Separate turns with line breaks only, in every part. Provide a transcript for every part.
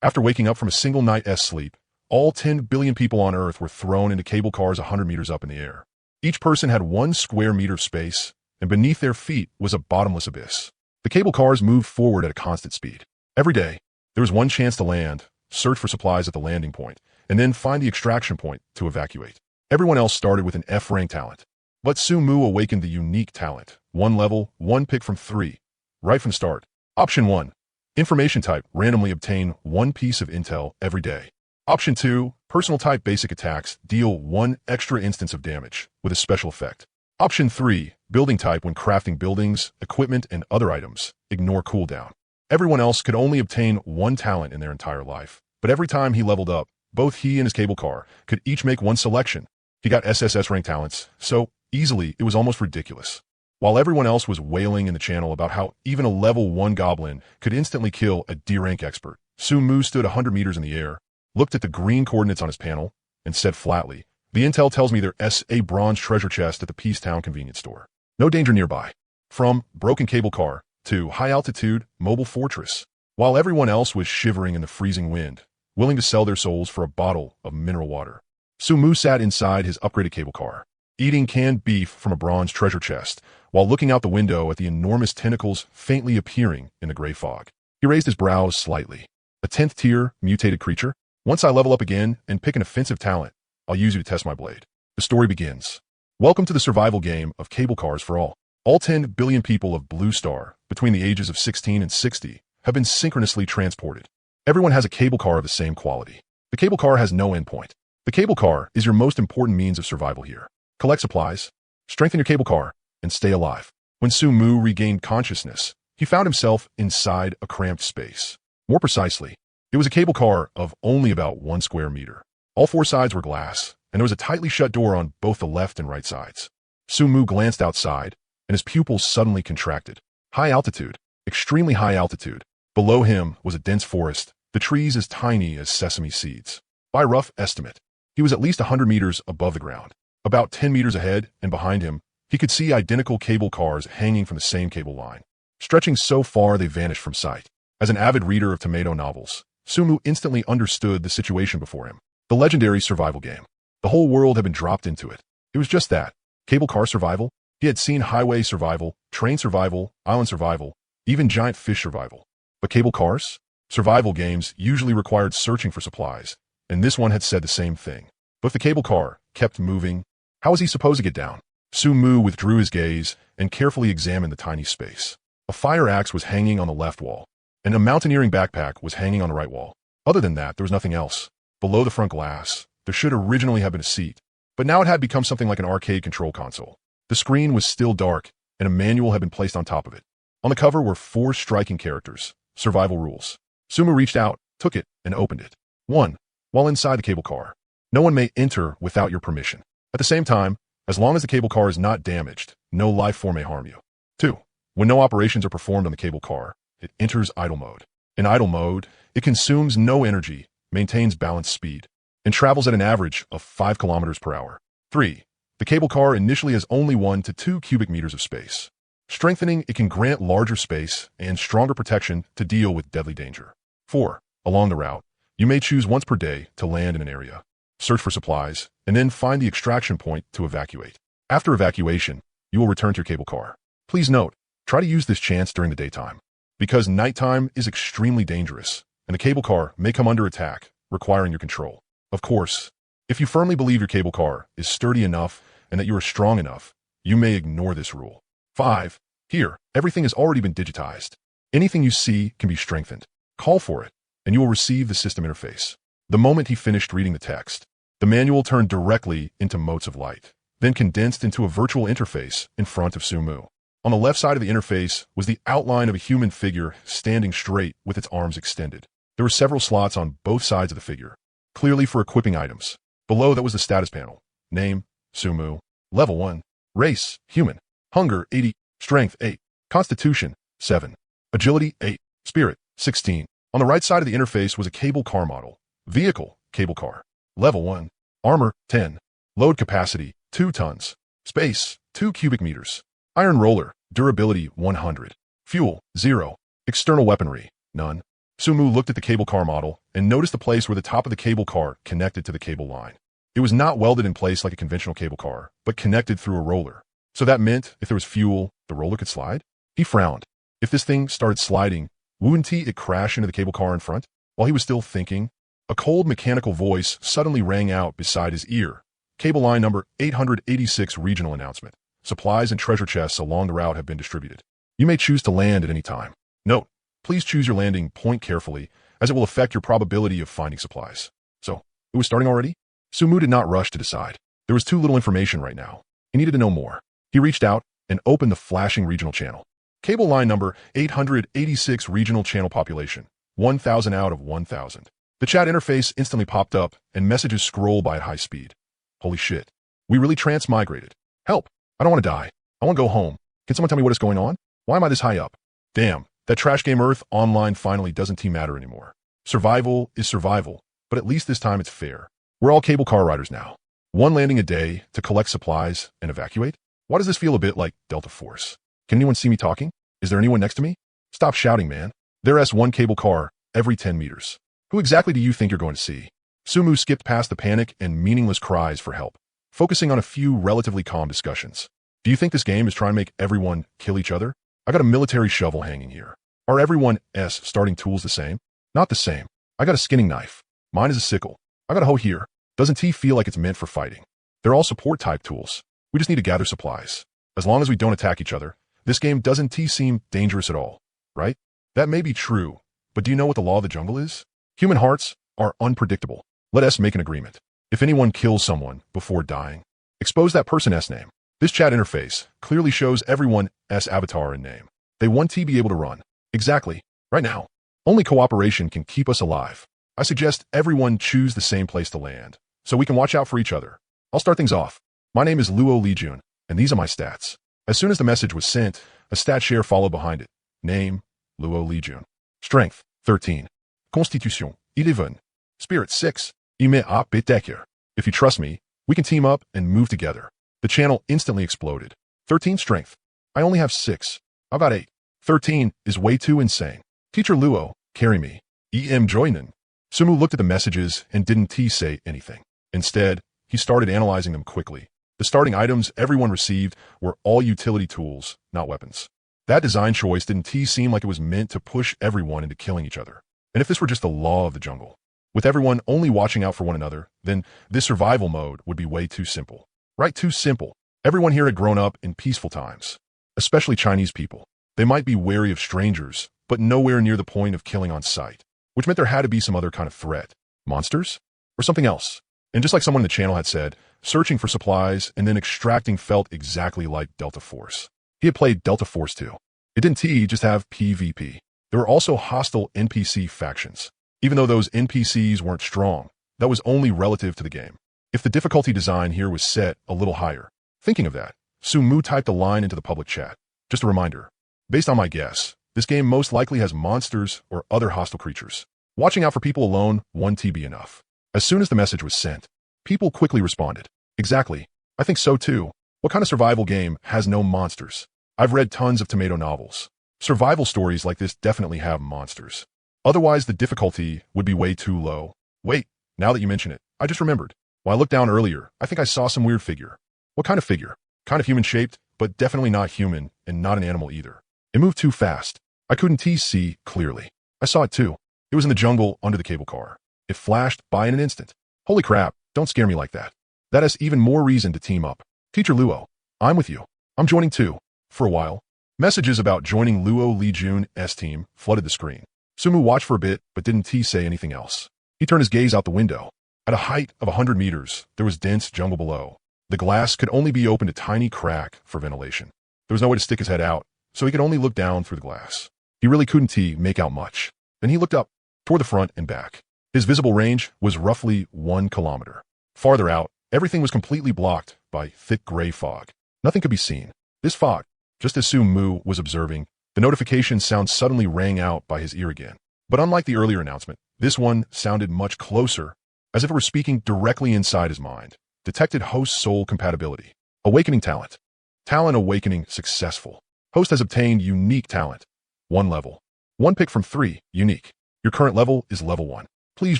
After waking up from a single night's sleep, all 10 billion people on Earth were thrown into cable cars 100 meters up in the air. Each person had 1 square meter of space, and beneath their feet was a bottomless abyss. The cable cars moved forward at a constant speed. Every day, there was one chance to land, search for supplies at the landing point, and then find the extraction point to evacuate. Everyone else started with an F-rank talent. But Sumu awakened the unique talent. 1 level, 1 pick from 3. Right from the start. Option 1. Information type, randomly obtain 1 piece of intel every day. Option 2. Personal type, basic attacks, deal 1 extra instance of damage, with a special effect. Option 3. Building type, when crafting buildings, equipment, and other items, ignore cooldown. Everyone else could only obtain 1 talent in their entire life. But every time he leveled up, both he and his cable car could each make 1 selection. He got SSS rank talents, so easily it was almost ridiculous. While everyone else was wailing in the channel about how even a level 1 goblin could instantly kill a D-rank expert, Sumu stood 100 meters in the air, looked at the green coordinates on his panel, and said flatly, "The intel tells me there's a bronze treasure chest at the Peace Town convenience store. No danger nearby." From broken cable car to high-altitude mobile fortress, while everyone else was shivering in the freezing wind, willing to sell their souls for a bottle of mineral water, Sumu sat inside his upgraded cable car, eating canned beef from a bronze treasure chest, while looking out the window at the enormous tentacles faintly appearing in the gray fog. He raised his brows slightly. A 10th tier mutated creature? Once I level up again and pick an offensive talent, I'll use you to test my blade. The story begins. Welcome to the survival game of cable cars for all. All 10 billion people of Blue Star, between the ages of 16 and 60, have been synchronously transported. Everyone has a cable car of the same quality. The cable car has no endpoint. The cable car is your most important means of survival here. Collect supplies, strengthen your cable car, and stay alive. When Sumu regained consciousness, he found himself inside a cramped space. More precisely, it was a cable car of only about 1 square meter. All 4 sides were glass, and there was a tightly shut door on both the left and right sides. Sumu glanced outside, and his pupils suddenly contracted. High altitude, extremely high altitude. Below him was a dense forest, the trees as tiny as sesame seeds. By rough estimate, he was at least 100 meters above the ground. About 10 meters ahead and behind him, he could see identical cable cars hanging from the same cable line, stretching so far they vanished from sight. As an avid reader of tomato novels, Sumu instantly understood the situation before him. The legendary survival game. The whole world had been dropped into it. It was just that. Cable car survival. He had seen highway survival, train survival, island survival, even giant fish survival. But cable cars? Survival games usually required searching for supplies, and this one had said the same thing. But if the cable car kept moving, how was he supposed to get down? Sumu withdrew his gaze and carefully examined the tiny space. A fire axe was hanging on the left wall, and a mountaineering backpack was hanging on the right wall. Other than that, there was nothing else. Below the front glass, there should originally have been a seat, but now it had become something like an arcade control console. The screen was still dark, and a manual had been placed on top of it. On the cover were 4 striking characters: survival rules. Sumu reached out, took it, and opened it. 1. While inside the cable car, no one may enter without your permission. At the same time, as long as the cable car is not damaged, no life form may harm you. 2. When no operations are performed on the cable car, it enters idle mode. In idle mode, it consumes no energy, maintains balanced speed, and travels at an average of 5 kilometers per hour. 3. The cable car initially has only 1 to 2 cubic meters of space. Strengthening, it can grant larger space and stronger protection to deal with deadly danger. 4. Along the route, you may choose once per day to land in an area, search for supplies, and then find the extraction point to evacuate. After evacuation, you will return to your cable car. Please note, try to use this chance during the daytime, because nighttime is extremely dangerous, and the cable car may come under attack, requiring your control. Of course, if you firmly believe your cable car is sturdy enough and that you are strong enough, you may ignore this rule. 5. Here, everything has already been digitized. Anything you see can be strengthened. Call for it, and you will receive the system interface. The moment he finished reading the text, the manual turned directly into motes of light, then condensed into a virtual interface in front of Sumu. On the left side of the interface was the outline of a human figure standing straight with its arms extended. There were several slots on both sides of the figure, clearly for equipping items. Below that was the status panel. Name, Sumu. Level 1. Race, human. Hunger, 80. Strength, 8. Constitution, 7. Agility, 8. Spirit, 16. On the right side of the interface was a cable car model. Vehicle, cable car. Level 1. Armor, 10. Load capacity, 2 tons. Space, 2 cubic meters. Iron roller, durability, 100. Fuel, 0. External weaponry, none. Sumu looked at the cable car model and noticed the place where the top of the cable car connected to the cable line. It was not welded in place like a conventional cable car, but connected through a roller. So that meant if there was fuel, the roller could slide? He frowned. If this thing started sliding, wouldn't it crash into the cable car in front? While he was still thinking, a cold mechanical voice suddenly rang out beside his ear. Cable line number 886 regional announcement. Supplies and treasure chests along the route have been distributed. You may choose to land at any time. Note, please choose your landing point carefully, as it will affect your probability of finding supplies. So, it was starting already? Sumu did not rush to decide. There was too little information right now. He needed to know more. He reached out and opened the flashing regional channel. Cable line number 886 regional channel population, 1,000 out of 1,000. The chat interface instantly popped up and messages scroll by at high speed. Holy shit. We really transmigrated. Help. I don't want to die. I want to go home. Can someone tell me what is going on? Why am I this high up? Damn, that trash game Earth Online finally doesn't matter anymore. Survival is survival, but at least this time it's fair. We're all cable car riders now. One landing a day to collect supplies and evacuate? Why does this feel a bit like Delta Force? Can anyone see me talking? Is there anyone next to me? Stop shouting, man. There's one cable car every 10 meters. Who exactly do you think you're going to see? Sumu skipped past the panic and meaningless cries for help, focusing on a few relatively calm discussions. Do you think this game is trying to make everyone kill each other? I got a military shovel hanging here. Are everyone's starting tools the same? Not the same. I got a skinning knife. Mine is a sickle. I got a hoe here. Doesn't he feel like it's meant for fighting? They're all support type tools. We just need to gather supplies. As long as we don't attack each other, this game doesn't seem dangerous at all, right? That may be true, but do you know what the law of the jungle is? Human hearts are unpredictable. Let us make an agreement. If anyone kills someone before dying, expose that person's name. This chat interface clearly shows everyone's avatar and name. They want to be able to run. Exactly. Right now. Only cooperation can keep us alive. I suggest everyone choose the same place to land, so we can watch out for each other. I'll start things off. My name is Luo Lijun, and these are my stats. As soon as the message was sent, a stat share followed behind it. Name, Luo Lijun. Strength, 13. Constitution, 11. Spirit, 6. Ime a beteker. If you trust me, we can team up and move together. The channel instantly exploded. 13 strength. I only have 6. I've got 8. 13 is way too insane. Teacher Luo, carry me. E.M. joinin. Sumu looked at the messages and didn't say anything. Instead, he started analyzing them quickly. The starting items everyone received were all utility tools, not weapons. That design choice didn't seem like it was meant to push everyone into killing each other. And if this were just the law of the jungle, with everyone only watching out for one another, then this survival mode would be way too simple. Right, too simple. Everyone here had grown up in peaceful times, especially Chinese people. They might be wary of strangers, but nowhere near the point of killing on sight, which meant there had to be some other kind of threat. Monsters? Or something else. And just like someone in the channel had said, searching for supplies and then extracting felt exactly like Delta Force. He had played Delta Force too. It didn't just have PvP. There were also hostile NPC factions. Even though those NPCs weren't strong, that was only relative to the game. If the difficulty design here was set a little higher. Thinking of that, Sumu typed a line into the public chat. Just a reminder. Based on my guess, this game most likely has monsters or other hostile creatures. Watching out for people alone won't be enough. As soon as the message was sent, people quickly responded. Exactly. I think so too. What kind of survival game has no monsters? I've read tons of tomato novels. Survival stories like this definitely have monsters. Otherwise, the difficulty would be way too low. Wait, now that you mention it, I just remembered. While I looked down earlier, I think I saw some weird figure. What kind of figure? Kind of human-shaped, but definitely not human and not an animal either. It moved too fast. I couldn't see clearly. I saw it too. It was in the jungle under the cable car. It flashed by in an instant. Holy crap, don't scare me like that. That is even more reason to team up. Teacher Luo, I'm with you. I'm joining too. For a while. Messages about joining Luo Lijun's team flooded the screen. Sumu watched for a bit, but didn't say anything else. He turned his gaze out the window. At a height of 100 meters, there was dense jungle below. The glass could only be opened a tiny crack for ventilation. There was no way to stick his head out, so he could only look down through the glass. He really couldn't make out much. Then he looked up, toward the front and back. His visible range was roughly 1 kilometer. Farther out, everything was completely blocked by thick gray fog. Nothing could be seen. This fog, just as Sumu was observing, the notification sound suddenly rang out by his ear again. But unlike the earlier announcement, this one sounded much closer, as if it were speaking directly inside his mind. Detected host soul compatibility. Awakening talent. Talent awakening successful. Host has obtained unique talent. 1 level. 1 pick from 3, unique. Your current level is level 1. Please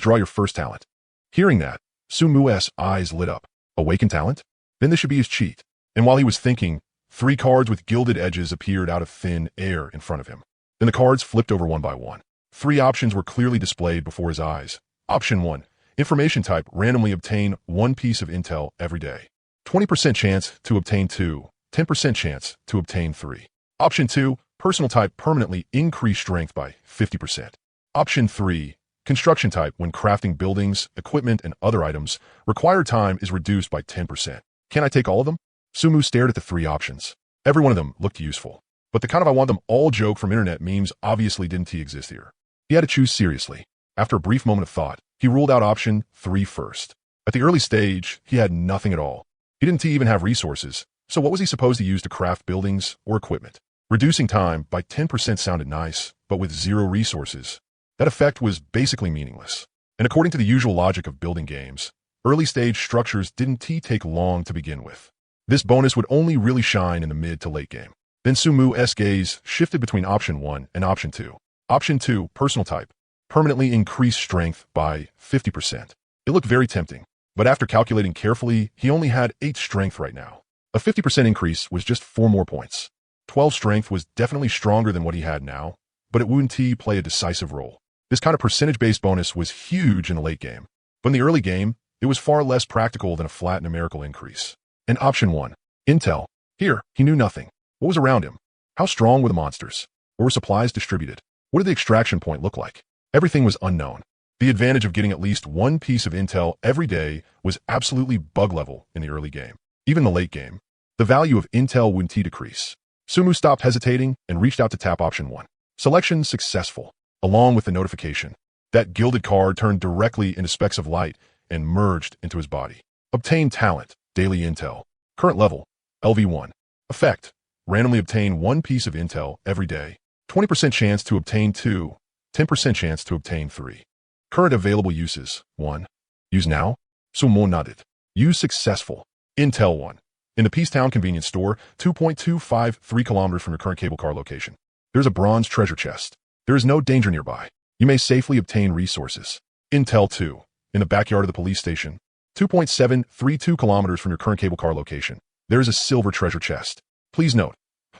draw your first talent. Hearing that, Sumu's eyes lit up. Awaken talent? Then this should be his cheat. And while he was thinking, 3 cards with gilded edges appeared out of thin air in front of him. Then the cards flipped over one by one. 3 options were clearly displayed before his eyes. Option 1. Information type, randomly obtain 1 piece of intel every day. 20% chance to obtain 2. 10% chance to obtain 3. Option 2. Personal type, permanently increase strength by 50%. Option 3. Construction type, when crafting buildings, equipment, and other items, required time is reduced by 10%. Can I take all of them? Sumu stared at the 3 options. Every one of them looked useful. But the kind of I want them all joke from internet memes obviously didn't exist here. He had to choose seriously. After a brief moment of thought, he ruled out option 3 first. At the early stage, he had nothing at all. He didn't even have resources, so what was he supposed to use to craft buildings or equipment? Reducing time by 10% sounded nice, but with 0 resources, that effect was basically meaningless. And according to the usual logic of building games, early-stage structures didn't take long to begin with. This bonus would only really shine in the mid to late game. Then Sumu's gaze shifted between option 1 and option 2. Option 2, personal type, permanently increase strength by 50%. It looked very tempting, but after calculating carefully, he only had 8 strength right now. A 50% increase was just 4 more points. 12 strength was definitely stronger than what he had now, but it wouldn't play a decisive role. This kind of percentage-based bonus was huge in the late game, but in the early game, it was far less practical than a flat numerical increase. And option 1, intel. Here, he knew nothing. What was around him? How strong were the monsters? Or were supplies distributed? What did the extraction point look like? Everything was unknown. The advantage of getting at least 1 piece of intel every day was absolutely bug level in the early game. Even the late game, the value of intel wouldn't decrease. Sumu stopped hesitating and reached out to tap option 1. Selection successful. Along with the notification, that gilded card turned directly into specks of light and merged into his body. Obtain talent, daily intel. Current level, LV1. Effect, randomly obtain 1 piece of intel every day. 20% chance to obtain 2, 10% chance to obtain 3. Current available uses, 1. Use now. Sumo nodded. Use successful. Intel 1. In the Peacetown convenience store, 2.253 kilometers from your current cable car location. There's a bronze treasure chest. There is no danger nearby. You may safely obtain resources. Intel 2. In the backyard of the police station, 2.732 kilometers from your current cable car location. There is a silver treasure chest. Please note,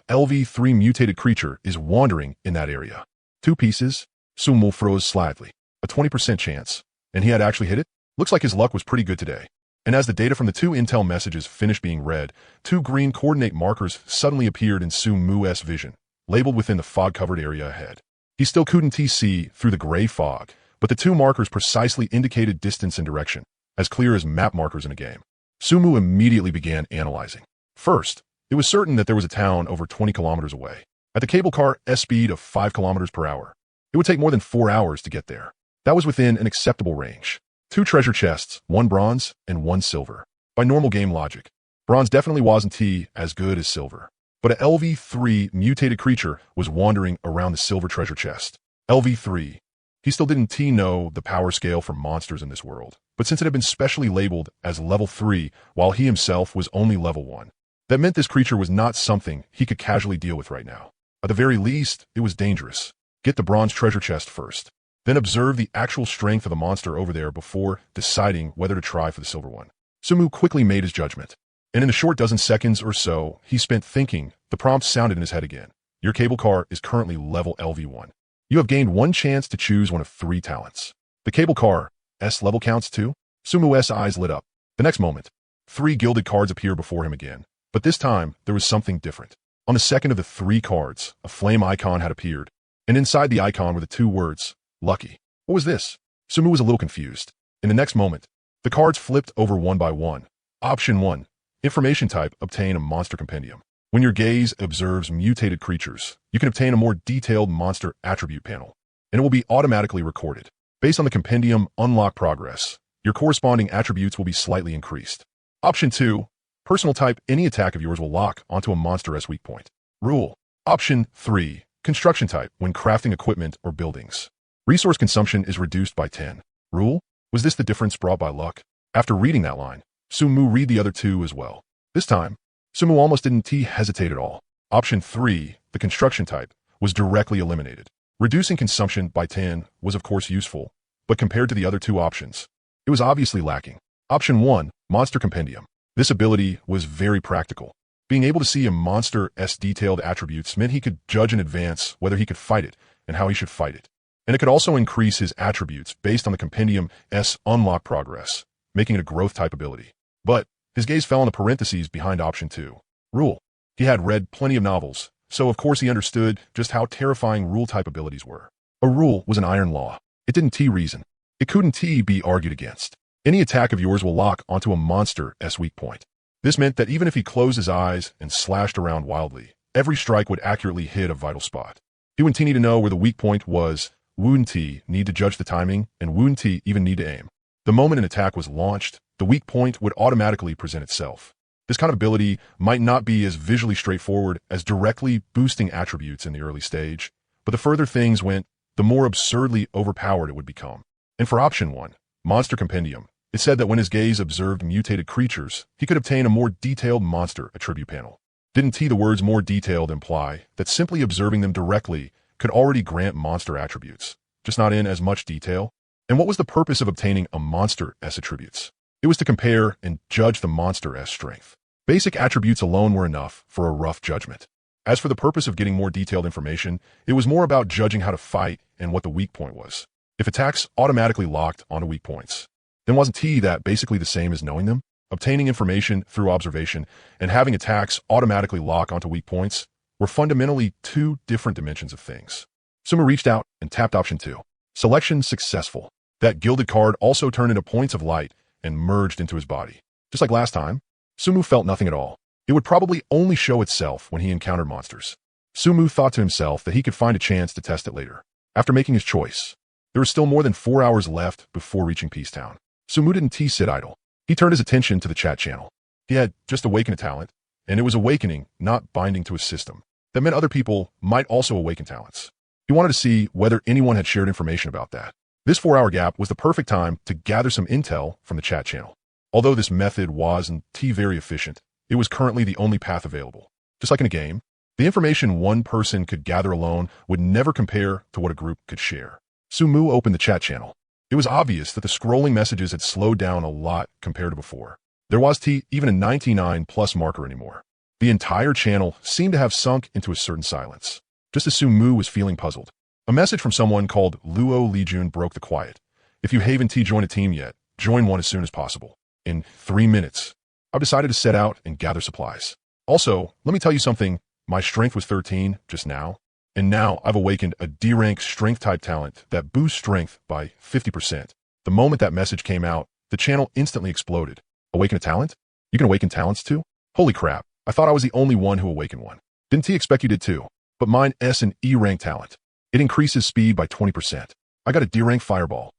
LV3 mutated creature is wandering in that area. 2 pieces. Sumo froze slightly. A 20% chance. And he had actually hit it? Looks like his luck was pretty good today. And as the data from the 2 intel messages finished being read, 2 green coordinate markers suddenly appeared in Sumu's vision, labeled within the fog-covered area ahead. He still couldn't see through the gray fog, but the 2 markers precisely indicated distance and direction, as clear as map markers in a game. Sumu immediately began analyzing. First, it was certain that there was a town over 20 kilometers away, at the cable car speed of 5 kilometers per hour. It would take more than 4 hours to get there. That was within an acceptable range. 2 treasure chests, 1 bronze and 1 silver. By normal game logic, bronze definitely wasn't as good as silver. But a LV3 mutated creature was wandering around the silver treasure chest. LV3. He still didn't know the power scale for monsters in this world, but since it had been specially labeled as level 3, while he himself was only level 1, that meant this creature was not something he could casually deal with right now. At the very least, it was dangerous. Get the bronze treasure chest first. Then observe the actual strength of the monster over there before deciding whether to try for the silver one. Sumu quickly made his judgment. And in a short dozen seconds or so, he spent thinking. The prompt sounded in his head again. Your cable car is currently level LV1. You have gained 1 chance to choose one of 3 talents. The cable car, S level counts too? Sumu's eyes lit up. The next moment, 3 gilded cards appear before him again. But this time, there was something different. On the second of the 3 cards, a flame icon had appeared. And inside the icon were the 2 words, lucky. What was this? Sumu was a little confused. In the next moment, the cards flipped over one by one. Option 1. Information type, obtain a monster compendium. When your gaze observes mutated creatures, you can obtain a more detailed monster attribute panel, and it will be automatically recorded. Based on the compendium unlock progress, your corresponding attributes will be slightly increased. Option 2. Personal type, any attack of yours will lock onto a monster's weak point. Rule. Option 3. Construction type, when crafting equipment or buildings. Resource consumption is reduced by 10. Rule. Was this the difference brought by luck? After reading that line, Sumu read the other 2 as well. This time, Sumu almost didn't hesitate at all. Option 3, the construction type, was directly eliminated. Reducing consumption by 10 was of course useful, but compared to the other two options, it was obviously lacking. Option 1, Monster Compendium. This ability was very practical. Being able to see a monster's detailed attributes meant he could judge in advance whether he could fight it and how he should fight it. And it could also increase his attributes based on the compendium's unlock progress, making it a growth type ability. But his gaze fell on the parentheses behind option 2. Rule. He had read plenty of novels, so of course he understood just how terrifying rule type abilities were. A rule was an iron law. It didn't reason. It couldn't be argued against. Any attack of yours will lock onto a monster's weak point. This meant that even if he closed his eyes and slashed around wildly, every strike would accurately hit a vital spot. He wouldn't need to know where the weak point was, wouldn't need to judge the timing, and wouldn't even need to aim. The moment an attack was launched, the weak point would automatically present itself. This kind of ability might not be as visually straightforward as directly boosting attributes in the early stage, but the further things went, the more absurdly overpowered it would become. And for option 1, Monster Compendium, it said that when his gaze observed mutated creatures, he could obtain a more detailed monster attribute panel. Didn't the words more detailed imply that simply observing them directly could already grant monster attributes, just not in as much detail? And what was the purpose of obtaining a monster's attributes? It was to compare and judge the monster's strength. Basic attributes alone were enough for a rough judgment. As for the purpose of getting more detailed information, it was more about judging how to fight and what the weak point was. If attacks automatically locked onto weak points, then wasn't that basically the same as knowing them? Obtaining information through observation and having attacks automatically lock onto weak points were fundamentally two different dimensions of things. Sumu reached out and tapped option 2. Selection successful. That gilded card also turned into points of light and merged into his body. Just like last time, Sumu felt nothing at all. It would probably only show itself when he encountered monsters. Sumu thought to himself that he could find a chance to test it later. After making his choice, there was still more than 4 hours left before reaching Peace Town. Sumu didn't sit idle. He turned his attention to the chat channel. He had just awakened a talent, and it was awakening, not binding to his system. That meant other people might also awaken talents. He wanted to see whether anyone had shared information about that. This 4-hour gap was the perfect time to gather some intel from the chat channel. Although this method wasn't very efficient, it was currently the only path available. Just like in a game, the information one person could gather alone would never compare to what a group could share. Sumu opened the chat channel. It was obvious that the scrolling messages had slowed down a lot compared to before. There was even a 99+ marker anymore. The entire channel seemed to have sunk into a certain silence, just as Sumu was feeling puzzled. A message from someone called Luo Lijun broke the quiet. If you haven't joined a team yet, join one as soon as possible. In 3 minutes, I've decided to set out and gather supplies. Also, let me tell you something, my strength was 13 just now, and now I've awakened a D-rank strength type talent that boosts strength by 50%. The moment that message came out, the channel instantly exploded. Awaken a talent? You can awaken talents too? Holy crap, I thought I was the only one who awakened one. Didn't he expect you did too? But mine S and E rank talent. It increases speed by 20%. I got a D rank fireball.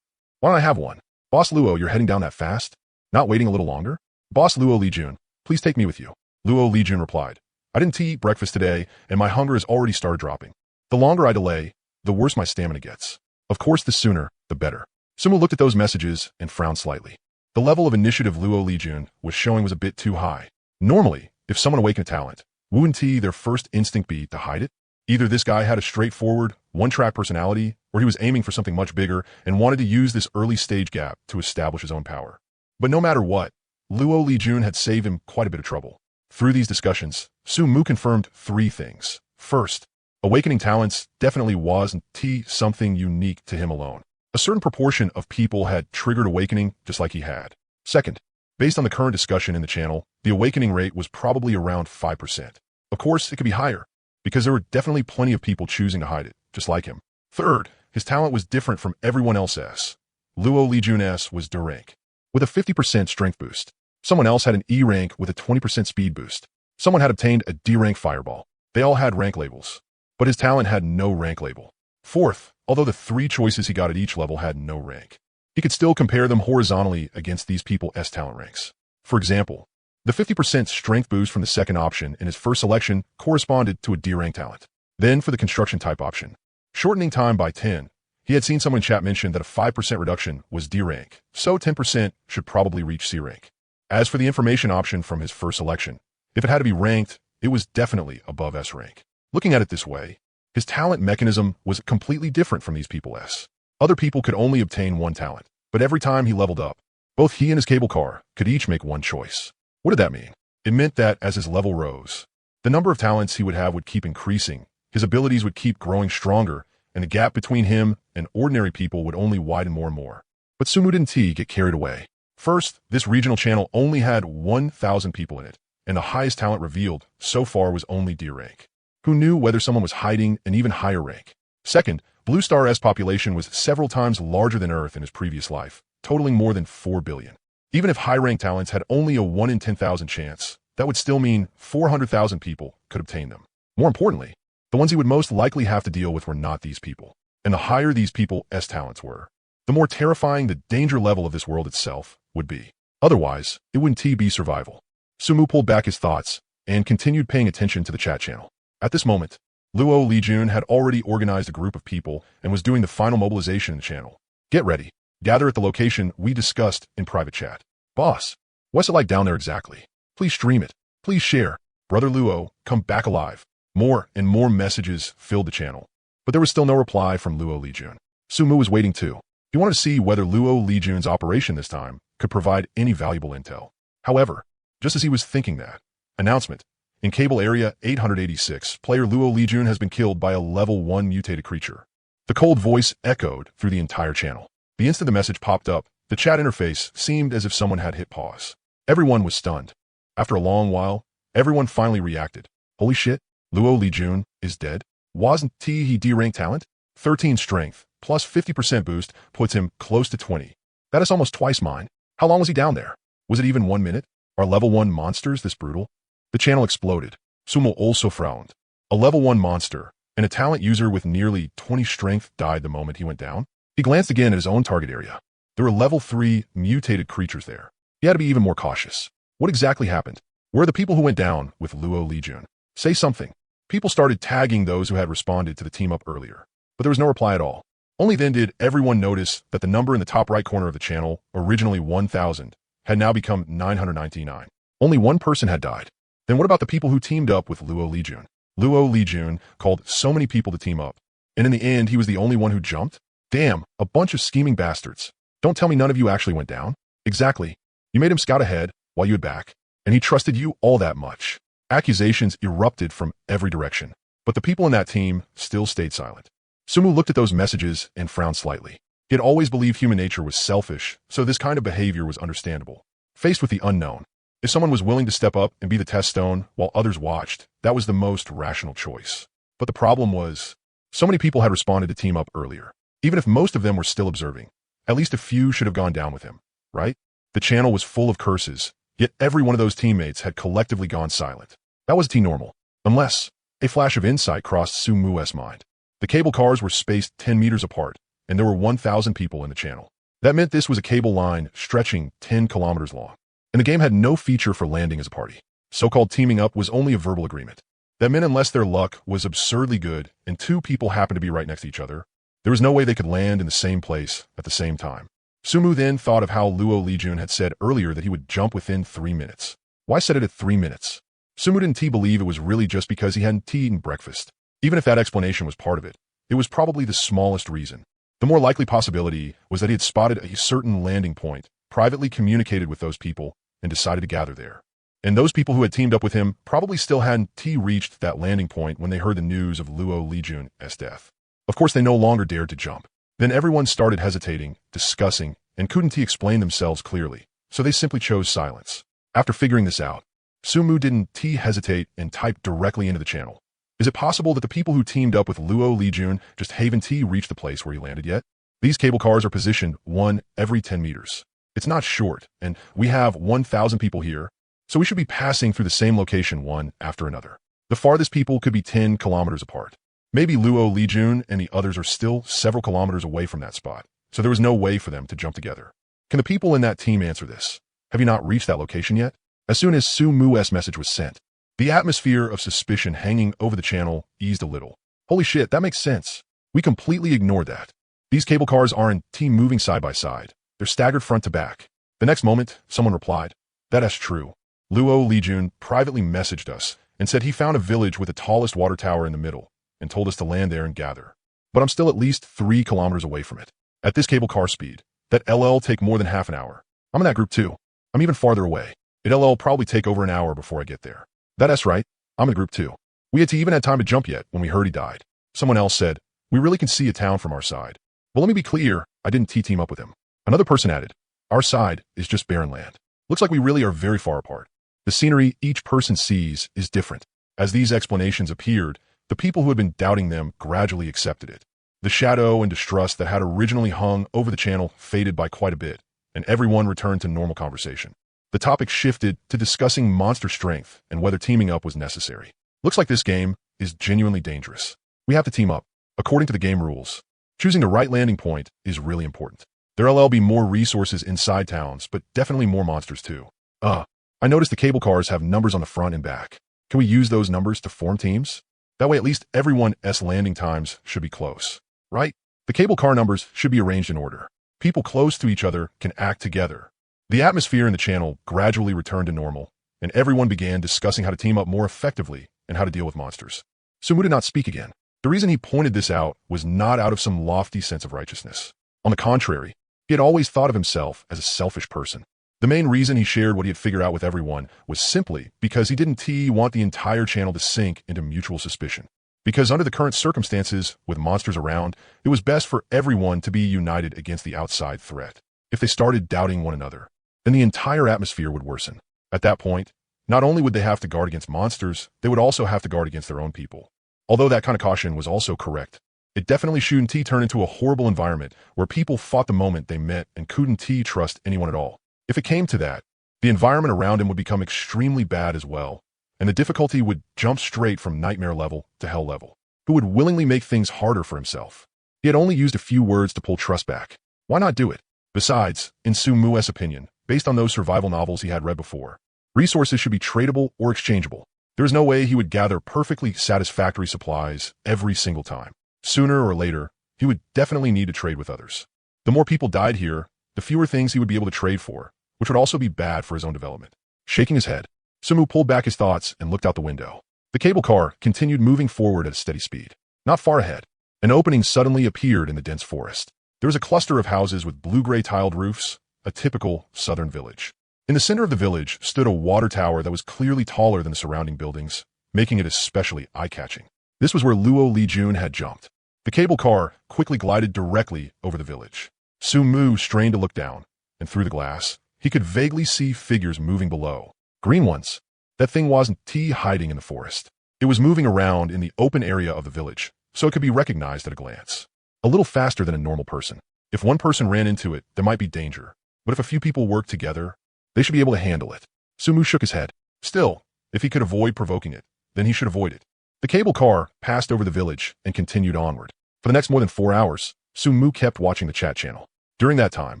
Why don't I have one? Boss Luo, you're heading down that fast? Not waiting a little longer? Boss Luo Lijun, please take me with you. Luo Lijun replied. I didn't eat breakfast today, and my hunger has already started dropping. The longer I delay, the worse my stamina gets. Of course, the sooner, the better. Sumu looked at those messages and frowned slightly. The level of initiative Luo Lijun was showing was a bit too high. Normally, if someone awakened a talent, wouldn't their first instinct be to hide it? Either this guy had a straightforward, one-track personality, or he was aiming for something much bigger and wanted to use this early stage gap to establish his own power. But no matter what, Luo Lijun had saved him quite a bit of trouble. Through these discussions, Sumu confirmed 3 things. First, awakening talents definitely wasn't something unique to him alone. A certain proportion of people had triggered awakening just like he had. Second, based on the current discussion in the channel, the awakening rate was probably around 5%. Of course, it could be higher, because there were definitely plenty of people choosing to hide it, just like him. Third, his talent was different from everyone else's. Luo Lijun's was D rank, with a 50% strength boost. Someone else had an E rank with a 20% speed boost. Someone had obtained a D rank fireball. They all had rank labels, but his talent had no rank label. Fourth, although the 3 choices he got at each level had no rank, he could still compare them horizontally against these people's talent ranks. For example, the 50% strength boost from the second option in his first selection corresponded to a D rank talent. Then for the construction type option, shortening time by 10, he had seen someone in chat mention that a 5% reduction was D rank, so 10% should probably reach C rank. As for the information option from his first selection, if it had to be ranked, it was definitely above S rank. Looking at it this way, His talent mechanism was completely different from these people's. Other people could only obtain one talent, but every time he leveled up, both he and his cable car could each make one choice. What did that mean? It meant that as his level rose, the number of talents he would have would keep increasing, his abilities would keep growing stronger, and the gap between him and ordinary people would only widen more and more. But Sumu didn't get carried away. First, this regional channel only had 1,000 people in it, and the highest talent revealed so far was only D rank. Who knew whether someone was hiding an even higher rank? Second, Blue Star's population was several times larger than Earth in his previous life, totaling more than 4 billion. Even if high-rank talents had only a 1 in 10,000 chance, that would still mean 400,000 people could obtain them. More importantly, the ones he would most likely have to deal with were not these people. And the higher these people's talents were, the more terrifying the danger level of this world itself would be. Otherwise, it wouldn't be survival. Sumu pulled back his thoughts and continued paying attention to the chat channel. At this moment, Luo Lijun had already organized a group of people and was doing the final mobilization in the channel. Get ready. Gather at the location we discussed in private chat. Boss, what's it like down there exactly? Please stream it. Please share. Brother Luo, come back alive. More and more messages filled the channel. But there was still no reply from Luo Lijun. Sumu was waiting too. He wanted to see whether Luo Lijun's operation this time could provide any valuable intel. However, just as he was thinking that, announcement. In Cable Area 886, player Luo Lijun has been killed by a level 1 mutated creature. The cold voice echoed through the entire channel. The instant the message popped up, the chat interface seemed as if someone had hit pause. Everyone was stunned. After a long while, everyone finally reacted. Holy shit, Luo Lijun is dead? Wasn't he D-rank talent? 13 strength, plus 50% boost, puts him close to 20. That is almost twice mine. How long was he down there? Was it even 1 minute? Are level 1 monsters this brutal? The channel exploded. Sumo also frowned. A level 1 monster, and a talent user with nearly 20 strength died the moment he went down. He glanced again at his own target area. There were level 3 mutated creatures there. He had to be even more cautious. What exactly happened? Where are the people who went down with Luo Lijun? Say something. People started tagging those who had responded to the team up earlier, but there was no reply at all. Only then did everyone notice that the number in the top right corner of the channel, originally 1,000, had now become 999. Only one person had died. Then what about the people who teamed up with Luo Lijun? Luo Lijun called so many people to team up, and in the end he was the only one who jumped? Damn, a bunch of scheming bastards. Don't tell me none of you actually went down. Exactly. You made him scout ahead while you had back, and he trusted you all that much. Accusations erupted from every direction, but the people in that team still stayed silent. Sumu looked at those messages and frowned slightly. He had always believed human nature was selfish, so this kind of behavior was understandable. Faced with the unknown, if someone was willing to step up and be the test stone while others watched, that was the most rational choice. But the problem was, so many people had responded to team up earlier. Even if most of them were still observing, at least a few should have gone down with him, right? The channel was full of curses, yet every one of those teammates had collectively gone silent. That was normal, unless a flash of insight crossed Sumu's mind. The cable cars were spaced 10 meters apart, and there were 1,000 people in the channel. That meant this was a cable line stretching 10 kilometers long. And the game had no feature for landing as a party. So-called teaming up was only a verbal agreement. That meant unless their luck was absurdly good and two people happened to be right next to each other, there was no way they could land in the same place at the same time. Sumu then thought of how Luo Lijun had said earlier that he would jump within 3 minutes. Why set it at 3 minutes? Sumu didn't believe it was really just because he hadn't eaten breakfast. Even if that explanation was part of it, it was probably the smallest reason. The more likely possibility was that he had spotted a certain landing point, privately communicated with those people, and decided to gather there. And those people who had teamed up with him probably still hadn't reached that landing point when they heard the news of Luo Lijun's death. Of course, they no longer dared to jump. Then everyone started hesitating, discussing, and couldn't explain themselves clearly, so they simply chose silence. After figuring this out, Sumu didn't hesitate and typed directly into the channel. Is it possible that the people who teamed up with Luo Lijun just haven't reached the place where he landed yet? These cable cars are positioned one every 10 meters. It's not short, and we have 1,000 people here, so we should be passing through the same location one after another. The farthest people could be 10 kilometers apart. Maybe Luo Lijun and the others are still several kilometers away from that spot, so there was no way for them to jump together. Can the people in that team answer this? Have you not reached that location yet? As soon as Sumu's message was sent, the atmosphere of suspicion hanging over the channel eased a little. Holy shit, that makes sense. We completely ignored that. These cable cars aren't moving side by side. They're staggered front to back. The next moment, someone replied, "That's true. Luo Lijun privately messaged us and said he found a village with the tallest water tower in the middle. and told us to land there and gather. But I'm still at least 3 kilometers away from it. At this cable car speed, that LL take more than half an hour. I'm in that group too. I'm even farther away. It LL probably take over an hour before I get there. That's right. I'm in group 2. We had to even had time to jump yet when we heard he died. Someone else said, we really can see a town from our side. Well, let me be clear, I didn't team up with him. Another person added, our side is just barren land. Looks like we really are very far apart. The scenery each person sees is different. As these explanations appeared, the people who had been doubting them gradually accepted it. The shadow and distrust that had originally hung over the channel faded by quite a bit, and everyone returned to normal conversation. The topic shifted to discussing monster strength and whether teaming up was necessary. Looks like this game is genuinely dangerous. We have to team up. According to the game rules, choosing the right landing point is really important. There'll be more resources inside towns, but definitely more monsters too. I noticed the cable cars have numbers on the front and back. Can we use those numbers to form teams? That way at least everyone's landing times should be close, right? The cable car numbers should be arranged in order. People close to each other can act together. The atmosphere in the channel gradually returned to normal, and everyone began discussing how to team up more effectively and how to deal with monsters. Sumu did not speak again. The reason he pointed this out was not out of some lofty sense of righteousness. On the contrary, he had always thought of himself as a selfish person. The main reason he shared what he had figured out with everyone was simply because he didn't want the entire channel to sink into mutual suspicion. Because under the current circumstances, with monsters around, it was best for everyone to be united against the outside threat. If they started doubting one another, then the entire atmosphere would worsen. At that point, not only would they have to guard against monsters, they would also have to guard against their own people. Although that kind of caution was also correct, it definitely shouldn't turn into a horrible environment where people fought the moment they met and couldn't trust anyone at all. If it came to that, the environment around him would become extremely bad as well, and the difficulty would jump straight from nightmare level to hell level. Who would willingly make things harder for himself? He had only used a few words to pull trust back. Why not do it? Besides, in Sumu's opinion, based on those survival novels he had read before, resources should be tradable or exchangeable. There is no way he would gather perfectly satisfactory supplies every single time. Sooner or later, he would definitely need to trade with others. The more people died here, the fewer things he would be able to trade for, which would also be bad for his own development. Shaking his head, Sumu pulled back his thoughts and looked out the window. The cable car continued moving forward at a steady speed. Not far ahead, an opening suddenly appeared in the dense forest. There was a cluster of houses with blue-gray tiled roofs, a typical southern village. In the center of the village stood a water tower that was clearly taller than the surrounding buildings, making it especially eye-catching. This was where Luo Lijun had jumped. The cable car quickly glided directly over the village. Sumu strained to look down, and through the glass, he could vaguely see figures moving below. Green ones. That thing wasn't hiding in the forest. It was moving around in the open area of the village, so it could be recognized at a glance. A little faster than a normal person. If one person ran into it, there might be danger. But if a few people worked together, they should be able to handle it. Sumu shook his head. Still, if he could avoid provoking it, then he should avoid it. The cable car passed over the village and continued onward. For the next more than 4 hours, Sumu kept watching the chat channel. During that time,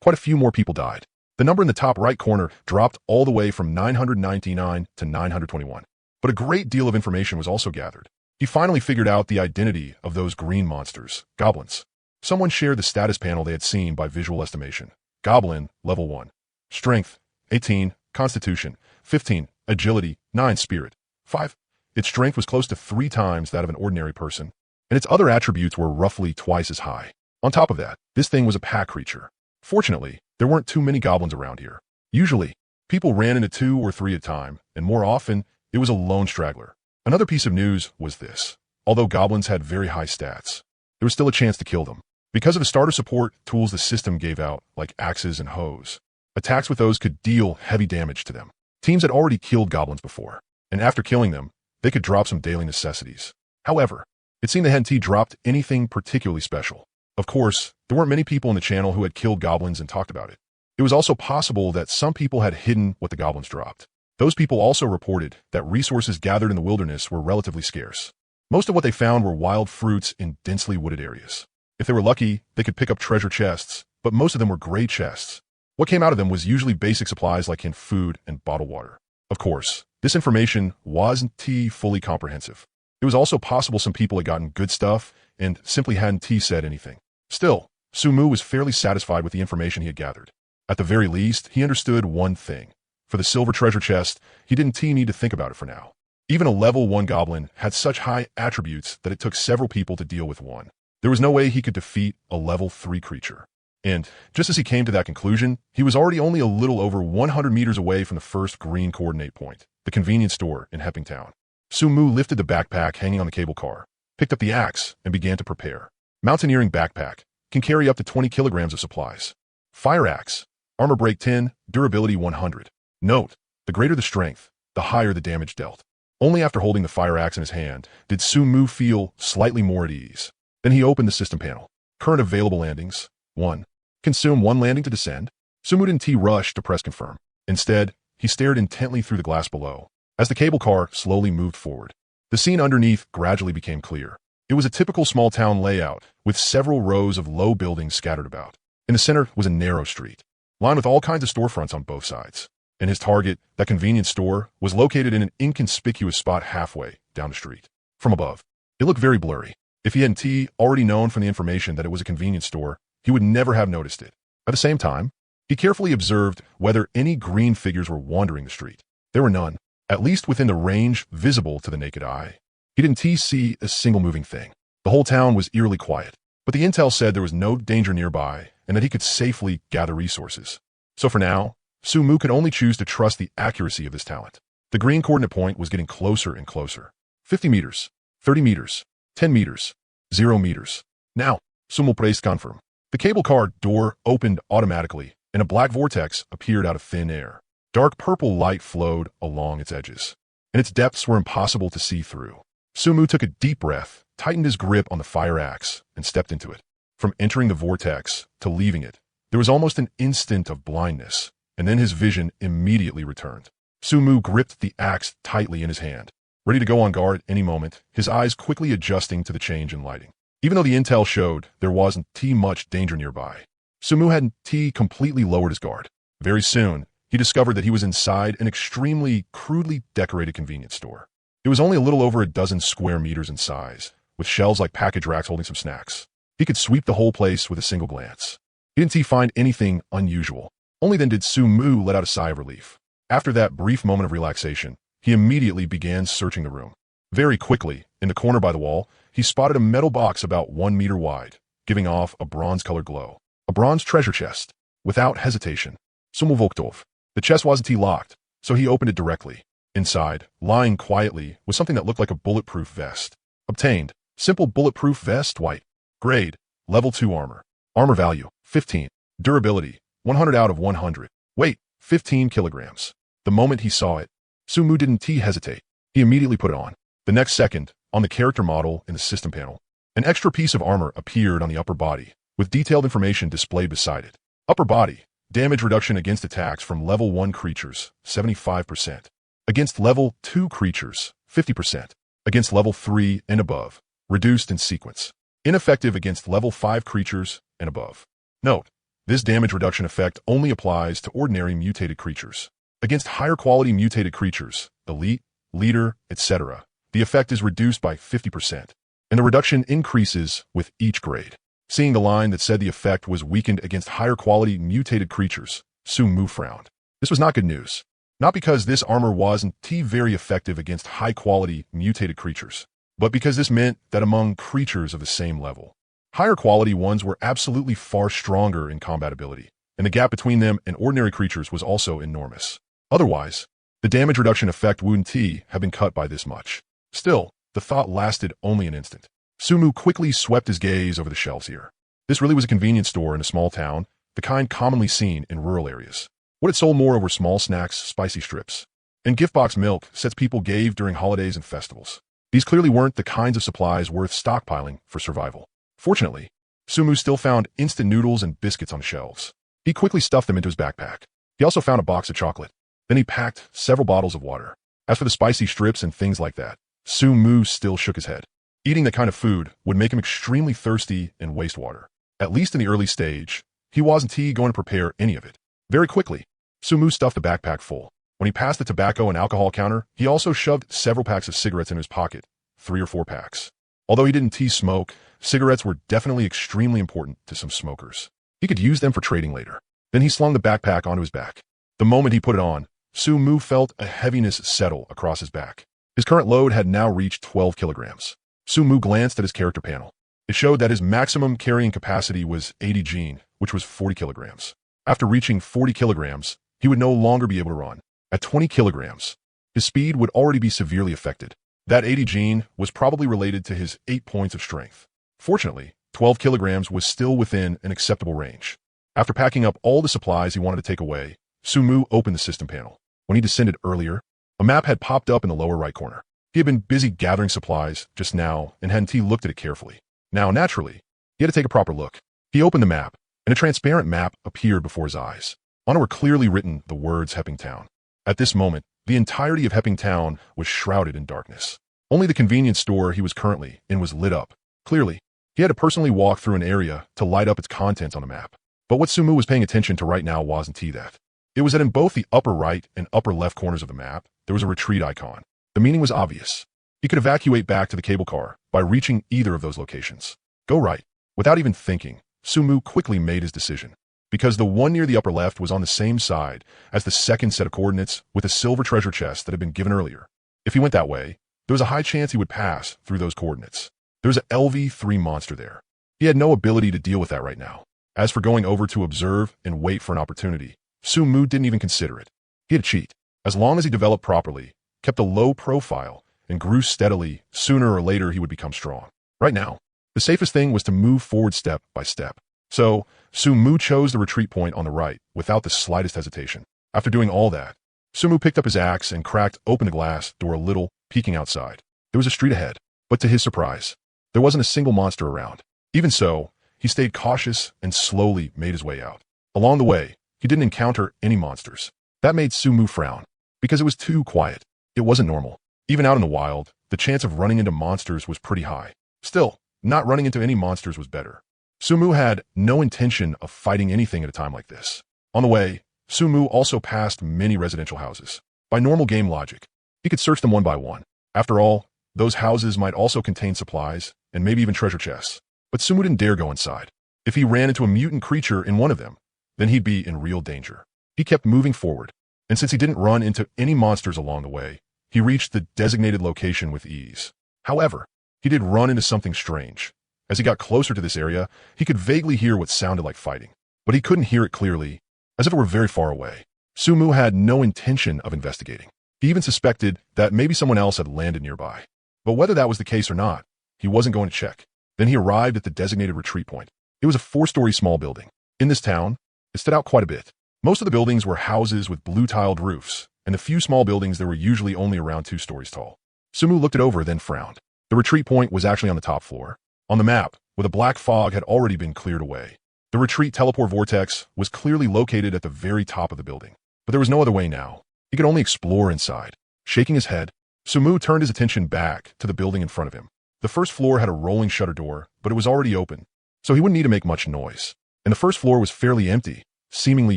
quite a few more people died. The number in the top right corner dropped all the way from 999 to 921. But a great deal of information was also gathered. He finally figured out the identity of those green monsters, goblins. Someone shared the status panel they had seen by visual estimation. Goblin, level 1. Strength, 18. Constitution, 15. Agility, 9. Spirit, 5. Its strength was close to 3 times that of an ordinary person, and its other attributes were roughly twice as high. On top of that, this thing was a pack creature. Fortunately, there weren't too many goblins around here. Usually, people ran into 2 or 3 at a time, and more often, it was a lone straggler. Another piece of news was this. Although goblins had very high stats, there was still a chance to kill them. Because of the starter support tools the system gave out, like axes and hoes, attacks with those could deal heavy damage to them. Teams had already killed goblins before, and after killing them, they could drop some daily necessities. However, it seemed they hadn't dropped anything particularly special. Of course, there weren't many people in the channel who had killed goblins and talked about it. It was also possible that some people had hidden what the goblins dropped. Those people also reported that resources gathered in the wilderness were relatively scarce. Most of what they found were wild fruits in densely wooded areas. If they were lucky, they could pick up treasure chests, but most of them were gray chests. What came out of them was usually basic supplies like food and bottled water. Of course, this information wasn't fully comprehensive. It was also possible some people had gotten good stuff and simply hadn't said anything. Still, Sumu was fairly satisfied with the information he had gathered. At the very least, he understood one thing. For the silver treasure chest, he didn't need to think about it for now. Even a level 1 goblin had such high attributes that it took several people to deal with one. There was no way he could defeat a level 3 creature. And, just as he came to that conclusion, he was already only a little over 100 meters away from the first green coordinate point, the convenience store in Hepping Town. Sumu lifted the backpack hanging on the cable car, picked up the axe, and began to prepare. Mountaineering backpack can carry up to 20 kilograms of supplies. Fire axe, armor break 10, durability 100. Note, the greater the strength, the higher the damage dealt. Only after holding the fire axe in his hand did Sumu feel slightly more at ease. Then he opened the system panel. Current available landings, 1. Consume 1 landing to descend. Sumu didn't rush to press confirm. Instead, he stared intently through the glass below. As the cable car slowly moved forward, the scene underneath gradually became clear. It was a typical small town layout, with several rows of low buildings scattered about. In the center was a narrow street, lined with all kinds of storefronts on both sides. And his target, that convenience store, was located in an inconspicuous spot halfway down the street. From above, it looked very blurry. If he hadn't already known from the information that it was a convenience store, he would never have noticed it. At the same time, he carefully observed whether any green figures were wandering the street. There were none, at least within the range visible to the naked eye. He didn't see a single moving thing. The whole town was eerily quiet, but the intel said there was no danger nearby and that he could safely gather resources. So for now, Sumu could only choose to trust the accuracy of this talent. The green coordinate point was getting closer and closer. 50 meters, 30 meters, 10 meters, 0 meters. Now, Sumu pressed confirm. The cable car door opened automatically, and a black vortex appeared out of thin air. Dark purple light flowed along its edges, and its depths were impossible to see through. Sumu took a deep breath, tightened his grip on the fire axe, and stepped into it. From entering the vortex to leaving it, there was almost an instant of blindness, and then his vision immediately returned. Sumu gripped the axe tightly in his hand, ready to go on guard at any moment, his eyes quickly adjusting to the change in lighting. Even though the intel showed there wasn't much danger nearby, Sumu hadn't completely lowered his guard. Very soon, he discovered that he was inside an extremely crudely decorated convenience store. It was only a little over a dozen square meters in size, with shelves like package racks holding some snacks. He could sweep the whole place with a single glance. He didn't find anything unusual. Only then did Sumu let out a sigh of relief. After that brief moment of relaxation, he immediately began searching the room. Very quickly, in the corner by the wall, he spotted a metal box about 1 meter wide, giving off a bronze-colored glow. A bronze treasure chest. Without hesitation, Sumu Voktov. The chest wasn't locked, so he opened it directly. Inside, lying quietly, was something that looked like a bulletproof vest. Obtained. Simple bulletproof vest, white. Grade, level 2 armor. Armor value, 15. Durability, 100 out of 100. Weight, 15 kilograms. The moment he saw it, Sumu didn't hesitate. He immediately put it on. The next second, on the character model in the system panel, an extra piece of armor appeared on the upper body, with detailed information displayed beside it. Upper body, damage reduction against attacks from level 1 creatures, 75%. Against level 2 creatures, 50%. Against level 3 and above, reduced in sequence. Ineffective against level 5 creatures and above. Note, this damage reduction effect only applies to ordinary mutated creatures. Against higher quality mutated creatures, elite, leader, etc., the effect is reduced by 50%, and the reduction increases with each grade. Seeing the line that said the effect was weakened against higher quality mutated creatures, Sumu frowned. This was not good news. Not because this armor wasn't very effective against high-quality mutated creatures, but because this meant that among creatures of the same level, higher quality ones were absolutely far stronger in combat ability, and the gap between them and ordinary creatures was also enormous. Otherwise, the damage reduction effect wouldn't have been cut by this much. Still, the thought lasted only an instant. Sumu quickly swept his gaze over the shelves here. This really was a convenience store in a small town, the kind commonly seen in rural areas. What it sold more were small snacks, spicy strips, and gift box milk sets people gave during holidays and festivals. These clearly weren't the kinds of supplies worth stockpiling for survival. Fortunately, Sumu still found instant noodles and biscuits on the shelves. He quickly stuffed them into his backpack. He also found a box of chocolate. Then he packed several bottles of water. As for the spicy strips and things like that, Sumu still shook his head. Eating that kind of food would make him extremely thirsty and waste water. At least in the early stage, he wasn't going to prepare any of it. Very quickly, Sumu stuffed the backpack full. When he passed the tobacco and alcohol counter, he also shoved several packs of cigarettes in his pocket, 3 or 4 packs. Although he didn't smoke, cigarettes were definitely extremely important to some smokers. He could use them for trading later. Then he slung the backpack onto his back. The moment he put it on, Sumu felt a heaviness settle across his back. His current load had now reached 12 kilograms. Su Mu glanced at his character panel. It showed that his maximum carrying capacity was 80 gene, which was 40 kilograms. After reaching 40 kilograms, he would no longer be able to run. At 20 kilograms, his speed would already be severely affected. That 80 gene was probably related to his 8 points of strength. Fortunately, 12 kilograms was still within an acceptable range. After packing up all the supplies he wanted to take away, Su Mu opened the system panel. When he descended earlier, a map had popped up in the lower right corner. He had been busy gathering supplies just now and hadn't looked at it carefully. Now, naturally, he had to take a proper look. He opened the map, and a transparent map appeared before his eyes. On it were clearly written the words Hepping Town. At this moment, the entirety of Hepping Town was shrouded in darkness. Only the convenience store he was currently in was lit up. Clearly, he had to personally walk through an area to light up its contents on the map. But what Su Mu was paying attention to right now wasn't that. It was that in both the upper right and upper left corners of the map, there was a retreat icon. The meaning was obvious. He could evacuate back to the cable car by reaching either of those locations. Go right. Without even thinking, Su Mu quickly made his decision. Because the one near the upper left was on the same side as the second set of coordinates with a silver treasure chest that had been given earlier. If he went that way, there was a high chance he would pass through those coordinates. There was an LV3 monster there. He had no ability to deal with that right now. As for going over to observe and wait for an opportunity, Su Mu didn't even consider it. He had to cheat. As long as he developed properly, kept a low profile, and grew steadily, sooner or later he would become strong. Right now, the safest thing was to move forward step by step. So, Su Mu chose the retreat point on the right without the slightest hesitation. After doing all that, Su Mu picked up his axe and cracked open the glass door a little, peeking outside. There was a street ahead, but to his surprise, there wasn't a single monster around. Even so, he stayed cautious and slowly made his way out. Along the way, he didn't encounter any monsters. That made Su Mu frown, because it was too quiet. It wasn't normal. Even out in the wild, the chance of running into monsters was pretty high. Still, not running into any monsters was better. Su Mu had no intention of fighting anything at a time like this. On the way, Su Mu also passed many residential houses. By normal game logic, he could search them one by one. After all, those houses might also contain supplies and maybe even treasure chests. But Su Mu didn't dare go inside. If he ran into a mutant creature in one of them, then he'd be in real danger. He kept moving forward, and since he didn't run into any monsters along the way, he reached the designated location with ease. However, he did run into something strange. As he got closer to this area, he could vaguely hear what sounded like fighting, but he couldn't hear it clearly, as if it were very far away. Su Mu had no intention of investigating. He even suspected that maybe someone else had landed nearby. But whether that was the case or not, he wasn't going to check. Then he arrived at the designated retreat point. It was a 4-story small building. In this town, it stood out quite a bit. Most of the buildings were houses with blue-tiled roofs, and the few small buildings that were usually only around 2 stories tall. Su Mu looked it over, then frowned. The retreat point was actually on the top floor. On the map, where the black fog had already been cleared away, the retreat teleport vortex was clearly located at the very top of the building. But there was no other way now. He could only explore inside. Shaking his head, Su Mu turned his attention back to the building in front of him. The first floor had a rolling shutter door, but it was already open, so he wouldn't need to make much noise. And the first floor was fairly empty, seemingly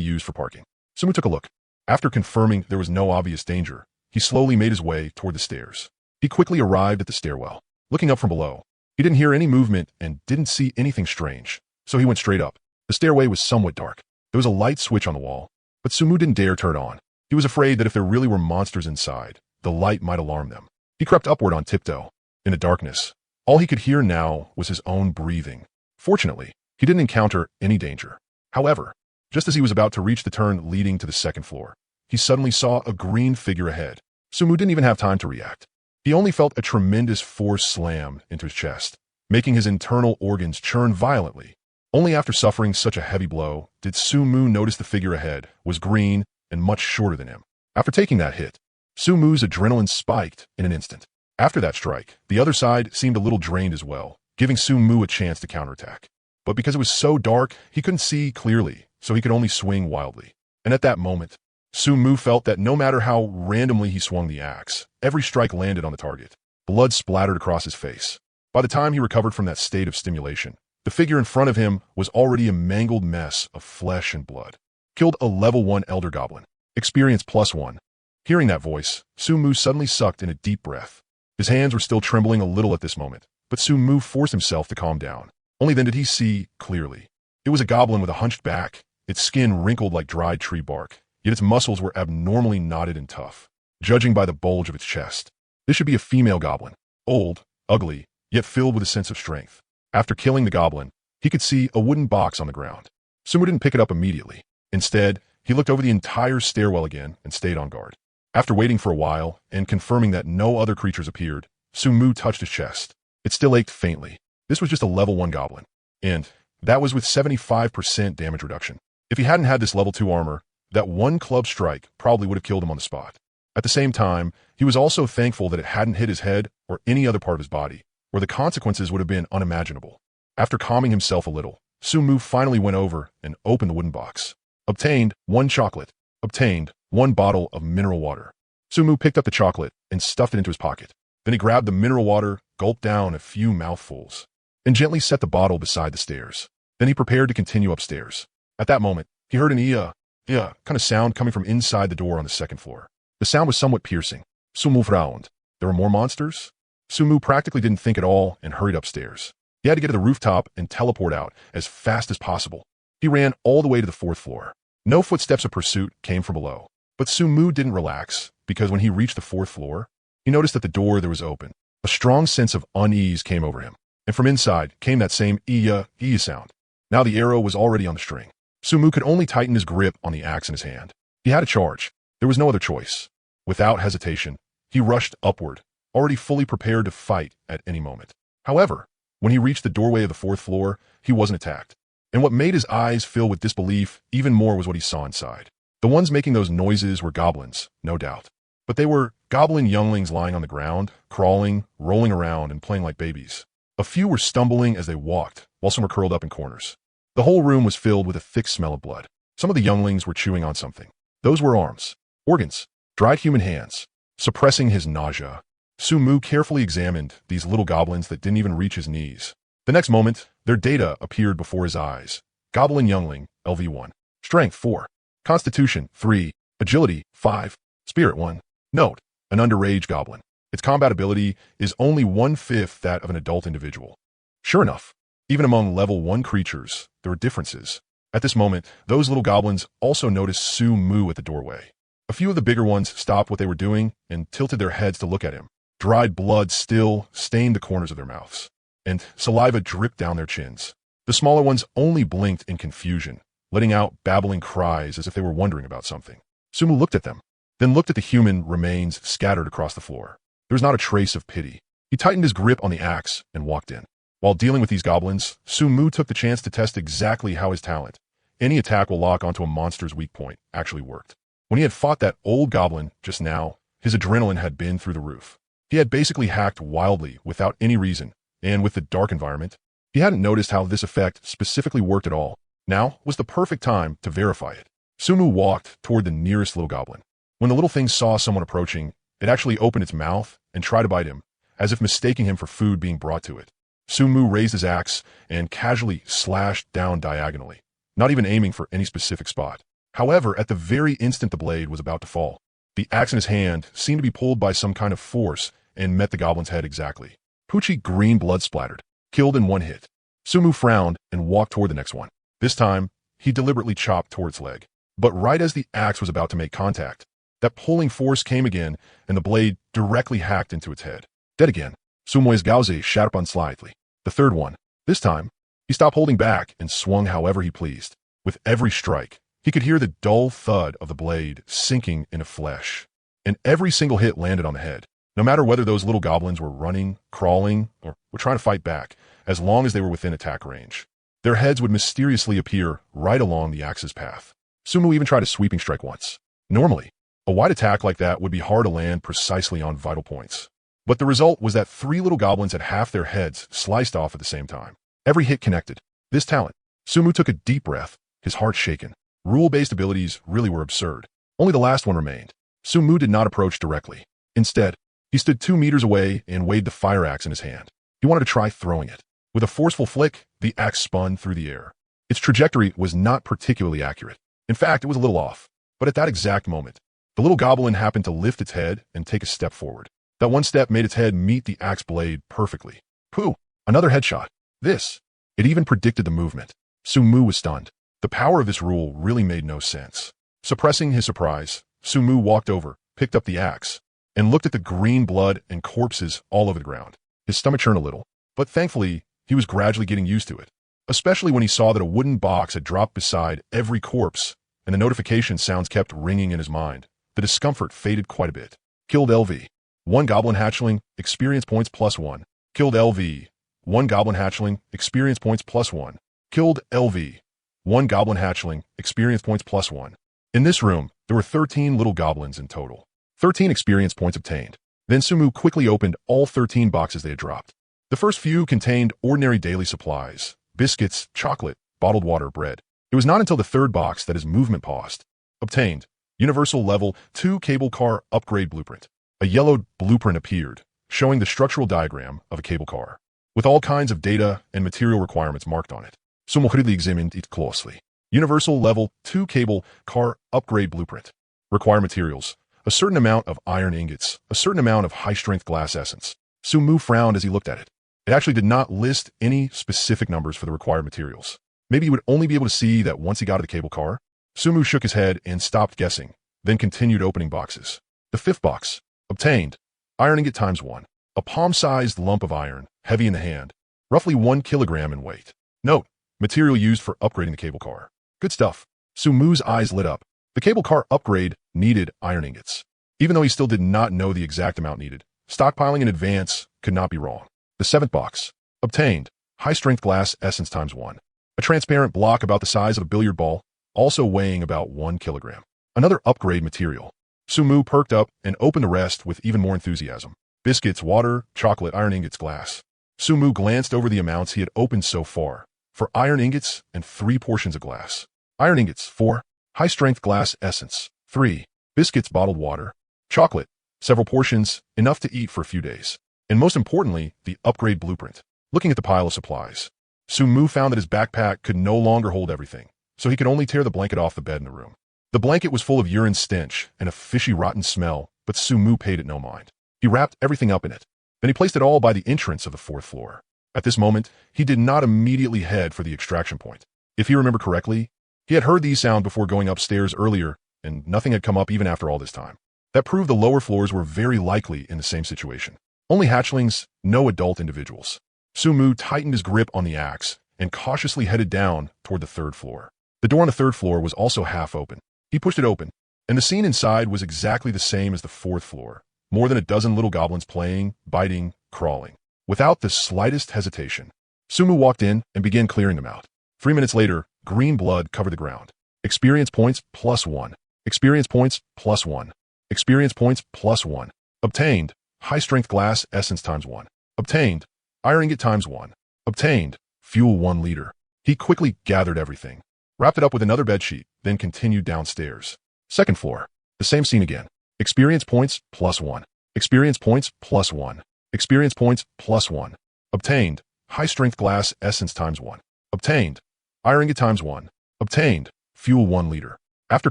used for parking. Su Mu took a look. After confirming there was no obvious danger, he slowly made his way toward the stairs. He quickly arrived at the stairwell. Looking up from below, he didn't hear any movement and didn't see anything strange, so he went straight up. The stairway was somewhat dark. There was a light switch on the wall, but Su Mu didn't dare turn it on. He was afraid that if there really were monsters inside, the light might alarm them. He crept upward on tiptoe. In the darkness, all he could hear now was his own breathing. Fortunately, he didn't encounter any danger. However, just as he was about to reach the turn leading to the second floor, he suddenly saw a green figure ahead. Su Mu didn't even have time to react. He only felt a tremendous force slam into his chest, making his internal organs churn violently. Only after suffering such a heavy blow did Su Mu notice the figure ahead was green and much shorter than him. After taking that hit, Su Mu's adrenaline spiked in an instant. After that strike, the other side seemed a little drained as well, giving Su Mu a chance to counterattack. But because it was so dark, he couldn't see clearly, so he could only swing wildly. And at that moment, Su Mu felt that no matter how randomly he swung the axe, every strike landed on the target. Blood splattered across his face. By the time he recovered from that state of stimulation, the figure in front of him was already a mangled mess of flesh and blood. Killed a level 1 elder goblin. Experience +1. Hearing that voice, Su Mu suddenly sucked in a deep breath. His hands were still trembling a little at this moment, but Su Mu forced himself to calm down. Only then did he see clearly. It was a goblin with a hunched back, its skin wrinkled like dried tree bark, yet its muscles were abnormally knotted and tough, judging by the bulge of its chest. This should be a female goblin. Old, ugly, yet filled with a sense of strength. After killing the goblin, he could see a wooden box on the ground. Sumu didn't pick it up immediately. Instead, he looked over the entire stairwell again and stayed on guard. After waiting for a while and confirming that no other creatures appeared, Sumu touched his chest. It still ached faintly. This was just a level 1 goblin. And that was with 75% damage reduction. If he hadn't had this level 2 armor, that one club strike probably would have killed him on the spot. At the same time, he was also thankful that it hadn't hit his head or any other part of his body, where the consequences would have been unimaginable. After calming himself a little, Sumu finally went over and opened the wooden box. Obtained 1 chocolate. Obtained 1 bottle of mineral water. Sumu picked up the chocolate and stuffed it into his pocket. Then he grabbed the mineral water, gulped down a few mouthfuls, and gently set the bottle beside the stairs. Then he prepared to continue upstairs. At that moment, he heard an kind of sound coming from inside the door on the 2nd floor. The sound was somewhat piercing. Sumu frowned. There were more monsters? Sumu practically didn't think at all and hurried upstairs. He had to get to the rooftop and teleport out as fast as possible. He ran all the way to the 4th floor. No footsteps of pursuit came from below. But Sumu didn't relax, because when he reached the 4th floor, he noticed that the door there was open. A strong sense of unease came over him, and from inside came that same iya sound. Now the arrow was already on the string. Sumu could only tighten his grip on the axe in his hand. He had to charge. There was no other choice. Without hesitation, he rushed upward, already fully prepared to fight at any moment. However, when he reached the doorway of the 4th floor, he wasn't attacked. And what made his eyes fill with disbelief even more was what he saw inside. The ones making those noises were goblins, no doubt. But they were goblin younglings lying on the ground, crawling, rolling around, and playing like babies. A few were stumbling as they walked, while some were curled up in corners. The whole room was filled with a thick smell of blood. Some of the younglings were chewing on something. Those were arms, organs, dried human hands. Suppressing his nausea, Sumu carefully examined these little goblins that didn't even reach his knees. The next moment, their data appeared before his eyes. Goblin youngling, LV1. Strength 4. Constitution 3. Agility 5. Spirit 1. Note, an underage goblin. Its combat ability is only 1/5 that of an adult individual. Sure enough, even among level 1 creatures, there were differences. At this moment, those little goblins also noticed Sumu at the doorway. A few of the bigger ones stopped what they were doing and tilted their heads to look at him. Dried blood still stained the corners of their mouths, and saliva dripped down their chins. The smaller ones only blinked in confusion, letting out babbling cries as if they were wondering about something. Sumu looked at them, then looked at the human remains scattered across the floor. There was not a trace of pity. He tightened his grip on the axe and walked in. While dealing with these goblins, Sumu took the chance to test exactly how his talent, any attack will lock onto a monster's weak point, actually worked. When he had fought that old goblin just now, his adrenaline had been through the roof. He had basically hacked wildly without any reason, and with the dark environment, he hadn't noticed how this effect specifically worked at all. Now was the perfect time to verify it. Sumu walked toward the nearest little goblin. When the little thing saw someone approaching, it actually opened its mouth and tried to bite him, as if mistaking him for food being brought to it. Sumu raised his axe and casually slashed down diagonally, not even aiming for any specific spot. However, at the very instant the blade was about to fall, the axe in his hand seemed to be pulled by some kind of force and met the goblin's head exactly. Poochy green blood splattered, killed in one hit. Sumu frowned and walked toward the next one. This time, he deliberately chopped toward its leg. But right as the axe was about to make contact, that pulling force came again, and the blade directly hacked into its head. Dead again. Sumu's gauze shot up slightly. The third one. This time, he stopped holding back and swung however he pleased. With every strike, he could hear the dull thud of the blade sinking into flesh. And every single hit landed on the head. No matter whether those little goblins were running, crawling, or were trying to fight back, as long as they were within attack range, their heads would mysteriously appear right along the axe's path. Sumu even tried a sweeping strike once. Normally, a wide attack like that would be hard to land precisely on vital points. But the result was that 3 little goblins had half their heads sliced off at the same time. Every hit connected. This talent. Sumu took a deep breath, his heart shaken. Rule-based abilities really were absurd. Only the last one remained. Sumu did not approach directly. Instead, he stood 2 meters away and weighed the fire axe in his hand. He wanted to try throwing it. With a forceful flick, the axe spun through the air. Its trajectory was not particularly accurate. In fact, it was a little off. But at that exact moment, the little goblin happened to lift its head and take a step forward. That one step made its head meet the axe blade perfectly. Pooh! Another headshot. It even predicted the movement. Sumu was stunned. The power of this rule really made no sense. Suppressing his surprise, Sumu walked over, picked up the axe, and looked at the green blood and corpses all over the ground. His stomach churned a little, but thankfully, he was gradually getting used to it, especially when he saw that a wooden box had dropped beside every corpse, and the notification sounds kept ringing in his mind. The discomfort faded quite a bit. Killed LV. 1 goblin hatchling, experience points +1. Killed LV. 1 goblin hatchling, experience points +1. Killed LV. 1 goblin hatchling, experience points +1. In this room, there were 13 little goblins in total. 13 experience points obtained. Then Sumu quickly opened all 13 boxes they had dropped. The first few contained ordinary daily supplies, biscuits, chocolate, bottled water, bread. It was not until the third box that his movement paused. Obtained. Universal Level 2 Cable Car Upgrade Blueprint. A yellowed blueprint appeared, showing the structural diagram of a cable car, with all kinds of data and material requirements marked on it. Sumu hurriedly examined it closely. Universal Level 2 Cable Car Upgrade Blueprint. Require materials. A certain amount of iron ingots, a certain amount of high-strength glass essence. Sumu frowned as he looked at it. It actually did not list any specific numbers for the required materials. Maybe he would only be able to see that once he got to the cable car. Sumu shook his head and stopped guessing, then continued opening boxes. The fifth box. Obtained. Iron ingot ×1. A palm-sized lump of iron, heavy in the hand, roughly 1 kilogram in weight. Note, material used for upgrading the cable car. Good stuff. Sumu's eyes lit up. The cable car upgrade needed iron ingots. Even though he still did not know the exact amount needed, stockpiling in advance could not be wrong. The seventh box. Obtained. High-strength glass essence ×1. A transparent block about the size of a billiard ball, also weighing about 1 kilogram. Another upgrade material. Sumu perked up and opened the rest with even more enthusiasm. Biscuits, water, chocolate, iron ingots, glass. Sumu glanced over the amounts he had opened so far. For iron ingots and 3 portions of glass. Iron ingots, 4. High-strength glass essence, 3. Biscuits, bottled water. Chocolate, several portions, enough to eat for a few days. And most importantly, the upgrade blueprint. Looking at the pile of supplies, Sumu found that his backpack could no longer hold everything, so he could only tear the blanket off the bed in the room. The blanket was full of urine stench and a fishy rotten smell, but Sumu paid it no mind. He wrapped everything up in it. Then he placed it all by the entrance of the 4th floor. At this moment, he did not immediately head for the extraction point. If he remembered correctly, he had heard these sounds before going upstairs earlier, and nothing had come up even after all this time. That proved the lower floors were very likely in the same situation. Only hatchlings, no adult individuals. Sumu tightened his grip on the axe and cautiously headed down toward the 3rd floor. The door on the 3rd floor was also half open. He pushed it open, and the scene inside was exactly the same as the 4th floor. More than a dozen little goblins playing, biting, crawling. Without the slightest hesitation, Sumu walked in and began clearing them out. 3 minutes later, green blood covered the ground. Experience points +1. Experience points +1. Experience points +1. Obtained. High-strength glass essence ×1. Obtained. Iron ingot ×1. Obtained. Fuel 1 liter. He quickly gathered everything, wrapped it up with another bedsheet, then continued downstairs. 2nd floor. The same scene again. Experience points +1. Experience points +1. Experience points +1. Obtained. High-strength glass essence ×1. Obtained. Iron ingot ×1. Obtained. Fuel 1 liter. After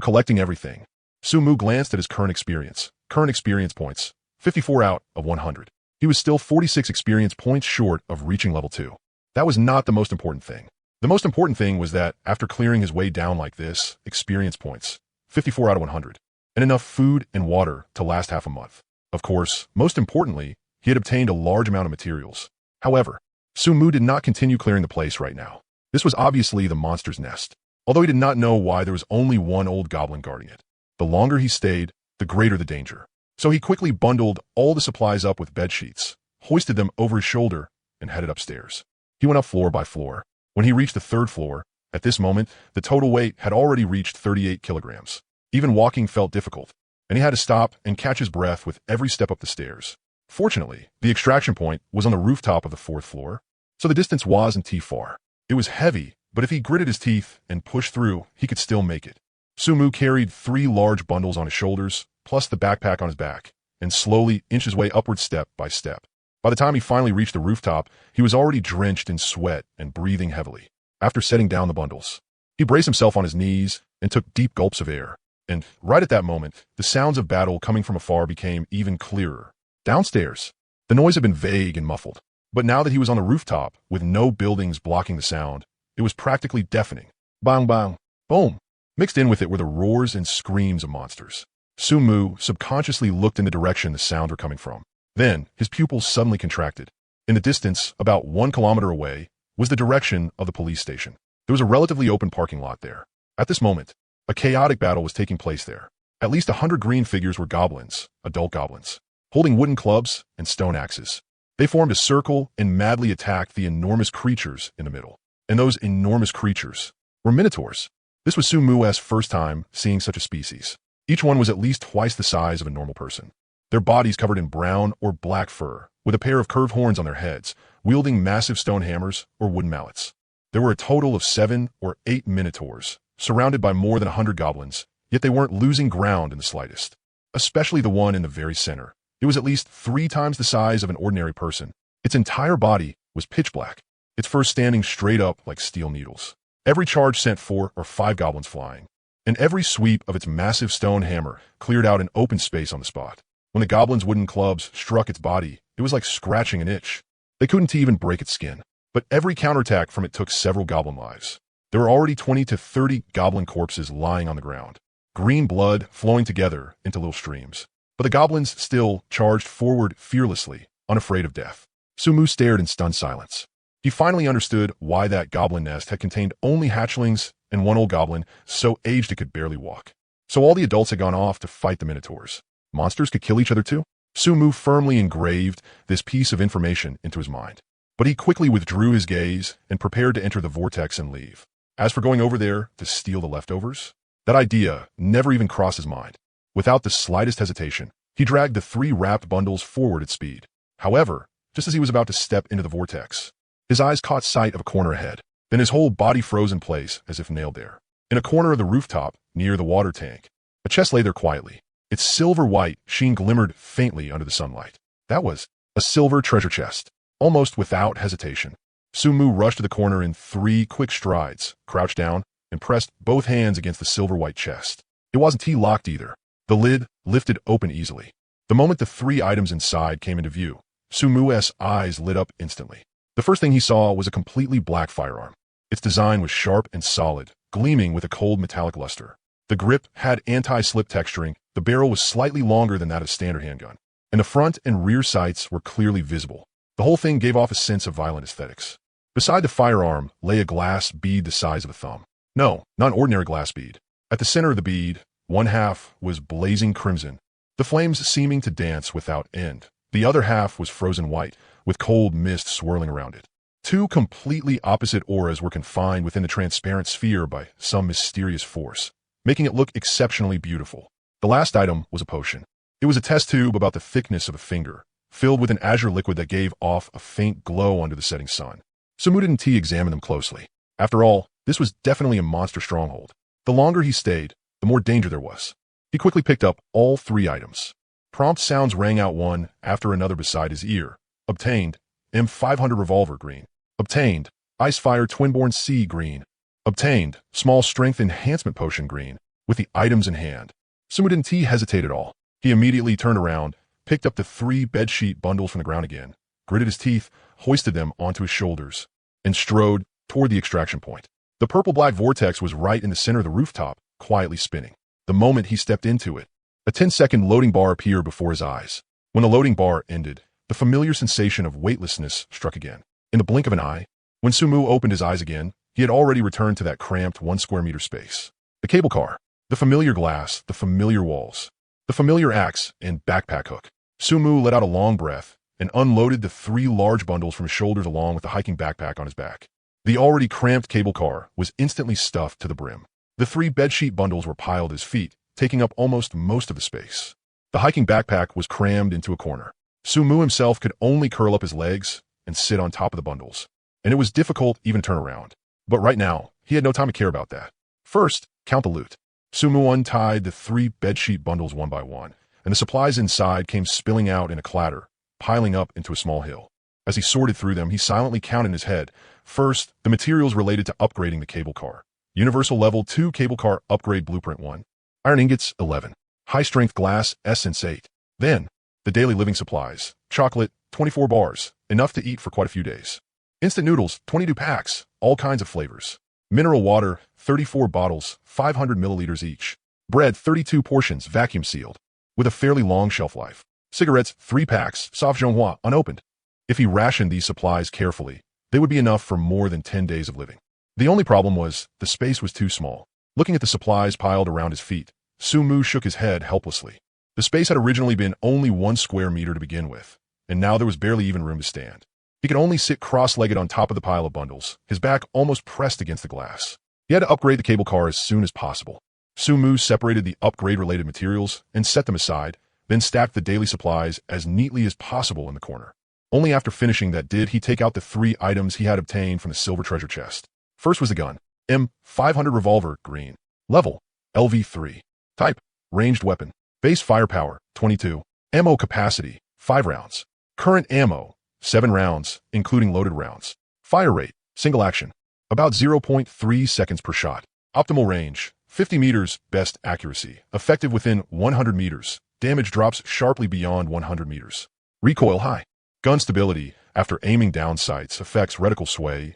collecting everything, Sumu glanced at his current experience. Current experience points. 54 out of 100. He was still 46 experience points short of reaching level 2. That was not the most important thing. The most important thing was that after clearing his way down like this, experience points. 54 out of 100. And enough food and water to last half a month. Of course, most importantly, he had obtained a large amount of materials. However, Sumu did not continue clearing the place right now. This was obviously the monster's nest, although he did not know why there was only one old goblin guarding it. The longer he stayed, the greater the danger. So he quickly bundled all the supplies up with bed sheets, hoisted them over his shoulder, and headed upstairs. He went up floor by floor. When he reached the 3rd floor, at this moment, the total weight had already reached 38 kilograms. Even walking felt difficult, and he had to stop and catch his breath with every step up the stairs. Fortunately, the extraction point was on the rooftop of the 4th floor, so the distance wasn't too far. It was heavy, but if he gritted his teeth and pushed through, he could still make it. Sumu carried 3 large bundles on his shoulders, plus the backpack on his back, and slowly inched his way upward step by step. By the time he finally reached the rooftop, he was already drenched in sweat and breathing heavily. After setting down the bundles, he braced himself on his knees and took deep gulps of air. And right at that moment, the sounds of battle coming from afar became even clearer. Downstairs, the noise had been vague and muffled, but now that he was on the rooftop, with no buildings blocking the sound, it was practically deafening. Bang bang, boom. Mixed in with it were the roars and screams of monsters. Sumu subconsciously looked in the direction the sounds were coming from. Then, his pupils suddenly contracted. In the distance, about 1 kilometer away, was the direction of the police station. There was a relatively open parking lot there. At this moment, a chaotic battle was taking place there. At least 100 green figures were goblins, adult goblins, holding wooden clubs and stone axes. They formed a circle and madly attacked the enormous creatures in the middle. And those enormous creatures were minotaurs. This was Sumu's first time seeing such a species. Each one was at least twice the size of a normal person. Their bodies covered in brown or black fur, with a pair of curved horns on their heads, wielding massive stone hammers or wooden mallets. There were a total of 7 or 8 minotaurs, surrounded by more than 100 goblins, yet they weren't losing ground in the slightest. Especially the one in the very center. It was at least 3 times the size of an ordinary person. Its entire body was pitch black, its fur standing straight up like steel needles. Every charge sent 4 or 5 goblins flying, and every sweep of its massive stone hammer cleared out an open space on the spot. When the goblin's wooden clubs struck its body, it was like scratching an itch. They couldn't even break its skin, but every counterattack from it took several goblin lives. There were already 20 to 30 goblin corpses lying on the ground, green blood flowing together into little streams. But the goblins still charged forward fearlessly, unafraid of death. Sumu stared in stunned silence. He finally understood why that goblin nest had contained only hatchlings and one old goblin so aged it could barely walk. So all the adults had gone off to fight the minotaurs. Monsters could kill each other too? Sumu firmly engraved this piece of information into his mind. But he quickly withdrew his gaze and prepared to enter the vortex and leave. As for going over there to steal the leftovers, that idea never even crossed his mind. Without the slightest hesitation, he dragged the 3 wrapped bundles forward at speed. However, just as he was about to step into the vortex, his eyes caught sight of a corner ahead. Then his whole body froze in place as if nailed there. In a corner of the rooftop, near the water tank, a chest lay there quietly. Its silver-white sheen glimmered faintly under the sunlight. That was a silver treasure chest. Almost without hesitation, Sumu rushed to the corner in 3 quick strides, crouched down, and pressed both hands against the silver-white chest. It wasn't locked either. The lid lifted open easily. The moment the 3 items inside came into view, Sumu's eyes lit up instantly. The first thing he saw was a completely black firearm. Its design was sharp and solid, gleaming with a cold metallic luster. The grip had anti-slip texturing, the barrel was slightly longer than that of a standard handgun, and the front and rear sights were clearly visible. The whole thing gave off a sense of violent aesthetics. Beside the firearm lay a glass bead the size of a thumb. No, not an ordinary glass bead. At the center of the bead, one half was blazing crimson, the flames seeming to dance without end. The other half was frozen white, with cold mist swirling around it. 2 completely opposite auras were confined within the transparent sphere by some mysterious force, making it look exceptionally beautiful. The last item was a potion. It was a test tube about the thickness of a finger, filled with an azure liquid that gave off a faint glow under the setting sun. Sumu didn't examine them closely. After all, this was definitely a monster stronghold. The longer he stayed, the more danger there was. He quickly picked up all 3 items. Prompt sounds rang out one after another beside his ear. Obtained, M500 revolver green. Obtained, Icefire Twinborn C green. Obtained, small strength enhancement potion green, with the items in hand. Sumu didn't hesitate at all. He immediately turned around, picked up the 3 bedsheet bundles from the ground again, gritted his teeth, hoisted them onto his shoulders, and strode toward the extraction point. The purple-black vortex was right in the center of the rooftop, quietly spinning. The moment he stepped into it, a 10-second loading bar appeared before his eyes. When the loading bar ended, the familiar sensation of weightlessness struck again. In the blink of an eye, when Sumu opened his eyes again, he had already returned to that cramped 1 square meter space. The cable car, the familiar glass, the familiar walls, the familiar axe and backpack hook. Sumu let out a long breath and unloaded the 3 large bundles from his shoulders along with the hiking backpack on his back. The already cramped cable car was instantly stuffed to the brim. The 3 bedsheet bundles were piled at his feet, taking up almost most of the space. The hiking backpack was crammed into a corner. Sumu himself could only curl up his legs and sit on top of the bundles, and it was difficult even to turn around. But right now, he had no time to care about that. First, count the loot. Sumu untied the 3 bedsheet bundles one by one, and the supplies inside came spilling out in a clatter, piling up into a small hill. As he sorted through them, he silently counted in his head. First, the materials related to upgrading the cable car. Universal Level 2 Cable Car Upgrade Blueprint 1. Iron ingots, 11. High-strength glass, essence, 8. Then, the daily living supplies. Chocolate, 24 bars, enough to eat for quite a few days. Instant noodles, 22 packs, all kinds of flavors. Mineral water, 34 bottles, 500 milliliters each. Bread 32 portions vacuum sealed, with a fairly long shelf life. Cigarettes 3 packs, sauve Jonghua, unopened. If he rationed these supplies carefully, they would be enough for more than 10 days of living. The only problem was, the space was too small. Looking at the supplies piled around his feet, Su Mu shook his head helplessly. The space had originally been only 1 square meter to begin with, and now there was barely even room to stand. He could only sit cross-legged on top of the pile of bundles, his back almost pressed against the glass. He had to upgrade the cable car as soon as possible. Su Mu separated the upgrade-related materials and set them aside, then stacked the daily supplies as neatly as possible in the corner. Only after finishing that did he take out the 3 items he had obtained from the silver treasure chest. First was the gun. M500 revolver, green. Level, LV3. Type, ranged weapon. Base firepower, 22. Ammo capacity, 5 rounds. Current ammo, 7 rounds, including loaded rounds. Fire rate, single action, about 0.3 seconds per shot. Optimal range, 50 meters, best accuracy. Effective within 100 meters. Damage drops sharply beyond 100 meters. Recoil high. Gun stability, after aiming down sights, affects reticle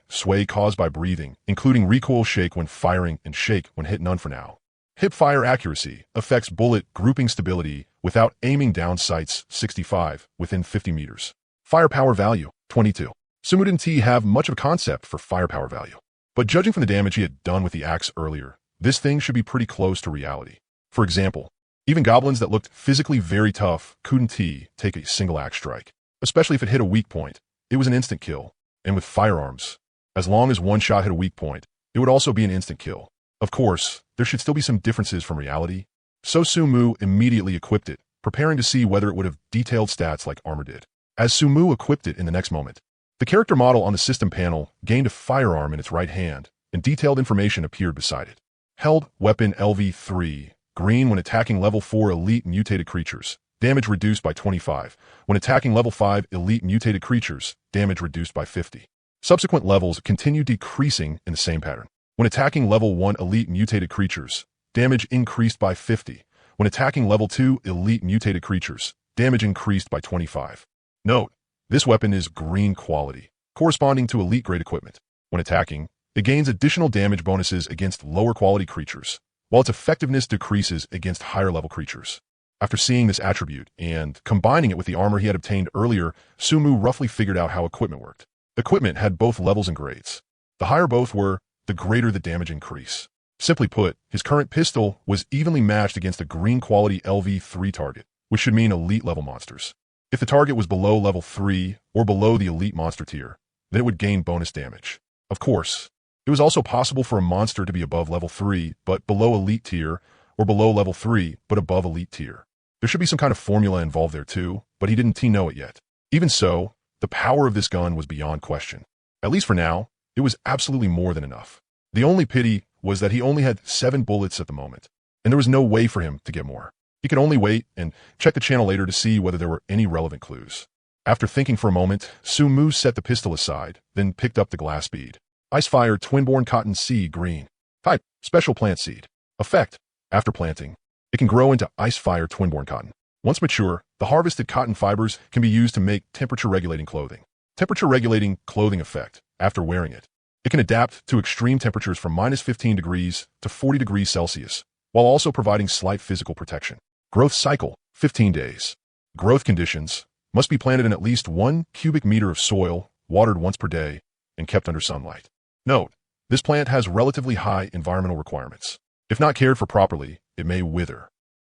sway caused by breathing, including recoil shake when firing and shake when hit, none for now. Hip fire accuracy, affects bullet grouping stability without aiming down sights, 65, within 50 meters. Firepower value, 22. Su Mu didn't have much of a concept for firepower value, but judging from the damage he had done with the axe earlier, this thing should be pretty close to reality. For example, even goblins that looked physically very tough couldn't take a single axe strike, especially if it hit a weak point. It was an instant kill, and with firearms, as long as one shot hit a weak point, it would also be an instant kill. Of course, there should still be some differences from reality, so Su Mu immediately equipped it, preparing to see whether it would have detailed stats like armor did. As Su Mu equipped it in the next moment, the character model on the system panel gained a firearm in its right hand, and detailed information appeared beside it. Held weapon LV3, green when attacking level 4 elite mutated creatures, damage reduced by 25. When attacking level 5 elite mutated creatures, damage reduced by 50. Subsequent levels continue decreasing in the same pattern. When attacking level 1 elite mutated creatures, damage increased by 50. When attacking level 2 elite mutated creatures, damage increased by 25. Note, this weapon is green quality, corresponding to elite grade equipment. When attacking, it gains additional damage bonuses against lower quality creatures, while its effectiveness decreases against higher level creatures. After seeing this attribute and combining it with the armor he had obtained earlier, Su Mu roughly figured out how equipment worked. Equipment had both levels and grades. The higher both were, the greater the damage increase. Simply put, his current pistol was evenly matched against a green quality LV3 target, which should mean elite level monsters. If the target was below level 3 or below the elite monster tier, then it would gain bonus damage. Of course, it was also possible for a monster to be above level 3 but below elite tier, or below level 3 but above elite tier. There should be some kind of formula involved there too, but he didn't know it yet. Even so, the power of this gun was beyond question. At least for now, it was absolutely more than enough. The only pity was that he only had 7 bullets at the moment, and there was no way for him to get more. He could only wait and check the channel later to see whether there were any relevant clues. After thinking for a moment, Su Mu set the pistol aside, then picked up the glass bead. Icefire Twinborn Cotton Seed Green. Type, Special Plant Seed. Effect, after planting, it can grow into Icefire Twinborn Cotton. Once mature, the harvested cotton fibers can be used to make temperature-regulating clothing. Temperature-regulating clothing effect, after wearing it. It can adapt to extreme temperatures from -15 degrees to 40 degrees Celsius, while also providing slight physical protection. Growth cycle, 15 days. Growth conditions, must be planted in at least 1 cubic meter of soil, watered once per day, and kept under sunlight. Note, this plant has relatively high environmental requirements. If not cared for properly, it may wither.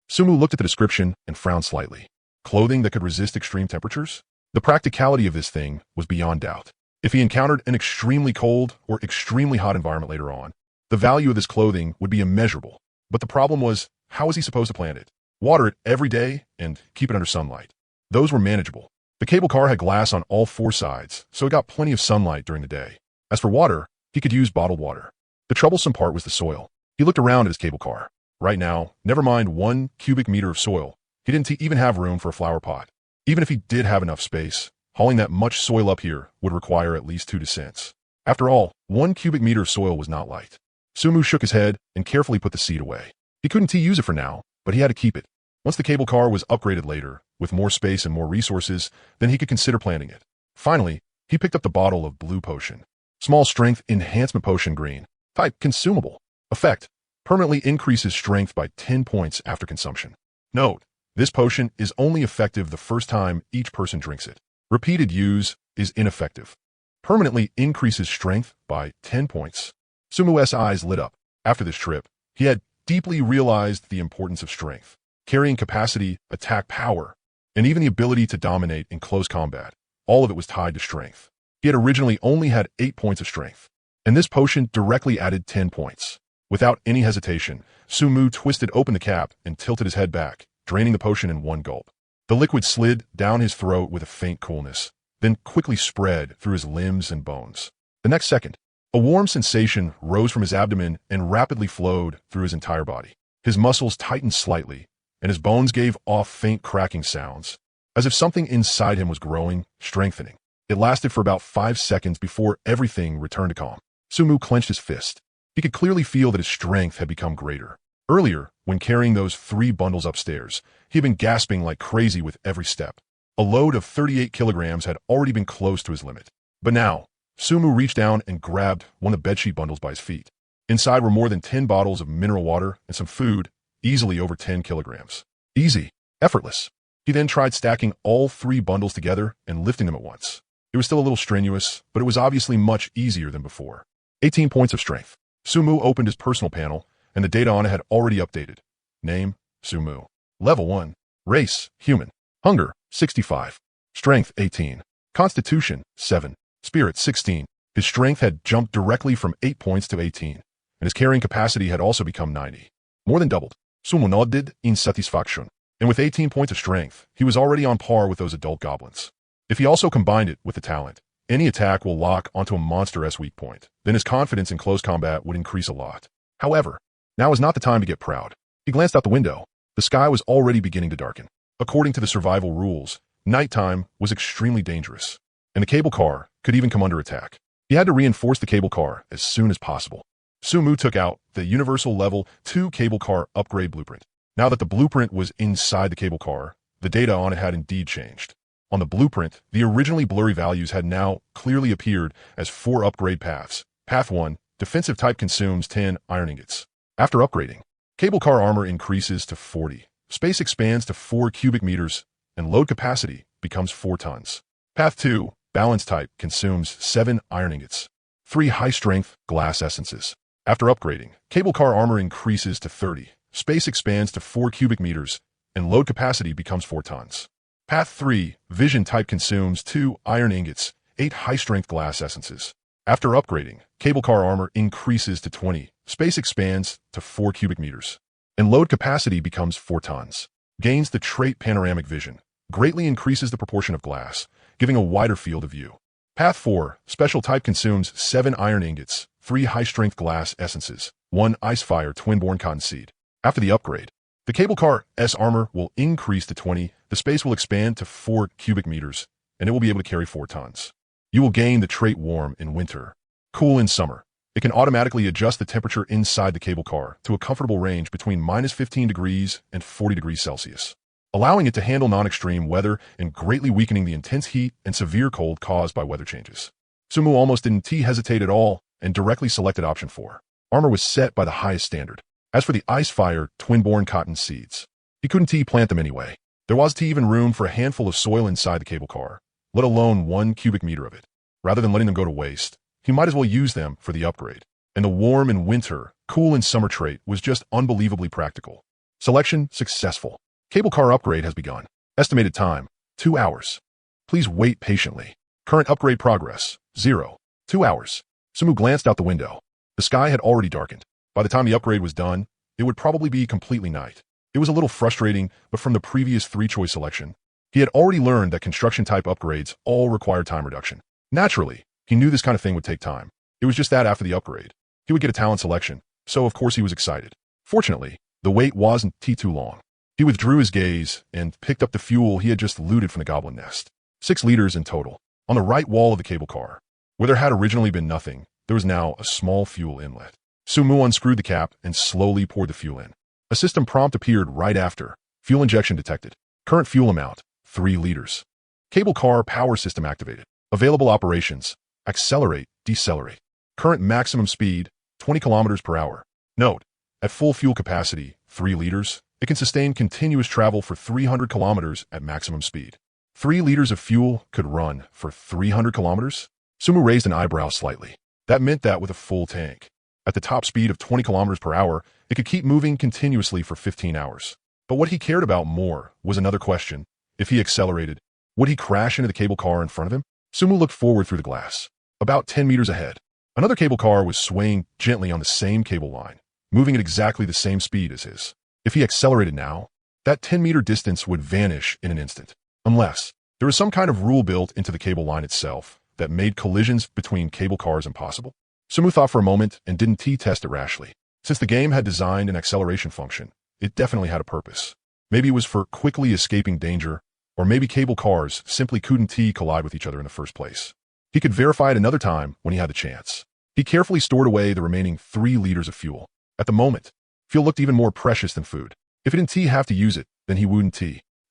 Su Mu looked at the description and frowned slightly. Clothing that could resist extreme temperatures? The practicality of this thing was beyond doubt. If he encountered an extremely cold or extremely hot environment later on, the value of this clothing would be immeasurable. But the problem was, how was he supposed to plant it? Water it every day and keep it under sunlight. Those were manageable. The cable car had glass on all 4 sides, so it got plenty of sunlight during the day. As for water, he could use bottled water. The troublesome part was the soil. He looked around at his cable car. Right now, never mind 1 cubic meter of soil, he didn't even have room for a flower pot. Even if he did have enough space, hauling that much soil up here would require at least 2 descents. After all, 1 cubic meter of soil was not light. Su Mu shook his head and carefully put the seed away. He couldn't use it for now, but he had to keep it. Once the cable car was upgraded later, with more space and more resources, then he could consider planting it. Finally, he picked up the bottle of blue potion. Small strength enhancement potion green. Type consumable. Effect, Permanently increases strength by 10 points after consumption. Note, this potion is only effective the first time each person drinks it. Repeated use is ineffective. Permanently increases strength by 10 points. Sumu's eyes lit up. After this trip, he had deeply realized the importance of strength, carrying capacity, attack power, and even the ability to dominate in close combat. All of it was tied to strength. He had originally only had 8 points of strength, and this potion directly added 10 points. Without any hesitation, Sumu twisted open the cap and tilted his head back, draining the potion in one gulp. The liquid slid down his throat with a faint coolness, then quickly spread through his limbs and bones. The next second, a warm sensation rose from his abdomen and rapidly flowed through his entire body. His muscles tightened slightly, and his bones gave off faint cracking sounds, as if something inside him was growing, strengthening. It lasted for about 5 seconds before everything returned to calm. Sumu clenched his fist. He could clearly feel that his strength had become greater. Earlier, when carrying those 3 bundles upstairs, he had been gasping like crazy with every step. A load of 38 kilograms had already been close to his limit. But now, Sumu reached down and grabbed one of the bedsheet bundles by his feet. Inside were more than 10 bottles of mineral water and some food, easily over 10 kilograms. Easy. Effortless. He then tried stacking all 3 bundles together and lifting them at once. It was still a little strenuous, but it was obviously much easier than before. 18 points of strength. Sumu opened his personal panel, and the data on it had already updated. Name, Sumu. Level 1. Race, human. Hunger, 65. Strength, 18. Constitution, 7. Spirit, 16. His strength had jumped directly from 8 points to 18, and his carrying capacity had also become 90. More than doubled. Sumu nodded in satisfaction. And with 18 points of strength, he was already on par with those adult goblins. If he also combined it with the talent, any attack will lock onto a monster's weak point. Then his confidence in close combat would increase a lot. However, now is not the time to get proud. He glanced out the window. The sky was already beginning to darken. According to the survival rules, nighttime was extremely dangerous, and the cable car could even come under attack. He had to reinforce the cable car as soon as possible. Sumu took out the Universal Level 2 cable car upgrade blueprint. Now that the blueprint was inside the cable car, the data on it had indeed changed. On the blueprint, the originally blurry values had now clearly appeared as 4 upgrade paths. Path 1, defensive type consumes 10 iron ingots. After upgrading, cable car armor increases to 40, space expands to 4 cubic meters, and load capacity becomes 4 tons. Path 2, balance type consumes 7 iron ingots, 3 high-strength glass essences. After upgrading, cable car armor increases to 30, space expands to 4 cubic meters, and load capacity becomes 4 tons. Path 3, vision type consumes 2 iron ingots, 8 high-strength glass essences. After upgrading, cable car armor increases to 20, space expands to 4 cubic meters, and load capacity becomes 4 tons. Gains the trait panoramic vision, greatly increases the proportion of glass, giving a wider field of view. Path 4, special type consumes 7 iron ingots, 3 high-strength glass essences, 1 icefire twin-born cotton seed. After the upgrade, the cable car's armor will increase to 20, the space will expand to 4 cubic meters, and it will be able to carry 4 tons. You will gain the trait warm in winter, cool in summer. It can automatically adjust the temperature inside the cable car to a comfortable range between -15 degrees and 40 degrees Celsius, allowing it to handle non-extreme weather and greatly weakening the intense heat and severe cold caused by weather changes. Sumu almost didn't hesitate at all and directly selected option 4. Armor was set by the highest standard. As for the icefire twin-born cotton seeds, he couldn't plant them anyway. There wasn't even room for a handful of soil inside the cable car, let alone 1 cubic meter of it. Rather than letting them go to waste, he might as well use them for the upgrade. And the warm in winter, cool in summer trait was just unbelievably practical. Selection successful. Cable car upgrade has begun. Estimated time, 2 hours. Please wait patiently. Current upgrade progress, 0. 2 hours. Sumu glanced out the window. The sky had already darkened. By the time the upgrade was done, it would probably be completely night. It was a little frustrating, but from the previous 3-choice selection, he had already learned that construction-type upgrades all require time reduction. Naturally, he knew this kind of thing would take time. It was just that after the upgrade, he would get a talent selection, so of course he was excited. Fortunately, the wait wasn't too long. He withdrew his gaze and picked up the fuel he had just looted from the goblin nest. 6 liters in total. On the right wall of the cable car, where there had originally been nothing, there was now a small fuel inlet. Sumu unscrewed the cap and slowly poured the fuel in. A system prompt appeared right after. Fuel injection detected. Current fuel amount, 3 liters. Cable car power system activated. Available operations, accelerate, decelerate. Current maximum speed, 20 kilometers per hour. Note, At full fuel capacity, 3 liters, it can sustain continuous travel for 300 kilometers at maximum speed. 3 liters of fuel could run for 300 kilometers? Sumu raised an eyebrow slightly. That meant that with a full tank, at the top speed of 20 kilometers per hour, it could keep moving continuously for 15 hours. But what he cared about more was another question. If he accelerated, would he crash into the cable car in front of him? Sumu looked forward through the glass. About 10 meters ahead, another cable car was swaying gently on the same cable line, moving at exactly the same speed as his. If he accelerated now, that 10-meter distance would vanish in an instant. Unless there was some kind of rule built into the cable line itself that made collisions between cable cars impossible. Sumu thought for a moment and didn't T-test it rashly. Since the game had designed an acceleration function, it definitely had a purpose. Maybe it was for quickly escaping danger, or maybe cable cars simply couldn't collide with each other in the first place. He could verify it another time when he had the chance. He carefully stored away the remaining 3 liters of fuel. At the moment, fuel looked even more precious than food. If he didn't have to use it, then he wouldn't.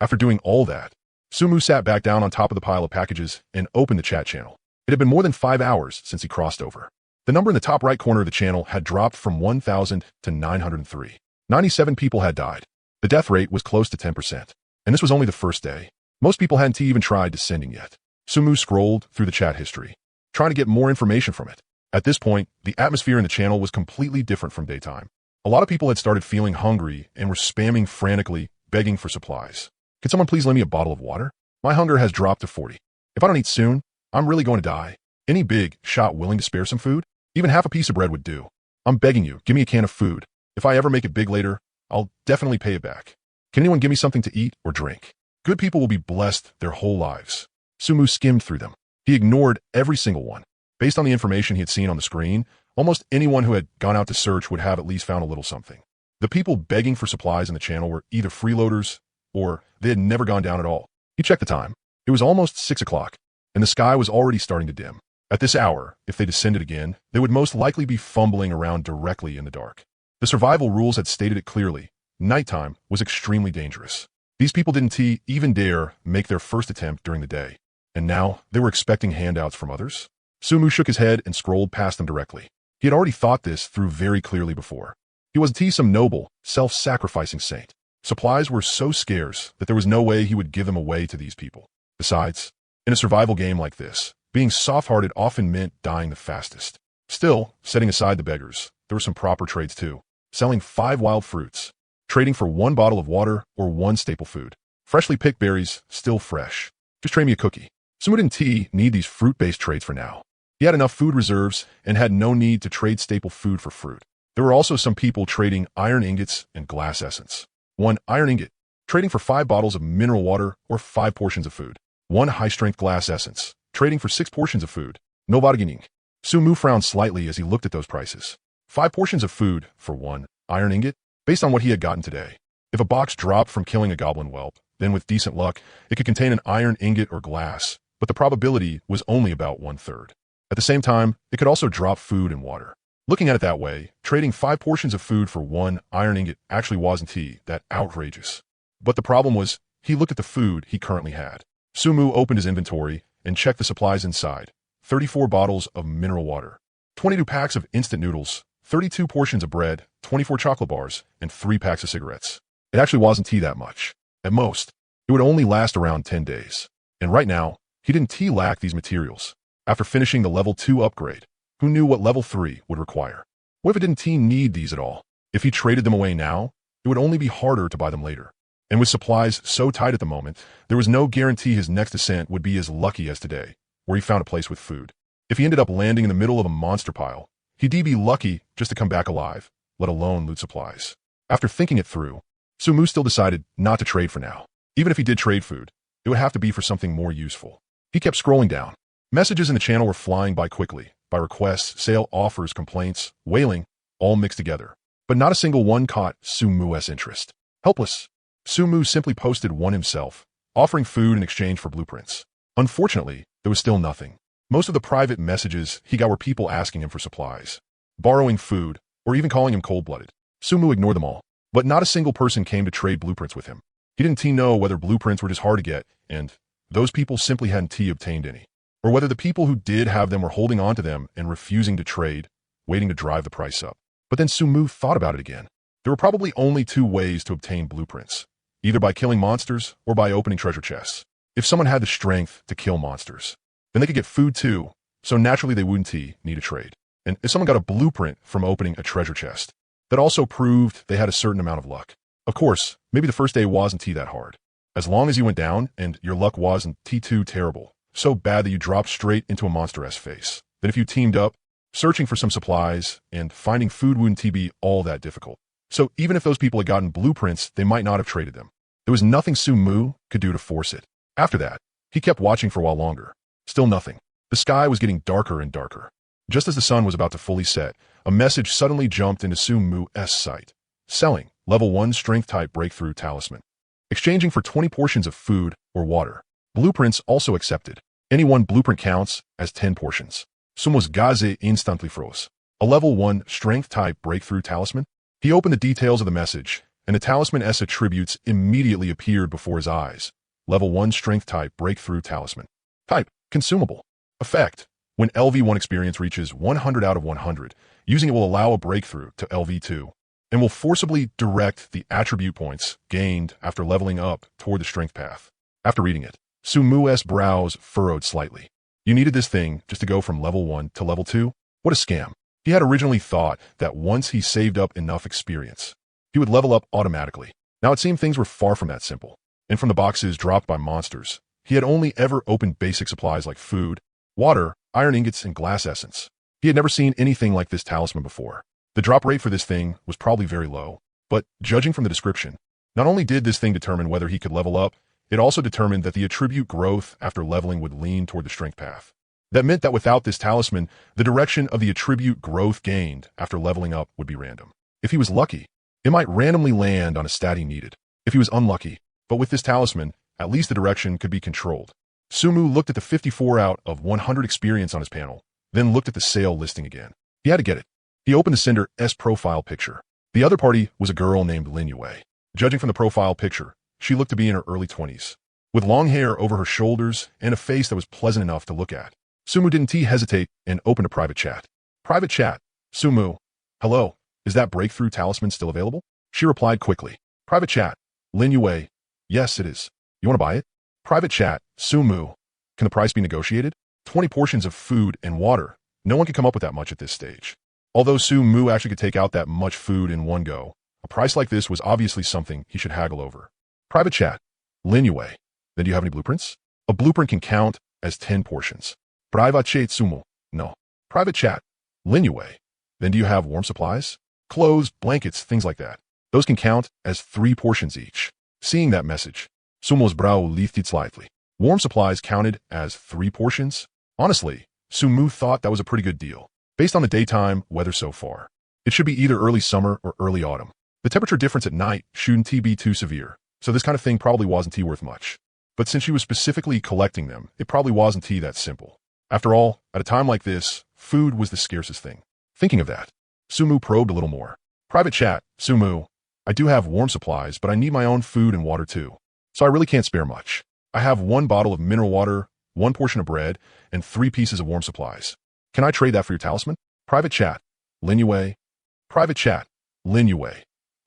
After doing all that, Sumu sat back down on top of the pile of packages and opened the chat channel. It had been more than 5 hours since he crossed over. The number in the top right corner of the channel had dropped from 1,000 to 903. 97 people had died. The death rate was close to 10%. And this was only the first day. Most people hadn't even tried descending yet. Sumu scrolled through the chat history, trying to get more information from it. At this point, the atmosphere in the channel was completely different from daytime. A lot of people had started feeling hungry and were spamming frantically, begging for supplies. Can someone please lend me a bottle of water? My hunger has dropped to 40. If I don't eat soon, I'm really going to die. Any big shot willing to spare some food? Even half a piece of bread would do. I'm begging you, give me a can of food. If I ever make it big later, I'll definitely pay it back. Can anyone give me something to eat or drink? Good people will be blessed their whole lives. Sumu skimmed through them. He ignored every single one. Based on the information he had seen on the screen, almost anyone who had gone out to search would have at least found a little something. The people begging for supplies in the channel were either freeloaders or they had never gone down at all. He checked the time. It was almost 6 o'clock, and the sky was already starting to dim. At this hour, if they descended again, they would most likely be fumbling around directly in the dark. The survival rules had stated it clearly. Nighttime was extremely dangerous. These people didn't even dare make their first attempt during the day. And now, they were expecting handouts from others? Sumu shook his head and scrolled past them directly. He had already thought this through very clearly before. He wasn't some noble, self-sacrificing saint. Supplies were so scarce that there was no way he would give them away to these people. Besides, in a survival game like this, being soft-hearted often meant dying the fastest. Still, setting aside the beggars, there were some proper trades too. Selling 5 wild fruits, trading for 1 bottle of water or 1 staple food. Freshly picked berries, still fresh. Just trade me a cookie. Sumu didn't need these fruit-based trades for now. He had enough food reserves and had no need to trade staple food for fruit. There were also some people trading iron ingots and glass essence. 1 iron ingot, trading for 5 bottles of mineral water or 5 portions of food. 1 high-strength glass essence, trading for 6 portions of food. No bargaining. Sumu frowned slightly as he looked at those prices. 5 portions of food for 1 iron ingot, based on what he had gotten today. If a box dropped from killing a goblin whelp, then with decent luck, it could contain an iron ingot or glass, but the probability was only about 1/3. At the same time, it could also drop food and water. Looking at it that way, trading 5 portions of food for 1 iron ingot actually wasn't that outrageous. But the problem was, he looked at the food he currently had. Sumu opened his inventory and checked the supplies inside. 34 bottles of mineral water, 22 packs of instant noodles, 32 portions of bread, 24 chocolate bars, and 3 packs of cigarettes. It actually wasn't that much. At most, it would only last around 10 days. And right now, he didn't lack these materials. After finishing the level 2 upgrade, who knew what level 3 would require? What if it didn't need these at all? If he traded them away now, it would only be harder to buy them later. And with supplies so tight at the moment, there was no guarantee his next ascent would be as lucky as today, where he found a place with food. If he ended up landing in the middle of a monster pile, he'd be lucky just to come back alive, let alone loot supplies. After thinking it through, Sumu still decided not to trade for now. Even if he did trade food, it would have to be for something more useful. He kept scrolling down. Messages in the channel were flying by quickly, by requests, sale offers, complaints, wailing, all mixed together. But not a single one caught Sumu's interest. Helpless, Sumu simply posted one himself, offering food in exchange for blueprints. Unfortunately, there was still nothing. Most of the private messages he got were people asking him for supplies, borrowing food, or even calling him cold-blooded. Sumu ignored them all, but not a single person came to trade blueprints with him. He didn't know whether blueprints were just hard to get, and those people simply hadn't obtained any, or whether the people who did have them were holding on to them and refusing to trade, waiting to drive the price up. But then Sumu thought about it again. There were probably only two ways to obtain blueprints, either by killing monsters or by opening treasure chests. If someone had the strength to kill monsters, then they could get food too, so naturally they wouldn't need a trade. And if someone got a blueprint from opening a treasure chest, that also proved they had a certain amount of luck. Of course, maybe the first day wasn't that hard. As long as you went down and your luck wasn't too terrible, so bad that you dropped straight into a monster-esque face. Then if you teamed up, searching for some supplies and finding food wouldn't be all that difficult. So even if those people had gotten blueprints, they might not have traded them. There was nothing Sumu could do to force it. After that, he kept watching for a while longer. Still nothing. The sky was getting darker and darker. Just as the sun was about to fully set, a message suddenly jumped into Sumu's sight. Selling, level 1 strength type breakthrough talisman. Exchanging for 20 portions of food or water. Blueprints also accepted. Any one blueprint counts as 10 portions. Sumos gaze instantly froze. A level 1 strength type breakthrough talisman? He opened the details of the message, and the talisman's attributes immediately appeared before his eyes. Level 1 strength type breakthrough talisman. Type, consumable. Effect, when LV1 experience reaches 100 out of 100, using it will allow a breakthrough to LV2, and will forcibly direct the attribute points gained after leveling up toward the strength path. After reading it, Sumu's brows furrowed slightly. You needed this thing just to go from level 1 to level 2? What a scam. He had originally thought that once he saved up enough experience, he would level up automatically. Now it seemed things were far from that simple. And from the boxes dropped by monsters, he had only ever opened basic supplies like food, water, iron ingots, and glass essence. He had never seen anything like this talisman before. The drop rate for this thing was probably very low, but judging from the description, not only did this thing determine whether he could level up, it also determined that the attribute growth after leveling would lean toward the strength path. That meant that without this talisman, the direction of the attribute growth gained after leveling up would be random. If he was lucky, it might randomly land on a stat he needed. If he was unlucky, but with this talisman, at least the direction could be controlled. Sumu looked at the 54 out of 100 experience on his panel, then looked at the sale listing again. He had to get it. He opened the sender's profile picture. The other party was a girl named Lin Yue. Judging from the profile picture, she looked to be in her early 20s, with long hair over her shoulders and a face that was pleasant enough to look at. Sumu didn't hesitate and opened a private chat. Private chat. Sumu. Hello, is that breakthrough talisman still available? She replied quickly. Private chat. Lin Yue. Yes, it is. You want to buy it? Private chat. Sumu. Can the price be negotiated? 20 portions of food and water. No one could come up with that much at this stage. Although Sumu actually could take out that much food in one go, a price like this was obviously something he should haggle over. Private chat. Lin Yue. Then do you have any blueprints? A blueprint can count as 10 portions. Private chat Sumu. No. Private chat. Lin Yue. Then do you have warm supplies? Clothes, blankets, things like that. Those can count as 3 portions each. Seeing that message, Sumu's brow lifted slightly. Warm supplies counted as 3 portions? Honestly, Sumu thought that was a pretty good deal. Based on the daytime weather so far, it should be either early summer or early autumn. The temperature difference at night shouldn't be too severe, so this kind of thing probably wasn't worth much. But since she was specifically collecting them, it probably wasn't that simple. After all, at a time like this, food was the scarcest thing. Thinking of that, Sumu probed a little more. Private chat. Sumu. I do have warm supplies, but I need my own food and water too. So I really can't spare much. I have 1 bottle of mineral water, 1 portion of bread, and 3 pieces of warm supplies. Can I trade that for your talisman? Private chat. Lin Yue. Private chat. Lin Yue.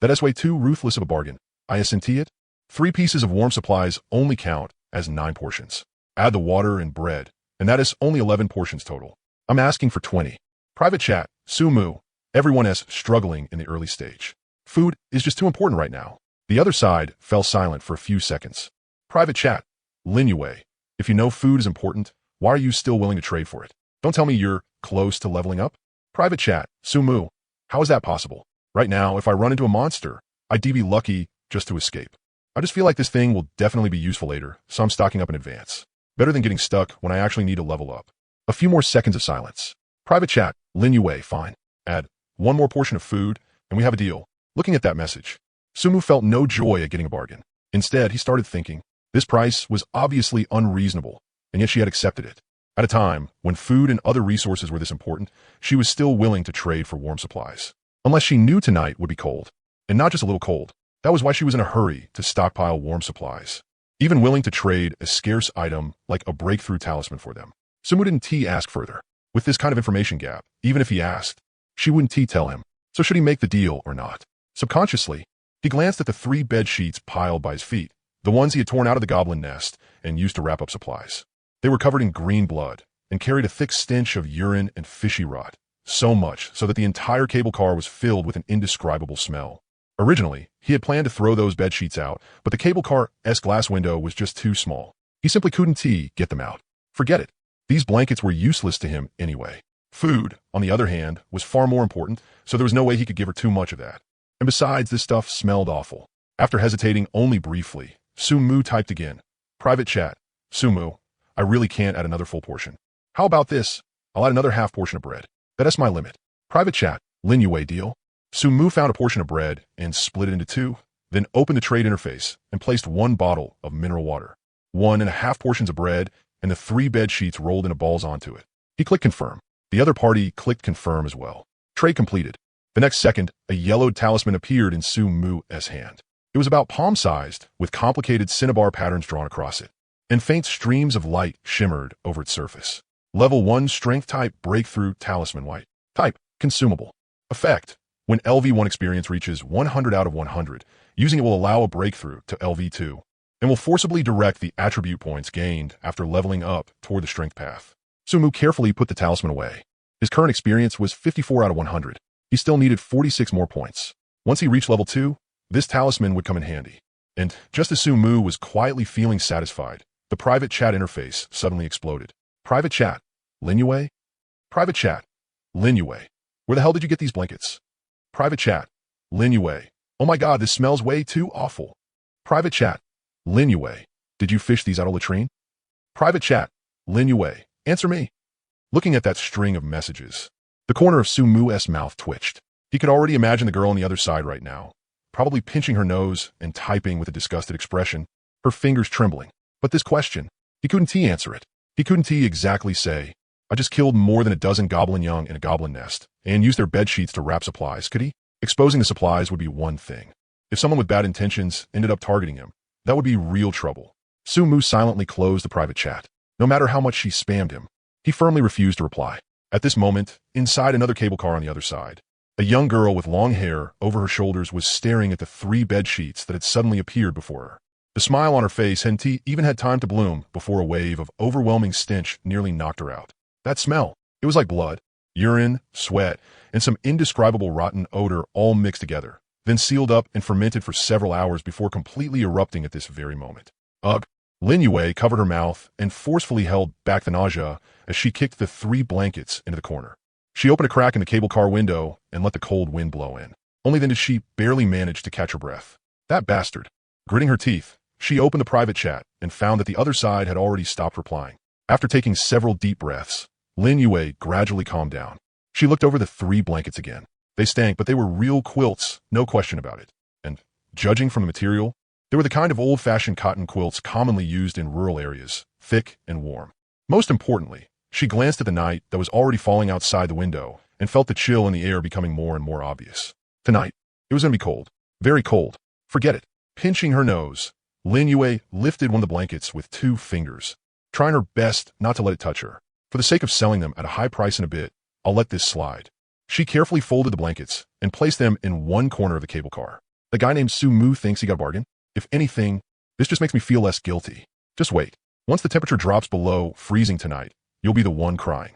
That is way too ruthless of a bargain. I assent it. 3 pieces of warm supplies only count as 9 portions. Add the water and bread, and that is only 11 portions total. I'm asking for 20. Private chat. Sumu. Everyone is struggling in the early stage. Food is just too important right now. The other side fell silent for a few seconds. Private chat. Lin Yue. If you know food is important, why are you still willing to trade for it? Don't tell me you're close to leveling up. Private chat. Sumu. How is that possible? Right now, if I run into a monster, I'd be lucky just to escape. I just feel like this thing will definitely be useful later, so I'm stocking up in advance. Better than getting stuck when I actually need to level up. A few more seconds of silence. Private chat. Lin Yue. Fine. Add 1 more portion of food, and we have a deal. Looking at that message, Sumu felt no joy at getting a bargain. Instead, he started thinking, this price was obviously unreasonable, and yet she had accepted it. At a time when food and other resources were this important, she was still willing to trade for warm supplies. Unless she knew tonight would be cold, and not just a little cold. That was why she was in a hurry to stockpile warm supplies, even willing to trade a scarce item like a breakthrough talisman for them. Sumu didn't ask further. With this kind of information gap, even if he asked, she wouldn't tell him. So should he make the deal or not? Subconsciously, he glanced at the 3 bed sheets piled by his feet, the ones he had torn out of the goblin nest and used to wrap up supplies. They were covered in green blood and carried a thick stench of urine and fishy rot, so much so that the entire cable car was filled with an indescribable smell. Originally, he had planned to throw those bed sheets out, but the cable car's glass window was just too small. He simply couldn't get them out. Forget it. These blankets were useless to him anyway. Food, on the other hand, was far more important, so there was no way he could give her too much of that. And besides, this stuff smelled awful. After hesitating only briefly, Sumu typed again. Private chat. Sumu, I really can't add another full portion. How about this? I'll add another half portion of bread. That's my limit. Private chat. Lin Yue deal. Sumu found a portion of bread and split it into 2, then opened the trade interface and placed 1 bottle of mineral water, 1.5 portions of bread, and the 3 bed sheets rolled into balls onto it. He clicked confirm. The other party clicked confirm as well. Trade completed. The next second, a yellowed talisman appeared in Sumu's hand. It was about palm-sized, with complicated cinnabar patterns drawn across it, and faint streams of light shimmered over its surface. Level 1 Strength Type Breakthrough Talisman White. Type Consumable. Effect. When LV1 experience reaches 100 out of 100, using it will allow a breakthrough to LV2, and will forcibly direct the attribute points gained after leveling up toward the strength path. Sumu carefully put the talisman away. His current experience was 54 out of 100. He still needed 46 more points. Once he reached level 2, this talisman would come in handy. And just as Sumu was quietly feeling satisfied, the private chat interface suddenly exploded. Private chat. Lin Yue? Private chat. Lin Yue. Where the hell did you get these blankets? Private chat. Lin Yue. Oh my god, this smells way too awful. Private chat. Lin Yue. Did you fish these out of latrine? Private chat. Lin Yue. Answer me. Looking at that string of messages, the corner of Sumu's mouth twitched. He could already imagine the girl on the other side right now, probably pinching her nose and typing with a disgusted expression, her fingers trembling. But this question, he couldn't answer it. He couldn't exactly say, I just killed more than a dozen goblin young in a goblin nest and used their bed sheets to wrap supplies, could he? Exposing the supplies would be one thing. If someone with bad intentions ended up targeting him, that would be real trouble. Sumu silently closed the private chat. No matter how much she spammed him, he firmly refused to reply. At this moment, inside another cable car on the other side, a young girl with long hair over her shoulders was staring at the 3 bed sheets that had suddenly appeared before her. The smile on her face hadn't even had time to bloom before a wave of overwhelming stench nearly knocked her out. That smell, it was like blood, urine, sweat, and some indescribable rotten odor all mixed together, then sealed up and fermented for several hours before completely erupting at this very moment. Ugh. Lin Yue covered her mouth and forcefully held back the nausea as she kicked the 3 blankets into the corner. She opened a crack in the cable car window and let the cold wind blow in. Only then did she barely manage to catch her breath. That bastard. Gritting her teeth, she opened the private chat and found that the other side had already stopped replying. After taking several deep breaths, Lin Yue gradually calmed down. She looked over the 3 blankets again. They stank, but they were real quilts, no question about it. And, judging from the material, they were the kind of old-fashioned cotton quilts commonly used in rural areas, thick and warm. Most importantly, she glanced at the night that was already falling outside the window and felt the chill in the air becoming more and more obvious. Tonight, it was going to be cold. Very cold. Forget it. Pinching her nose, Lin Yue lifted one of the blankets with 2 fingers, trying her best not to let it touch her. For the sake of selling them at a high price in a bit, I'll let this slide. She carefully folded the blankets and placed them in one corner of the cable car. The guy named Sumu thinks he got a bargain. If anything, this just makes me feel less guilty. Just wait. Once the temperature drops below freezing tonight, you'll be the one crying.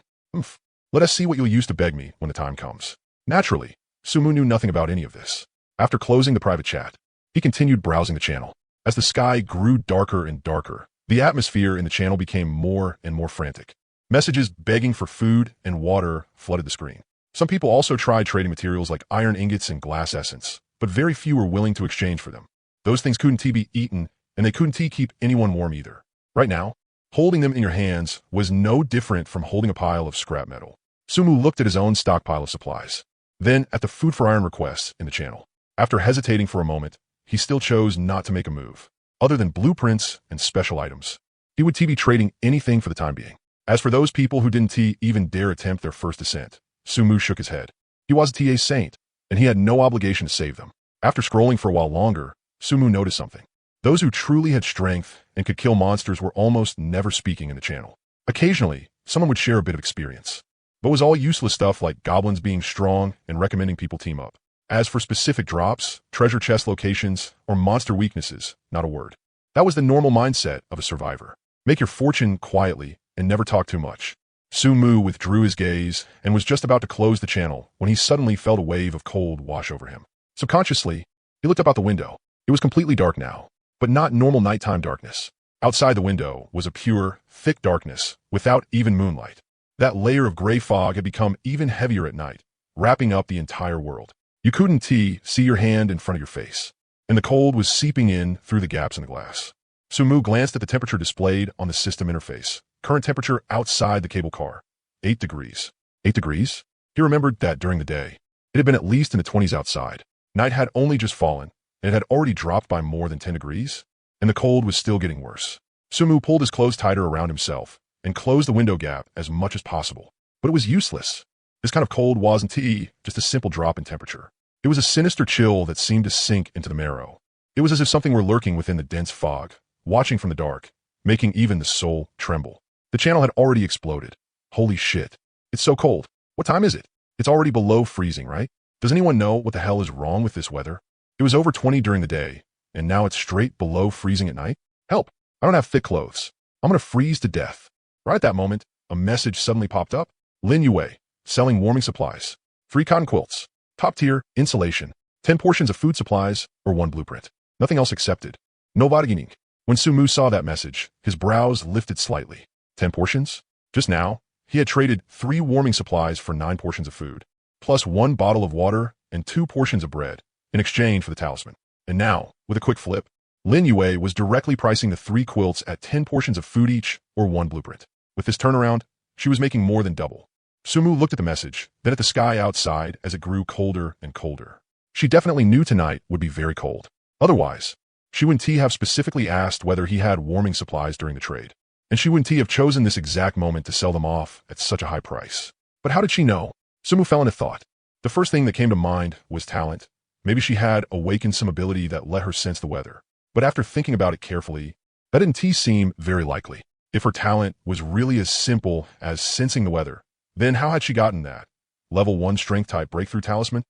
Let us see what you'll use to beg me when the time comes. Naturally, Sumu knew nothing about any of this. After closing the private chat, he continued browsing the channel. As the sky grew darker and darker, the atmosphere in the channel became more and more frantic. Messages begging for food and water flooded the screen. Some people also tried trading materials like iron ingots and glass essence, but very few were willing to exchange for them. Those things couldn't be eaten, and they couldn't keep anyone warm either. Right now, holding them in your hands was no different from holding a pile of scrap metal. Sumu looked at his own stockpile of supplies, then at the food for iron requests in the channel. After hesitating for a moment, he still chose not to make a move, other than blueprints and special items. He would be trading anything for the time being. As for those people who didn't even dare attempt their first descent, Sumu shook his head. He wasn't a saint, and he had no obligation to save them. After scrolling for a while longer, Sumu noticed something. Those who truly had strength and could kill monsters were almost never speaking in the channel. Occasionally, someone would share a bit of experience, but it was all useless stuff like goblins being strong and recommending people team up. As for specific drops, treasure chest locations, or monster weaknesses, not a word. That was the normal mindset of a survivor. Make your fortune quietly and never talk too much. Sumu withdrew his gaze and was just about to close the channel when he suddenly felt a wave of cold wash over him. Subconsciously, he looked up out the window. It was completely dark now, but not normal nighttime darkness. Outside the window was a pure, thick darkness without even moonlight. That layer of gray fog had become even heavier at night, wrapping up the entire world. You couldn't see your hand in front of your face, and the cold was seeping in through the gaps in the glass. Sumu glanced at the temperature displayed on the system interface. Current temperature outside the cable car, 8 degrees. 8 degrees? He remembered that during the day, it had been at least in the 20s outside. Night had only just fallen, and it had already dropped by more than 10 degrees, and the cold was still getting worse. Sumu pulled his clothes tighter around himself and closed the window gap as much as possible. But it was useless. This kind of cold wasn't just a simple drop in temperature. It was a sinister chill that seemed to sink into the marrow. It was as if something were lurking within the dense fog, watching from the dark, making even the soul tremble. The channel had already exploded. Holy shit. It's so cold. What time is it? It's already below freezing, right? Does anyone know what the hell is wrong with this weather? It was over 20 during the day, and now it's straight below freezing at night? Help! I don't have thick clothes. I'm gonna freeze to death. Right at that moment, a message suddenly popped up. Lin Yue, selling warming supplies. 3 cotton quilts. Top tier, insulation. 10 portions of food supplies, or 1 blueprint. Nothing else accepted. No bargaining. When Sumu saw that message, his brows lifted slightly. 10 portions? Just now, he had traded 3 warming supplies for 9 portions of food, plus 1 bottle of water and 2 portions of bread, in exchange for the talisman. And now, with a quick flip, Lin Yue was directly pricing the 3 quilts at 10 portions of food each, or 1 blueprint. With this turnaround, she was making more than double. Sumu looked at the message, then at the sky outside as it grew colder and colder. She definitely knew tonight would be very cold. Otherwise, she wouldn't have specifically asked whether he had warming supplies during the trade. And she wouldn't have chosen this exact moment to sell them off at such a high price. But how did she know? Sumu fell into thought. The first thing that came to mind was talent. Maybe she had awakened some ability that let her sense the weather. But after thinking about it carefully, that didn't seem very likely. If her talent was really as simple as sensing the weather, then how had she gotten that? Level 1 strength type breakthrough talisman?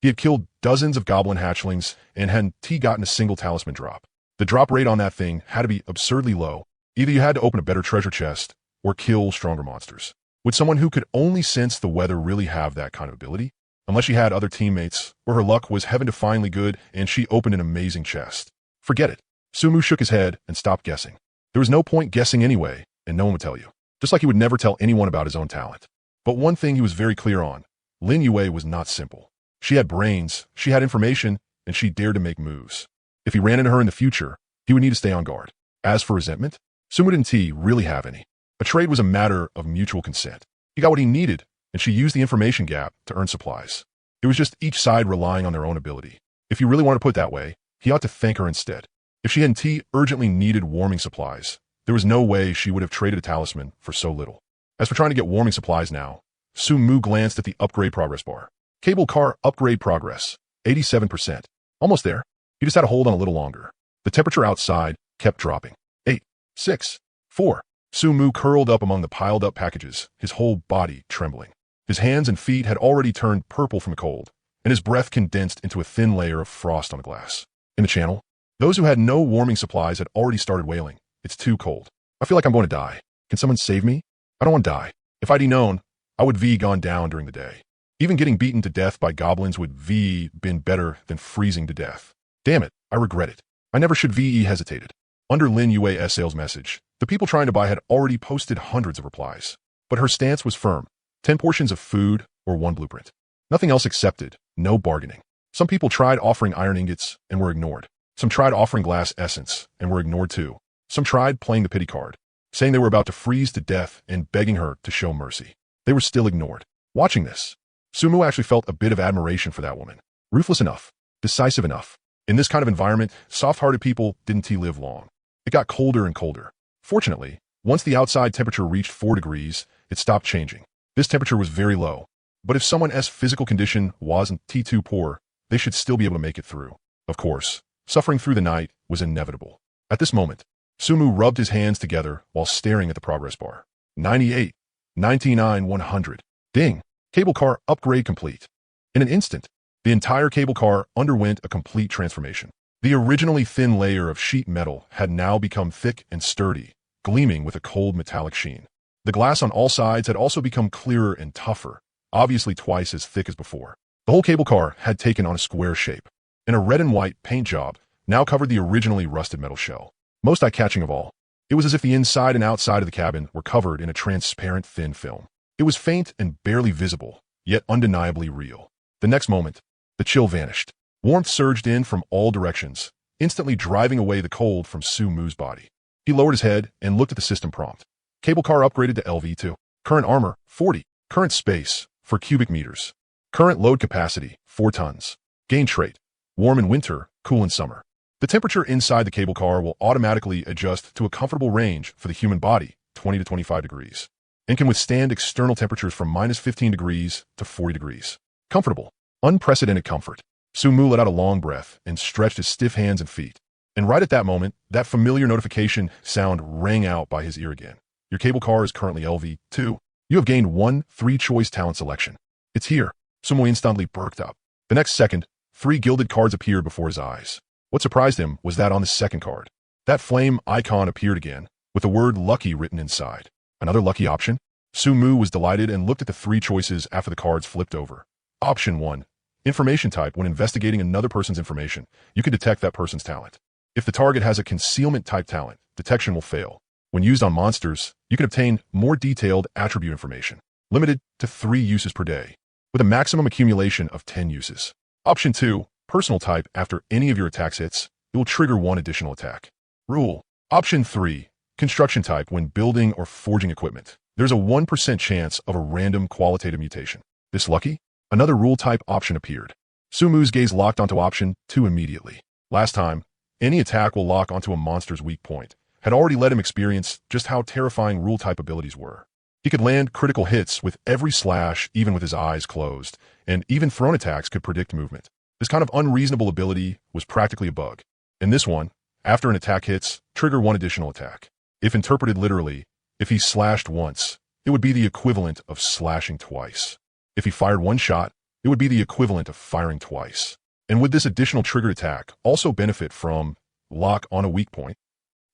He had killed dozens of goblin hatchlings and hadn't gotten a single talisman drop. The drop rate on that thing had to be absurdly low. Either you had to open a better treasure chest or kill stronger monsters. Would someone who could only sense the weather really have that kind of ability? Unless she had other teammates, or her luck was heaven-defyingly good and she opened an amazing chest. Forget it. Sumu shook his head and stopped guessing. There was no point guessing anyway, and no one would tell you. Just like he would never tell anyone about his own talent. But one thing he was very clear on, Lin Yue was not simple. She had brains, she had information, and she dared to make moves. If he ran into her in the future, he would need to stay on guard. As for resentment, Sumu didn't really have any. A trade was a matter of mutual consent. He got what he needed, and she used the information gap to earn supplies. It was just each side relying on their own ability. If you really want to put it that way, he ought to thank her instead. If she hadn't urgently needed warming supplies, there was no way she would have traded a talisman for so little. As for trying to get warming supplies now, Sumu glanced at the upgrade progress bar. Cable car upgrade progress, 87%. Almost there. He just had to hold on a little longer. The temperature outside kept dropping. 8, 6, 4. Sumu curled up among the piled-up packages, his whole body trembling. His hands and feet had already turned purple from the cold, and his breath condensed into a thin layer of frost on the glass. In the channel, those who had no warming supplies had already started wailing. It's too cold. I feel like I'm going to die. Can someone save me? I don't want to die. If I'd known, I would gone down during the day. Even getting beaten to death by goblins would been better than freezing to death. Damn it, I regret it. I never should hesitated. Under Lin Yue's sales message, the people trying to buy had already posted hundreds of replies. But her stance was firm. 10 portions of food or 1 blueprint. Nothing else accepted, no bargaining. Some people tried offering iron ingots and were ignored. Some tried offering glass essence and were ignored too. Some tried playing the pity card, saying they were about to freeze to death and begging her to show mercy. They were still ignored. Watching this, Sumu actually felt a bit of admiration for that woman. Ruthless enough, decisive enough. In this kind of environment, soft-hearted people didn't live long. It got colder and colder. Fortunately, once the outside temperature reached 4 degrees, it stopped changing. This temperature was very low, but if someone's physical condition wasn't too poor, they should still be able to make it through. Of course, suffering through the night was inevitable. At this moment, Sumu rubbed his hands together while staring at the progress bar. 98, 99, 100. Ding! Cable car upgrade complete. In an instant, The entire cable car underwent a complete transformation. The originally thin layer of sheet metal had now become thick and sturdy, gleaming with a cold metallic sheen. The glass on all sides had also become clearer and tougher, obviously twice as thick as before. The whole cable car had taken on a square shape, and a red and white paint job now covered the originally rusted metal shell. Most eye-catching of all, it was as if the inside and outside of the cabin were covered in a transparent thin film. It was faint and barely visible, yet undeniably real. The next moment, the chill vanished. Warmth surged in from all directions, instantly driving away the cold from Su-Mu's body. He lowered his head and looked at the system prompt. Cable car upgraded to LV2. Current armor, 40. Current space, 4 cubic meters. Current load capacity, 4 tons. Gain trait, warm in winter, cool in summer. The temperature inside the cable car will automatically adjust to a comfortable range for the human body, 20 to 25 degrees, and can withstand external temperatures from minus 15 degrees to 40 degrees. Comfortable. Unprecedented comfort. Su-Mu let out a long breath and stretched his stiff hands and feet. And right at that moment, that familiar notification sound rang out by his ear again. Your cable car is currently LV2. You have gained 1 3-choice talent selection. It's here. Su-Mu instantly perked up. The next second, 3 gilded cards appeared before his eyes. What surprised him was that on the second card, that flame icon appeared again, with the word lucky written inside. Another lucky option? Su-Mu was delighted and looked at the 3 choices after the cards flipped over. Option 1. Information type. When investigating another person's information, you can detect that person's talent. If the target has a concealment type talent, detection will fail. When used on monsters, you can obtain more detailed attribute information, limited to 3 uses per day, with a maximum accumulation of 10 uses. Option 2. Personal type. After any of your attacks hits, it will trigger 1 additional attack. Rule. Option 3. Construction type. When building or forging equipment, there's a 1% chance of a random qualitative mutation. This lucky? Another rule type option appeared. Su-Mu's gaze locked onto option 2 immediately. Last time, any attack will lock onto a monster's weak point had already let him experience just how terrifying rule type abilities were. He could land critical hits with every slash, even with his eyes closed, and even thrown attacks could predict movement. This kind of unreasonable ability was practically a bug. In this one, after an attack hits, trigger 1 additional attack. If interpreted literally, if he slashed once, it would be the equivalent of slashing twice. If he fired 1 shot, it would be the equivalent of firing twice. And would this additional triggered attack also benefit from lock on a weak point?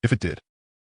If it did,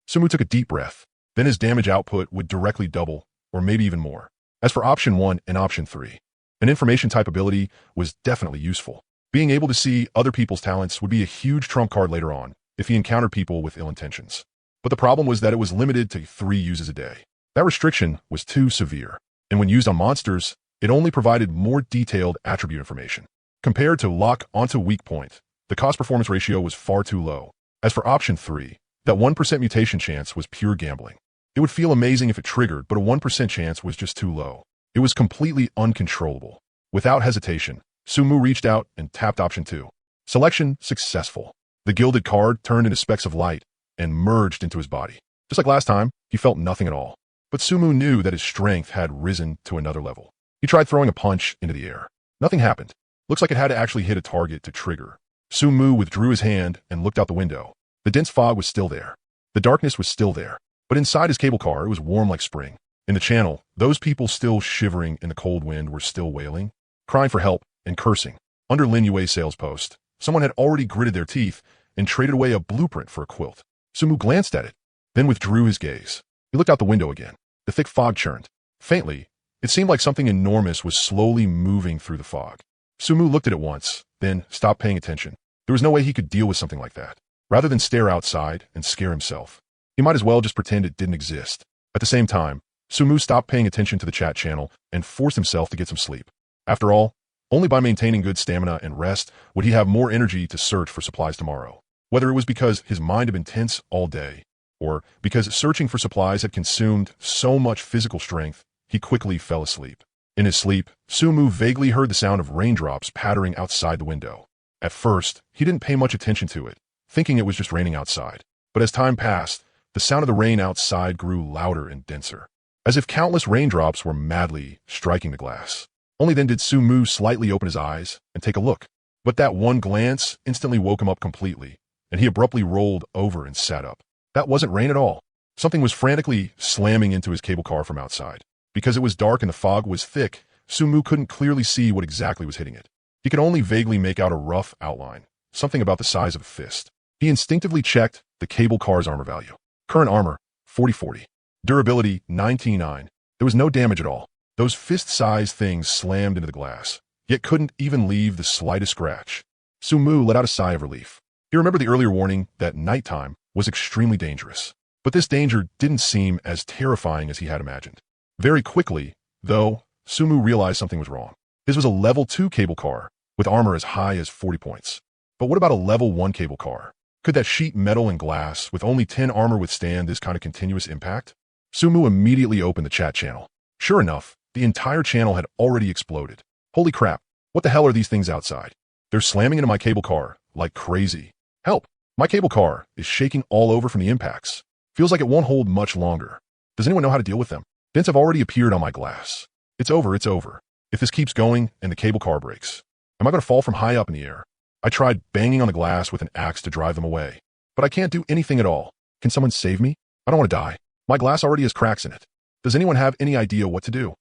Su-Mu took a deep breath. Then his damage output would directly double, or maybe even more. As for option 1 and option 3, an information type ability was definitely useful. Being able to see other people's talents would be a huge trump card later on if he encountered people with ill intentions. But the problem was that it was limited to 3 uses a day. That restriction was too severe, and when used on monsters, it only provided more detailed attribute information. Compared to lock onto weak point, the cost-performance ratio was far too low. As for option 3, that 1% mutation chance was pure gambling. It would feel amazing if it triggered, but a 1% chance was just too low. It was completely uncontrollable. Without hesitation, Su-Mu reached out and tapped option 2. Selection successful. The gilded card turned into specks of light and merged into his body. Just like last time, he felt nothing at all. But Su-Mu knew that his strength had risen to another level. He tried throwing a punch into the air. Nothing happened. Looks like it had to actually hit a target to trigger. Su-Mu withdrew his hand and looked out the window. The dense fog was still there. The darkness was still there. But inside his cable car, it was warm like spring. In the channel, those people still shivering in the cold wind were still wailing, crying for help, and cursing. Under Lin Yue's sales post, someone had already gritted their teeth and traded away a blueprint for a quilt. Su-Mu glanced at it, then withdrew his gaze. He looked out the window again. The thick fog churned. Faintly, it seemed like something enormous was slowly moving through the fog. Su-Mu looked at it once, then stopped paying attention. There was no way he could deal with something like that. Rather than stare outside and scare himself, he might as well just pretend it didn't exist. At the same time, Su-Mu stopped paying attention to the chat channel and forced himself to get some sleep. After all, only by maintaining good stamina and rest would he have more energy to search for supplies tomorrow. Whether it was because his mind had been tense all day, or because searching for supplies had consumed so much physical strength, he quickly fell asleep. In his sleep, Su-Mu vaguely heard the sound of raindrops pattering outside the window. At first, he didn't pay much attention to it, thinking it was just raining outside. But as time passed, the sound of the rain outside grew louder and denser, as if countless raindrops were madly striking the glass. Only then did Su-Mu slightly open his eyes and take a look. But that one glance instantly woke him up completely, and he abruptly rolled over and sat up. That wasn't rain at all. Something was frantically slamming into his cable car from outside. Because it was dark and the fog was thick, Su-Mu couldn't clearly see what exactly was hitting it. He could only vaguely make out a rough outline, something about the size of a fist. He instinctively checked the cable car's armor value. Current armor, 40/40. Durability, 99. There was no damage at all. Those fist-sized things slammed into the glass, yet couldn't even leave the slightest scratch. Sumu let out a sigh of relief. He remembered the earlier warning that nighttime was extremely dangerous. But this danger didn't seem as terrifying as he had imagined. Very quickly, though, Sumu realized something was wrong. His was a level 2 cable car, with armor as high as 40 points. But what about a level 1 cable car? Could that sheet metal and glass with only 10 armor withstand this kind of continuous impact? Sumu immediately opened the chat channel. Sure enough, the entire channel had already exploded. Holy crap, what the hell are these things outside? They're slamming into my cable car like crazy. Help! My cable car is shaking all over from the impacts. Feels like it won't hold much longer. Does anyone know how to deal with them? Dents have already appeared on my glass. It's over, it's over. If this keeps going and the cable car breaks, am I going to fall from high up in the air? I tried banging on the glass with an axe to drive them away, but I can't do anything at all. Can someone save me? I don't want to die. My glass already has cracks in it. Does anyone have any idea what to do?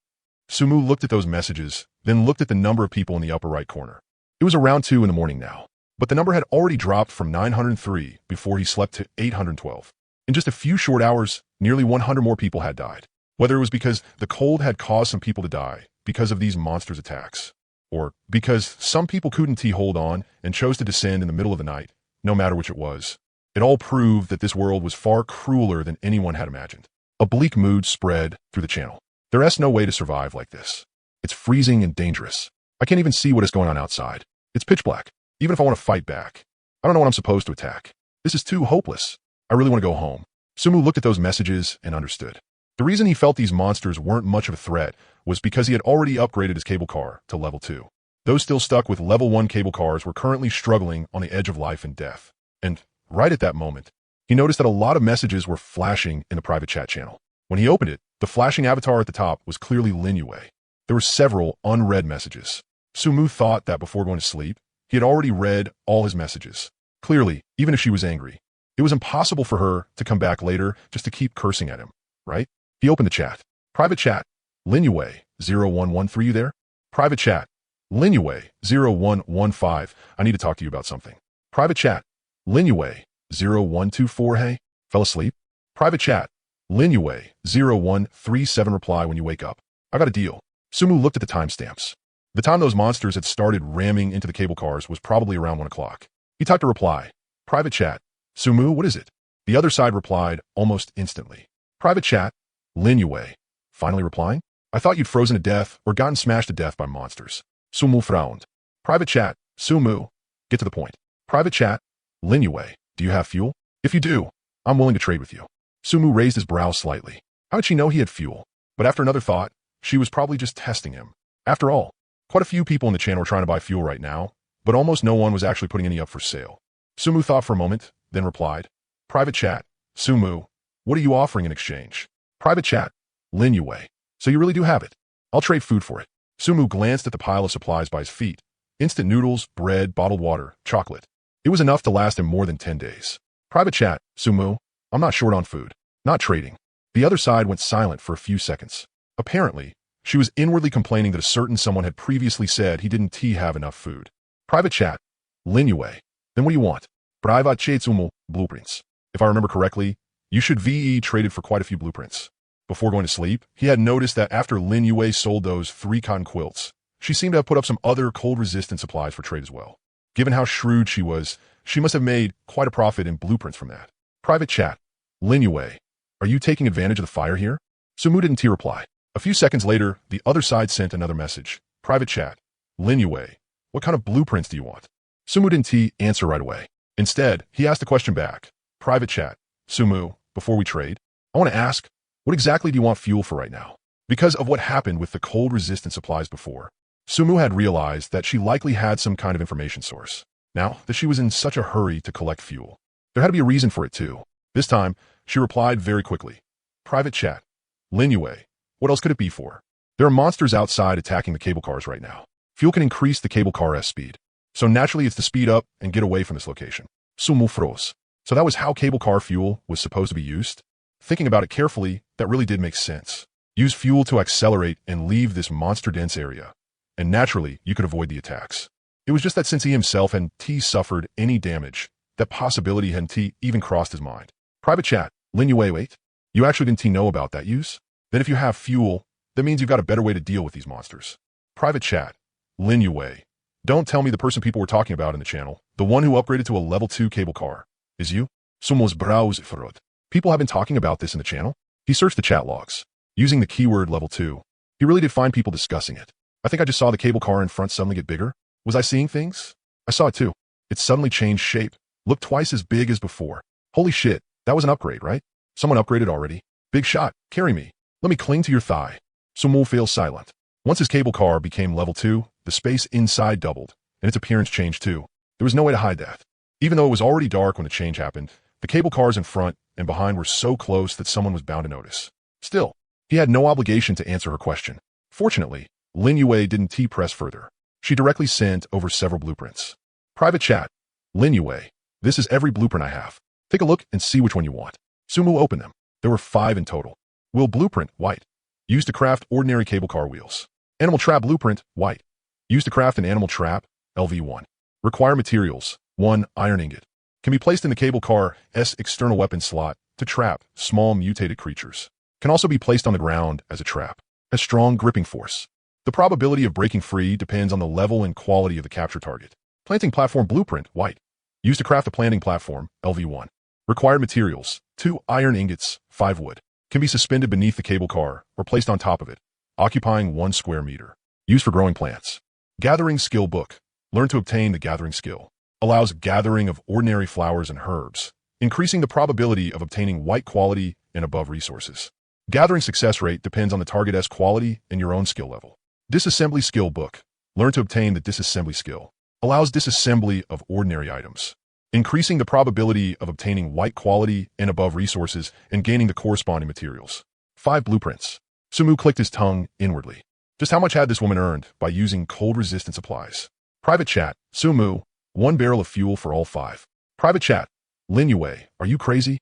Sumu looked at those messages, then looked at the number of people in the upper right corner. It was around 2 in the morning now, but the number had already dropped from 903 before he slept to 812. In just a few short hours, nearly 100 more people had died. Whether it was because the cold had caused some people to die because of these monsters' attacks, or because some people couldn't hold on and chose to descend in the middle of the night, no matter which it was, it all proved that this world was far crueler than anyone had imagined. A bleak mood spread through the channel. There's no way to survive like this. It's freezing and dangerous. I can't even see what is going on outside. It's pitch black. Even if I want to fight back, I don't know what I'm supposed to attack. This is too hopeless. I really want to go home. Sumu looked at those messages and understood. The reason he felt these monsters weren't much of a threat was because he had already upgraded his cable car to level 2. Those still stuck with level 1 cable cars were currently struggling on the edge of life and death. And right at that moment, he noticed that a lot of messages were flashing in the private chat channel. When he opened it, the flashing avatar at the top was clearly Lin Yue. There were several unread messages. Sumu thought that before going to sleep, he had already read all his messages. Clearly, even if she was angry, it was impossible for her to come back later just to keep cursing at him, right? He opened the chat. Private chat. Lin Yue, 0113, you there? Private chat. Lin Yue, 0115, I need to talk to you about something. Private chat. Lin Yue, 0124, hey? Fell asleep? Private chat. Lin Yue, 0137, reply when you wake up. I got a deal. Sumu looked at the timestamps. The time those monsters had started ramming into the cable cars was probably around 1 o'clock. He typed a reply. Private chat. Sumu, what is it? The other side replied almost instantly. Private chat. Lin Yue. Finally replying? I thought you'd frozen to death or gotten smashed to death by monsters. Sumu frowned. Private chat. Sumu. Get to the point. Private chat. Lin Yue. Do you have fuel? If you do, I'm willing to trade with you. Sumu raised his brow slightly. How did she know he had fuel? But after another thought, she was probably just testing him. After all, quite a few people in the channel were trying to buy fuel right now, but almost no one was actually putting any up for sale. Sumu thought for a moment, then replied. Private chat. Sumu. What are you offering in exchange? Private chat. Lin Yue. So you really do have it. I'll trade food for it. Sumu glanced at the pile of supplies by his feet. Instant noodles, bread, bottled water, chocolate. It was enough to last him more than 10 days. Private chat. Sumu. I'm not short on food. Not trading. The other side went silent for a few seconds. Apparently, she was inwardly complaining that a certain someone had previously said he didn't have enough food. Private chat. Lin Yue. Then what do you want? Private chat Sumu. Blueprints. If I remember correctly, you should VE traded for quite a few blueprints. Before going to sleep, he had noticed that after Lin Yue sold those 3 cotton quilts, she seemed to have put up some other cold-resistant supplies for trade as well. Given how shrewd she was, she must have made quite a profit in blueprints from that. Private chat. Lin Yue. Are you taking advantage of the fire here? Sumu didn't reply. A few seconds later, the other side sent another message. Private chat. Lin Yue. What kind of blueprints do you want? Sumu didn't answer right away. Instead, he asked the question back. Private chat. Sumu, before we trade, I want to ask, what exactly do you want fuel for right now? Because of what happened with the cold-resistant supplies before, Sumu had realized that she likely had some kind of information source. Now that she was in such a hurry to collect fuel, there had to be a reason for it too. This time, she replied very quickly. Private chat. Lin Yue. What else could it be for? There are monsters outside attacking the cable cars right now. Fuel can increase the cable car's speed. So naturally it's to speed up and get away from this location. Sumu froze. So that was how cable car fuel was supposed to be used? Thinking about it carefully, that really did make sense. Use fuel to accelerate and leave this monster-dense area. And naturally, you could avoid the attacks. It was just that since he himself hadn't suffered any damage, that possibility hadn't even crossed his mind. Private chat, Lin Yue, wait. You actually didn't know about that use? Then if you have fuel, that means you've got a better way to deal with these monsters. Private chat, Lin Yue. Don't tell me the person people were talking about in the channel, the one who upgraded to a level 2 cable car, is you? Somos browse frod. People have been talking about this in the channel? He searched the chat logs, using the keyword level 2. He really did find people discussing it. I think I just saw the cable car in front suddenly get bigger. Was I seeing things? I saw it too. It suddenly changed shape, looked twice as big as before. Holy shit, that was an upgrade, right? Someone upgraded already. Big shot, carry me. Let me cling to your thigh. Sumo feels silent. Once his cable car became level 2, the space inside doubled, and its appearance changed too. There was no way to hide that. Even though it was already dark when the change happened, the cable cars in front and behind were so close that someone was bound to notice. Still, he had no obligation to answer her question. Fortunately, Lin Yue didn't press further. She directly sent over several blueprints. Private chat, Lin Yue, this is every blueprint I have. Take a look and see which one you want. Sumu opened them. There were 5 in total. Wheel blueprint, white. Used to craft ordinary cable car wheels. Animal trap blueprint, white. Used to craft an animal trap, LV1. Require materials, 1 iron ingot. Can be placed in the cable car's external weapon slot to trap small mutated creatures. Can also be placed on the ground as a trap. Has strong gripping force. The probability of breaking free depends on the level and quality of the capture target. Planting platform blueprint, white. Used to craft a planting platform, LV1. Required materials, 2 iron ingots, 5 wood. Can be suspended beneath the cable car or placed on top of it, occupying 1 square meter. Used for growing plants. Gathering skill book. Learn to obtain the gathering skill. Allows gathering of ordinary flowers and herbs, increasing the probability of obtaining white quality and above resources. Gathering success rate depends on the target's quality and your own skill level. Disassembly skill book. Learn to obtain the disassembly skill. Allows disassembly of ordinary items, increasing the probability of obtaining white quality and above resources and gaining the corresponding materials. 5 blueprints. Sumu clicked his tongue inwardly. Just how much had this woman earned by using cold-resistant supplies? Private chat, Sumu, 1 barrel of fuel for all 5. Private chat, Lin Yue, are you crazy?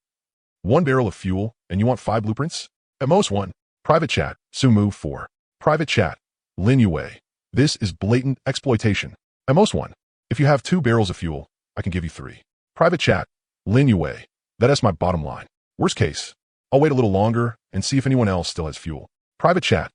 1 barrel of fuel, and you want 5 blueprints? At most 1. Private chat, Sumu, 4. Private chat, Lin Yue, this is blatant exploitation. At most 1. If you have 2 barrels of fuel, I can give you 3. Private chat, Lin Yue, that is my bottom line. Worst case, I'll wait a little longer and see if anyone else still has fuel. Private chat,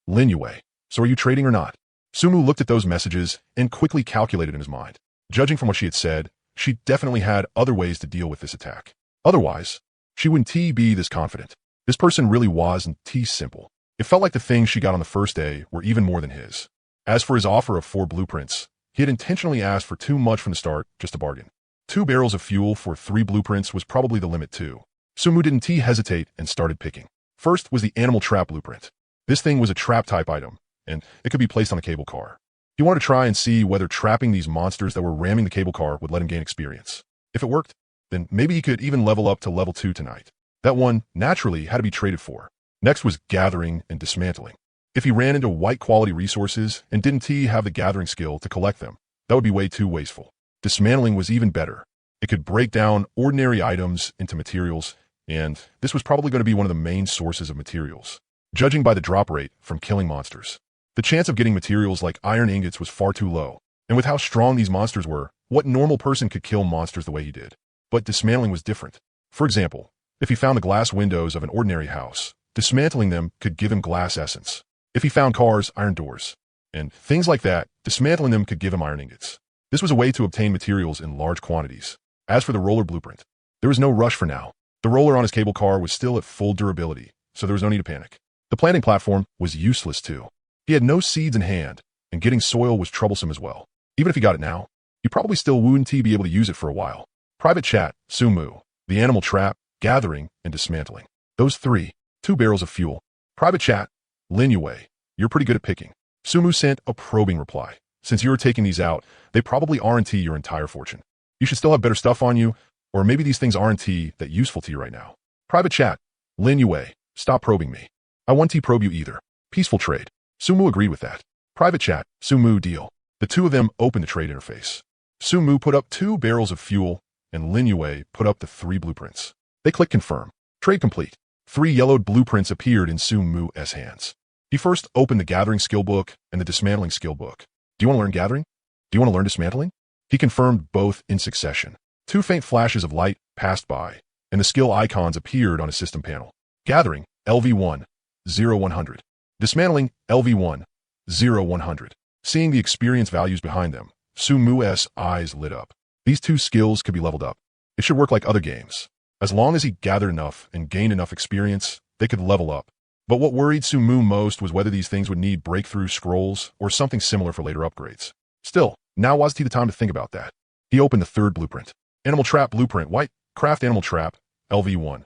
Lin Yue, so are you trading or not? Sumu looked at those messages and quickly calculated in his mind. Judging from what she had said, she definitely had other ways to deal with this attack. Otherwise, she wouldn't be this confident. This person really wasn't simple. It felt like the things she got on the first day were even more than his. As for his offer of 4 blueprints, he had intentionally asked for too much from the start just to bargain. 2 barrels of fuel for 3 blueprints was probably the limit too. Sumu didn't hesitate and started picking. First was the animal trap blueprint. This thing was a trap type item, and it could be placed on the cable car. He wanted to try and see whether trapping these monsters that were ramming the cable car would let him gain experience. If it worked, then maybe he could even level up to level 2 tonight. That one naturally had to be traded for. Next was gathering and dismantling. If he ran into white quality resources and didn't have the gathering skill to collect them, that would be way too wasteful. Dismantling was even better. It could break down ordinary items into materials, and this was probably going to be one of the main sources of materials, judging by the drop rate from killing monsters. The chance of getting materials like iron ingots was far too low, and with how strong these monsters were, what normal person could kill monsters the way he did? But dismantling was different. For example, if he found the glass windows of an ordinary house, dismantling them could give him glass essence. If he found cars, iron doors, and things like that, dismantling them could give him iron ingots. This was a way to obtain materials in large quantities. As for the roller blueprint, there was no rush for now. The roller on his cable car was still at full durability, so there was no need to panic. The planting platform was useless too. He had no seeds in hand, and getting soil was troublesome as well. Even if he got it now, he probably still wouldn't be able to use it for a while. Private chat, Sumu, the animal trap, gathering, and dismantling. Those 3, 2 barrels of fuel. Private chat, Lin Yue, you're pretty good at picking. Sumu sent a probing reply. Since you're taking these out, they probably aren't your entire fortune. You should still have better stuff on you, or maybe these things aren't that useful to you right now. Private chat, Lin Yue, stop probing me. I won't probe you either. Peaceful trade. Sumu agreed with that. Private chat, Sumu deal. The 2 of them opened the trade interface. Sumu put up 2 barrels of fuel, and Lin Yue put up the 3 blueprints. They clicked confirm. Trade complete. 3 yellowed blueprints appeared in Sumu's hands. He first opened the gathering skill book and the dismantling skill book. Do you want to learn gathering? Do you want to learn dismantling? He confirmed both in succession. Two faint flashes of light passed by, and the skill icons appeared on his system panel. Gathering, LV1, 0100. Dismantling, LV1, 0100. Seeing the experience values behind them, Sumu's eyes lit up. These two skills could be leveled up. It should work like other games. As long as he gathered enough and gained enough experience, they could level up. But what worried Sumu most was whether these things would need breakthrough scrolls or something similar for later upgrades. Still, now wasn't the time to think about that. He opened the third blueprint. Animal Trap Blueprint White. Craft Animal Trap, LV1.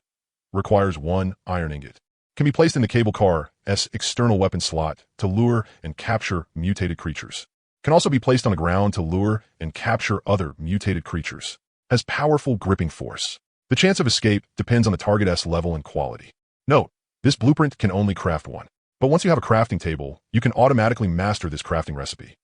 Requires 1 iron ingot. Can be placed in the cable car's external weapon slot to lure and capture mutated creatures. Can also be placed on the ground to lure and capture other mutated creatures. Has powerful gripping force. The chance of escape depends on the target's level and quality. Note, this blueprint can only craft 1. But once you have a crafting table, you can automatically master this crafting recipe.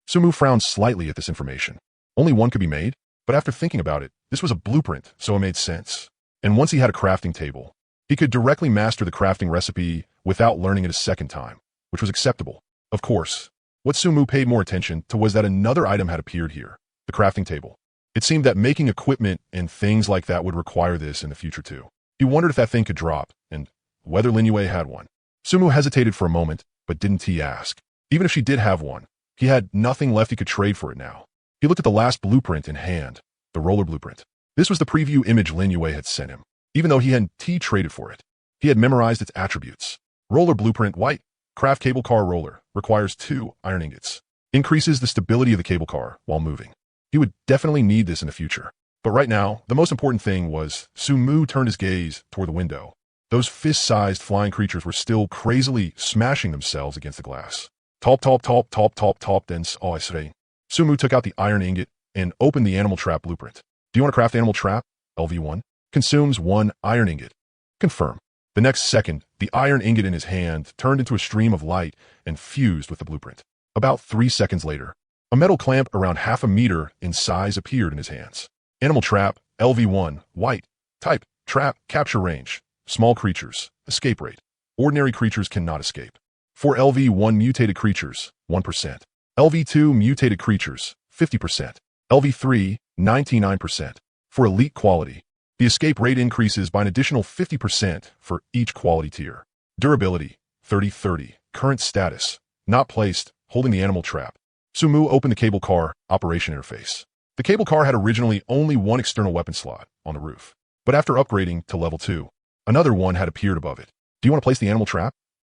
Sumu frowned slightly at this information. Only 1 could be made, but after thinking about it, this was a blueprint, so it made sense. And once he had a crafting table, he could directly master the crafting recipe without learning it a second time, which was acceptable. Of course, what Sumu paid more attention to was that another item had appeared here, the crafting table. It seemed that making equipment and things like that would require this in the future too. He wondered if that thing could drop, and whether Lin Yue had one. Sumu hesitated for a moment, but didn't he ask. Even if she did have one, he had nothing left he could trade for it now. He looked at the last blueprint in hand, the roller blueprint. This was the preview image Lin Yue had sent him, even though he hadn't traded for it. He had memorized its attributes. Roller blueprint white, craft cable car roller, requires 2 iron ingots. Increases the stability of the cable car while moving. He would definitely need this in the future. But right now, the most important thing was Sumu turned his gaze toward the window. Those fist-sized flying creatures were still crazily smashing themselves against the glass. Top, then Sumu took out the iron ingot and opened the animal trap blueprint. Do you want to craft animal trap? LV1. Consumes 1 iron ingot. Confirm. The next second, the iron ingot in his hand turned into a stream of light and fused with the blueprint. About 3 seconds later, a metal clamp around half a meter in size appeared in his hands. Animal trap, LV1, white. Type, trap, capture range. Small creatures, escape rate. Ordinary creatures cannot escape. For LV1 mutated creatures, 1%. LV2 mutated creatures, 50%. LV3, 99%. For elite quality, the escape rate increases by an additional 50% for each quality tier. Durability, 30-30. Current status, not placed, holding the animal trap. Sumu opened the cable car operation interface. The cable car had originally only 1 external weapon slot on the roof, but after upgrading to level 2, another one had appeared above it. Do you want to place the animal trap?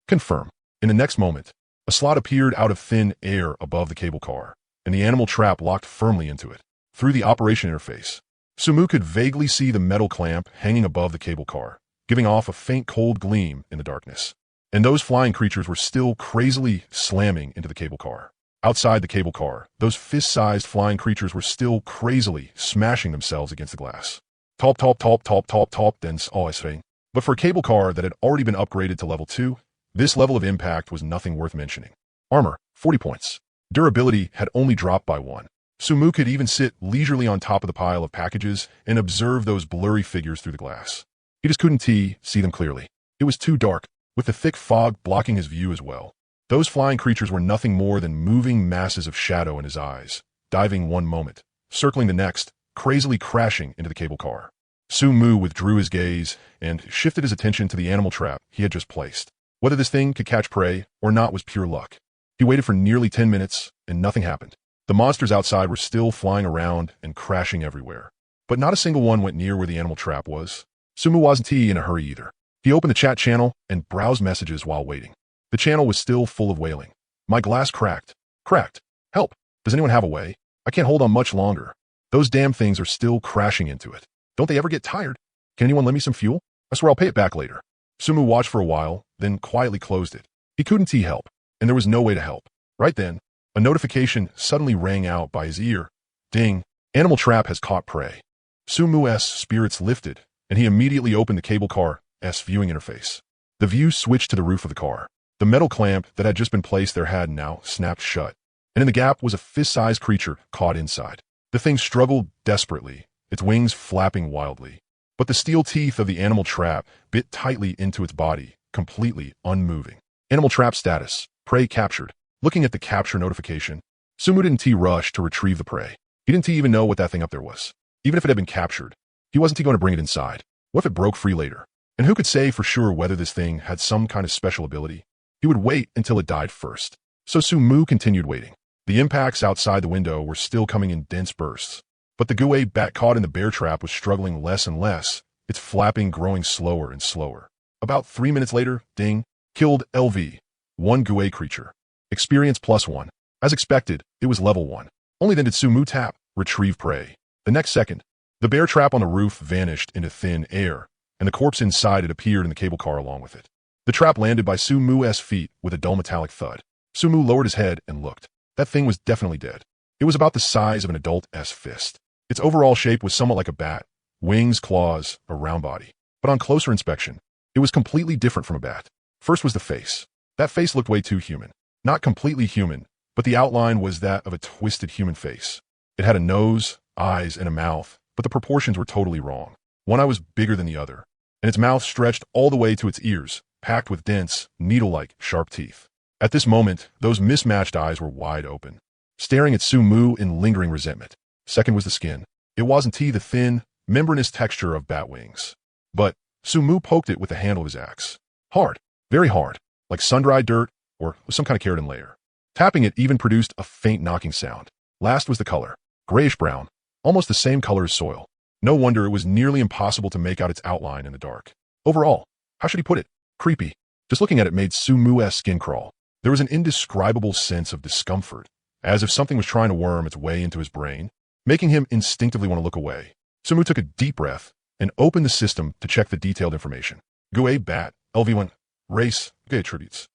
Confirm. In the next moment, a slot appeared out of thin air above the cable car, and the animal trap locked firmly into it. Through the operation interface, Sumu could vaguely see the metal clamp hanging above the cable car, giving off a faint cold gleam in the darkness. And those flying creatures were still crazily slamming into the cable car. Outside the cable car, those fist-sized flying creatures were still crazily smashing themselves against the glass. Top, then But for a cable car that had already been upgraded to level 2, this level of impact was nothing worth mentioning. Armor, 40 points. Durability had only dropped by 1. Sumu could even sit leisurely on top of the pile of packages and observe those blurry figures through the glass. He just couldn't see them clearly. It was too dark, with the thick fog blocking his view as well. Those flying creatures were nothing more than moving masses of shadow in his eyes, diving one moment, circling the next, crazily crashing into the cable car. Sumu withdrew his gaze and shifted his attention to the animal trap he had just placed. Whether this thing could catch prey or not was pure luck. He waited for nearly 10 minutes, and nothing happened. The monsters outside were still flying around and crashing everywhere. But not a single one went near where the animal trap was. Sumu wasn't in a hurry either. He opened the chat channel and browsed messages while waiting. The channel was still full of wailing. My glass cracked. Cracked. Help. Does anyone have a way? I can't hold on much longer. Those damn things are still crashing into it. Don't they ever get tired? Can anyone lend me some fuel? I swear I'll pay it back later. Sumu watched for a while, then quietly closed it. He couldn't help, and there was no way to help. Right then, a notification suddenly rang out by his ear. Ding. Animal trap has caught prey. Sumu's spirits lifted, and he immediately opened the cable car's viewing interface. The view switched to the roof of the car. The metal clamp that had just been placed there had now snapped shut, and in the gap was a fist-sized creature caught inside. The thing struggled desperately, its wings flapping wildly. But the steel teeth of the animal trap bit tightly into its body, completely unmoving. Animal trap status. Prey captured. Looking at the capture notification, Sumu didn't rush to retrieve the prey. He didn't even know what that thing up there was. Even if it had been captured, he wasn't going to bring it inside. What if it broke free later? And who could say for sure whether this thing had some kind of special ability? He would wait until it died first. So Sumu continued waiting. The impacts outside the window were still coming in dense bursts. But the Gouet bat caught in the bear trap was struggling less and less, its flapping growing slower and slower. About 3 minutes later, ding, killed LV. One Gouet creature. Experience +1. As expected, it was level 1. Only then did Sumu tap, retrieve prey. The next second, the bear trap on the roof vanished into thin air, and the corpse inside it appeared in the cable car along with it. The trap landed by Sumu's feet with a dull metallic thud. Sumu lowered his head and looked. That thing was definitely dead. It was about the size of an adult's fist. Its overall shape was somewhat like a bat. Wings, claws, a round body. But on closer inspection, it was completely different from a bat. First was the face. That face looked way too human. Not completely human, but the outline was that of a twisted human face. It had a nose, eyes, and a mouth, but the proportions were totally wrong. One eye was bigger than the other, and its mouth stretched all the way to its ears, packed with dense, needle-like, sharp teeth. At this moment, those mismatched eyes were wide open, staring at Sumu in lingering resentment. Second was the skin. It wasn't the thin, membranous texture of bat wings. But Sumu poked it with the handle of his axe. Hard, very hard, like sun-dried dirt or some kind of keratin layer. Tapping it even produced a faint knocking sound. Last was the color. Grayish-brown, almost the same color as soil. No wonder it was nearly impossible to make out its outline in the dark. Overall, how should he put it? Creepy. Just looking at it made Sumu's skin crawl. There was an indescribable sense of discomfort, as if something was trying to worm its way into his brain, making him instinctively want to look away. Sumu took a deep breath and opened the system to check the detailed information. Gouet bat, LV1, race, Gouet attributes.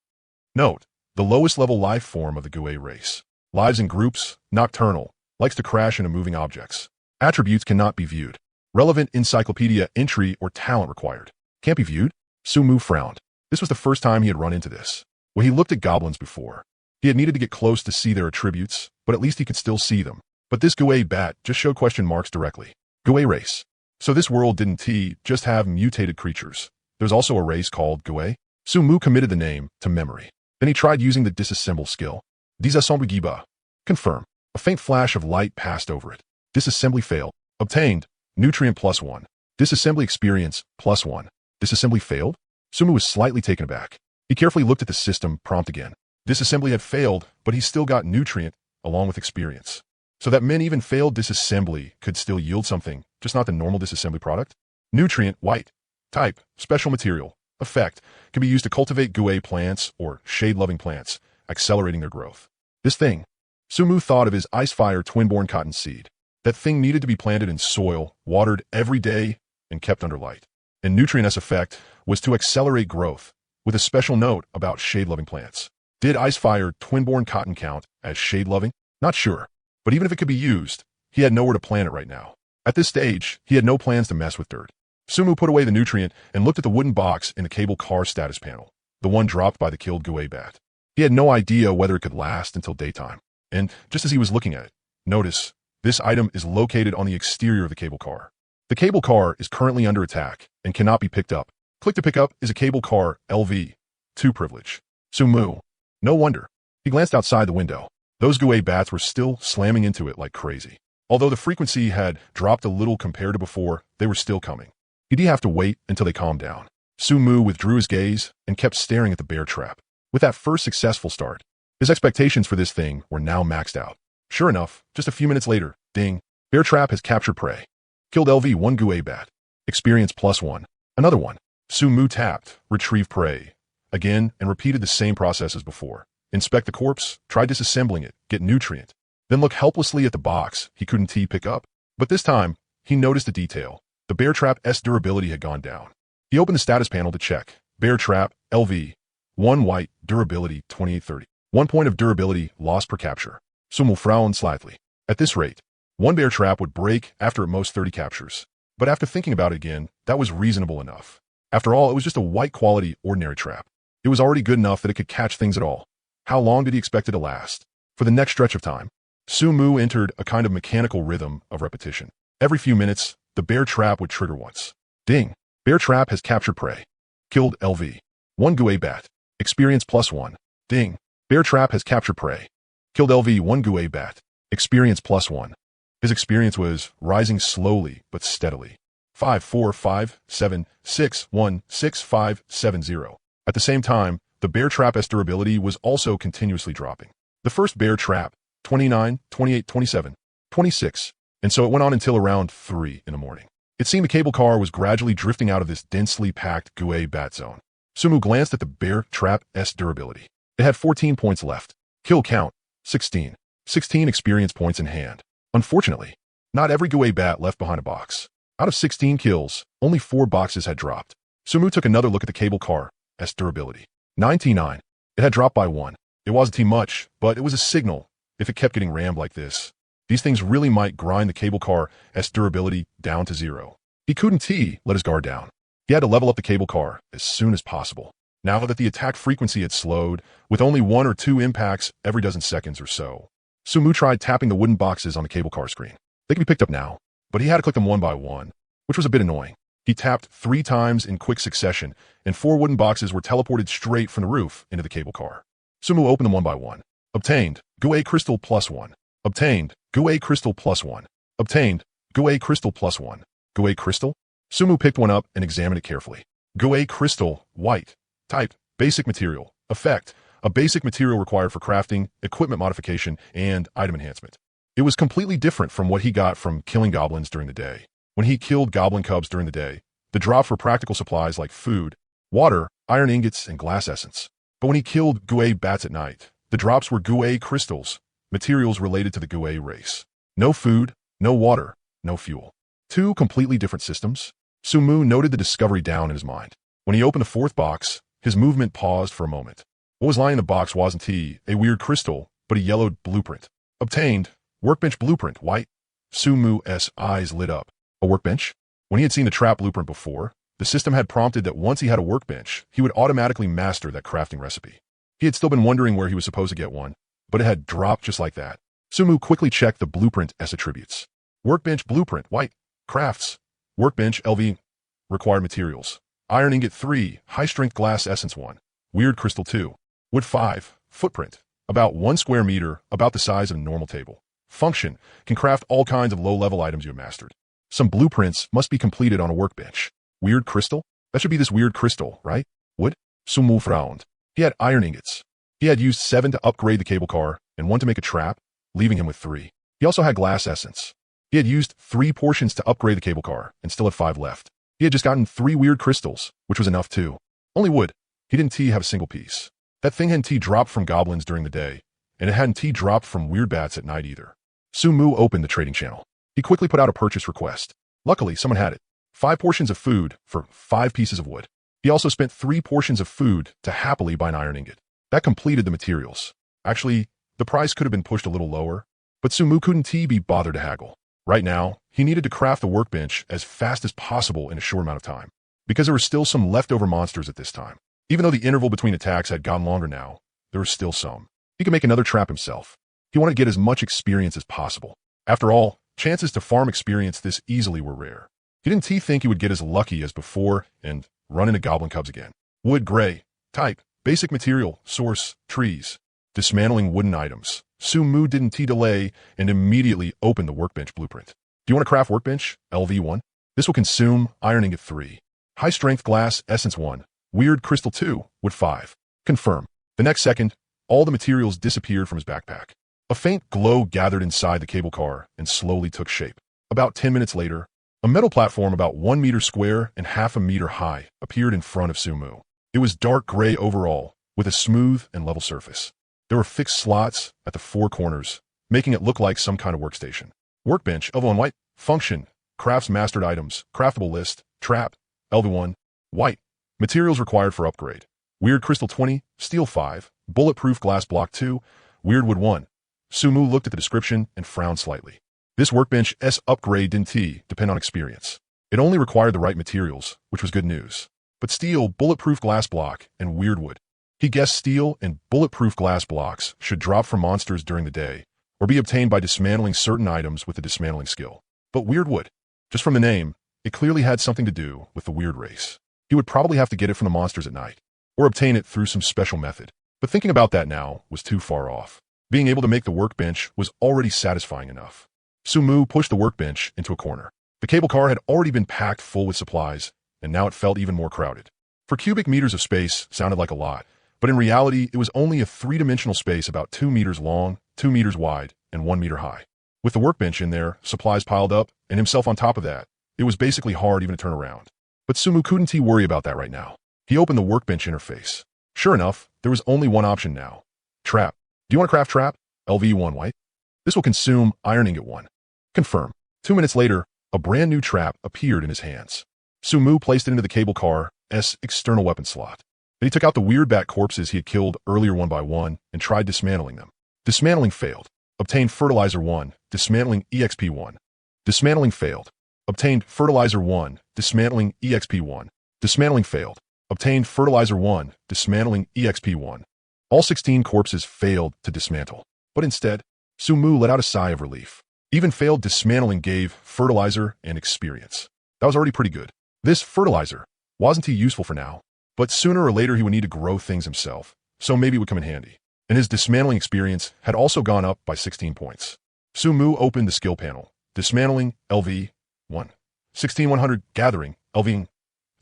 Note, the lowest level life form of the Gouet race. Lives in groups, nocturnal, likes to crash into moving objects. Attributes cannot be viewed. Relevant encyclopedia entry or talent required. Can't be viewed? Sumu frowned. This was the first time he had run into this. When he looked at goblins before, he had needed to get close to see their attributes, but at least he could still see them. But this Gouet bat just showed question marks directly. Gouet race. So this world didn't just have mutated creatures. There's also a race called Gouet. Sumu committed the name to memory. Then he tried using the disassemble skill. Disassemble. Confirm. A faint flash of light passed over it. Disassembly failed. Obtained. Nutrient +1. Disassembly experience +1. Disassembly failed? Sumu was slightly taken aback. He carefully looked at the system prompt again. Disassembly had failed, but he still got nutrient along with experience. So that meant even failed disassembly could still yield something, just not the normal disassembly product? Nutrient, white. Type, special material. Effect, can be used to cultivate Gouet plants or shade-loving plants, accelerating their growth. This thing. Sumu thought of his Icefire twin-born cotton seed. That thing needed to be planted in soil, watered every day, and kept under light. And nutrient effect was to accelerate growth, with a special note about shade-loving plants. Did Icefire twin-born cotton count as shade-loving? Not sure. But even if it could be used, he had nowhere to plant it right now. At this stage, he had no plans to mess with dirt. Sumu put away the nutrient and looked at the wooden box in the cable car status panel, the one dropped by the killed Gouet bat. He had no idea whether it could last until daytime. And just as he was looking at it, notice, this item is located on the exterior of the cable car. The cable car is currently under attack and cannot be picked up. Click to pick up is a cable car LV. 2 privilege. Sumu. No wonder. He glanced outside the window. Those Gouet bats were still slamming into it like crazy. Although the frequency had dropped a little compared to before, they were still coming. He'd have to wait until they calmed down. Sumu withdrew his gaze and kept staring at the bear trap. With that first successful start, his expectations for this thing were now maxed out. Sure enough, just a few minutes later, ding, bear trap has captured prey. Killed LV 1 Gouet bat. Experience +1. Another one. Sumu tapped, retrieve prey. Again, and repeated the same process as before. Inspect the corpse, try disassembling it, get nutrient. Then look helplessly at the box he couldn't pick up. But this time, he noticed a detail. The bear trap's durability had gone down. He opened the status panel to check. Bear trap, LV. 1 white, durability 2830. 1 point of durability lost per capture. Sumu frowned slightly. At this rate, 1 bear trap would break after at most 30 captures. But after thinking about it again, that was reasonable enough. After all, it was just a white quality, ordinary trap. It was already good enough that it could catch things at all. How long did he expect it to last? For the next stretch of time, Sumu entered a kind of mechanical rhythm of repetition. Every few minutes, the bear trap would trigger once. Ding! Bear trap has captured prey. Killed LV. 1 Gouet bat. Experience +1. Ding! Bear trap has captured prey. Killed LV1 Gue Bat. Experience +1. His experience was rising slowly but steadily. 5, 4, 5, 7, 6, 1, 6, 5, 7, 0. At the same time, the bear trap's durability was also continuously dropping. The first bear trap, 29, 28, 27, 26, and so it went on until around 3 in the morning. It seemed the cable car was gradually drifting out of this densely packed Gue Bat zone. Sumu glanced at the bear trap's durability. It had 14 points left. Kill count, 16. 16 experience points in hand. Unfortunately, not every Gue Bat left behind a box. Out of 16 kills, only 4 boxes had dropped. Sumu took another look at the cable car's durability. 99. It had dropped by 1. It wasn't too much, but it was a signal. If it kept getting rammed like this, these things really might grind the cable car's durability down to 0. He couldn't let his guard down. He had to level up the cable car as soon as possible. Now that the attack frequency had slowed, with only 1 or 2 impacts every dozen seconds or so, Sumu tried tapping the wooden boxes on the cable car screen. They could be picked up now, but he had to click them one by one, which was a bit annoying. He tapped 3 times in quick succession, and 4 wooden boxes were teleported straight from the roof into the cable car. Sumu opened them one by one. Obtained, Gue Crystal +1. Obtained, Gue Crystal +1. Obtained, Gue Crystal +1. Gue Crystal? Sumu picked one up and examined it carefully. Gue Crystal, white. Type, basic material. Effect, a basic material required for crafting, equipment modification, and item enhancement. It was completely different from what he got from killing goblins during the day. When he killed goblin cubs during the day, the drops were practical supplies like food, water, iron ingots, and glass essence. But when he killed Gue Bats at night, the drops were Gue Crystals, materials related to the Gue race. No food, no water, no fuel. 2 completely different systems. Sumu noted the discovery down in his mind. When he opened the 4th box, his movement paused for a moment. What was lying in the box wasn't a weird crystal, but a yellowed blueprint. Obtained, workbench blueprint, white. Sumu's eyes lit up. A workbench? When he had seen the trap blueprint before, the system had prompted that once he had a workbench, he would automatically master that crafting recipe. He had still been wondering where he was supposed to get one, but it had dropped just like that. Sumu quickly checked the blueprint's attributes. Workbench blueprint, white. Crafts. Workbench LV. Required materials. Iron ingot 3, high-strength glass essence 1. Weird crystal 2. Wood 5. Footprint. About 1 square meter, about the size of a normal table. Function. Can craft all kinds of low-level items you have mastered. Some blueprints must be completed on a workbench. Weird crystal? That should be this weird crystal, right? Wood? Sumu frowned. He had iron ingots. He had used 7 to upgrade the cable car and 1 to make a trap, leaving him with 3. He also had glass essence. He had used 3 portions to upgrade the cable car and still had 5 left. He had just gotten 3 weird crystals, which was enough too. Only wood. He didn't have a single piece. That thing hadn't dropped from goblins during the day, and it hadn't dropped from weird bats at night either. Sumu opened the trading channel. He quickly put out a purchase request. Luckily, someone had it. 5 portions of food for 5 pieces of wood. He also spent 3 portions of food to happily buy an iron ingot. That completed the materials. Actually, the price could have been pushed a little lower, but Sumu couldn't be bothered to haggle. Right now, he needed to craft the workbench as fast as possible in a short amount of time, because there were still some leftover monsters at this time. Even though the interval between attacks had gotten longer now, there were still some. He could make another trap himself. He wanted to get as much experience as possible. After all, chances to farm experience this easily were rare. He didn't think he would get as lucky as before and run into goblin cubs again. Wood gray. Type. Basic material. Source. Trees. Dismantling wooden items. Sumu didn't delay and immediately opened the workbench blueprint. Do you want to craft workbench? LV1. This will consume iron ingot 3. High strength glass essence 1. Weird crystal 2. Wood 5. Confirm. The next second, all the materials disappeared from his backpack. A faint glow gathered inside the cable car and slowly took shape. About 10 minutes later, a metal platform about 1 meter square and half a meter high appeared in front of Sumu. It was dark gray overall, with a smooth and level surface. There were fixed slots at the 4 corners, making it look like some kind of workstation. Workbench, LV1 white. Function, crafts mastered items, craftable list, trap, LV1, white. Materials required for upgrade. Weird crystal 20, steel 5, bulletproof glass block 2, weird wood 1. Sumu looked at the description and frowned slightly. This workbench's upgrade didn't depend on experience. It only required the right materials, which was good news. But steel, bulletproof glass block, and weird wood. He guessed steel and bulletproof glass blocks should drop from monsters during the day, or be obtained by dismantling certain items with the dismantling skill. But weird wood, just from the name, it clearly had something to do with the weird race. He would probably have to get it from the monsters at night, or obtain it through some special method. But thinking about that now was too far off. Being able to make the workbench was already satisfying enough. Sumu pushed the workbench into a corner. The cable car had already been packed full with supplies, and now it felt even more crowded. For cubic meters of space sounded like a lot, but in reality, it was only a three-dimensional space about 2 meters long, 2 meters wide, and 1 meter high. With the workbench in there, supplies piled up, and himself on top of that, it was basically hard even to turn around. But Sumu couldn't worry about that right now. He opened the workbench interface. Sure enough, there was only one option now. Trap. Do you want to craft trap? LV1 white. This will consume iron ingot 1. Confirm. 2 minutes later, a brand new trap appeared in his hands. Sumu placed it into the cable car's external weapon slot. Then he took out the weird bat corpses he had killed earlier one by one and tried dismantling them. Dismantling failed. Obtained fertilizer 1, dismantling EXP 1. Dismantling failed. Obtained fertilizer 1, dismantling EXP 1. Dismantling failed. Obtained fertilizer 1, dismantling EXP 1. All 16 corpses failed to dismantle, but instead, Sumu let out a sigh of relief. Even failed dismantling gave fertilizer and experience. That was already pretty good. This fertilizer wasn't he useful for now, but sooner or later he would need to grow things himself, so maybe it would come in handy. And his dismantling experience had also gone up by 16 points. Sumu opened the skill panel. Dismantling, LV, 1. 16-100, gathering, LV,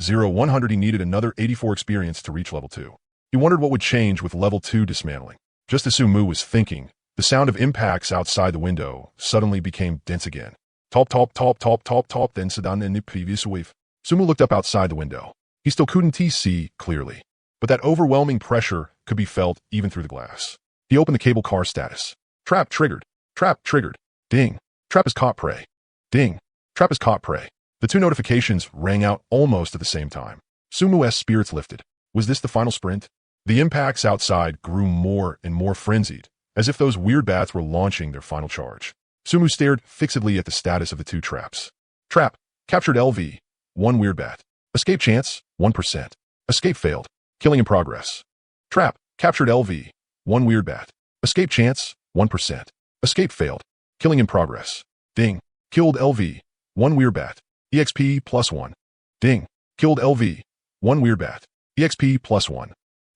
0-100. He needed another 84 experience to reach level 2. He wondered what would change with level 2 dismantling. Just as Sumu was thinking, the sound of impacts outside the window suddenly became dense again. Top, top, top, top, top, top, then sedan in the previous wave. Sumu looked up outside the window. He still couldn't see clearly, but that overwhelming pressure could be felt even through the glass. He opened the cable car status. Trap triggered. Trap triggered. Ding. Trap has caught prey. Ding. Trap has caught prey. The two notifications rang out almost at the same time. Sumu's spirits lifted. Was this the final sprint? The impacts outside grew more and more frenzied, as if those weird bats were launching their final charge. Sumu stared fixedly at the status of the two traps. Trap. Captured LV. 1 weird bat. Escape chance, 1%. Escape failed. Killing in progress. Trap. Captured LV. 1 weird bat. Escape chance, 1%. Escape failed. Killing in progress. Ding. Killed LV. 1 weird bat. EXP +1. Ding. Killed LV. 1 weird bat. EXP +1.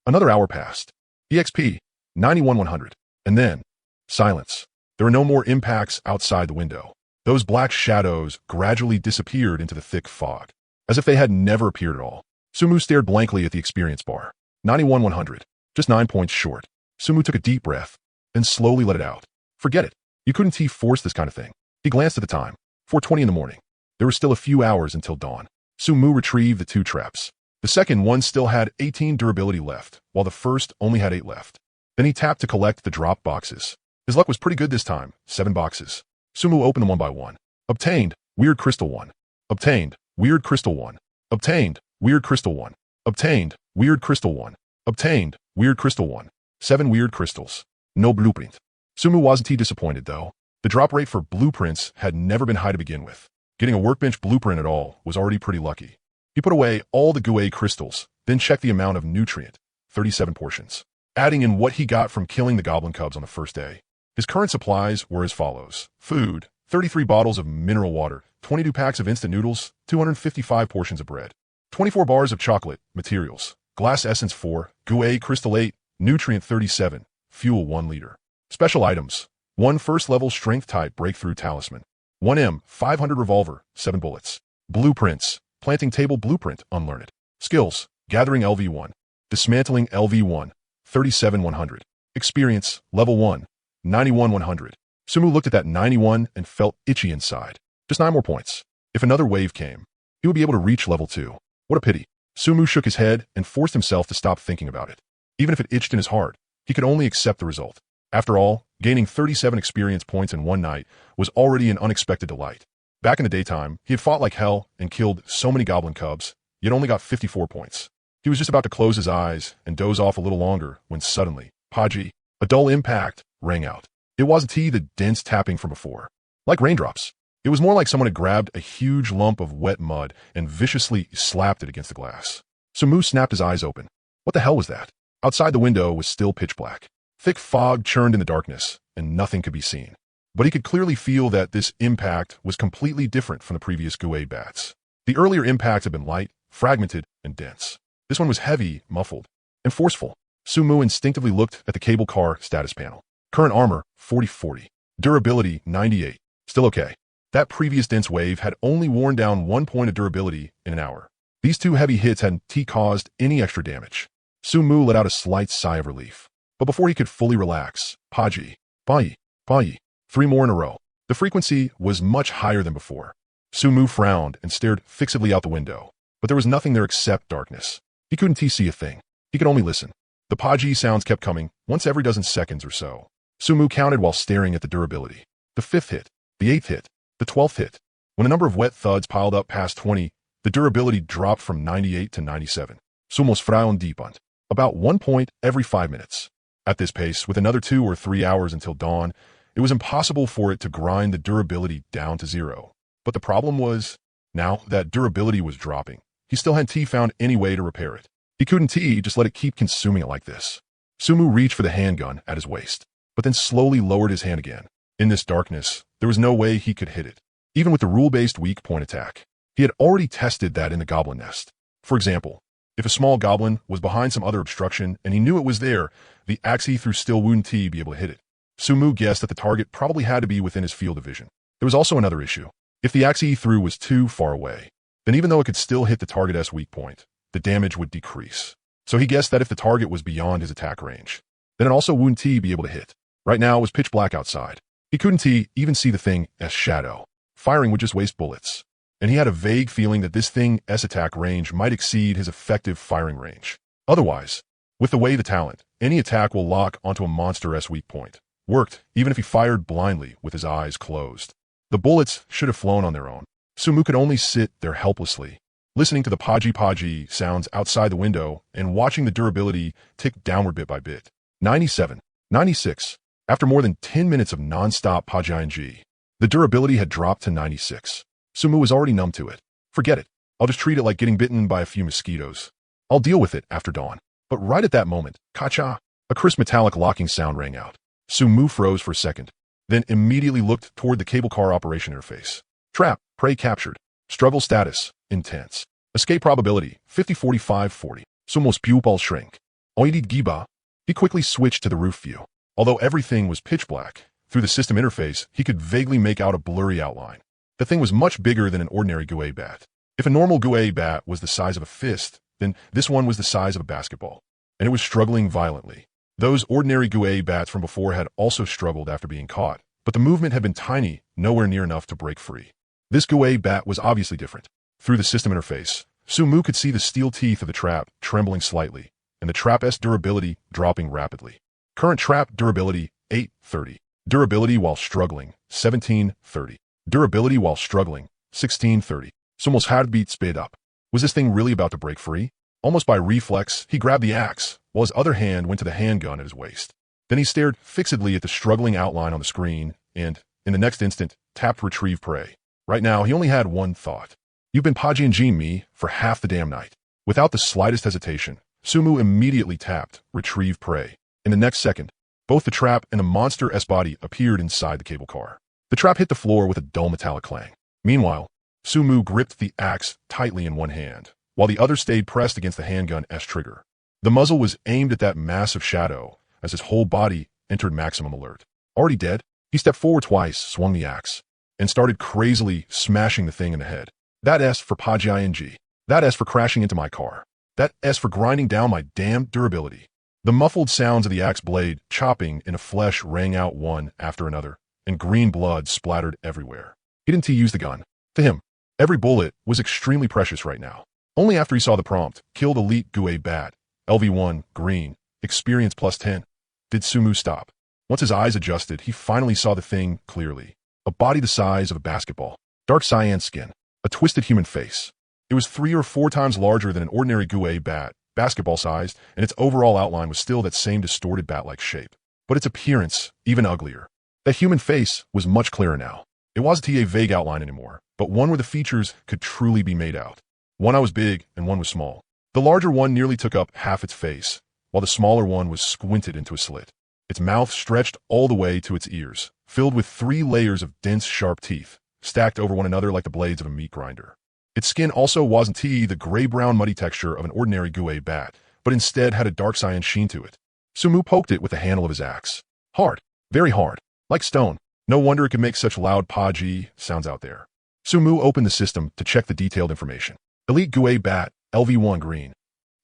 Another hour passed. EXP 91-100. And then, silence. There were no more impacts outside the window. Those black shadows gradually disappeared into the thick fog, as if they had never appeared at all. Sumu stared blankly at the experience bar. 91-100. Just 9 points short. Sumu took a deep breath, then slowly let it out. Forget it. You couldn't force this kind of thing. He glanced at the time. 4:20 in the morning. There were still a few hours until dawn. Sumu retrieved the 2 traps. The second one still had 18 durability left, while the first only had 8 left. Then he tapped to collect the drop boxes. His luck was pretty good this time. 7 boxes. Sumu opened them one by one. Obtained, weird crystal 1. Obtained, weird crystal 1. Obtained, weird crystal 1. Obtained, weird crystal 1. Obtained, weird crystal 1. 7 weird crystals. No blueprint. Sumu wasn't disappointed, though. The drop rate for blueprints had never been high to begin with. Getting a workbench blueprint at all was already pretty lucky. He put away all the GUE crystals, then checked the amount of nutrient, 37 portions, adding in what he got from killing the goblin cubs on the first day. His current supplies were as follows. Food, 33 bottles of mineral water, 22 packs of instant noodles, 255 portions of bread, 24 bars of chocolate, materials, glass essence 4, GUE crystal 8, nutrient 37, fuel 1 liter. Special items, 1 first level strength type breakthrough talisman, 1 M500 revolver, 7 bullets. Blueprints, planting table blueprint, unlearned. Skills, gathering LV1, dismantling LV1, 37-100. Experience, level 1, 91-100. Sumu looked at that 91 and felt itchy inside. Just 9 more points. If another wave came, he would be able to reach level 2. What a pity. Sumu shook his head and forced himself to stop thinking about it. Even if it itched in his heart, he could only accept the result. After all, gaining 37 experience points in one night was already an unexpected delight. Back in the daytime, he had fought like hell and killed so many goblin cubs, yet only got 54 points. He was just about to close his eyes and doze off a little longer when suddenly, Paji, a dull impact, rang out. It wasn't the dense tapping from before. Like raindrops. It was more like someone had grabbed a huge lump of wet mud and viciously slapped it against the glass. Sumu snapped his eyes open. What the hell was that? Outside the window was still pitch black. Thick fog churned in the darkness, and nothing could be seen. But he could clearly feel that this impact was completely different from the previous GUE bats. The earlier impacts had been light, fragmented, and dense. This one was heavy, muffled, and forceful. Sumu instinctively looked at the cable car status panel. Current armor, 40-40. Durability, 98. Still okay. That previous dense wave had only worn down 1 point of durability in an hour. These 2 heavy hits hadn't caused any extra damage. Sumu let out a slight sigh of relief. But before he could fully relax, Paji, Bai, 3 more in a row. The frequency was much higher than before. Sumu frowned and stared fixedly out the window. But there was nothing there except darkness. He couldn't see a thing. He could only listen. The Paji sounds kept coming, once every dozen seconds or so. Sumu counted while staring at the durability. The 5th hit, the 8th hit, the 12th hit. When a number of wet thuds piled up past 20, the durability dropped from 98 to 97. Sumos frauen deepund. About 1 point every 5 minutes. At this pace, with another 2 or 3 hours until dawn, it was impossible for it to grind the durability down to 0. But the problem was, now that durability was dropping, he still hadn't found any way to repair it. He couldn't just let it keep consuming it like this. Sumu reached for the handgun at his waist, but then slowly lowered his hand again. In this darkness, there was no way he could hit it, even with the rule-based weak point attack. He had already tested that in the goblin nest. For example, if a small goblin was behind some other obstruction and he knew it was there, the axe he threw still wouldn't be able to hit it. Sumu guessed that the target probably had to be within his field of vision. There was also another issue. If the axe he threw was too far away, then even though it could still hit the target's weak point, the damage would decrease. So he guessed that if the target was beyond his attack range, then it also wouldn't be able to hit. Right now it was pitch black outside. He couldn't even see the thing's shadow. Firing would just waste bullets. And he had a vague feeling that this thing's attack range might exceed his effective firing range. Otherwise, with the way the talent, any attack will lock onto a monster's weak point. Worked, even if he fired blindly with his eyes closed. The bullets should have flown on their own. Sumu could only sit there helplessly, listening to the Paji sounds outside the window and watching the durability tick downward bit by bit. 97, 96. After more than 10 minutes of non-stop Paji, the durability had dropped to 96. Sumu was already numb to it. Forget it. I'll just treat it like getting bitten by a few mosquitoes. I'll deal with it after dawn. But right at that moment, kacha, a crisp metallic locking sound rang out. Sumu froze for a second, then immediately looked toward the cable car operation interface. Trap, prey captured. Struggle status, intense. Escape probability, 50-45-40. Sumos pupil shrink. Oidid giba. He quickly switched to the roof view. Although everything was pitch black, through the system interface, he could vaguely make out a blurry outline. The thing was much bigger than an ordinary Gouet bat. If a normal Gouet bat was the size of a fist, then this one was the size of a basketball. And it was struggling violently. Those ordinary Gouet bats from before had also struggled after being caught, but the movement had been tiny, nowhere near enough to break free. This Gouet bat was obviously different. Through the system interface, Sumu could see the steel teeth of the trap trembling slightly, and the trap's durability dropping rapidly. Current trap durability, 830. Durability while struggling, 1730. Durability while struggling, 1630. Sumos heartbeat sped up. Was this thing really about to break free? Almost by reflex, he grabbed the axe, while his other hand went to the handgun at his waist. Then he stared fixedly at the struggling outline on the screen and, in the next instant, tapped retrieve prey. Right now, he only had one thought. You've been Pajin me for half the damn night. Without the slightest hesitation, Sumu immediately tapped retrieve prey. In the next second, both the trap and the monster's body appeared inside the cable car. The trap hit the floor with a dull metallic clang. Meanwhile, Sumu gripped the axe tightly in one hand, while the other stayed pressed against the handgun's trigger. The muzzle was aimed at that massive shadow as his whole body entered maximum alert. Already dead, he stepped forward twice, swung the axe, and started crazily smashing the thing in the head. That S for Pajing. That S for crashing into my car. That S for grinding down my damn durability. The muffled sounds of the axe blade chopping in a flesh rang out one after another, and green blood splattered everywhere. He didn't use the gun. To him, every bullet was extremely precious right now. Only after he saw the prompt, killed elite Gouet bat, LV1, green, experience +10, did Sumu stop. Once his eyes adjusted, he finally saw the thing clearly. A body the size of a basketball, dark cyan skin, a twisted human face. It was 3 or 4 times larger than an ordinary Gouet bat, basketball-sized, and its overall outline was still that same distorted bat-like shape. But its appearance, even uglier. That human face was much clearer now. It wasn't a vague outline anymore, but one where the features could truly be made out. One eye was big and one was small. The larger one nearly took up half its face, while the smaller one was squinted into a slit. Its mouth stretched all the way to its ears, filled with 3 layers of dense, sharp teeth, stacked over one another like the blades of a meat grinder. Its skin also wasn't the gray-brown muddy texture of an ordinary Gouet bat, but instead had a dark cyan sheen to it. Sumu poked it with the handle of his axe. Hard. Very hard. Like stone. No wonder it could make such loud podgy sounds out there. Sumu opened the system to check the detailed information. Elite Gue Bat, LV1 Green.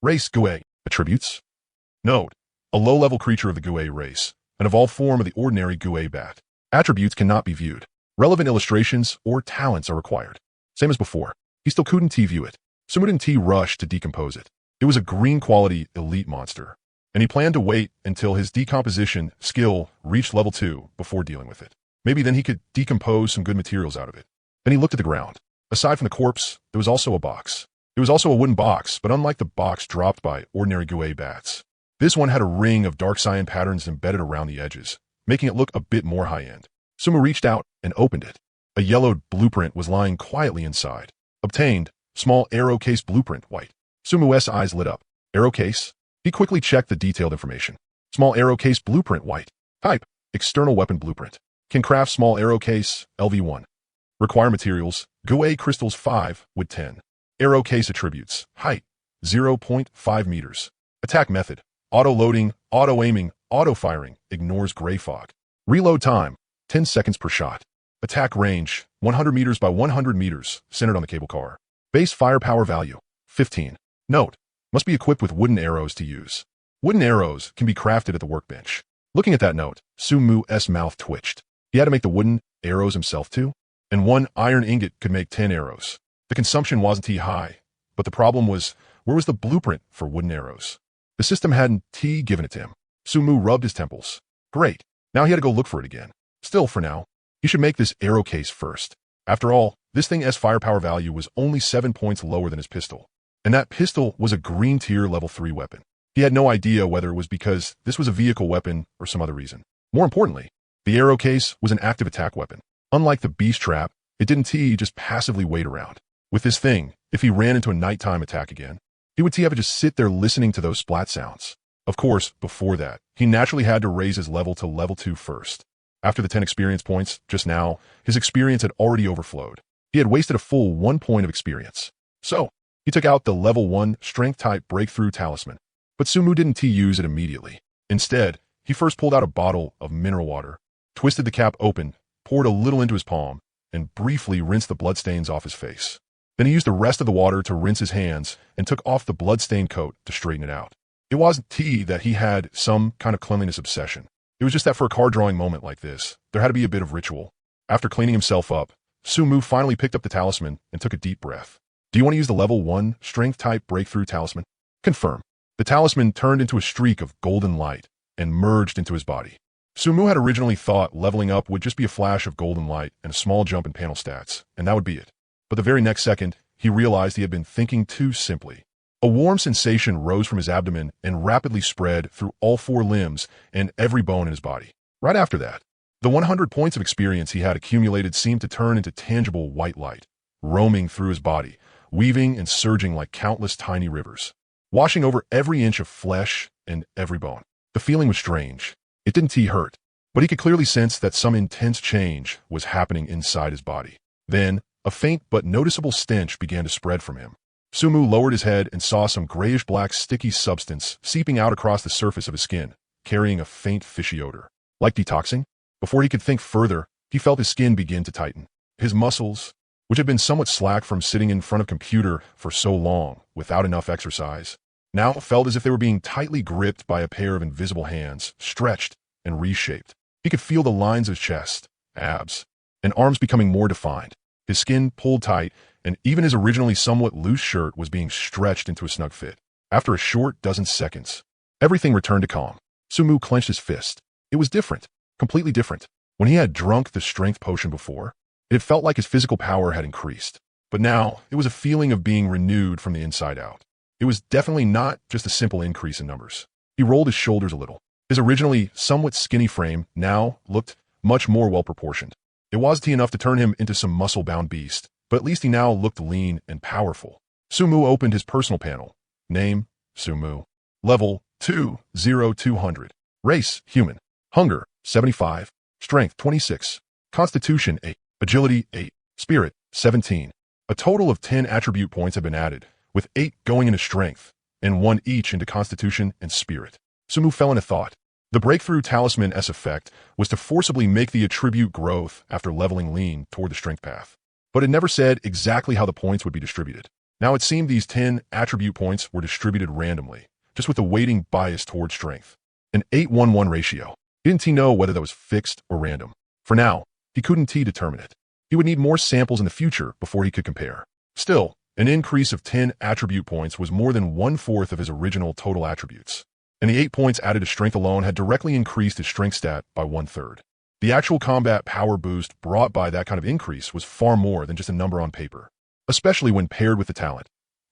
Race Gue. Attributes? Note. A low-level creature of the Gue race, an evolved form of the ordinary Gue Bat. Attributes cannot be viewed. Relevant illustrations or talents are required. Same as before. He still couldn't view it. Sumu didn't rush to decompose it. It was a green-quality elite monster, and he planned to wait until his decomposition skill reached level 2 before dealing with it. Maybe then he could decompose some good materials out of it. Then he looked at the ground. Aside from the corpse, there was also a box. It was also a wooden box, but unlike the box dropped by ordinary Gue bats, this one had a ring of dark cyan patterns embedded around the edges, making it look a bit more high-end. Sumu reached out and opened it. A yellowed blueprint was lying quietly inside. Obtained, small arrow case blueprint, white. Sumu's eyes lit up. Arrow case? He quickly checked the detailed information. Small arrow case blueprint, white. Type, external weapon blueprint. Can craft small arrow case, LV1. Require materials, Gue crystals 5 with 10. Arrow case attributes, height, 0.5 meters. Attack method, auto-loading, auto-aiming, auto-firing, ignores gray fog. Reload time, 10 seconds per shot. Attack range, 100 meters by 100 meters, centered on the cable car. Base firepower value, 15. Note, must be equipped with wooden arrows to use. Wooden arrows can be crafted at the workbench. Looking at that note, Sumu's mouth twitched. He had to make the wooden arrows himself too? And one iron ingot could make 10 arrows. The consumption wasn't too high, but the problem was, where was the blueprint for wooden arrows? The system hadn't given it to him. Sumu rubbed his temples. Great. Now he had to go look for it again. Still, for now, he should make this arrow case first. After all, this thing's firepower value was only 7 points lower than his pistol. And that pistol was a green tier level 3 weapon. He had no idea whether it was because this was a vehicle weapon or some other reason. More importantly, the arrow case was an active attack weapon. Unlike the beast trap, it didn't just passively wait around. With this thing, if he ran into a nighttime attack again, he would have to just sit there listening to those splat sounds. Of course, before that, he naturally had to raise his level to level 2 first. After the 10 experience points, just now, his experience had already overflowed. He had wasted a full 1 point of experience. So, he took out the level 1 strength-type breakthrough talisman. But Sumu didn't use it immediately. Instead, he first pulled out a bottle of mineral water, twisted the cap open, poured a little into his palm, and briefly rinsed the bloodstains off his face. Then he used the rest of the water to rinse his hands and took off the blood-stained coat to straighten it out. It wasn't that he had some kind of cleanliness obsession. It was just that for a card-drawing moment like this, there had to be a bit of ritual. After cleaning himself up, Sumu finally picked up the talisman and took a deep breath. Do you want to use the level 1 strength-type breakthrough talisman? Confirm. The talisman turned into a streak of golden light and merged into his body. Sumu had originally thought leveling up would just be a flash of golden light and a small jump in panel stats, and that would be it. But the very next second, he realized he had been thinking too simply. A warm sensation rose from his abdomen and rapidly spread through all 4 limbs and every bone in his body. Right after that, the 100 points of experience he had accumulated seemed to turn into tangible white light, roaming through his body, weaving and surging like countless tiny rivers, washing over every inch of flesh and every bone. The feeling was strange. It didn't hurt, but he could clearly sense that some intense change was happening inside his body. Then, a faint but noticeable stench began to spread from him. Sumu lowered his head and saw some grayish-black sticky substance seeping out across the surface of his skin, carrying a faint fishy odor. Like detoxing? Before he could think further, he felt his skin begin to tighten. His muscles, which had been somewhat slack from sitting in front of a computer for so long without enough exercise, now felt as if they were being tightly gripped by a pair of invisible hands, stretched and reshaped. He could feel the lines of his chest, abs, and arms becoming more defined. His skin pulled tight, and even his originally somewhat loose shirt was being stretched into a snug fit. After a short dozen seconds, everything returned to calm. Sumu clenched his fist. It was different, completely different. When he had drunk the strength potion before, it had felt like his physical power had increased. But now, it was a feeling of being renewed from the inside out. It was definitely not just a simple increase in numbers. He rolled his shoulders a little. His originally somewhat skinny frame now looked much more well-proportioned. It wasn't enough to turn him into some muscle-bound beast, but at least he now looked lean and powerful. Sumu opened his personal panel. Name, Sumu. Level, 20200. Race, human. Hunger, 75. Strength, 26. Constitution, 8. Agility, 8. Spirit, 17. A total of 10 attribute points have been added, with 8 going into strength, and 1 each into constitution and spirit. Sumu fell into thought. The breakthrough talisman S effect was to forcibly make the attribute growth after leveling lean toward the strength path. But it never said exactly how the points would be distributed. Now it seemed these 10 attribute points were distributed randomly, just with a weighting bias toward strength. An 8-1-1 ratio. He didn't know whether that was fixed or random. For now, he couldn't determine it. He would need more samples in the future before he could compare. Still, an increase of 10 attribute points was more than 1/4 of his original total attributes. And the 8 points added to strength alone had directly increased his strength stat by 1/3. The actual combat power boost brought by that kind of increase was far more than just a number on paper, especially when paired with the talent.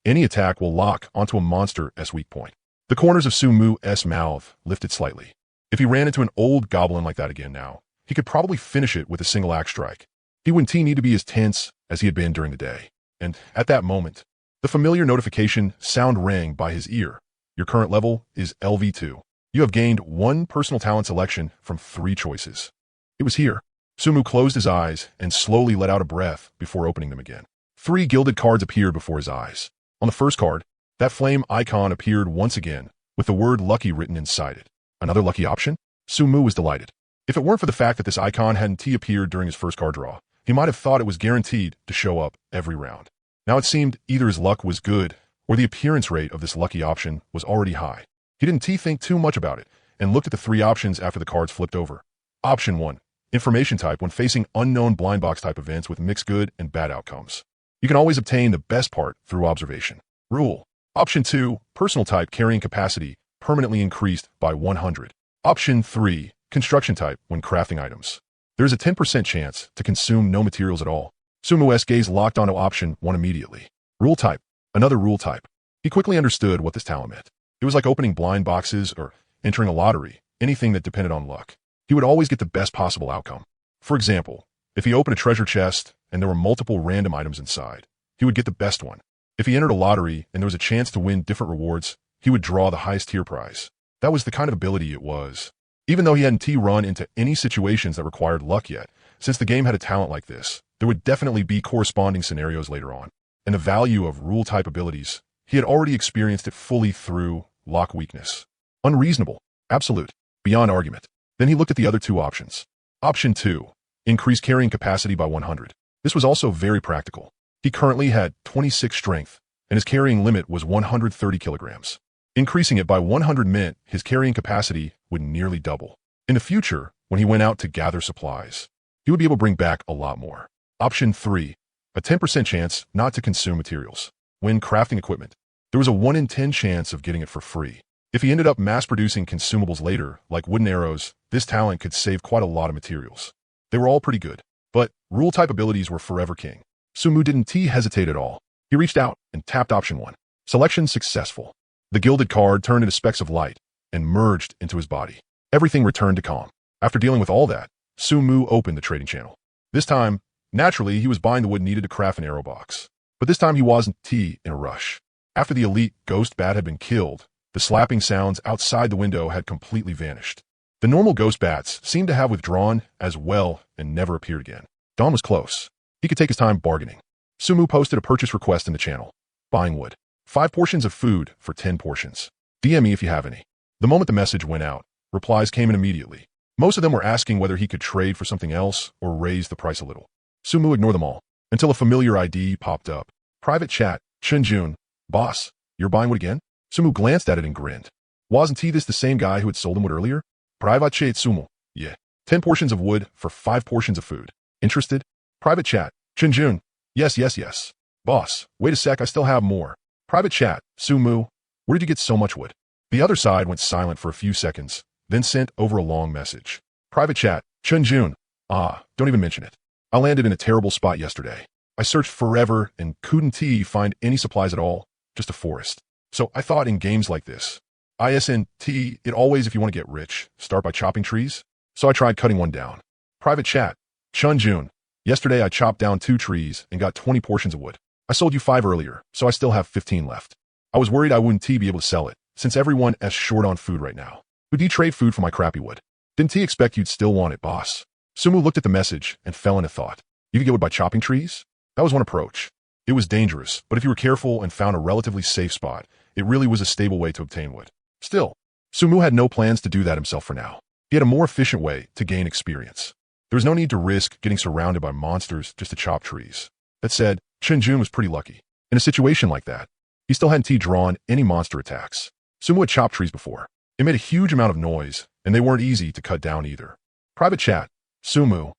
Any attack will lock onto a monster's weak point. The corners of Sumu's mouth lifted slightly. If he ran into an old goblin like that again now, he could probably finish it with a single axe strike. He wouldn't need to be as tense as he had been during the day. And at that moment, the familiar notification sound rang by his ear. Your current level is LV2. You have gained 1 personal talent selection from 3 choices. It was here. Sumu closed his eyes and slowly let out a breath before opening them again. 3 gilded cards appeared before his eyes. On the first card, that flame icon appeared once again, with the word lucky written inside it. Another lucky option? Sumu was delighted. If it weren't for the fact that this icon hadn't appeared during his first card draw, he might have thought it was guaranteed to show up every round. Now it seemed either his luck was good, or the appearance rate of this lucky option was already high. He didn't think too much about it, and looked at the 3 options after the cards flipped over. Option 1. Information type when facing unknown blind box type events with mixed good and bad outcomes. You can always obtain the best part through observation. Rule. Option 2. Personal type carrying capacity permanently increased by 100. Option 3. Construction type when crafting items. There is a 10% chance to consume no materials at all. Sumu's gaze locked onto option 1 immediately. Rule type. Another rule type. He quickly understood what this talent meant. It was like opening blind boxes or entering a lottery, anything that depended on luck. He would always get the best possible outcome. For example, if he opened a treasure chest and there were multiple random items inside, he would get the best one. If he entered a lottery and there was a chance to win different rewards, he would draw the highest tier prize. That was the kind of ability it was. Even though he hadn't run into any situations that required luck yet, since the game had a talent like this, there would definitely be corresponding scenarios later on. And the value of rule-type abilities, he had already experienced it fully through lock weakness. Unreasonable, absolute, beyond argument. Then he looked at the other 2 options. Option 2, increase carrying capacity by 100. This was also very practical. He currently had 26 strength, and his carrying limit was 130 kilograms. Increasing it by 100 meant his carrying capacity would nearly double. In the future, when he went out to gather supplies, he would be able to bring back a lot more. Option 3, a 10% chance not to consume materials. When crafting equipment, there was a 1 in 10 chance of getting it for free. If he ended up mass-producing consumables later, like wooden arrows, this talent could save quite a lot of materials. They were all pretty good, but rule-type abilities were forever king. Sumu didn't hesitate at all. He reached out and tapped option 1. Selection successful. The gilded card turned into specks of light and merged into his body. Everything returned to calm. After dealing with all that, Sumu opened the trading channel. This time, naturally, he was buying the wood needed to craft an arrow box. But this time he wasn't in a rush. After the elite ghost bat had been killed, the slapping sounds outside the window had completely vanished. The normal ghost bats seemed to have withdrawn as well and never appeared again. Dawn was close. He could take his time bargaining. Sumu posted a purchase request in the channel. Buying wood. 5 portions of food for 10 portions. DM me if you have any. The moment the message went out, replies came in immediately. Most of them were asking whether he could trade for something else or raise the price a little. Sumu ignored them all, until a familiar ID popped up. Private chat, Chunjun. Boss, you're buying wood again? Sumu glanced at it and grinned. Wasn't he this the same guy who had sold him wood earlier? Private chat Sumu. Yeah. 10 portions of wood for 5 portions of food. Interested? Private chat, Chunjun. Yes. Boss, wait a sec, I still have more. Private chat, Sumu. Where did you get so much wood? The other side went silent for a few seconds, then sent over a long message. Private chat, Chunjun. Don't even mention it. I landed in a terrible spot yesterday. I searched forever and couldn't find any supplies at all, just a forest. So I thought in games like this, it always, if you want to get rich, start by chopping trees. So I tried cutting one down. Private chat, Chunjun. Yesterday I chopped down 2 trees and got 20 portions of wood. I sold you 5 earlier, so I still have 15 left. I was worried I wouldn't be able to sell it, since everyone is short on food right now. Would you trade food for my crappy wood? Didn't expect you'd still want it, boss. Sumu looked at the message and fell into thought. You could get wood by chopping trees? That was one approach. It was dangerous, but if you were careful and found a relatively safe spot, it really was a stable way to obtain wood. Still, Sumu had no plans to do that himself for now. He had a more efficient way to gain experience. There was no need to risk getting surrounded by monsters just to chop trees. That said, Chenjun was pretty lucky. In a situation like that, he still hadn't drawn any monster attacks. Sumu had chopped trees before. It made a huge amount of noise, and they weren't easy to cut down either. Private chat. Sumu,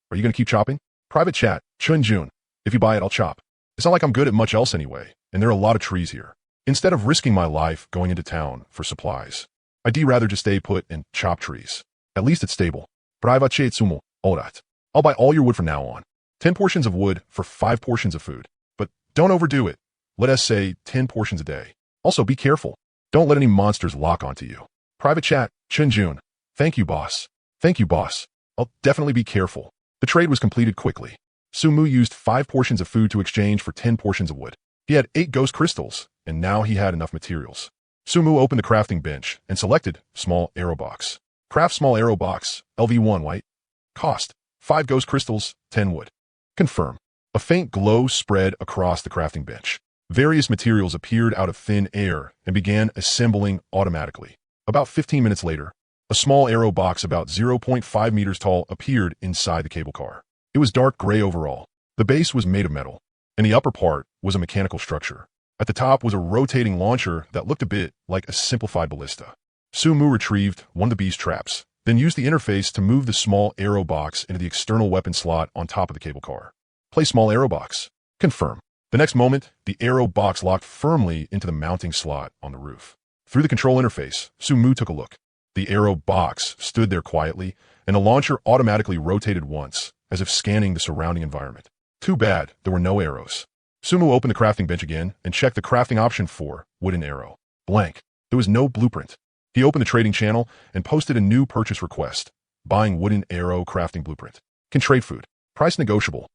are you going to keep chopping? Private chat. Chenjun, if you buy it, I'll chop. It's not like I'm good at much else anyway, and there are a lot of trees here. Instead of risking my life going into town for supplies, I'd rather just stay put and chop trees. At least it's stable. Private chat Sumu, alright. I'll buy all your wood from now on. 10 portions of wood for 5 portions of food. But don't overdo it. Let us say 10 portions a day. Also, be careful. Don't let any monsters lock onto you. Private chat, Chenjun. Thank you, boss. Thank you, boss. I'll definitely be careful. The trade was completed quickly. Sumu used 5 portions of food to exchange for 10 portions of wood. He had 8 ghost crystals, and now he had enough materials. Sumu opened the crafting bench and selected small arrow box. Craft small arrow box, LV1 white. Cost, 5 ghost crystals, 10 wood. Confirm. A faint glow spread across the crafting bench. Various materials appeared out of thin air and began assembling automatically. About 15 minutes later, a small arrow box about 0.5 meters tall appeared inside the cable car. It was dark gray overall. The base was made of metal, and the upper part was a mechanical structure. At the top was a rotating launcher that looked a bit like a simplified ballista. Sumu retrieved one of the beast traps, then used the interface to move the small arrow box into the external weapon slot on top of the cable car. Place small arrow box. Confirm. The next moment, the arrow box locked firmly into the mounting slot on the roof. Through the control interface, Sumu took a look. The arrow box stood there quietly, and the launcher automatically rotated once, as if scanning the surrounding environment. Too bad there were no arrows. Sumu opened the crafting bench again and checked the crafting option for wooden arrow. Blank. There was no blueprint. He opened the trading channel and posted a new purchase request, buying wooden arrow crafting blueprint. Can trade food. Price negotiable.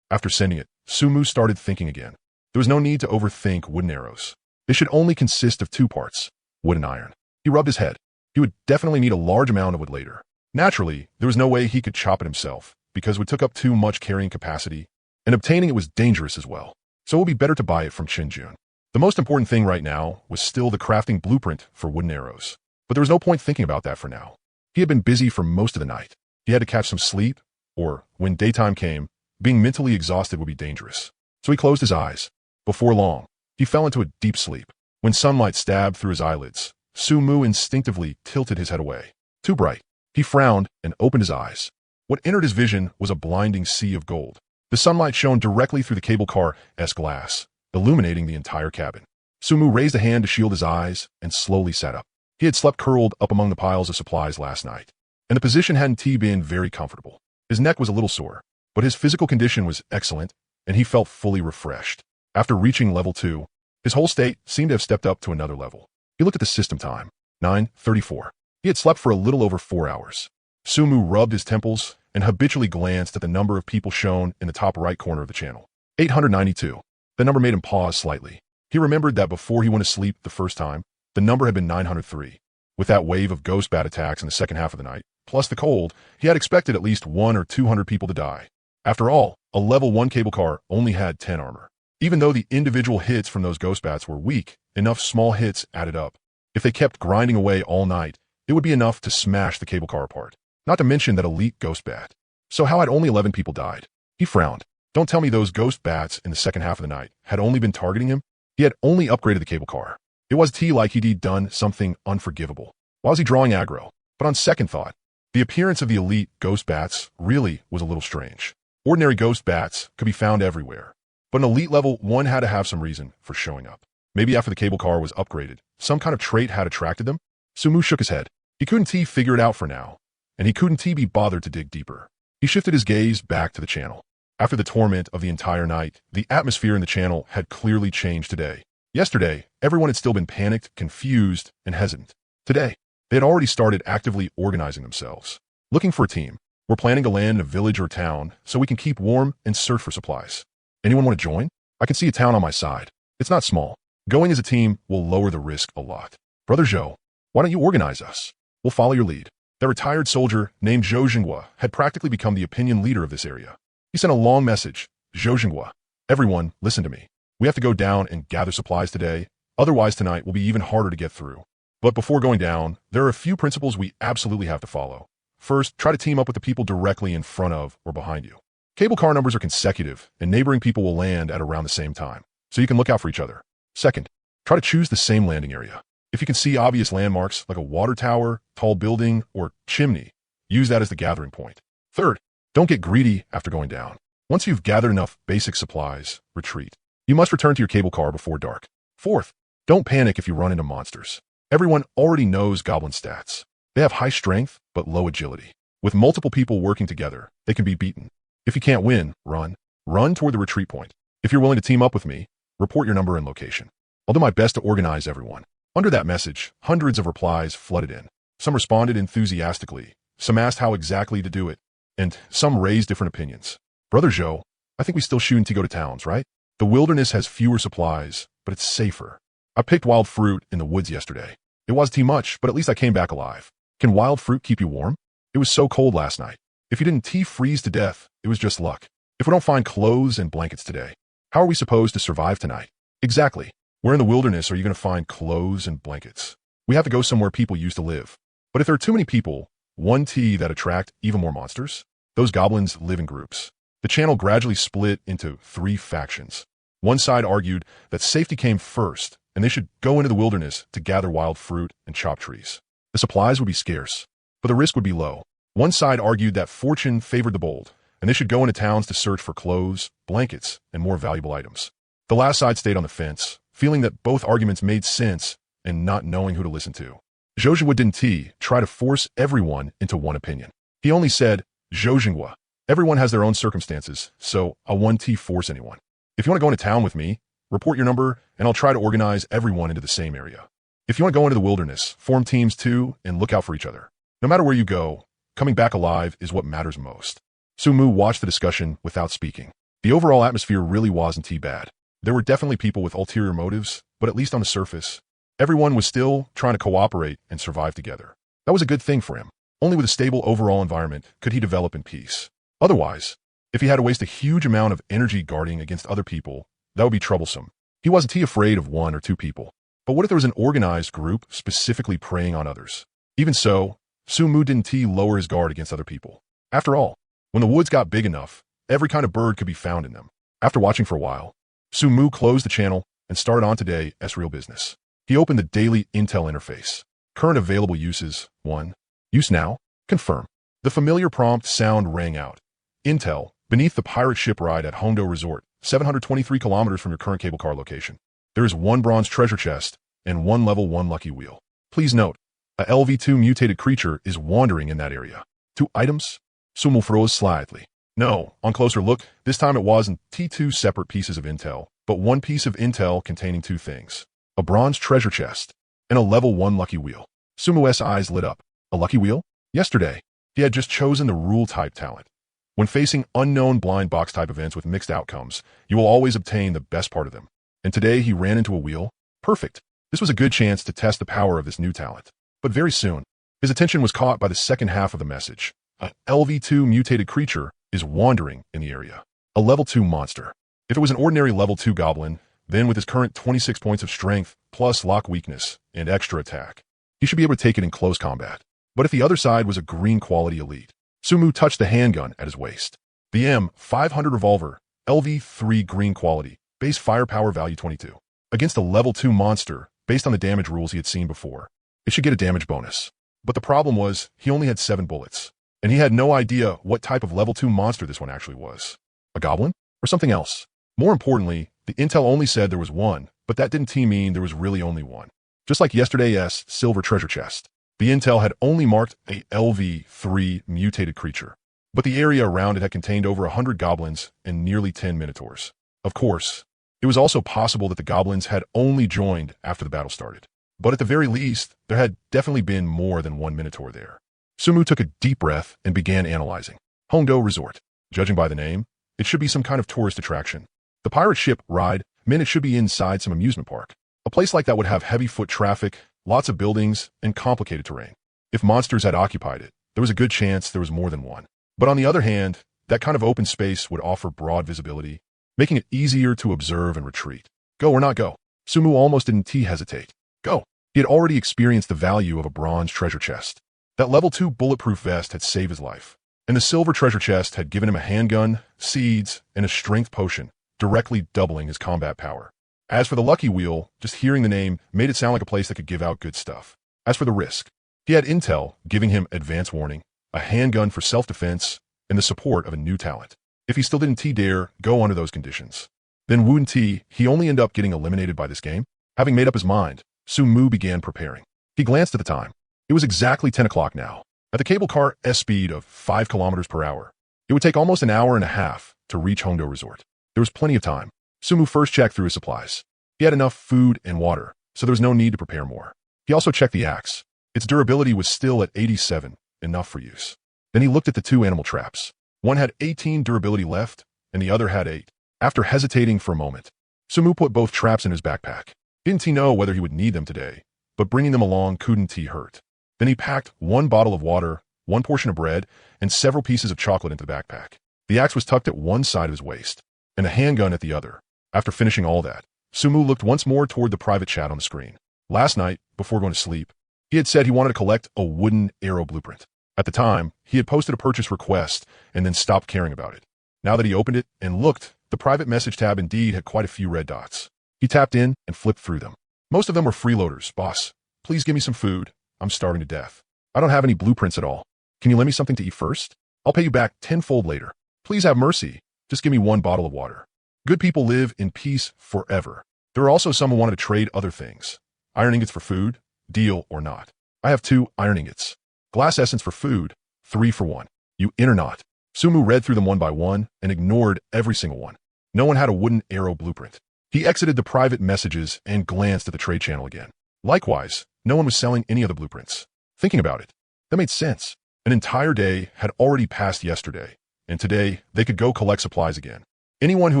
After sending it, Sumu started thinking again. There was no need to overthink wooden arrows. They should only consist of 2 parts, wood and iron. He rubbed his head. He would definitely need a large amount of wood later. Naturally, there was no way he could chop it himself, because it would take up too much carrying capacity, and obtaining it was dangerous as well. So it would be better to buy it from Chenjun. The most important thing right now was still the crafting blueprint for wooden arrows. But there was no point thinking about that for now. He had been busy for most of the night. He had to catch some sleep, or, when daytime came, being mentally exhausted would be dangerous. So he closed his eyes. Before long, he fell into a deep sleep. When sunlight stabbed through his eyelids, Sumu instinctively tilted his head away. Too bright. He frowned and opened his eyes. What entered his vision was a blinding sea of gold. The sunlight shone directly through the cable car's glass, illuminating the entire cabin. Sumu raised a hand to shield his eyes and slowly sat up. He had slept curled up among the piles of supplies last night, and the position hadn't been very comfortable. His neck was a little sore, but his physical condition was excellent, and he felt fully refreshed. After reaching level 2, his whole state seemed to have stepped up to another level. He looked at the system time. 9:34. He had slept for a little over 4 hours. Sumu rubbed his temples and habitually glanced at the number of people shown in the top right corner of the channel. 892. The number made him pause slightly. He remembered that before he went to sleep the first time, the number had been 903. With that wave of ghost bat attacks in the second half of the night, plus the cold, he had expected at least 100 or 200 people to die. After all, a level 1 cable car only had 10 armor. Even though the individual hits from those ghost bats were weak, enough small hits added up. If they kept grinding away all night, it would be enough to smash the cable car apart. Not to mention that elite ghost bat. So how had only 11 people died? He frowned. Don't tell me those ghost bats in the second half of the night had only been targeting him. He had only upgraded the cable car. It was like he'd done something unforgivable. Why was he drawing aggro? But on second thought, the appearance of the elite ghost bats really was a little strange. Ordinary ghost bats could be found everywhere, but an elite level 1 had to have some reason for showing up. Maybe after the cable car was upgraded, some kind of trait had attracted them? Sumu shook his head. He couldn't figure it out for now, and he couldn't be bothered to dig deeper. He shifted his gaze back to the channel. After the torment of the entire night, the atmosphere in the channel had clearly changed today. Yesterday, everyone had still been panicked, confused, and hesitant. Today, they had already started actively organizing themselves. Looking for a team. We're planning to land in a village or town so we can keep warm and search for supplies. Anyone want to join? I can see a town on my side. It's not small. Going as a team will lower the risk a lot. Brother Zhou, why don't you organize us? We'll follow your lead. That retired soldier named Zhou Jinghua had practically become the opinion leader of this area. He sent a long message. Zhou Jinghua, everyone, listen to me. We have to go down and gather supplies today. Otherwise tonight will be even harder to get through. But before going down, there are a few principles we absolutely have to follow. First, try to team up with the people directly in front of or behind you. Cable car numbers are consecutive, and neighboring people will land at around the same time, so you can look out for each other. Second, try to choose the same landing area. If you can see obvious landmarks like a water tower, tall building, or chimney, use that as the gathering point. Third, don't get greedy after going down. Once you've gathered enough basic supplies, retreat. You must return to your cable car before dark. Fourth, don't panic if you run into monsters. Everyone already knows goblin stats. They have high strength, but low agility. With multiple people working together, they can be beaten. If you can't win, run. Run toward the retreat point. If you're willing to team up with me, report your number and location. I'll do my best to organize everyone. Under that message, hundreds of replies flooded in. Some responded enthusiastically, some asked how exactly to do it, and some raised different opinions. Brother Joe, I think we still shouldn't go to towns, right? The wilderness has fewer supplies, but it's safer. I picked wild fruit in the woods yesterday. It wasn't too much, but at least I came back alive. Can wild fruit keep you warm? It was so cold last night. If you didn't freeze to death, it was just luck. If we don't find clothes and blankets today, how are we supposed to survive tonight? Exactly. Where in the wilderness are you going to find clothes and blankets? We have to go somewhere people used to live. But if there are too many people, that attract even more monsters, those goblins live in groups. The channel gradually split into 3 factions. One side argued that safety came first, and they should go into the wilderness to gather wild fruit and chop trees. The supplies would be scarce, but the risk would be low. One side argued that fortune favored the bold, and they should go into towns to search for clothes, blankets, and more valuable items. The last side stayed on the fence, feeling that both arguments made sense and not knowing who to listen to. Zhojingwa didn't try to force everyone into one opinion. He only said, Zhojingwa, everyone has their own circumstances, so I won't force anyone. If you want to go into town with me, report your number, and I'll try to organize everyone into the same area. If you want to go into the wilderness, form teams too, and look out for each other. No matter where you go, coming back alive is what matters most. Sumu watched the discussion without speaking. The overall atmosphere really wasn't too bad. There were definitely people with ulterior motives, but at least on the surface, everyone was still trying to cooperate and survive together. That was a good thing for him. Only with a stable overall environment could he develop in peace. Otherwise, if he had to waste a huge amount of energy guarding against other people, that would be troublesome. He wasn't afraid of 1 or 2 people. But what if there was an organized group specifically preying on others? Even so, Sumu didn't lower his guard against other people. After all, when the woods got big enough, every kind of bird could be found in them. After watching for a while, Sumu closed the channel and started on today's real business. He opened the daily intel interface. Current available uses, 1. Use now, confirm. The familiar prompt sound rang out. Intel, beneath the pirate ship ride at Hondo Resort, 723 kilometers from your current cable car location. There is 1 bronze treasure chest and 1 level 1 lucky wheel. Please note, a LV2 mutated creature is wandering in that area. 2 items? Sumu froze slightly. No, on closer look, this time it wasn't 2 separate pieces of intel, but 1 piece of intel containing 2 things. A bronze treasure chest and a level 1 lucky wheel. Sumu's eyes lit up. A lucky wheel? Yesterday, he had just chosen the rule-type talent. When facing unknown blind box type events with mixed outcomes, you will always obtain the best part of them. And today he ran into a wheel. Perfect. This was a good chance to test the power of this new talent. But very soon, his attention was caught by the second half of the message. A LV2 mutated creature is wandering in the area. A level 2 monster. If it was an ordinary level 2 goblin, then with his current 26 points of strength, plus lock weakness, and extra attack, he should be able to take it in close combat. But if the other side was a green quality elite, Sumu touched the handgun at his waist. The M500 revolver, LV3 green quality, base firepower value 22. Against a level 2 monster, based on the damage rules he had seen before, it should get a damage bonus. But the problem was, he only had 7 bullets, and he had no idea what type of level 2 monster this one actually was. A goblin? Or something else? More importantly, the intel only said there was 1, but that didn't mean there was really only 1. Just like yesterday's silver treasure chest, the intel had only marked a LV3 mutated creature, but the area around it had contained over 100 goblins and nearly 10 minotaurs. Of course, it was also possible that the goblins had only joined after the battle started. But at the very least, there had definitely been more than 1 minotaur there. Sumu took a deep breath and began analyzing. Hondo Resort. Judging by the name, it should be some kind of tourist attraction. The pirate ship ride meant it should be inside some amusement park. A place like that would have heavy foot traffic, lots of buildings, and complicated terrain. If monsters had occupied it, there was a good chance there was more than 1. But on the other hand, that kind of open space would offer broad visibility, making it easier to observe and retreat. Go or not go? Sumu almost didn't hesitate. Go. He had already experienced the value of a bronze treasure chest. That level 2 bulletproof vest had saved his life, and the silver treasure chest had given him a handgun, seeds, and a strength potion, directly doubling his combat power. As for the lucky wheel, just hearing the name made it sound like a place that could give out good stuff. As for the risk, he had intel giving him advance warning, a handgun for self-defense, and the support of a new talent. If he still didn't dare go under those conditions, then wouldn't he only end up getting eliminated by this game? Having made up his mind, Sumu began preparing. He glanced at the time. It was exactly 10 o'clock now. At the cable car speed of 5 kilometers per hour, it would take almost an hour and a half to reach Hongdo Resort. There was plenty of time. Sumu first checked through his supplies. He had enough food and water, so there was no need to prepare more. He also checked the axe. Its durability was still at 87, enough for use. Then he looked at the 2 animal traps. One had 18 durability left, and the other had 8. After hesitating for a moment, Sumu put both traps in his backpack. Didn't he know whether he would need them today, but bringing them along couldn't he hurt. Then he packed 1 bottle of water, 1 portion of bread, and several pieces of chocolate into the backpack. The axe was tucked at one side of his waist, and a handgun at the other. After finishing all that, Sumu looked once more toward the private chat on the screen. Last night, before going to sleep, he had said he wanted to collect a wooden arrow blueprint. At the time, he had posted a purchase request and then stopped caring about it. Now that he opened it and looked, the private message tab indeed had quite a few red dots. He tapped in and flipped through them. Most of them were freeloaders. Boss, please give me some food. I'm starving to death. I don't have any blueprints at all. Can you lend me something to eat first? I'll pay you back tenfold later. Please have mercy. Just give me 1 bottle of water. Good people live in peace forever. There are also some who wanted to trade other things. Iron ingots for food, deal or not. I have 2 iron ingots. Glass essence for food, 3 for 1. You in or not? Sumu read through them one by one and ignored every single one. No one had a wooden arrow blueprint. He exited the private messages and glanced at the trade channel again. Likewise, no one was selling any of the blueprints. Thinking about it, that made sense. An entire day had already passed yesterday, and today they could go collect supplies again. Anyone who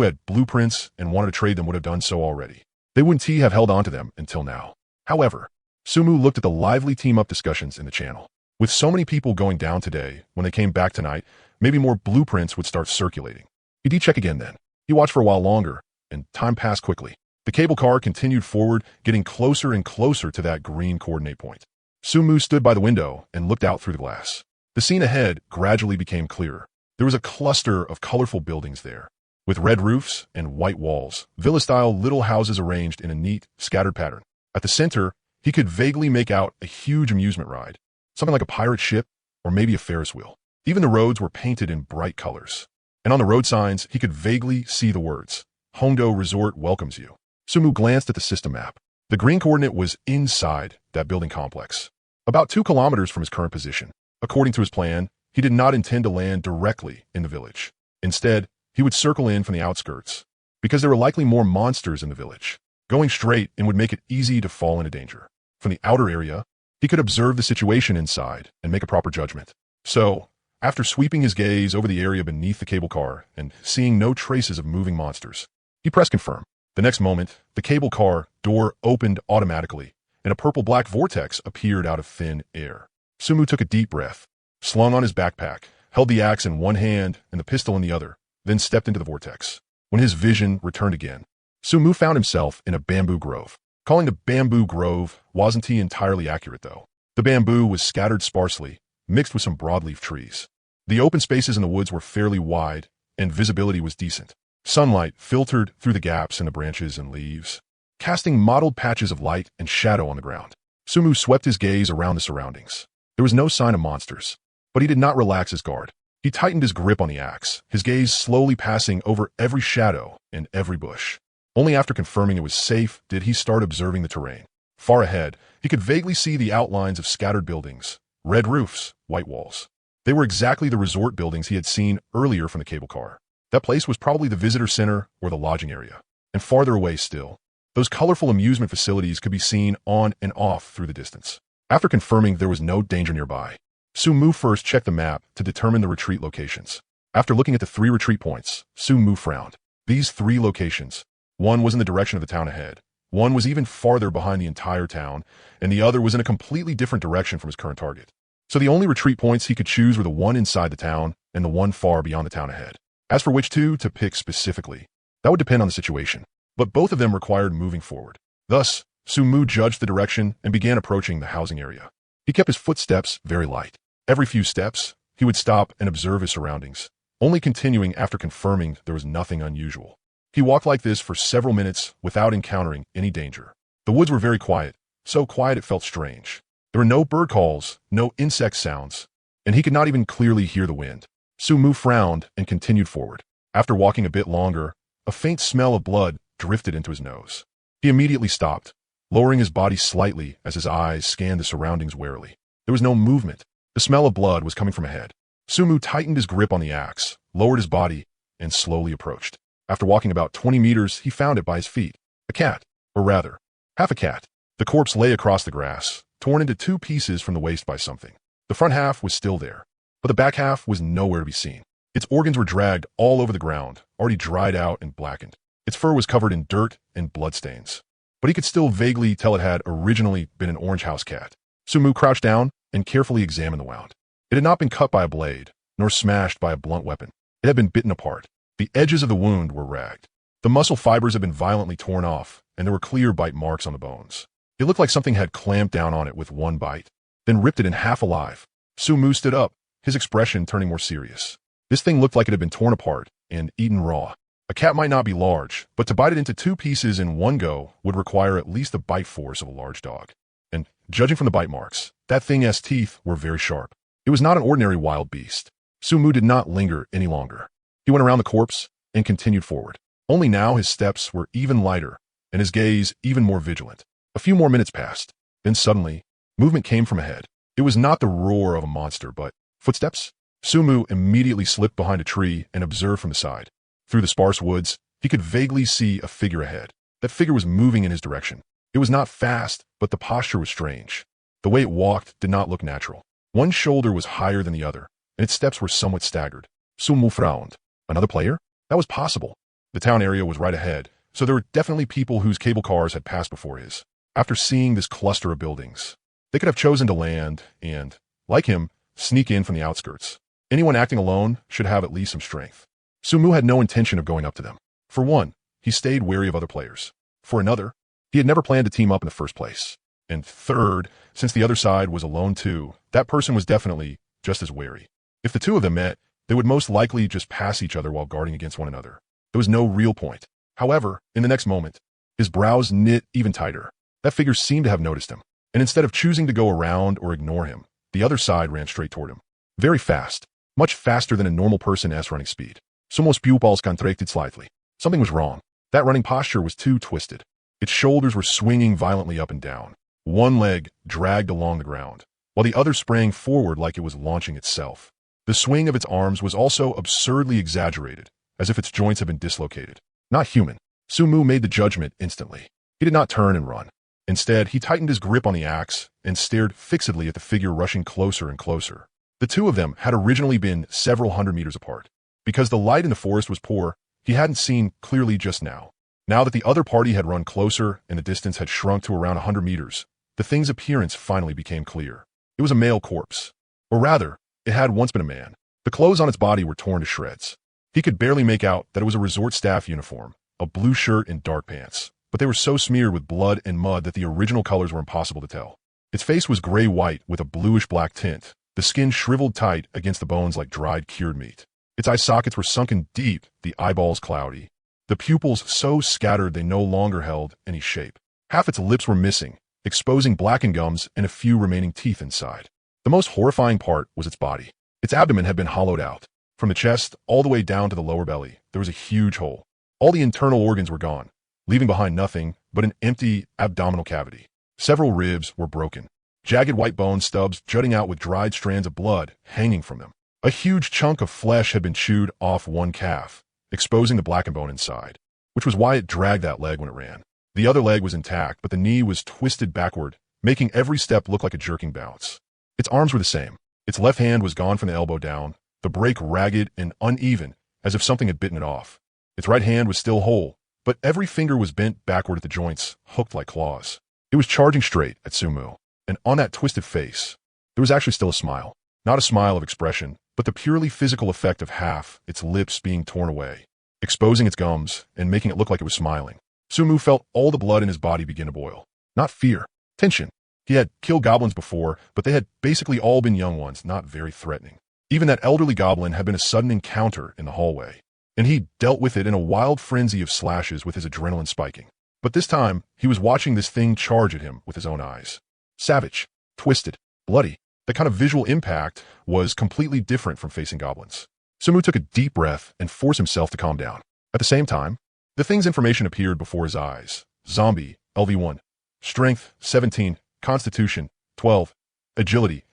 had blueprints and wanted to trade them would have done so already. They wouldn't have held on to them until now. However, Sumu looked at the lively team-up discussions in the channel. With so many people going down today, when they came back tonight, maybe more blueprints would start circulating. He did check again then. He watched for a while longer, and time passed quickly. The cable car continued forward, getting closer and closer to that green coordinate point. Sumu stood by the window and looked out through the glass. The scene ahead gradually became clearer. There was a cluster of colorful buildings there, with red roofs and white walls, villa-style little houses arranged in a neat, scattered pattern. At the center, he could vaguely make out a huge amusement ride, something like a pirate ship or maybe a Ferris wheel. Even the roads were painted in bright colors. And on the road signs, he could vaguely see the words, Hongdo Resort welcomes you. Sumu glanced at the system map. The green coordinate was inside that building complex, about 2 kilometers from his current position. According to his plan, he did not intend to land directly in the village. Instead, he would circle in from the outskirts, because there were likely more monsters in the village. Going straight in would make it easy to fall into danger. From the outer area, he could observe the situation inside and make a proper judgment. So, after sweeping his gaze over the area beneath the cable car and seeing no traces of moving monsters, he pressed confirm. The next moment, the cable car door opened automatically, and a purple-black vortex appeared out of thin air. Sumu took a deep breath, slung on his backpack, held the axe in one hand and the pistol in the other, then stepped into the vortex. When his vision returned again, Sumu found himself in a bamboo grove. Calling the bamboo grove wasn't he entirely accurate, though. The bamboo was scattered sparsely, mixed with some broadleaf trees. The open spaces in the woods were fairly wide, and visibility was decent. Sunlight filtered through the gaps in the branches and leaves, casting mottled patches of light and shadow on the ground. Sumu swept his gaze around the surroundings. There was no sign of monsters, but he did not relax his guard. He tightened his grip on the axe, his gaze slowly passing over every shadow and every bush. Only after confirming it was safe did he start observing the terrain. Far ahead, he could vaguely see the outlines of scattered buildings, red roofs, white walls. They were exactly the resort buildings he had seen earlier from the cable car. That place was probably the visitor center or the lodging area. And farther away still, those colorful amusement facilities could be seen on and off through the distance. After confirming there was no danger nearby, Sumu first checked the map to determine the retreat locations. After looking at the 3 retreat points, Sumu frowned. These 3 locations, one was in the direction of the town ahead, one was even farther behind the entire town, and the other was in a completely different direction from his current target. So the only retreat points he could choose were the one inside the town and the one far beyond the town ahead. As for which 2 to pick specifically, that would depend on the situation, but both of them required moving forward. Thus, Sumu judged the direction and began approaching the housing area. He kept his footsteps very light. Every few steps, he would stop and observe his surroundings, only continuing after confirming there was nothing unusual. He walked like this for several minutes without encountering any danger. The woods were very quiet, so quiet it felt strange. There were no bird calls, no insect sounds, and he could not even clearly hear the wind. Sumu frowned and continued forward. After walking a bit longer, a faint smell of blood drifted into his nose. He immediately stopped, lowering his body slightly as his eyes scanned the surroundings warily. There was no movement. The smell of blood was coming from ahead. Sumu tightened his grip on the axe, lowered his body, and slowly approached. After walking about 20 meters, he found it by his feet. A cat, or rather, half a cat. The corpse lay across the grass, torn into 2 pieces from the waist by something. The front half was still there, but the back half was nowhere to be seen. Its organs were dragged all over the ground, already dried out and blackened. Its fur was covered in dirt and bloodstains, but he could still vaguely tell it had originally been an orange house cat. Sumu crouched down and carefully examined the wound. It had not been cut by a blade, nor smashed by a blunt weapon. It had been bitten apart. The edges of the wound were ragged. The muscle fibers had been violently torn off, and there were clear bite marks on the bones. It looked like something had clamped down on it with one bite, then ripped it in half alive. Sumu stood up, his expression turning more serious. This thing looked like it had been torn apart and eaten raw. A cat might not be large, but to bite it into 2 pieces in one go would require at least the bite force of a large dog. And, judging from the bite marks, that thing's teeth were very sharp. It was not an ordinary wild beast. Sumu did not linger any longer. He went around the corpse and continued forward. Only now his steps were even lighter, and his gaze even more vigilant. A few more minutes passed. Then suddenly, movement came from ahead. It was not the roar of a monster, but footsteps? Sumu immediately slipped behind a tree and observed from the side. Through the sparse woods, he could vaguely see a figure ahead. That figure was moving in his direction. It was not fast, but the posture was strange. The way it walked did not look natural. One shoulder was higher than the other, and its steps were somewhat staggered. Sumu frowned. Another player? That was possible. The town area was right ahead, so there were definitely people whose cable cars had passed before his. After seeing this cluster of buildings, they could have chosen to land and, like him, sneak in from the outskirts. Anyone acting alone should have at least some strength. Sumu had no intention of going up to them. For one, he stayed wary of other players. For another, he had never planned to team up in the first place. And third, since the other side was alone too, that person was definitely just as wary. If the two of them met, they would most likely just pass each other while guarding against one another. There was no real point. However, in the next moment, his brows knit even tighter. That figure seemed to have noticed him, and instead of choosing to go around or ignore him, the other side ran straight toward him. Very fast, much faster than a normal person's running speed. Sumo's pupils contracted slightly. Something was wrong. That running posture was too twisted. Its shoulders were swinging violently up and down. One leg dragged along the ground, while the other sprang forward like it was launching itself. The swing of its arms was also absurdly exaggerated, as if its joints had been dislocated. Not human. Sumu made the judgment instantly. He did not turn and run. Instead, he tightened his grip on the axe and stared fixedly at the figure rushing closer and closer. The two of them had originally been several hundred meters apart. Because the light in the forest was poor, he hadn't seen clearly just now. Now that the other party had run closer and the distance had shrunk to around 100 meters, the thing's appearance finally became clear. It was a male corpse. Or rather, it had once been a man. The clothes on its body were torn to shreds. He could barely make out that it was a resort staff uniform, a blue shirt and dark pants, but they were so smeared with blood and mud that the original colors were impossible to tell. Its face was gray-white with a bluish-black tint, the skin shriveled tight against the bones like dried cured meat. Its eye sockets were sunken deep, the eyeballs cloudy, the pupils so scattered they no longer held any shape. Half its lips were missing, exposing blackened gums and a few remaining teeth inside. The most horrifying part was its body. Its abdomen had been hollowed out. From the chest all the way down to the lower belly, there was a huge hole. All the internal organs were gone, leaving behind nothing but an empty abdominal cavity. Several ribs were broken, jagged white bone stubs jutting out with dried strands of blood hanging from them. A huge chunk of flesh had been chewed off one calf, exposing the blackened bone inside, which was why it dragged that leg when it ran. The other leg was intact, but the knee was twisted backward, making every step look like a jerking bounce. Its arms were the same. Its left hand was gone from the elbow down, the break ragged and uneven, as if something had bitten it off. Its right hand was still whole, but every finger was bent backward at the joints, hooked like claws. It was charging straight at Sumu, and on that twisted face, there was actually still a smile. Not a smile of expression, but the purely physical effect of half its lips being torn away, exposing its gums and making it look like it was smiling. Sumu felt all the blood in his body begin to boil. Not fear. Tension. He had killed goblins before, but they had basically all been young ones, not very threatening. Even that elderly goblin had been a sudden encounter in the hallway, and he dealt with it in a wild frenzy of slashes with his adrenaline spiking. But this time, he was watching this thing charge at him with his own eyes. Savage, twisted, bloody. The kind of visual impact was completely different from facing goblins. Sumu took a deep breath and forced himself to calm down. At the same time, the thing's information appeared before his eyes. Zombie, LV1. Strength, 17. Constitution, 12. Agility,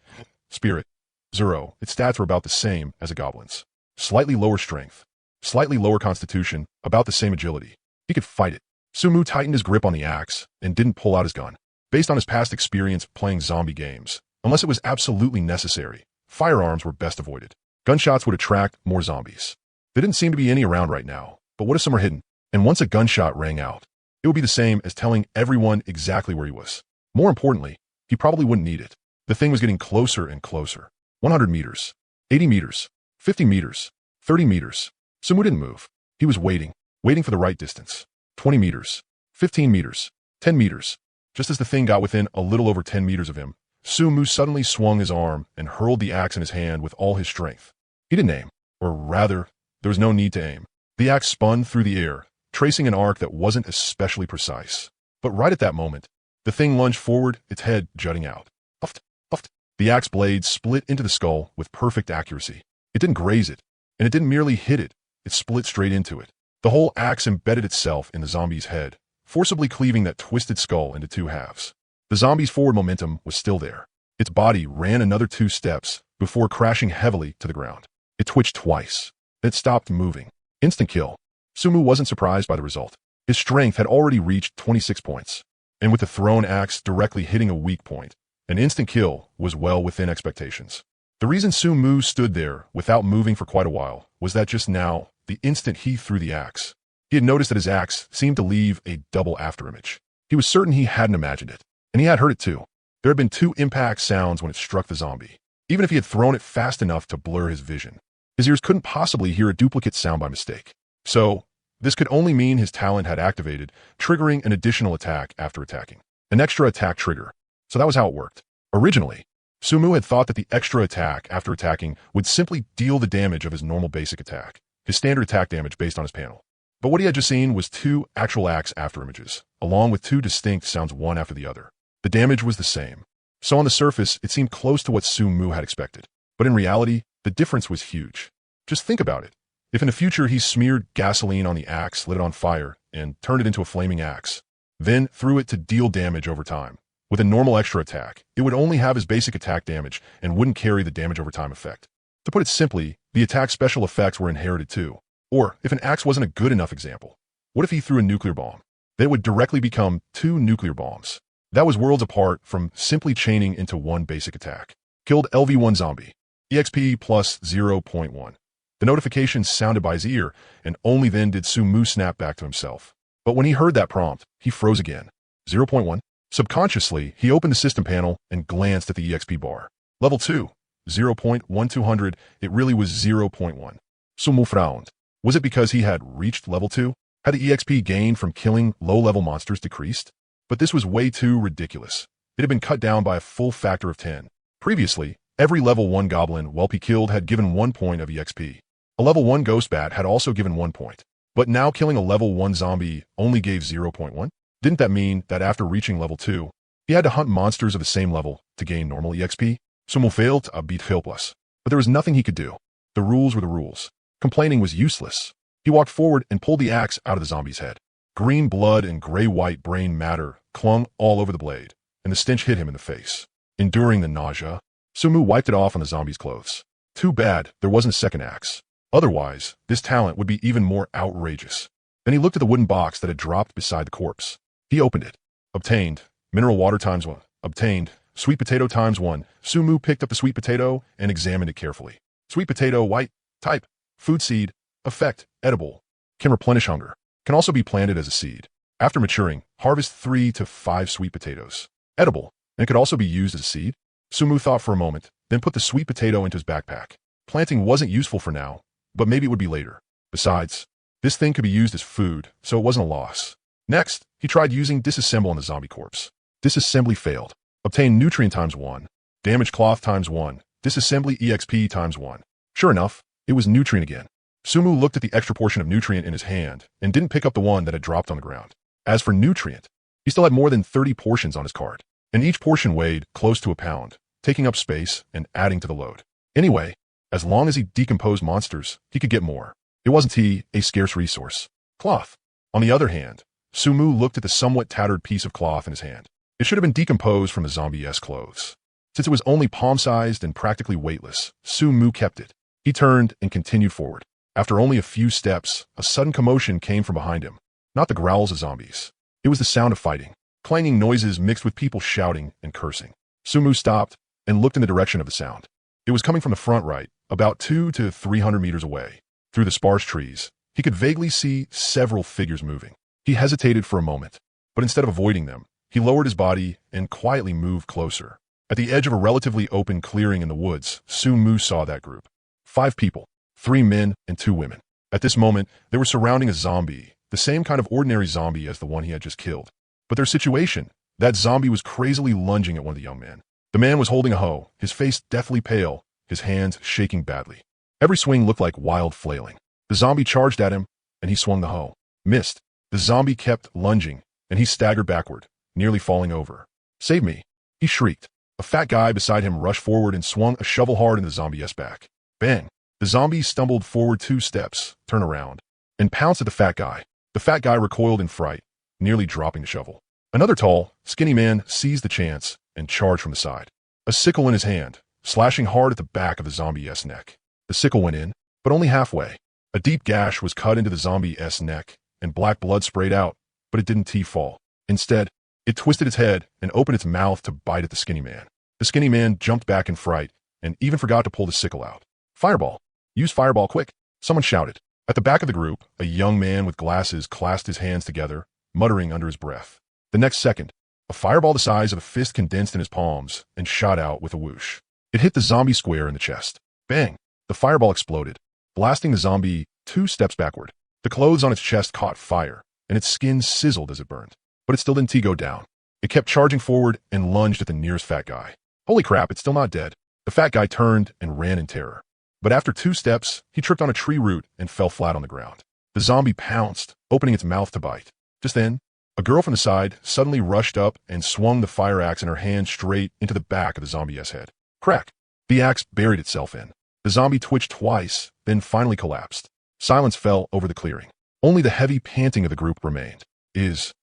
Spirit, 0. Its stats were about the same as a goblin's. Slightly lower strength. Slightly lower constitution, about the same agility. He could fight it. Sumu tightened his grip on the axe and didn't pull out his gun. Based on his past experience playing zombie games, unless it was absolutely necessary, firearms were best avoided. Gunshots would attract more zombies. There didn't seem to be any around right now, but what if some were hidden? And once a gunshot rang out, it would be the same as telling everyone exactly where he was. More importantly, he probably wouldn't need it. The thing was getting closer and closer. 100 meters, 80 meters, 50 meters, 30 meters. Sumu didn't move. He was waiting for the right distance. 20 meters, 15 meters, 10 meters. Just as the thing got within a little over 10 meters of him, Sumu suddenly swung his arm and hurled the axe in his hand with all his strength. He didn't aim, or rather, there was no need to aim. The axe spun through the air, tracing an arc that wasn't especially precise. But right at that moment, the thing lunged forward, its head jutting out. Puffed, puffed. The axe blade split into the skull with perfect accuracy. It didn't graze it, and it didn't merely hit it, it split straight into it. The whole axe embedded itself in the zombie's head, forcibly cleaving that twisted skull into two halves. The zombie's forward momentum was still there. Its body ran another 2 steps before crashing heavily to the ground. It twitched twice, then it stopped moving. Instant kill. Sumu wasn't surprised by the result. His strength had already reached 26 points, and with the thrown axe directly hitting a weak point, an instant kill was well within expectations. The reason Sumu stood there without moving for quite a while was that just now, the instant he threw the axe, he had noticed that his axe seemed to leave a double afterimage. He was certain he hadn't imagined it, and he had heard it too. There had been 2 impact sounds when it struck the zombie, even if he had thrown it fast enough to blur his vision. His ears couldn't possibly hear a duplicate sound by mistake. So, this could only mean his talent had activated, triggering an additional attack after attacking. An extra attack trigger. So that was how it worked. Originally, Sumu had thought that the extra attack after attacking would simply deal the damage of his normal basic attack, his standard attack damage based on his panel. But what he had just seen was 2 actual axe afterimages, along with 2 distinct sounds one after the other. The damage was the same. So on the surface, it seemed close to what Sumu had expected. But in reality, the difference was huge. Just think about it. If in the future he smeared gasoline on the axe, lit it on fire, and turned it into a flaming axe, then threw it to deal damage over time, with a normal extra attack, it would only have his basic attack damage and wouldn't carry the damage over time effect. To put it simply, the attack special effects were inherited too. Or, if an axe wasn't a good enough example, what if he threw a nuclear bomb? Then it would directly become 2 nuclear bombs. That was worlds apart from simply chaining into 1 basic attack. Killed LV1 zombie. EXP plus 0.1. The notification sounded by his ear, and only then did Sumu snap back to himself. But when he heard that prompt, he froze again. 0.1. Subconsciously, he opened the system panel and glanced at the EXP bar. Level 2. 0.1200. It really was 0.1. Sumu frowned. Was it because he had reached level 2? Had the EXP gained from killing low-level monsters decreased? But this was way too ridiculous. It had been cut down by a full factor of 10. Previously, every level 1 goblin whelp killed had given 1 point of EXP. A level 1 ghost bat had also given 1 point. But now killing a level 1 zombie only gave 0.1? Didn't that mean that after reaching level 2, he had to hunt monsters of the same level to gain normal EXP? Sumu failed to beat helpless. But there was nothing he could do. The rules were the rules. Complaining was useless. He walked forward and pulled the axe out of the zombie's head. Green blood and gray-white brain matter clung all over the blade, and the stench hit him in the face. Enduring the nausea, Sumu wiped it off on the zombie's clothes. Too bad there wasn't a second axe. Otherwise, this talent would be even more outrageous. Then he looked at the wooden box that had dropped beside the corpse. He opened it. Obtained. Mineral water times 1. Obtained. Sweet potato times 1. Sumu picked up the sweet potato and examined it carefully. Sweet potato, white. Type. Food seed. Effect. Edible. Can replenish hunger. Can also be planted as a seed. After maturing, harvest 3 to 5 sweet potatoes. Edible. And could also be used as a seed. Sumu thought for a moment, then put the sweet potato into his backpack. Planting wasn't useful for now, but maybe it would be later. Besides, this thing could be used as food, so it wasn't a loss. Next, he tried using disassemble on the zombie corpse. Disassembly failed. Obtain nutrient times 1. Damage cloth times 1. Disassembly EXP times 1. Sure enough, it was nutrient again. Sumu looked at the extra portion of nutrient in his hand and didn't pick up the one that had dropped on the ground. As for nutrient, he still had more than 30 portions on his cart, and each portion weighed close to a pound, taking up space and adding to the load. Anyway, as long as he decomposed monsters, he could get more. It wasn't a scarce resource. Cloth. On the other hand, Sumu looked at the somewhat tattered piece of cloth in his hand. It should have been decomposed from the zombie-esque clothes. Since it was only palm-sized and practically weightless, Sumu kept it. He turned and continued forward. After only a few steps, a sudden commotion came from behind him. Not the growls of zombies. It was the sound of fighting, clanging noises mixed with people shouting and cursing. Sumu stopped and looked in the direction of the sound. It was coming from the front right, about 200 to 300 meters away. Through the sparse trees, he could vaguely see several figures moving. He hesitated for a moment, but instead of avoiding them, he lowered his body and quietly moved closer. At the edge of a relatively open clearing in the woods, Sumu saw that group. 5 people, 3 men and 2 women. At this moment, they were surrounding a zombie, the same kind of ordinary zombie as the one he had just killed. But their situation, that zombie was crazily lunging at one of the young men. The man was holding a hoe, his face deathly pale, his hands shaking badly. Every swing looked like wild flailing. The zombie charged at him, and he swung the hoe. Missed. The zombie kept lunging, and he staggered backward, nearly falling over. "Save me!" he shrieked. A fat guy beside him rushed forward and swung a shovel hard in the zombie's back. Bang! The zombie stumbled forward 2 steps, turned around, and pounced at the fat guy. The fat guy recoiled in fright, nearly dropping the shovel. Another tall, skinny man seized the chance and charged from the side, a sickle in his hand, slashing hard at the back of the zombie's neck. The sickle went in, but only halfway. A deep gash was cut into the zombie's neck, and black blood sprayed out, but it didn't fall. Instead, it twisted its head and opened its mouth to bite at the skinny man. The skinny man jumped back in fright and even forgot to pull the sickle out. "Fireball! Use fireball quick!" someone shouted. At the back of the group, a young man with glasses clasped his hands together, muttering under his breath. The next second, a fireball the size of a fist condensed in his palms and shot out with a whoosh. It hit the zombie square in the chest. Bang! The fireball exploded, blasting the zombie 2 steps backward. The clothes on its chest caught fire, and its skin sizzled as it burned. But it still didn't go down. It kept charging forward and lunged at the nearest fat guy. Holy crap, it's still not dead. The fat guy turned and ran in terror. But after 2 steps, he tripped on a tree root and fell flat on the ground. The zombie pounced, opening its mouth to bite. Just then, a girl from the side suddenly rushed up and swung the fire axe in her hand straight into the back of the zombie's head. Crack! The axe buried itself in. The zombie twitched twice, then finally collapsed. Silence fell over the clearing. Only the heavy panting of the group remained. Is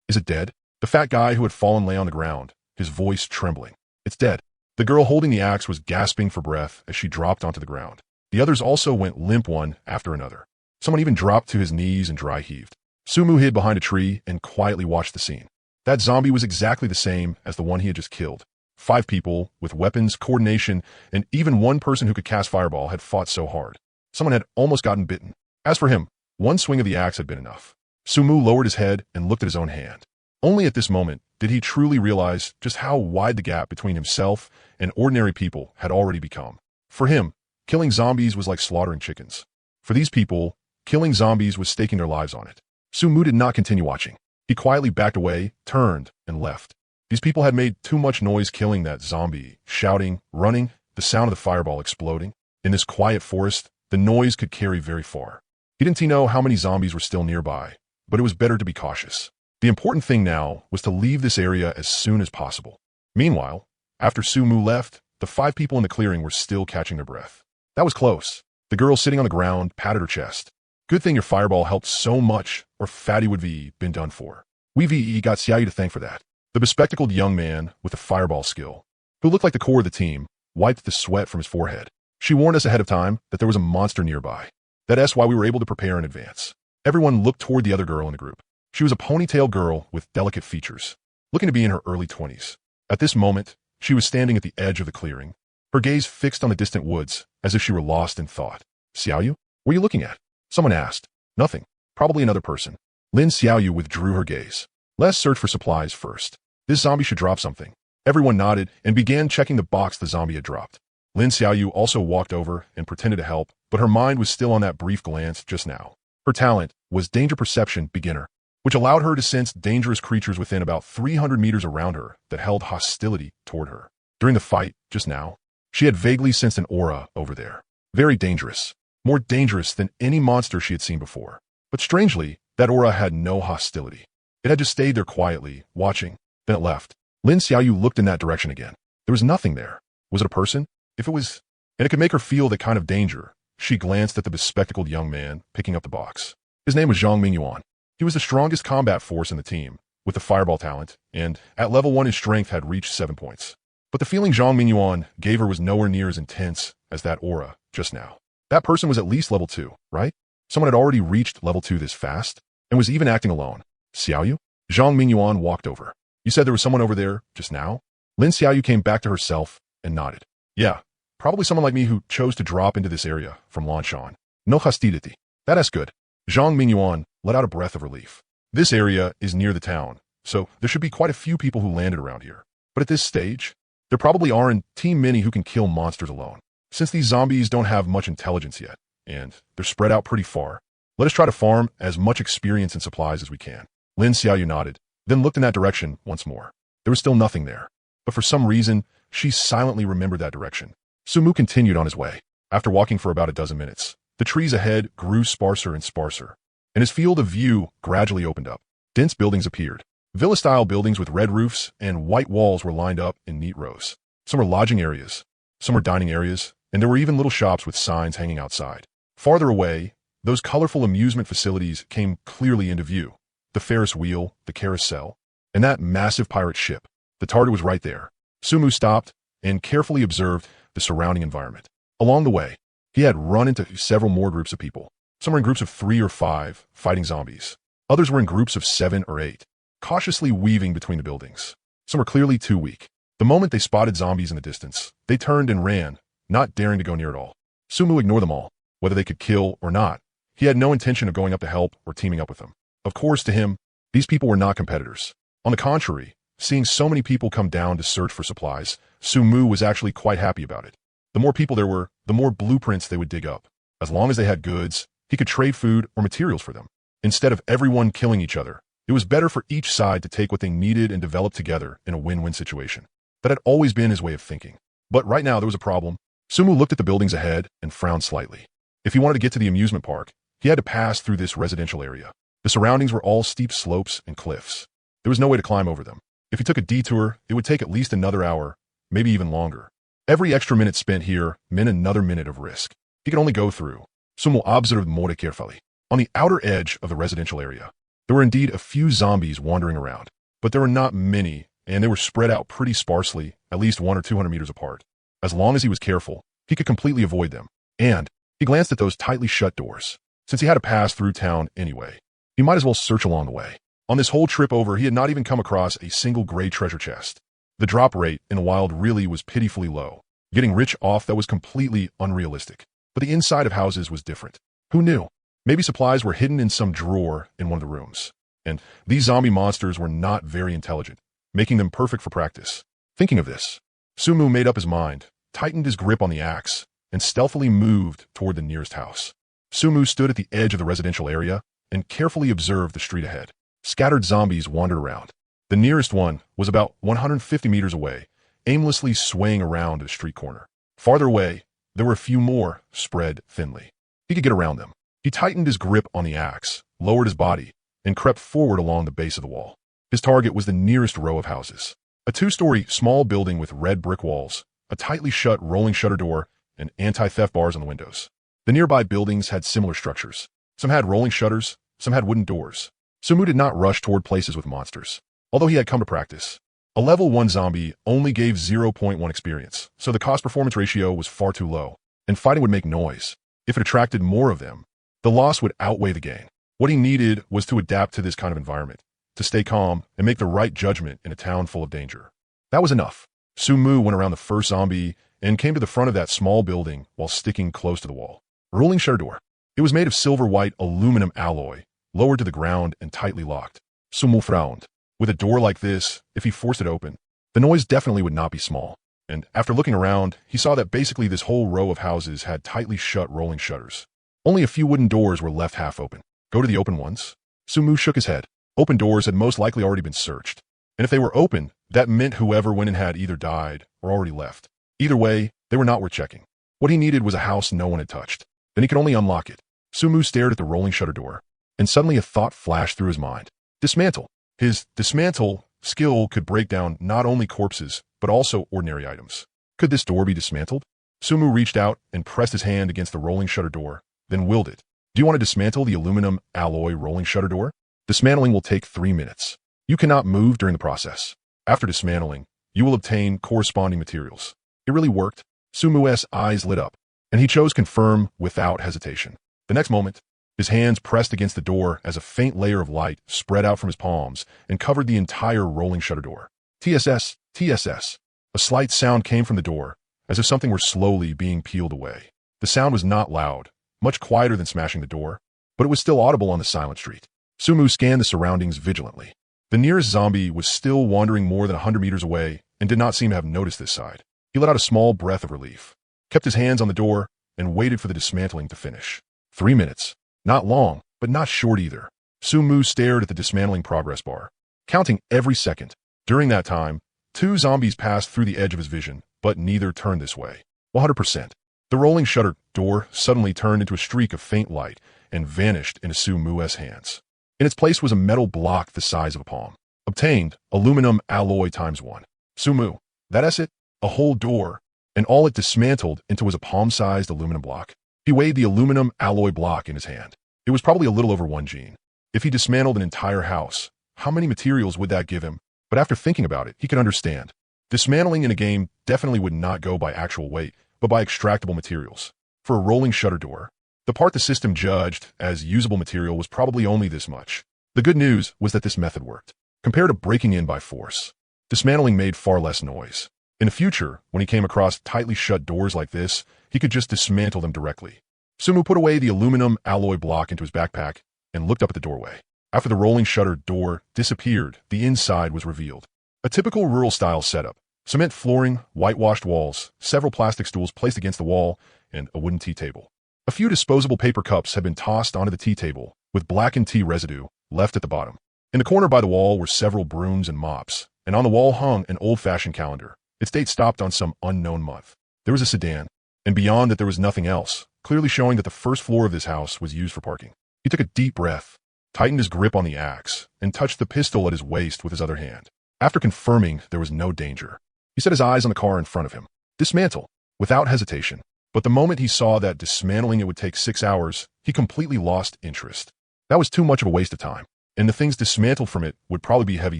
it dead? The fat guy who had fallen lay on the ground, his voice trembling. "It's dead." The girl holding the axe was gasping for breath as she dropped onto the ground. The others also went limp one after another. Someone even dropped to his knees and dry heaved. Sumu hid behind a tree and quietly watched the scene. That zombie was exactly the same as the one he had just killed. 5 people, with weapons, coordination, and even 1 person who could cast fireball had fought so hard. Someone had almost gotten bitten. As for him, 1 swing of the axe had been enough. Sumu lowered his head and looked at his own hand. Only at this moment did he truly realize just how wide the gap between himself and ordinary people had already become. For him, killing zombies was like slaughtering chickens. For these people, killing zombies was staking their lives on it. Sumu did not continue watching. He quietly backed away, turned, and left. These people had made too much noise killing that zombie, shouting, running, the sound of the fireball exploding. In this quiet forest, the noise could carry very far. He didn't know how many zombies were still nearby, but it was better to be cautious. The important thing now was to leave this area as soon as possible. Meanwhile, after Sumu left, the 5 people in the clearing were still catching their breath. That was close. The girl sitting on the ground patted her chest. "Good thing your fireball helped so much, or Fatty would be been done for. We got Xiaoyu to thank for that." The bespectacled young man with the fireball skill, who looked like the core of the team, wiped the sweat from his forehead. "She warned us ahead of time that there was a monster nearby. That's why we were able to prepare in advance." Everyone looked toward the other girl in the group. She was a ponytail girl with delicate features, looking to be in her early 20s. At this moment, she was standing at the edge of the clearing, her gaze fixed on the distant woods, as if she were lost in thought. "Xiaoyu, what are you looking at?" someone asked. "Nothing. Probably another person." Lin Xiaoyu withdrew her gaze. "Let's search for supplies first. This zombie should drop something." Everyone nodded and began checking the box the zombie had dropped. Lin Xiaoyu also walked over and pretended to help, but her mind was still on that brief glance just now. Her talent was danger perception beginner. which allowed her to sense dangerous creatures within about 300 meters around her that held hostility toward her. During the fight, just now, she had vaguely sensed an aura over there. Very dangerous. More dangerous than any monster she had seen before. But strangely, that aura had no hostility. It had just stayed there quietly, watching. Then it left. Lin Xiaoyu looked in that direction again. There was nothing there. Was it a person? If it was... And it could make her feel that kind of danger. She glanced at the bespectacled young man, picking up the box. His name was Zhang Mingyuan. He was the strongest combat force in the team, with the fireball talent, and at level 1 his strength had reached 7 points. But the feeling Zhang Mingyuan gave her was nowhere near as intense as that aura just now. That person was at least level 2, right? Someone had already reached level 2 this fast, and was even acting alone. Xiaoyu? Zhang Mingyuan walked over. You said there was someone over there just now? Lin Xiaoyu came back to herself and nodded. Yeah, probably someone like me who chose to drop into this area from Lanshan. No hostility. That's good. Zhang Mingyuan let out a breath of relief. This area is near the town, so there should be quite a few people who landed around here. But at this stage, there probably aren't too many who can kill monsters alone. Since these zombies don't have much intelligence yet, and they're spread out pretty far, let us try to farm as much experience and supplies as we can. Lin Xiaoyu nodded, then looked in that direction once more. There was still nothing there, but for some reason, she silently remembered that direction. Sumu continued on his way. After walking for about a dozen minutes, the trees ahead grew sparser and sparser, and his field of view gradually opened up. Dense buildings appeared. Villa-style buildings with red roofs and white walls were lined up in neat rows. Some were lodging areas, some were dining areas, and there were even little shops with signs hanging outside. Farther away, those colorful amusement facilities came clearly into view. The Ferris wheel, the carousel, and that massive pirate ship. The target was right there. Sumu stopped and carefully observed the surrounding environment. Along the way, he had run into several more groups of people. Some were in groups of 3 or 5, fighting zombies. Others were in groups of 7 or 8, cautiously weaving between the buildings. Some were clearly too weak. The moment they spotted zombies in the distance, they turned and ran, not daring to go near at all. Sumu ignored them all, whether they could kill or not. He had no intention of going up to help or teaming up with them. Of course, to him, these people were not competitors. On the contrary, seeing so many people come down to search for supplies, Sumu was actually quite happy about it. The more people there were, the more blueprints they would dig up. As long as they had goods, he could trade food or materials for them. Instead of everyone killing each other, it was better for each side to take what they needed and develop together in a win-win situation. That had always been his way of thinking. But right now there was a problem. Sumu looked at the buildings ahead and frowned slightly. If he wanted to get to the amusement park, he had to pass through this residential area. The surroundings were all steep slopes and cliffs. There was no way to climb over them. If he took a detour, it would take at least another hour, maybe even longer. Every extra minute spent here meant another minute of risk. He could only go through. Sumu observed more carefully. On the outer edge of the residential area, there were indeed a few zombies wandering around, but there were not many, and they were spread out pretty sparsely, at least 100 or 200 meters apart. As long as he was careful, he could completely avoid them. And he glanced at those tightly shut doors. Since he had to pass through town anyway, he might as well search along the way. On this whole trip over, he had not even come across a single gray treasure chest. The drop rate in the wild really was pitifully low. Getting rich off that was completely unrealistic. But the inside of houses was different. Who knew? Maybe supplies were hidden in some drawer in one of the rooms. And these zombie monsters were not very intelligent, making them perfect for practice. Thinking of this, Sumu made up his mind, tightened his grip on the axe, and stealthily moved toward the nearest house. Sumu stood at the edge of the residential area and carefully observed the street ahead. Scattered zombies wandered around. The nearest one was about 150 meters away, aimlessly swaying around at a street corner. Farther away, there were a few more, spread thinly. He could get around them. He tightened his grip on the axe, lowered his body, and crept forward along the base of the wall. His target was the nearest row of houses. A 2-story small building with red brick walls, a tightly shut rolling shutter door, and anti-theft bars on the windows. The nearby buildings had similar structures. Some had rolling shutters, some had wooden doors. Sumu did not rush toward places with monsters, although he had come to practice. A level 1 zombie only gave 0.1 experience, so the cost-performance ratio was far too low, and fighting would make noise. If it attracted more of them, the loss would outweigh the gain. What he needed was to adapt to this kind of environment, to stay calm and make the right judgment in a town full of danger. That was enough. Sumu went around the first zombie and came to the front of that small building while sticking close to the wall. Rolling shutter door. It was made of silver-white aluminum alloy, lowered to the ground and tightly locked. Sumu frowned. With a door like this, if he forced it open, the noise definitely would not be small. And after looking around, he saw that basically this whole row of houses had tightly shut rolling shutters. Only a few wooden doors were left half open. Go to the open ones? Sumu shook his head. Open doors had most likely already been searched. And if they were open, that meant whoever went in had either died or already left. Either way, they were not worth checking. What he needed was a house no one had touched. Then he could only unlock it. Sumu stared at the rolling shutter door, and suddenly a thought flashed through his mind. Dismantle. His dismantle skill could break down not only corpses, but also ordinary items. Could this door be dismantled? Sumu reached out and pressed his hand against the rolling shutter door, then willed it. Do you want to dismantle the aluminum alloy rolling shutter door? Dismantling will take 3 minutes. You cannot move during the process. After dismantling, you will obtain corresponding materials. It really worked. Sumu's eyes lit up, and he chose confirm without hesitation. The next moment, his hands pressed against the door as a faint layer of light spread out from his palms and covered the entire rolling shutter door. TSS, TSS. A slight sound came from the door, as if something were slowly being peeled away. The sound was not loud, much quieter than smashing the door, but it was still audible on the silent street. Sumu scanned the surroundings vigilantly. The nearest zombie was still wandering more than 100 meters away and did not seem to have noticed this side. He let out a small breath of relief, kept his hands on the door, and waited for the dismantling to finish. 3 minutes. Not long, but not short either. Sumu stared at the dismantling progress bar, counting every second. During that time, 2 zombies passed through the edge of his vision, but neither turned this way. 100%. The rolling shutter door suddenly turned into a streak of faint light and vanished into Sumu's hands. In its place was a metal block the size of a palm. Obtained, aluminum alloy ×1. Sumu. That's it? A whole door, and all it dismantled into was a palm-sized aluminum block. He weighed the aluminum alloy block in his hand. It was probably a little over 1 gene. If he dismantled an entire house, how many materials would that give him? But after thinking about it, he could understand. Dismantling in a game definitely would not go by actual weight, but by extractable materials. For a rolling shutter door, the part the system judged as usable material was probably only this much. The good news was that this method worked. Compared to breaking in by force, dismantling made far less noise. In the future, when he came across tightly shut doors like this, he could just dismantle them directly. Sumu put away the aluminum alloy block into his backpack and looked up at the doorway. After the rolling shutter door disappeared, the inside was revealed. A typical rural-style setup. Cement flooring, whitewashed walls, several plastic stools placed against the wall, and a wooden tea table. A few disposable paper cups had been tossed onto the tea table, with blackened tea residue left at the bottom. In the corner by the wall were several brooms and mops, and on the wall hung an old-fashioned calendar. Its date stopped on some unknown month. There was a sedan, and beyond that there was nothing else, clearly showing that the first floor of this house was used for parking. He took a deep breath, tightened his grip on the axe, and touched the pistol at his waist with his other hand. After confirming there was no danger, he set his eyes on the car in front of him. Dismantle, without hesitation. But the moment he saw that dismantling it would take 6 hours, he completely lost interest. That was too much of a waste of time, and the things dismantled from it would probably be heavy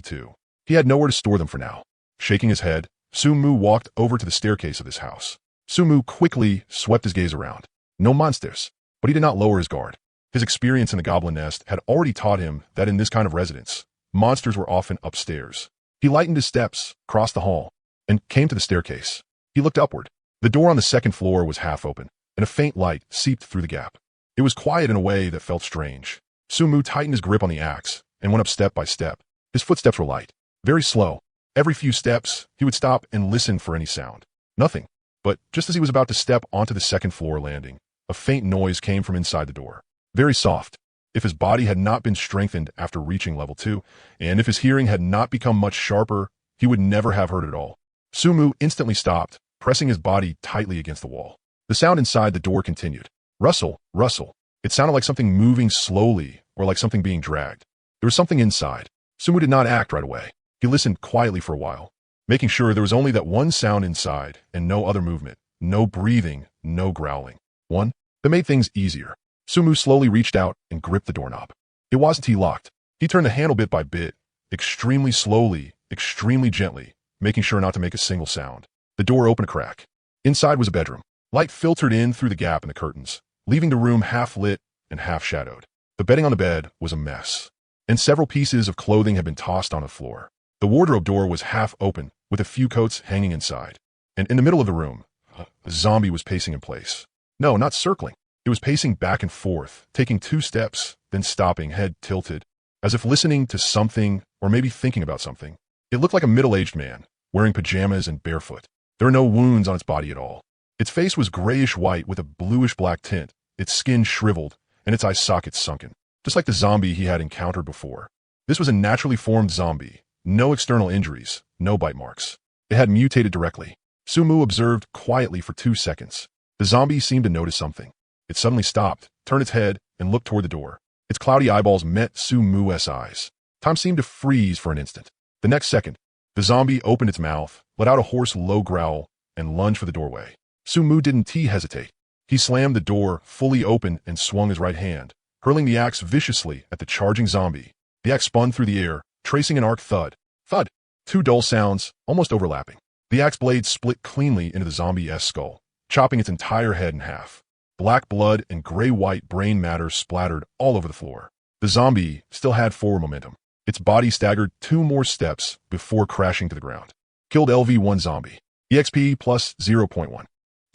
too. He had nowhere to store them for now. Shaking his head, Sumu walked over to the staircase of this house. Sumu quickly swept his gaze around. No monsters, but he did not lower his guard. His experience in the goblin nest had already taught him that in this kind of residence, monsters were often upstairs. He lightened his steps, crossed the hall, and came to the staircase. He looked upward. The door on the second floor was half open, and a faint light seeped through the gap. It was quiet in a way that felt strange. Sumu tightened his grip on the axe and went up step by step. His footsteps were light, very slow. Every few steps, he would stop and listen for any sound. Nothing. But just as he was about to step onto the second floor landing, a faint noise came from inside the door. Very soft. If his body had not been strengthened after reaching level 2, and if his hearing had not become much sharper, he would never have heard it at all. Sumu instantly stopped, pressing his body tightly against the wall. The sound inside the door continued. Rustle, rustle. It sounded like something moving slowly, or like something being dragged. There was something inside. Sumu did not act right away. He listened quietly for a while, making sure there was only that one sound inside and no other movement, no breathing, no growling. One that made things easier. Sumu slowly reached out and gripped the doorknob. It wasn't locked. He turned the handle bit by bit, extremely slowly, extremely gently, making sure not to make a single sound. The door opened a crack. Inside was a bedroom. Light filtered in through the gap in the curtains, leaving the room half lit and half shadowed. The bedding on the bed was a mess, and several pieces of clothing had been tossed on the floor. The wardrobe door was half open, with a few coats hanging inside. And in the middle of the room, a zombie was pacing in place. No, not circling. It was pacing back and forth, taking 2 steps, then stopping, head tilted, as if listening to something or maybe thinking about something. It looked like a middle-aged man, wearing pajamas and barefoot. There were no wounds on its body at all. Its face was grayish-white with a bluish-black tint, its skin shriveled, and its eye sockets sunken, just like the zombie he had encountered before. This was a naturally formed zombie. No external injuries, no bite marks. It had mutated directly. Sumu observed quietly for 2 seconds. The zombie seemed to notice something. It suddenly stopped, turned its head, and looked toward the door. Its cloudy eyeballs met Sumu's eyes. Time seemed to freeze for an instant. The next second, the zombie opened its mouth, let out a hoarse low growl, and lunged for the doorway. Sumu didn't hesitate. He slammed the door fully open and swung his right hand, hurling the axe viciously at the charging zombie. The axe spun through the air, tracing an arc thud. Thud! 2 dull sounds, almost overlapping. The axe blade split cleanly into the zombie's skull, chopping its entire head in half. Black blood and gray-white brain matter splattered all over the floor. The zombie still had forward momentum. Its body staggered 2 more steps before crashing to the ground. Killed LV1 zombie. EXP plus 0.1.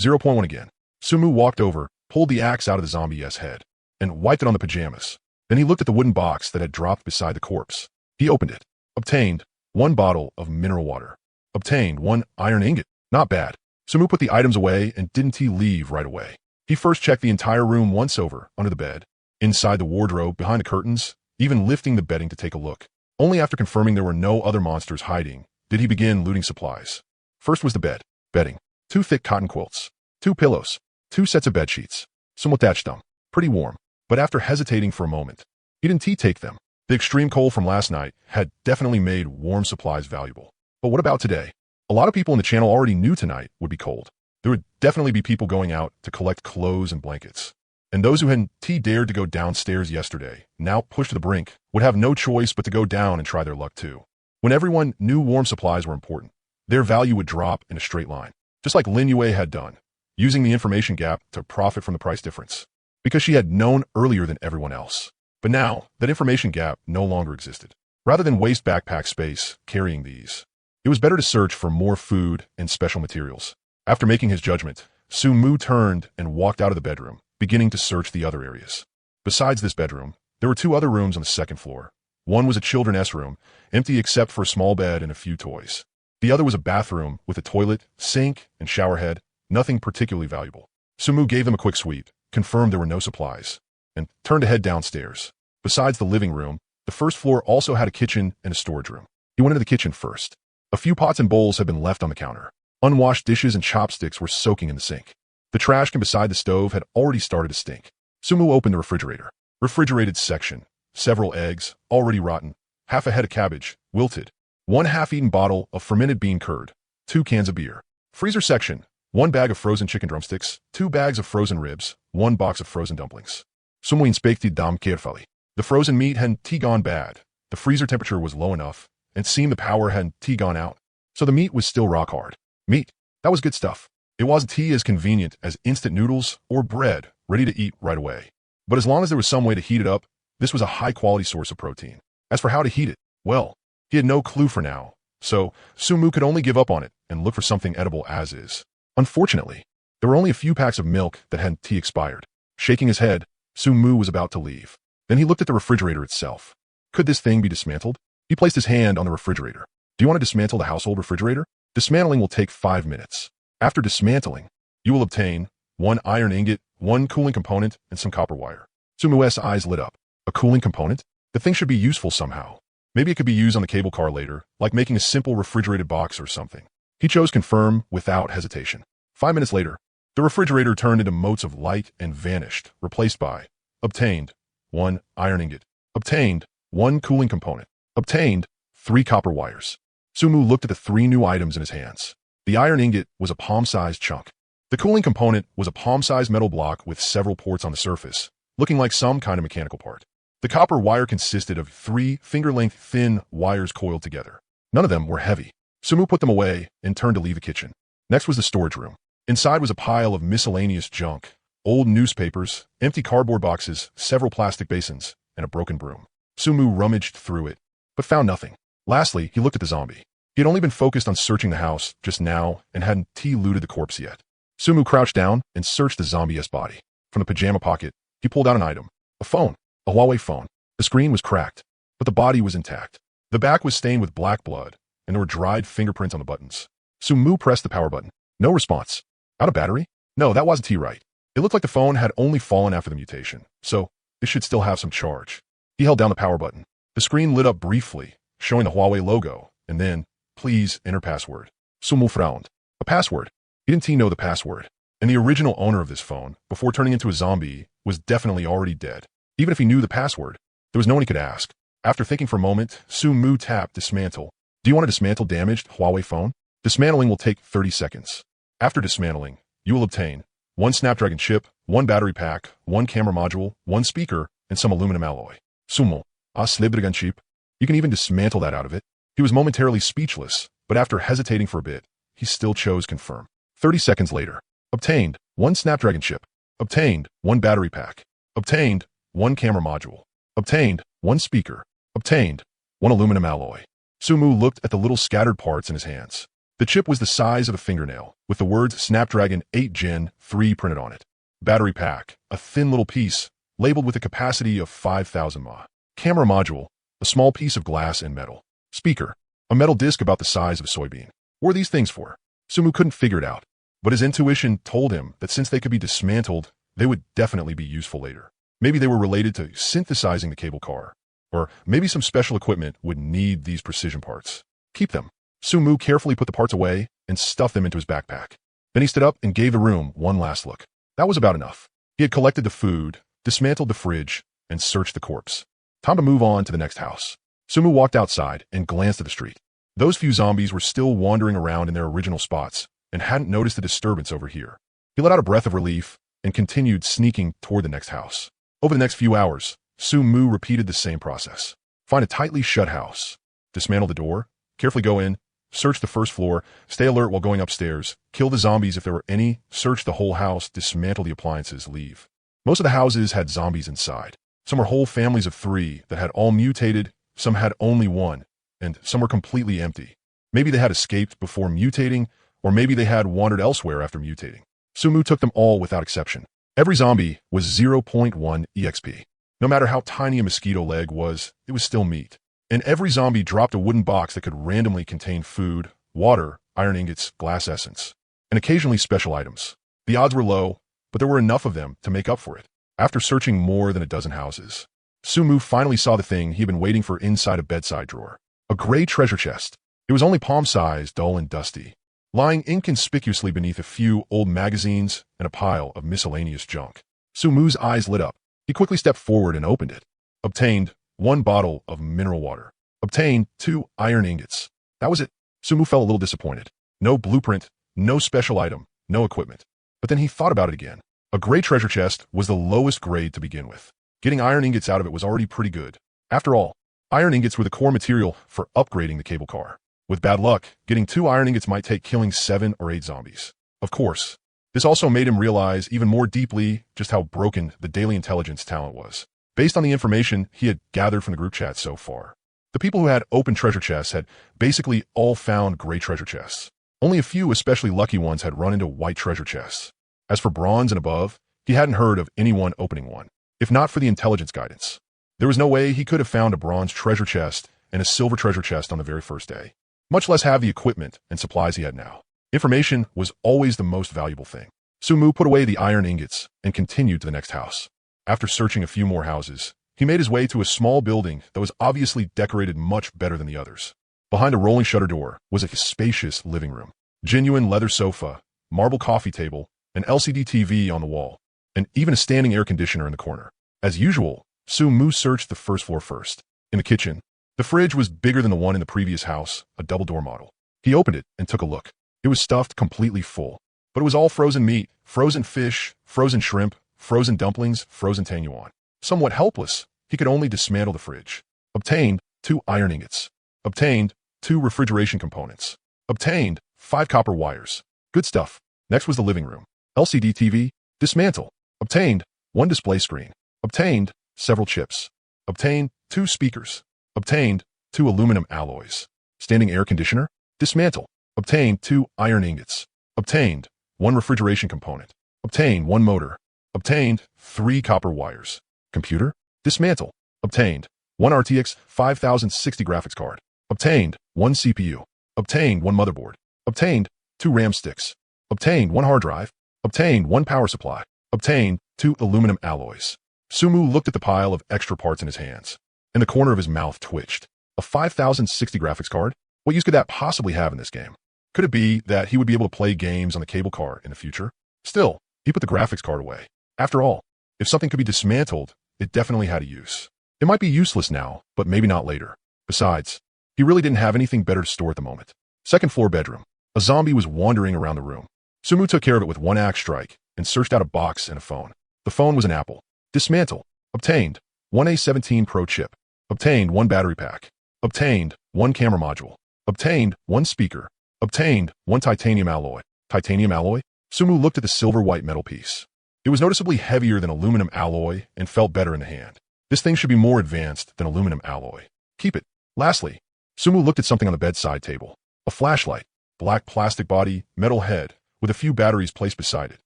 0.1 again. Sumu walked over, pulled the axe out of the zombie's head, and wiped it on the pajamas. Then he looked at the wooden box that had dropped beside the corpse. He opened it. Obtained 1 bottle of mineral water. Obtained 1 iron ingot. Not bad. Sumu put the items away and didn't leave right away. He first checked the entire room once over, under the bed, inside the wardrobe, behind the curtains, even lifting the bedding to take a look. Only after confirming there were no other monsters hiding did he begin looting supplies. First was the bed, bedding, 2 thick cotton quilts, 2 pillows, 2 sets of bed sheets. Somewhat thatched them, pretty warm, but after hesitating for a moment, he didn't take them. The extreme cold from last night had definitely made warm supplies valuable. But what about today? A lot of people in the channel already knew tonight would be cold. There would definitely be people going out to collect clothes and blankets. And those who hadn't dared to go downstairs yesterday, now pushed to the brink, would have no choice but to go down and try their luck too. When everyone knew warm supplies were important, their value would drop in a straight line, just like Lin Yue had done, using the information gap to profit from the price difference, because she had known earlier than everyone else. But now, that information gap no longer existed. Rather than waste backpack space carrying these, it was better to search for more food and special materials. After making his judgment, Sumu turned and walked out of the bedroom, beginning to search the other areas. Besides this bedroom, there were 2 other rooms on the 2nd floor. One was a children's room, empty except for a small bed and a few toys. The other was a bathroom with a toilet, sink, and shower head, nothing particularly valuable. Sumu gave them a quick sweep, confirmed there were no supplies, and turned to head downstairs. Besides the living room, the 1st floor also had a kitchen and a storage room. He went into the kitchen first. A few pots and bowls had been left on the counter. Unwashed dishes and chopsticks were soaking in the sink. The trash can beside the stove had already started to stink. Sumu opened the refrigerator. Refrigerated section. Several eggs, already rotten. Half a head of cabbage, wilted. 1 half-eaten bottle of fermented bean curd. 2 cans of beer. Freezer section. 1 bag of frozen chicken drumsticks. 2 bags of frozen ribs. 1 box of frozen dumplings. Sumu inspected them carefully. The frozen meat hadn't gone bad. The freezer temperature was low enough, and it seemed the power hadn't gone out. So the meat was still rock hard. Meat. That was good stuff. It wasn't as convenient as instant noodles or bread, ready to eat right away. But as long as there was some way to heat it up, this was a high-quality source of protein. As for how to heat it, well, he had no clue for now. So Sumu could only give up on it and look for something edible as is. Unfortunately, there were only a few packs of milk that hadn't expired. Shaking his head, Sumu was about to leave. Then he looked at the refrigerator itself. Could this thing be dismantled? He placed his hand on the refrigerator. Do you want to dismantle the household refrigerator? Dismantling will take 5 minutes. After dismantling, you will obtain 1 iron ingot, 1 cooling component, and some copper wire. Sumu's eyes lit up. A cooling component? The thing should be useful somehow. Maybe it could be used on the cable car later, like making a simple refrigerated box or something. He chose confirm without hesitation. 5 minutes later, the refrigerator turned into motes of light and vanished, replaced by obtained 1 iron ingot, obtained 1 cooling component, obtained 3 copper wires. Sumu looked at the 3 new items in his hands. The iron ingot was a palm-sized chunk. The cooling component was a palm-sized metal block with several ports on the surface, looking like some kind of mechanical part. The copper wire consisted of 3 finger-length thin wires coiled together. None of them were heavy. Sumu put them away and turned to leave the kitchen. Next was the storage room. Inside was a pile of miscellaneous junk, old newspapers, empty cardboard boxes, several plastic basins, and a broken broom. Sumu rummaged through it, but found nothing. Lastly, he looked at the zombie. He had only been focused on searching the house just now and hadn't looted the corpse yet. Sumu crouched down and searched the zombie's body. From the pajama pocket, he pulled out an item. A phone. A Huawei phone. The screen was cracked, but the body was intact. The back was stained with black blood, and there were dried fingerprints on the buttons. Sumu pressed the power button. No response. Out of battery? No, that wasn't right. It looked like the phone had only fallen after the mutation, so it should still have some charge. He held down the power button. The screen lit up briefly, showing the Huawei logo, and then, please enter password. Sumu frowned. A password? Didn't he know the password? And the original owner of this phone, before turning into a zombie, was definitely already dead. Even if he knew the password, there was no one he could ask. After thinking for a moment, Sumu tapped dismantle. Do you want to dismantle damaged Huawei phone? Dismantling will take 30 seconds. After dismantling, you will obtain 1 Snapdragon chip, 1 battery pack, 1 camera module, 1 speaker, and some aluminum alloy. Sumo, Snapdragon chip. You can even dismantle that out of it. He was momentarily speechless, but after hesitating for a bit, he still chose confirm. 30 seconds later. Obtained 1 Snapdragon chip. Obtained 1 battery pack. Obtained 1 camera module. Obtained 1 speaker. Obtained 1 aluminum alloy. Sumu looked at the little scattered parts in his hands. The chip was the size of a fingernail, with the words Snapdragon 8 Gen 3 printed on it. Battery pack, a thin little piece, labeled with a capacity of 5,000 mAh. Camera module, a small piece of glass and metal. Speaker, a metal disc about the size of a soybean. What were these things for? Sumu couldn't figure it out, but his intuition told him that since they could be dismantled, they would definitely be useful later. Maybe they were related to synthesizing the cable car, or maybe some special equipment would need these precision parts. Keep them. Sumu carefully put the parts away and stuffed them into his backpack. Then he stood up and gave the room one last look. That was about enough. He had collected the food, dismantled the fridge, and searched the corpse. Time to move on to the next house. Sumu walked outside and glanced at the street. Those few zombies were still wandering around in their original spots and hadn't noticed the disturbance over here. He let out a breath of relief and continued sneaking toward the next house. Over the next few hours, Sumu repeated the same process. Find a tightly shut house. Dismantle the door. Carefully go in. Search the first floor. Stay alert while going upstairs. Kill the zombies if there were any. Search the whole house. Dismantle the appliances. Leave. Most of the houses had zombies inside. Some were whole families of 3 that had all mutated. Some had only 1. And some were completely empty. Maybe they had escaped before mutating, or maybe they had wandered elsewhere after mutating. Sumu took them all without exception. Every zombie was 0.1 EXP. No matter how tiny a mosquito leg was, it was still meat. And every zombie dropped a wooden box that could randomly contain food, water, iron ingots, glass essence, and occasionally special items. The odds were low, but there were enough of them to make up for it. After searching more than a dozen houses, Sumu finally saw the thing he'd been waiting for inside a bedside drawer. A gray treasure chest. It was only palm-sized, dull and dusty, lying inconspicuously beneath a few old magazines and a pile of miscellaneous junk. Sumu's eyes lit up. He quickly stepped forward and opened it. Obtained 1 bottle of mineral water. Obtained 2 iron ingots. That was it. Sumu felt a little disappointed. No blueprint, no special item, no equipment. But then he thought about it again. A gray treasure chest was the lowest grade to begin with. Getting iron ingots out of it was already pretty good. After all, iron ingots were the core material for upgrading the cable car. With bad luck, getting 2 iron ingots might take killing 7 or 8 zombies. Of course, this also made him realize even more deeply just how broken the daily intelligence talent was. Based on the information he had gathered from the group chat so far, the people who had open treasure chests had basically all found gray treasure chests. Only a few especially lucky ones had run into white treasure chests. As for bronze and above, he hadn't heard of anyone opening one, if not for the intelligence guidance. There was no way he could have found a bronze treasure chest and a silver treasure chest on the very first day, much less have the equipment and supplies he had now. Information was always the most valuable thing. Sumu put away the iron ingots and continued to the next house. After searching a few more houses, he made his way to a small building that was obviously decorated much better than the others. Behind a rolling shutter door was a spacious living room. Genuine leather sofa, marble coffee table, an LCD TV on the wall, and even a standing air conditioner in the corner. As usual, Sumu searched the first floor first. In the kitchen, the fridge was bigger than the one in the previous house, a double-door model. He opened it and took a look. It was stuffed completely full, but it was all frozen meat, frozen fish, frozen shrimp, frozen dumplings, frozen tanyuan. Somewhat helpless, he could only dismantle the fridge. Obtained 2 iron ingots. Obtained 2 refrigeration components. Obtained 5 copper wires. Good stuff. Next was the living room. LCD TV. Dismantle. Obtained 1 display screen. Obtained several chips. Obtained 2 speakers. Obtained 2 aluminum alloys. Standing air conditioner. Dismantle. Obtained 2 iron ingots. Obtained 1 refrigeration component. Obtained 1 motor. Obtained 3 copper wires. Computer. Dismantle. Obtained 1 RTX 5060 graphics card. Obtained 1 CPU. Obtained 1 motherboard. Obtained 2 RAM sticks. Obtained 1 hard drive. Obtained 1 power supply. Obtained 2 aluminum alloys. Sumu looked at the pile of extra parts in his hands. and the corner of his mouth twitched. A 5060 graphics card? What use could that possibly have in this game? Could it be that he would be able to play games on the cable car in the future? Still, he put the graphics card away. After all, if something could be dismantled, it definitely had a use. It might be useless now, but maybe not later. Besides, he really didn't have anything better to store at the moment. Second floor bedroom. A zombie was wandering around the room. Sumu took care of it with one axe strike and searched out a box and a phone. The phone was an Apple. Dismantle. Obtained. 1A17 Pro chip. Obtained 1 battery pack. Obtained 1 camera module. Obtained 1 speaker. Obtained 1 titanium alloy. Titanium alloy? Sumu looked at the silver-white metal piece. It was noticeably heavier than aluminum alloy and felt better in the hand. This thing should be more advanced than aluminum alloy. Keep it. Lastly, Sumu looked at something on the bedside table. A flashlight. Black plastic body, metal head, with a few batteries placed beside it.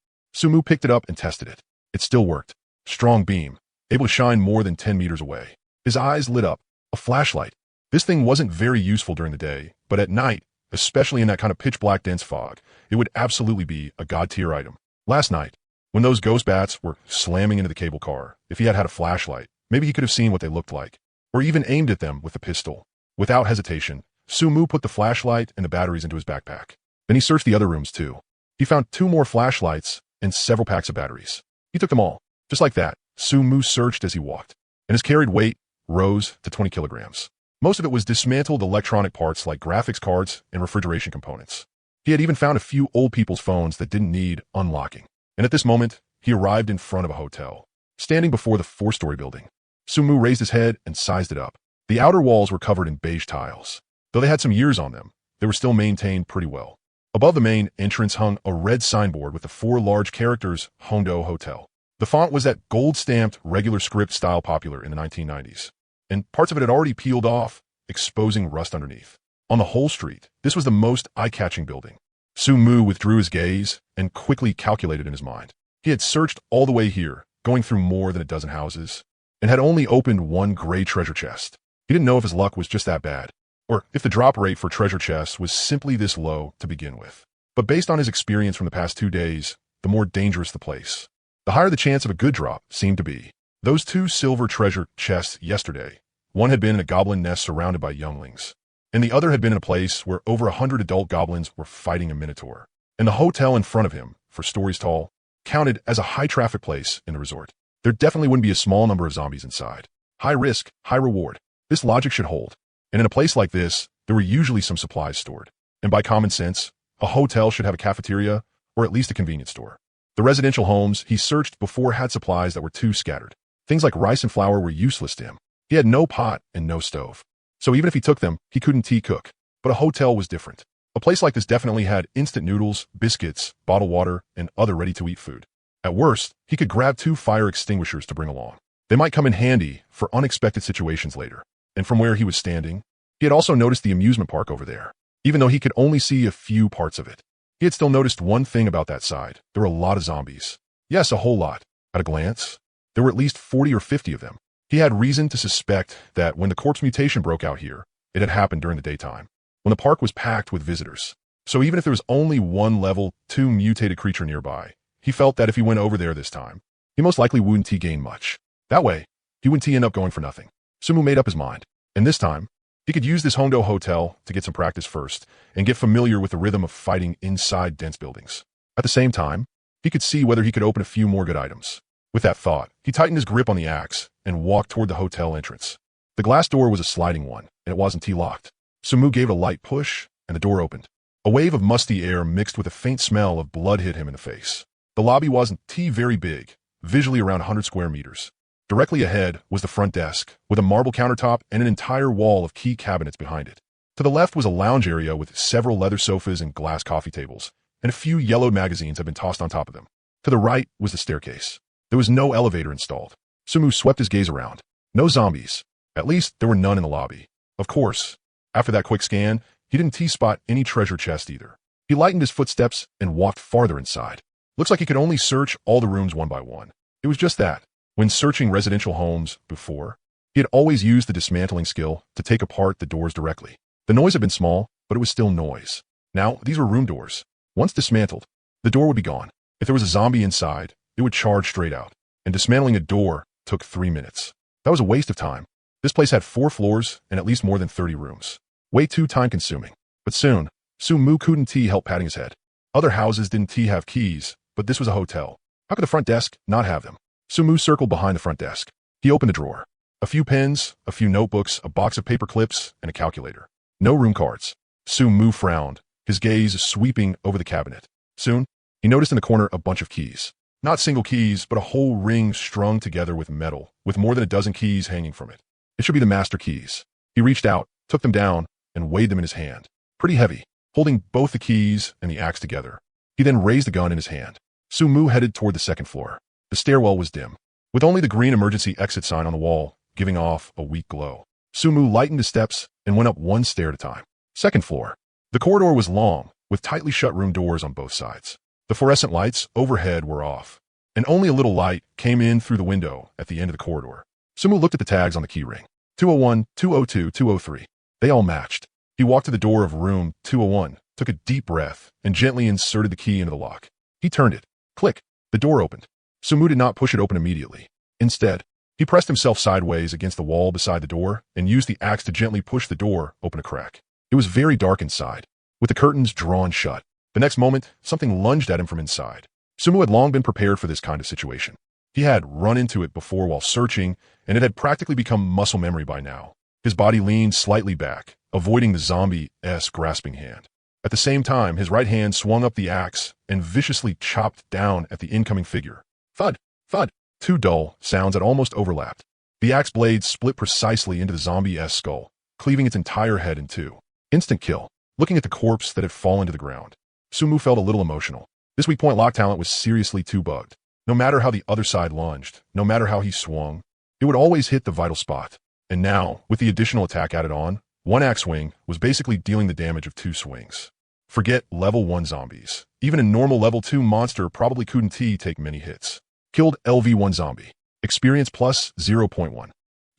Sumu picked it up and tested it. It still worked. Strong beam, able to shine more than 10 meters away. His eyes lit up. A flashlight. This thing wasn't very useful during the day, but at night, especially in that kind of pitch-black dense fog, it would absolutely be a god-tier item. Last night, when those ghost bats were slamming into the cable car, if he had had a flashlight, maybe he could have seen what they looked like, or even aimed at them with a pistol. Without hesitation, Sumu put the flashlight and the batteries into his backpack. Then he searched the other rooms too. He found 2 more flashlights and several packs of batteries. He took them all. Just like that, Sumu searched as he walked, and his carried weight rose to 20 kilograms. Most of it was dismantled electronic parts like graphics cards and refrigeration components. He had even found a few old people's phones that didn't need unlocking. And at this moment, he arrived in front of a hotel, standing before the 4-story building. Sumu raised his head and sized it up. The outer walls were covered in beige tiles. Though they had some years on them, they were still maintained pretty well. Above the main entrance hung a red signboard with the 4 large characters, Hondo Hotel. The font was that gold-stamped regular script style popular in the 1990s, and parts of it had already peeled off, exposing rust underneath. On the whole street, this was the most eye-catching building. Sumu withdrew his gaze and quickly calculated in his mind. He had searched all the way here, going through more than a dozen houses, and had only opened 1 gray treasure chest. He didn't know if his luck was just that bad, or if the drop rate for treasure chests was simply this low to begin with. But based on his experience from the past 2 days, the more dangerous the place, the higher the chance of a good drop seemed to be. Those 2 silver treasure chests yesterday, one had been in a goblin nest surrounded by younglings, and the other had been in a place where over 100 adult goblins were fighting a minotaur. And the hotel in front of him, for stories tall, counted as a high-traffic place in the resort. There definitely wouldn't be a small number of zombies inside. High risk, high reward. This logic should hold. And in a place like this, there were usually some supplies stored. And by common sense, a hotel should have a cafeteria or at least a convenience store. The residential homes he searched before had supplies that were too scattered. Things like rice and flour were useless to him. He had no pot and no stove. So even if he took them, he couldn't cook. But a hotel was different. A place like this definitely had instant noodles, biscuits, bottled water, and other ready-to-eat food. At worst, he could grab 2 fire extinguishers to bring along. They might come in handy for unexpected situations later. And from where he was standing, he had also noticed the amusement park over there, even though he could only see a few parts of it. He had still noticed one thing about that side. There were a lot of zombies. Yes, a whole lot. At a glance, there were at least 40 or 50 of them. He had reason to suspect that when the corpse mutation broke out here, it had happened during the daytime, when the park was packed with visitors. So even if there was only 1 level 2 mutated creature nearby, he felt that if he went over there this time, he most likely wouldn't gain much. That way, he wouldn't end up going for nothing. Sumu made up his mind, and this time, he could use this Hondo Hotel to get some practice first and get familiar with the rhythm of fighting inside dense buildings. At the same time, he could see whether he could open a few more good items. With that thought, he tightened his grip on the axe and walked toward the hotel entrance. The glass door was a sliding one, and it wasn't locked. Sumu gave it a light push, and the door opened. A wave of musty air mixed with a faint smell of blood hit him in the face. The lobby wasn't very big, visually around 100 square meters. Directly ahead was the front desk, with a marble countertop and an entire wall of key cabinets behind it. To the left was a lounge area with several leather sofas and glass coffee tables, and a few yellowed magazines had been tossed on top of them. To the right was the staircase. There was no elevator installed. Sumu swept his gaze around. No zombies. At least there were none in the lobby. Of course, after that quick scan, he didn't spot any treasure chest either. He lightened his footsteps and walked farther inside. Looks like he could only search all the rooms one by one. It was just that. When searching residential homes before, he had always used the dismantling skill to take apart the doors directly. The noise had been small, but it was still noise. Now, these were room doors. Once dismantled, the door would be gone. If there was a zombie inside, it would charge straight out. And dismantling a door took 3 minutes. That was a waste of time. This place had 4 floors and at least more than 30 rooms. Way too time-consuming. But soon, Sumu couldn't help patting his head. Other houses didn't have keys, but this was a hotel. How could the front desk not have them? Sumu circled behind the front desk. He opened a drawer. A few pens, a few notebooks, a box of paper clips, and a calculator. No room cards. Sumu frowned, his gaze sweeping over the cabinet. Soon, he noticed in the corner a bunch of keys. Not single keys, but a whole ring strung together with metal, with more than a dozen keys hanging from it. It should be the master keys. He reached out, took them down, and weighed them in his hand. Pretty heavy, holding both the keys and the axe together. He then raised the gun in his hand. Sumu headed toward the second floor. The stairwell was dim, with only the green emergency exit sign on the wall giving off a weak glow. Sumu lightened his steps and went up one stair at a time. Second floor. The corridor was long, with tightly shut room doors on both sides. The fluorescent lights overhead were off, and only a little light came in through the window at the end of the corridor. Sumu looked at the tags on the keyring. 201, 202, 203. They all matched. He walked to the door of room 201, took a deep breath, and gently inserted the key into the lock. He turned it. Click. The door opened. Sumu did not push it open immediately. Instead, he pressed himself sideways against the wall beside the door and used the axe to gently push the door open a crack. It was very dark inside, with the curtains drawn shut. The next moment, something lunged at him from inside. Sumu had long been prepared for this kind of situation. He had run into it before while searching, and it had practically become muscle memory by now. His body leaned slightly back, avoiding the zombie-esque grasping hand. At the same time, his right hand swung up the axe and viciously chopped down at the incoming figure. Thud! Thud! Two dull sounds that almost overlapped. The axe blade split precisely into the zombie-esque skull, cleaving its entire head in two. Instant kill. Looking at the corpse that had fallen to the ground, Sumu felt a little emotional. This weak point lock talent was seriously too bugged. No matter how the other side lunged, no matter how he swung, it would always hit the vital spot. And now, with the additional attack added on, one axe swing was basically dealing the damage of 2 swings. Forget level 1 zombies. Even a normal level 2 monster probably couldn't take many hits. Killed LV1 zombie. Experience plus 0.1.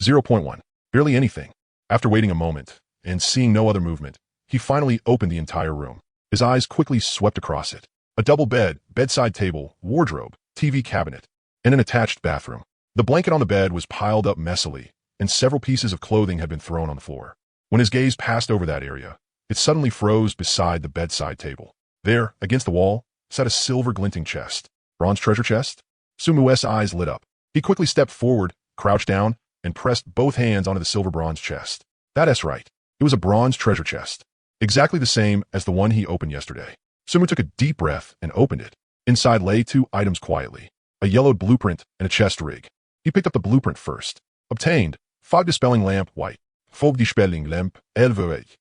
0.1. Barely anything. After waiting a moment, and seeing no other movement, he finally opened the entire room. His eyes quickly swept across it. A double bed, bedside table, wardrobe, TV cabinet, and an attached bathroom. The blanket on the bed was piled up messily, and several pieces of clothing had been thrown on the floor. When his gaze passed over that area, it suddenly froze beside the bedside table. There, against the wall, sat a silver glinting chest. Bronze treasure chest? Sumu's eyes lit up. He quickly stepped forward, crouched down, and pressed both hands onto the silver bronze chest. That's right. It was a bronze treasure chest. Exactly the same as the one he opened yesterday. Sumu took a deep breath and opened it. Inside lay 2 items quietly. A yellowed blueprint and a chest rig. He picked up the blueprint first. Obtained. Fog dispelling lamp white. Fog dispelling lamp elverweight.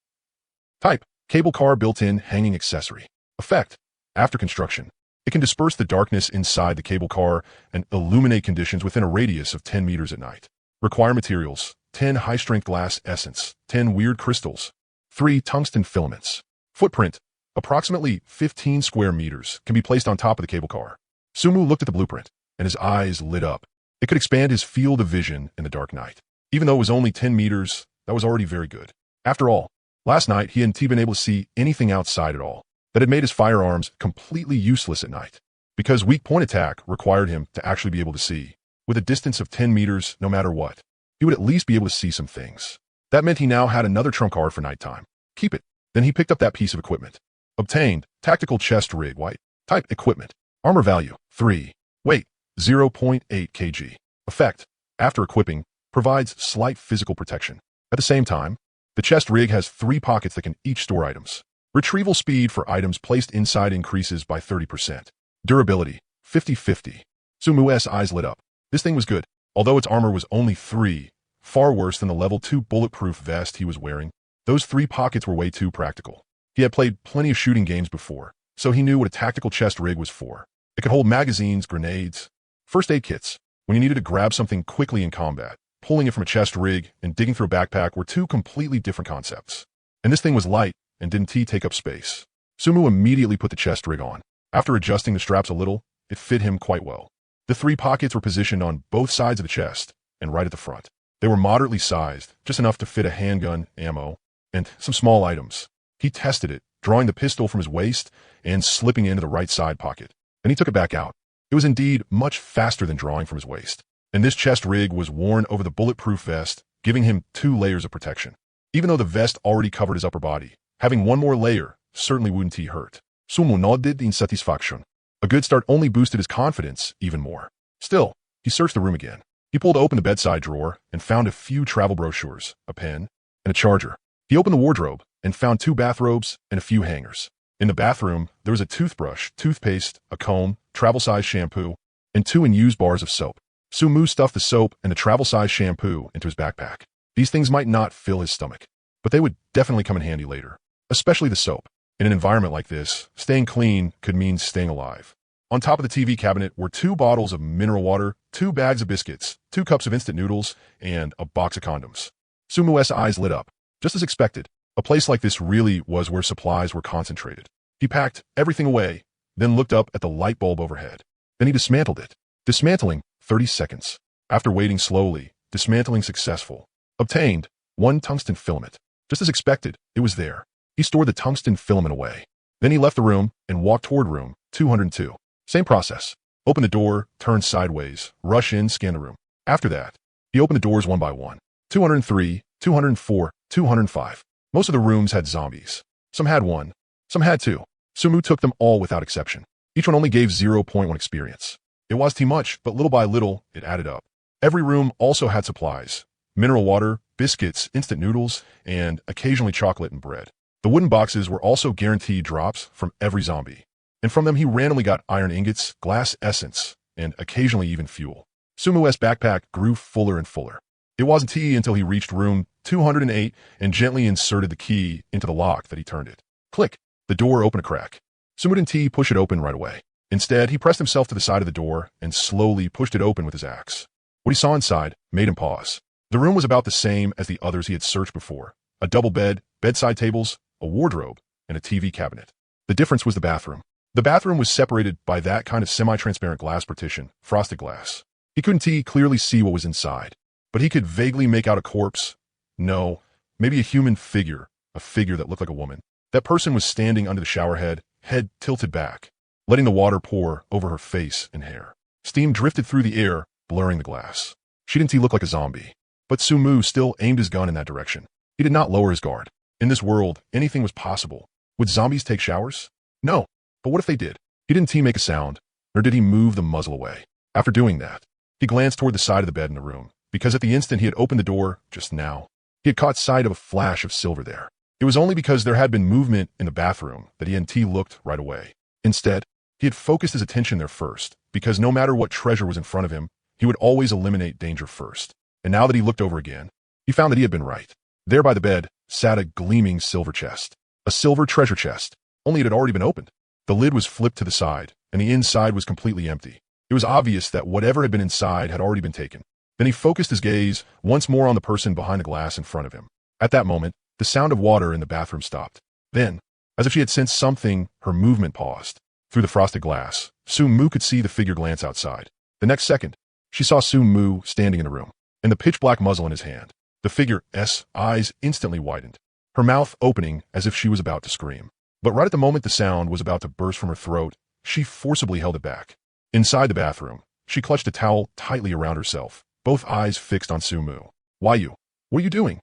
Type. Cable car built-in hanging accessory. Effect. After construction, it can disperse the darkness inside the cable car and illuminate conditions within a radius of 10 meters at night. Require materials. 10 high-strength glass essence. 10 weird crystals. 3 tungsten filaments. Footprint. Approximately 15 square meters can be placed on top of the cable car. Sumu looked at the blueprint, and his eyes lit up. It could expand his field of vision in the dark night. Even though it was only 10 meters, that was already very good. After all, last night he hadn't been able to see anything outside at all. That had made his firearms completely useless at night, because weak point attack required him to actually be able to see. With a distance of 10 meters, no matter what, he would at least be able to see some things. That meant he now had another trump card for nighttime. Keep it. Then he picked up that piece of equipment. Obtained. Tactical chest rig white. Type equipment. Armor value 3. Weight 0.8 kg. Effect. After equipping, provides slight physical protection. At the same time, the chest rig has 3 pockets that can each store items. Retrieval speed for items placed inside increases by 30%. Durability 50-50. Sumu's eyes lit up. This thing was good. Although its armor was only 3, far worse than the level 2 bulletproof vest he was wearing, those 3 pockets were way too practical. He had played plenty of shooting games before, so he knew what a tactical chest rig was for. It could hold magazines, grenades, first aid kits. When you needed to grab something quickly in combat, pulling it from a chest rig and digging through a backpack were 2 completely different concepts. And this thing was light and didn't take up space. Sumu immediately put the chest rig on. After adjusting the straps a little, it fit him quite well. The 3 pockets were positioned on both sides of the chest and right at the front. They were moderately sized, just enough to fit a handgun, ammo, and some small items. He tested it, drawing the pistol from his waist and slipping it into the right side pocket. Then he took it back out. It was indeed much faster than drawing from his waist. And this chest rig was worn over the bulletproof vest giving him 2 layers of protection. Even though the vest already covered his upper body, having one more layer certainly wouldn't hurt. Sumu nodded in satisfaction. A good start only boosted his confidence even more. Still, he searched the room again. He pulled open the bedside drawer and found a few travel brochures, a pen, and a charger. He opened the wardrobe and found 2 bathrobes and a few hangers. In the bathroom, there was a toothbrush, toothpaste, a comb, travel-size shampoo, and 2 unused bars of soap. Sumu stuffed the soap and the travel-size shampoo into his backpack. These things might not fill his stomach, but they would definitely come in handy later, especially the soap. In an environment like this, staying clean could mean staying alive. On top of the TV cabinet were 2 bottles of mineral water, 2 bags of biscuits, 2 cups of instant noodles, and a box of condoms. Sumu's eyes lit up. Just as expected, a place like this really was where supplies were concentrated. He packed everything away, then looked up at the light bulb overhead. Then he dismantled it. Dismantling, 30 seconds. After waiting slowly, dismantling successful. Obtained, 1 tungsten filament. Just as expected, it was there. He stored the tungsten filament away. Then he left the room and walked toward room 202. Same process. Open the door, turn sideways, rush in, scan the room. After that, he opened the doors one by one. 203, 204, 205. Most of the rooms had zombies. Some had 1, some had 2. Sumu took them all without exception. Each one only gave 0.1 experience. It was too much, but little by little, it added up. Every room also had supplies. Mineral water, biscuits, instant noodles, and occasionally chocolate and bread. The wooden boxes were also guaranteed drops from every zombie. And from them he randomly got iron ingots, glass essence, and occasionally even fuel. Sumu's backpack grew fuller and fuller. It wasn't until he reached room 208 and gently inserted the key into the lock that he turned it. Click! The door opened a crack. Sumu didn't push it open right away. Instead, he pressed himself to the side of the door and slowly pushed it open with his axe. What he saw inside made him pause. The room was about the same as the others he had searched before. A double bed, bedside tables, a wardrobe, and a TV cabinet. The difference was the bathroom. The bathroom was separated by that kind of semi-transparent glass partition, frosted glass. He couldn't clearly see what was inside, but he could vaguely make out a corpse. No, maybe a human figure, a figure that looked like a woman. That person was standing under the shower head tilted back, letting the water pour over her face and hair. Steam drifted through the air, blurring the glass. She didn't look like a zombie, but Sumu still aimed his gun in that direction. He did not lower his guard. In this world, anything was possible. Would zombies take showers? No, but what if they did? He didn't make a sound, nor did he move the muzzle away. After doing that, he glanced toward the side of the bed in the room, because at the instant he had opened the door, just now, he had caught sight of a flash of silver there. It was only because there had been movement in the bathroom that he hadn't looked right away. Instead, he had focused his attention there first, because no matter what treasure was in front of him, he would always eliminate danger first. And now that he looked over again, he found that he had been right. There by the bed sat a gleaming silver chest. A silver treasure chest, only it had already been opened. The lid was flipped to the side, and the inside was completely empty. It was obvious that whatever had been inside had already been taken. Then he focused his gaze once more on the person behind the glass in front of him. At that moment, the sound of water in the bathroom stopped. Then, as if she had sensed something, her movement paused. Through the frosted glass, Sumu could see the figure glance outside. The next second, she saw Sumu standing in the room, and the pitch-black muzzle in his hand. The figure's eyes instantly widened, her mouth opening as if she was about to scream. But right at the moment the sound was about to burst from her throat, she forcibly held it back. Inside the bathroom, she clutched a towel tightly around herself, both eyes fixed on Sumu. Why you? What are you doing?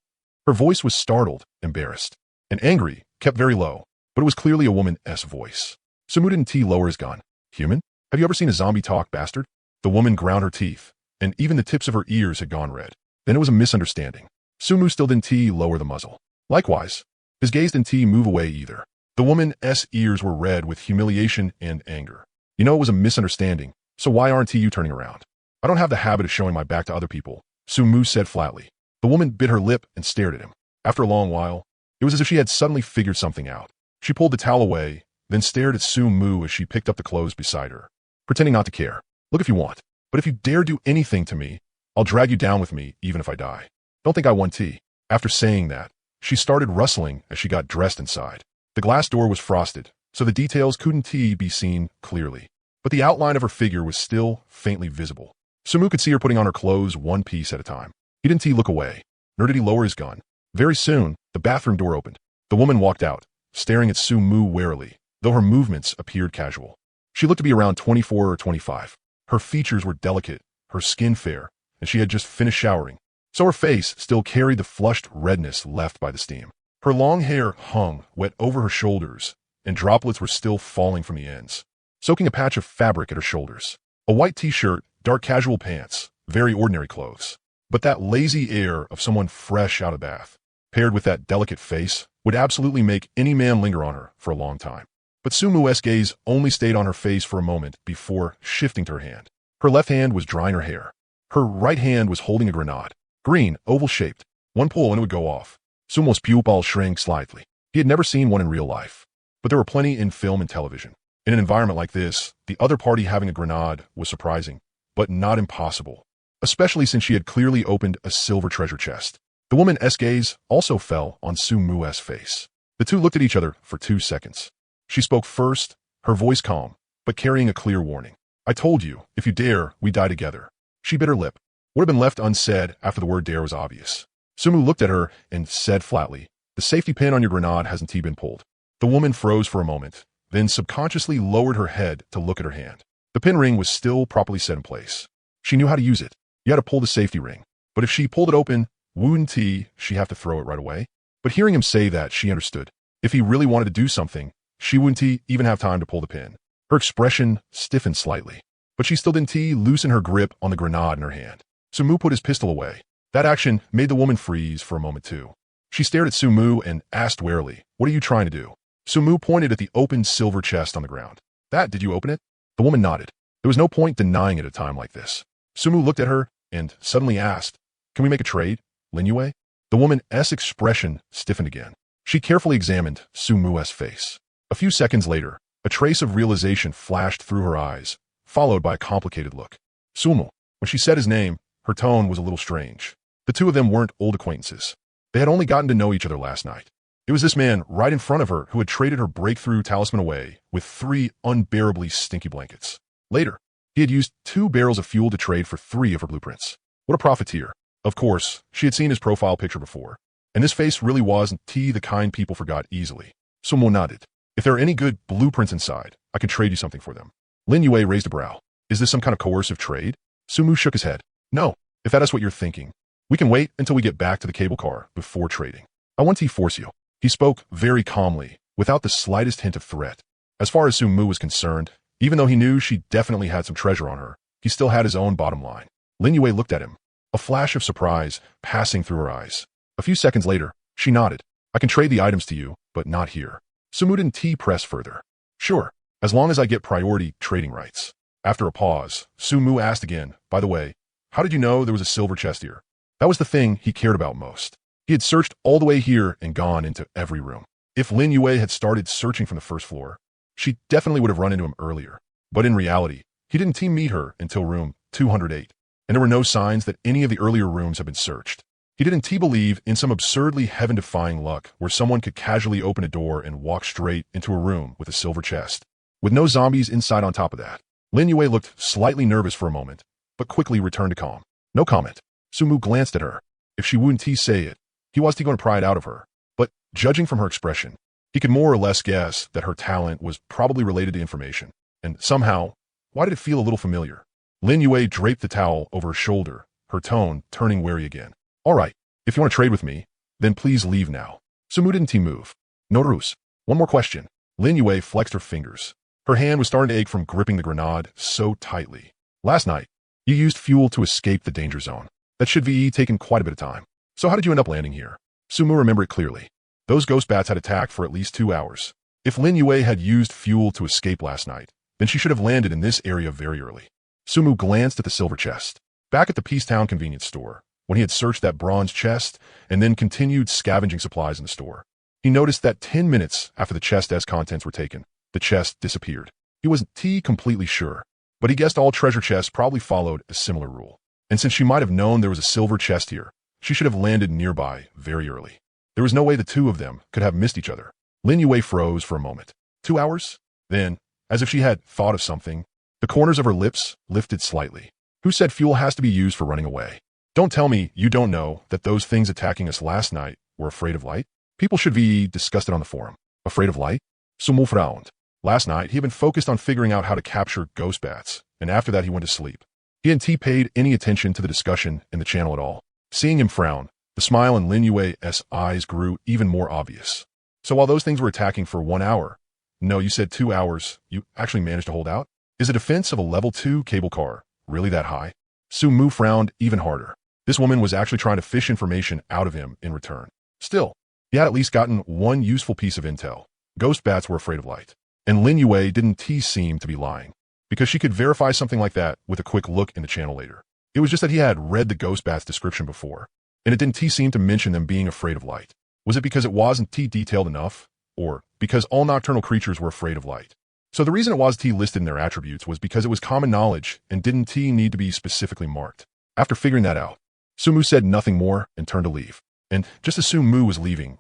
Her voice was startled, embarrassed, and angry, kept very low, but it was clearly a woman's voice. Sumu didn't lower his gun. Human? Have you ever seen a zombie talk, bastard? The woman ground her teeth, and even the tips of her ears had gone red. Then it was a misunderstanding. Sumu still didn't lower the muzzle. Likewise, his gaze didn't move away either. The woman's ears were red with humiliation and anger. You know it was a misunderstanding, so why aren't you turning around? I don't have the habit of showing my back to other people, Sumu said flatly. The woman bit her lip and stared at him. After a long while, it was as if she had suddenly figured something out. She pulled the towel away, then stared at Sumu as she picked up the clothes beside her, pretending not to care. Look if you want, but if you dare do anything to me, I'll drag you down with me, even if I die. Don't think I want tea. After saying that, she started rustling as she got dressed inside. The glass door was frosted, so the details couldn't be seen clearly, but the outline of her figure was still faintly visible. Sumu could see her putting on her clothes one piece at a time. He didn't look away, nor did he lower his gun. Very soon, the bathroom door opened. The woman walked out, staring at Sumu warily, though her movements appeared casual. She looked to be around 24 or 25. Her features were delicate, her skin fair, and she had just finished showering. so her face still carried the flushed redness left by the steam. Her long hair hung wet over her shoulders, and droplets were still falling from the ends, soaking a patch of fabric at her shoulders. A white t-shirt, dark casual pants, very ordinary clothes. But that lazy air of someone fresh out of bath, paired with that delicate face, would absolutely make any man linger on her for a long time. But Sumu's gaze only stayed on her face for a moment before shifting to her hand. Her left hand was drying her hair. Her right hand was holding a grenade. Green, oval-shaped. One pull and it would go off. Sumu's pupils shrank slightly. He had never seen one in real life. But there were plenty in film and television. In an environment like this, the other party having a grenade was surprising, but not impossible, especially since she had clearly opened a silver treasure chest. The woman's gaze also fell on Sumu's face. The two looked at each other for 2 seconds. She spoke first, her voice calm, but carrying a clear warning. I told you, if you dare, we die together. She bit her lip. What had been left unsaid after the word dare was obvious. Sumu looked at her and said flatly, the safety pin on your grenade hasn't been pulled. The woman froze for a moment, then subconsciously lowered her head to look at her hand. The pin ring was still properly set in place. She knew how to use it. You had to pull the safety ring. But if she pulled it open, wouldn't she have to throw it right away? But hearing him say that, she understood. If he really wanted to do something, she wouldn't even have time to pull the pin. Her expression stiffened slightly, but she still didn't loosen her grip on the grenade in her hand. Sumu put his pistol away. That action made the woman freeze for a moment too. She stared at Sumu and asked warily, what are you trying to do? Sumu pointed at the open silver chest on the ground. Did you open it? The woman nodded. There was no point denying it at a time like this. Sumu looked at her and suddenly asked, can we make a trade, Linyue? The woman's expression stiffened again. She carefully examined Sumu's face. A few seconds later, a trace of realization flashed through her eyes, followed by a complicated look. Sumu. When she said his name, her tone was a little strange. The two of them weren't old acquaintances. They had only gotten to know each other last night. It was this man right in front of her who had traded her breakthrough talisman away with 3 unbearably stinky blankets. Later, he had used 2 barrels of fuel to trade for 3 of her blueprints. What a profiteer. Of course, she had seen his profile picture before, and this face really wasn't the kind people forgot easily. Sumu nodded. If there are any good blueprints inside, I can trade you something for them. Linyue raised a brow. Is this some kind of coercive trade? Sumu shook his head. No, if that is what you're thinking. We can wait until we get back to the cable car before trading. I want to force you. He spoke very calmly, without the slightest hint of threat. As far as Sumu was concerned, even though he knew she definitely had some treasure on her, he still had his own bottom line. Linyue looked at him, a flash of surprise passing through her eyes. A few seconds later, she nodded. I can trade the items to you, but not here. Sumu didn't press further. Sure, as long as I get priority trading rights. After a pause, Sumu asked again, by the way, how did you know there was a silver chest here? That was the thing he cared about most. He had searched all the way here and gone into every room. If Linyue had started searching from the first floor, she definitely would have run into him earlier. But in reality, he didn't meet her until room 208, and there were no signs that any of the earlier rooms had been searched. He didn't believe in some absurdly heaven-defying luck where someone could casually open a door and walk straight into a room with a silver chest, with no zombies inside on top of that. Linyue looked slightly nervous for a moment, but quickly returned to calm. No comment. Sumu glanced at her. If she wouldn't say it, he was going to pry it out of her. But, judging from her expression, he could more or less guess that her talent was probably related to information. And somehow, why did it feel a little familiar? Linyue draped the towel over her shoulder, her tone turning wary again. All right, if you want to trade with me, then please leave now. Sumu didn't move. No ruse. One more question. Linyue flexed her fingers. Her hand was starting to ache from gripping the grenade so tightly. Last night, you used fuel to escape the danger zone. That should be taken quite a bit of time. So how did you end up landing here? Sumu remembered it clearly. Those ghost bats had attacked for at least 2 hours. If Linyue had used fuel to escape last night, then she should have landed in this area very early. Sumu glanced at the silver chest. Back at the Peacetown convenience store, when he had searched that bronze chest and then continued scavenging supplies in the store, he noticed that 10 minutes after the chest's contents were taken, the chest disappeared. He wasn't completely sure, but he guessed all treasure chests probably followed a similar rule. And since she might have known there was a silver chest here, she should have landed nearby very early. There was no way the two of them could have missed each other. Linyue froze for a moment. 2 hours? Then, as if she had thought of something, the corners of her lips lifted slightly. Who said fuel has to be used for running away? Don't tell me you don't know that those things attacking us last night were afraid of light? People should be disgusted on the forum. Afraid of light? Sumu frowned. Last night, he had been focused on figuring out how to capture ghost bats, and after that he went to sleep. He hadn't paid any attention to the discussion in the channel at all. Seeing him frown, the smile in Lin Yue's eyes grew even more obvious. So while those things were attacking for 1 hour, no, you said 2 hours, you actually managed to hold out? Is a defense of a level 2 cable car really that high? Su Mu frowned even harder. This woman was actually trying to fish information out of him in return. Still, he had at least gotten one useful piece of intel. Ghost bats were afraid of light. And Lin Yue didn't seem to be lying, because she could verify something like that with a quick look in the channel later. It was just that he had read the ghost bat's description before, and it didn't seem to mention them being afraid of light. Was it because it wasn't detailed enough, or because all nocturnal creatures were afraid of light? So the reason it was listed in their attributes was because it was common knowledge and didn't need to be specifically marked. After figuring that out, Su Mu said nothing more and turned to leave. And just as Su Mu was leaving,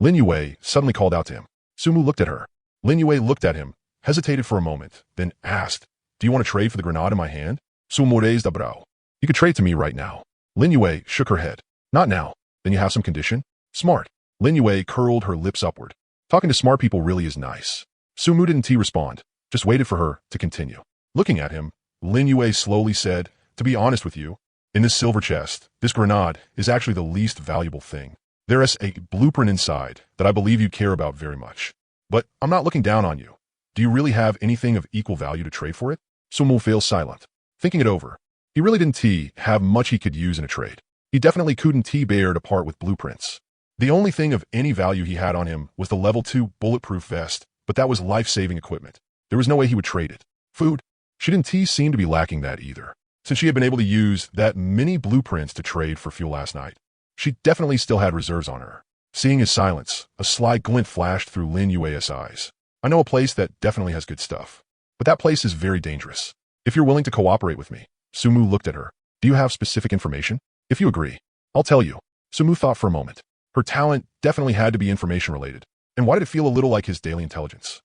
Lin Yue suddenly called out to him. Su Mu looked at her. Lin Yue looked at him, hesitated for a moment, then asked, "Do you want to trade for the grenade in my hand?" Su Mu raised a brow. "You could trade to me right now." Lin Yue shook her head. "Not now. Then you have some condition?" "Smart." Lin Yue curled her lips upward. Talking to smart people really is nice. Su Mu didn't respond, just waited for her to continue. Looking at him, Lin Yue slowly said, "To be honest with you, in this silver chest, this grenade is actually the least valuable thing. There is a blueprint inside that I believe you care about very much. But I'm not looking down on you. Do you really have anything of equal value to trade for it?" Su Mu fell silent. Thinking it over, he really didn't have much he could use in a trade. He definitely couldn't bear to part with blueprints. The only thing of any value he had on him was the level 2 bulletproof vest, but that was life-saving equipment. There was no way he would trade it. Food? She didn't seem to be lacking that either, since she had been able to use that many blueprints to trade for fuel last night. She definitely still had reserves on her. Seeing his silence, a sly glint flashed through Lin Yue's eyes. "I know a place that definitely has good stuff, but that place is very dangerous. If you're willing to cooperate with me." Su Mu looked at her. "Do you have specific information? If you agree, I'll tell you." Su Mu thought for a moment. Her talent definitely had to be information-related. And why did it feel a little like his daily intelligence?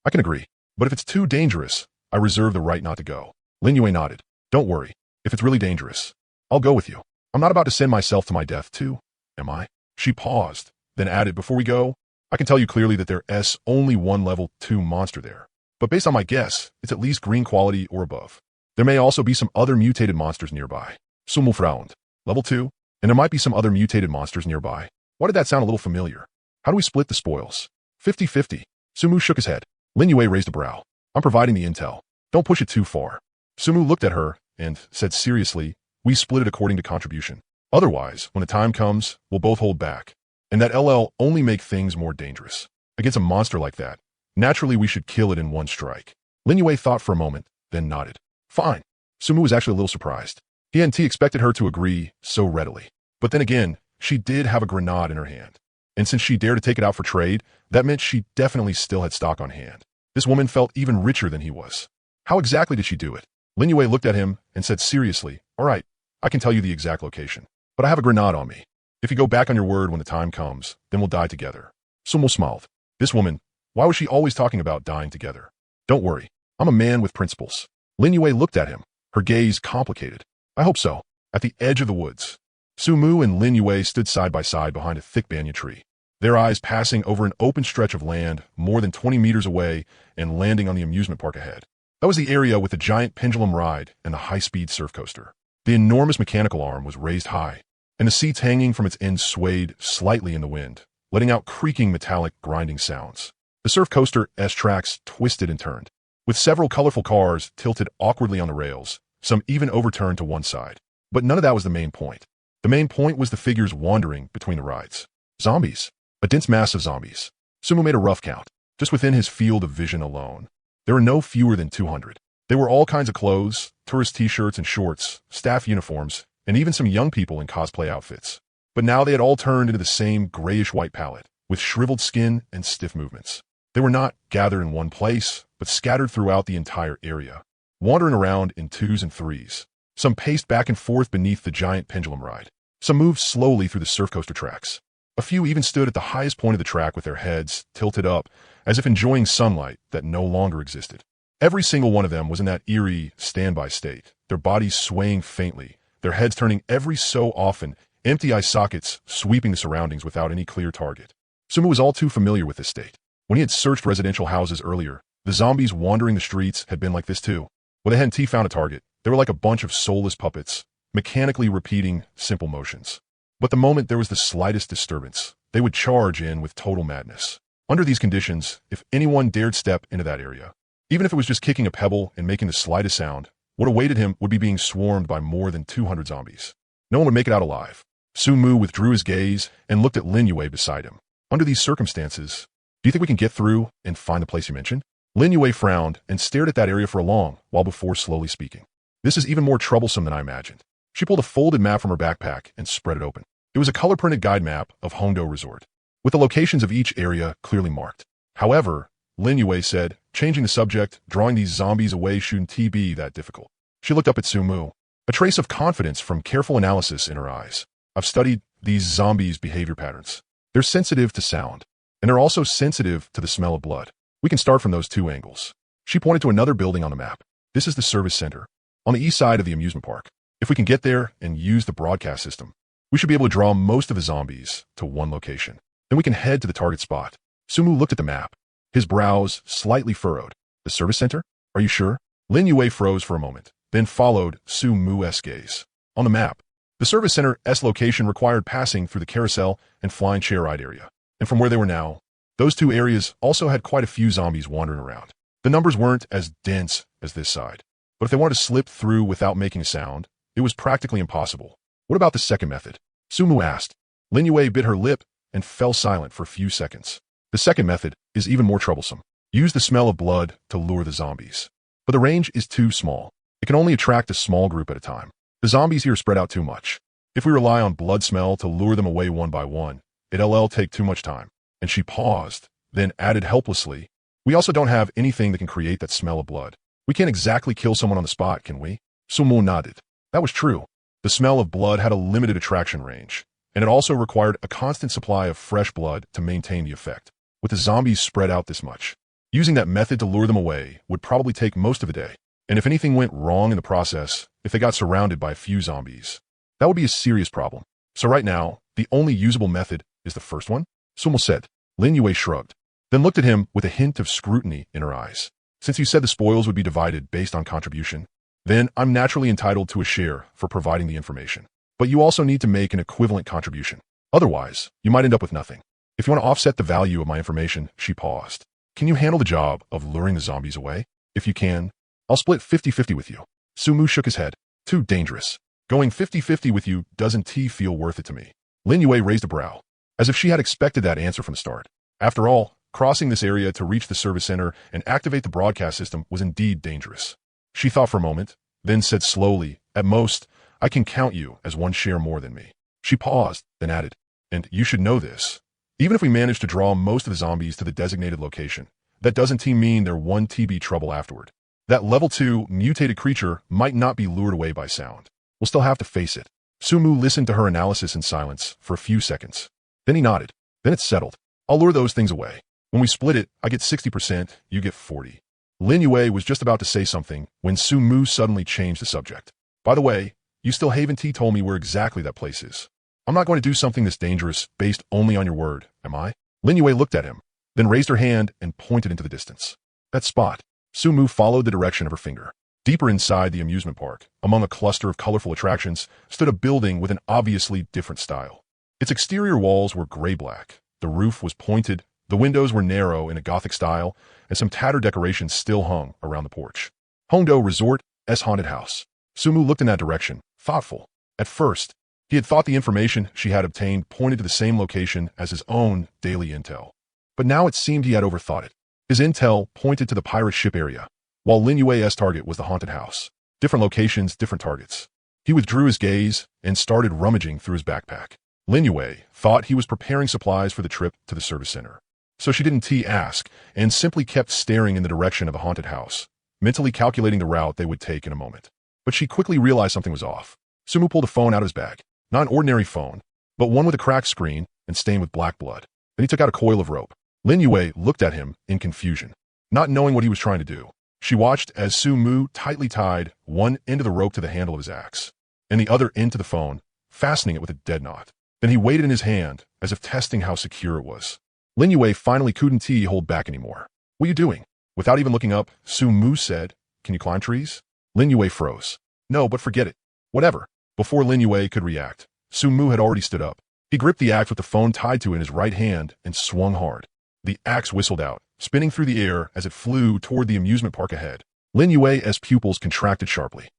"I can agree, but if it's too dangerous, I reserve the right not to go." Lin Yue nodded. "Don't worry. If it's really dangerous, I'll go with you. I'm not about to send myself to my death too, am I?" She paused, then added, "Before we go, I can tell you clearly that there's only one level 2 monster there. But based on my guess, it's at least green quality or above. There may also be some other mutated monsters nearby." Su Mu frowned. "Level 2? And there might be some other mutated monsters nearby. Why did that sound a little familiar? How do we split the spoils?" 50-50. Su Mu shook his head. Lin Yue raised a brow. "I'm providing the intel. Don't push it too far." Su Mu looked at her and said seriously, "We split it according to contribution. Otherwise, when the time comes, we'll both hold back. And that LL only make things more dangerous. Against a monster like that, naturally we should kill it in one strike." Lin Yue thought for a moment, then nodded. "Fine." Su Mu was actually a little surprised. He hadn't expected her to agree so readily. But then again, she did have a grenade in her hand. And since she dared to take it out for trade, that meant she definitely still had stock on hand. This woman felt even richer than he was. How exactly did she do it? Lin Yue looked at him and said seriously, "All right, I can tell you the exact location. But I have a grenade on me. If you go back on your word when the time comes, then we'll die together." Su Mu smiled. This woman, why was she always talking about dying together? "Don't worry, I'm a man with principles." Lin Yue looked at him, her gaze complicated. "I hope so." At the edge of the woods, Su Mu and Lin Yue stood side by side behind a thick banyan tree, their eyes passing over an open stretch of land more than 20 meters away and landing on the amusement park ahead. That was the area with the giant pendulum ride and the high-speed surf coaster. The enormous mechanical arm was raised high, and the seats hanging from its ends swayed slightly in the wind, letting out creaking metallic grinding sounds. The surf coaster's tracks twisted and turned, with several colorful cars tilted awkwardly on the rails, some even overturned to one side. But none of that was the main point. The main point was the figures wandering between the rides. Zombies. A dense mass of zombies. Su Mu made a rough count. Just within his field of vision alone, there were no fewer than 200. They were all kinds of clothes, tourist t-shirts and shorts, staff uniforms, and even some young people in cosplay outfits. But now they had all turned into the same grayish-white palette, with shriveled skin and stiff movements. They were not gathered in one place, but scattered throughout the entire area, wandering around in 2s and 3s. Some paced back and forth beneath the giant pendulum ride. Some moved slowly through the surf coaster tracks. A few even stood at the highest point of the track with their heads tilted up, as if enjoying sunlight that no longer existed. Every single one of them was in that eerie standby state, their bodies swaying faintly, their heads turning every so often, empty eye sockets sweeping the surroundings without any clear target. Su Mu was all too familiar with this state. When he had searched residential houses earlier, the zombies wandering the streets had been like this too. When they hadn't found a target, they were like a bunch of soulless puppets, mechanically repeating simple motions. But the moment there was the slightest disturbance, they would charge in with total madness. Under these conditions, if anyone dared step into that area, even if it was just kicking a pebble and making the slightest sound, what awaited him would be being swarmed by more than 200 zombies. No one would make it out alive. Sumu withdrew his gaze and looked at Lin Yue beside him. Under these circumstances, do you think we can get through and find the place you mentioned? Lin Yue frowned and stared at that area for a long while before slowly speaking. This is even more troublesome than I imagined. She pulled a folded map from her backpack and spread it open. It was a color-printed guide map of Hongdo Resort, with the locations of each area clearly marked. However, Lin Yue said, changing the subject, drawing these zombies away shouldn't be that difficult. She looked up at Sumu, a trace of confidence from careful analysis in her eyes. I've studied these zombies' behavior patterns. They're sensitive to sound, and they're also sensitive to the smell of blood. We can start from those two angles. She pointed to another building on the map. This is the service center, on the east side of the amusement park. If we can get there and use the broadcast system, we should be able to draw most of the zombies to one location. Then we can head to the target spot. Sumu looked at the map, his brows slightly furrowed. The service center? Are you sure? Lin Yue froze for a moment, then followed Sumu's gaze. On the map, the service center's location required passing through the carousel and flying chair ride area. And from where they were now, those two areas also had quite a few zombies wandering around. The numbers weren't as dense as this side, but if they wanted to slip through without making a sound, it was practically impossible. What about the second method? Sumu asked. Lin Yue bit her lip and fell silent for a few seconds. The second method is even more troublesome. Use the smell of blood to lure the zombies. But the range is too small. It can only attract a small group at a time. The zombies here spread out too much. If we rely on blood smell to lure them away one by one, it'll take too much time. And she paused, then added helplessly, we also don't have anything that can create that smell of blood. We can't exactly kill someone on the spot, can we? Sumu nodded. That was true. The smell of blood had a limited attraction range, and it also required a constant supply of fresh blood to maintain the effect. With the zombies spread out this much, using that method to lure them away would probably take most of the day. And if anything went wrong in the process, if they got surrounded by a few zombies, that would be a serious problem. So right now, the only usable method is the first one? Sumu said. Lin Yue shrugged, then looked at him with a hint of scrutiny in her eyes. Since you said the spoils would be divided based on contribution, then I'm naturally entitled to a share for providing the information. But you also need to make an equivalent contribution. Otherwise, you might end up with nothing. If you want to offset the value of my information, she paused. Can you handle the job of luring the zombies away? If you can, I'll split 50-50 with you. Sumu shook his head. Too dangerous. Going 50-50 with you doesn't feel worth it to me. Lin Yue raised a brow, as if she had expected that answer from the start. After all, crossing this area to reach the service center and activate the broadcast system was indeed dangerous. She thought for a moment, then said slowly, at most, I can count you as one share more than me. She paused, then added, and you should know this. Even if we manage to draw most of the zombies to the designated location, that doesn't mean they're 1 TB trouble afterward. That level 2 mutated creature might not be lured away by sound. We'll still have to face it. Sumu listened to her analysis in silence for a few seconds. Then he nodded. Then it's settled. I'll lure those things away. When we split it, I get 60%, you get 40%. Lin Yue was just about to say something when Sumu suddenly changed the subject. By the way, you still haven't told me where exactly that place is. I'm not going to do something this dangerous based only on your word, am I? Lin Yue looked at him, then raised her hand and pointed into the distance. That spot. Sumu followed the direction of her finger. Deeper inside the amusement park, among a cluster of colorful attractions, stood a building with an obviously different style. Its exterior walls were gray-black, the roof was pointed, the windows were narrow in a Gothic style, and some tattered decorations still hung around the porch. Hongdo Resort's haunted house. Sumu looked in that direction, thoughtful. At first, he had thought the information she had obtained pointed to the same location as his own daily intel. But now it seemed he had overthought it. His intel pointed to the pirate ship area, while Lin Yue's target was the haunted house. Different locations, different targets. He withdrew his gaze and started rummaging through his backpack. Lin Yue thought he was preparing supplies for the trip to the service center. So she didn't ask and simply kept staring in the direction of the haunted house, mentally calculating the route they would take in a moment. But she quickly realized something was off. Sumu pulled a phone out of his bag. Not an ordinary phone, but one with a cracked screen and stained with black blood. Then he took out a coil of rope. Lin Yue looked at him in confusion, not knowing what he was trying to do. She watched as Sumu tightly tied one end of the rope to the handle of his axe, and the other end to the phone, fastening it with a dead knot. Then he weighed it in his hand, as if testing how secure it was. Lin Yue finally couldn't hold back anymore. What are you doing? Without even looking up, Sumu said, Can you climb trees? Lin Yue froze. No, but forget it. Whatever. Before Lin Yue could react, Su Mu had already stood up. He gripped the axe with the phone tied to it in his right hand and swung hard. The axe whistled out, spinning through the air as it flew toward the amusement park ahead. Lin Yue's pupils contracted sharply.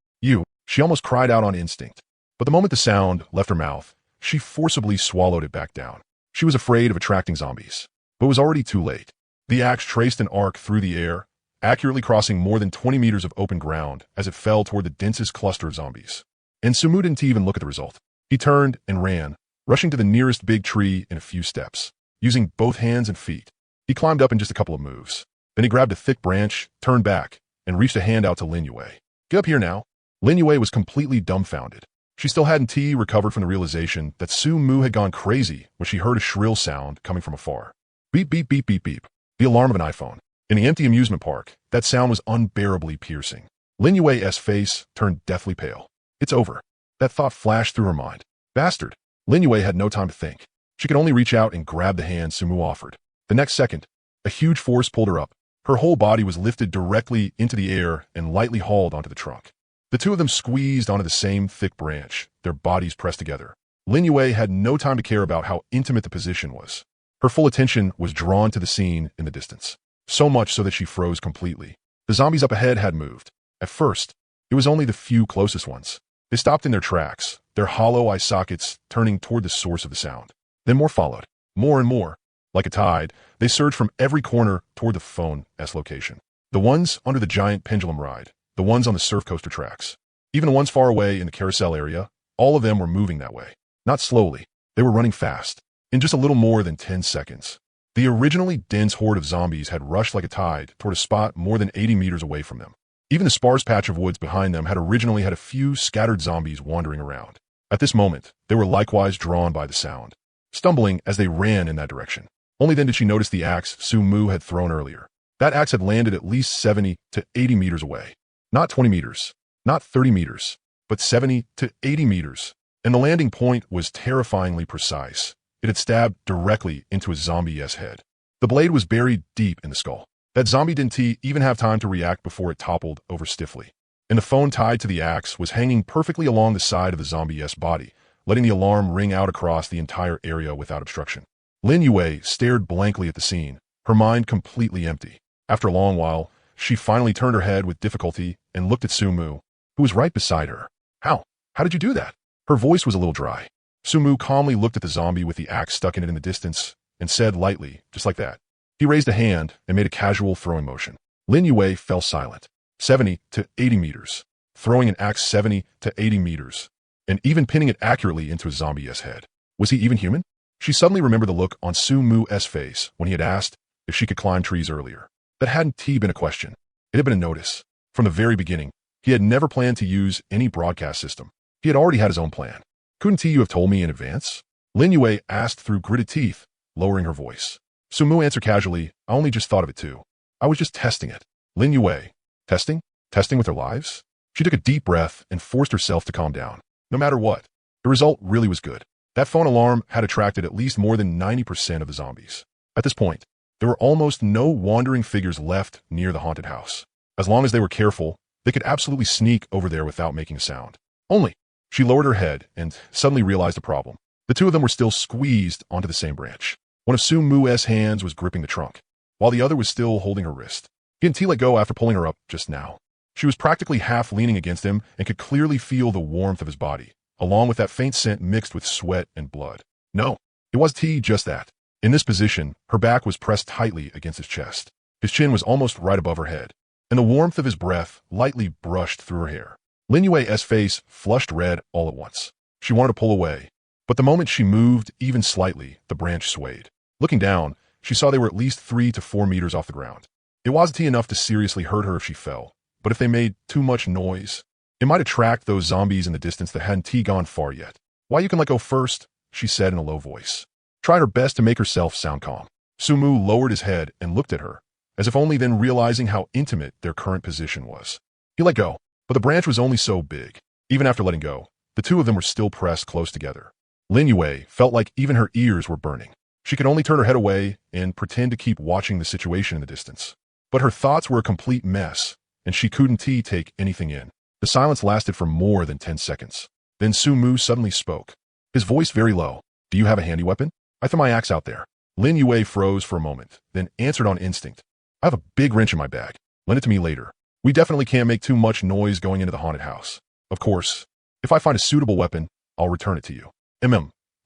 She almost cried out on instinct. But the moment the sound left her mouth, she forcibly swallowed it back down. She was afraid of attracting zombies, but it was already too late. The axe traced an arc through the air, accurately crossing more than 20 meters of open ground as it fell toward the densest cluster of zombies. And Su Mu didn't even look at the result. He turned and ran, rushing to the nearest big tree in a few steps. Using both hands and feet, he climbed up in just a couple of moves. Then he grabbed a thick branch, turned back, and reached a hand out to Lin Yue. "Get up here now." Lin Yue was completely dumbfounded. She still hadn't recovered from the realization that Su Mu had gone crazy when she heard a shrill sound coming from afar. Beep, beep, beep, beep, beep. The alarm of an iPhone. In the empty amusement park, that sound was unbearably piercing. Lin Yue's face turned deathly pale. "It's over." That thought flashed through her mind. Bastard. Lin Yue had no time to think. She could only reach out and grab the hand Su Mu offered. The next second, a huge force pulled her up. Her whole body was lifted directly into the air and lightly hauled onto the trunk. The two of them squeezed onto the same thick branch, their bodies pressed together. Lin Yue had no time to care about how intimate the position was. Her full attention was drawn to the scene in the distance, so much so that she froze completely. The zombies up ahead had moved. At first, it was only the few closest ones. They stopped in their tracks, their hollow eye sockets turning toward the source of the sound. Then more followed, more and more. Like a tide, they surged from every corner toward the phone's location. The ones under the giant pendulum ride, the ones on the surf coaster tracks, even the ones far away in the carousel area, all of them were moving that way. Not slowly, they were running fast. In just a little more than 10 seconds, the originally dense horde of zombies had rushed like a tide toward a spot more than 80 meters away from them. Even the sparse patch of woods behind them had originally had a few scattered zombies wandering around. At this moment, they were likewise drawn by the sound, stumbling as they ran in that direction. Only then did she notice the axe Su Mu had thrown earlier. That axe had landed at least 70 to 80 meters away. Not 20 meters, not 30 meters, but 70 to 80 meters. And the landing point was terrifyingly precise. It had stabbed directly into a zombie's head. The blade was buried deep in the skull. That zombie didn't even have time to react before it toppled over stiffly. And the phone tied to the axe was hanging perfectly along the side of the zombie's body, letting the alarm ring out across the entire area without obstruction. Lin Yue stared blankly at the scene, her mind completely empty. After a long while, she finally turned her head with difficulty and looked at Su Mu, who was right beside her. How did you do that?" Her voice was a little dry. Su Mu calmly looked at the zombie with the axe stuck in it in the distance and said lightly, just like that. He raised a hand and made a casual throwing motion. Lin Yue fell silent. 70 to 80 meters. Throwing an axe 70 to 80 meters. And even pinning it accurately into a zombie's head. Was he even human? She suddenly remembered the look on Su Mu's face when he had asked if she could climb trees earlier. That hadn't been a question. It had been a notice. From the very beginning, he had never planned to use any broadcast system. He had already had his own plan. "Couldn't you have told me in advance?" Lin Yue asked through gritted teeth, lowering her voice. Su Mu answered casually, "I only just thought of it too. I was just testing it." Lin Yue, testing? Testing with their lives? She took a deep breath and forced herself to calm down. No matter what, the result really was good. That phone alarm had attracted at least more than 90% of the zombies. At this point, there were almost no wandering figures left near the haunted house. As long as they were careful, they could absolutely sneak over there without making a sound. Only, she lowered her head and suddenly realized the problem. The two of them were still squeezed onto the same branch. One of Su Mu's hands was gripping the trunk, while the other was still holding her wrist. He didn't let go after pulling her up just now. She was practically half leaning against him and could clearly feel the warmth of his body, along with that faint scent mixed with sweat and blood. No, it wasn't just that. In this position, her back was pressed tightly against his chest. His chin was almost right above her head, and the warmth of his breath lightly brushed through her hair. Lin Yue's face flushed red all at once. She wanted to pull away, but the moment she moved even slightly, the branch swayed. Looking down, she saw they were at least 3 to 4 meters off the ground. It wasn't enough to seriously hurt her if she fell, but if they made too much noise, it might attract those zombies in the distance that hadn't gone far yet. "Why, you can let go first," she said in a low voice. Tried her best to make herself sound calm. Su Mu lowered his head and looked at her, as if only then realizing how intimate their current position was. He let go, but the branch was only so big. Even after letting go, the two of them were still pressed close together. Lin Yue felt like even her ears were burning. She could only turn her head away and pretend to keep watching the situation in the distance. But her thoughts were a complete mess, and she couldn't take anything in. The silence lasted for more than 10 seconds. Then Su-mu suddenly spoke. His voice very low. Do you have a handy weapon? I threw my axe out there. Lin Yue froze for a moment, then answered on instinct. I have a big wrench in my bag. Lend it to me later. We definitely can't make too much noise going into the haunted house. Of course, if I find a suitable weapon, I'll return it to you.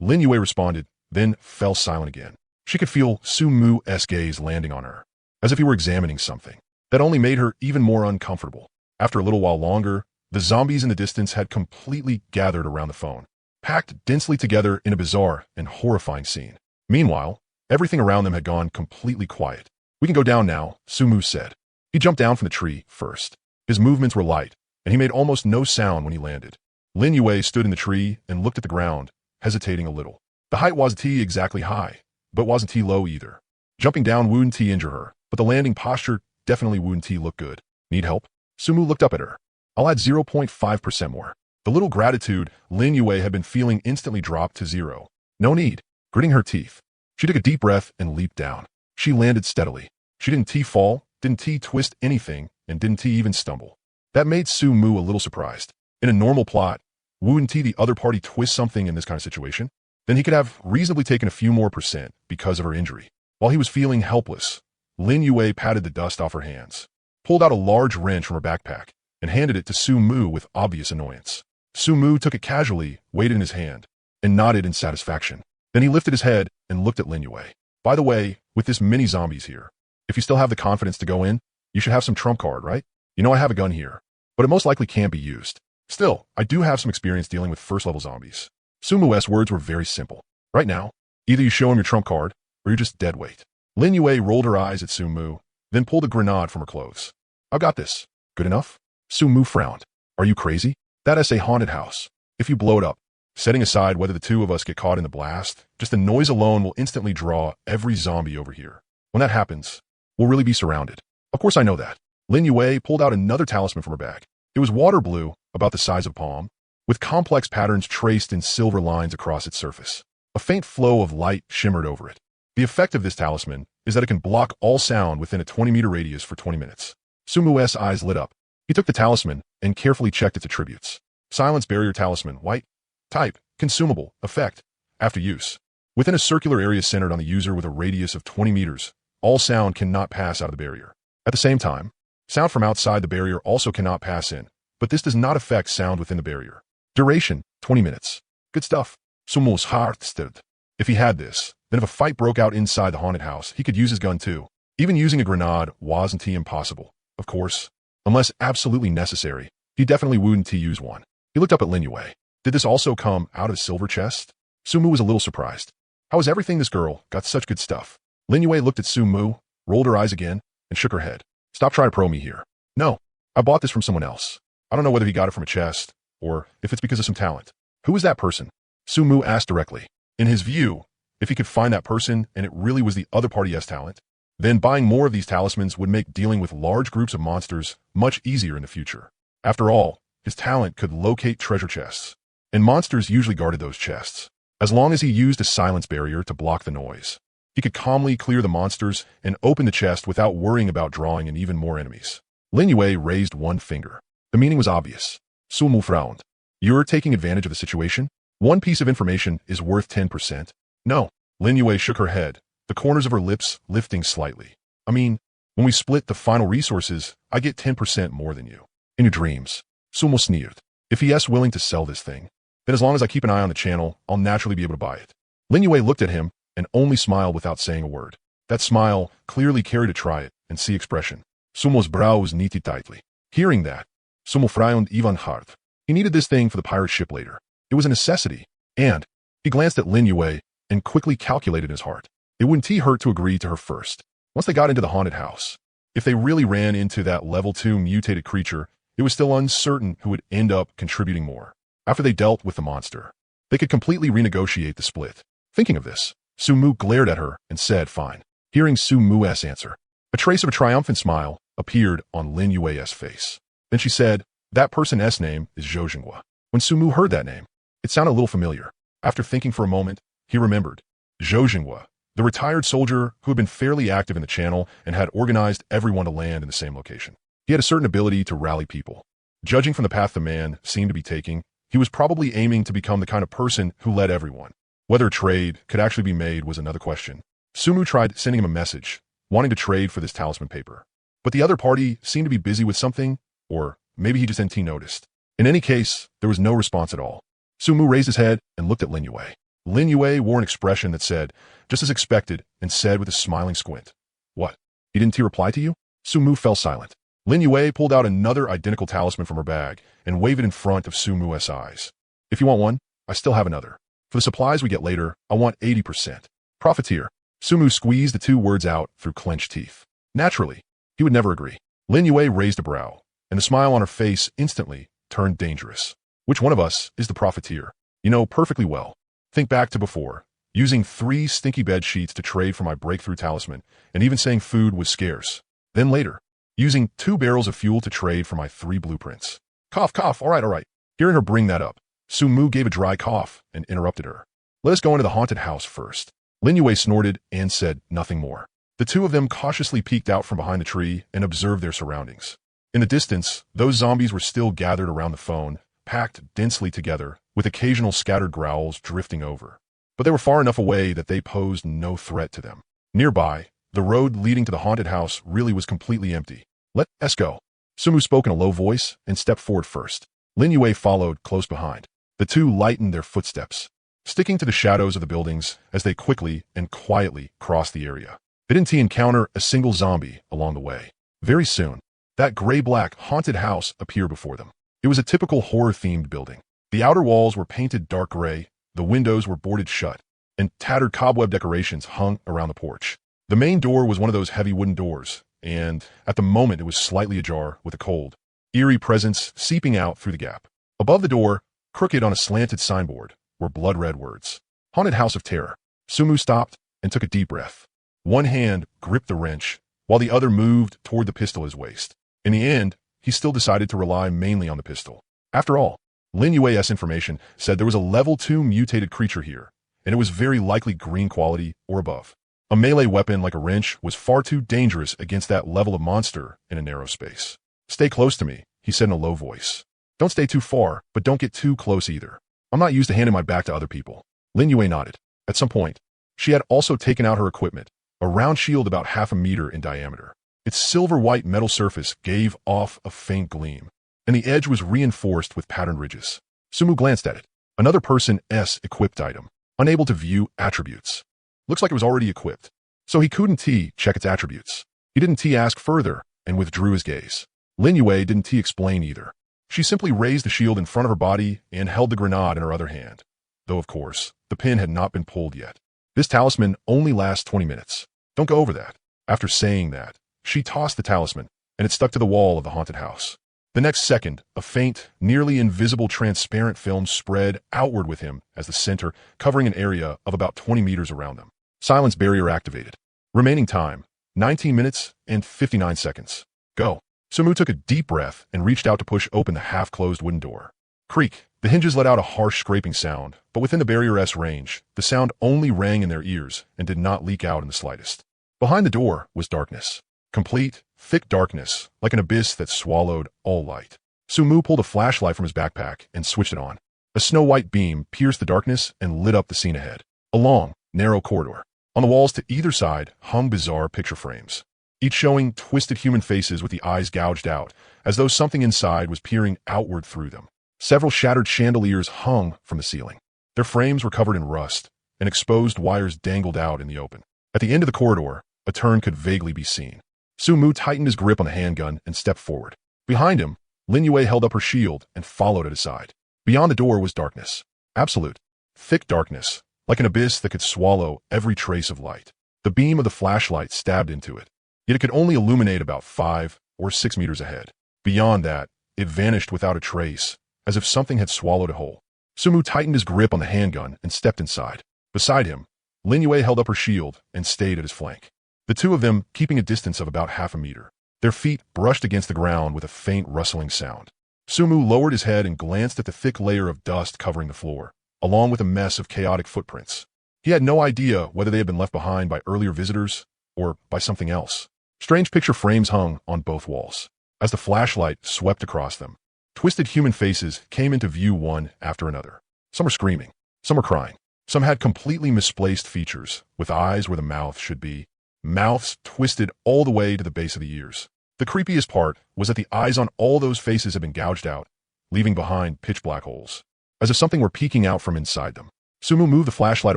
Lin Yue responded, then fell silent again. She could feel Su-mu's gaze landing on her, as if he were examining something. That only made her even more uncomfortable. After a little while longer, the zombies in the distance had completely gathered around the phone, packed densely together in a bizarre and horrifying scene. Meanwhile, everything around them had gone completely quiet. We can go down now, Su-mu said. He jumped down from the tree first. His movements were light, and he made almost no sound when he landed. Lin Yue stood in the tree and looked at the ground, hesitating a little. The height wasn't exactly high, but wasn't low either. Jumping down wouldn't injure her, but the landing posture definitely wouldn't look good. Need help? Su-mu looked up at her. I'll add 0.5% more. The little gratitude Lin Yue had been feeling instantly dropped to 0. No need. Gritting her teeth, she took a deep breath and leaped down. She landed steadily. She didn't fall, didn't twist anything, and didn't even stumble. That made Su-mu a little surprised. In a normal plot, wouldn't the other party twist something in this kind of situation? Then he could have reasonably taken a few more percent because of her injury. While he was feeling helpless, Lin Yue patted the dust off her hands, pulled out a large wrench from her backpack, and handed it to Su-mu with obvious annoyance. Su-mu took it casually, weighed it in his hand, and nodded in satisfaction. Then he lifted his head and looked at Lin Yue. By the way, with this many zombies here, if you still have the confidence to go in, you should have some trump card, right? You know I have a gun here, but it most likely can't be used. Still, I do have some experience dealing with first-level zombies. Su-mu's words were very simple. Right now, either you show him your trump card, or you're just dead weight. Lin Yue rolled her eyes at Su-mu, then pulled a grenade from her clothes. I've got this. Good enough? Su-mu frowned. Are you crazy? That's a haunted house. If you blow it up, setting aside whether the two of us get caught in the blast, just the noise alone will instantly draw every zombie over here. When that happens, we'll really be surrounded. Of course I know that. Lin Yue pulled out another talisman from her bag. It was water blue, about the size of a palm, with complex patterns traced in silver lines across its surface. A faint flow of light shimmered over it. The effect of this talisman is that it can block all sound within a 20-meter radius for 20 minutes. Su-mu's eyes lit up. He took the talisman and carefully checked its attributes. Silence barrier talisman, white. Type, consumable, effect, after use. Within a circular area centered on the user with a radius of 20 meters, all sound cannot pass out of the barrier. At the same time, sound from outside the barrier also cannot pass in, but this does not affect sound within the barrier. Duration, 20 minutes. Good stuff. Su-mu's heart stood. If he had this, then if a fight broke out inside the haunted house, he could use his gun too. Even using a grenade wasn't impossible. Of course, unless absolutely necessary, he definitely wouldn't use one. He looked up at Lin Yue. Did this also come out of a silver chest? Su-mu was a little surprised. How is everything this girl got such good stuff? Lin Yue looked at Su-mu, rolled her eyes again, and shook her head. Stop trying to pro me here. No, I bought this from someone else. I don't know whether he got it from a chest, or if it's because of some talent. Who is that person? Su-mu asked directly. In his view, if he could find that person and it really was the other party's talent, then buying more of these talismans would make dealing with large groups of monsters much easier in the future. After all, his talent could locate treasure chests, and monsters usually guarded those chests. As long as he used a silence barrier to block the noise, he could calmly clear the monsters and open the chest without worrying about drawing in even more enemies. Lin Yue raised one finger. The meaning was obvious. Su-mu frowned. You're taking advantage of the situation? One piece of information is worth 10%. No. Lin Yue shook her head, the corners of her lips lifting slightly. I mean, when we split the final resources, I get 10% more than you. In your dreams. Su-mu sneered. If he's willing to sell this thing, then as long as I keep an eye on the channel, I'll naturally be able to buy it. Lin Yue looked at him and only smiled without saying a word. That smile clearly carried a try it and see expression. Su-mu's brows knitted tightly. Hearing that, Su-mu frowned even hard. He needed this thing for the pirate ship later. It was a necessity, and he glanced at Lin Yue and quickly calculated in his heart. It wouldn't hurt to agree to her first. Once they got into the haunted house, if they really ran into that level 2 mutated creature, it was still uncertain who would end up contributing more. After they dealt with the monster, they could completely renegotiate the split. Thinking of this, Su-mu glared at her and said, fine. Hearing Su-mu's answer, a trace of a triumphant smile appeared on Lin Yue's face. Then she said, that person's name is Zhou Jinghua. When Su-mu heard that name, it sounded a little familiar. After thinking for a moment, he remembered. Zhou Jinghua, the retired soldier who had been fairly active in the channel and had organized everyone to land in the same location. He had a certain ability to rally people. Judging from the path the man seemed to be taking, He was probably aiming to become the kind of person who led everyone. Whether a trade could actually be made was another question. Sumu tried sending him a message, wanting to trade for this talisman paper. But the other party seemed to be busy with something, or maybe he just NT noticed. In any case, there was no response at all. Sumu raised his head and looked at Lin Yue. Lin Yue wore an expression that said, just as expected, and said with a smiling squint, "What? He didn't reply to you?" Sumu fell silent. Lin Yue pulled out another identical talisman from her bag and waved it in front of Sumu's eyes. "If you want one, I still have another. For the supplies we get later, I want 80%. Profiteer." Sumu squeezed the two words out through clenched teeth. Naturally, he would never agree. Lin Yue raised a brow, and the smile on her face instantly turned dangerous. "Which one of us is the profiteer? You know perfectly well. Think back to before, using 3 stinky bed sheets to trade for my breakthrough talisman, and even saying food was scarce. Then later, using 2 barrels of fuel to trade for my 3 blueprints." Cough, cough, all right. Hearing her bring that up, Sumu gave a dry cough and interrupted her. "Let us go into the haunted house first." Lin Yue snorted and said nothing more. The two of them cautiously peeked out from behind the tree and observed their surroundings. In the distance, those zombies were still gathered around the phone, packed densely together, with occasional scattered growls drifting over. But they were far enough away that they posed no threat to them. Nearby, the road leading to the haunted house really was completely empty. "Let us go." Sumu spoke in a low voice and stepped forward first. Lin Yue followed close behind. The two lightened their footsteps, sticking to the shadows of the buildings as they quickly and quietly crossed the area. They didn't encounter a single zombie along the way. Very soon, that gray-black haunted house appeared before them. It was a typical horror-themed building. The outer walls were painted dark gray, the windows were boarded shut, and tattered cobweb decorations hung around the porch. The main door was one of those heavy wooden doors, and at the moment it was slightly ajar with a cold, eerie presence seeping out through the gap. Above the door, crooked on a slanted signboard, were blood-red words. "Haunted House of Terror." Sumu stopped and took a deep breath. One hand gripped the wrench, while the other moved toward the pistol at his waist. In the end, he still decided to rely mainly on the pistol. After all, Lin Yue's information said there was a level 2 mutated creature here, and it was very likely green quality or above. A melee weapon like a wrench was far too dangerous against that level of monster in a narrow space. "Stay close to me," he said in a low voice. "Don't stay too far, but don't get too close either. I'm not used to handing my back to other people." Lin Yue nodded. At some point, she had also taken out her equipment, a round shield about half a meter in diameter. Its silver-white metal surface gave off a faint gleam, and the edge was reinforced with patterned ridges. Sumu glanced at it. Another person's equipped item, unable to view attributes. Looks like it was already equipped, so he couldn't check its attributes. He didn't ask further and withdrew his gaze. Lin Yue didn't explain either. She simply raised the shield in front of her body and held the grenade in her other hand, though of course, the pin had not been pulled yet. "This talisman only lasts 20 minutes. Don't go over that." After saying that, she tossed the talisman, and it stuck to the wall of the haunted house. The next second, a faint, nearly invisible transparent film spread outward with him as the center, covering an area of about 20 meters around them. Silence barrier activated. Remaining time, 19 minutes and 59 seconds. Go. Sumu took a deep breath and reached out to push open the half-closed wooden door. Creak. The hinges let out a harsh scraping sound, but within the barrier's range, the sound only rang in their ears and did not leak out in the slightest. Behind the door was darkness. Complete, thick darkness, like an abyss that swallowed all light. Sumu pulled a flashlight from his backpack and switched it on. A snow-white beam pierced the darkness and lit up the scene ahead. A long, narrow corridor. On the walls to either side hung bizarre picture frames, each showing twisted human faces with the eyes gouged out, as though something inside was peering outward through them. Several shattered chandeliers hung from the ceiling. Their frames were covered in rust, and exposed wires dangled out in the open. At the end of the corridor, a turn could vaguely be seen. Sumu tightened his grip on the handgun and stepped forward. Behind him, Lin Yue held up her shield and followed at his side. Beyond the door was darkness. Absolute. Thick darkness, like an abyss that could swallow every trace of light. The beam of the flashlight stabbed into it, yet it could only illuminate about 5 or 6 meters ahead. Beyond that, it vanished without a trace, as if something had swallowed it whole. Sumu tightened his grip on the handgun and stepped inside. Beside him, Lin Yue held up her shield and stayed at his flank. The two of them keeping a distance of about half a meter. Their feet brushed against the ground with a faint rustling sound. Sumu lowered his head and glanced at the thick layer of dust covering the floor, along with a mess of chaotic footprints. He had no idea whether they had been left behind by earlier visitors or by something else. Strange picture frames hung on both walls. As the flashlight swept across them, Twisted human faces came into view one after another. Some were screaming. Some were crying. Some had completely misplaced features, with eyes where the mouth should be, mouths twisted all the way to the base of the ears. The creepiest part was that the eyes on all those faces had been gouged out, leaving behind pitch black holes, as if something were peeking out from inside them. Sumu moved the flashlight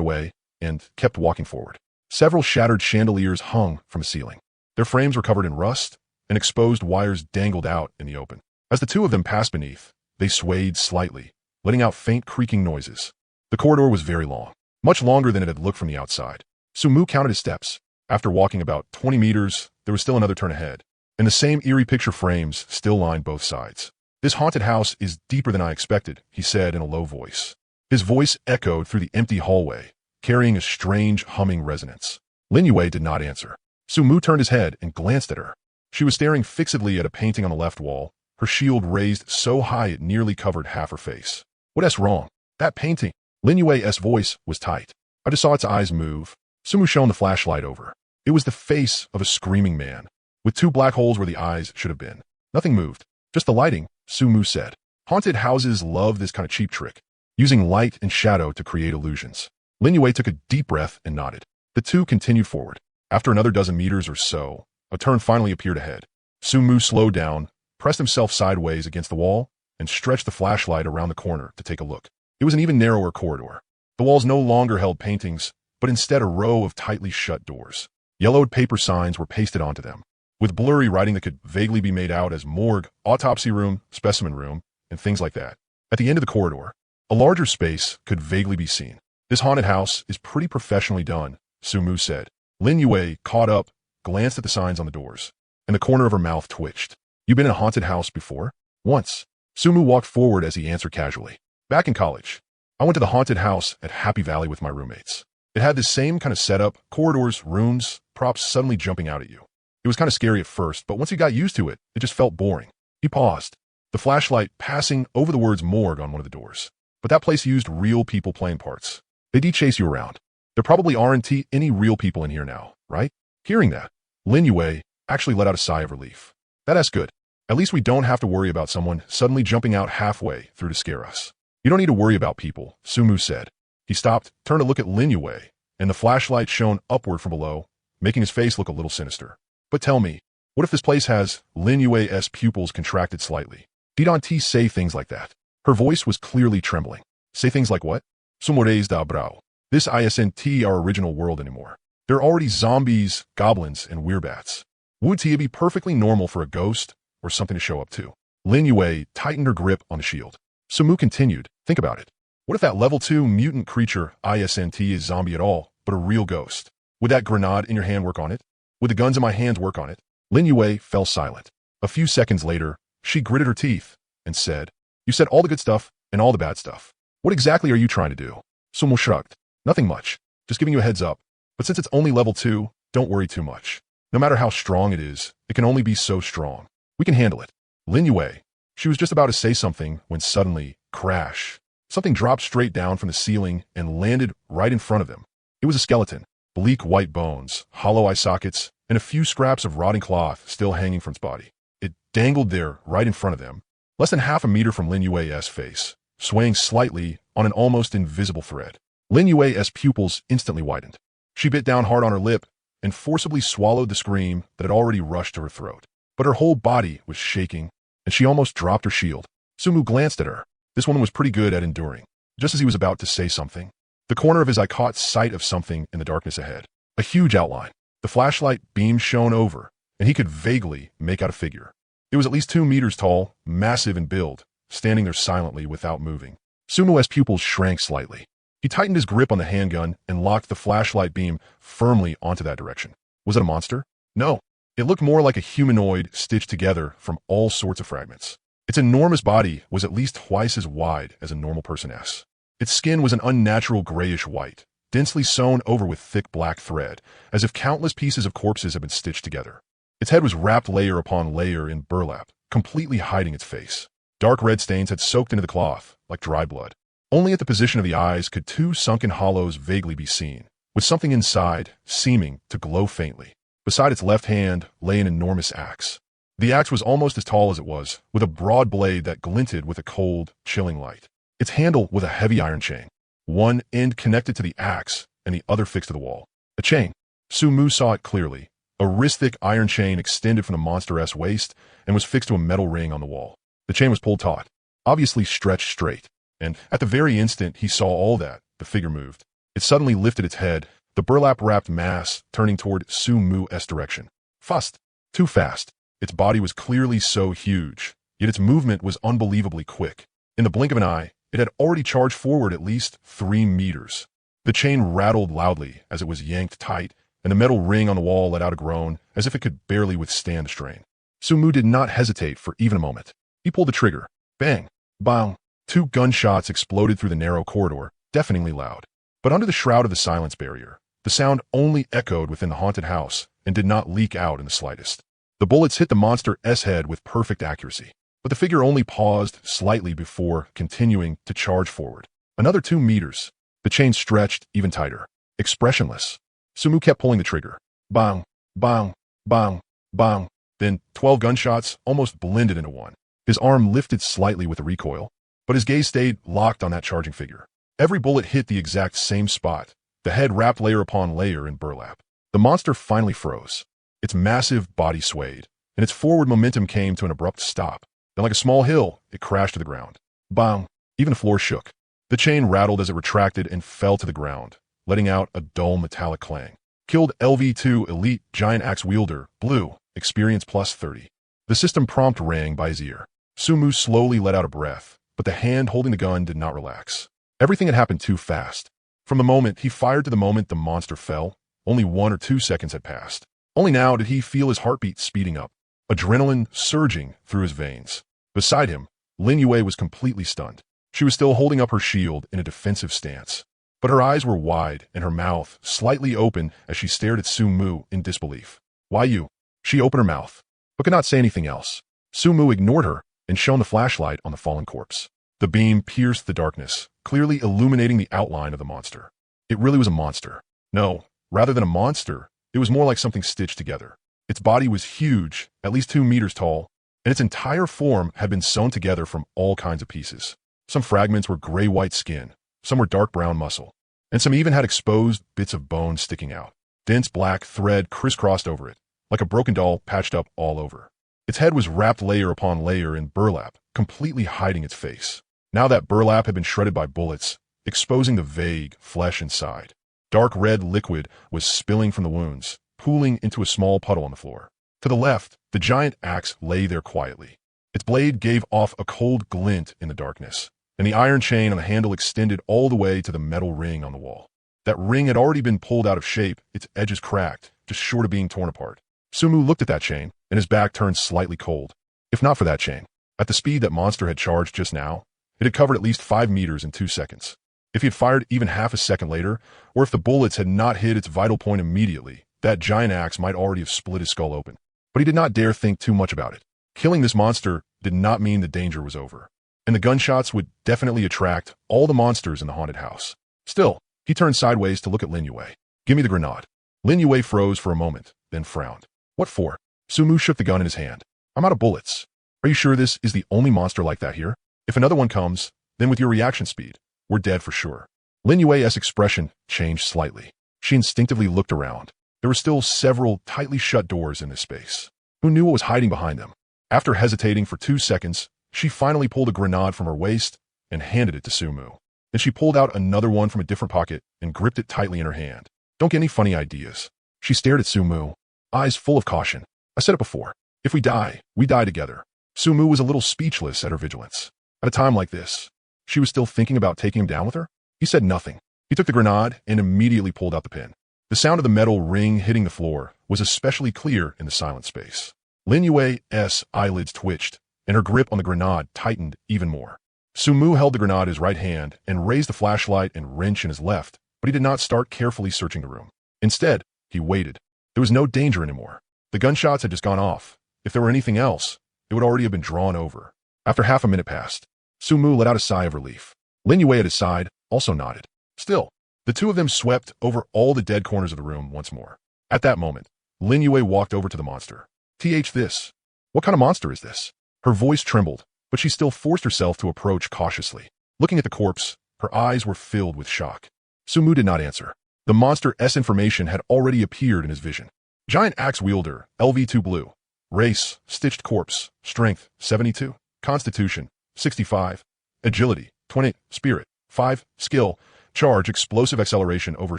away and kept walking forward. Several shattered chandeliers hung from the ceiling. Their frames were covered in rust, and exposed wires dangled out in the open. As the two of them passed beneath, they swayed slightly, letting out faint creaking noises. The corridor was very long, much longer than it had looked from the outside. Sumu counted his steps. After walking about 20 meters, there was still another turn ahead, and the same eerie picture frames still lined both sides. "This haunted house is deeper than I expected," he said in a low voice. His voice echoed through the empty hallway, carrying a strange humming resonance. Lin Yue did not answer. Sumu turned his head and glanced at her. She was staring fixedly at a painting on the left wall, her shield raised so high it nearly covered half her face. "What's wrong? That painting?" Lin Yue's voice was tight. "I just saw its eyes move." Sumu shone the flashlight over. It was the face of a screaming man, with two black holes where the eyes should have been. Nothing moved. "Just the lighting," Sumu said. "Haunted houses love this kind of cheap trick, using light and shadow to create illusions." Lin Yue took a deep breath and nodded. The two continued forward. After another dozen meters or so, a turn finally appeared ahead. Sumu slowed down, pressed himself sideways against the wall, and stretched the flashlight around the corner to take a look. It was an even narrower corridor. The walls no longer held paintings, but instead a row of tightly shut doors. Yellowed paper signs were pasted onto them, with blurry writing that could vaguely be made out as morgue, autopsy room, specimen room, and things like that. At the end of the corridor, a larger space could vaguely be seen. "This haunted house is pretty professionally done," Sumu said. Lin Yue caught up, glanced at the signs on the doors, and the corner of her mouth twitched. "You been in a haunted house before?" "Once." Sumu walked forward as he answered casually. "Back in college. I went to the haunted house at Happy Valley with my roommates. It had this same kind of setup, corridors, rooms, props suddenly jumping out at you. It was kind of scary at first, but once you got used to it, it just felt boring." He paused, the flashlight passing over the words morgue on one of the doors. "But that place used real people playing parts. They de-chase you around. There probably aren't any real people in here now, right?" Hearing that, Lin Yue actually let out a sigh of relief. "That's good. At least we don't have to worry about someone suddenly jumping out halfway through to scare us." "You don't need to worry about people," Sumu said. He stopped, turned to look at Lin Yue, and the flashlight shone upward from below, making his face look a little sinister. "But tell me, what if this place has..." Lin Yue's pupils contracted slightly. "Didn't he say things like that?" Her voice was clearly trembling. "Say things like what?" Sumu raised a brow. "This isn't our original world anymore. There are already zombies, goblins, and werebats. Would it be perfectly normal for a ghost or something to show up too?" Lin Yue tightened her grip on the shield. Sumu continued, "Think about it. What if that level 2 mutant creature isn't is zombie at all, but a real ghost? Would that grenade in your hand work on it? Would the guns in my hands work on it?" Lin Yue fell silent. A few seconds later, she gritted her teeth and said, "You said all the good stuff and all the bad stuff. What exactly are you trying to do?" Sumu shrugged. "Nothing much. Just giving you a heads up. But since it's only level 2, don't worry too much. No matter how strong it is, it can only be so strong. We can handle it." Lin Yue. She was just about to say something when suddenly, crash. Something dropped straight down from the ceiling and landed right in front of them. It was a skeleton, bleak white bones, hollow eye sockets, and a few scraps of rotting cloth still hanging from its body. It dangled there right in front of them, less than half a meter from Lin Yue's face, swaying slightly on an almost invisible thread. Lin Yue's pupils instantly widened. She bit down hard on her lip and forcibly swallowed the scream that had already rushed to her throat. But her whole body was shaking, and she almost dropped her shield. Sumu glanced at her. This woman was pretty good at enduring. Just as he was about to say something, the corner of his eye caught sight of something in the darkness ahead. A huge outline. The flashlight beam shone over, and he could vaguely make out a figure. It was at least 2 meters tall, massive in build, standing there silently without moving. Sumu's pupils shrank slightly. He tightened his grip on the handgun and locked the flashlight beam firmly onto that direction. Was it a monster? No. It looked more like a humanoid stitched together from all sorts of fragments. Its enormous body was at least twice as wide as a normal person's. Its skin was an unnatural grayish white, densely sewn over with thick black thread, as if countless pieces of corpses had been stitched together. Its head was wrapped layer upon layer in burlap, completely hiding its face. Dark red stains had soaked into the cloth, like dry blood. Only at the position of the eyes could 2 sunken hollows vaguely be seen, with something inside seeming to glow faintly. Beside its left hand lay an enormous axe. The axe was almost as tall as it was, with a broad blade that glinted with a cold, chilling light. Its handle was a heavy iron chain, one end connected to the axe and the other fixed to the wall. A chain. Sumu saw it clearly. A wrist-thick iron chain extended from the monster's waist and was fixed to a metal ring on the wall. The chain was pulled taut, obviously stretched straight, and at the very instant he saw all that, the figure moved. It suddenly lifted its head, the burlap-wrapped mass turning toward Sumu's direction. Fast. Too fast. Its body was clearly so huge, yet its movement was unbelievably quick. In the blink of an eye, it had already charged forward at least 3 meters. The chain rattled loudly as it was yanked tight, and the metal ring on the wall let out a groan as if it could barely withstand the strain. Sumu did not hesitate for even a moment. He pulled the trigger. Bang! Bang! 2 gunshots exploded through the narrow corridor, deafeningly loud. But under the shroud of the silence barrier, the sound only echoed within the haunted house and did not leak out in the slightest. The bullets hit the monster's head with perfect accuracy, but the figure only paused slightly before continuing to charge forward. Another 2 meters. The chain stretched even tighter. Expressionless. Sumu kept pulling the trigger. Bang! Bang! Bang! Bang! Then 12 gunshots almost blended into one. His arm lifted slightly with the recoil, but his gaze stayed locked on that charging figure. Every bullet hit the exact same spot, the head wrapped layer upon layer in burlap. The monster finally froze. Its massive body swayed, and its forward momentum came to an abrupt stop. Then like a small hill, it crashed to the ground. Bang! Even the floor shook. The chain rattled as it retracted and fell to the ground, letting out a dull metallic clang. Killed LV2 Elite Giant Axe Wielder, Blue, Experience plus 30. The system prompt rang by his ear. Sumu slowly let out a breath, but the hand holding the gun did not relax. Everything had happened too fast. From the moment he fired to the moment the monster fell, only 1 or 2 seconds had passed. Only now did he feel his heartbeat speeding up, adrenaline surging through his veins. Beside him, Lin Yue was completely stunned. She was still holding up her shield in a defensive stance, but her eyes were wide and her mouth slightly open as she stared at Sumu in disbelief. Why you? She opened her mouth, but could not say anything else. Sumu ignored her and shone the flashlight on the fallen corpse. The beam pierced the darkness, clearly illuminating the outline of the monster. It really was a monster. No, rather than a monster, it was more like something stitched together. Its body was huge, at least 2 meters tall, and its entire form had been sewn together from all kinds of pieces. Some fragments were gray-white skin, some were dark brown muscle, and some even had exposed bits of bone sticking out. Dense black thread crisscrossed over it, like a broken doll patched up all over. Its head was wrapped layer upon layer in burlap, completely hiding its face. Now that burlap had been shredded by bullets, exposing the vague flesh inside. Dark red liquid was spilling from the wounds, pooling into a small puddle on the floor. To the left, the giant axe lay there quietly. Its blade gave off a cold glint in the darkness, and the iron chain on the handle extended all the way to the metal ring on the wall. That ring had already been pulled out of shape, its edges cracked, just short of being torn apart. Sumu looked at that chain, and his back turned slightly cold. If not for that chain, at the speed that monster had charged just now, it had covered at least 5 meters in 2 seconds. If he had fired even half a second later, or if the bullets had not hit its vital point immediately, that giant axe might already have split his skull open. But he did not dare think too much about it. Killing this monster did not mean the danger was over, and the gunshots would definitely attract all the monsters in the haunted house. Still, he turned sideways to look at Lin Yue. Give me the grenade. Lin Yue froze for a moment, then frowned. What for? Sumu shook the gun in his hand. I'm out of bullets. Are you sure this is the only monster like that here? If another one comes, then with your reaction speed, we're dead for sure. Lin Yue's expression changed slightly. She instinctively looked around. There were still several tightly shut doors in this space. Who knew what was hiding behind them? After hesitating for 2 seconds, she finally pulled a grenade from her waist and handed it to Sumu. Then she pulled out another one from a different pocket and gripped it tightly in her hand. Don't get any funny ideas. She stared at Sumu, eyes full of caution. I said it before. If we die, we die together. Sumu was a little speechless at her vigilance. At a time like this, she was still thinking about taking him down with her? He said nothing. He took the grenade and immediately pulled out the pin. The sound of the metal ring hitting the floor was especially clear in the silent space. Lin Yue's eyelids twitched, and her grip on the grenade tightened even more. Sumu held the grenade in his right hand and raised the flashlight and wrench in his left, but he did not start carefully searching the room. Instead, he waited. There was no danger anymore. The gunshots had just gone off. If there were anything else, it would already have been drawn over. After half a minute passed, Sumu let out a sigh of relief. Lin Yue at his side also nodded. Still, the two of them swept over all the dead corners of the room once more. At that moment, Lin Yue walked over to the monster. This. What kind of monster is this? Her voice trembled, but she still forced herself to approach cautiously. Looking at the corpse, her eyes were filled with shock. Sumu did not answer. The monster's information had already appeared in his vision. Giant axe wielder, LV2 blue. Race, stitched corpse. Strength, 72. Constitution, 65. Agility, 20. Spirit, 5. Skill, charge explosive acceleration over a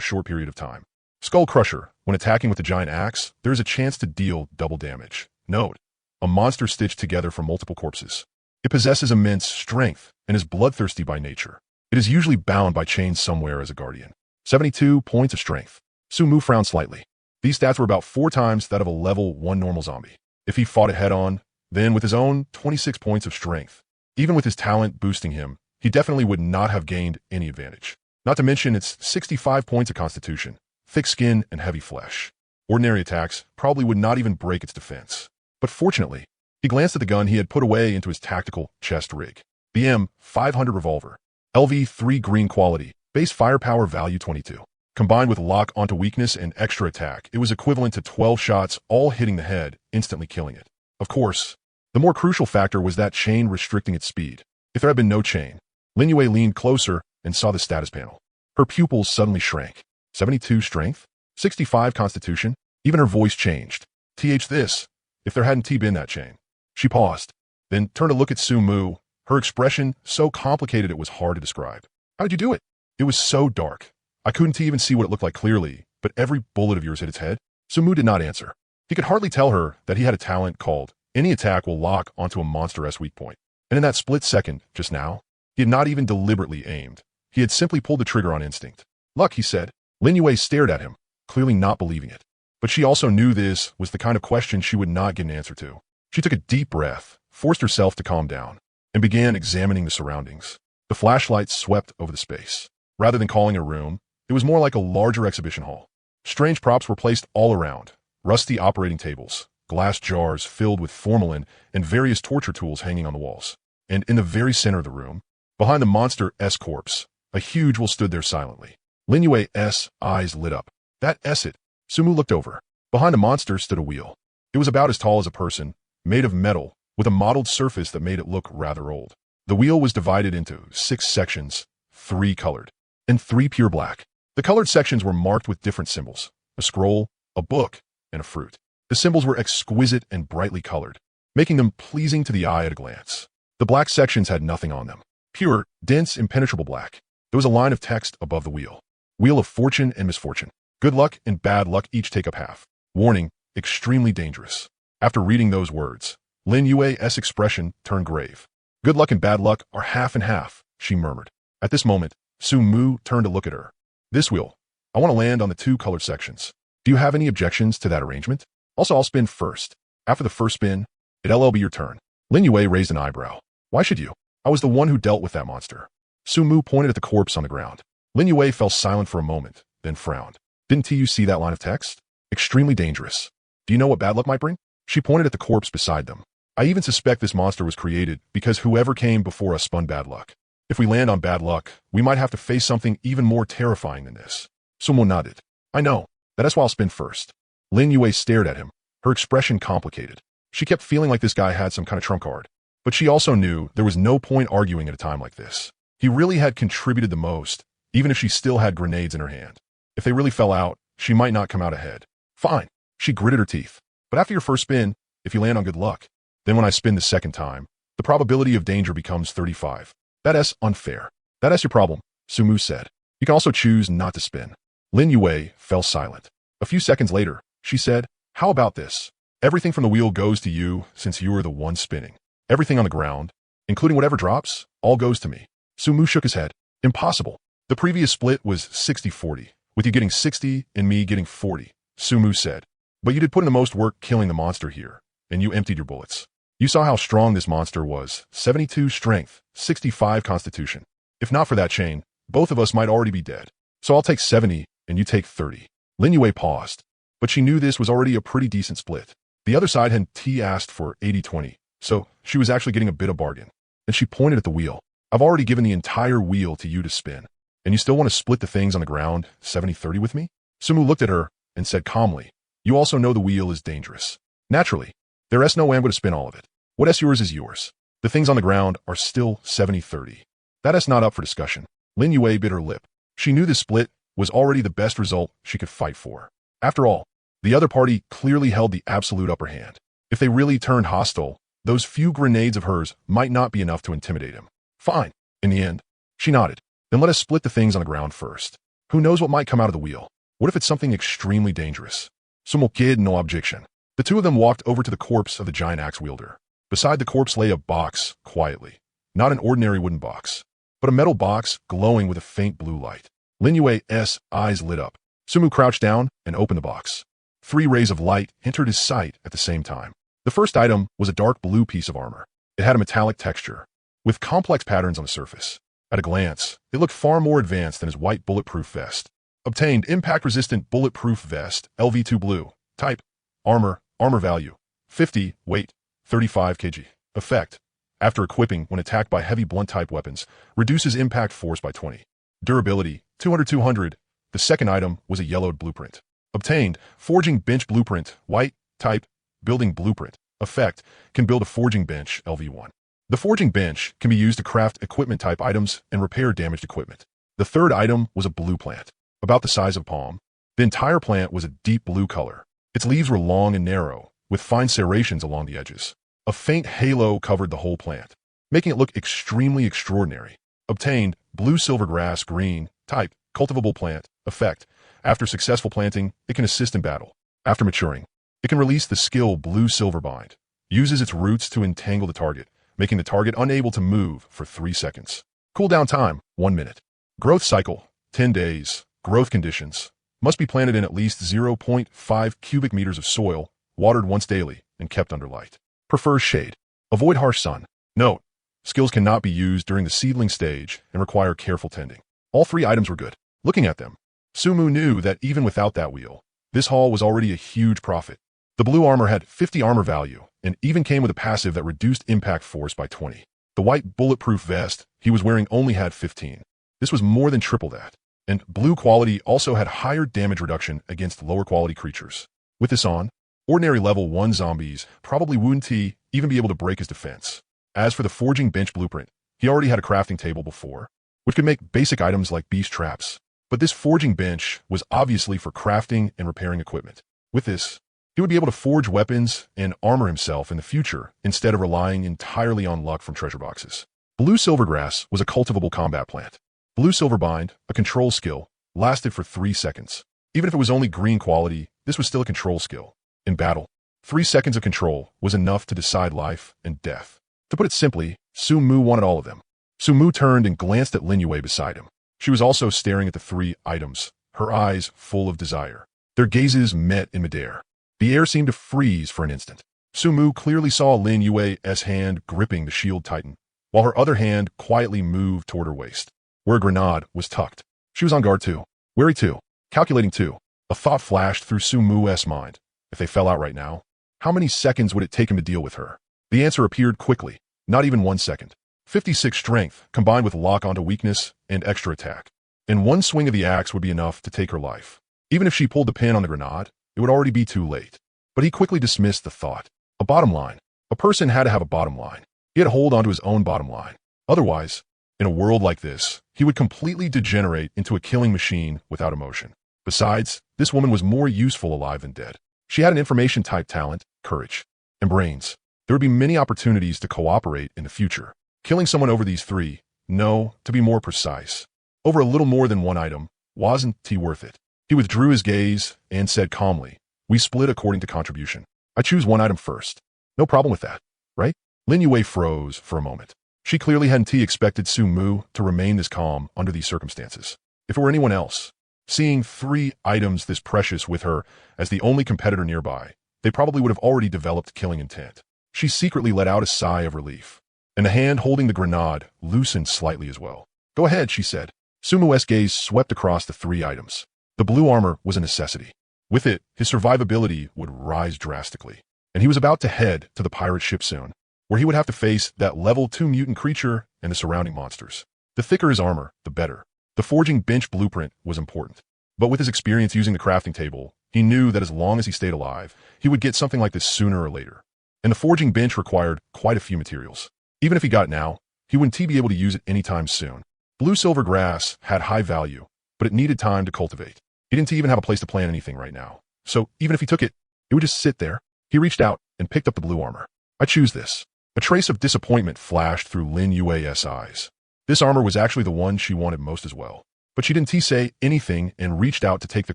short period of time. Skull crusher, when attacking with the giant axe, there is a chance to deal double damage. Note, a monster stitched together from multiple corpses. It possesses immense strength and is bloodthirsty by nature. It is usually bound by chains somewhere as a guardian. 72 points of strength. Sumu frowned slightly. These stats were about 4 times that of a level 1 normal zombie. If he fought it head-on, then with his own 26 points of strength, even with his talent boosting him, he definitely would not have gained any advantage. Not to mention its 65 points of constitution, thick skin and heavy flesh. Ordinary attacks probably would not even break its defense. But fortunately, he glanced at the gun he had put away into his tactical chest rig. The M500 revolver. LV3 green quality, base firepower value 22. Combined with lock onto weakness and extra attack, it was equivalent to 12 shots, all hitting the head, instantly killing it. Of course, the more crucial factor was that chain restricting its speed. If there had been no chain, Lin Yue leaned closer and saw the status panel. Her pupils suddenly shrank. 72 strength? 65 constitution? Even her voice changed. This, if there hadn't been that chain. She paused, then turned to look at Sumu, her expression so complicated it was hard to describe. How did you do it? It was so dark. I couldn't even see what it looked like clearly, but every bullet of yours hit its head. Sumu did not answer. He could hardly tell her that he had a talent called any attack will lock onto a monster's weak point. And in that split second, just now, he had not even deliberately aimed. He had simply pulled the trigger on instinct. Luck, he said. Lin Yue stared at him, clearly not believing it. But she also knew this was the kind of question she would not get an answer to. She took a deep breath, forced herself to calm down, and began examining the surroundings. The flashlight swept over the space. Rather than calling it a room, it was more like a larger exhibition hall. Strange props were placed all around. Rusty operating tables, glass jars filled with formalin, and various torture tools hanging on the walls. And in the very center of the room, behind the monster's corpse, a huge will stood there silently. Lin Yue's eyes lit up. That it. Sumu looked over. Behind the monster stood a wheel. It was about as tall as a person, made of metal, with a mottled surface that made it look rather old. The wheel was divided into 6 sections, 3 colored, and 3 pure black. The colored sections were marked with different symbols, a scroll, a book, and a fruit. The symbols were exquisite and brightly colored, making them pleasing to the eye at a glance. The black sections had nothing on them. Pure, dense, impenetrable black. There was a line of text above the wheel. Wheel of fortune and misfortune. Good luck and bad luck each take up half. Warning, extremely dangerous. After reading those words, Lin Yue's expression turned grave. Good luck and bad luck are half and half, she murmured. At this moment, Sumu turned to look at her. This wheel. I want to land on the 2 colored sections. Do you have any objections to that arrangement? Also, I'll spin first. After the first spin, it'll be your turn. Lin Yue raised an eyebrow. Why should you? I was the one who dealt with that monster. Sumu pointed at the corpse on the ground. Lin Yue fell silent for a moment, then frowned. Didn't you see that line of text? Extremely dangerous. Do you know what bad luck might bring? She pointed at the corpse beside them. I even suspect this monster was created because whoever came before us spun bad luck. If we land on bad luck, we might have to face something even more terrifying than this. Sumu nodded. I know. That's why I'll spin first. Lin Yue stared at him, her expression complicated. She kept feeling like this guy had some kind of trump card. But she also knew there was no point arguing at a time like this. He really had contributed the most, even if she still had grenades in her hand. If they really fell out, she might not come out ahead. Fine. She gritted her teeth. But after your first spin, if you land on good luck, then when I spin the second time, the probability of danger becomes 35. That's unfair. That's your problem, Sumu said. You can also choose not to spin. Lin Yue fell silent. A few seconds later, she said, how about this? Everything from the wheel goes to you since you are the one spinning. Everything on the ground, including whatever drops, all goes to me. Sumu shook his head. Impossible. The previous split was 60-40, with you getting 60 and me getting 40, Sumu said. But you did put in the most work killing the monster here, and you emptied your bullets. You saw how strong this monster was. 72 strength, 65 constitution. If not for that chain, both of us might already be dead. So I'll take 70, and you take 30. Lin Yue paused, but she knew this was already a pretty decent split. The other side had asked for 80-20, so she was actually getting a bit of bargain. And she pointed at the wheel. I've already given the entire wheel to you to spin. And you still want to split the things on the ground 70-30 with me? Sumu looked at her and said calmly, you also know the wheel is dangerous. Naturally, There's no way I'm going to spin all of it. What's yours is yours. The things on the ground are still 70-30. That's not up for discussion. Lin Yue bit her lip. She knew this split was already the best result she could fight for. After all, the other party clearly held the absolute upper hand. If they really turned hostile, those few grenades of hers might not be enough to intimidate him. Fine. In the end, she nodded. Then let us split the things on the ground first. Who knows what might come out of the wheel? What if it's something extremely dangerous? Some kid, no objection. The two of them walked over to the corpse of the giant axe wielder. Beside the corpse lay a box, quietly. Not an ordinary wooden box, but a metal box glowing with a faint blue light. Lin Yue's eyes lit up. Sumu crouched down and opened the box. 3 rays of light entered his sight at the same time. The first item was a dark blue piece of armor. It had a metallic texture, with complex patterns on the surface. At a glance, it looked far more advanced than his white bulletproof vest. Obtained impact-resistant bulletproof vest, LV2 blue. Type, armor value, 50, weight, 35 kg. Effect, after equipping when attacked by heavy blunt-type weapons, reduces impact force by 20. Durability, 200. The second item was a yellowed blueprint. Obtained, forging bench blueprint, white, type, building blueprint. Effect, can build a forging bench, LV1. The forging bench can be used to craft equipment-type items and repair damaged equipment. The third item was a blue plant, about the size of a palm. The entire plant was a deep blue color. Its leaves were long and narrow, with fine serrations along the edges. A faint halo covered the whole plant, making it look extremely extraordinary. Obtained, blue silvergrass green, type, cultivable plant. Effect, after successful planting, it can assist in battle. After maturing, it can release the skill blue silver bind. Uses its roots to entangle the target, making the target unable to move for 3 seconds. Cooldown time, 1 minute. Growth cycle, 10 days. Growth conditions, must be planted in at least 0.5 cubic meters of soil, watered once daily, and kept under light. Prefers shade. Avoid harsh sun. Note, skills cannot be used during the seedling stage and require careful tending. All 3 items were good. Looking at them, Sumu knew that even without that wheel, this haul was already a huge profit. The blue armor had 50 armor value and even came with a passive that reduced impact force by 20. The white bulletproof vest he was wearing only had 15. This was more than triple that. And blue quality also had higher damage reduction against lower quality creatures. With this on, ordinary level 1 zombies probably wouldn't even be able to break his defense. As for the forging bench blueprint, he already had a crafting table before, which could make basic items like beast traps. But this forging bench was obviously for crafting and repairing equipment. With this, he would be able to forge weapons and armor himself in the future instead of relying entirely on luck from treasure boxes. Blue silvergrass was a cultivable combat plant. Blue silver bind, a control skill, lasted for 3 seconds. Even if it was only green quality, this was still a control skill. In battle, 3 seconds of control was enough to decide life and death. To put it simply, Sumu wanted all of them. Sumu turned and glanced at Lin Yue beside him. She was also staring at the 3 items, her eyes full of desire. Their gazes met in midair. The air seemed to freeze for an instant. Sumu clearly saw Lin Yue's hand gripping the shield titan, while her other hand quietly moved toward her waist, where a grenade was tucked. She was on guard too, wary too, calculating too. A thought flashed through Sumu's mind. If they fell out right now, how many seconds would it take him to deal with her? The answer appeared quickly, not even 1 second. 56 strength, combined with lock onto weakness and extra attack. And one swing of the axe would be enough to take her life. Even if she pulled the pin on the grenade, it would already be too late. But he quickly dismissed the thought. A bottom line. A person had to have a bottom line. He had to hold onto his own bottom line. Otherwise, in a world like this, he would completely degenerate into a killing machine without emotion. Besides, this woman was more useful alive than dead. She had an information-type talent, courage, and brains. There would be many opportunities to cooperate in the future. Killing someone over these 3, no, to be more precise, over a little more than 1 item, wasn't worth it. He withdrew his gaze and said calmly, "We split according to contribution. I choose 1 item first. No problem with that, right?" Lin Yue froze for a moment. She clearly hadn't expected Sumu to remain this calm under these circumstances. If it were anyone else, seeing 3 items this precious with her as the only competitor nearby, they probably would have already developed killing intent. She secretly let out a sigh of relief, and the hand holding the grenade loosened slightly as well. "Go ahead," she said. Sumu's gaze swept across the 3 items. The blue armor was a necessity. With it, his survivability would rise drastically, and he was about to head to the pirate ship soon, where he would have to face that level 2 mutant creature and the surrounding monsters. The thicker his armor, the better. The forging bench blueprint was important, but with his experience using the crafting table, he knew that as long as he stayed alive, he would get something like this sooner or later. and the forging bench required quite a few materials. Even if he got it now, he wouldn't be able to use it anytime soon. Blue-silver grass had high value, but it needed time to cultivate. He didn't even have a place to plant anything right now. So even if he took it, it would just sit there. He reached out and picked up the blue armor. I choose this. A trace of disappointment flashed through Lin Yue's eyes. This armor was actually the one she wanted most as well. But she didn't say anything and reached out to take the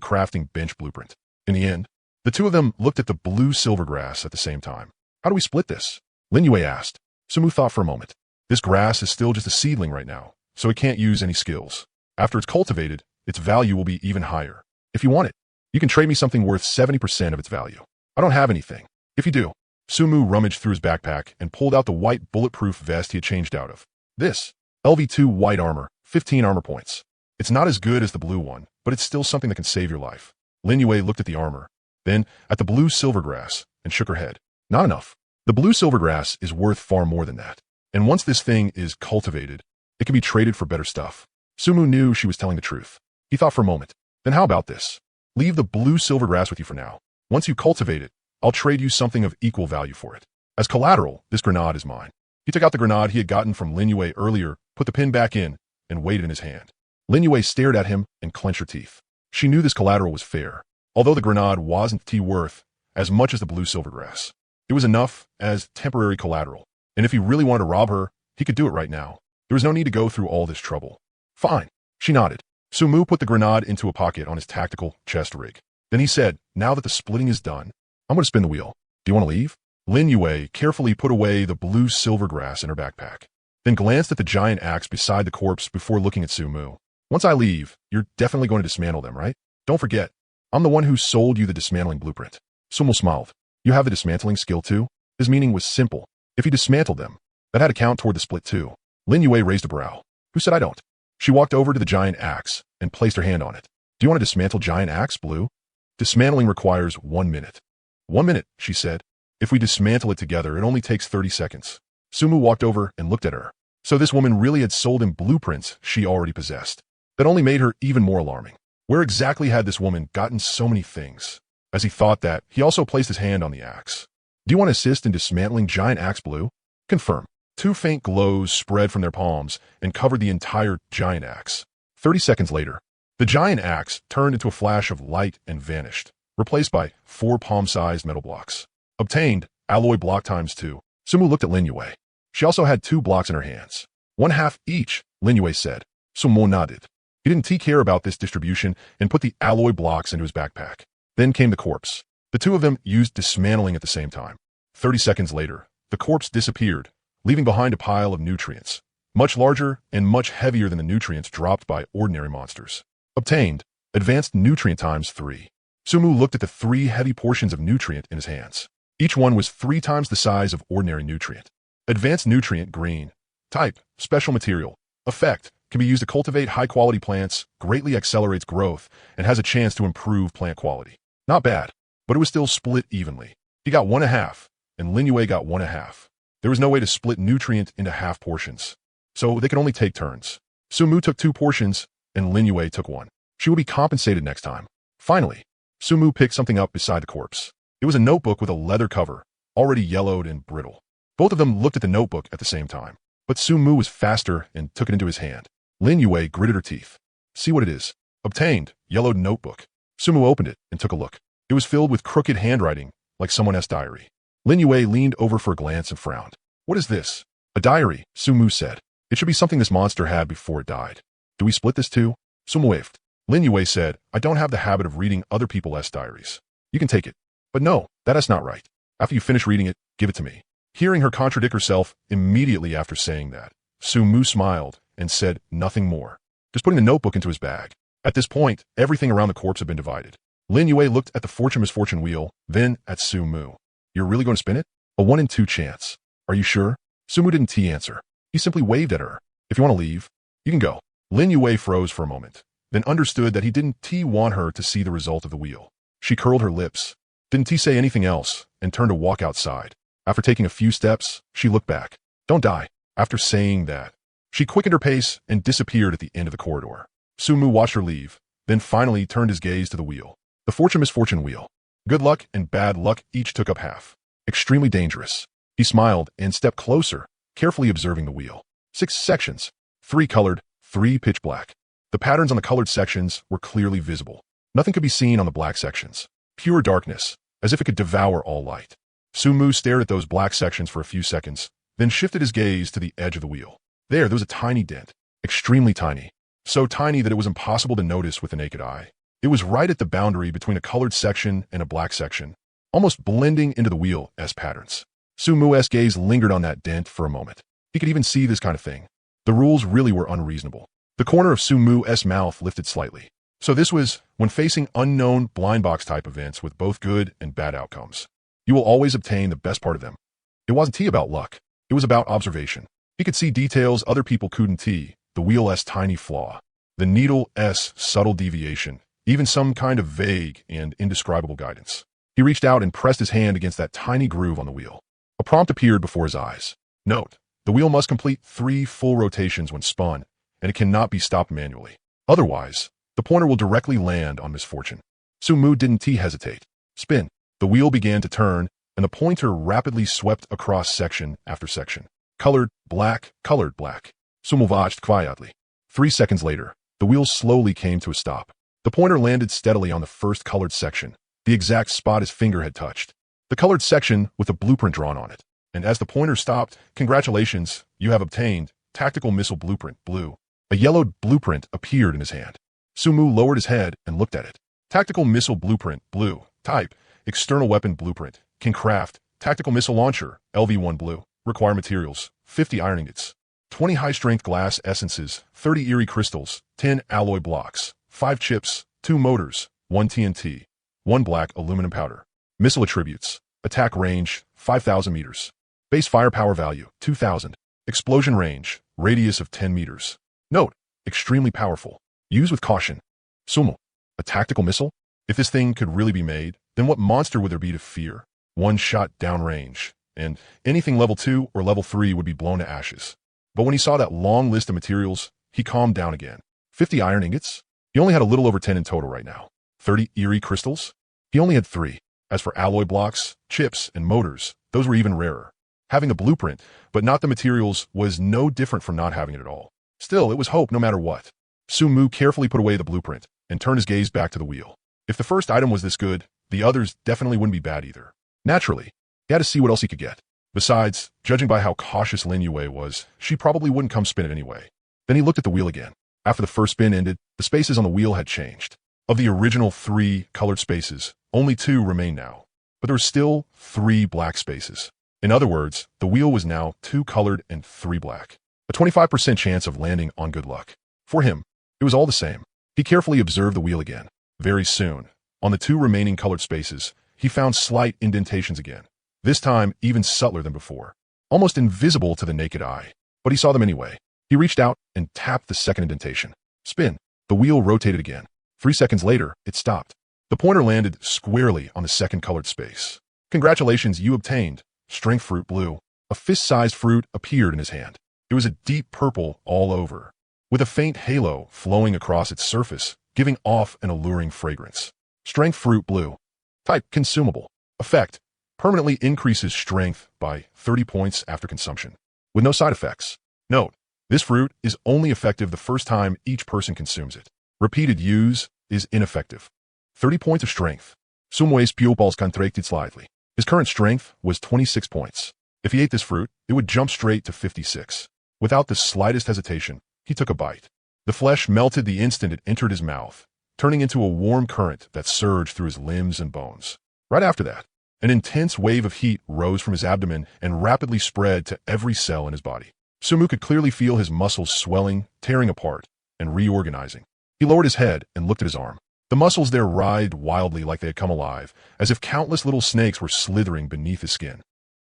crafting bench blueprint. In the end, the two of them looked at the blue-silver grass at the same time. How do we split this? Lin Yue asked. Sumu thought for a moment. This grass is still just a seedling right now, so it can't use any skills. After it's cultivated, its value will be even higher. If you want it, you can trade me something worth 70% of its value. I don't have anything. If you do. Sumu rummaged through his backpack and pulled out the white bulletproof vest he had changed out of. This, LV2 white armor, 15 armor points. It's not as good as the blue one, but it's still something that can save your life. Lin Yue looked at the armor, then at the blue-silver grass, and shook her head. Not enough. The blue-silver grass is worth far more than that. And once this thing is cultivated, it can be traded for better stuff. Sumu knew she was telling the truth. He thought for a moment. Then how about this? Leave the blue-silver grass with you for now. Once you cultivate it, I'll trade you something of equal value for it. As collateral, this grenade is mine. He took out the grenade he had gotten from Lin Yue earlier, put the pin back in, and weighed it in his hand. Lin Yue stared at him and clenched her teeth. She knew this collateral was fair, although the grenade wasn't worth as much as the blue-silver grass. It was enough as temporary collateral, and if he really wanted to rob her, he could do it right now. There was no need to go through all this trouble. Fine. She nodded. Sumu put the grenade into a pocket on his tactical chest rig. Then he said, now that the splitting is done, I'm going to spin the wheel. Do you want to leave? Lin Yue carefully put away the blue-silver grass in her backpack, then glanced at the giant axe beside the corpse before looking at Sumu. Once I leave, you're definitely going to dismantle them, right? Don't forget, I'm the one who sold you the dismantling blueprint. Sumu smiled. You have the dismantling skill too? His meaning was simple. If he dismantled them, that had to count toward the split too. Lin Yue raised a brow. Who said I don't? She walked over to the giant axe and placed her hand on it. Do you want to dismantle giant axe, Blue? Dismantling requires 1 minute. 1 minute, she said. If we dismantle it together, it only takes 30 seconds. Sumu walked over and looked at her. So this woman really had sold him blueprints she already possessed. That only made her even more alarming. Where exactly had this woman gotten so many things? As he thought that, he also placed his hand on the axe. Do you want to assist in dismantling giant axe, Blue? Confirm. 2 faint glows spread from their palms and covered the entire giant axe. 30 seconds later, the giant axe turned into a flash of light and vanished, replaced by 4 palm-sized metal blocks. Obtained, alloy block times 2. Sumu looked at Lin Yue. She also had 2 blocks in her hands. 1/2 each, Lin Yue said. Sumu nodded. He didn't care about this distribution and put the alloy blocks into his backpack. Then came the corpse. The two of them used dismantling at the same time. 30 seconds later, the corpse disappeared, leaving behind a pile of nutrients, much larger and much heavier than the nutrients dropped by ordinary monsters. Obtained, advanced nutrient times 3. Sumu looked at the 3 heavy portions of nutrient in his hands. Each one was 3 times the size of ordinary nutrient. Advanced nutrient green. Type, special material. Effect, can be used to cultivate high-quality plants, greatly accelerates growth, and has a chance to improve plant quality. Not bad, but it was still split evenly. He got 1/2, and Lin Yue got 1/2. There was no way to split nutrient into half portions, so they could only take turns. Sumu took 2 portions, and Lin Yue took 1. She would be compensated next time. Finally, Sumu picked something up beside the corpse. It was a notebook with a leather cover, already yellowed and brittle. Both of them looked at the notebook at the same time, but Sumu was faster and took it into his hand. Lin Yue gritted her teeth. See what it is. Obtained, yellowed notebook. Sumu opened it and took a look. It was filled with crooked handwriting, like someone else's diary. Lin Yue leaned over for a glance and frowned. What is this? A diary, Sumu said. It should be something this monster had before it died. Do we split this too? Sumu waved. Lin Yue said, I don't have the habit of reading other people's diaries. You can take it. But no, that's not right. After you finish reading it, give it to me. Hearing her contradict herself immediately after saying that, Sumu smiled and said nothing more, just putting the notebook into his bag. At this point, everything around the corpse had been divided. Lin Yue looked at the fortune-misfortune wheel, then at Sumu. You're really going to spin it? A 1 in 2 chance. Are you sure? Sumu didn't answer. He simply waved at her. If you want to leave, you can go. Lin Yue froze for a moment, then understood that he didn't want her to see the result of the wheel. She curled her lips, didn't say anything else, and turned to walk outside. After taking a few steps, she looked back. Don't die. After saying that, she quickened her pace and disappeared at the end of the corridor. Sumu watched her leave, then finally turned his gaze to the wheel. The fortune-misfortune wheel. Good luck and bad luck each took up half. Extremely dangerous. He smiled and stepped closer, carefully observing the wheel. 6 sections. 3 colored, 3 pitch black. The patterns on the colored sections were clearly visible. Nothing could be seen on the black sections. Pure darkness, as if it could devour all light. Sumu stared at those black sections for a few seconds, then shifted his gaze to the edge of the wheel. There was a tiny dent. Extremely tiny. So tiny that it was impossible to notice with the naked eye. It was right at the boundary between a colored section and a black section, almost blending into the wheel's patterns. Sumu's gaze lingered on that dent for a moment. He could even see this kind of thing. The rules really were unreasonable. The corner of Sumu's mouth lifted slightly. So this was when facing unknown blind box type events with both good and bad outcomes. You will always obtain the best part of them. It wasn't about luck. It was about observation. He could see details other people couldn't see, the wheel's tiny flaw, the needle's subtle deviation, even some kind of vague and indescribable guidance. He reached out and pressed his hand against that tiny groove on the wheel. A prompt appeared before his eyes. Note, the wheel must complete 3 full rotations when spun, and it cannot be stopped manually. Otherwise, the pointer will directly land on misfortune. Sumu didn't hesitate. Spin. The wheel began to turn, and the pointer rapidly swept across section after section. Colored black. Sumu watched quietly. 3 seconds later, the wheel slowly came to a stop. The pointer landed steadily on the first colored section, the exact spot his finger had touched. The colored section with a blueprint drawn on it. And as the pointer stopped, congratulations, you have obtained tactical missile blueprint blue. A yellowed blueprint appeared in his hand. Sumu lowered his head and looked at it. Tactical missile blueprint blue. Type, external weapon blueprint. Can craft, tactical missile launcher, LV1 blue. Require materials, 50 iron ingots, 20 high-strength glass essences, 30 eerie crystals, 10 alloy blocks, 5 chips, 2 motors, 1 TNT, 1 black aluminum powder. Missile attributes, attack range, 5,000 meters. Base firepower value, 2,000. Explosion range, radius of 10 meters. Note, extremely powerful. Use with caution. Sumu, a tactical missile? If this thing could really be made, then what monster would there be to fear? 1 shot downrange, and anything level 2 or level 3 would be blown to ashes. But when he saw that long list of materials, he calmed down again. 50 iron ingots? He only had a little over 10 in total right now. 30 eerie crystals? He only had 3. As for alloy blocks, chips, and motors, those were even rarer. Having the blueprint, but not the materials, was no different from not having it at all. Still, it was hope no matter what. Sumu carefully put away the blueprint and turned his gaze back to the wheel. If the first item was this good, the others definitely wouldn't be bad either. Naturally, he had to see what else he could get. Besides, judging by how cautious Lin Yue was, she probably wouldn't come spin it anyway. Then he looked at the wheel again. After the first spin ended, the spaces on the wheel had changed. Of the original 3 colored spaces, only 2 remained now. But there were still 3 black spaces. In other words, the wheel was now 2 colored and 3 black. A 25% chance of landing on good luck. For him, it was all the same. He carefully observed the wheel again. Very soon, on the 2 remaining colored spaces, he found slight indentations again. This time, even subtler than before. Almost invisible to the naked eye. But he saw them anyway. He reached out and tapped the second indentation. Spin. The wheel rotated again. 3 seconds later, it stopped. The pointer landed squarely on the second colored space. Congratulations, you obtained strength fruit blue. A fist-sized fruit appeared in his hand. It was a deep purple all over, with a faint halo flowing across its surface, giving off an alluring fragrance. Strength fruit blue. Type consumable. Effect. Permanently increases strength by 30 points after consumption, with no side effects. Note, this fruit is only effective the first time each person consumes it. Repeated use is ineffective. 30 points of strength. Sumu's pupils contracted slightly. His current strength was 26 points. If he ate this fruit, it would jump straight to 56. Without the slightest hesitation, he took a bite. The flesh melted the instant it entered his mouth, turning into a warm current that surged through his limbs and bones. Right after that, an intense wave of heat rose from his abdomen and rapidly spread to every cell in his body. Sumu could clearly feel his muscles swelling, tearing apart, and reorganizing. He lowered his head and looked at his arm. The muscles there writhed wildly like they had come alive, as if countless little snakes were slithering beneath his skin.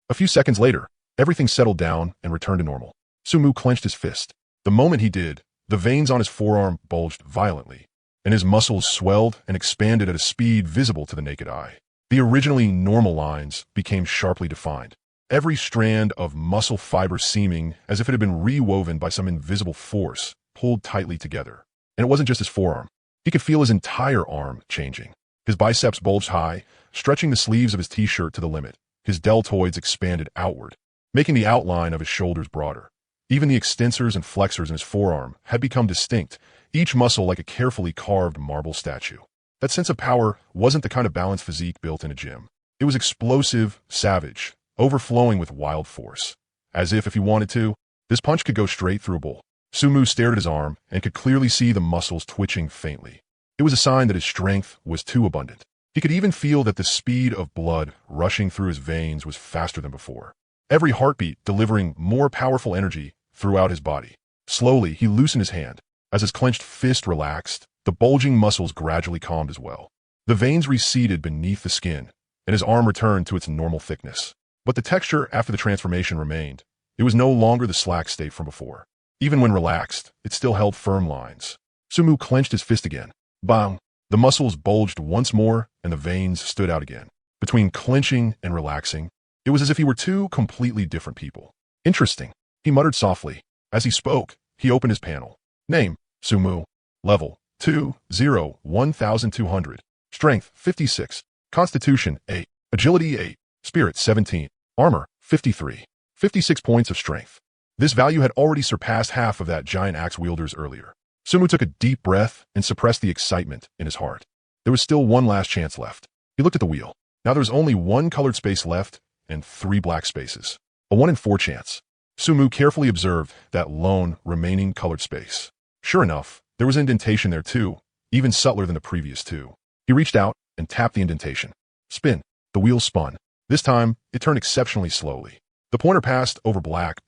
A few seconds later, everything settled down and returned to normal. Sumu clenched his fist. The moment he did, the veins on his forearm bulged violently, and his muscles swelled and expanded at a speed visible to the naked eye. The originally normal lines became sharply defined, every strand of muscle fiber seeming as if it had been rewoven by some invisible force, pulled tightly together. And it wasn't just his forearm. He could feel his entire arm changing. His biceps bulged high, stretching the sleeves of his t-shirt to the limit, his deltoids expanded outward, making the outline of his shoulders broader. Even the extensors and flexors in his forearm had become distinct, each muscle like a carefully carved marble statue. That sense of power wasn't the kind of balanced physique built in a gym. It was explosive, savage, overflowing with wild force. As if he wanted to, this punch could go straight through a bull. Sumu stared at his arm and could clearly see the muscles twitching faintly. It was a sign that his strength was too abundant. He could even feel that the speed of blood rushing through his veins was faster than before. Every heartbeat delivering more powerful energy throughout his body. Slowly, he loosened his hand. As his clenched fist relaxed, the bulging muscles gradually calmed as well. The veins receded beneath the skin, and his arm returned to its normal thickness. But the texture after the transformation remained. It was no longer the slack state from before. Even when relaxed, it still held firm lines. Sumu clenched his fist again. Bang! The muscles bulged once more, and the veins stood out again. Between clenching and relaxing, it was as if he were two completely different people. Interesting, he muttered softly. As he spoke, he opened his panel. Name, Sumu. Level, 1200. Strength, 56. Constitution, 8. Agility, 8. Spirit, 17. Armor, 53. 56 points of strength. This value had already surpassed half of that giant axe wielder's earlier. Sumu took a deep breath and suppressed the excitement in his heart. There was still one last chance left. He looked at the wheel. Now there was only one colored space left and 3 black spaces. A 1 in 4 chance. Sumu carefully observed that lone remaining colored space. Sure enough, there was indentation there too, even subtler than the previous 2. He reached out and tapped the indentation. Spin. The wheel spun. This time, it turned exceptionally slowly. The pointer passed over black,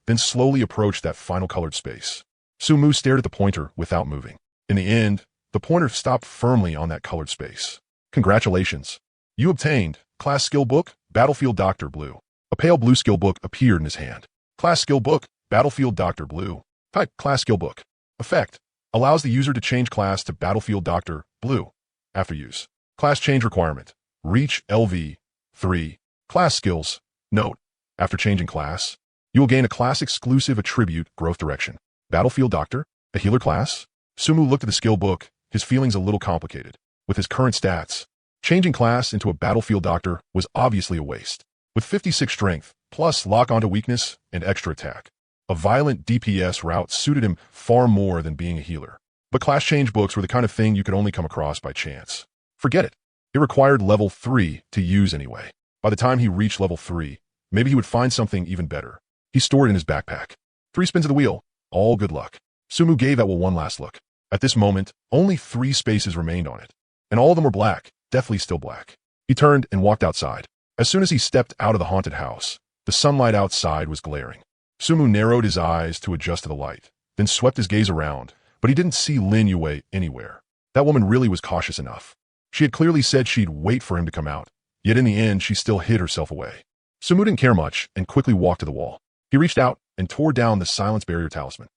then slowly approached that final colored space. Sumu stared at the pointer without moving. In the end, the pointer stopped firmly on that colored space. Congratulations. You obtained Class Skill Book, Battlefield Dr. Blue. A pale blue skill book appeared in his hand. Class Skill Book, Battlefield Dr. Blue. Type Class Skill Book. Effect. Allows the user to change class to Battlefield Dr. Blue. After use. Class change requirement. Reach LV. 3. Class skills. Note. After changing class, you will gain a class-exclusive attribute growth direction. Battlefield Doctor, a healer class? Sumu looked at the skill book, his feelings a little complicated. With his current stats, changing class into a Battlefield Doctor was obviously a waste. With 56 strength, plus lock onto weakness and extra attack, a violent DPS route suited him far more than being a healer. But class change books were the kind of thing you could only come across by chance. Forget it. It required level 3 to use anyway. By the time he reached level 3, maybe he would find something even better. He stored it in his backpack. 3 spins of the wheel. All good luck. Sumu gave that wheel one last look. At this moment, only 3 spaces remained on it. And all of them were black, definitely still black. He turned and walked outside. As soon as he stepped out of the haunted house, the sunlight outside was glaring. Sumu narrowed his eyes to adjust to the light, then swept his gaze around, but he didn't see Lin Yue anywhere. That woman really was cautious enough. She had clearly said she'd wait for him to come out. Yet in the end, she still hid herself away. Sumu didn't care much and quickly walked to the wall. He reached out and tore down the silence barrier talisman.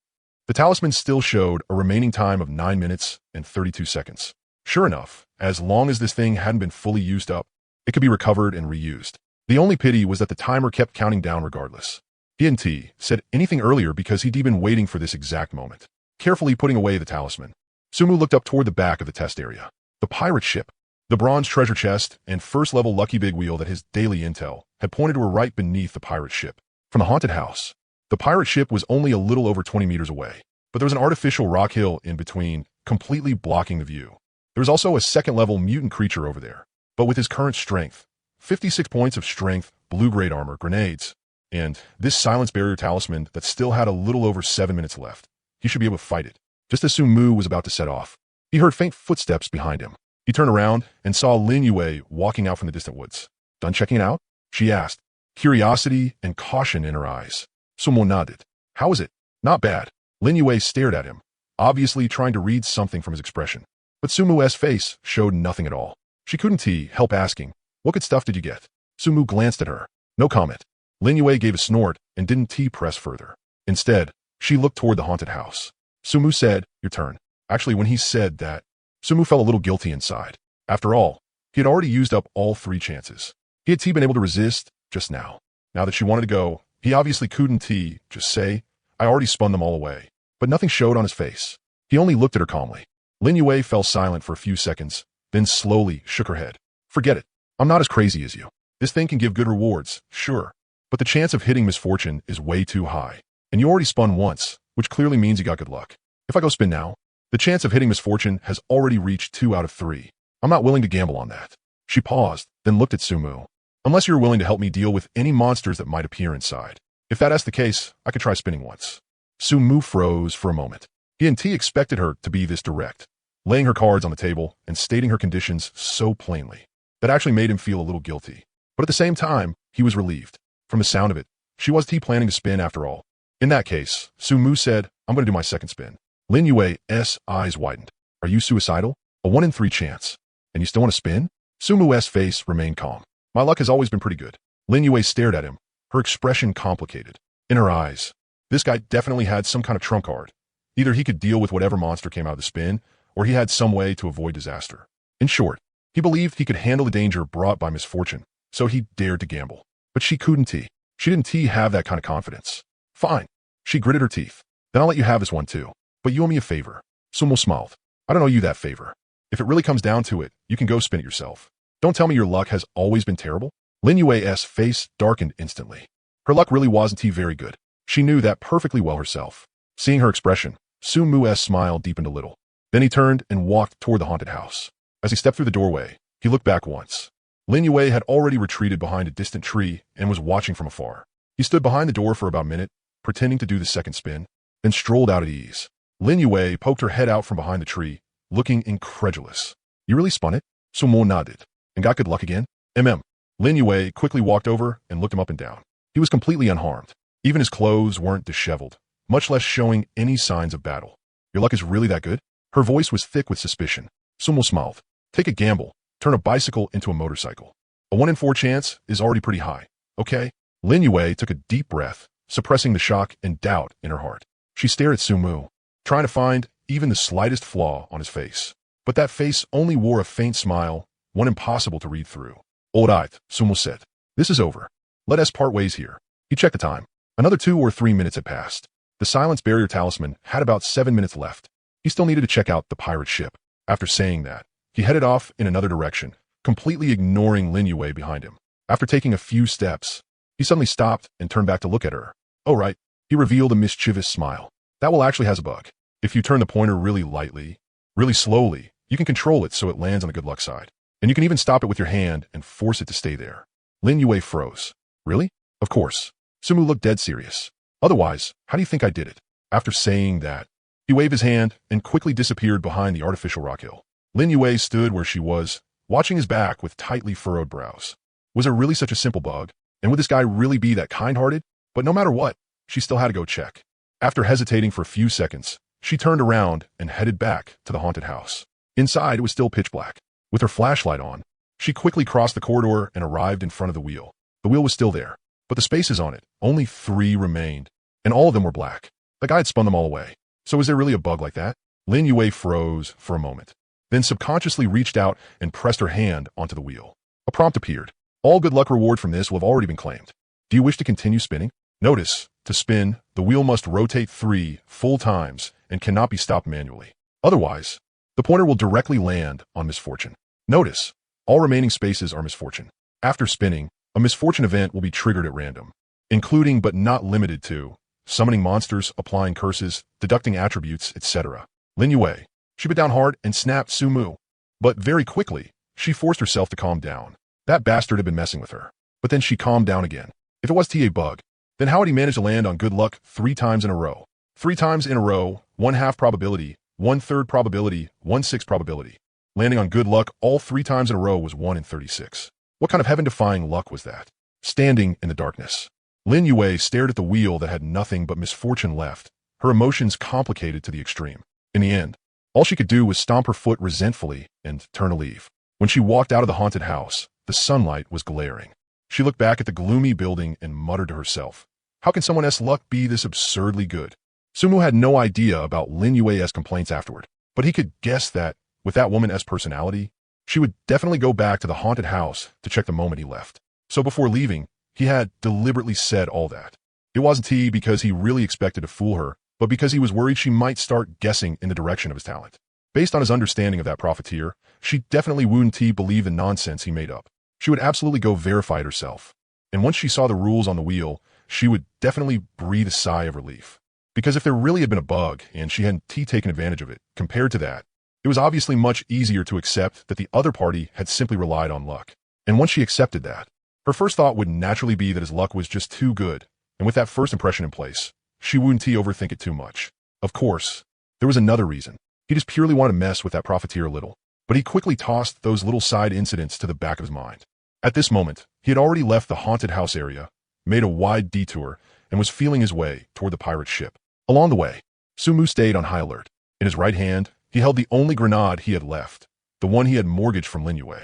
The talisman still showed a remaining time of 9 minutes and 32 seconds. Sure enough, as long as this thing hadn't been fully used up, it could be recovered and reused. The only pity was that the timer kept counting down regardless. He hadn't said anything earlier because he'd been waiting for this exact moment. Carefully putting away the talisman, Sumu looked up toward the back of the test area. The pirate ship. The bronze treasure chest and first-level lucky big wheel that his daily intel had pointed were right beneath the pirate ship. From the haunted house, the pirate ship was only a little over 20 meters away, but there was an artificial rock hill in between, completely blocking the view. There was also a second-level mutant creature over there, but with his current strength, 56 points of strength, blue-grade armor, grenades, and this silence barrier talisman that still had a little over 7 minutes left, he should be able to fight it. Just as Sumu was about to set off, he heard faint footsteps behind him. He turned around and saw Lin Yue walking out from the distant woods. Done checking it out? She asked, curiosity and caution in her eyes. Sumu nodded. How is it? Not bad. Lin Yue stared at him, obviously trying to read something from his expression. But Sumu's face showed nothing at all. She couldn't help asking, what good stuff did you get? Sumu glanced at her. No comment. Lin Yue gave a snort and didn't press further. Instead, she looked toward the haunted house. Sumu said, your turn. Actually, when he said that, Sumu felt a little guilty inside. After all, he had already used up all 3 chances. He had been able to resist just now. Now that she wanted to go, he obviously couldn't just say, I already spun them all away. But nothing showed on his face. He only looked at her calmly. Lin Yue fell silent for a few seconds, then slowly shook her head. Forget it. I'm not as crazy as you. This thing can give good rewards, sure, but the chance of hitting misfortune is way too high. And you already spun once, which clearly means you got good luck. If I go spin now, the chance of hitting misfortune has already reached 2 out of 3. I'm not willing to gamble on that. She paused, then looked at Sumu. Unless you're willing to help me deal with any monsters that might appear inside. If that's the case, I could try spinning once. Sumu froze for a moment. He and T expected her to be this direct, laying her cards on the table and stating her conditions so plainly. That actually made him feel a little guilty. But at the same time, he was relieved. From the sound of it, she was T planning to spin after all. In that case, Sumu said, I'm going to do my second spin. Lin Yue's eyes widened. Are you suicidal? A 1 in 3 chance. And you still want to spin? Sumu's face remained calm. My luck has always been pretty good. Lin Yue stared at him, her expression complicated. In her eyes, this guy definitely had some kind of trump card. Either he could deal with whatever monster came out of the spin, or he had some way to avoid disaster. In short, he believed he could handle the danger brought by misfortune, so he dared to gamble. But she couldn't. She didn't have that kind of confidence. Fine. She gritted her teeth. Then I'll let you have this one too. But you owe me a favor. Sumo smiled. I don't owe you that favor. If it really comes down to it, you can go spin it yourself. Don't tell me your luck has always been terrible. Lin Yue's face darkened instantly. Her luck really wasn't very good. She knew that perfectly well herself. Seeing her expression, Sumu's smile deepened a little. Then he turned and walked toward the haunted house. As he stepped through the doorway, he looked back once. Lin Yue had already retreated behind a distant tree and was watching from afar. He stood behind the door for about a minute, pretending to do the second spin, then strolled out at ease. Lin Yue poked her head out from behind the tree, looking incredulous. You really spun it? Sumo nodded. And got good luck again? Lin Yue quickly walked over and looked him up and down. He was completely unharmed. Even his clothes weren't disheveled, much less showing any signs of battle. Your luck is really that good? Her voice was thick with suspicion. Sumo smiled. Take a gamble. Turn a bicycle into a motorcycle. A 1 in 4 chance is already pretty high. Okay? Lin Yue took a deep breath, suppressing the shock and doubt in her heart. She stared at Sumu, trying to find even the slightest flaw on his face. But that face only wore a faint smile, one impossible to read through. All right, Sumo said. This is over. Let us part ways here. He checked the time. Another 2 or 3 minutes had passed. The silence barrier talisman had about 7 minutes left. He still needed to check out the pirate ship. After saying that, he headed off in another direction, completely ignoring Lin Yue behind him. After taking a few steps, he suddenly stopped and turned back to look at her. Oh right, he revealed a mischievous smile. That will actually has a bug. If you turn the pointer really lightly, really slowly, you can control it so it lands on the good luck side. And you can even stop it with your hand and force it to stay there. Lin Yue froze. Really? Of course. Sumu looked dead serious. Otherwise, how do you think I did it? After saying that, he waved his hand and quickly disappeared behind the artificial rock hill. Lin Yue stood where she was, watching his back with tightly furrowed brows. Was there really such a simple bug? And would this guy really be that kind-hearted? But no matter what, she still had to go check. After hesitating for a few seconds, she turned around and headed back to the haunted house. Inside, it was still pitch black. With her flashlight on, she quickly crossed the corridor and arrived in front of the wheel. The wheel was still there, but the spaces on it, only 3 remained, and all of them were black. The guy had spun them all away. So was there really a bug like that? Lin Yue froze for a moment, then subconsciously reached out and pressed her hand onto the wheel. A prompt appeared. All good luck reward from this will have already been claimed. Do you wish to continue spinning? Notice, to spin, the wheel must rotate 3 full times and cannot be stopped manually. Otherwise, the pointer will directly land on misfortune. Notice, all remaining spaces are misfortune. After spinning, a misfortune event will be triggered at random, including but not limited to summoning monsters, applying curses, deducting attributes, etc. Lin Yue. She bit down hard and snapped Sumu. But very quickly, she forced herself to calm down. That bastard had been messing with her. But then she calmed down again. If it was a bug, then how had he managed to land on good luck 3 times in a row? 3 times in a row, 1/2 probability, 1/3 probability, 1/6 probability. Landing on good luck all 3 times in a row was 1 in 36. What kind of heaven-defying luck was that? Standing in the darkness, Lin Yue stared at the wheel that had nothing but misfortune left, her emotions complicated to the extreme. In the end, all she could do was stomp her foot resentfully and turn to leave. When she walked out of the haunted house, the sunlight was glaring. She looked back at the gloomy building and muttered to herself, how can someone else's luck be this absurdly good? Sumu had no idea about Lin Yue's complaints afterward, but he could guess that, with that woman's personality, she would definitely go back to the haunted house to check the moment he left. So before leaving, he had deliberately said all that. It wasn't because he really expected to fool her, but because he was worried she might start guessing in the direction of his talent. Based on his understanding of that profiteer, she definitely wouldn't believe the nonsense he made up. she would absolutely go verify it herself. And once she saw the rules on the wheel, she would definitely breathe a sigh of relief. Because if there really had been a bug and she hadn't taken advantage of it, compared to that, it was obviously much easier to accept that the other party had simply relied on luck. And once she accepted that, her first thought would naturally be that his luck was just too good, and with that first impression in place, she wouldn't overthink it too much. Of course, there was another reason. He just purely wanted to mess with that profiteer a little, but he quickly tossed those little side incidents to the back of his mind. At this moment, he had already left the haunted house area, made a wide detour, and was feeling his way toward the pirate ship. Along the way, Sumu stayed on high alert. In his right hand, he held the only grenade he had left, the one he had mortgaged from Lin Yue.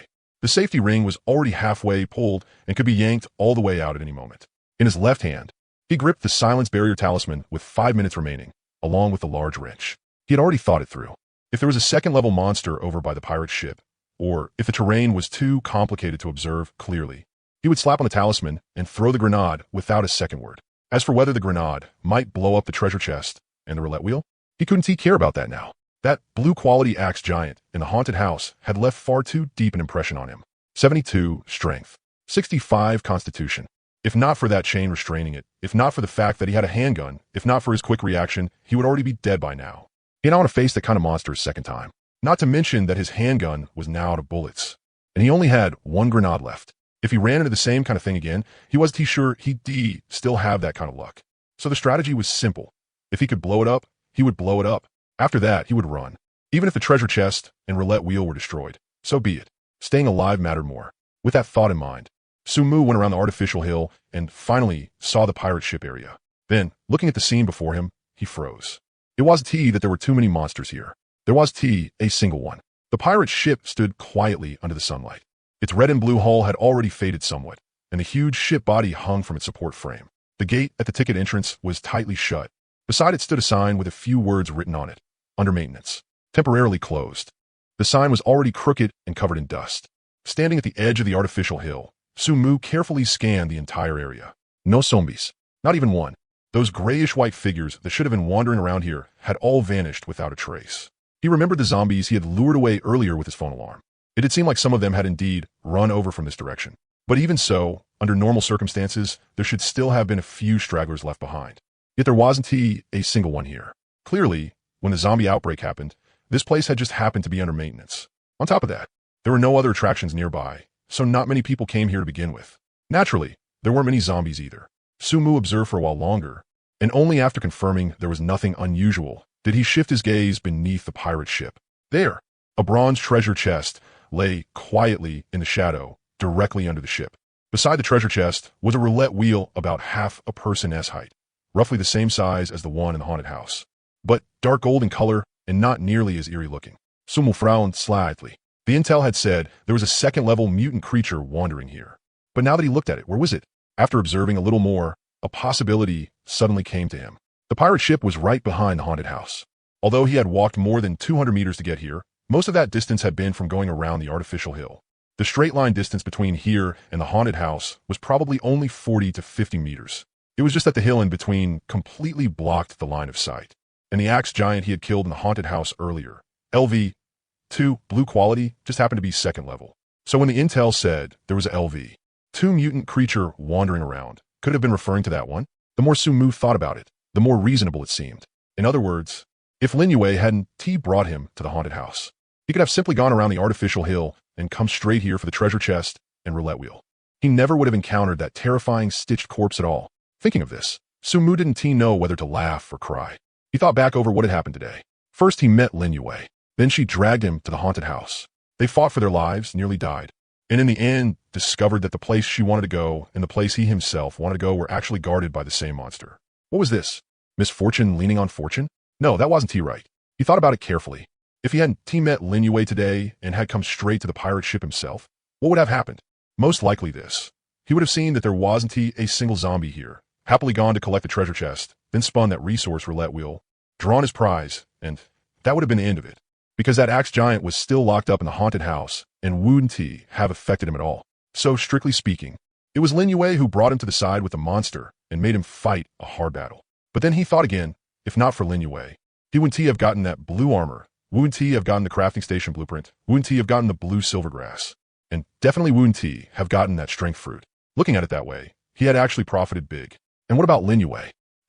The safety ring was already halfway pulled and could be yanked all the way out at any moment. In his left hand, he gripped the silence barrier talisman with 5 minutes remaining, along with the large wrench. He had already thought it through. If there was a second-level monster over by the pirate ship, or if the terrain was too complicated to observe clearly, he would slap on the talisman and throw the grenade without a second word. As for whether the grenade might blow up the treasure chest and the roulette wheel, he couldn't care about that now. That blue-quality axe giant in the haunted house had left far too deep an impression on him. 72 strength, 65 constitution. If not for that chain restraining it, if not for the fact that he had a handgun, if not for his quick reaction, he would already be dead by now. He didn't want to face that kind of monster a second time. Not to mention that his handgun was now out of bullets, and he only had one grenade left. If he ran into the same kind of thing again, he wasn't sure he'd still have that kind of luck. So the strategy was simple. If he could blow it up, he would blow it up. After that, he would run. Even if the treasure chest and roulette wheel were destroyed, so be it. Staying alive mattered more. With that thought in mind, Sumu went around the artificial hill and finally saw the pirate ship area. Then, looking at the scene before him, he froze. It wasn't that there were too many monsters here. There was a single one. The pirate ship stood quietly under the sunlight. Its red and blue hull had already faded somewhat, and the huge ship body hung from its support frame. The gate at the ticket entrance was tightly shut. Beside it stood a sign with a few words written on it. Under maintenance. Temporarily closed. The sign was already crooked and covered in dust. Standing at the edge of the artificial hill, Sumu carefully scanned the entire area. No zombies. Not even one. Those grayish-white figures that should have been wandering around here had all vanished without a trace. He remembered the zombies he had lured away earlier with his phone alarm. It had seemed like some of them had indeed run over from this direction. But even so, under normal circumstances, there should still have been a few stragglers left behind. Yet there wasn't a single one here. Clearly, when the zombie outbreak happened, this place had just happened to be under maintenance. On top of that, there were no other attractions nearby, so not many people came here to begin with. Naturally, there weren't many zombies either. Sumu observed for a while longer, and only after confirming there was nothing unusual did he shift his gaze beneath the pirate ship. There, a bronze treasure chest lay quietly in the shadow, directly under the ship. Beside the treasure chest was a roulette wheel about half a person's height, roughly the same size as the one in the haunted house, but dark gold in color and not nearly as eerie looking. Sumu frowned slightly. The intel had said there was a second-level mutant creature wandering here. But now that he looked at it, where was it? After observing a little more, a possibility suddenly came to him. The pirate ship was right behind the haunted house. Although he had walked more than 200 meters to get here, most of that distance had been from going around the artificial hill. The straight-line distance between here and the haunted house was probably only 40 to 50 meters. It was just that the hill in between completely blocked the line of sight. And the axe giant he had killed in the haunted house earlier, LV-2, blue quality, just happened to be second level. So when the intel said there was a LV-2 mutant creature wandering around, could it have been referring to that one? The more Sumu thought about it, the more reasonable it seemed. In other words, if Lin Yue hadn't brought him to the haunted house, he could have simply gone around the artificial hill and come straight here for the treasure chest and roulette wheel. He never would have encountered that terrifying stitched corpse at all. Thinking of this, Sumu didn't know whether to laugh or cry. He thought back over what had happened today. First he met Lin Yue. Then she dragged him to the haunted house. They fought for their lives, nearly died, and in the end discovered that the place she wanted to go and the place he himself wanted to go were actually guarded by the same monster. What was this? Misfortune leaning on fortune? No, that wasn't right. He thought about it carefully. If he hadn't met Lin Yue today and had come straight to the pirate ship himself, what would have happened? Most likely this. He would have seen that there wasn't a single zombie here, happily gone to collect the treasure chest, then spun that resource roulette wheel, drawn his prize, and that would have been the end of it. Because that axe giant was still locked up in the haunted house, and wouldn't have affected him at all. So, strictly speaking, it was Lin Yue who brought him to the side with the monster and made him fight a hard battle. But then he thought again, if not for Lin Yue, he wouldn't have gotten that blue armor, wouldn't have gotten the crafting station blueprint, wouldn't have gotten the blue silvergrass. and definitely Wu and T have gotten that strength fruit. Looking at it that way, he had actually profited big. And what about Lin Yue?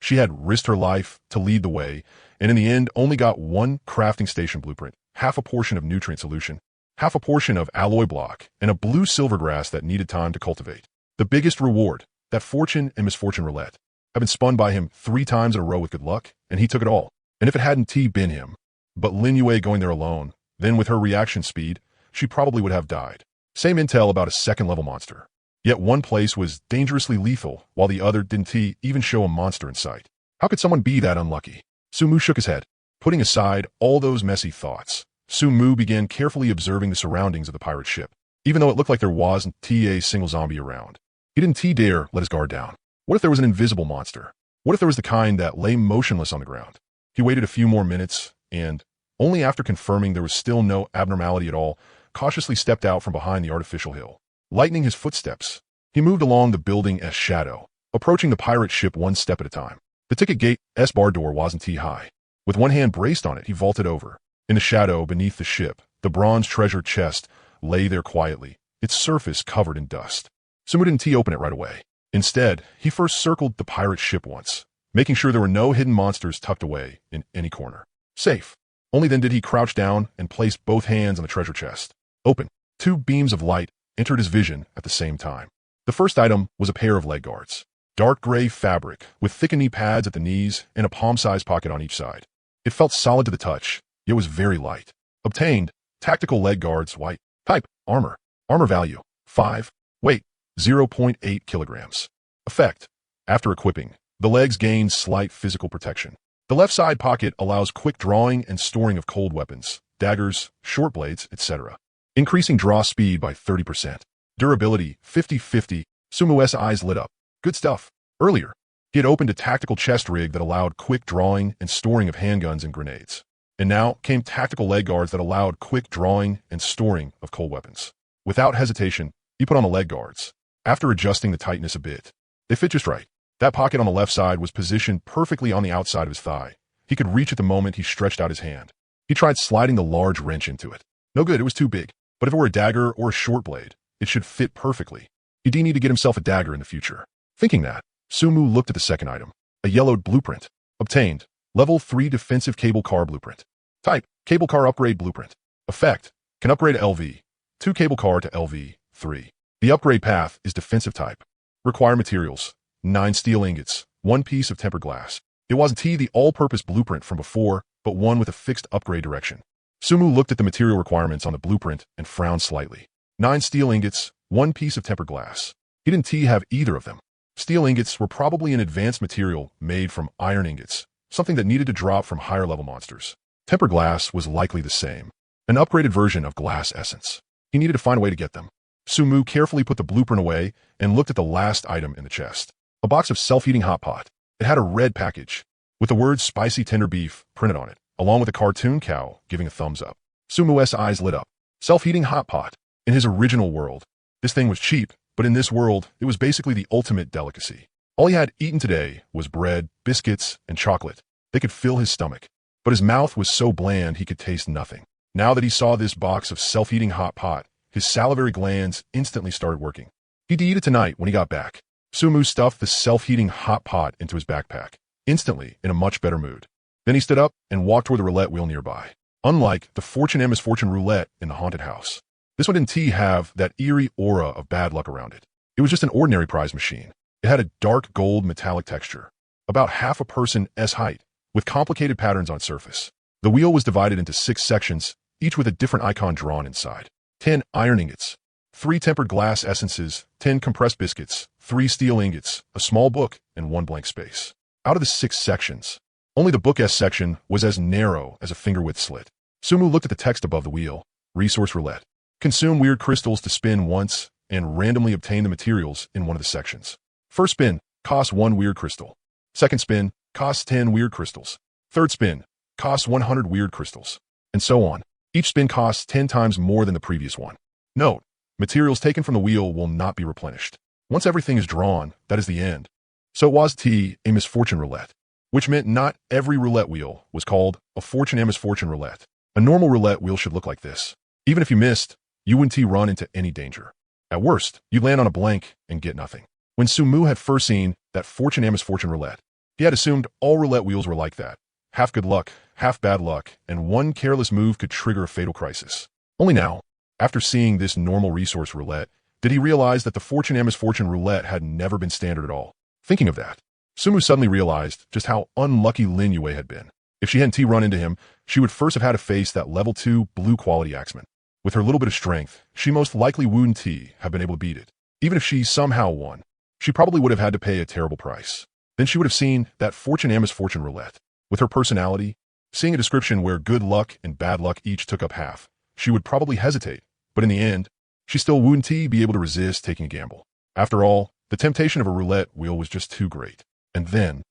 She had risked her life to lead the way, and in the end only got one crafting station blueprint, half a portion of nutrient solution, half a portion of alloy block, and a blue silver grass that needed time to cultivate. The biggest reward, that fortune and misfortune roulette, had been spun by him 3 times in a row with good luck, and he took it all. And if it hadn't been him, but Lin Yue going there alone, then with her reaction speed, she probably would have died. Same intel about a second-level monster. Yet one place was dangerously lethal, while the other didn't even show a monster in sight. How could someone be that unlucky? Sumu shook his head. Putting aside all those messy thoughts, Sumu began carefully observing the surroundings of the pirate ship, even though it looked like there wasn't a single zombie around. He didn't dare let his guard down. What if there was an invisible monster? What if there was the kind that lay motionless on the ground? He waited a few more minutes, and, only after confirming there was still no abnormality at all, cautiously stepped out from behind the artificial hill. Lightening his footsteps, he moved along the building's shadow, approaching the pirate ship one step at a time. The ticket gate's bar door wasn't high. With one hand braced on it, he vaulted over. In the shadow beneath the ship, the bronze treasure chest lay there quietly, its surface covered in dust. Sumu didn't open it right away. Instead, he first circled the pirate ship once, making sure there were no hidden monsters tucked away in any corner. Safe. Only then did he crouch down and place both hands on the treasure chest. Open. 2 beams of light entered his vision at the same time. The first item was a pair of leg guards. Dark gray fabric, with thick knee pads at the knees and a palm-sized pocket on each side. It felt solid to the touch, yet was very light. Obtained, tactical leg guards, white. Type, armor. Armor value, 5. Weight, 0.8 kilograms. Effect, after equipping, the legs gain slight physical protection. The left side pocket allows quick drawing and storing of cold weapons, daggers, short blades, etc. Increasing draw speed by 30%. Durability, 50-50. Sumu's eyes lit up. Good stuff. Earlier, he had opened a tactical chest rig that allowed quick drawing and storing of handguns and grenades. And now came tactical leg guards that allowed quick drawing and storing of cold weapons. Without hesitation, he put on the leg guards. After adjusting the tightness a bit, they fit just right. That pocket on the left side was positioned perfectly on the outside of his thigh. He could reach it the moment he stretched out his hand. He tried sliding the large wrench into it. No good, it was too big. But if it were a dagger or a short blade, it should fit perfectly. He did need to get himself a dagger in the future. Thinking that, Sumu looked at the second item. A yellowed blueprint. Obtained. Level 3 defensive cable car blueprint. Type, cable car upgrade blueprint. Effect, can upgrade LV. 2 cable car to LV. 3. The upgrade path is defensive type. Require materials. 9 steel ingots. 1 piece of tempered glass. It wasn't the all-purpose blueprint from before, but one with a fixed upgrade direction. Sumu looked at the material requirements on the blueprint and frowned slightly. 9 steel ingots, 1 piece of tempered glass. He didn't have either of them. Steel ingots were probably an advanced material made from iron ingots, something that needed to drop from higher-level monsters. Tempered glass was likely the same, an upgraded version of glass essence. He needed to find a way to get them. Sumu carefully put the blueprint away and looked at the last item in the chest. A box of self-heating hot pot. It had a red package, with the words spicy tender beef printed on it, along with a cartoon cow giving a thumbs up. Sumu's eyes lit up. Self-heating hot pot. In his original world, this thing was cheap, but in this world, it was basically the ultimate delicacy. All he had eaten today was bread, biscuits, and chocolate. They could fill his stomach, but his mouth was so bland he could taste nothing. Now that he saw this box of self-heating hot pot, his salivary glands instantly started working. He'd eat it tonight when he got back. Sumu stuffed the self-heating hot pot into his backpack, instantly in a much better mood. Then he stood up and walked toward the roulette wheel nearby. Unlike the fortune and misfortune roulette in the haunted house, this one didn't have that eerie aura of bad luck around it. It was just an ordinary prize machine. It had a dark gold metallic texture, about half a person's height, with complicated patterns on its surface. The wheel was divided into 6 sections, each with a different icon drawn inside. 10 iron ingots, 3 tempered glass essences, 10 compressed biscuits, 3 steel ingots, a small book, and 1 blank space. Out of the 6 sections, only the book S section was as narrow as a finger-width slit. Sumu looked at the text above the wheel. Resource roulette. Consume weird crystals to spin once and randomly obtain the materials in one of the sections. First spin, costs 1 weird crystal. Second spin, costs 10 weird crystals. Third spin, costs 100 weird crystals. And so on. Each spin costs 10 times more than the previous one. Note, materials taken from the wheel will not be replenished. Once everything is drawn, that is the end. So it was a misfortune roulette, which meant not every roulette wheel was called a fortune and misfortune roulette. A normal roulette wheel should look like this. Even if you missed, you wouldn't run into any danger. At worst, you'd land on a blank and get nothing. When Sumu had first seen that fortune and misfortune roulette, he had assumed all roulette wheels were like that. Half good luck, half bad luck, and one careless move could trigger a fatal crisis. Only now, after seeing this normal resource roulette, did he realize that the fortune and misfortune roulette had never been standard at all. Thinking of that, Sumu suddenly realized just how unlucky Lin Yue had been. If she hadn't run into him, she would first have had to face that level 2 blue quality axeman. With her little bit of strength, she most likely wouldn't have been able to beat it. Even if she somehow won, she probably would have had to pay a terrible price. Then she would have seen that fortune and misfortune roulette. With her personality, seeing a description where good luck and bad luck each took up half, she would probably hesitate, but in the end, she still wouldn't be able to resist taking a gamble. After all, the temptation of a roulette wheel was just too great. And then,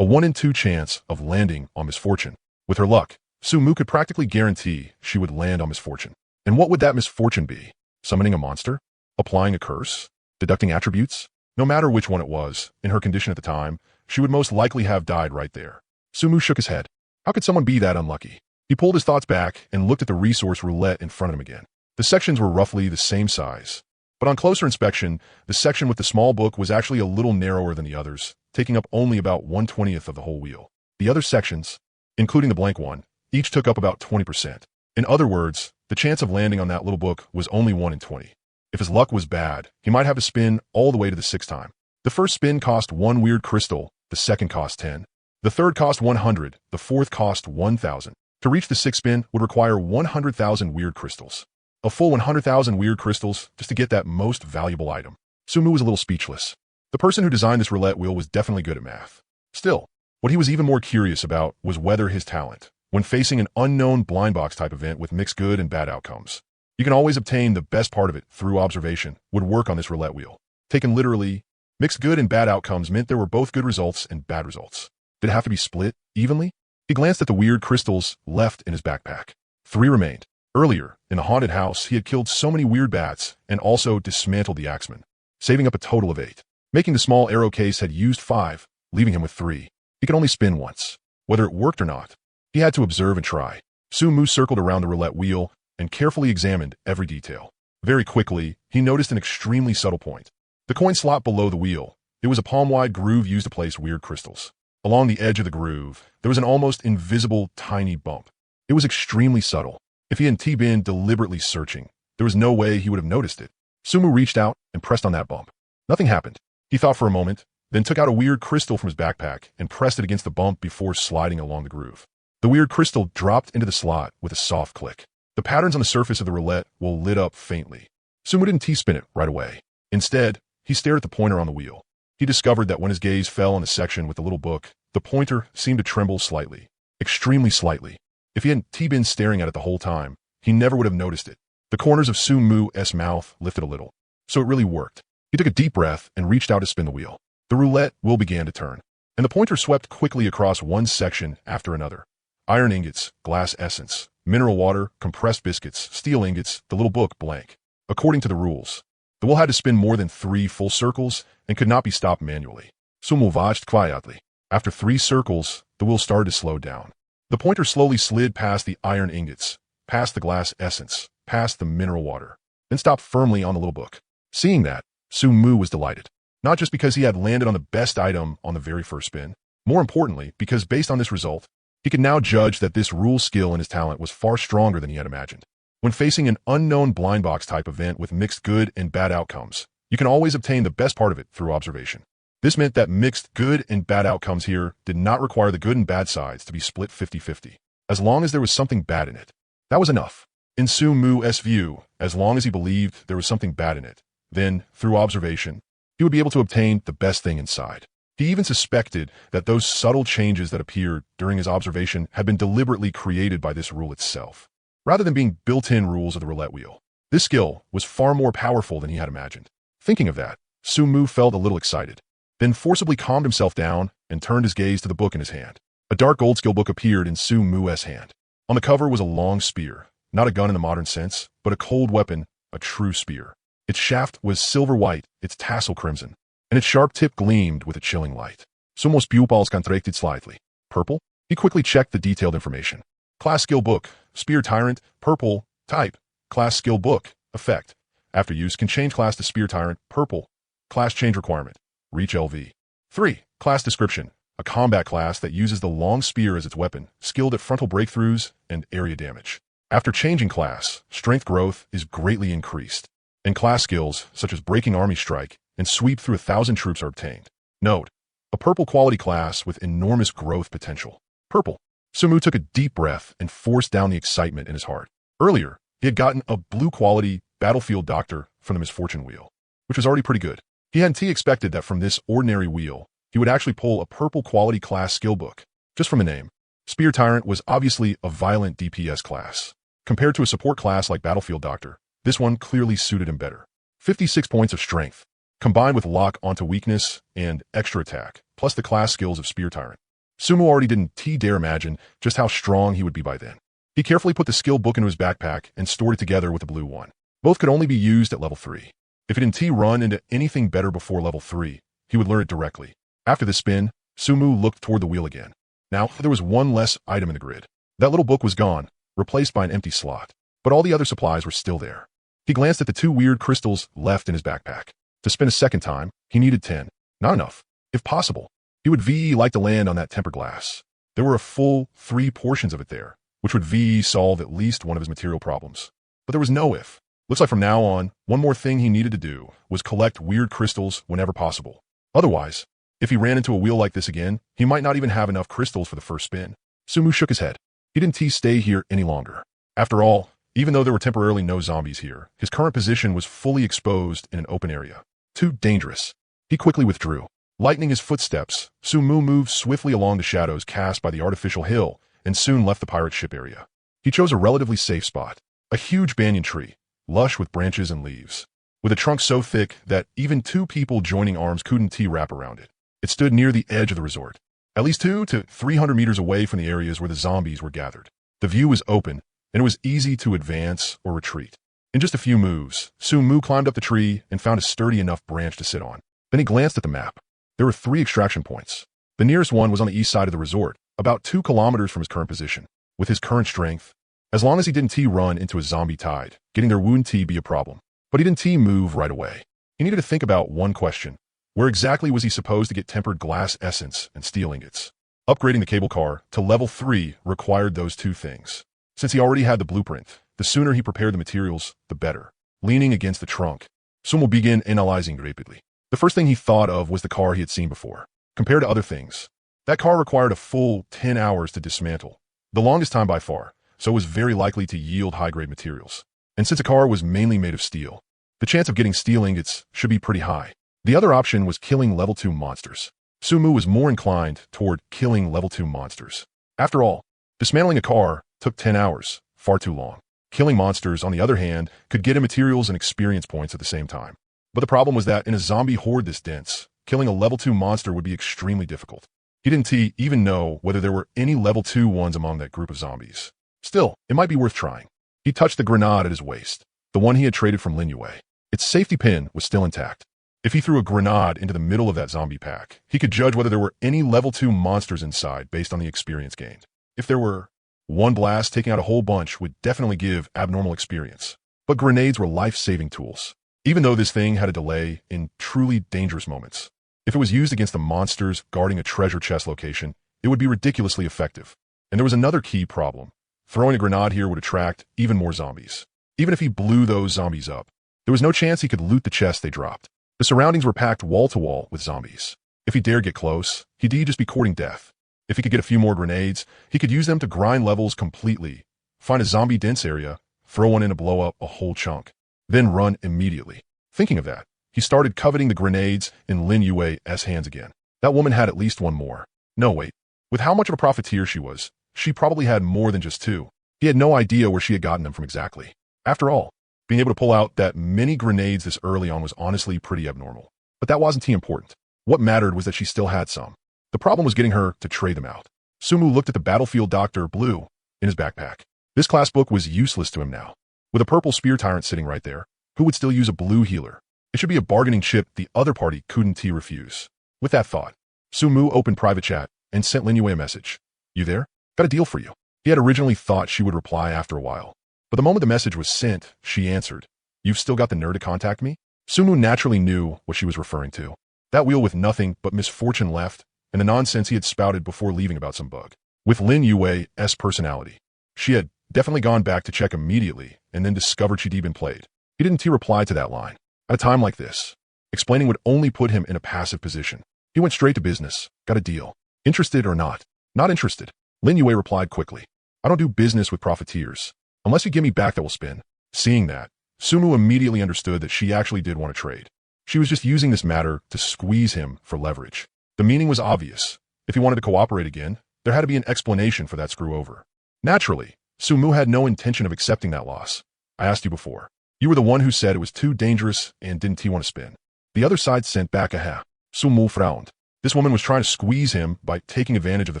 a 1 in 2 chance of landing on misfortune. With her luck, Sumu could practically guarantee she would land on misfortune. And what would that misfortune be? Summoning a monster? Applying a curse? Deducting attributes? No matter which one it was, in her condition at the time, she would most likely have died right there. Sumu shook his head. How could someone be that unlucky? He pulled his thoughts back and looked at the resource roulette in front of him again. The sections were roughly the same size. But on closer inspection, the section with the small book was actually a little narrower than the others, taking up only about 1/20th of the whole wheel. The other sections, including the blank one, each took up about 20%. In other words, the chance of landing on that little book was only 1 in 20. If his luck was bad, he might have to spin all the way to the 6th time. The first spin cost 1 weird crystal, the second cost 10. The third cost 100, the fourth cost 1,000. To reach the 6th spin would require 100,000 weird crystals. A full 100,000 weird crystals just to get that most valuable item. Sumu was a little speechless. The person who designed this roulette wheel was definitely good at math. Still, what he was even more curious about was whether his talent, when facing an unknown blind box type event with mixed good and bad outcomes, you can always obtain the best part of it through observation, would work on this roulette wheel. Taken literally, mixed good and bad outcomes meant there were both good results and bad results. Did it have to be split evenly? He glanced at the weird crystals left in his backpack. 3 remained. Earlier, in the haunted house, he had killed so many weird bats and also dismantled the axeman, saving up a total of 8. Making the small arrow case had used 5, leaving him with 3. He could only spin once. Whether it worked or not, he had to observe and try. Sumu circled around the roulette wheel and carefully examined every detail. Very quickly, he noticed an extremely subtle point. The coin slot below the wheel, it was a palm-wide groove used to place weird crystals. Along the edge of the groove, there was an almost invisible tiny bump. It was extremely subtle. If he hadn't been deliberately searching, there was no way he would have noticed it. Sumu reached out and pressed on that bump. Nothing happened. He thought for a moment, then took out a weird crystal from his backpack and pressed it against the bump before sliding along the groove. The weird crystal dropped into the slot with a soft click. The patterns on the surface of the roulette will lit up faintly. Sumu didn't T-spin it right away. Instead, he stared at the pointer on the wheel. He discovered that when his gaze fell on the section with the little book, the pointer seemed to tremble slightly. Extremely slightly. If he hadn't been staring at it the whole time, he never would have noticed it. The corners of Sumu's mouth lifted a little. So it really worked. He took a deep breath and reached out to spin the wheel. The roulette wheel began to turn, and the pointer swept quickly across one section after another. Iron ingots, glass essence, mineral water, compressed biscuits, steel ingots, the little book blank. According to the rules, the wheel had to spin more than 3 full circles and could not be stopped manually. Sumu watched quietly. After 3 circles, the wheel started to slow down. The pointer slowly slid past the iron ingots, past the glass essence, past the mineral water, then stopped firmly on the little book. Seeing that, Sumu was delighted. Not just because he had landed on the best item on the very first spin, more importantly, because based on this result, he could now judge that this rule skill and his talent was far stronger than he had imagined. When facing an unknown blind box type event with mixed good and bad outcomes, you can always obtain the best part of it through observation. This meant that mixed good and bad outcomes here did not require the good and bad sides to be split 50-50. As long as there was something bad in it, that was enough. In Sumu's view, as long as he believed there was something bad in it, then, through observation, he would be able to obtain the best thing inside. He even suspected that those subtle changes that appeared during his observation had been deliberately created by this rule itself, rather than being built-in rules of the roulette wheel. This skill was far more powerful than he had imagined. Thinking of that, Sumu felt a little excited, then forcibly calmed himself down and turned his gaze to the book in his hand. A dark gold skill book appeared in Sumu's hand. On the cover was a long spear, not a gun in the modern sense, but a cold weapon, a true spear. Its shaft was silver white, its tassel crimson, and its sharp tip gleamed with a chilling light. Sumu's pupils contracted slightly. Purple? He quickly checked the detailed information. Class skill book, spear tyrant, purple, type, class skill book, Effect. After use, can change class to Spear Tyrant, purple. Class change requirement. Reach LV. 3. Class description. A combat class that uses the long spear as its weapon, skilled at frontal breakthroughs and area damage. After changing class, strength growth is greatly increased, and class skills such as breaking army strike and sweep through 1,000 troops are obtained. Note: a purple quality class with enormous growth potential. Purple. Sumu took a deep breath and forced down the excitement in his heart. Earlier, he had gotten a blue quality battlefield doctor from the misfortune wheel, which was already pretty good. He hadn't expected that from this ordinary wheel, he would actually pull a purple quality class skill book. Just from the name, Spear Tyrant was obviously a violent DPS class. Compared to a support class like Battlefield Doctor, this one clearly suited him better. 56 points of strength, combined with lock onto weakness and extra attack, plus the class skills of Spear Tyrant. Sumu already didn't dare imagine just how strong he would be by then. He carefully put the skill book into his backpack and stored it together with the blue one. Both could only be used at level 3. If he didn't run into anything better before level 3, he would learn it directly. After the spin, Sumu looked toward the wheel again. Now, there was one less item in the grid. That little book was gone, replaced by an empty slot, but all the other supplies were still there. He glanced at the 2 weird crystals left in his backpack. To spin a second time, he needed 10. Not enough. If possible, he would like to land on that tempered glass. There were a full 3 portions of it there, which would solve at least one of his material problems. But there was no if. Looks like from now on, one more thing he needed to do was collect weird crystals whenever possible. Otherwise, if he ran into a wheel like this again, he might not even have enough crystals for the first spin. Sumu shook his head. He didn't stay here any longer. After all, even though there were temporarily no zombies here, his current position was fully exposed in an open area. Too dangerous. He quickly withdrew. Lightening his footsteps, Sumu moved swiftly along the shadows cast by the artificial hill and soon left the pirate ship area. He chose a relatively safe spot. A huge banyan tree, lush with branches and leaves, with a trunk so thick that even 2 people joining arms couldn't wrap around it. It stood near the edge of the resort, at least 200 to 300 meters away from the areas where the zombies were gathered. The view was open, and it was easy to advance or retreat. In just a few moves, Sumu climbed up the tree and found a sturdy enough branch to sit on. Then he glanced at the map. There were 3 extraction points. The nearest one was on the east side of the resort, about 2 kilometers from his current position. With his current strength, as long as he didn't run into a zombie tide, getting their wound be a problem. But he didn't move right away. He needed to think about one question. Where exactly was he supposed to get tempered glass essence and steel ingots? Upgrading the cable car to level 3 required those 2 things. Since he already had the blueprint, the sooner he prepared the materials, the better. Leaning against the trunk, Sumu began analyzing rapidly. The first thing he thought of was the car he had seen before. Compared to other things, that car required a full 10 hours to dismantle, the longest time by far, so it was very likely to yield high-grade materials. And since the car was mainly made of steel, the chance of getting steel ingots should be pretty high. The other option was killing level 2 monsters. Sumu was more inclined toward killing level 2 monsters. After all, dismantling a car took 10 hours, far too long. Killing monsters, on the other hand, could get him materials and experience points at the same time. But the problem was that in a zombie horde this dense, killing a level 2 monster would be extremely difficult. He didn't even know whether there were any level 2 ones among that group of zombies. Still, it might be worth trying. He touched the grenade at his waist, the one he had traded from Lin Yue. Its safety pin was still intact. If he threw a grenade into the middle of that zombie pack, he could judge whether there were any level 2 monsters inside based on the experience gained. If there were, one blast taking out a whole bunch would definitely give abnormal experience. But grenades were life-saving tools, even though this thing had a delay in truly dangerous moments. If it was used against the monsters guarding a treasure chest location, it would be ridiculously effective. And there was another key problem. Throwing a grenade here would attract even more zombies. Even if he blew those zombies up, there was no chance he could loot the chest they dropped. The surroundings were packed wall to wall with zombies. If he dared get close, he'd just be courting death. If he could get a few more grenades, he could use them to grind levels completely, find a zombie dense area, throw one in to blow up a whole chunk, then run immediately. Thinking of that, he started coveting the grenades in Lin Yue's hands again. That woman had at least one more. No, wait. With how much of a profiteer she was, she probably had more than just 2. He had no idea where she had gotten them from exactly. After all, being able to pull out that many grenades this early on was honestly pretty abnormal. But that wasn't important. What mattered was that she still had some. The problem was getting her to trade them out. Sumu looked at the Battlefield Doctor Blue in his backpack. This class book was useless to him now. With a purple Spear Tyrant sitting right there, who would still use a blue healer? It should be a bargaining chip the other party couldn't refuse. With that thought, Sumu opened private chat and sent Lin Yue a message. You there? Got a deal for you. He had originally thought she would reply after a while. But the moment the message was sent, she answered. You've still got the nerve to contact me? Sumu naturally knew what she was referring to. That wheel with nothing but misfortune left, and the nonsense he had spouted before leaving about some bug. With Lin Yue's personality, she had definitely gone back to check immediately and then discovered she'd even played. He didn't reply to that line. At a time like this, explaining would only put him in a passive position. He went straight to business. Got a deal. Interested or not? Not interested. Lin Yue replied quickly. I don't do business with profiteers. Unless you give me back that will spin. Seeing that, Sumu immediately understood that she actually did want to trade. She was just using this matter to squeeze him for leverage. The meaning was obvious. If he wanted to cooperate again, there had to be an explanation for that screw over. Naturally, Sumu had no intention of accepting that loss. I asked you before. You were the one who said it was too dangerous and didn't want to spin. The other side sent back a ha. Sumu frowned. This woman was trying to squeeze him by taking advantage of the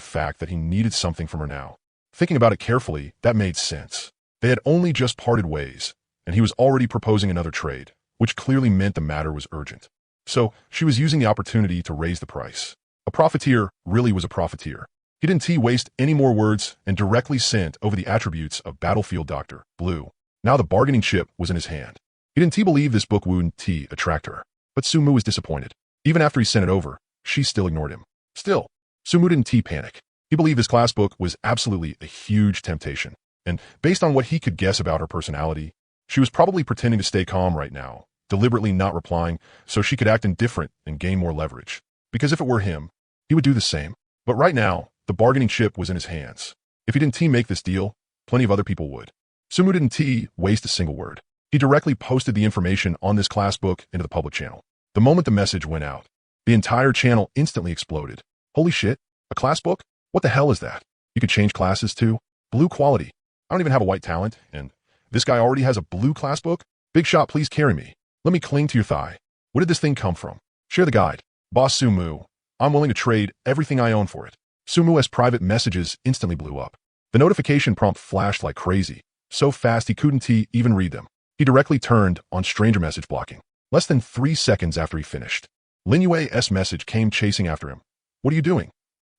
fact that he needed something from her now. Thinking about it carefully, that made sense. They had only just parted ways, and he was already proposing another trade, which clearly meant the matter was urgent. So, she was using the opportunity to raise the price. A profiteer really was a profiteer. He didn't waste any more words and directly sent over the attributes of Battlefield Dr. Blue. Now the bargaining chip was in his hand. He didn't believe this book wouldn't attract her. But Sumu was disappointed. Even after he sent it over, she still ignored him. Still, Sumu didn't panic. He believed this class book was absolutely a huge temptation. And based on what he could guess about her personality, she was probably pretending to stay calm right now, deliberately not replying so she could act indifferent and gain more leverage. Because if it were him, he would do the same. But right now, the bargaining chip was in his hands. If he didn't make this deal, plenty of other people would. Sumu didn't waste a single word. He directly posted the information on this class book into the public channel. The moment the message went out, the entire channel instantly exploded. Holy shit, a class book? What the hell is that? You could change classes too? Blue quality. I don't even have a white talent, and this guy already has a blue class book? Big shot, please carry me. Let me cling to your thigh. Where did this thing come from? Share the guide. Boss Sumu, I'm willing to trade everything I own for it. Sumu's private messages instantly blew up. The notification prompt flashed like crazy, so fast he couldn't even read them. He directly turned on stranger message blocking. Less than 3 seconds after he finished, Lin Yue's message came chasing after him. What are you doing?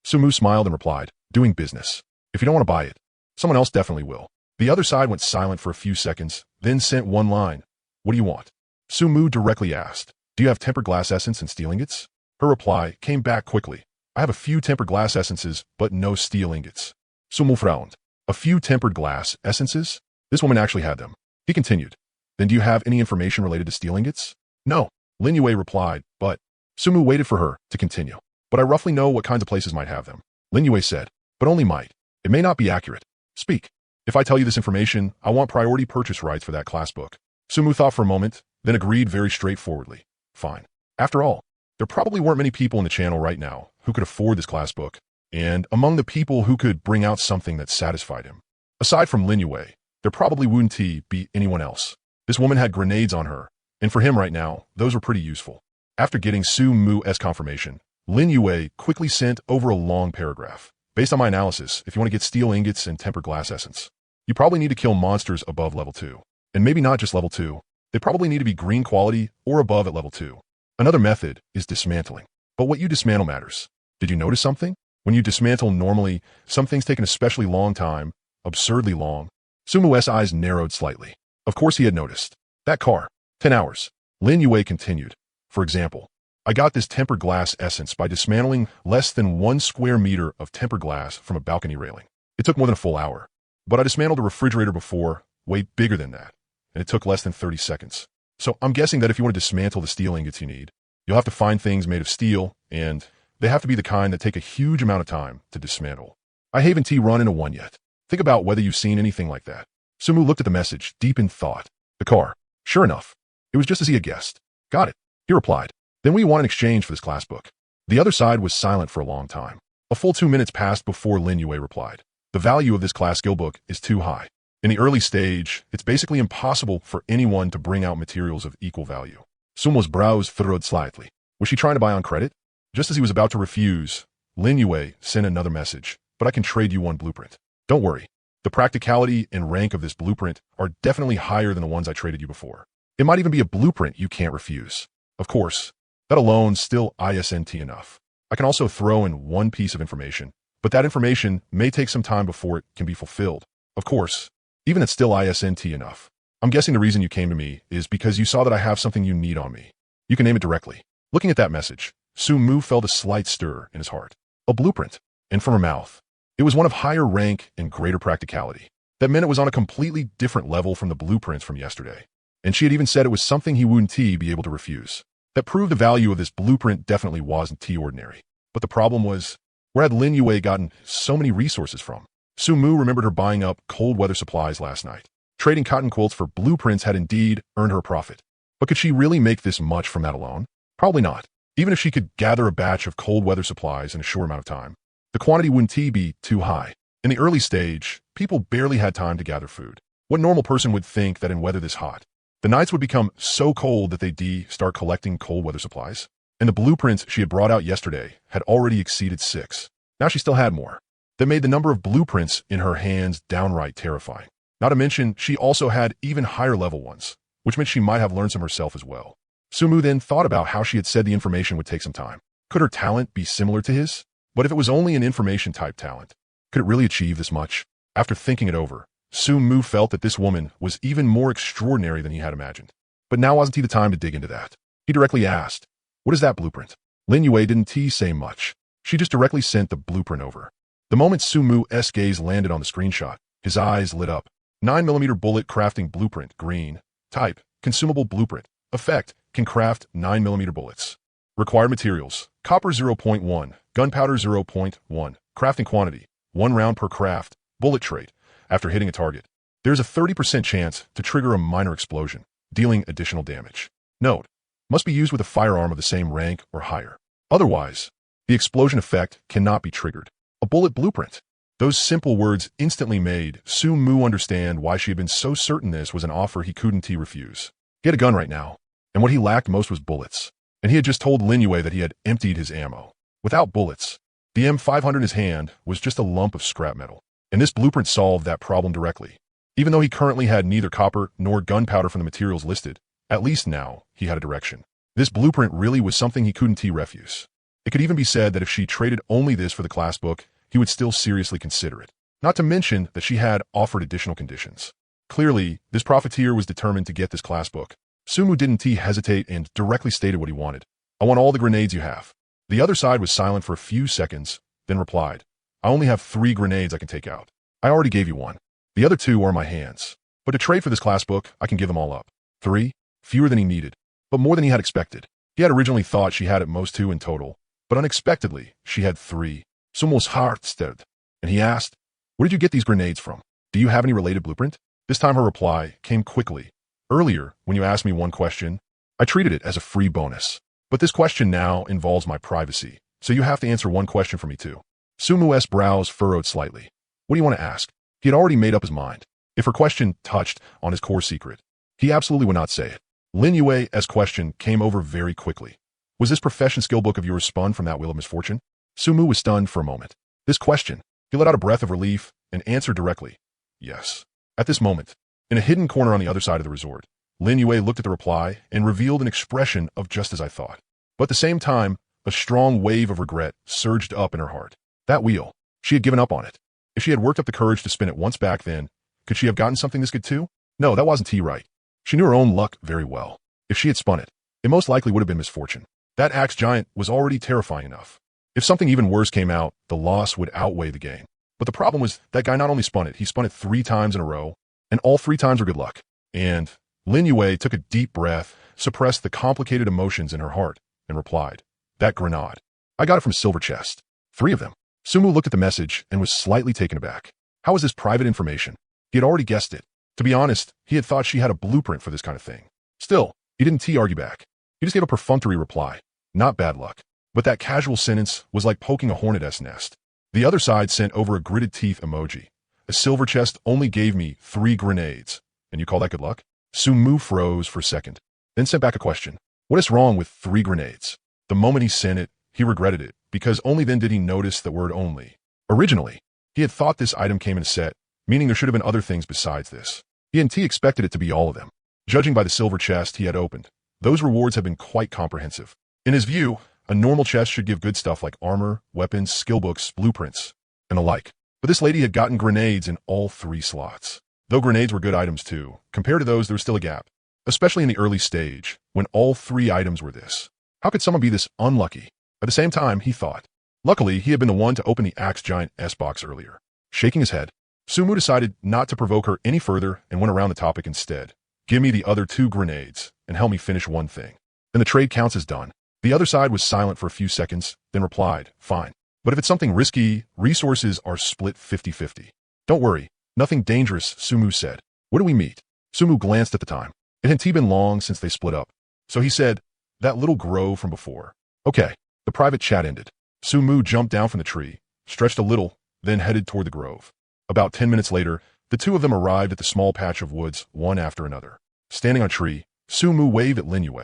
Sumu smiled and replied, doing business. If you don't want to buy it, someone else definitely will. The other side went silent for a few seconds, then sent one line. What do you want? Sumu directly asked, do you have tempered glass essence and steel ingots? Her reply came back quickly. I have a few tempered glass essences, but no steel ingots. Sumu frowned. A few tempered glass essences? This woman actually had them. He continued. Then do you have any information related to steel ingots? No. Lin Yue replied, but Sumu waited for her to continue. But I roughly know what kinds of places might have them. Lin Yue said, but only might. It may not be accurate. Speak. If I tell you this information, I want priority purchase rights for that class book. Sumu thought for a moment, then agreed very straightforwardly. Fine. After all, there probably weren't many people in the channel right now who could afford this class book, and among the people who could bring out something that satisfied him. Aside from Lin Yue, there probably wouldn't be anyone else. This woman had grenades on her, and for him right now, those were pretty useful. After getting Sumu's confirmation, Lin Yue quickly sent over a long paragraph. Based on my analysis, if you want to get steel ingots and tempered glass essence, you probably need to kill monsters above level 2. And maybe not just level 2. They probably need to be green quality or above at level 2. Another method is dismantling. But what you dismantle matters. Did you notice something? When you dismantle normally, some things take an especially long time, absurdly long. Sumu's eyes narrowed slightly. Of course he had noticed. That car. 10 hours. Lin Yue continued. For example, I got this tempered glass essence by dismantling less than 1 square meter of tempered glass from a balcony railing. It took more than a full hour. But I dismantled a refrigerator before, way bigger than that, and it took less than 30 seconds. So I'm guessing that if you want to dismantle the steel ingots you need, you'll have to find things made of steel, and they have to be the kind that take a huge amount of time to dismantle. I haven't run into one yet. Think about whether you've seen anything like that. Sumu looked at the message, deep in thought. The car. Sure enough. It was just as he had guessed. Got it. He replied. Then what do you want in exchange for this class book? The other side was silent for a long time. A full 2 minutes passed before Lin Yue replied. The value of this class skill book is too high. In the early stage, it's basically impossible for anyone to bring out materials of equal value. Sumu's brows furrowed slightly. Was she trying to buy on credit? Just as he was about to refuse, Lin Yue sent another message. But I can trade you one blueprint. Don't worry. The practicality and rank of this blueprint are definitely higher than the ones I traded you before. It might even be a blueprint you can't refuse. Of course, that alone still isn't enough. I can also throw in one piece of information, but that information may take some time before it can be fulfilled. Of course, even it's still isn't enough. I'm guessing the reason you came to me is because you saw that I have something you need on me. You can name it directly. Looking at that message, Su-mu felt a slight stir in his heart. A blueprint. And from her mouth. It was one of higher rank and greater practicality. That meant it was on a completely different level from the blueprints from yesterday. And she had even said it was something he wouldn't be able to refuse. That proved the value of this blueprint definitely wasn't ordinary. But the problem was, where had Lin Yue gotten so many resources from? Su-mu remembered her buying up cold weather supplies last night. Trading cotton quilts for blueprints had indeed earned her a profit. But could she really make this much from that alone? Probably not. Even if she could gather a batch of cold weather supplies in a short amount of time, the quantity wouldn't be too high. In the early stage, people barely had time to gather food. What normal person would think that in weather this hot, the nights would become so cold that they'd start collecting cold weather supplies? And the blueprints she had brought out yesterday had already exceeded 6. Now she still had more. That made the number of blueprints in her hands downright terrifying. Not to mention, she also had even higher level ones, which meant she might have learned some herself as well. Su-mu then thought about how she had said the information would take some time. Could her talent be similar to his? But if it was only an information-type talent, could it really achieve this much? After thinking it over, Su-mu felt that this woman was even more extraordinary than he had imagined. But now wasn't the time to dig into that. He directly asked, "What is that blueprint?" Lin Yue didn't say much. She just directly sent the blueprint over. The moment Su-mu's gaze landed on the screenshot, his eyes lit up. 9mm bullet crafting blueprint, green. Type, consumable blueprint. Effect, can craft 9mm bullets. Required materials, copper 0.1, gunpowder 0.1. Crafting quantity, 1 round per craft. Bullet trait, after hitting a target, there's a 30% chance to trigger a minor explosion, dealing additional damage. Note, must be used with a firearm of the same rank or higher. Otherwise, the explosion effect cannot be triggered. A bullet blueprint. Those simple words instantly made Su-mu understand why she had been so certain this was an offer he couldn't refuse. He had a gun right now, and what he lacked most was bullets. And he had just told Lin Yue that he had emptied his ammo. Without bullets, the M500 in his hand was just a lump of scrap metal. And this blueprint solved that problem directly. Even though he currently had neither copper nor gunpowder from the materials listed, at least now he had a direction. This blueprint really was something he couldn't refuse. It could even be said that if she traded only this for the class book, he would still seriously consider it. Not to mention that she had offered additional conditions. Clearly, this profiteer was determined to get this class book. Su-mu didn't hesitate and directly stated what he wanted. "I want all the grenades you have." The other side was silent for a few seconds, then replied, "I only have 3 grenades I can take out. I already gave you 1. The other 2 are in my hands. But to trade for this class book, I can give them all up." 3? Fewer than he needed, but more than he had expected. He had originally thought she had at most 2 in total, but unexpectedly, she had 3. Su-mu's heart stirred, and he asked, "Where did you get these grenades from? Do you have any related blueprint?" This time her reply came quickly. "Earlier, when you asked me one question, I treated it as a free bonus. But this question now involves my privacy, so you have to answer one question for me too." Su-mu's brows furrowed slightly. What do you want to ask? He had already made up his mind. If her question touched on his core secret, he absolutely would not say it. Lin Yue's question came over very quickly. "Was this profession skill book of yours spun from that wheel of misfortune?" Su-mu was stunned for a moment. This question, he let out a breath of relief and answered directly, "Yes." At this moment, in a hidden corner on the other side of the resort, Lin Yue looked at the reply and revealed an expression of just as I thought. But at the same time, a strong wave of regret surged up in her heart. That wheel, she had given up on it. If she had worked up the courage to spin it once back then, could she have gotten something this good too? No, that wasn't right. She knew her own luck very well. If she had spun it, it most likely would have been misfortune. That axe giant was already terrifying enough. If something even worse came out, the loss would outweigh the gain. But the problem was that guy not only spun it, he spun it 3 times in a row, and all 3 times were good luck. And Lin Yue took a deep breath, suppressed the complicated emotions in her heart, and replied, "That grenade. I got it from Silver Chest. 3 of them." Su-mu looked at the message and was slightly taken aback. How was this private information? He had already guessed it. To be honest, he had thought she had a blueprint for this kind of thing. Still, he didn't argue back. He just gave a perfunctory reply. Not bad luck. But that casual sentence was like poking a hornet's nest. The other side sent over a gritted teeth emoji. "A Silver Chest only gave me 3 grenades. And you call that good luck?" Su-mu froze for a second, then sent back a question. What is wrong with 3 grenades? The moment he sent it, he regretted it, because only then did he notice the word only. Originally, he had thought this item came in a set, meaning there should have been other things besides this. He expected it to be all of them. Judging by the silver chest he had opened, those rewards had been quite comprehensive. In his view, a normal chest should give good stuff like armor, weapons, skill books, blueprints, and the like. But this lady had gotten grenades in all 3 slots. Though grenades were good items too, compared to those there was still a gap, especially in the early stage, when all 3 items were this. How could someone be this unlucky? At the same time, he thought. Luckily, he had been the one to open the Axe Giant S-box earlier. Shaking his head, Sumu decided not to provoke her any further and went around the topic instead. Give me the other 2 grenades, and help me finish one thing. Then the trade counts as done. The other side was silent for a few seconds, then replied, fine. But if it's something risky, resources are split 50-50. Don't worry, nothing dangerous, Sumu said. Where do we meet? Sumu glanced at the time. It hadn't been long since they split up. So he said, that little grove from before. Okay. The private chat ended. Sumu jumped down from the tree, stretched a little, then headed toward the grove. About 10 minutes later, the 2 of them arrived at the small patch of woods, one after another. Standing on a tree, Sumu waved at Lin Yue.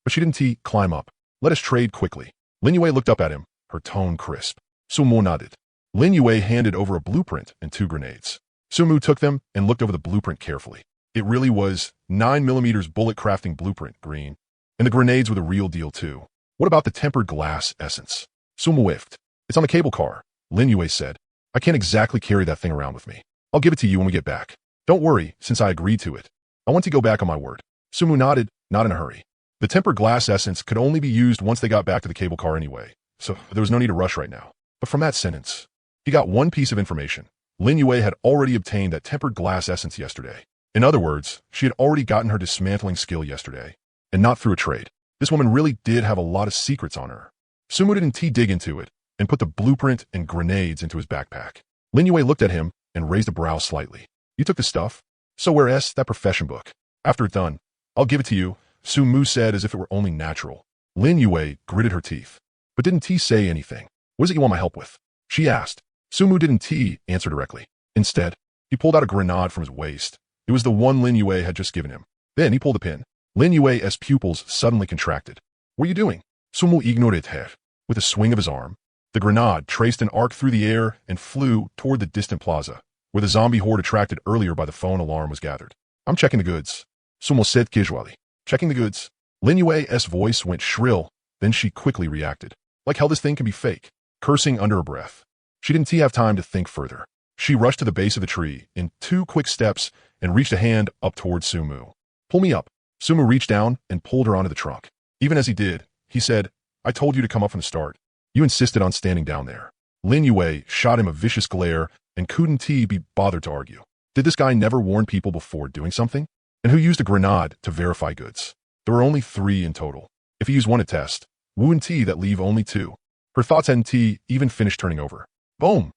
But she didn't climb up. Let us trade quickly. Lin Yue looked up at him, her tone crisp. Sumu nodded. Lin Yue handed over a blueprint and 2 grenades. Sumu took them and looked over the blueprint carefully. It really was 9mm bullet crafting blueprint, green. And the grenades were the real deal too. What about the tempered glass essence? Sumu whiffed. It's on the cable car, Lin Yue said. I can't exactly carry that thing around with me. I'll give it to you when we get back. Don't worry, since I agreed to it. I want to go back on my word. Sumu nodded, not in a hurry. The tempered glass essence could only be used once they got back to the cable car anyway, so there was no need to rush right now. But from that sentence, he got one piece of information. Lin Yue had already obtained that tempered glass essence yesterday. In other words, she had already gotten her dismantling skill yesterday, and not through a trade. This woman really did have a lot of secrets on her. Sumu didn't dig into it, and put the blueprint and grenades into his backpack. Lin Yue looked at him and raised a brow slightly. You took the stuff? So where's that profession book? After it's done, I'll give it to you, Sumu said as if it were only natural. Lin Yue gritted her teeth. But didn't say anything. What is it you want my help with? She asked. Sumu didn't answer directly. Instead, he pulled out a grenade from his waist. It was the one Lin Yue had just given him. Then he pulled the pin. Lin Yue's pupils suddenly contracted. What are you doing? Sumu ignored her. With a swing of his arm, the grenade traced an arc through the air and flew toward the distant plaza, where the zombie horde attracted earlier by the phone alarm was gathered. I'm checking the goods. Sumu said casually. Checking the goods. Lin Yue's voice went shrill, then she quickly reacted. Like hell this thing can be fake. Cursing under her breath. She didn't have time to think further. She rushed to the base of the tree in 2 quick steps and reached a hand up toward Sumu. Pull me up. Sumu reached down and pulled her onto the trunk. Even as he did, he said, I told you to come up from the start. You insisted on standing down there. Lin Yue shot him a vicious glare and couldn't be bothered to argue. Did this guy never warn people before doing something? And who used a grenade to verify goods? There were only 3 in total. If he used one to test, wouldn't that leave only 2? Her thoughts hadn't even finished turning over. Boom!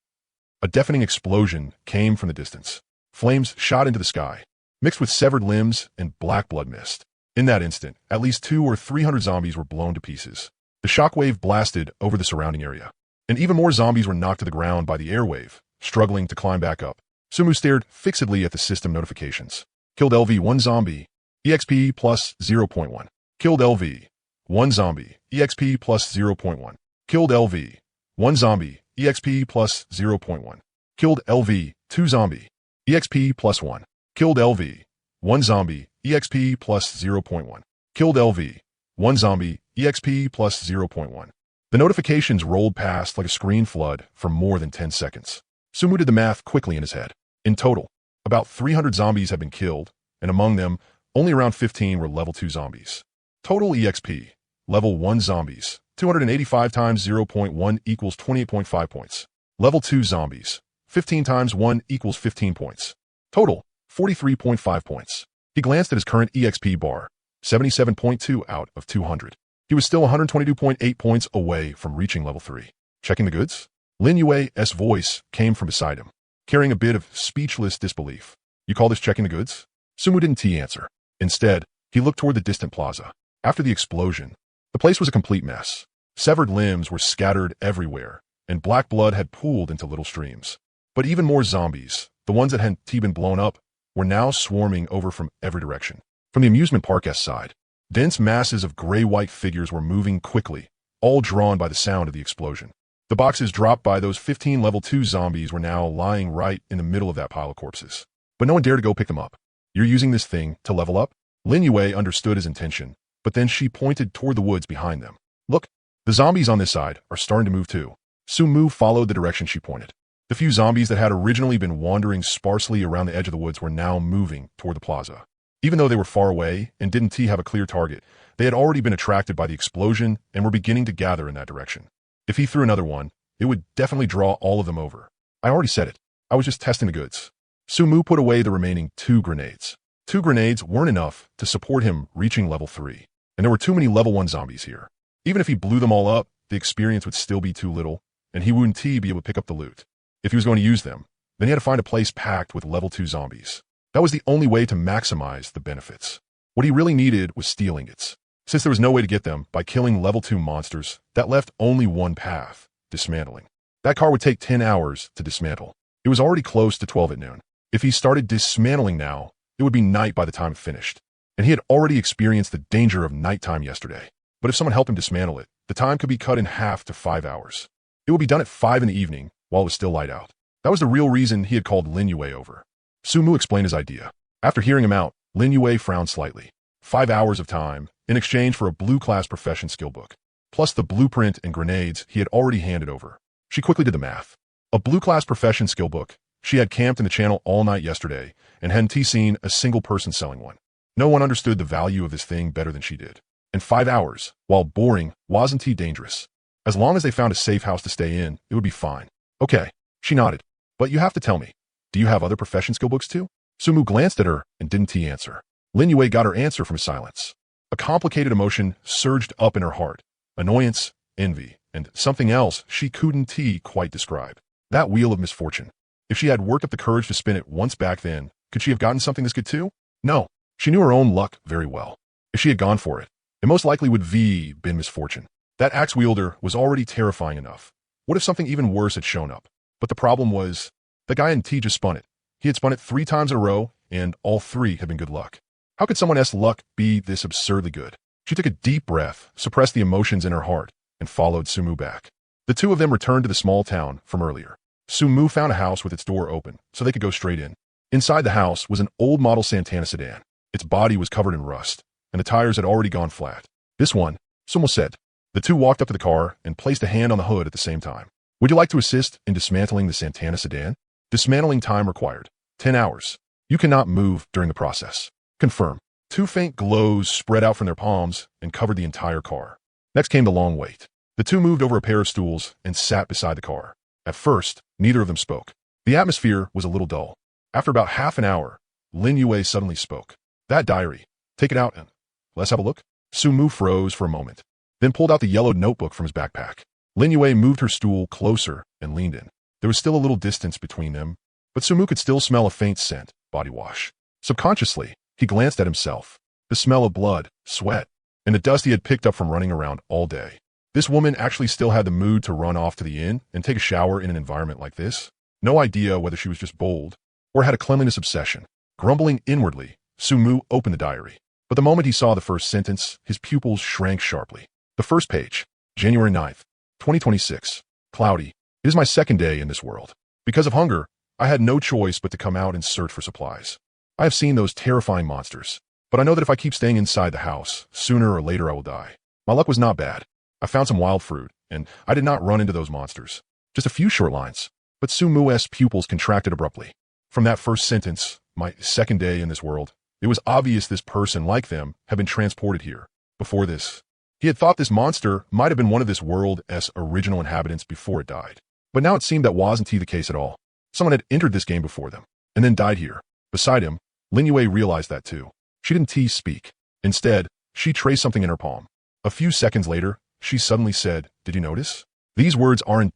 A deafening explosion came from the distance. Flames shot into the sky, mixed with severed limbs and black blood mist. In that instant, at least 200 or 300 zombies were blown to pieces. The shockwave blasted over the surrounding area, and even more zombies were knocked to the ground by the airwave, struggling to climb back up. Sumu stared fixedly at the system notifications. Killed LV 1 zombie. EXP plus 0.1. Killed LV 1 zombie. EXP plus 0.1. Killed LV 1 zombie. EXP plus 0.1. Killed LV 2 zombie. EXP plus 1. Killed LV 1 zombie. EXP plus 0.1. Killed LV 1 zombie. EXP plus 0.1. The notifications rolled past like a screen flood for more than 10 seconds. Sumu did the math quickly in his head. In total, about 300 zombies had been killed, and among them, only around 15 were level 2 zombies. Total EXP, level 1 zombies, 285 times 0.1 equals 28.5 points. Level 2 zombies, 15 times 1 equals 15 points. Total, 43.5 points. He glanced at his current EXP bar, 77.2 out of 200. He was still 122.8 points away from reaching level 3. Checking the goods? Lin Yue's voice came from beside him, carrying a bit of speechless disbelief. You call this checking the goods? Sumu didn't answer. Instead, he looked toward the distant plaza. After the explosion, the place was a complete mess. Severed limbs were scattered everywhere, and black blood had pooled into little streams. But even more zombies, the ones that hadn't been blown up, were now swarming over from every direction. From the amusement park's side, dense masses of gray-white figures were moving quickly, all drawn by the sound of the explosion. The boxes dropped by those 15 level 2 zombies were now lying right in the middle of that pile of corpses. But no one dared to go pick them up. You're using this thing to level up? Lin Yue understood his intention, but then she pointed toward the woods behind them. Look, the zombies on this side are starting to move too. Sumu followed the direction she pointed. The few zombies that had originally been wandering sparsely around the edge of the woods were now moving toward the plaza. Even though they were far away and didn't have a clear target, they had already been attracted by the explosion and were beginning to gather in that direction. If he threw another one, it would definitely draw all of them over. I already said it. I was just testing the goods. Sumu put away the remaining 2 grenades. 2 grenades weren't enough to support him reaching level 3, and there were too many level 1 zombies here. Even if he blew them all up, the experience would still be too little, and he wouldn't be able to pick up the loot. If he was going to use them, then he had to find a place packed with level 2 zombies. That was the only way to maximize the benefits. What he really needed was steel ingots. Since there was no way to get them by killing level 2 monsters, that left only one path: dismantling. That car would take 10 hours to dismantle. It was already close to 12 at noon. If he started dismantling now, it would be night by the time it finished. And he had already experienced the danger of nighttime yesterday. But if someone helped him dismantle it, the time could be cut in half to 5 hours. It would be done at 5 in the evening while it was still light out. That was the real reason he had called Lin Yue over. Sumu explained his idea. After hearing him out, Lin Yue frowned slightly. 5 hours of time in exchange for a blue-class profession skill book, plus the blueprint and grenades he had already handed over. She quickly did the math. A blue-class profession skill book. She had camped in the channel all night yesterday and hadn't seen a single person selling one. No one understood the value of this thing better than she did. And 5 hours, while boring, wasn't dangerous. As long as they found a safe house to stay in, it would be fine. Okay, she nodded. But you have to tell me, do you have other profession skill books too? Sumu glanced at her and didn't answer. Lin Yue got her answer from his silence. A complicated emotion surged up in her heart. Annoyance, envy, and something else she couldn't quite describe. That wheel of misfortune. If she had worked up the courage to spin it once back then, could she have gotten something this good too? No. She knew her own luck very well. If she had gone for it, it most likely would been misfortune. That axe wielder was already terrifying enough. What if something even worse had shown up? But the problem was, the guy in just spun it. He had spun it 3 times in a row, and all 3 had been good luck. How could someone else's luck be this absurdly good? She took a deep breath, suppressed the emotions in her heart, and followed Sumu back. The 2 of them returned to the small town from earlier. Sumu found a house with its door open, so they could go straight in. Inside the house was an old model Santana sedan. Its body was covered in rust, and the tires had already gone flat. This one, Sumu said. The 2 walked up to the car and placed a hand on the hood at the same time. Would you like to assist in dismantling the Santana sedan? Dismantling time required. 10 hours. You cannot move during the process. Confirm. 2 faint glows spread out from their palms and covered the entire car. Next came the long wait. The 2 moved over a pair of stools and sat beside the car. At first, neither of them spoke. The atmosphere was a little dull. After about half an hour, Lin Yue suddenly spoke. That diary. Take it out and let's have a look. Sumu froze for a moment, then pulled out the yellowed notebook from his backpack. Lin Yue moved her stool closer and leaned in. There was still a little distance between them, but Sumu could still smell a faint scent, body wash. Subconsciously, he glanced at himself. The smell of blood, sweat, and the dust he had picked up from running around all day. This woman actually still had the mood to run off to the inn and take a shower in an environment like this. No idea whether she was just bold or had a cleanliness obsession. Grumbling inwardly, Sumu opened the diary. But the moment he saw the first sentence, his pupils shrank sharply. The first page, January 9th, 2026. Cloudy. It is my 2nd day in this world. Because of hunger, I had no choice but to come out and search for supplies. I have seen those terrifying monsters, but I know that if I keep staying inside the house, sooner or later I will die. My luck was not bad. I found some wild fruit, and I did not run into those monsters. Just a few short lines. But Sumu's pupils contracted abruptly. From that first sentence, my 2nd day in this world, it was obvious this person, like them, had been transported here. Before this, he had thought this monster might have been one of this world's original inhabitants before it died. But now it seemed that wasn't the case at all. Someone had entered this game before them, and then died here. Beside him, Lin Yue realized that too. She didn't speak. Instead, she traced something in her palm. A few seconds later, she suddenly said, "Did you notice? These words aren't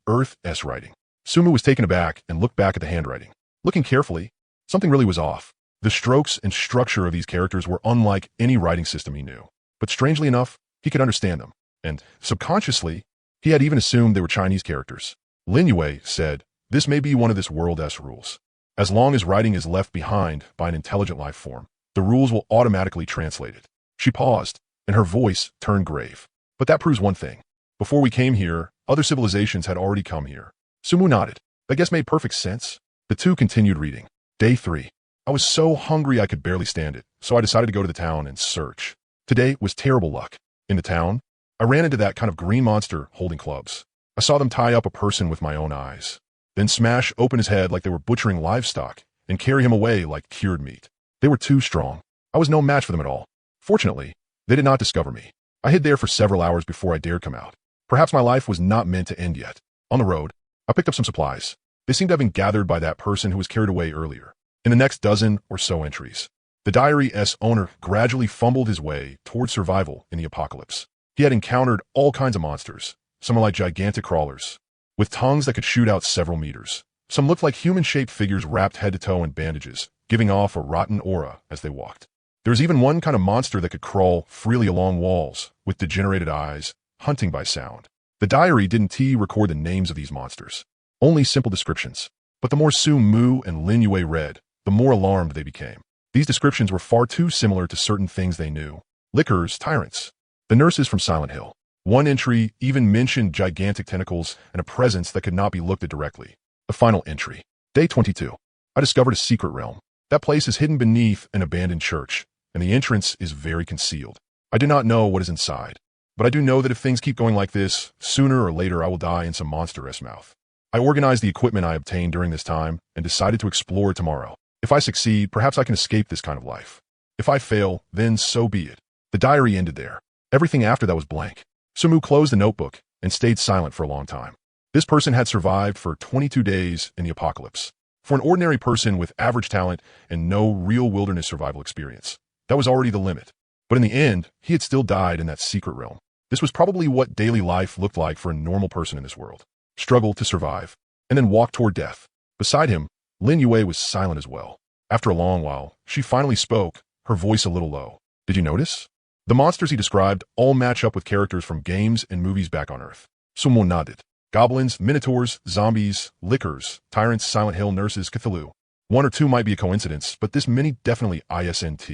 Earth's writing." Sumu was taken aback and looked back at the handwriting. Looking carefully, something really was off. The strokes and structure of these characters were unlike any writing system he knew. But strangely enough, he could understand them. And, subconsciously, he had even assumed they were Chinese characters. Lin Yue said, "This may be one of this world's rules. As long as writing is left behind by an intelligent life form, the rules will automatically translate it." She paused, and her voice turned grave. "But that proves one thing. Before we came here, other civilizations had already come here." Sumu nodded. "That guess made perfect sense." The 2 continued reading. Day 3. I was so hungry I could barely stand it, so I decided to go to the town and search. Today was terrible luck. In the town, I ran into that kind of green monster holding clubs. I saw them tie up a person with my own eyes. then smash open his head like they were butchering livestock, and carry him away like cured meat. They were too strong. I was no match for them at all. Fortunately, they did not discover me. I hid there for several hours before I dared come out. Perhaps my life was not meant to end yet. On the road, I picked up some supplies. They seemed to have been gathered by that person who was carried away earlier. In the next dozen or so entries, the diary's owner gradually fumbled his way toward survival in the apocalypse. He had encountered all kinds of monsters. Some were like gigantic crawlers, with tongues that could shoot out several meters. Some looked like human-shaped figures wrapped head to toe in bandages, giving off a rotten aura as they walked. There was even one kind of monster that could crawl freely along walls, with degenerated eyes, hunting by sound. The diary didn't record the names of these monsters, only simple descriptions. But the more Su Mu and Lin Yue read, the more alarmed they became. These descriptions were far too similar to certain things they knew. Lickers, tyrants. The nurses from Silent Hill. One entry even mentioned gigantic tentacles and a presence that could not be looked at directly. The final entry. Day 22. I discovered a secret realm. That place is hidden beneath an abandoned church, and the entrance is very concealed. I do not know what is inside, but I do know that if things keep going like this, sooner or later I will die in some monstrous mouth. I organized the equipment I obtained during this time and decided to explore it tomorrow. If I succeed, perhaps I can escape this kind of life. If I fail, then so be it. The diary ended there. Everything after that was blank. Su Mu closed the notebook and stayed silent for a long time. This person had survived for 22 days in the apocalypse. For an ordinary person with average talent and no real wilderness survival experience, that was already the limit. But in the end, he had still died in that secret realm. This was probably what daily life looked like for a normal person in this world. Struggle to survive, and then walk toward death. Beside him, Lin Yue was silent as well. After a long while, she finally spoke, her voice a little low. Did you notice? The monsters he described all match up with characters from games and movies back on Earth. Su Mu nodded. Goblins, minotaurs, zombies, lickers, tyrants, Silent Hill, nurses, Cthulhu. One or two might be a coincidence, but this many definitely isn't.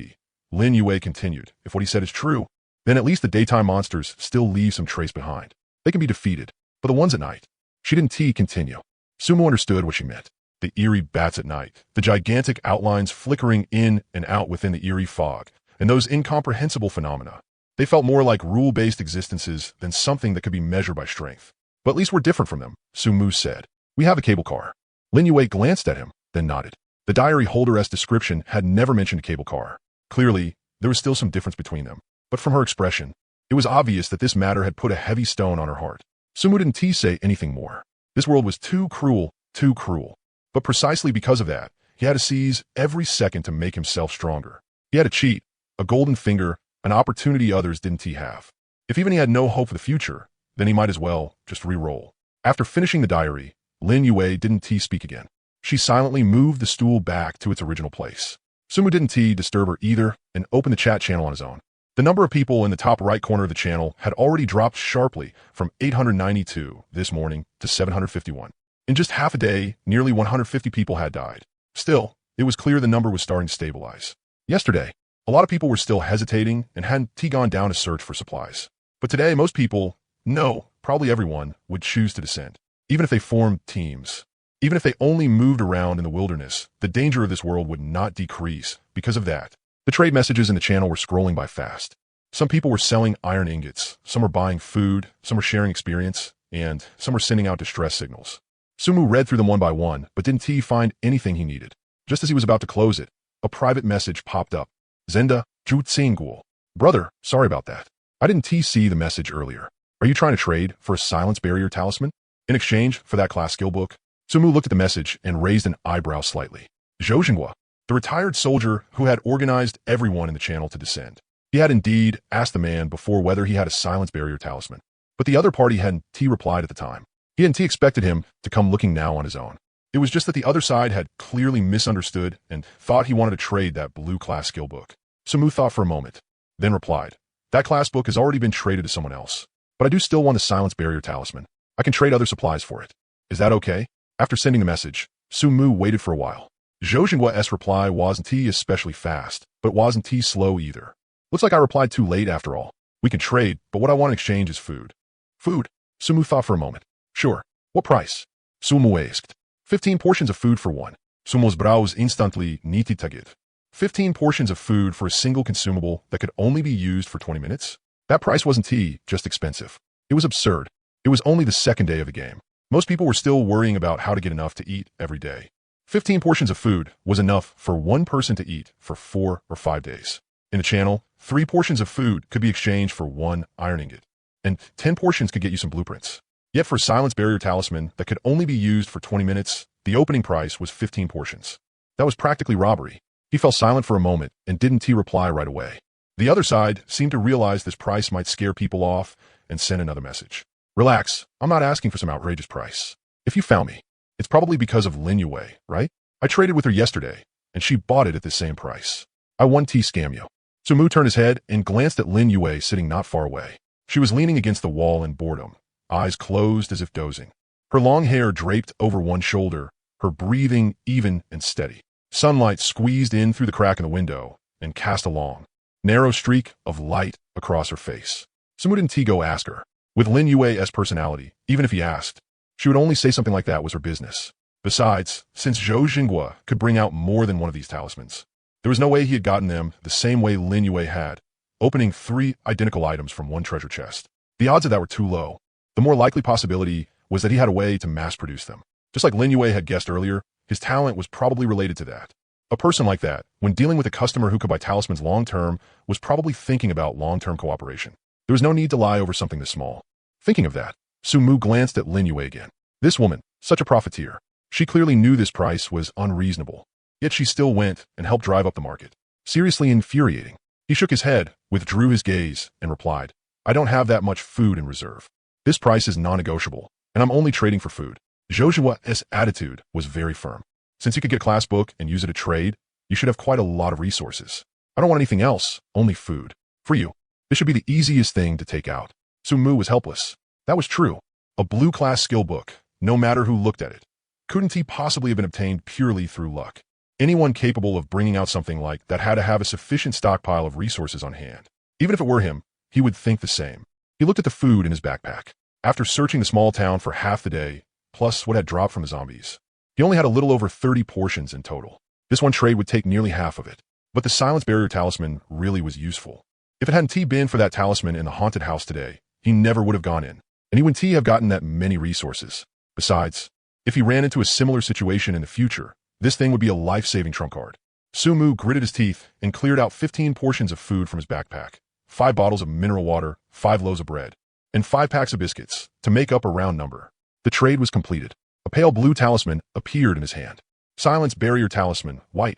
Lin Yue continued. If what he said is true, then at least the daytime monsters still leave some trace behind. They can be defeated, but the ones at night. She didn't continue. Su Mu understood what she meant. The eerie bats at night, the gigantic outlines flickering in and out within the eerie fog, and those incomprehensible phenomena. They felt more like rule-based existences than something that could be measured by strength. But at least we're different from them, Su Mu said. We have a cable car. Lin Yue glanced at him, then nodded. The diary holder's description had never mentioned a cable car. Clearly, there was still some difference between them. But from her expression, it was obvious that this matter had put a heavy stone on her heart. Su Mu didn't say anything more. This world was too cruel, too cruel. But precisely because of that, he had to seize every second to make himself stronger. He had to cheat, a golden finger, an opportunity others didn't have. If even he had no hope for the future, then he might as well just re-roll. After finishing the diary, Lin Yue didn't speak again. She silently moved the stool back to its original place. Su Mu didn't disturb her either and opened the chat channel on his own. The number of people in the top right corner of the channel had already dropped sharply from 892 this morning to 751. In just half a day, nearly 150 people had died. Still, it was clear the number was starting to stabilize. Yesterday, a lot of people were still hesitating and hadn't gone down to search for supplies. But today, most people, no, probably everyone, would choose to descend. Even if they formed teams. Even if they only moved around in the wilderness, the danger of this world would not decrease because of that. The trade messages in the channel were scrolling by fast. Some people were selling iron ingots, some were buying food, some were sharing experience, and some were sending out distress signals. Su Mu read through them one by one, but didn't find anything he needed. Just as he was about to close it, a private message popped up. Zenda, Zhu Tsingguo. Brother, sorry about that. I didn't see the message earlier. Are you trying to trade for a silence barrier talisman? In exchange for that class skill book? Su Mu looked at the message and raised an eyebrow slightly. Zhou Xinghua, the retired soldier who had organized everyone in the channel to descend. He had indeed asked the man before whether he had a silence barrier talisman, but the other party hadn't replied at the time. He hadn't expected him to come looking now on his own. It was just that the other side had clearly misunderstood and thought he wanted to trade that blue class skill book. Su Mu thought for a moment, then replied, that class book has already been traded to someone else, but I do still want a silence barrier talisman. I can trade other supplies for it. Is that okay? After sending the message, Su Mu waited for a while. Zhou Xinghua's reply wasn't especially fast, but wasn't slow either. Looks like I replied too late after all. We can trade, but what I want in exchange is food. Food? Su Mu thought for a moment. Sure. What price? Su Mu asked. 15 portions of food for one. Su Mu's brows instantly knitted. 15 portions of food for a single consumable that could only be used for 20 minutes? That price wasn't just expensive. It was absurd. It was only the second day of the game. Most people were still worrying about how to get enough to eat every day. 15 portions of food was enough for one person to eat for 4 or 5 days. In the channel, 3 portions of food could be exchanged for 1 iron ingot, and 10 portions could get you some blueprints. Yet for a silence barrier talisman that could only be used for 20 minutes, the opening price was 15 portions. That was practically robbery. He fell silent for a moment and didn't reply right away. The other side seemed to realize this price might scare people off and send another message. Relax, I'm not asking for some outrageous price. If you found me, it's probably because of Lin Yue, right? I traded with her yesterday, and she bought it at the same price. I 1T scam you. Sumu turned his head and glanced at Lin Yue sitting not far away. She was leaning against the wall in boredom, eyes closed as if dozing. Her long hair draped over one shoulder, her breathing even and steady. Sunlight squeezed in through the crack in the window and cast a long, narrow streak of light across her face. Sumu didn't go ask her. With Lin Yue's personality, even if he asked, she would only say something like that was her business. Besides, since Zhou Xinghua could bring out more than one of these talismans, there was no way he had gotten them the same way Lin Yue had, opening 3 identical items from one treasure chest. The odds of that were too low. The more likely possibility was that he had a way to mass-produce them. Just like Lin Yue had guessed earlier, his talent was probably related to that. A person like that, when dealing with a customer who could buy talismans long-term, was probably thinking about long-term cooperation. There was no need to lie over something this small. Thinking of that, Sumu glanced at Lin Yue again. This woman, such a profiteer. She clearly knew this price was unreasonable. Yet she still went and helped drive up the market. Seriously infuriating. He shook his head, withdrew his gaze, and replied, I don't have that much food in reserve. This price is non-negotiable, and I'm only trading for food. Zhou Xingua's attitude was very firm. Since you could get a class book and use it to trade, you should have quite a lot of resources. I don't want anything else, only food. For you, this should be the easiest thing to take out. Sumu was helpless. That was true. A blue-class skill book, no matter who looked at it, couldn't he possibly have been obtained purely through luck? Anyone capable of bringing out something like that had to have a sufficient stockpile of resources on hand. Even if it were him, he would think the same. He looked at the food in his backpack. After searching the small town for half the day, plus what had dropped from the zombies, he only had a little over 30 portions in total. This one trade would take nearly half of it. But the silence barrier talisman really was useful. If it hadn't been for that talisman in the haunted house today, he never would have gone in, and he wouldn't have gotten that many resources. Besides, if he ran into a similar situation in the future, this thing would be a life-saving trump card. Sumu gritted his teeth and cleared out 15 portions of food from his backpack, 5 bottles of mineral water, 5 loaves of bread, and 5 packs of biscuits, to make up a round number. The trade was completed. A pale blue talisman appeared in his hand. Silence barrier talisman, white.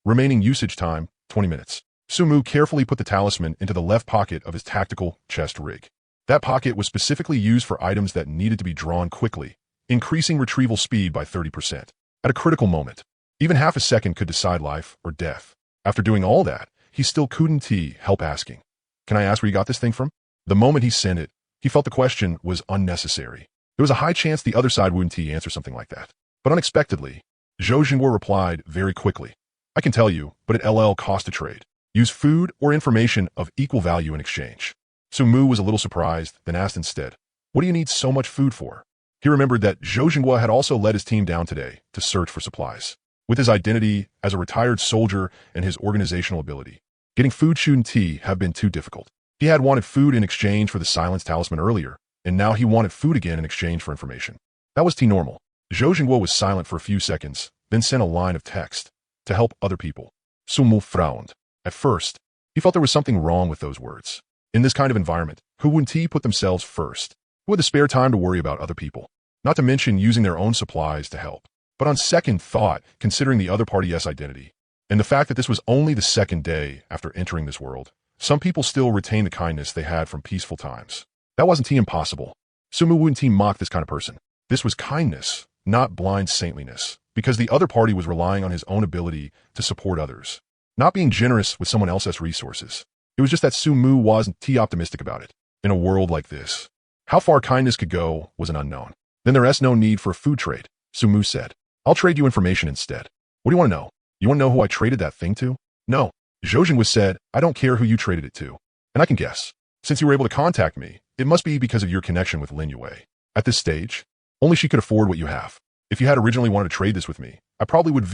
Remaining usage time, 20 minutes. Sumu carefully put the talisman into the left pocket of his tactical chest rig. That pocket was specifically used for items that needed to be drawn quickly, increasing retrieval speed by 30%. At a critical moment, even half a second could decide life or death. After doing all that, he still couldn't help asking, Can I ask where you got this thing from? The moment he sent it, he felt the question was unnecessary. There was a high chance the other side wouldn't answer something like that. But unexpectedly, Zhou Xinghua replied very quickly, I can tell you, but it LL cost to trade. Use food or information of equal value in exchange. Sumu was a little surprised, then asked instead, What do you need so much food for? He remembered that Zhou Xinghua had also led his team down today to search for supplies. With his identity as a retired soldier and his organizational ability, getting food shouldn't have been too difficult. He had wanted food in exchange for the silence talisman earlier, and now he wanted food again in exchange for information. That was normal. Zhou Xinghua was silent for a few seconds, then sent a line of text to help other people. Sumu frowned. At first, he felt there was something wrong with those words. In this kind of environment, who wouldn't put themselves first? Who had the spare time to worry about other people? Not to mention using their own supplies to help. But on second thought, considering the other party's identity, and the fact that this was only the second day after entering this world, some people still retain the kindness they had from peaceful times. That wasn't impossible. Sumu wouldn't mock this kind of person. This was kindness, not blind saintliness, because the other party was relying on his own ability to support others, not being generous with someone else's resources. It was just that Sumu wasn't optimistic about it. In a world like this, how far kindness could go was an unknown. Then there's no need for a food trade, Sumu said. I'll trade you information instead. What do you want to know? You want to know who I traded that thing to? No. Zhou Xinghua said, I don't care who you traded it to. And I can guess. Since you were able to contact me, it must be because of your connection with Lin Yue. At this stage, only she could afford what you have. If you had originally wanted to trade this with me, I probably would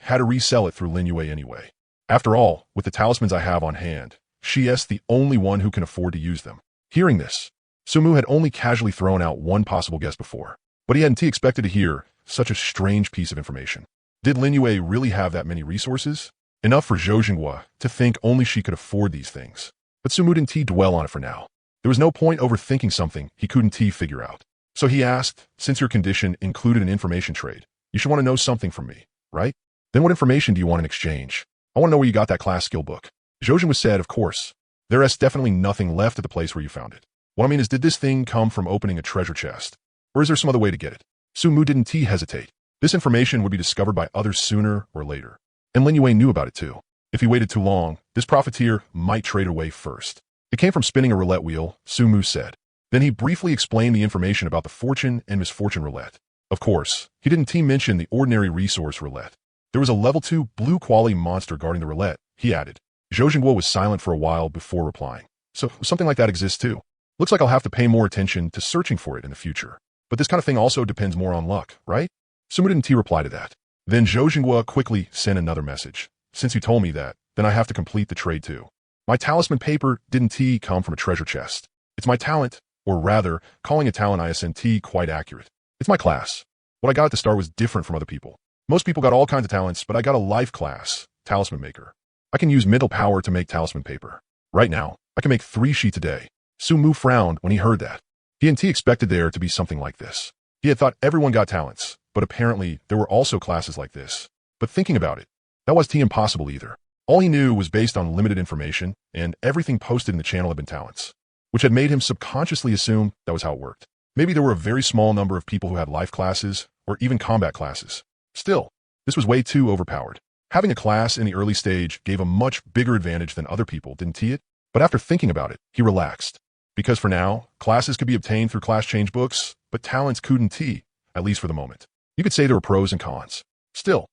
had to resell it through Lin Yue anyway. After all, with the talismans I have on hand, she is the only one who can afford to use them. Hearing this, Sumu had only casually thrown out one possible guess before. But he hadn't expected to hear such a strange piece of information. Did Lin Yue really have that many resources? Enough for Zhou Jinghua to think only she could afford these things. But Su Mu didn't dwell on it for now. There was no point overthinking something he couldn't figure out. So he asked, since your condition included an information trade, you should want to know something from me, right? Then what information do you want in exchange? I want to know where you got that class skill book. Zhou Jinghua said, of course. There is definitely nothing left at the place where you found it. What I mean is, did this thing come from opening a treasure chest? Or is there some other way to get it? Su Mu didn't hesitate. This information would be discovered by others sooner or later. And Lin Yue knew about it too. If he waited too long, this profiteer might trade away first. It came from spinning a roulette wheel, Su Mu said. Then he briefly explained the information about the fortune and misfortune roulette. Of course, he didn't mention the ordinary resource roulette. There was a level 2 blue quality monster guarding the roulette, he added. Zhou Jinghua was silent for a while before replying. So something like that exists too. Looks like I'll have to pay more attention to searching for it in the future. But this kind of thing also depends more on luck, right? Su Mu didn't reply to that. Then Zhou Jinghua quickly sent another message. Since you told me that, then I have to complete the trade too. My talisman paper didn't come from a treasure chest. It's my talent, or rather, calling a talent isn't quite accurate. It's my class. What I got at the start was different from other people. Most people got all kinds of talents, but I got a life class, talisman maker. I can use mental power to make talisman paper. Right now, I can make 3 sheets a day. Su Mu frowned when he heard that. He hadn't expected there to be something like this. He had thought everyone got talents, but apparently there were also classes like this. But thinking about it, that was impossible either. All he knew was based on limited information, and everything posted in the channel had been talents, which had made him subconsciously assume that was how it worked. Maybe there were a very small number of people who had life classes, or even combat classes. Still, this was way too overpowered. Having a class in the early stage gave a much bigger advantage than other people, didn't it? But after thinking about it, he relaxed. Because for now, classes could be obtained through class change books, but talents couldn't, at least for the moment. You could say there were pros and cons. Still,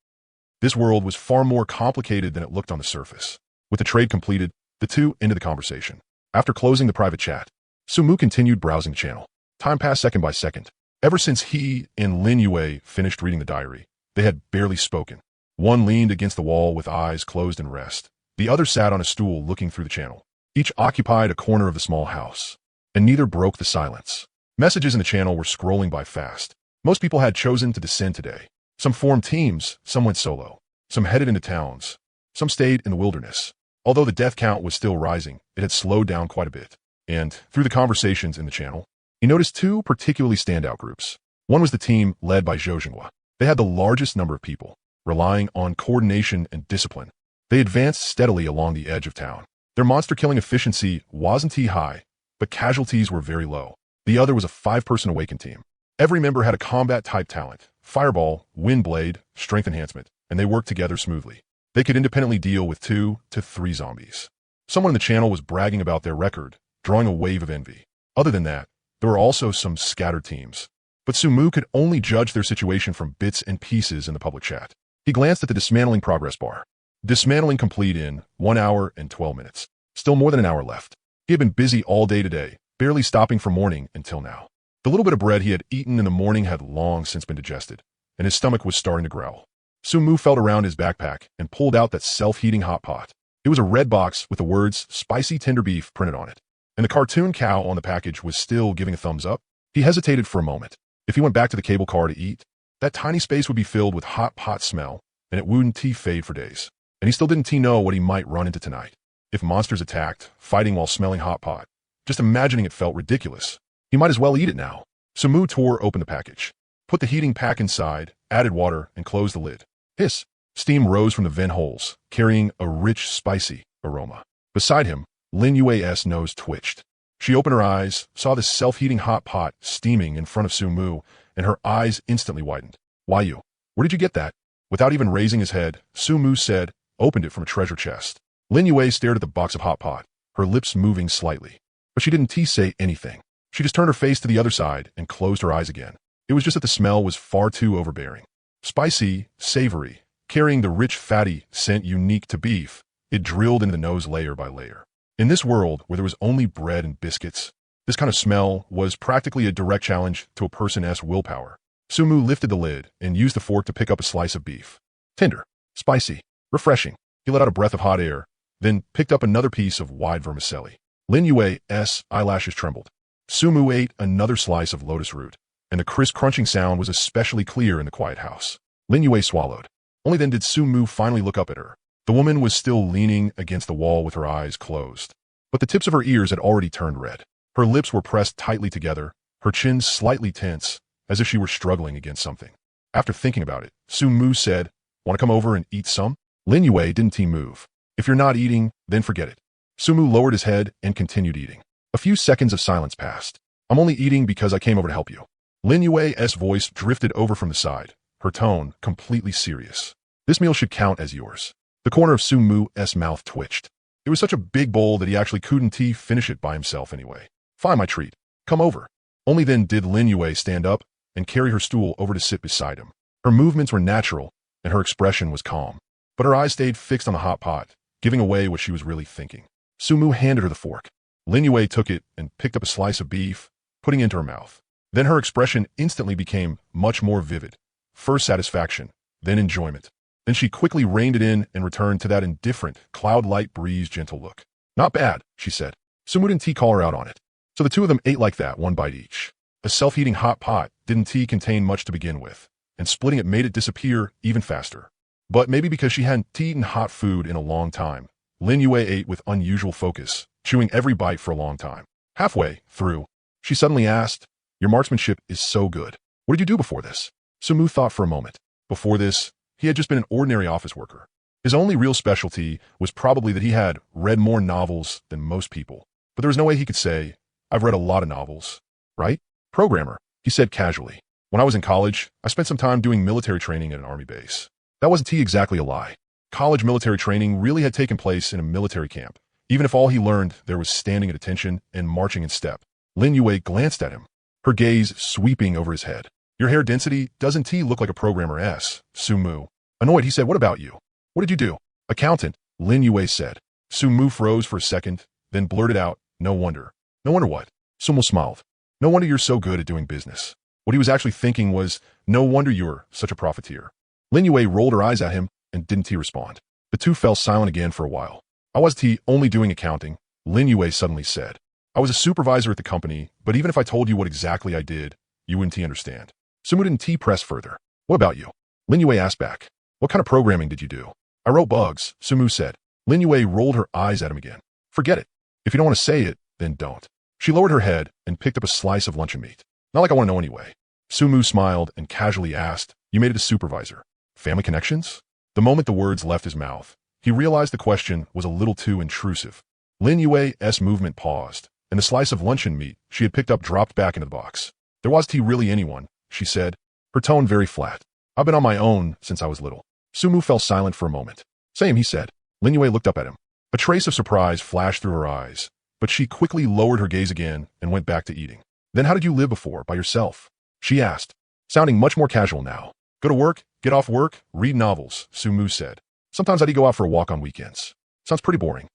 this world was far more complicated than it looked on the surface. With the trade completed, the two ended the conversation. After closing the private chat, Su Mu continued browsing the channel. Time passed second by second. Ever since he and Lin Yue finished reading the diary, they had barely spoken. One leaned against the wall with eyes closed in rest. The other sat on a stool looking through the channel. Each occupied a corner of the small house, and neither broke the silence. Messages in the channel were scrolling by fast. Most people had chosen to descend today. Some formed teams, some went solo. Some headed into towns. Some stayed in the wilderness. Although the death count was still rising, it had slowed down quite a bit. And through the conversations in the channel, he noticed 2 particularly standout groups. One was the team led by Zhou Jinghua. They had the largest number of people, relying on coordination and discipline. They advanced steadily along the edge of town. Their monster-killing efficiency wasn't high, but casualties were very low. The other was a 5-person awaken team. Every member had a combat-type talent, fireball, wind blade, strength enhancement, and they worked together smoothly. They could independently deal with 2 to 3 zombies. Someone in the channel was bragging about their record, drawing a wave of envy. Other than that, there were also some scattered teams. But Su Mu could only judge their situation from bits and pieces in the public chat. He glanced at the dismantling progress bar. Dismantling complete in 1 hour and 12 minutes. Still more than an hour left. He had been busy all day today, barely stopping from morning until now. The little bit of bread he had eaten in the morning had long since been digested, and his stomach was starting to growl. Su Mu felt around his backpack and pulled out that self-heating hot pot. It was a red box with the words "spicy tender beef" printed on it, and the cartoon cow on the package was still giving a thumbs up. He hesitated for a moment. If he went back to the cable car to eat, that tiny space would be filled with hot pot smell, and it wouldn't fade for days. And he still didn't know what he might run into tonight. If monsters attacked, fighting while smelling hot pot. Just imagining it felt ridiculous. He might as well eat it now. Su Mu tore open the package, put the heating pack inside, added water, and closed the lid. Hiss! Steam rose from the vent holes, carrying a rich, spicy aroma. Beside him, Lin Yue's nose twitched. She opened her eyes, saw the self-heating hot pot steaming in front of Su Mu, and her eyes instantly widened. Why you? Where did you get that? Without even raising his head, Su Mu said, opened it from a treasure chest. Lin Yue stared at the box of hot pot, her lips moving slightly. But she didn't say anything. She just turned her face to the other side and closed her eyes again. It was just that the smell was far too overbearing. Spicy, savory, carrying the rich, fatty scent unique to beef, it drilled into the nose layer by layer. In this world where there was only bread and biscuits, this kind of smell was practically a direct challenge to a person's willpower. Su Mu lifted the lid and used the fork to pick up a slice of beef. Tender, spicy, refreshing. He let out a breath of hot air, then picked up another piece of wide vermicelli. Lin Yue's eyelashes trembled. Su Mu ate another slice of lotus root, and the crisp crunching sound was especially clear in the quiet house. Lin Yue swallowed. Only then did Su Mu finally look up at her. The woman was still leaning against the wall with her eyes closed, but the tips of her ears had already turned red. Her lips were pressed tightly together, her chin slightly tense, as if she were struggling against something. After thinking about it, Su Mu said, "Want to come over and eat some?" Lin Yue didn't move. "If you're not eating, then forget it." Su Mu lowered his head and continued eating. A few seconds of silence passed. "I'm only eating because I came over to help you." Lin Yue's voice drifted over from the side, her tone completely serious. "This meal should count as yours." The corner of Su Mu's mouth twitched. It was such a big bowl that he actually couldn't finish it by himself anyway. "Fine, my treat. Come over." Only then did Lin Yue stand up and carry her stool over to sit beside him. Her movements were natural, and her expression was calm. But her eyes stayed fixed on the hot pot, giving away what she was really thinking. Su Mu handed her the fork. Lin Yue took it and picked up a slice of beef, putting it into her mouth. Then her expression instantly became much more vivid. First satisfaction, then enjoyment. Then she quickly reined it in and returned to that indifferent, cloud-light breeze gentle look. "Not bad," she said. Su Mu didn't call her out on it. So the two of them ate like that, one bite each. A self-heating hot pot didn't contain much to begin with, and splitting it made it disappear even faster. But maybe because she hadn't eaten hot food in a long time, Lin Yue ate with unusual focus, chewing every bite for a long time. Halfway through, she suddenly asked, "Your marksmanship is so good. What did you do before this?" Su Mu thought for a moment. Before this, he had just been an ordinary office worker. His only real specialty was probably that he had read more novels than most people. But there was no way he could say, "I've read a lot of novels." Right? "Programmer," he said casually. "When I was in college, I spent some time doing military training at an army base." That wasn't exactly a lie. College military training really had taken place in a military camp, even if all he learned there was standing at attention and marching in step. Lin Yue glanced at him, her gaze sweeping over his head. "Your hair density doesn't look like a programmer's." Su Mu. Annoyed, he said, "What about you? What did you do?" "Accountant," Lin Yue said. Su Mu froze for a second, then blurted out, "No wonder." "No wonder what?" Su Mu smiled. "No wonder you're so good at doing business." What he was actually thinking was, "No wonder you're such a profiteer." Lin Yue rolled her eyes at him and didn't respond. The two fell silent again for a while. "I wasn't only doing accounting," Lin Yue suddenly said. "I was a supervisor at the company, but even if I told you what exactly I did, you wouldn't understand." Su Mu didn't press further. "What about you?" Lin Yue asked back. "What kind of programming did you do?" "I wrote bugs," Su Mu said. Lin Yue rolled her eyes at him again. "Forget it. If you don't want to say it, then don't." She lowered her head and picked up a slice of luncheon meat. "Not like I want to know anyway." Su Mu smiled and casually asked, "You made it a supervisor. Family connections?" The moment the words left his mouth, he realized the question was a little too intrusive. Lin Yue's movement paused, and the slice of luncheon meat she had picked up dropped back into the box. "There wasn't really anyone," she said, her tone very flat. "I've been on my own since I was little." Su Mu fell silent for a moment. "Same," he said. Lin Yue looked up at him. A trace of surprise flashed through her eyes, but she quickly lowered her gaze again and went back to eating. "Then how did you live before, by yourself?" she asked, sounding much more casual now. "Go to work, get off work, read novels," Su Mu said. "Sometimes I'd go out for a walk on weekends." "Sounds pretty boring."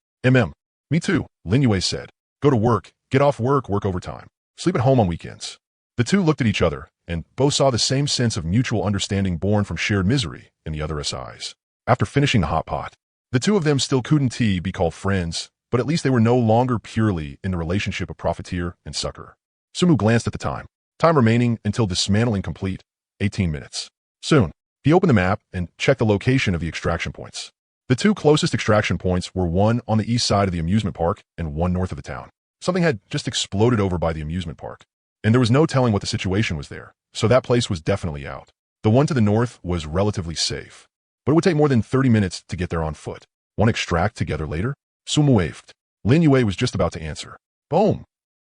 Me too," Lin Yue said. "Go to work, get off work, work overtime. Sleep at home on weekends." The two looked at each other, and both saw the same sense of mutual understanding born from shared misery in the other's eyes. After finishing the hot pot, the two of them still couldn't be called friends, but at least they were no longer purely in the relationship of profiteer and sucker. Su Mu glanced at the time. Time remaining until dismantling complete, 18 minutes. Soon, he opened the map and checked the location of the extraction points. The two closest extraction points were one on the east side of the amusement park and one north of the town. Something had just exploded over by the amusement park, and there was no telling what the situation was there, so that place was definitely out. The one to the north was relatively safe, but it would take more than 30 minutes to get there on foot. "Want to extract together later?" Su Mu waved. Lin Yue was just about to answer. Boom!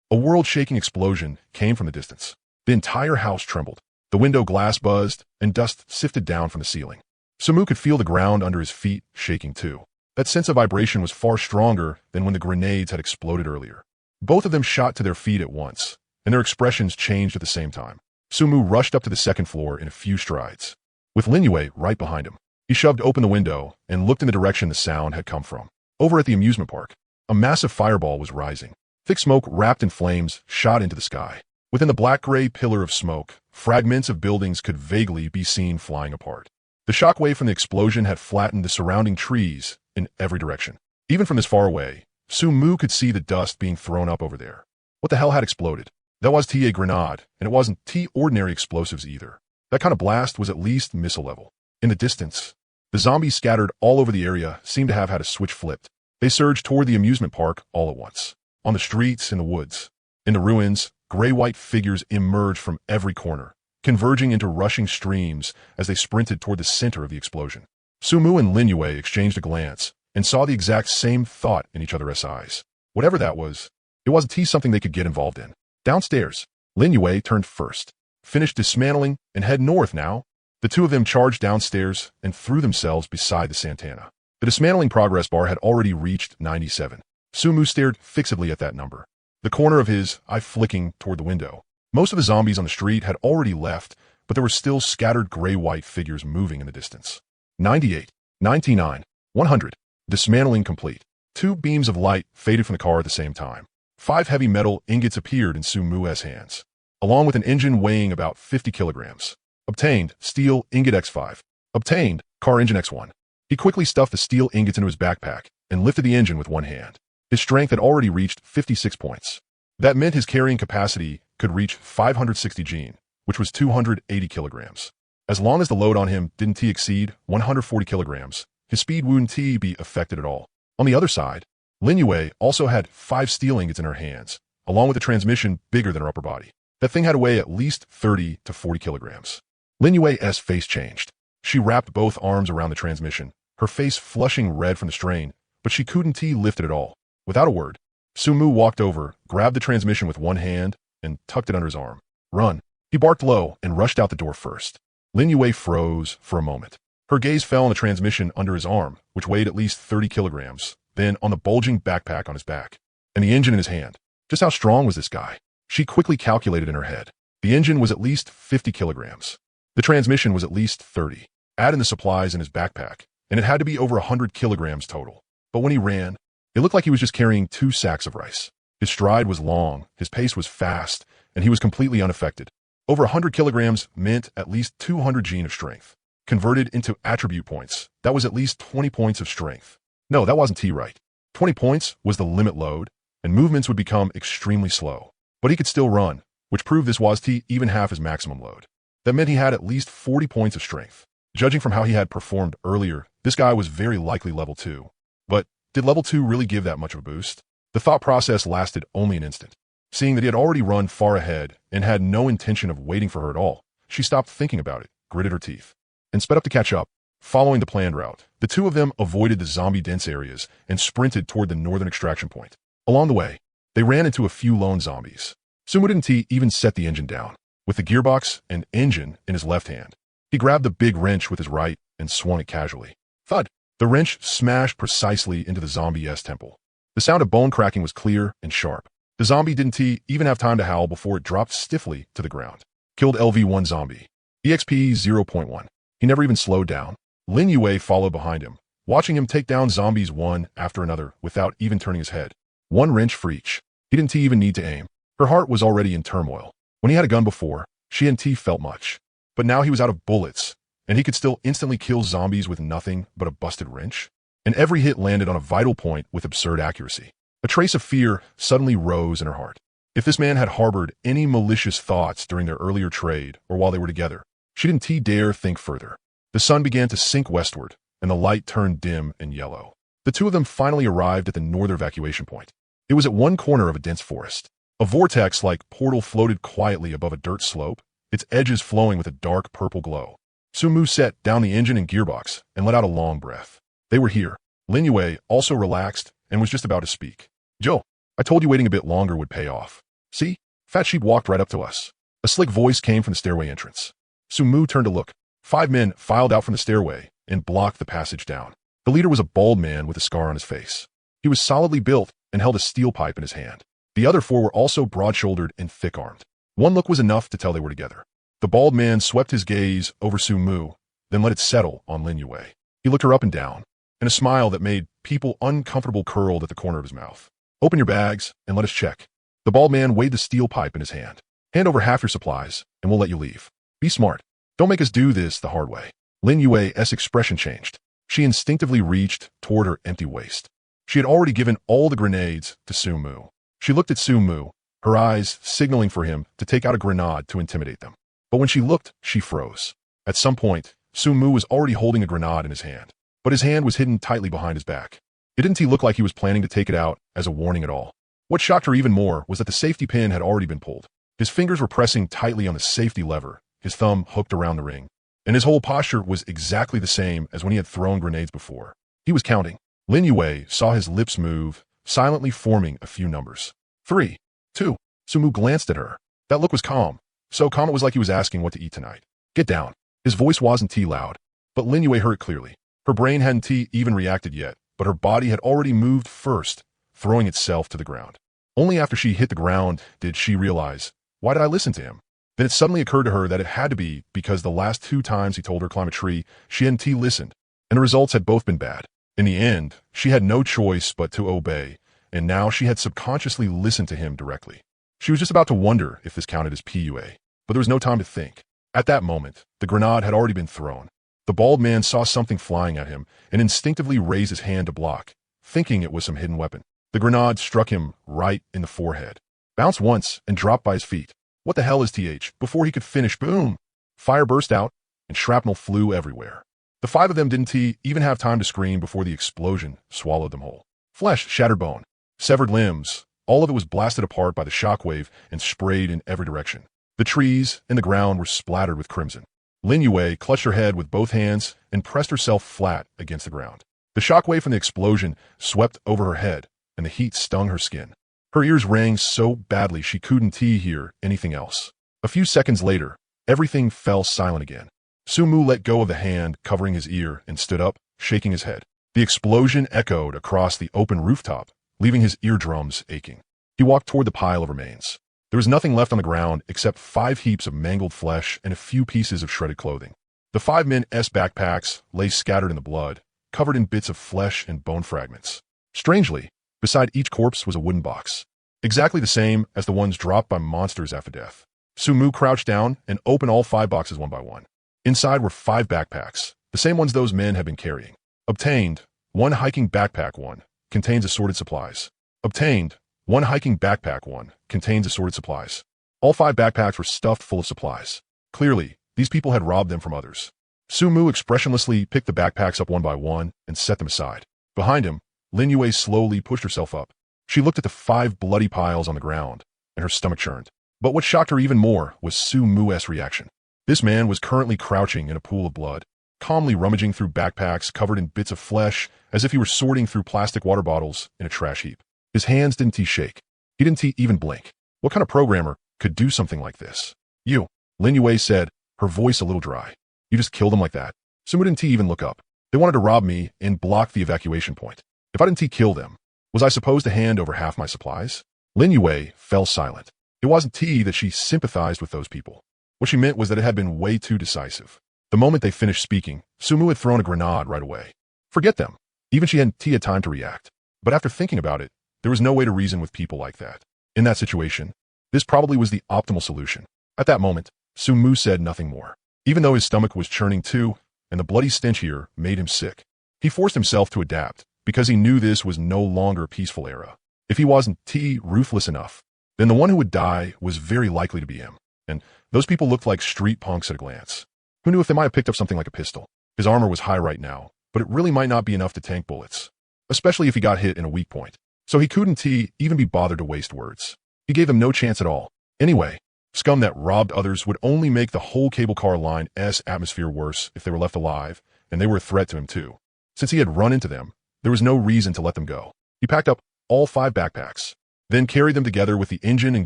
A world-shaking explosion came from the distance. The entire house trembled. The window glass buzzed, and dust sifted down from the ceiling. Su Mu could feel the ground under his feet shaking too. That sense of vibration was far stronger than when the grenades had exploded earlier. Both of them shot to their feet at once, and their expressions changed at the same time. Su Mu rushed up to the second floor in a few strides, with Lin Yue right behind him. He shoved open the window and looked in the direction the sound had come from. Over at the amusement park, a massive fireball was rising. Thick smoke wrapped in flames shot into the sky. Within the black-gray pillar of smoke, fragments of buildings could vaguely be seen flying apart. The shockwave from the explosion had flattened the surrounding trees in every direction. Even from this far away, Su Mu could see the dust being thrown up over there. What the hell had exploded? That was a grenade, and it wasn't ordinary explosives either. That kind of blast was at least missile level. In the distance, the zombies scattered all over the area seemed to have had a switch flipped. They surged toward the amusement park all at once. On the streets, in the woods, in the ruins, gray-white figures emerged from every corner, converging into rushing streams as they sprinted toward the center of the explosion. Sumu and Lin Yue exchanged a glance and saw the exact same thought in each other's eyes. Whatever that was, it wasn't something they could get involved in. Downstairs, Lin Yue turned first, finished dismantling, and head north now. The two of them charged downstairs and threw themselves beside the Santana. The dismantling progress bar had already reached 97. Sumu stared fixedly at that number, the corner of his eye flicking toward the window. Most of the zombies on the street had already left, but there were still scattered gray-white figures moving in the distance. 98, 99, 100. Dismantling complete. 2 beams of light faded from the car at the same time. 5 heavy metal ingots appeared in Sumu's hands, along with an engine weighing about 50 kilograms. Obtained, steel ingot X5. Obtained, car engine X1. He quickly stuffed the steel ingots into his backpack and lifted the engine with one hand. His strength had already reached 56 points. That meant his carrying capacity could reach 560 gene, which was 280 kilograms. As long as the load on him didn't exceed 140 kilograms, his speed wouldn't be affected at all. On the other side, Lin Yue also had 5 steel ingots in her hands, along with a transmission bigger than her upper body. That thing had to weigh at least 30 to 40 kilograms. Lin Yue's face changed. She wrapped both arms around the transmission, her face flushing red from the strain, but she couldn't lift it at all. Without a word, Sumu walked over, grabbed the transmission with one hand, and tucked it under his arm. Run. He barked low and rushed out the door first. Lin Yue froze for a moment. Her gaze fell on the transmission under his arm, which weighed at least 30 kilograms, then on the bulging backpack on his back, and the engine in his hand. Just how strong was this guy? She quickly calculated in her head. The engine was at least 50 kilograms. The transmission was at least 30. Add in the supplies in his backpack, and it had to be over 100 kilograms total. But when he ran, it looked like he was just carrying 2 sacks of rice. His stride was long, his pace was fast, and he was completely unaffected. Over 100 kilograms meant at least 200 gene of strength. Converted into attribute points, that was at least 20 points of strength. No, that wasn't right. 20 points was the limit load, and movements would become extremely slow. But he could still run, which proved this was even half his maximum load. That meant he had at least 40 points of strength. Judging from how he had performed earlier, this guy was very likely level 2. But did level 2 really give that much of a boost? The thought process lasted only an instant. Seeing that he had already run far ahead and had no intention of waiting for her at all, she stopped thinking about it, gritted her teeth, and sped up to catch up. Following the planned route, the two of them avoided the zombie-dense areas and sprinted toward the northern extraction point. Along the way, they ran into a few lone zombies. Sumu didn't even set the engine down. With the gearbox and engine in his left hand, he grabbed the big wrench with his right and swung it casually. Thud! The wrench smashed precisely into the zombie's temple. The sound of bone cracking was clear and sharp. The zombie didn't even have time to howl before it dropped stiffly to the ground. Killed LV1 zombie. EXP 0.1. He never even slowed down. Lin Yue followed behind him, watching him take down zombies one after another without even turning his head. 1 wrench for each. He didn't even need to aim. Her heart was already in turmoil. When he had a gun before, she and felt much. But now he was out of bullets, and he could still instantly kill zombies with nothing but a busted wrench. And every hit landed on a vital point with absurd accuracy. A trace of fear suddenly rose in her heart. If this man had harbored any malicious thoughts during their earlier trade or while they were together, she didn't dare think further. The sun began to sink westward, and the light turned dim and yellow. The two of them finally arrived at the northern evacuation point. It was at one corner of a dense forest. A vortex-like portal floated quietly above a dirt slope, its edges flowing with a dark purple glow. Sumu set down the engine and gearbox and let out a long breath. They were here. Lin Yue also relaxed and was just about to speak. Joe, I told you waiting a bit longer would pay off. See? Fat Sheep walked right up to us. A slick voice came from the stairway entrance. Sumu turned to look. 5 men filed out from the stairway and blocked the passage down. The leader was a bald man with a scar on his face. He was solidly built and held a steel pipe in his hand. The other 4 were also broad-shouldered and thick-armed. One look was enough to tell they were together. The bald man swept his gaze over Sumu, then let it settle on Lin Yue. He looked her up and down, and a smile that made people uncomfortable curled at the corner of his mouth. Open your bags and let us check. The bald man weighed the steel pipe in his hand. Hand over half your supplies, and we'll let you leave. Be smart. Don't make us do this the hard way. Lin Yue's expression changed. She instinctively reached toward her empty waist. She had already given all the grenades to Sumu. She looked at Sumu, her eyes signaling for him to take out a grenade to intimidate them. But when she looked, she froze. At some point, Sumu was already holding a grenade in his hand, but his hand was hidden tightly behind his back. It didn't look like he was planning to take it out as a warning at all. What shocked her even more was that the safety pin had already been pulled. His fingers were pressing tightly on the safety lever, his thumb hooked around the ring, and his whole posture was exactly the same as when he had thrown grenades before. He was counting. Lin Yue saw his lips move, silently forming a few numbers. 3, 2. Sumu glanced at her. That look was calm. So calm it was like he was asking what to eat tonight. Get down. His voice wasn't loud, but Lin Yue heard it clearly. Her brain hadn't even reacted yet, but her body had already moved first, throwing itself to the ground. Only after she hit the ground did she realize, why did I listen to him? Then it suddenly occurred to her that it had to be because the last 2 times he told her to climb a tree, she hadn't listened, and the results had both been bad. In the end, she had no choice but to obey, and now she had subconsciously listened to him directly. She was just about to wonder if this counted as PUA, but there was no time to think. At that moment, the grenade had already been thrown. The bald man saw something flying at him and instinctively raised his hand to block, thinking it was some hidden weapon. The grenade struck him right in the forehead, bounced once and dropped by his feet. What the hell is TH? Before he could finish, boom! Fire burst out and shrapnel flew everywhere. The 5 of them didn't even have time to scream before the explosion swallowed them whole. Flesh, shattered bone, severed limbs, all of it was blasted apart by the shockwave and sprayed in every direction. The trees and the ground were splattered with crimson. Lin Yue clutched her head with both hands and pressed herself flat against the ground. The shockwave from the explosion swept over her head, and the heat stung her skin. Her ears rang so badly she couldn't hear anything else. A few seconds later, everything fell silent again. Sumu let go of the hand covering his ear and stood up, shaking his head. The explosion echoed across the open rooftop, leaving his eardrums aching. He walked toward the pile of remains. There was nothing left on the ground except 5 heaps of mangled flesh and a few pieces of shredded clothing. The 5 men's backpacks lay scattered in the blood, covered in bits of flesh and bone fragments. Strangely, beside each corpse was a wooden box, exactly the same as the ones dropped by monsters after death. Sumu crouched down and opened all 5 boxes one by one. Inside were 5 backpacks, the same ones those men had been carrying. Obtained, 1 hiking backpack 1, contains assorted supplies. Obtained, 1 hiking backpack 1, contains assorted supplies. All 5 backpacks were stuffed full of supplies. Clearly, these people had robbed them from others. Sumu expressionlessly picked the backpacks up one by one and set them aside. Behind him, Lin Yue slowly pushed herself up. She looked at the 5 bloody piles on the ground, and her stomach churned. But what shocked her even more was Sumu's reaction. This man was currently crouching in a pool of blood, calmly rummaging through backpacks covered in bits of flesh as if he were sorting through plastic water bottles in a trash heap. His hands didn't shake. He didn't even blink. What kind of programmer could do something like this? You, Lin Yue said, her voice a little dry. You just killed him like that? Sumu didn't even look up. They wanted to rob me and block the evacuation point. If I didn't kill them, was I supposed to hand over half my supplies? Lin Yue fell silent. It wasn't that she sympathized with those people. What she meant was that it had been way too decisive. The moment they finished speaking, Sumu had thrown a grenade right away. Forget them. Even she hadn't had time to react. But after thinking about it, there was no way to reason with people like that. In that situation, this probably was the optimal solution. At that moment, Sumu said nothing more. Even though his stomach was churning too, and the bloody stench here made him sick, he forced himself to adapt because he knew this was no longer a peaceful era. If he wasn't ruthless enough, then the one who would die was very likely to be him. And those people looked like street punks at a glance. Who knew if they might have picked up something like a pistol? His armor was high right now, but it really might not be enough to tank bullets, especially if he got hit in a weak point. So he couldn't even be bothered to waste words. He gave them no chance at all. Anyway, scum that robbed others would only make the whole cable car line's atmosphere worse if they were left alive, and they were a threat to him too. Since he had run into them, there was no reason to let them go. He packed up all 5 backpacks, then carried them together with the engine and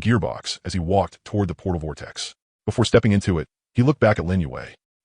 gearbox as he walked toward the portal vortex. Before stepping into it, he looked back at Lin Yue.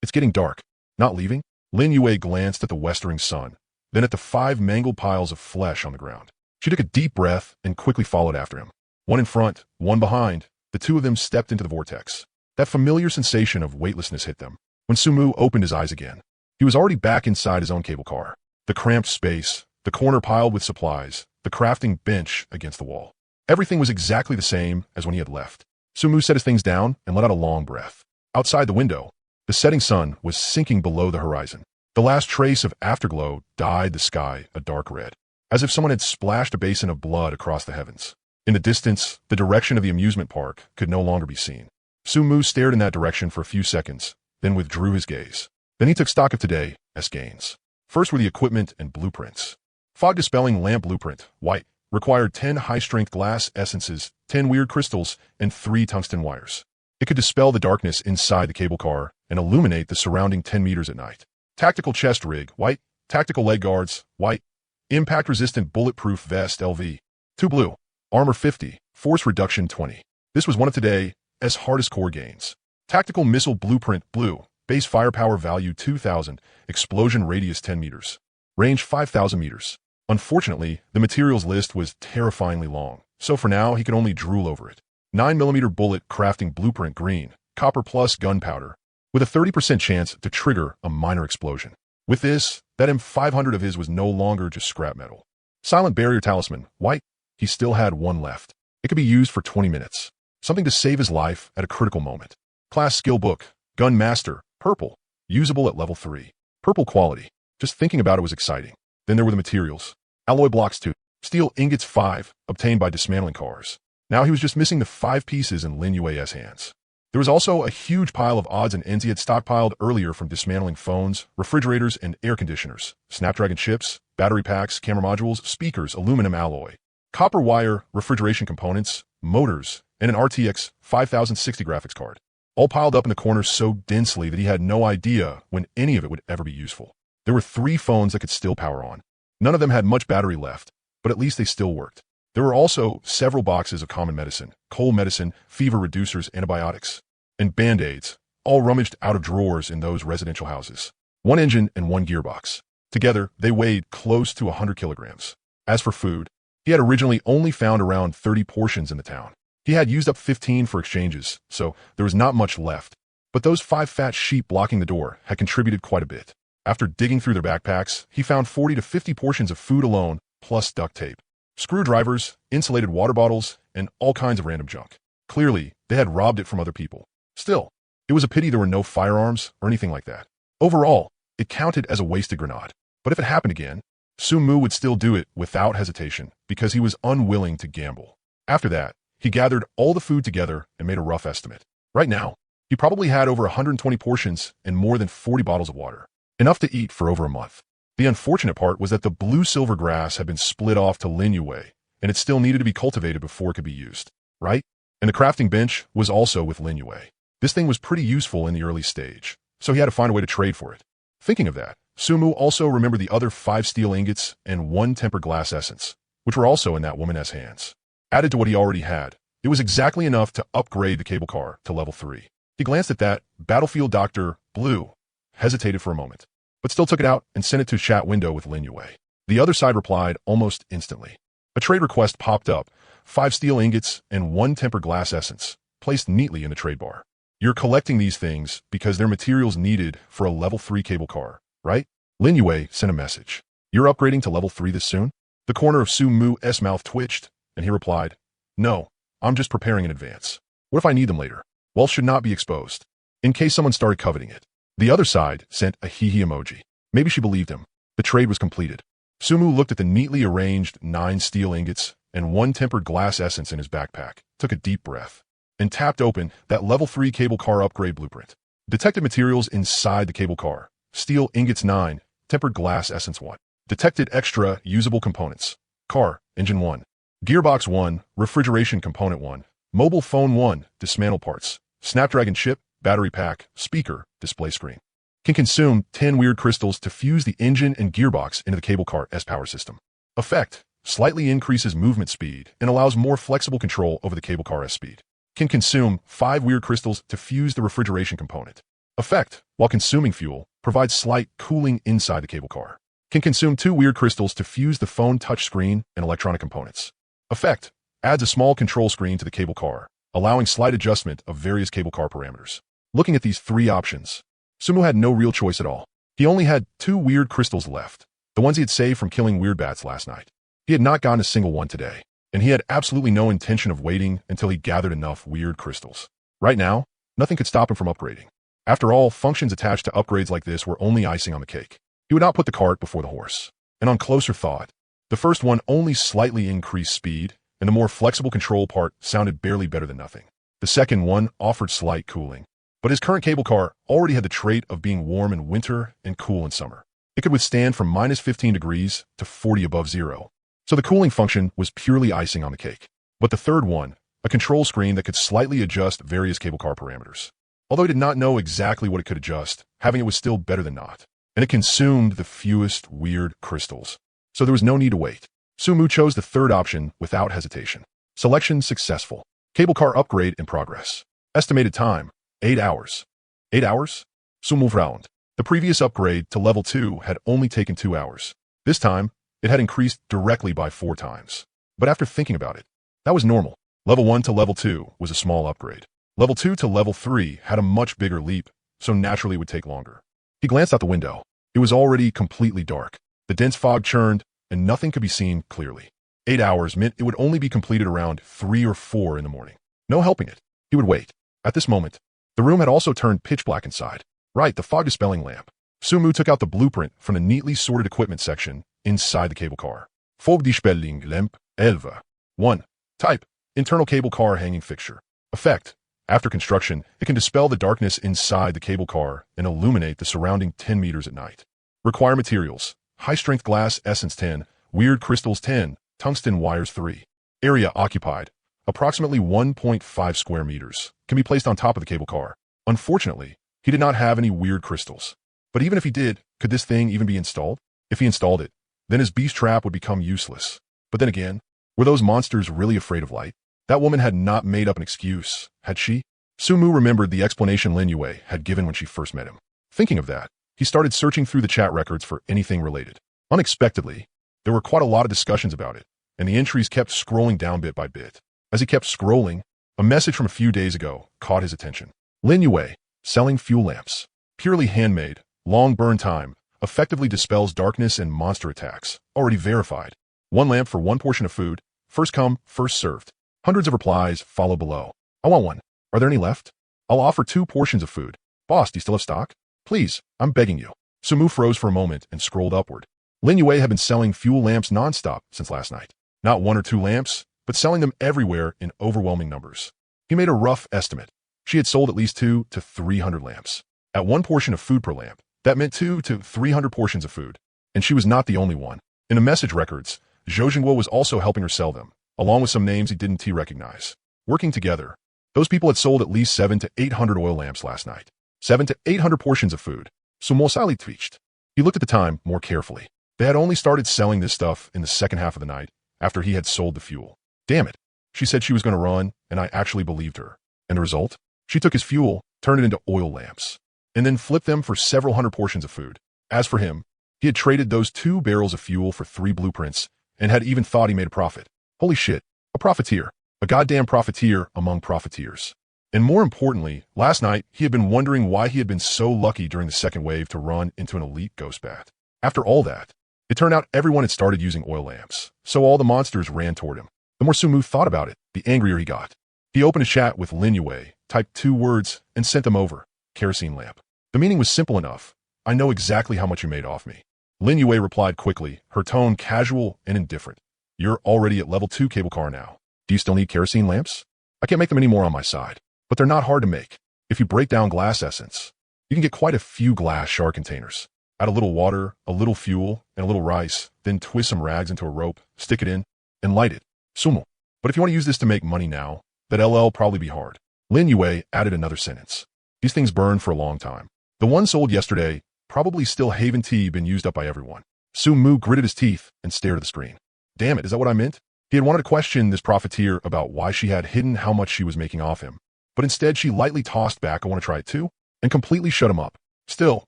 It's getting dark. Not leaving? Lin Yue glanced at the westering sun, then at the 5 mangled piles of flesh on the ground. She took a deep breath and quickly followed after him. One in front, one behind, the 2 of them stepped into the vortex. That familiar sensation of weightlessness hit them. When Sumu opened his eyes again, he was already back inside his own cable car. The cramped space, the corner piled with supplies, the crafting bench against the wall. Everything was exactly the same as when he had left. Sumu set his things down and let out a long breath. Outside the window, the setting sun was sinking below the horizon. The last trace of afterglow dyed the sky a dark red, as if someone had splashed a basin of blood across the heavens. In the distance, the direction of the amusement park could no longer be seen. Sumu stared in that direction for a few seconds, then withdrew his gaze. Then he took stock of today's gains. First were the equipment and blueprints. Fog-dispelling lamp blueprint, white, required 10 high-strength glass essences, 10 weird crystals, and 3 tungsten wires. It could dispel the darkness inside the cable car and illuminate the surrounding 10 meters at night. Tactical chest rig, white. Tactical leg guards, white. Impact-resistant bulletproof vest, LV. 2 blue. Armor 50, force reduction 20. This was one of today's hardest core gains. Tactical missile blueprint, blue. Base firepower value 2,000, explosion radius 10 meters. Range 5,000 meters. Unfortunately, the materials list was terrifyingly long, so for now he could only drool over it. 9mm bullet crafting blueprint, green. Copper plus gunpowder, with a 30% chance to trigger a minor explosion. With this, that M500 of his was no longer just scrap metal. Silent barrier talisman, white. He still had one left. It could be used for 20 minutes. Something to save his life at a critical moment. Class skill book, gun master, purple. Usable at level 3. Purple quality. Just thinking about it was exciting. Then there were the materials. Alloy blocks 2. Steel ingots 5, obtained by dismantling cars. Now he was just missing the 5 pieces in Lin Yue's hands. There was also a huge pile of odds and ends he had stockpiled earlier from dismantling phones, refrigerators, and air conditioners, Snapdragon chips, battery packs, camera modules, speakers, aluminum alloy, copper wire, refrigeration components, motors, and an RTX 5060 graphics card, all piled up in the corner so densely that he had no idea when any of it would ever be useful. There were 3 phones that could still power on. None of them had much battery left, but at least they still worked. There were also several boxes of common medicine, cold medicine, fever reducers, antibiotics, and band-aids, all rummaged out of drawers in those residential houses. 1 engine and 1 gearbox. Together, they weighed close to 100 kilograms. As for food, he had originally only found around 30 portions in the town. He had used up 15 for exchanges, so there was not much left. But those 5 fat sheep blocking the door had contributed quite a bit. After digging through their backpacks, he found 40 to 50 portions of food alone, plus duct tape, screwdrivers, insulated water bottles, and all kinds of random junk. Clearly, they had robbed it from other people. Still, it was a pity there were no firearms or anything like that. Overall, it counted as a wasted grenade. But if it happened again, Sumu would still do it without hesitation because he was unwilling to gamble. After that, he gathered all the food together and made a rough estimate. Right now, he probably had over 120 portions and more than 40 bottles of water. Enough to eat for over a month. The unfortunate part was that the blue-silver grass had been split off to Lin Yue, and it still needed to be cultivated before it could be used, right? And the crafting bench was also with Lin Yue. This thing was pretty useful in the early stage, so he had to find a way to trade for it. Thinking of that, Sumu also remembered the other 5 steel ingots and 1 tempered glass essence, which were also in that woman's hands. Added to what he already had, it was exactly enough to upgrade the cable car to level 3. He glanced at that. Battlefield Dr. Blue hesitated for a moment, but still took it out and sent it to chat window with Lin Yue. The other side replied almost instantly. A trade request popped up, 5 steel ingots and 1 tempered glass essence, placed neatly in the trade bar. You're collecting these things because they're materials needed for a level 3 cable car, right? Lin Yue sent a message. You're upgrading to level 3 this soon? The corner of Sumu's mouth twitched, and he replied, No, I'm just preparing in advance. What if I need them later? Wealth should not be exposed, in case someone started coveting it. The other side sent a hee-hee emoji. Maybe she believed him. The trade was completed. Sumu looked at the neatly arranged 9 steel ingots and 1 tempered glass essence in his backpack, took a deep breath, and tapped open that level 3 cable car upgrade blueprint. Detected materials inside the cable car. Steel ingots 9, tempered glass essence 1. Detected extra usable components. Car, engine 1. Gearbox 1, refrigeration component 1. Mobile phone 1, dismantle parts. Snapdragon chip, battery pack, speaker, display screen. Can consume 10 weird crystals to fuse the engine and gearbox into the cable car's power system. Effect, slightly increases movement speed and allows more flexible control over the cable car's speed. Can consume 5 weird crystals to fuse the refrigeration component. Effect, while consuming fuel, provides slight cooling inside the cable car. Can consume 2 weird crystals to fuse the phone touchscreen and electronic components. Effect, adds a small control screen to the cable car, allowing slight adjustment of various cable car parameters. Looking at these 3 options, Sumu had no real choice at all. He only had 2 weird crystals left, the ones he had saved from killing weird bats last night. He had not gotten a single one today, and he had absolutely no intention of waiting until he gathered enough weird crystals. Right now, nothing could stop him from upgrading. After all, functions attached to upgrades like this were only icing on the cake. He would not put the cart before the horse. And on closer thought, the first one only slightly increased speed and the more flexible control part sounded barely better than nothing. The second one offered slight cooling, but his current cable car already had the trait of being warm in winter and cool in summer. It could withstand from minus 15 degrees to 40 above zero, so the cooling function was purely icing on the cake. But the third one, a control screen that could slightly adjust various cable car parameters. Although he did not know exactly what it could adjust, having it was still better than not. And it consumed the fewest weird crystals. So there was no need to wait. Sumu chose the third option without hesitation. Selection successful. Cable car upgrade in progress. Estimated time, 8 hours. 8 hours? Sumu frowned. The previous upgrade to level 2 had only taken 2 hours. This time, it had increased directly by 4 times. But after thinking about it, that was normal. Level 1 to level 2 was a small upgrade. Level 2 to level 3 had a much bigger leap, so naturally it would take longer. He glanced out the window. It was already completely dark. The dense fog churned, and nothing could be seen clearly. 8 hours meant it would only be completed around 3 or 4 in the morning. No helping it. He would wait. At this moment, the room had also turned pitch black inside. Right, the fog-dispelling lamp. Sumu took out the blueprint from the neatly sorted equipment section inside the cable car. Fog-dispelling lamp, 11. 1. Type, internal cable car hanging fixture. Effect, after construction, it can dispel the darkness inside the cable car and illuminate the surrounding 10 meters at night. Require materials, high-strength glass essence 10, weird crystals 10, tungsten wires 3. Area occupied, approximately 1.5 square meters, can be placed on top of the cable car. Unfortunately, he did not have any weird crystals. But even if he did, could this thing even be installed? If he installed it, then his beast trap would become useless. But then again, were those monsters really afraid of light? That woman had not made up an excuse, had she? Sumu remembered the explanation Lin Yue had given when she first met him. Thinking of that, he started searching through the chat records for anything related. Unexpectedly, there were quite a lot of discussions about it, and the entries kept scrolling down bit by bit. As he kept scrolling, a message from a few days ago caught his attention. Lin Yue, selling fuel lamps. Purely handmade, long burn time, effectively dispels darkness and monster attacks. Already verified. 1 lamp for 1 portion of food. First come, first served. Hundreds of replies follow below. I want one. Are there any left? I'll offer 2 portions of food. Boss, do you still have stock? Please, I'm begging you. Sumu froze for a moment and scrolled upward. Lin Yue had been selling fuel lamps nonstop since last night. Not 1 or 2 lamps, but selling them everywhere in overwhelming numbers. He made a rough estimate. She had sold at least 2 to 300 lamps. At 1 portion of food per lamp, that meant 2 to 300 portions of food. And she was not the only one. In the message records, Zhou Jingguo was also helping her sell them, along with some names he didn't recognize. Working together, those people had sold at least 7 to 800 oil lamps last night. 7 to 800 portions of food. Sumo Sali twitched. He looked at the time more carefully. They had only started selling this stuff in the second half of the night, after he had sold the fuel. Damn it. She said she was going to run, and I actually believed her. And the result? She took his fuel, turned it into oil lamps, and then flipped them for several hundred portions of food. As for him, he had traded those 2 barrels of fuel for 3 blueprints, and had even thought he made a profit. Holy shit. A profiteer. A goddamn profiteer among profiteers. And more importantly, last night, he had been wondering why he had been so lucky during the second wave to run into an elite ghost bat. After all that, it turned out everyone had started using oil lamps, so all the monsters ran toward him. The more Sumu thought about it, the angrier he got. He opened a chat with Lin Yue, typed 2 words, and sent them over. Kerosene lamp. The meaning was simple enough. I know exactly how much you made off me. Lin Yue replied quickly, her tone casual and indifferent. You're already at level 2 cable car now. Do you still need kerosene lamps? I can't make them anymore on my side, but they're not hard to make. If you break down glass essence, you can get quite a few glass shard containers. Add a little water, a little fuel, and a little rice, then twist some rags into a rope, stick it in, and light it. Sumo. But if you want to use this to make money now, that'll probably be hard. Lin Yue added another sentence. These things burn for a long time. The one sold yesterday, probably still Haven tea been used up by everyone. Sumu gritted his teeth and stared at the screen. Damn it, is that what I meant? He had wanted to question this profiteer about why she had hidden how much she was making off him. But instead she lightly tossed back, I want to try it too, and completely shut him up. Still,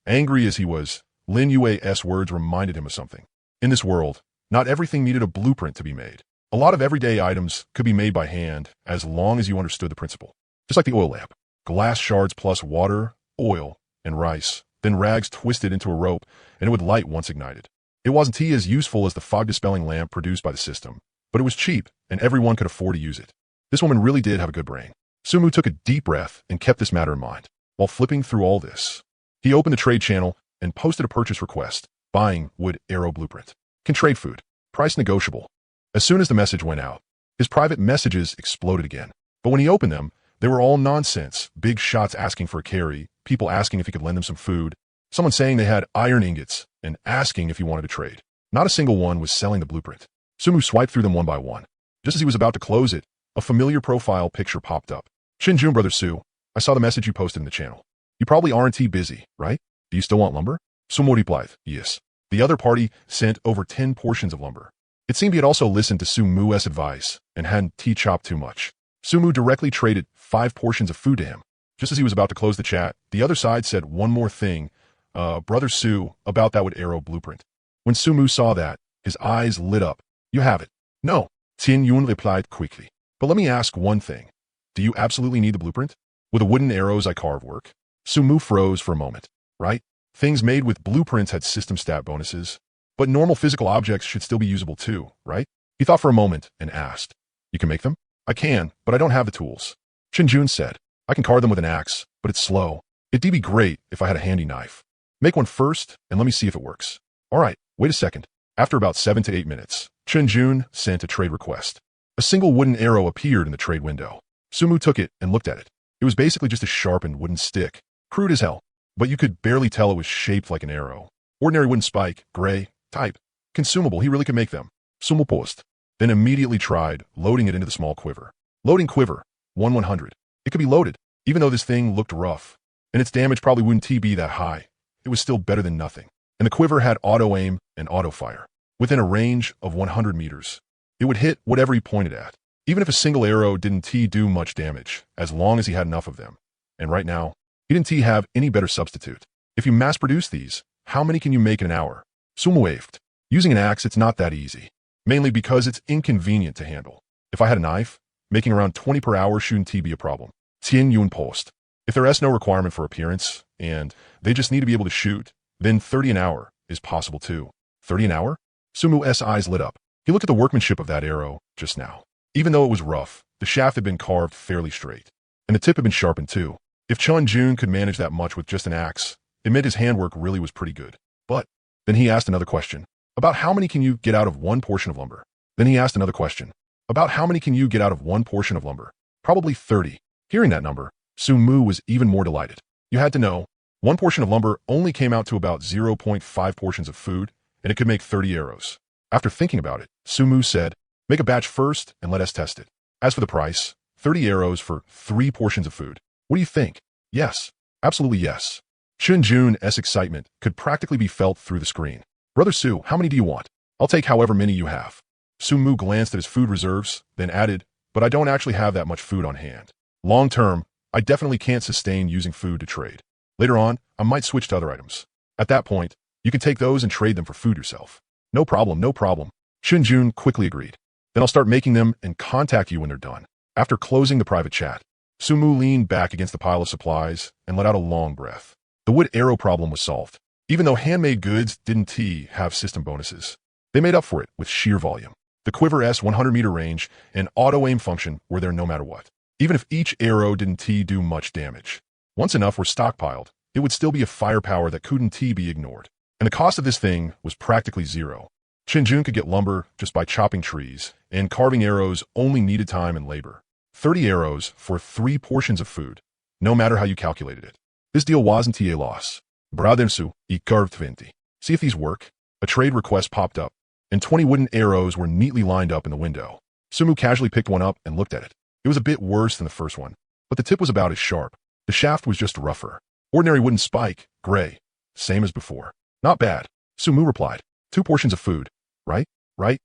angry as he was, Lin Yue's words reminded him of something. In this world, not everything needed a blueprint to be made. A lot of everyday items could be made by hand as long as you understood the principle. Just like the oil lamp. Glass shards plus water, oil, and rice, then rags twisted into a rope, and it would light once ignited. It wasn't as useful as the fog-dispelling lamp produced by the system, but it was cheap, and everyone could afford to use it. This woman really did have a good brain. Sumu took a deep breath and kept this matter in mind. While flipping through all this, he opened the trade channel and posted a purchase request, buying wood arrow blueprint. Can trade food. Price negotiable. As soon as the message went out, His private messages exploded again. But when he opened them, they were all nonsense. Big shots asking for a carry, people asking if he could lend them some food, someone saying they had iron ingots, and asking if he wanted to trade. Not a single one was selling the blueprint. Sumu swiped through them one by one. Just as he was about to close it, a familiar profile picture popped up. Shinjun, Brother Su, I saw the message you posted in the channel. You probably aren't busy, right? Do you still want lumber? Sumu replied, yes. The other party sent over 10 portions of lumber. It seemed he had also listened to Sumu's advice and hadn't chopped too much. Sumu directly traded 5 portions of food to him. Just as he was about to close the chat, the other side said one more thing, Brother Su, about that wood arrow blueprint. When Sumu saw that, his eyes lit up. You have it. No, Tian Yun replied quickly. But let me ask one thing. Do you absolutely need the blueprint? Will the wooden arrows I carve work? Sumu froze for a moment. Right? Things made with blueprints had system stat bonuses, but normal physical objects should still be usable too, right? He thought for a moment and asked, you can make them? I can, but I don't have the tools. Shinjun said, I can carve them with an axe, but it's slow. It'd be great if I had a handy knife. Make one first, and let me see if it works. All right, wait a second. After about 7 to 8 minutes, Shinjun sent a trade request. A single wooden arrow appeared in the trade window. Sumu took it and looked at it. It was basically just a sharpened wooden stick, crude as hell, but you could barely tell it was shaped like an arrow. Ordinary wooden spike, gray, type. Consumable, he really could make them. Sumu paused, then immediately tried loading it into the small quiver. Loading quiver, 1/100. It could be loaded, even though this thing looked rough, and its damage probably wouldn't be that high. It was still better than nothing. And the quiver had auto-aim and auto-fire. Within a range of 100 meters, it would hit whatever he pointed at, even if a single arrow didn't do much damage, as long as he had enough of them. And right now, he didn't have any better substitute. If you mass-produce these, how many can you make in an hour? Sumu waved. Using an axe, it's not that easy, mainly because it's inconvenient to handle. If I had a knife, making around 20 per hour shouldn't be a problem. Tian Yun post. If there is no requirement for appearance, and they just need to be able to shoot, then 30 an hour is possible too. 30 an hour? Sumu's eyes lit up. He looked at the workmanship of that arrow just now. Even though it was rough, the shaft had been carved fairly straight, and the tip had been sharpened too. If Chun Jun could manage that much with just an axe, it meant his handwork really was pretty good. But then he asked another question. About how many can you get out of one portion of lumber? Then he asked another question. About how many can you get out of one portion of lumber? Probably 30. Hearing that number, Sumu was even more delighted. You had to know, one portion of lumber only came out to about 0.5 portions of food, and it could make 30 arrows. After thinking about it, Sumu said, make a batch first and let us test it. As for the price, 30 arrows for 3 portions of food. What do you think? Yes. Absolutely yes. Chun Jun's excitement could practically be felt through the screen. Brother Su, how many do you want? I'll take however many you have. Sumu glanced at his food reserves, then added, but I don't actually have that much food on hand. Long term, I definitely can't sustain using food to trade. Later on, I might switch to other items. At that point, you can take those and trade them for food yourself. No problem, no problem. Chun Jun quickly agreed. Then I'll start making them and contact you when they're done. After closing the private chat, Sumu leaned back against the pile of supplies and let out a long breath. The wood arrow problem was solved. Even though handmade goods didn't have system bonuses, they made up for it with sheer volume. The quiver's 100-meter range and auto-aim function were there no matter what. Even if each arrow didn't do much damage. Once enough were stockpiled, it would still be a firepower that couldn't be ignored. And the cost of this thing was practically zero. Shinjun could get lumber just by chopping trees, and carving arrows only needed time and labor. 30 arrows for 3 portions of food, no matter how you calculated it. This deal wasn't a loss. Bradensu, he carved 20. See if these work? A trade request popped up, and 20 wooden arrows were neatly lined up in the window. Sumu casually picked one up and looked at it. It was a bit worse than the first one, but the tip was about as sharp. The shaft was just rougher. Ordinary wooden spike, gray. Same as before. Not bad. Sumu replied. 2 portions of food. Right? Right?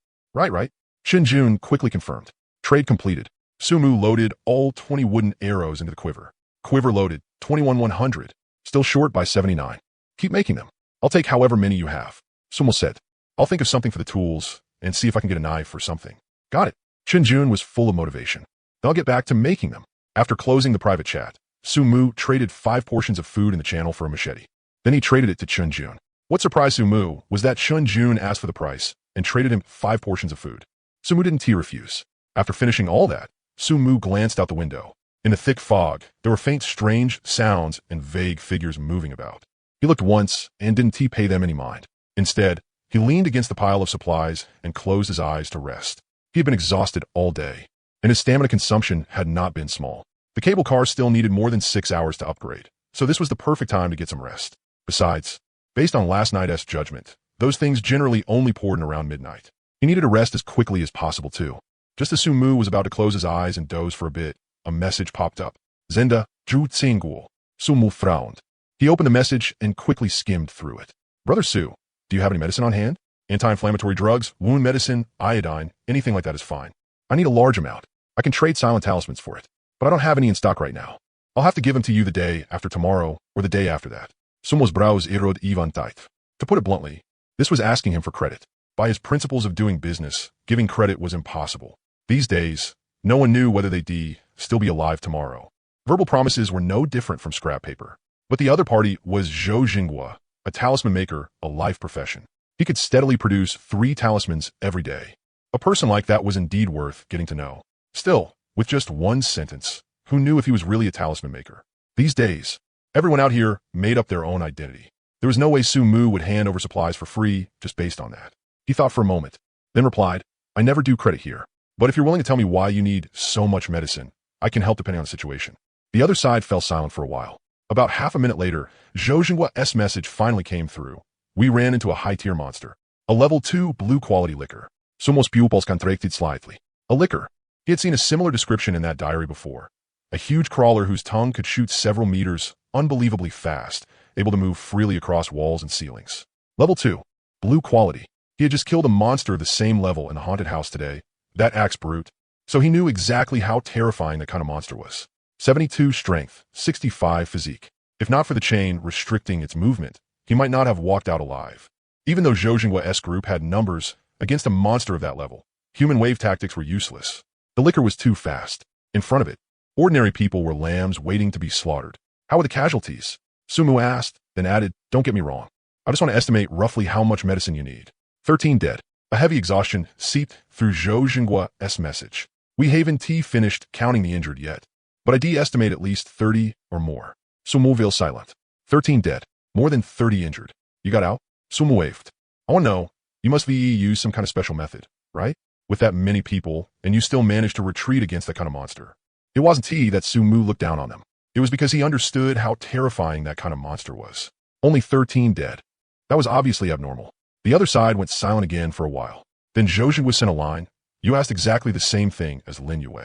Shinjun quickly confirmed. Trade completed. Sumu loaded all 20 wooden arrows into the quiver. Quiver loaded, 21,100. Still short by 79. Keep making them. I'll take however many you have. Sumu said. I'll think of something for the tools and see if I can get a knife or something. Got it. Shinjun was full of motivation. Then I'll get back to making them. After closing the private chat, Sumu traded 5 portions of food in the channel for a machete. Then he traded it to Chun Jun. What surprised Sumu was that Chun Jun asked for the price and traded him 5 portions of food. Sumu didn't refuse. After finishing all that, Sumu glanced out the window. In the thick fog, there were faint strange sounds and vague figures moving about. He looked once and didn't pay them any mind. Instead, he leaned against the pile of supplies and closed his eyes to rest. He had been exhausted all day, and his stamina consumption had not been small. The cable car still needed more than 6 hours to upgrade, so this was the perfect time to get some rest. Besides, based on last night's judgment, those things generally only poured in around midnight. He needed to rest as quickly as possible too. Just as Sumu was about to close his eyes and doze for a bit, a message popped up. Zenda, Zhu Tsingguo. Sumu frowned. He opened the message and quickly skimmed through it. Brother Su, do you have any medicine on hand? Anti-inflammatory drugs, wound medicine, iodine, anything like that is fine. I need a large amount. I can trade silent talismans for it, but I don't have any in stock right now. I'll have to give them to you the day after tomorrow or the day after that. Sumu's brows irrod Ivan tight. To put it bluntly, this was asking him for credit. By his principles of doing business, giving credit was impossible. These days, no one knew whether they'd still be alive tomorrow. Verbal promises were no different from scrap paper. But the other party was Zhou Jinghua, a talisman maker, a life profession. He could steadily produce 3 talismans every day. A person like that was indeed worth getting to know. Still, with just one sentence, who knew if he was really a talisman maker? These days, everyone out here made up their own identity. There was no way Su Mu would hand over supplies for free just based on that. He thought for a moment, then replied, I never do credit here. But if you're willing to tell me why you need so much medicine, I can help depending on the situation. The other side fell silent for a while. About half a minute later, Zhou Jinghua's message finally came through. We ran into a high-tier monster. A level 2 blue-quality liquor. Sumos pupils contracted slightly. A liquor. He had seen a similar description in that diary before. A huge crawler whose tongue could shoot several meters, unbelievably fast, able to move freely across walls and ceilings. Level 2. Blue quality. He had just killed a monster of the same level in a haunted house today. That axe brute. So he knew exactly how terrifying that kind of monster was. 72 strength, 65 physique. If not for the chain restricting its movement, he might not have walked out alive. Even though Zhou Jinghua's group had numbers against a monster of that level, human wave tactics were useless. The liquor was too fast. In front of it, ordinary people were lambs waiting to be slaughtered. How were the casualties? Sumu asked, then added, don't get me wrong. I just want to estimate roughly how much medicine you need. 13 dead. A heavy exhaustion seeped through Zhou Jinghua's message. We haven't finished counting the injured yet, but I estimate at least 30 or more. Sumu veiled silent. 13 dead. More than 30 injured. You got out? Sumu waved. I want to know, you must use some kind of special method, right? With that many people, and you still managed to retreat against that kind of monster. It wasn't that Sumu looked down on them. It was because he understood how terrifying that kind of monster was. Only 13 dead. That was obviously abnormal. The other side went silent again for a while. Then Zhou Jinghui sent a line. You asked exactly the same thing as Lin Yue.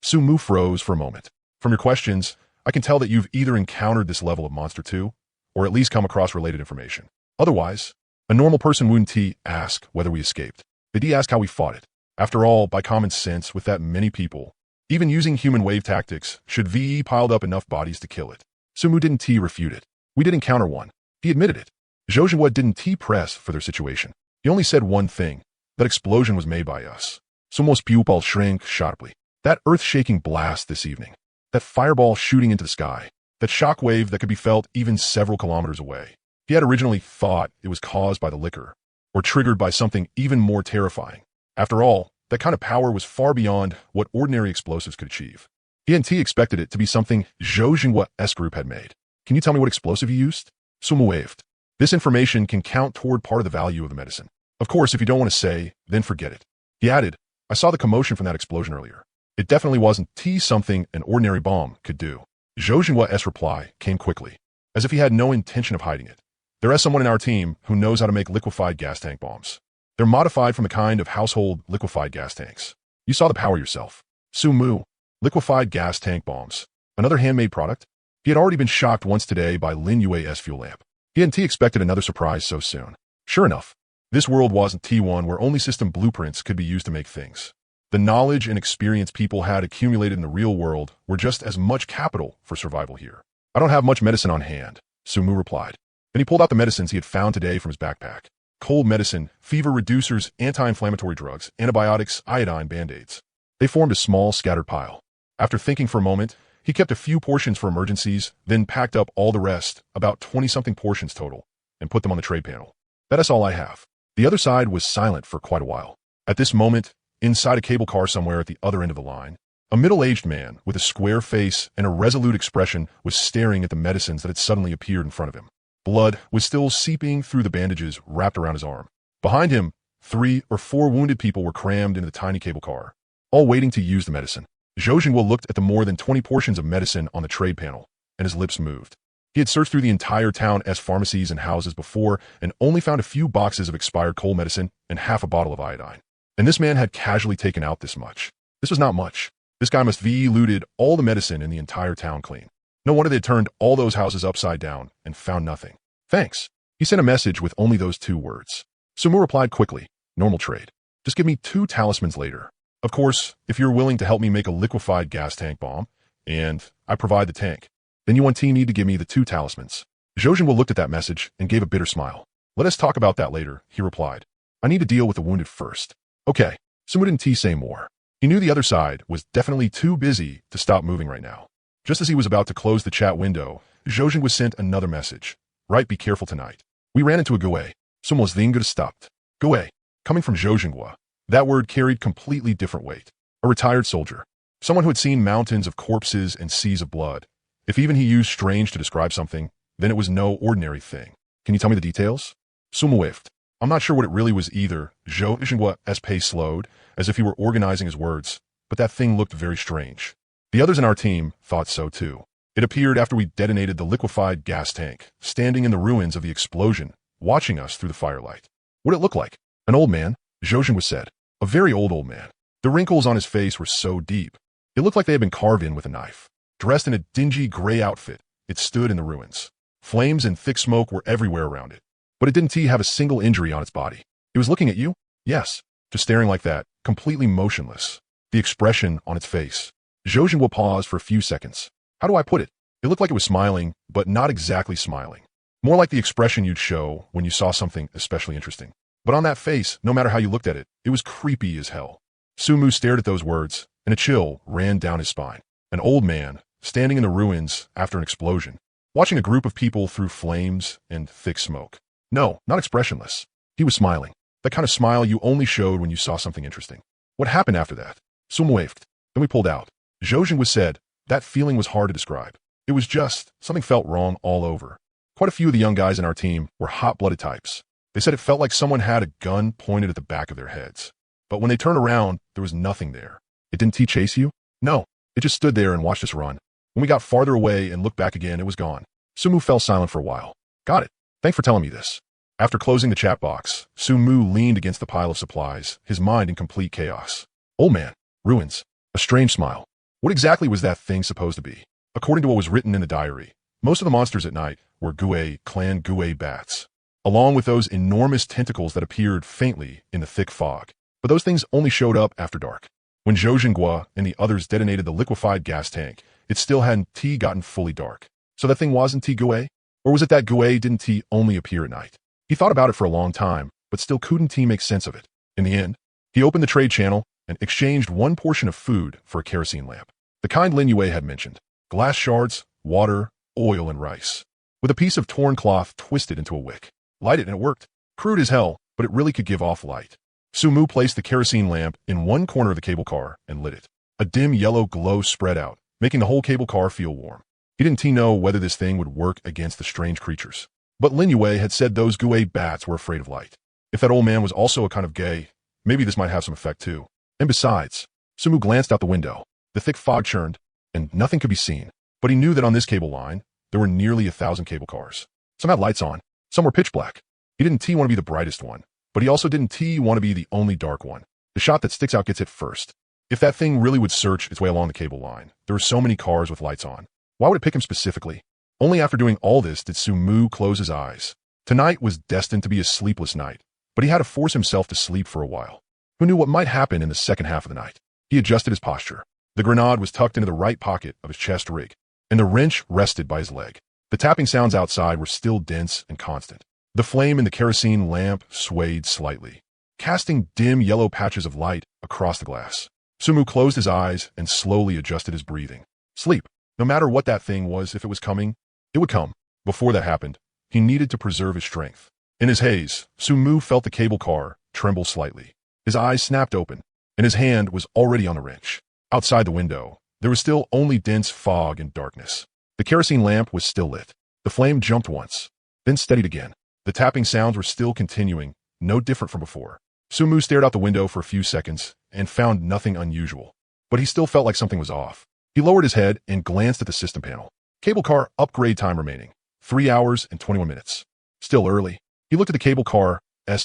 Sumu froze for a moment. From your questions, I can tell that you've either encountered this level of monster too, or at least come across related information. Otherwise, a normal person wouldn't ask whether we escaped. They'd ask how we fought it. After all, by common sense, with that many people, even using human wave tactics, should VE piled up enough bodies to kill it. Sumu didn't refute it. We did encounter one. He admitted it. Zhou Jinghui didn't press for their situation. He only said one thing. That explosion was made by us. Sumos pupil shrank sharply. That earth-shaking blast this evening. That fireball shooting into the sky. That shockwave that could be felt even several kilometers away. He had originally thought it was caused by the liquor, or triggered by something even more terrifying. After all, that kind of power was far beyond what ordinary explosives could achieve. He hadn't expected it to be something Zhou Jinghua's group had made. Can you tell me what explosive you used? Sumu waved. This information can count toward part of the value of the medicine. Of course, if you don't want to say, then forget it. He added, I saw the commotion from that explosion earlier. It definitely wasn't something an ordinary bomb could do. Zhou Jinghua's reply came quickly, as if he had no intention of hiding it. There is someone in our team who knows how to make liquefied gas tank bombs. They're modified from a kind of household liquefied gas tanks. You saw the power yourself. Sumu, liquefied gas tank bombs. Another handmade product? He had already been shocked once today by Lin Yue's fuel lamp. He hadn't expected another surprise so soon. Sure enough, this world wasn't T1 where only system blueprints could be used to make things. The knowledge and experience people had accumulated in the real world were just as much capital for survival here. I don't have much medicine on hand, Sumu replied. Then he pulled out the medicines he had found today from his backpack. Cold medicine, fever reducers, anti-inflammatory drugs, antibiotics, iodine, band-aids. They formed a small, scattered pile. After thinking for a moment, he kept a few portions for emergencies, then packed up all the rest, about 20-something portions total, and put them on the trade panel. That is all I have. The other side was silent for quite a while. At this moment, inside a cable car somewhere at the other end of the line, a middle-aged man with a square face and a resolute expression was staring at the medicines that had suddenly appeared in front of him. Blood was still seeping through the bandages wrapped around his arm. Behind him, 3 or 4 wounded people were crammed into the tiny cable car, all waiting to use the medicine. Zhou Xinghua looked at the more than 20 portions of medicine on the trade panel, and his lips moved. He had searched through the entire town's pharmacies and houses before and only found a few boxes of expired cold medicine and half a bottle of iodine. And this man had casually taken out this much. This was not much. This guy must have looted all the medicine in the entire town clean. No wonder they had turned all those houses upside down and found nothing. Thanks. He sent a message with only those 2 words. Sumu replied quickly, normal trade. Just give me 2 talismans later. Of course, if you're willing to help me make a liquefied gas tank bomb, and I provide the tank, then you need to give me the 2 talismans. Zhou Xinghua looked at that message and gave a bitter smile. Let us talk about that later, he replied. I need to deal with the wounded first. Okay. Sumu didn't say more. He knew the other side was definitely too busy to stop moving right now. Just as he was about to close the chat window, Zhou Xinghua sent another message. Right, be careful tonight. We ran into a Gue. Some was then stopped. Gue. Coming from Zhou Xinghua. That word carried completely different weight. A retired soldier. Someone who had seen mountains of corpses and seas of blood. If even he used strange to describe something, then it was no ordinary thing. Can you tell me the details? Sumu whiffed. I'm not sure what it really was either. Zhou Xinghua's pace slowed, as if he were organizing his words, but that thing looked very strange. The others in our team thought so too. It appeared after we detonated the liquefied gas tank, standing in the ruins of the explosion, watching us through the firelight. What did it look like? An old man, Zhou Xinghua said. A very old man. The wrinkles on his face were so deep. It looked like they had been carved in with a knife. Dressed in a dingy gray outfit, it stood in the ruins. Flames and thick smoke were everywhere around it. But it didn't have a single injury on its body. It was looking at you? Yes. Just staring like that, completely motionless. The expression on its face. Zhou Xinghua paused for a few seconds. How do I put it? It looked like it was smiling, but not exactly smiling. More like the expression you'd show when you saw something especially interesting. But on that face, no matter how you looked at it, it was creepy as hell. Sumu stared at those words, and a chill ran down his spine. An old man, standing in the ruins after an explosion, watching a group of people through flames and thick smoke. No, not expressionless. He was smiling. That kind of smile you only showed when you saw something interesting. What happened after that? Sumu waved. Then we pulled out. Zhou Xinghua said, that feeling was hard to describe. It was just, something felt wrong all over. Quite a few of the young guys in our team were hot-blooded types. They said it felt like someone had a gun pointed at the back of their heads. But when they turned around, there was nothing there. It didn't chase you? No. It just stood there and watched us run. When we got farther away and looked back again, it was gone. Sumu fell silent for a while. Got it. Thanks for telling me this. After closing the chat box, Sumu leaned against the pile of supplies, his mind in complete chaos. Old man. Ruins. A strange smile. What exactly was that thing supposed to be? According to what was written in the diary, most of the monsters at night were Gue, clan Gue bats, along with those enormous tentacles that appeared faintly in the thick fog. But those things only showed up after dark. When Zhou Xinghua and the others detonated the liquefied gas tank, it still hadn't gotten fully dark. So that thing wasn't Gue? Or was it that Gue didn't only appear at night? He thought about it for a long time, but still couldn't make sense of it. In the end, he opened the trade channel and exchanged 1 portion of food for a kerosene lamp. The kind Lin Yue had mentioned. Glass shards, water, oil, and rice. With a piece of torn cloth twisted into a wick. Light it and it worked. Crude as hell, but it really could give off light. Sumu placed the kerosene lamp in one corner of the cable car and lit it. A dim yellow glow spread out, making the whole cable car feel warm. He didn't know whether this thing would work against the strange creatures. But Lin Yue had said those Gue bats were afraid of light. If that old man was also a kind of gay, maybe this might have some effect too. And besides, Sumu glanced out the window. The thick fog churned, and nothing could be seen. But he knew that on this cable line, there were nearly 1,000 cable cars. Some had lights on, some were pitch black. He didn't want to be the brightest one, but he also didn't want to be the only dark one. The shot that sticks out gets hit first. If that thing really would search its way along the cable line, there were so many cars with lights on. Why would it pick him specifically? Only after doing all this did Sumu close his eyes. Tonight was destined to be a sleepless night, but he had to force himself to sleep for a while. Who knew what might happen in the second half of the night? He adjusted his posture. The grenade was tucked into the right pocket of his chest rig, and the wrench rested by his leg. The tapping sounds outside were still dense and constant. The flame in the kerosene lamp swayed slightly, casting dim yellow patches of light across the glass. Sumu closed his eyes and slowly adjusted his breathing. Sleep. No matter what that thing was, if it was coming, it would come. Before that happened, he needed to preserve his strength. In his haze, Sumu felt the cable car tremble slightly. His eyes snapped open, and his hand was already on the wrench. Outside the window, there was still only dense fog and darkness. The kerosene lamp was still lit. The flame jumped once, then steadied again. The tapping sounds were still continuing, no different from before. Sumu stared out the window for a few seconds and found nothing unusual. But he still felt like something was off. He lowered his head and glanced at the system panel. Cable car upgrade time remaining. 3 hours and 21 minutes. Still early. He looked at the cable car's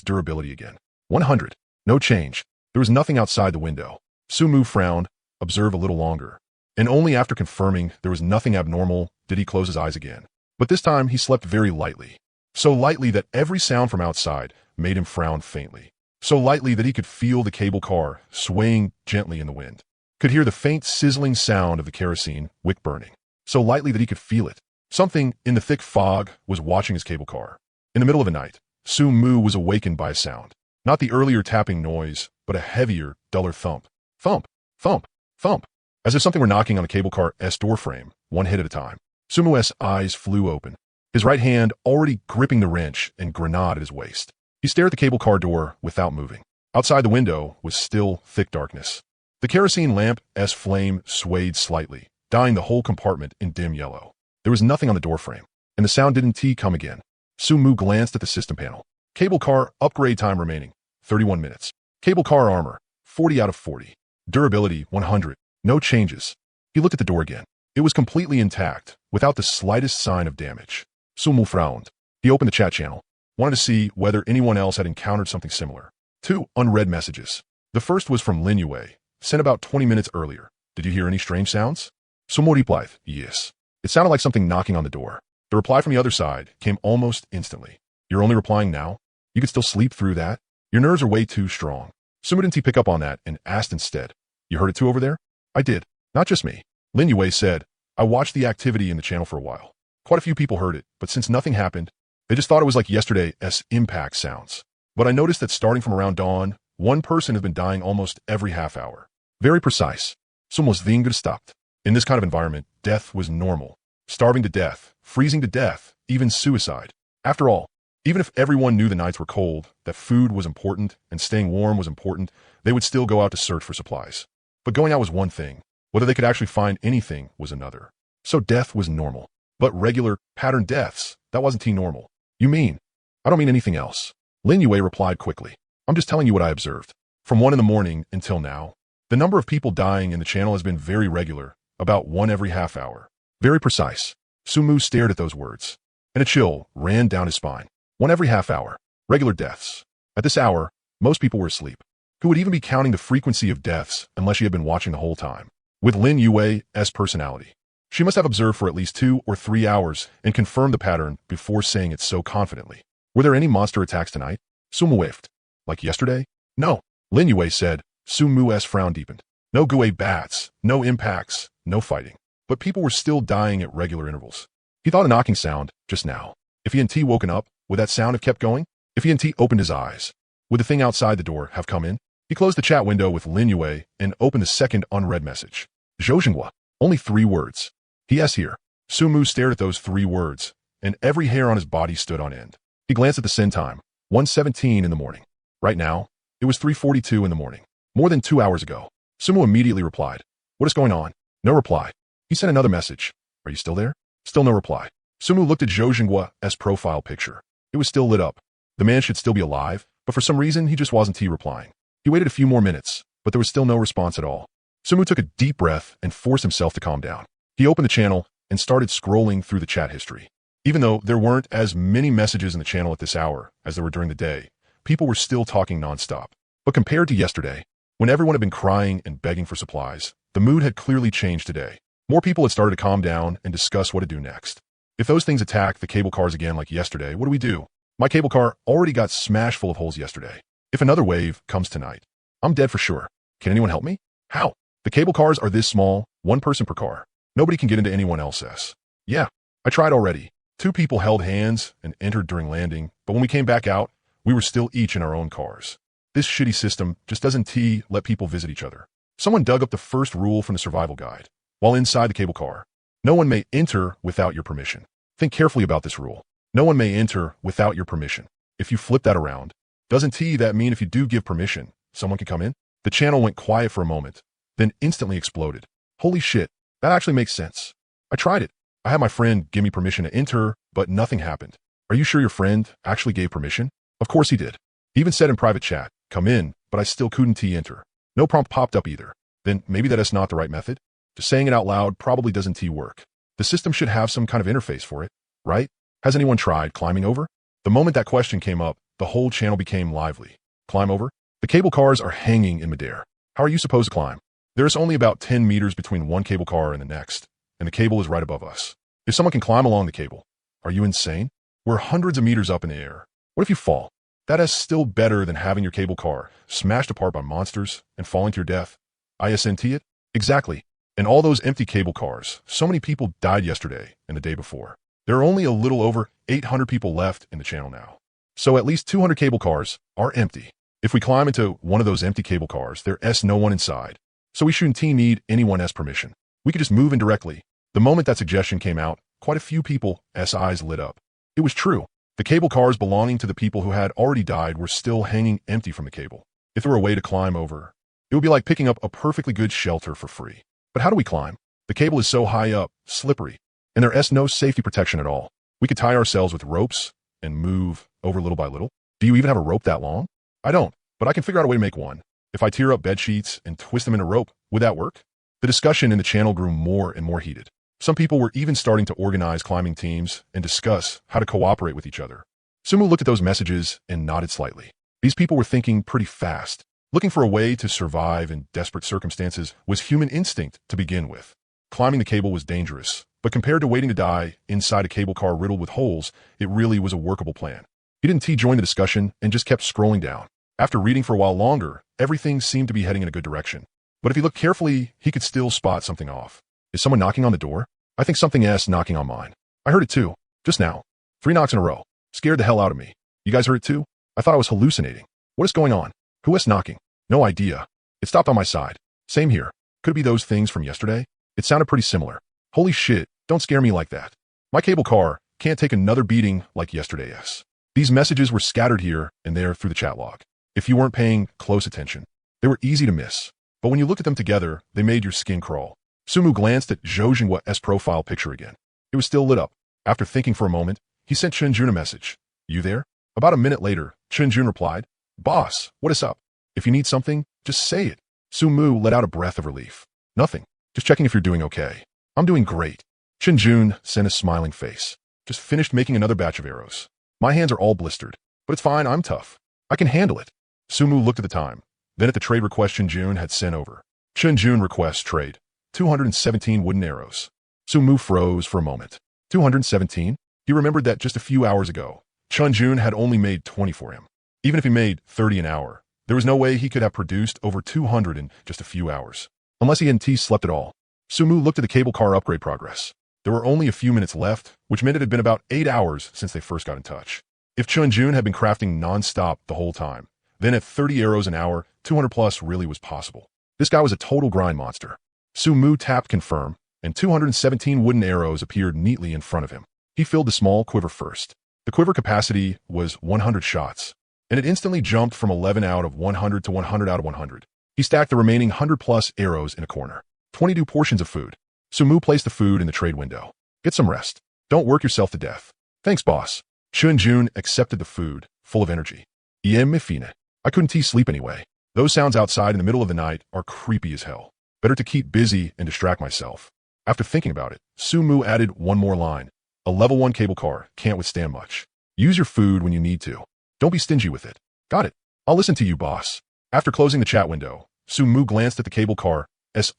durability again. 100. No change. There was nothing outside the window. Sumu frowned, observed a little longer. And only after confirming there was nothing abnormal did he close his eyes again. But this time he slept very lightly. So lightly that every sound from outside made him frown faintly. So lightly that he could feel the cable car swaying gently in the wind. Could hear the faint sizzling sound of the kerosene wick burning. So lightly that he could feel it. Something in the thick fog was watching his cable car. In the middle of the night, Sumu was awakened by a sound. Not the earlier tapping noise, but a heavier, duller thump. Thump, thump, thump. As if something were knocking on the cable car's door frame, one hit at a time. Sumu's eyes flew open, his right hand already gripping the wrench and grenade at his waist. He stared at the cable car door without moving. Outside the window was still thick darkness. The kerosene lamp's flame swayed slightly, dyeing the whole compartment in dim yellow. There was nothing on the doorframe, and the sound didn't come again. Sumu glanced at the system panel. Cable car upgrade time remaining, 31 minutes. Cable car armor, 40 out of 40. Durability, 100. No changes. He looked at the door again. It was completely intact, without the slightest sign of damage. Sumu frowned. He opened the chat channel. Wanted to see whether anyone else had encountered something similar. 2 unread messages. The first was from Lin Yue, sent about 20 minutes earlier. Did you hear any strange sounds? Sumu replied, yes. It sounded like something knocking on the door. The reply from the other side came almost instantly. You're only replying now? You could still sleep through that? Your nerves are way too strong. Sumu didn't pick up on that and asked instead. You heard it too over there? I did. Not just me. Lin Yue said, I watched the activity in the channel for a while. Quite a few people heard it, but since nothing happened, they just thought it was like yesterday's impact sounds. But I noticed that starting from around dawn, one person has been dying almost every half hour. Very precise. Somos stopped. In this kind of environment, death was normal. Starving to death, freezing to death, even suicide. After all, even if everyone knew the nights were cold, that food was important, and staying warm was important, they would still go out to search for supplies. But going out was one thing. Whether they could actually find anything was another. So death was normal. But regular, patterned deaths, that wasn't normal. You mean? I don't mean anything else. Lin Yue replied quickly. I'm just telling you what I observed. From 1 in the morning until now, the number of people dying in the channel has been very regular, about 1 every half hour. Very precise. Sumu stared at those words, and a chill ran down his spine. 1 every half hour. Regular deaths. At this hour, most people were asleep. Who would even be counting the frequency of deaths unless she had been watching the whole time? With Lin Yue's personality, she must have observed for at least 2 or 3 hours and confirmed the pattern before saying it so confidently. Were there any monster attacks tonight? Sumu whiffed. Like yesterday? No. Lin Yue said. Sumu's frown deepened. No Gue bats, no impacts, no fighting. But people were still dying at regular intervals. He thought a knocking sound, just now. If he and T woken up, would that sound have kept going? If he and T opened his eyes, would the thing outside the door have come in? He closed the chat window with Lin Yue and opened the second unread message. Zhouxinghua. Only 3 words. He.S. here. Sumu stared at those 3 words, and every hair on his body stood on end. He glanced at the send time. 1:17 in the morning. Right now, it was 3:42 in the morning. More than 2 hours ago. Sumu immediately replied. What is going on? No reply. He sent another message. Are you still there? Still no reply. Sumu looked at Zhouxinghua's profile picture. It was still lit up. The man should still be alive, but for some reason he just wasn't replying. He waited a few more minutes, but there was still no response at all. Sumu took a deep breath and forced himself to calm down. He opened the channel and started scrolling through the chat history. Even though there weren't as many messages in the channel at this hour as there were during the day, people were still talking nonstop. But compared to yesterday, when everyone had been crying and begging for supplies, the mood had clearly changed today. More people had started to calm down and discuss what to do next. If those things attack the cable cars again like yesterday, what do we do? My cable car already got smashed full of holes yesterday. If another wave comes tonight, I'm dead for sure. Can anyone help me? How? The cable cars are this small, 1 person per car. Nobody can get into anyone else's. Yeah, I tried already. 2 people held hands and entered during landing, but when we came back out, we were still each in our own cars. This shitty system just doesn't let people visit each other. Someone dug up the first rule from the survival guide. While inside the cable car, no one may enter without your permission. Think carefully about this rule. No one may enter without your permission. If you flip that around, doesn't that mean if you do give permission, someone can come in? The channel went quiet for a moment, then instantly exploded. Holy shit, that actually makes sense. I tried it. I had my friend give me permission to enter, but nothing happened. Are you sure your friend actually gave permission? Of course he did. He even said in private chat, "Come in," but I still couldn't enter. No prompt popped up either. Then maybe that's not the right method? Just saying it out loud probably doesn't work. The system should have some kind of interface for it, right? Has anyone tried climbing over? The moment that question came up, the whole channel became lively. Climb over? The cable cars are hanging in midair. How are you supposed to climb? There's only about 10 meters between one cable car and the next, and the cable is right above us. If someone can climb along the cable, are you insane? We're hundreds of meters up in the air. What if you fall? That is still better than having your cable car smashed apart by monsters and falling to your death. Isn't it? Exactly. And all those empty cable cars. So many people died yesterday and the day before. There are only a little over 800 people left in the channel now. So at least 200 cable cars are empty. If we climb into one of those empty cable cars, there's no one inside. So we shouldn't need anyone's permission. We could just move in directly. The moment that suggestion came out, quite a few people's eyes lit up. It was true. The cable cars belonging to the people who had already died were still hanging empty from the cable. If there were a way to climb over, it would be like picking up a perfectly good shelter for free. But how do we climb? The cable is so high up, slippery, and there's no safety protection at all. We could tie ourselves with ropes and move over little by little. Do you even have a rope that long? I don't, but I can figure out a way to make one. If I tear up bed sheets and twist them in a rope, would that work? The discussion in the channel grew more and more heated. Some people were even starting to organize climbing teams and discuss how to cooperate with each other. Sumu looked at those messages and nodded slightly. These people were thinking pretty fast. Looking for a way to survive in desperate circumstances was human instinct to begin with. Climbing the cable was dangerous, but compared to waiting to die inside a cable car riddled with holes, it really was a workable plan. He didn't join the discussion and just kept scrolling down. After reading for a while longer, everything seemed to be heading in a good direction. But if he looked carefully, he could still spot something off. Is someone knocking on the door? I think something is knocking on mine. I heard it too, just now. 3 knocks in a row. Scared the hell out of me. You guys heard it too? I thought I was hallucinating. What is going on? Who is knocking? No idea. It stopped on my side. Same here. Could it be those things from yesterday? It sounded pretty similar. Holy shit, don't scare me like that. My cable car can't take another beating like yesterday's. These messages were scattered here and there through the chat log. If you weren't paying close attention, they were easy to miss. But when you looked at them together, they made your skin crawl. Sumu glanced at Zhou Jinhua's profile picture again. It was still lit up. After thinking for a moment, he sent Chunjun a message. You there? About a minute later, Chunjun replied, Boss, what is up? If you need something, just say it. Sumu let out a breath of relief. Nothing. Just checking if you're doing okay. I'm doing great. Chunjun sent a smiling face. Just finished making another batch of arrows. My hands are all blistered, but it's fine, I'm tough. I can handle it. Sumu looked at the time, then at the trade request Chunjun had sent over. Chunjun requests trade. 217 wooden arrows. Sumu froze for a moment. 217? He remembered that just a few hours ago, Chunjun had only made 20 for him. Even if he made 30 an hour, there was no way he could have produced over 200 in just a few hours. Unless he hadn't slept at all. Sumu looked at the cable car upgrade progress. There were only a few minutes left, which meant it had been about 8 hours since they first got in touch. If Chunjun had been crafting non-stop the whole time, then at 30 arrows an hour, 200 plus really was possible. This guy was a total grind monster. Sumu tapped confirm, and 217 wooden arrows appeared neatly in front of him. He filled the small quiver first. The quiver capacity was 100 shots, and it instantly jumped from 11 out of 100 to 100 out of 100. He stacked the remaining 100-plus arrows in a corner. 22 portions of food. Sumu placed the food in the trade window. Get some rest. Don't work yourself to death. Thanks, boss. Chunjun accepted the food, full of energy. Mifine. I couldn't sleep anyway. Those sounds outside in the middle of the night are creepy as hell. Better to keep busy and distract myself. After thinking about it, Sumu added one more line. A level 1 cable car can't withstand much. Use your food when you need to. Don't be stingy with it. Got it. I'll listen to you, boss. After closing the chat window, Sumu glanced at the cable car's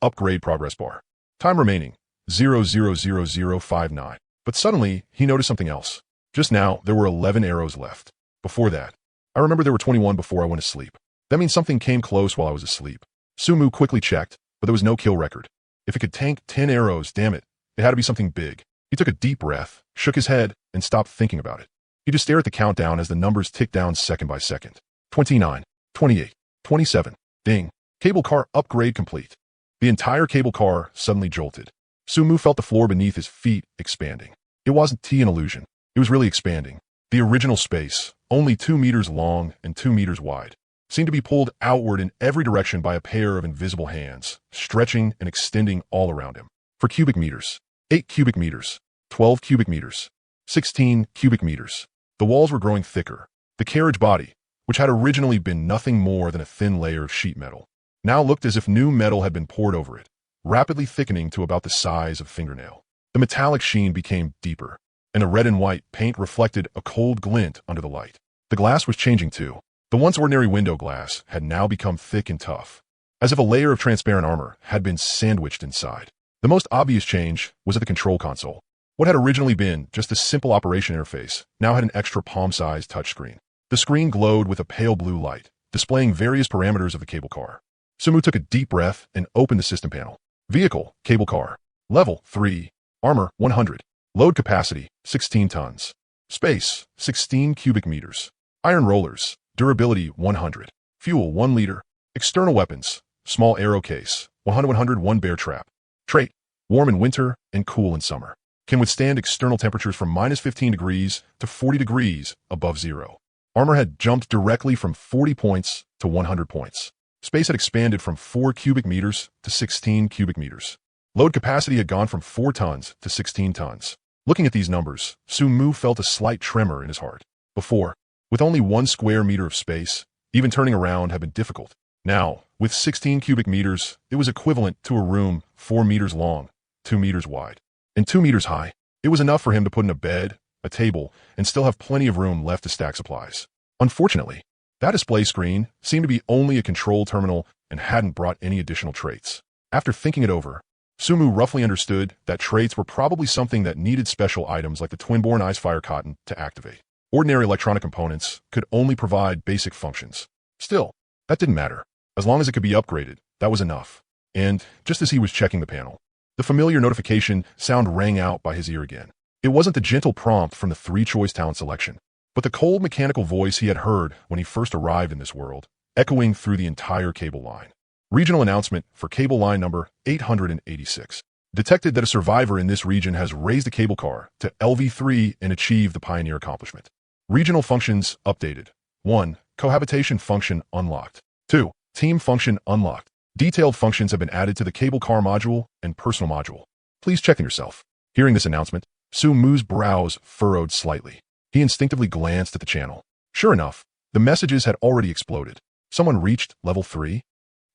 upgrade progress bar. Time remaining, 0.00059. But suddenly, he noticed something else. Just now, there were 11 arrows left. Before that, I remember there were 21 before I went to sleep. That means something came close while I was asleep. Sumu quickly checked, but there was no kill record. If it could tank 10 arrows, damn it, it had to be something big. He took a deep breath, shook his head, and stopped thinking about it. He just stared at the countdown as the numbers ticked down second by second. 29, 28, 27. Ding. Cable car upgrade complete. The entire cable car suddenly jolted. Sumu felt the floor beneath his feet expanding. It wasn't an illusion. It was really expanding. The original space, only 2 meters long and 2 meters wide, seemed to be pulled outward in every direction by a pair of invisible hands, stretching and extending all around him. For cubic meters, 8 cubic meters, 12 cubic meters, 16 cubic meters. The walls were growing thicker. The carriage body, which had originally been nothing more than a thin layer of sheet metal, now looked as if new metal had been poured over it, rapidly thickening to about the size of a fingernail. The metallic sheen became deeper, and the red and white paint reflected a cold glint under the light. The glass was changing too. The once ordinary window glass had now become thick and tough, as if a layer of transparent armor had been sandwiched inside. The most obvious change was at the control console. What had originally been just a simple operation interface now had an extra palm-sized touchscreen. The screen glowed with a pale blue light, displaying various parameters of the cable car. Sumu took a deep breath and opened the system panel. Vehicle, cable car. Level, 3. Armor, 100. Load capacity, 16 tons. Space, 16 cubic meters. Iron rollers, durability, 100. Fuel, 1 liter. External weapons, small arrow case, 101 bear trap. Trait, warm in winter and cool in summer. Can withstand external temperatures from minus 15 degrees to 40 degrees above zero. Armor had jumped directly from 40 points to 100 points. Space had expanded from 4 cubic meters to 16 cubic meters. Load capacity had gone from 4 tons to 16 tons. Looking at these numbers, Sumu felt a slight tremor in his heart. Before, with only 1 square meter of space, even turning around had been difficult. Now, with 16 cubic meters, it was equivalent to a room 4 meters long, 2 meters wide, and 2 meters high. It was enough for him to put in a bed, a table, and still have plenty of room left to stack supplies. Unfortunately, that display screen seemed to be only a control terminal and hadn't brought any additional traits. After thinking it over, Sumu roughly understood that traits were probably something that needed special items like the twin-born ice fire cotton to activate. Ordinary electronic components could only provide basic functions. Still, that didn't matter. As long as it could be upgraded, that was enough. And just as he was checking the panel, the familiar notification sound rang out by his ear again. It wasn't the gentle prompt from the 3-choice talent selection, but the cold mechanical voice he had heard when he first arrived in this world, echoing through the entire cable line. Regional announcement for cable line number 886. Detected that a survivor in this region has raised a cable car to LV3 and achieved the Pioneer accomplishment. Regional functions updated. 1. Cohabitation function unlocked. 2. Team function unlocked. Detailed functions have been added to the cable car module and personal module. Please check them yourself. Hearing this announcement, Sumu's brows furrowed slightly. He instinctively glanced at the channel. Sure enough, the messages had already exploded. Someone reached level 3?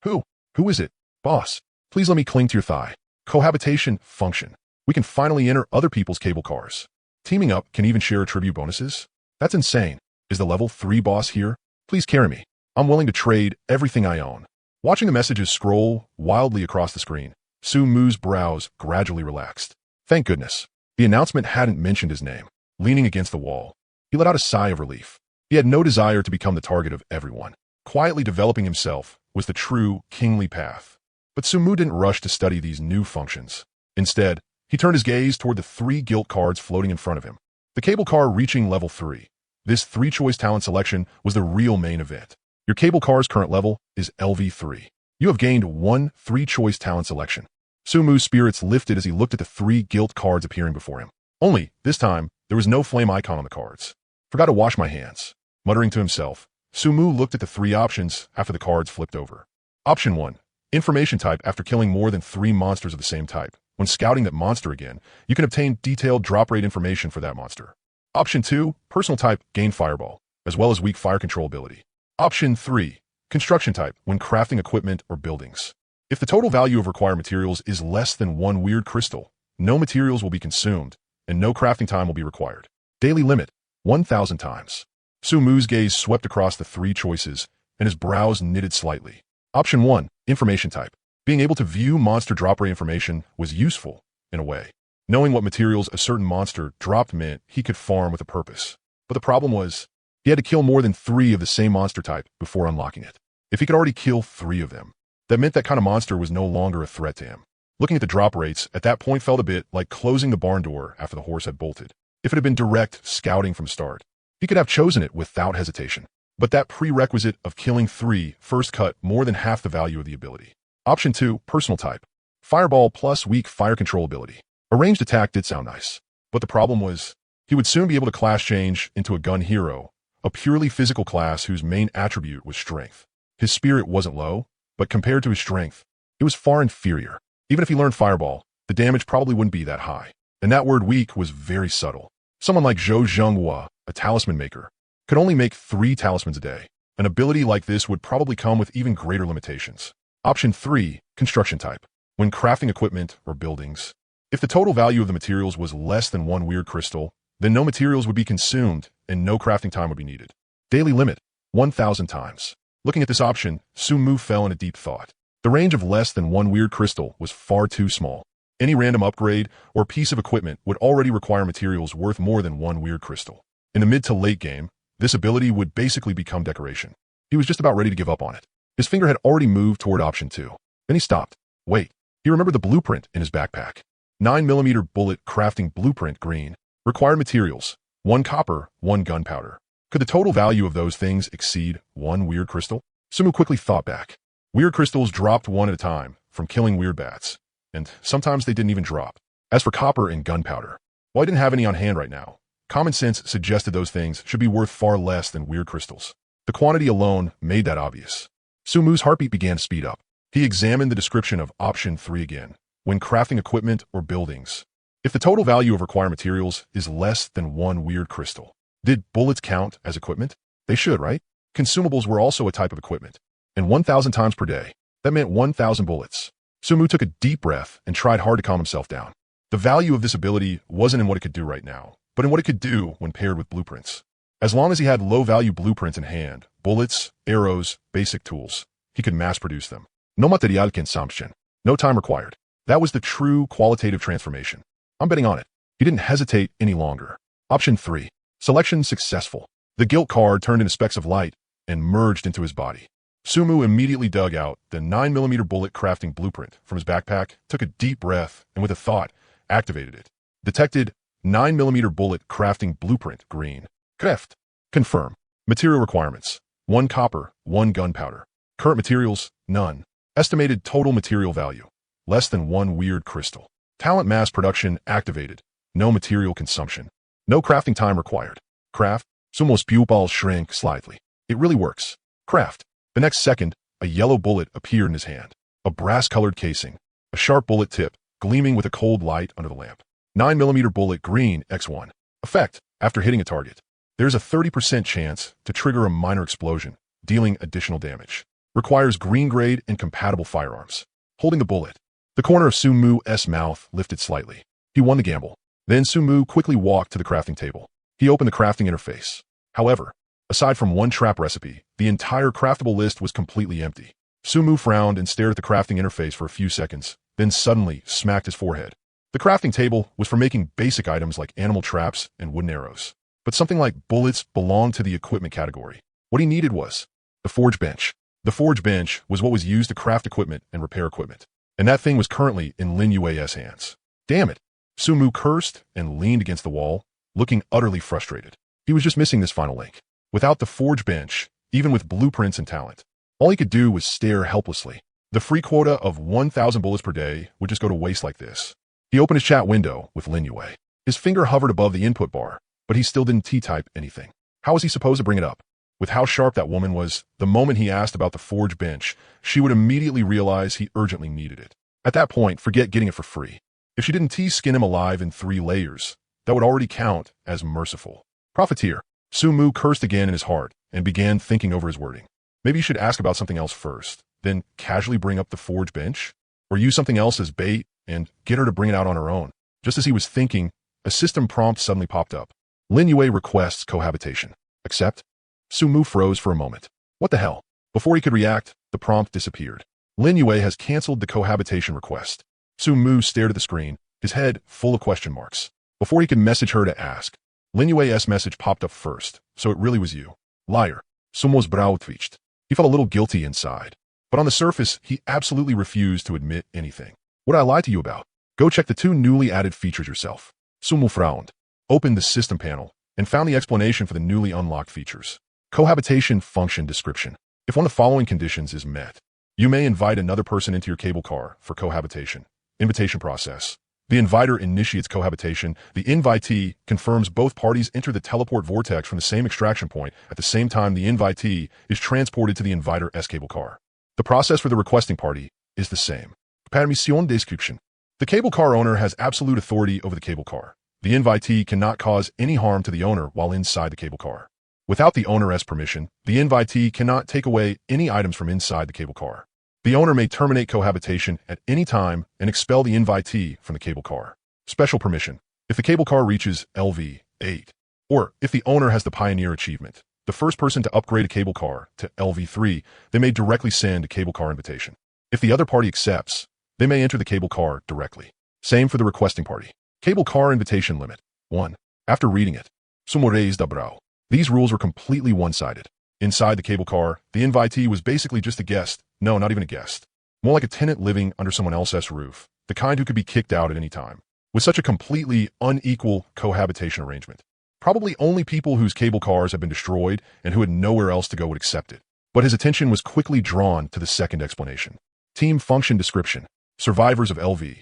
Who? Who is it? Boss, please let me cling to your thigh. Cohabitation function. We can finally enter other people's cable cars. Teaming up can even share attribute bonuses? That's insane. Is the level 3 boss here? Please carry me. I'm willing to trade everything I own. Watching the messages scroll wildly across the screen, Sumu's brows gradually relaxed. Thank goodness. The announcement hadn't mentioned his name. Leaning against the wall, he let out a sigh of relief. He had no desire to become the target of everyone. Quietly developing himself was the true kingly path. But Sumu didn't rush to study these new functions. Instead, he turned his gaze toward the 3 gilt cards floating in front of him. The cable car reaching level 3. This 3-choice talent selection was the real main event. Your cable car's current level is LV3. You have gained 1 3-choice talent selection. Sumu's spirits lifted as he looked at the 3 gilt cards appearing before him. Only, this time, there was no flame icon on the cards. Forgot to wash my hands. Muttering to himself, Sumu looked at the 3 options after the cards flipped over. Option 1. Information type after killing more than 3 monsters of the same type. When scouting that monster again, you can obtain detailed drop rate information for that monster. Option 2. Personal type, gain fireball, as well as weak fire control ability. Option 3. Construction type, when crafting equipment or buildings. If the total value of required materials is less than 1 weird crystal, no materials will be consumed, and no crafting time will be required. Daily limit, 1,000 times. Sumu's gaze swept across the 3 choices, and his brows knitted slightly. Option 1. Information type. Being able to view monster drop rate information was useful, in a way. Knowing what materials a certain monster dropped meant he could farm with a purpose. But the problem was, he had to kill more than 3 of the same monster type before unlocking it. If he could already kill 3 of them, that meant that kind of monster was no longer a threat to him. Looking at the drop rates at that point felt a bit like closing the barn door after the horse had bolted. If it had been direct scouting from start, he could have chosen it without hesitation. But that prerequisite of killing 3 first cut more than half the value of the ability. Option 2. Personal type. Fireball plus weak fire control ability. A ranged attack did sound nice. But the problem was, he would soon be able to class change into a gun hero, a purely physical class whose main attribute was strength. His spirit wasn't low, but compared to his strength, it was far inferior. Even if he learned fireball, the damage probably wouldn't be that high. And that word weak was very subtle. Someone like Zhou Zhenghua, a talisman maker, could only make 3 talismans a day. An ability like this would probably come with even greater limitations. Option 3. Construction type. When crafting equipment or buildings. If the total value of the materials was less than 1 weird crystal, then no materials would be consumed and no crafting time would be needed. Daily limit, 1,000 times. Looking at this option, Sumu fell in a deep thought. The range of less than 1 weird crystal was far too small. Any random upgrade or piece of equipment would already require materials worth more than 1 weird crystal. In the mid to late game, this ability would basically become decoration. He was just about ready to give up on it. His finger had already moved toward option 2. Then he stopped. Wait. He remembered the blueprint in his backpack. 9mm bullet crafting blueprint green. Required materials, 1 copper, 1 gunpowder. Could the total value of those things exceed 1 weird crystal? Sumu quickly thought back. Weird crystals dropped one at a time from killing weird bats, and sometimes they didn't even drop. As for copper and gunpowder, while I didn't have any on hand right now, common sense suggested those things should be worth far less than weird crystals. The quantity alone made that obvious. Sumu's heartbeat began to speed up. He examined the description of option 3 again. When crafting equipment or buildings. If the total value of required materials is less than 1 weird crystal, did bullets count as equipment? They should, right? Consumables were also a type of equipment. And 1,000 times per day. That meant 1,000 bullets. Sumu took a deep breath and tried hard to calm himself down. The value of this ability wasn't in what it could do right now, but in what it could do when paired with blueprints. As long as he had low-value blueprints in hand, bullets, arrows, basic tools, he could mass-produce them. No material consumption. No time required. That was the true qualitative transformation. I'm betting on it. He didn't hesitate any longer. Option 3. Selection successful. The guilt card turned into specks of light and merged into his body. Sumu immediately dug out the 9mm bullet crafting blueprint from his backpack, took a deep breath, and with a thought, activated it. Detected 9mm bullet crafting blueprint green. Craft. Confirm. Material requirements. 1 copper, 1 gunpowder. Current materials, none. Estimated total material value. Less than 1 weird crystal. Talent mass production activated. No material consumption. No crafting time required. Craft. Sumu's pupils shrank slightly. It really works. Craft. The next second, a yellow bullet appeared in his hand. A brass-colored casing. A sharp bullet tip, gleaming with a cold light under the lamp. 9mm bullet green X1. Effect. After hitting a target. There's a 30% chance to trigger a minor explosion, dealing additional damage. Requires green-grade and compatible firearms. Holding the bullet. The corner of Sumu's mouth lifted slightly. He won the gamble. Then Sumu quickly walked to the crafting table. He opened the crafting interface. However, aside from 1 trap recipe, the entire craftable list was completely empty. Sumu frowned and stared at the crafting interface for a few seconds, then suddenly smacked his forehead. The crafting table was for making basic items like animal traps and wooden arrows. But something like bullets belonged to the equipment category. What he needed was the forge bench. The forge bench was what was used to craft equipment and repair equipment. And that thing was currently in Lin Yue's hands. Damn it. Sumu cursed and leaned against the wall, looking utterly frustrated. He was just missing this final link. Without the forge bench, even with blueprints and talent, all he could do was stare helplessly. The free quota of 1,000 bullets per day would just go to waste like this. He opened his chat window with Lin Yue. His finger hovered above the input bar, but he still didn't T-type anything. How was he supposed to bring it up? With how sharp that woman was, the moment he asked about the forge bench, she would immediately realize he urgently needed it. At that point, forget getting it for free. If she didn't T-skin him alive in 3 layers, that would already count as merciful. Profiteer. Sumu cursed again in his heart and began thinking over his wording. Maybe you should ask about something else first, then casually bring up the forge bench, or use something else as bait and get her to bring it out on her own. Just as he was thinking, a system prompt suddenly popped up. Lin Yue requests cohabitation. Accept? Sumu froze for a moment. What the hell? Before he could react, the prompt disappeared. Lin Yue has canceled the cohabitation request. Sumu stared at the screen, his head full of question marks. Before he could message her to ask, Lin Yue's message popped up first, so it really was you. Liar. Sumu's brow twitched. He felt a little guilty inside. But on the surface, he absolutely refused to admit anything. What did I lie to you about? Go check the 2 newly added features yourself. Sumu frowned, opened the system panel, and found the explanation for the newly unlocked features. Cohabitation function description. If one of the following conditions is met, you may invite another person into your cable car for cohabitation. Invitation process. The inviter initiates cohabitation. The invitee confirms both parties enter the teleport vortex from the same extraction point at the same time the invitee is transported to the inviter's cable car. The process for the requesting party is the same. Permission description. The cable car owner has absolute authority over the cable car. The invitee cannot cause any harm to the owner while inside the cable car. Without the owner's permission, the invitee cannot take away any items from inside the cable car. The owner may terminate cohabitation at any time and expel the invitee from the cable car. Special permission. If the cable car reaches LV 8, or if the owner has the Pioneer achievement, the first person to upgrade a cable car to LV 3, they may directly send a cable car invitation. If the other party accepts, they may enter the cable car directly. Same for the requesting party. Cable car invitation limit. 1. After reading it, sumores da brow. These rules were completely one-sided. Inside the cable car, the invitee was basically just a guest. No, not even a guest. More like a tenant living under someone else's roof, the kind who could be kicked out at any time. With such a completely unequal cohabitation arrangement, probably only people whose cable cars had been destroyed and who had nowhere else to go would accept it. But his attention was quickly drawn to the second explanation. Team function description. Survivors of LV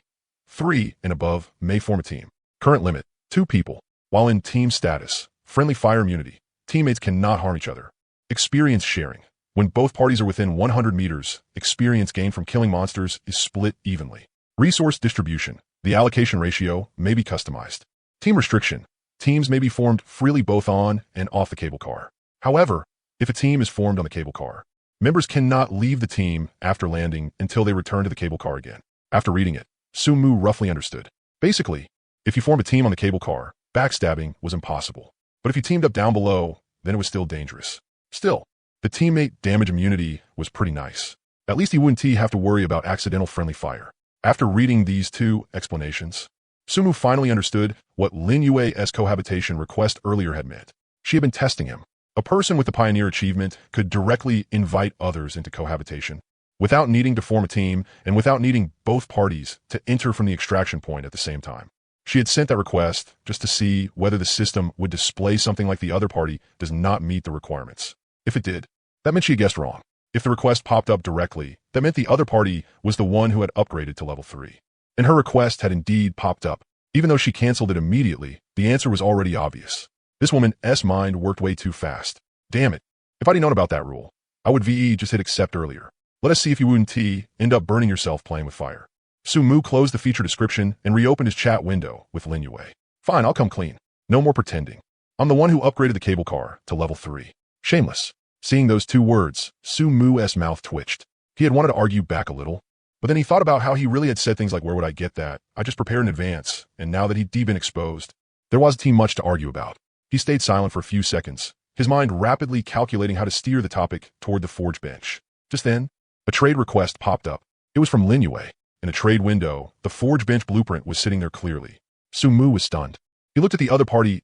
3 and above may form a team. Current limit, 2 people. While in team status, friendly fire immunity, teammates cannot harm each other. Experience sharing. When both parties are within 100 meters, experience gained from killing monsters is split evenly. Resource distribution. The allocation ratio may be customized. Team restriction. Teams may be formed freely both on and off the cable car. However, if a team is formed on the cable car, members cannot leave the team after landing until they return to the cable car again. After reading it, Sumu roughly understood. Basically, if you formed a team on the cable car, backstabbing was impossible. But if you teamed up down below, then it was still dangerous. Still, the teammate damage immunity was pretty nice. At least he wouldn't have to worry about accidental friendly fire. After reading these 2 explanations, Sumu finally understood what Lin Yue's cohabitation request earlier had meant. She had been testing him. A person with the Pioneer achievement could directly invite others into cohabitation, without needing to form a team and without needing both parties to enter from the extraction point at the same time. She had sent that request just to see whether the system would display something like the other party does not meet the requirements. If it did, that meant she had guessed wrong. If the request popped up directly, that meant the other party was the one who had upgraded to level 3. And her request had indeed popped up. Even though she canceled it immediately, the answer was already obvious. This woman's mind worked way too fast. Damn it. If I'd known about that rule, I would just hit accept earlier. Let us see if you wouldn't end up burning yourself playing with fire. Sumu closed the feature description and reopened his chat window with Lin Yue. Fine, I'll come clean. No more pretending. I'm the one who upgraded the cable car to level 3. Shameless. Seeing those 2 words, Sumu's mouth twitched. He had wanted to argue back a little, but then he thought about how he really had said things like, where would I get that? I just prepared in advance, and now that he'd been exposed, there wasn't much to argue about. He stayed silent for a few seconds, his mind rapidly calculating how to steer the topic toward the forge bench. Just then, a trade request popped up. It was from Lin Yue. In a trade window, the forge bench blueprint was sitting there clearly. Sumu was stunned. He looked at the other party's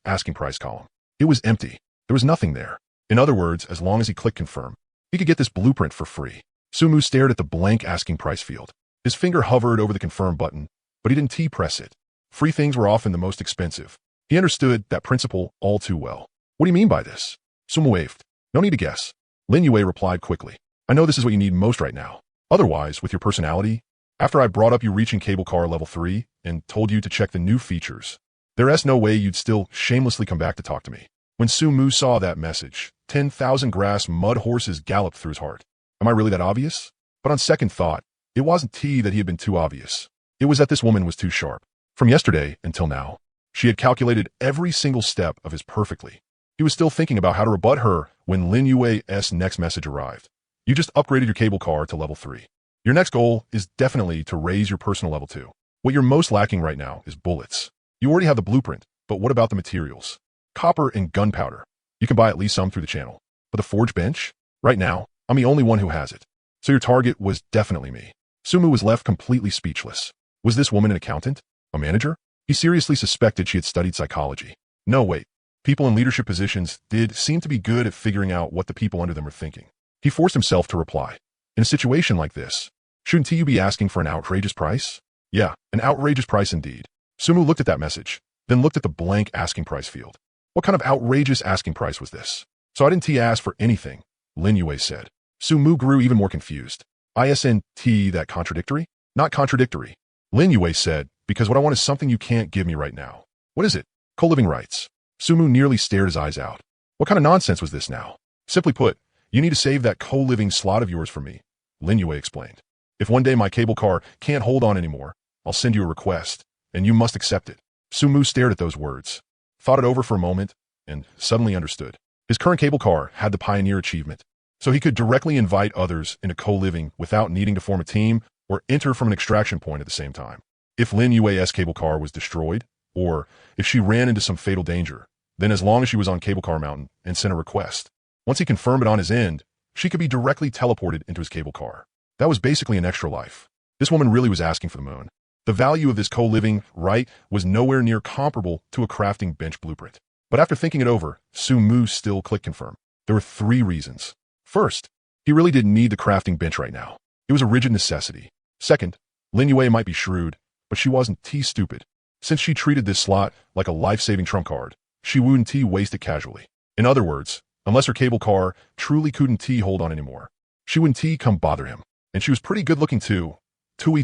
asking price column. It was empty. There was nothing there. In other words, as long as he clicked confirm, he could get this blueprint for free. Sumu stared at the blank asking price field. His finger hovered over the confirm button, but he didn't press it. Free things were often the most expensive. He understood that principle all too well. What do you mean by this? Sumu waved. No need to guess. Lin Yue replied quickly. I know this is what you need most right now. Otherwise, with your personality, after I brought up you reaching cable car level 3 and told you to check the new features, there's no way you'd still shamelessly come back to talk to me. When Sumu saw that message, 10,000 grass mud horses galloped through his heart. Am I really that obvious? But on second thought, it wasn't that he had been too obvious. It was that this woman was too sharp. From yesterday until now, she had calculated every single step of his perfectly. He was still thinking about how to rebut her when Lin Yue's next message arrived. You just upgraded your cable car to level 3. Your next goal is definitely to raise your personal level 2. What you're most lacking right now is bullets. You already have the blueprint, but what about the materials? Copper and gunpowder. You can buy at least some through the channel. But the forge bench? Right now, I'm the only one who has it. So your target was definitely me. Sumu was left completely speechless. Was this woman an accountant? A manager? He seriously suspected she had studied psychology. No, wait. People in leadership positions did seem to be good at figuring out what the people under them were thinking. He forced himself to reply. In a situation like this, shouldn't you be asking for an outrageous price? Yeah, an outrageous price indeed. Sumu looked at that message, then looked at the blank asking price field. What kind of outrageous asking price was this? So I didn't ask for anything, Lin Yue said. Sumu grew even more confused. Isn't that contradictory? Not contradictory, Lin Yue said, because what I want is something you can't give me right now. What is it? Co-living rights. Sumu nearly stared his eyes out. What kind of nonsense was this now? Simply put, you need to save that co-living slot of yours for me, Lin Yue explained. If one day my cable car can't hold on anymore, I'll send you a request, and you must accept it. Sumu stared at those words, thought it over for a moment, and suddenly understood. His current cable car had the Pioneer achievement, so he could directly invite others into co-living without needing to form a team or enter from an extraction point at the same time. If Lin Yue's cable car was destroyed, or if she ran into some fatal danger, then as long as she was on Cable Car Mountain and sent a request, once he confirmed it on his end, she could be directly teleported into his cable car. That was basically an extra life. This woman really was asking for the moon. The value of this co-living right was nowhere near comparable to a crafting bench blueprint. But after thinking it over, Su-mu still clicked confirm. There were 3 reasons. First, he really didn't need the crafting bench right now. It was a rigid necessity. Second, Lin Yue might be shrewd, but she wasn't stupid. Since she treated this slot like a life-saving trump card, she wouldn't waste it casually. In other words, unless her cable car truly couldn't hold on anymore, she wouldn't come bother him. And she was pretty good-looking too. Tui,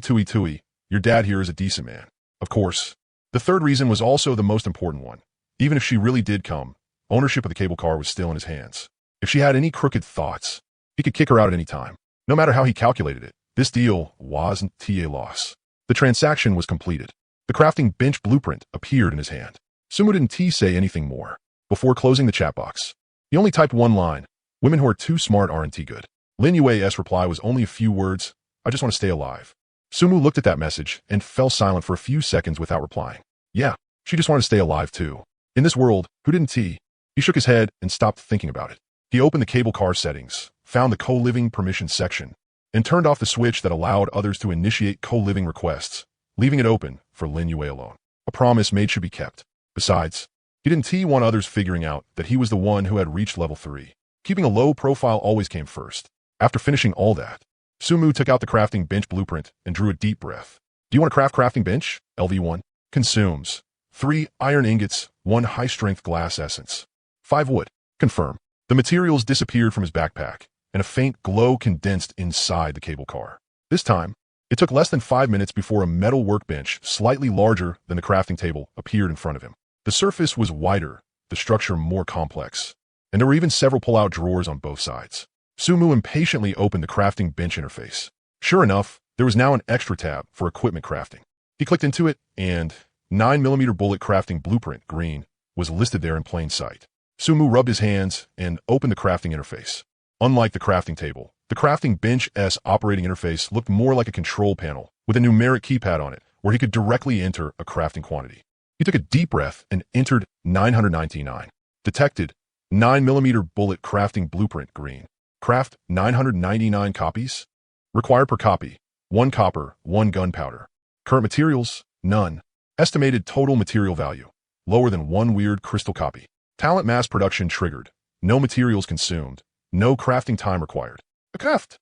your dad here is a decent man. Of course. The third reason was also the most important one. Even if she really did come, ownership of the cable car was still in his hands. If she had any crooked thoughts, he could kick her out at any time. No matter how he calculated it, this deal wasn't a loss. The transaction was completed. The crafting bench blueprint appeared in his hand. Sumu didn't say anything more. Before closing the chat box, he only typed one line. Women who are too smart aren't good. Lin Yue's reply was only a few words. I just want to stay alive. Sumu looked at that message and fell silent for a few seconds without replying. Yeah, she just wanted to stay alive too. In this world, who didn't? He shook his head and stopped thinking about it. He opened the cable car settings, found the co-living permission section, and turned off the switch that allowed others to initiate co-living requests, leaving it open for Lin Yue alone. A promise made should be kept. Besides, he didn't want others figuring out that he was the one who had reached level 3. Keeping a low profile always came first. After finishing all that, Sumu took out the crafting bench blueprint and drew a deep breath. Do you want to craft crafting bench? LV1. Consumes 3 iron ingots, 1 high-strength glass essence, 5 wood. Confirm. The materials disappeared from his backpack, and a faint glow condensed inside the cable car. This time, it took less than 5 minutes before a metal workbench, slightly larger than the crafting table, appeared in front of him. The surface was wider, the structure more complex, and there were even several pull-out drawers on both sides. Sumu impatiently opened the crafting bench interface. Sure enough, there was now an extra tab for equipment crafting. He clicked into it, and 9mm bullet crafting blueprint, green, was listed there in plain sight. Sumu rubbed his hands and opened the crafting interface. Unlike the crafting table, the crafting bench's operating interface looked more like a control panel with a numeric keypad on it where he could directly enter a crafting quantity. He took a deep breath and entered 999. Detected 9mm bullet crafting blueprint, green. Craft 999 copies. Required per copy, 1 copper, 1 gunpowder. Current materials, none. Estimated total material value, lower than 1 weird crystal copy. Talent mass production triggered. No materials consumed. No crafting time required. Craft.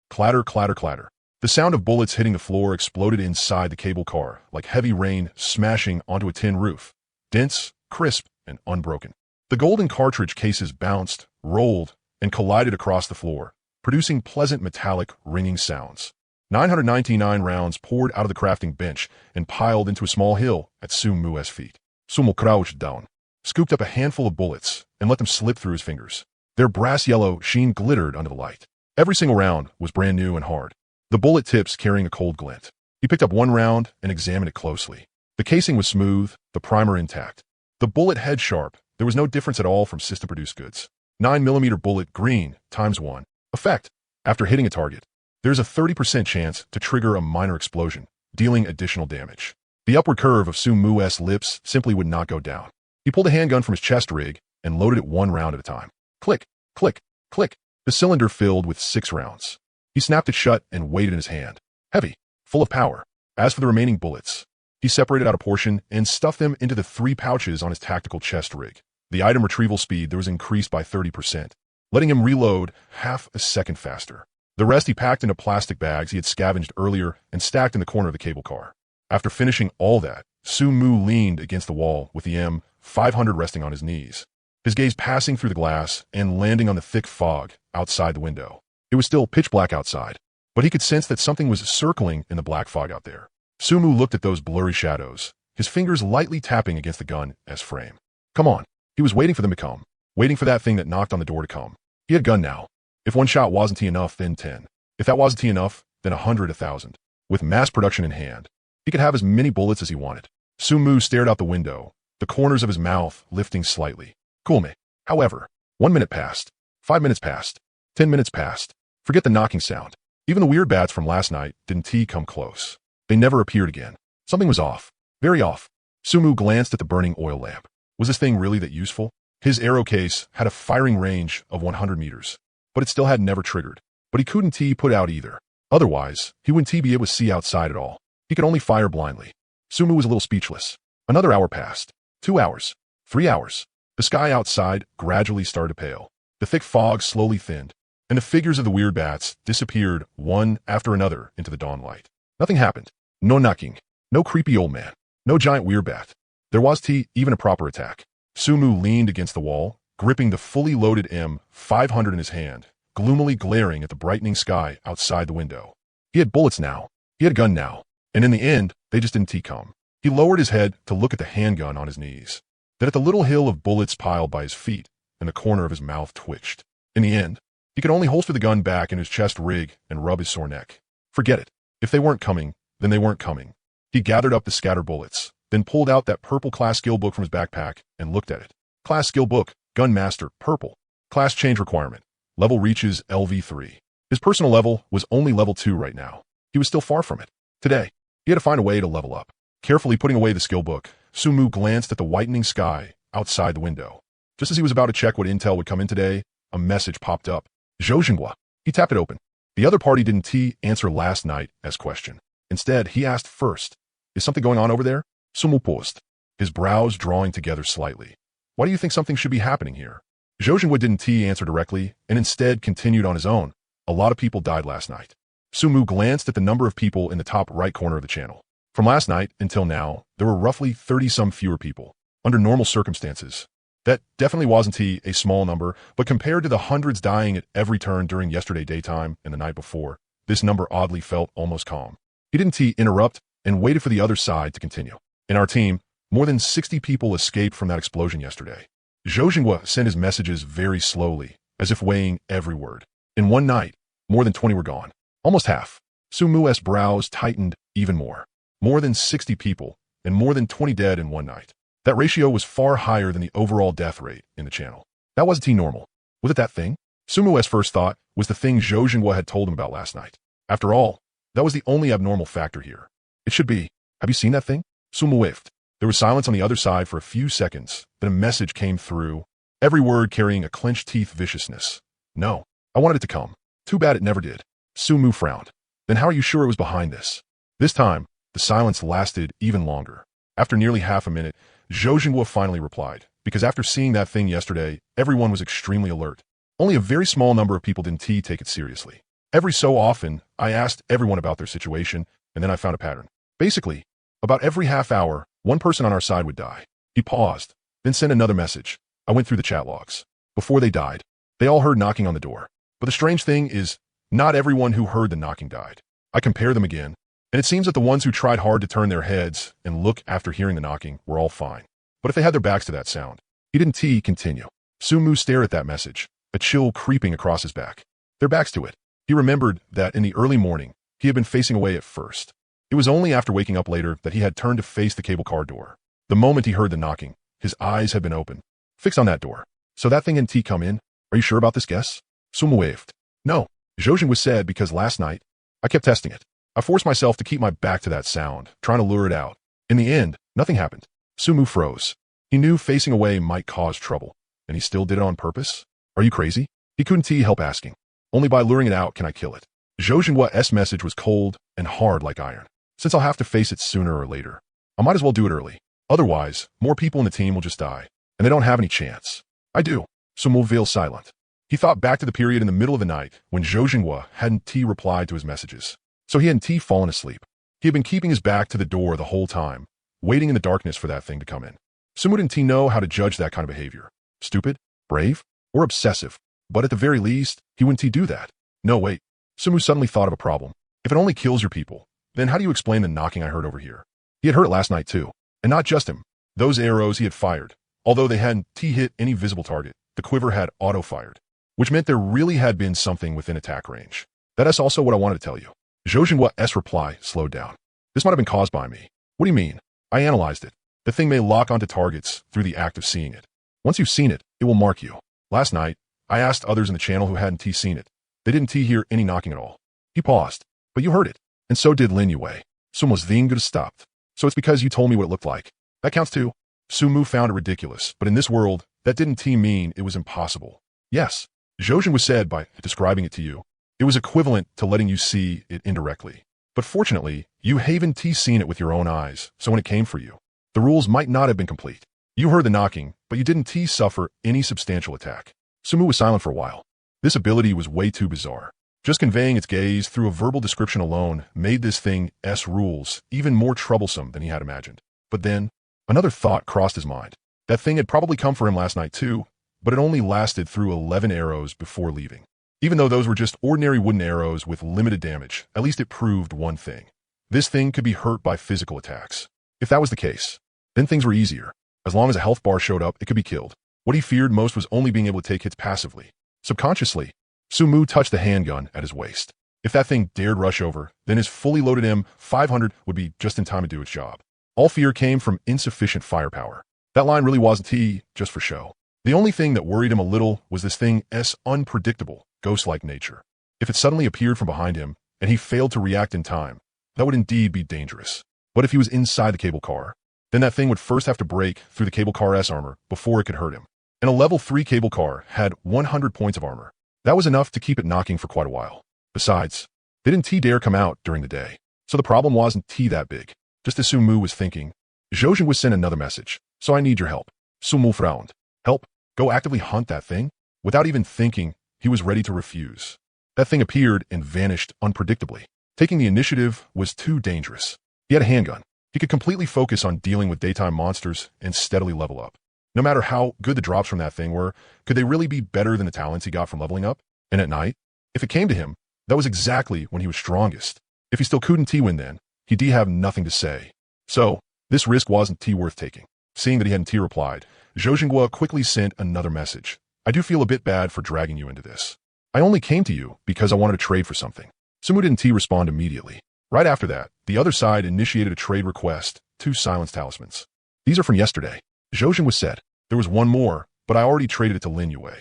Clatter, clatter, clatter. The sound of bullets hitting the floor exploded inside the cable car, like heavy rain smashing onto a tin roof. Dense, crisp, and unbroken. The golden cartridge cases bounced, rolled, and collided across the floor, producing pleasant metallic, ringing sounds. 999 rounds poured out of the crafting bench and piled into a small hill at Sumu's feet. Sumu crouched down, scooped up a handful of bullets, and let them slip through his fingers. Their brass-yellow sheen glittered under the light. Every single round was brand new and hard, the bullet tips carrying a cold glint. He picked up 1 round and examined it closely. The casing was smooth, the primer intact. The bullet head sharp. There was no difference at all from system-produced goods. 9mm bullet, green, ×1. Effect. After hitting a target, there's a 30% chance to trigger a minor explosion, dealing additional damage. The upward curve of Sumu's lips simply would not go down. He pulled a handgun from his chest rig and loaded it 1 round at a time. Click, click, click. The cylinder filled with 6 rounds. He snapped it shut and weighed it in his hand. Heavy, full of power. As for the remaining bullets, he separated out a portion and stuffed them into the 3 pouches on his tactical chest rig. The item retrieval speed there was increased by 30%, letting him reload half a second faster. The rest he packed into plastic bags he had scavenged earlier and stacked in the corner of the cable car. After finishing all that, Sumu leaned against the wall with the M500 resting on his knees, his gaze passing through the glass and landing on the thick fog outside the window. It was still pitch black outside, but he could sense that something was circling in the black fog out there. Sumu looked at those blurry shadows, his fingers lightly tapping against the gun's frame. Come on. He was waiting for them to come, waiting for that thing that knocked on the door to come. He had a gun now. If 1 shot wasn't enough, then 10. If that wasn't enough, then 100, 1,000. With mass production in hand, he could have as many bullets as he wanted. Sumu stared out the window, the corners of his mouth lifting slightly. Cool me. However, 1 minute passed, 5 minutes passed, 10 minutes passed. Forget the knocking sound. Even the weird bats from last night didn't come close. They never appeared again. Something was off. Very off. Sumu glanced at the burning oil lamp. Was this thing really that useful? His arrow case had a firing range of 100 meters, but it still had never triggered. But he couldn't put out either. Otherwise, he wouldn't be able to see outside at all. He could only fire blindly. Sumu was a little speechless. Another hour passed. 2 hours. 3 hours. The sky outside gradually started to pale. The thick fog slowly thinned, and the figures of the weird bats disappeared one after another into the dawn light. Nothing happened. No knocking. No creepy old man. No giant weird bat. There was even a proper attack. Sumu leaned against the wall, gripping the fully loaded M500 in his hand, gloomily glaring at the brightening sky outside the window. He had bullets now. He had a gun now. And in the end, they just didn't come. He lowered his head to look at the handgun on his knees. Then at the little hill of bullets piled by his feet, and the corner of his mouth twitched. In the end, he could only holster the gun back in his chest rig and rub his sore neck. Forget it. If they weren't coming, then they weren't coming. He gathered up the scattered bullets, then pulled out that purple class skill book from his backpack and looked at it. Class skill book, Gun Master, purple. Class change requirement. Level reaches LV3. His personal level was only level 2 right now. He was still far from it. Today, he had to find a way to level up. Carefully putting away the skill book, Sumu glanced at the whitening sky outside the window. Just as he was about to check what intel would come in today, a message popped up. Zhojingwa. He tapped it open. The other party didn't answer last night as question. Instead, he asked first, "Is something going on over there?" Sumu paused, his brows drawing together slightly. "Why do you think something should be happening here?" Zhojingwa didn't answer directly and instead continued on his own. "A lot of people died last night." Sumu glanced at the number of people in the top right corner of the channel. From last night until now, there were roughly 30-some fewer people. Under normal circumstances, that definitely wasn't a small number, but compared to the hundreds dying at every turn during yesterday daytime and the night before, this number oddly felt almost calm. He didn't interrupt and waited for the other side to continue. In our team, more than 60 people escaped from that explosion yesterday. Zhojingwa sent his messages very slowly, as if weighing every word. In one night, more than 20 were gone. Almost half. Sumu's brows tightened even more. More than 60 people, and more than 20 dead in one night. That ratio was far higher than the overall death rate in the channel. That wasn't normal. Was it that thing? Sumu's first thought was the thing Zhojingwa had told him about last night. After all, that was the only abnormal factor here. It should be. Have you seen that thing? Sumu whiffed. There was silence on the other side for a few seconds, then a message came through, every word carrying a clenched teeth viciousness. "No. I wanted it to come. Too bad it never did." Sumu frowned. "Then how are you sure it was behind this?" This time, the silence lasted even longer. After nearly half a minute, Zhojingwa finally replied, because after seeing that thing yesterday, everyone was extremely alert. Only a very small number of people didn't take it seriously. Every so often, I asked everyone about their situation, and then I found a pattern. Basically, about every half hour, one person on our side would die. He paused, then sent another message. I went through the chat logs. Before they died, they all heard knocking on the door. But the strange thing is, not everyone who heard the knocking died. I compared them again, and it seems that the ones who tried hard to turn their heads and look after hearing the knocking were all fine. But if they had their backs to that sound, he didn't continue. Sumu stared at that message, a chill creeping across his back. Their backs to it. He remembered that in the early morning, he had been facing away at first. It was only after waking up later that he had turned to face the cable car door. The moment he heard the knocking, his eyes had been open, fixed on that door. "So that thing didn't come in? Are you sure about this guess?" Sumu waved. "No," Zhojingwa said, "because last night, I kept testing it. I forced myself to keep my back to that sound, trying to lure it out. In the end, nothing happened." Sumu froze. He knew facing away might cause trouble, and he still did it on purpose? "Are you crazy?" He couldn't help asking. "Only by luring it out can I kill it." Zhojingwa's message was cold and hard like iron. "Since I'll have to face it sooner or later, I might as well do it early. Otherwise, more people in the team will just die, and they don't have any chance." "I do." Sumu fell silent. He thought back to the period in the middle of the night when Zhojingwa hadn't replied to his messages. So he hadn't fallen asleep. He had been keeping his back to the door the whole time, waiting in the darkness for that thing to come in. Sumu didn't know how to judge that kind of behavior. Stupid? Brave? Or obsessive? But at the very least, he wouldn't do that. No, wait. Sumu suddenly thought of a problem. If it only kills your people, then how do you explain the knocking I heard over here? He had heard it last night too. And not just him. Those arrows he had fired, although they hadn't hit any visible target, the quiver had auto-fired, which meant there really had been something within attack range. That is also what I wanted to tell you. Zhojingwa's reply slowed down. "This might have been caused by me." "What do you mean?" "I analyzed it. The thing may lock onto targets through the act of seeing it. Once you've seen it, it will mark you. Last night, I asked others in the channel who hadn't seen it. They didn't hear any knocking at all. He paused. But you heard it. And so did Lin Yue. Someone's being good stopped. So it's because you told me what it looked like. That counts too. Sumu found it ridiculous, but in this world, that didn't mean it was impossible. Yes, Zhoujin was said by describing it to you. It was equivalent to letting you see it indirectly. But fortunately, you haven't seen it with your own eyes, so when it came for you, the rules might not have been complete. You heard the knocking, but you didn't suffer any substantial attack. Sumu was silent for a while. This ability was way too bizarre. Just conveying its gaze through a verbal description alone made this thing's rules even more troublesome than he had imagined. But then, another thought crossed his mind. That thing had probably come for him last night too, but it only lasted through 11 arrows before leaving. Even though those were just ordinary wooden arrows with limited damage, at least it proved one thing. This thing could be hurt by physical attacks. If that was the case, then things were easier. As long as a health bar showed up, it could be killed. What he feared most was only being able to take hits passively. Subconsciously, Sumu touched the handgun at his waist. If that thing dared rush over, then his fully loaded M500 would be just in time to do its job. All fear came from insufficient firepower. That line really wasn't just for show. The only thing that worried him a little was this thing's unpredictable, ghost-like nature. If it suddenly appeared from behind him, and he failed to react in time, that would indeed be dangerous. But if he was inside the cable car, then that thing would first have to break through the cable car's armor before it could hurt him. And a level 3 cable car had 100 points of armor. That was enough to keep it knocking for quite a while. Besides, they didn't dare come out during the day, so the problem wasn't that big. Just as Sumu was thinking, Zhoujin was sent another message. So I need your help. Sumu frowned. Help? Go actively hunt that thing? Without even thinking, he was ready to refuse. That thing appeared and vanished unpredictably. Taking the initiative was too dangerous. He had a handgun. He could completely focus on dealing with daytime monsters and steadily level up. No matter how good the drops from that thing were, could they really be better than the talents he got from leveling up? And at night, if it came to him, that was exactly when he was strongest. If he still couldn't win then, he'd have nothing to say. So, this risk wasn't worth taking. Seeing that he hadn't replied, Zhoujin quickly sent another message. I do feel a bit bad for dragging you into this. I only came to you because I wanted to trade for something. Sumu didn't respond immediately. Right after that, the other side initiated a trade request, 2 silence talismans. These are from yesterday. Zhoujin was said. There was one more, but I already traded it to Lin Yue.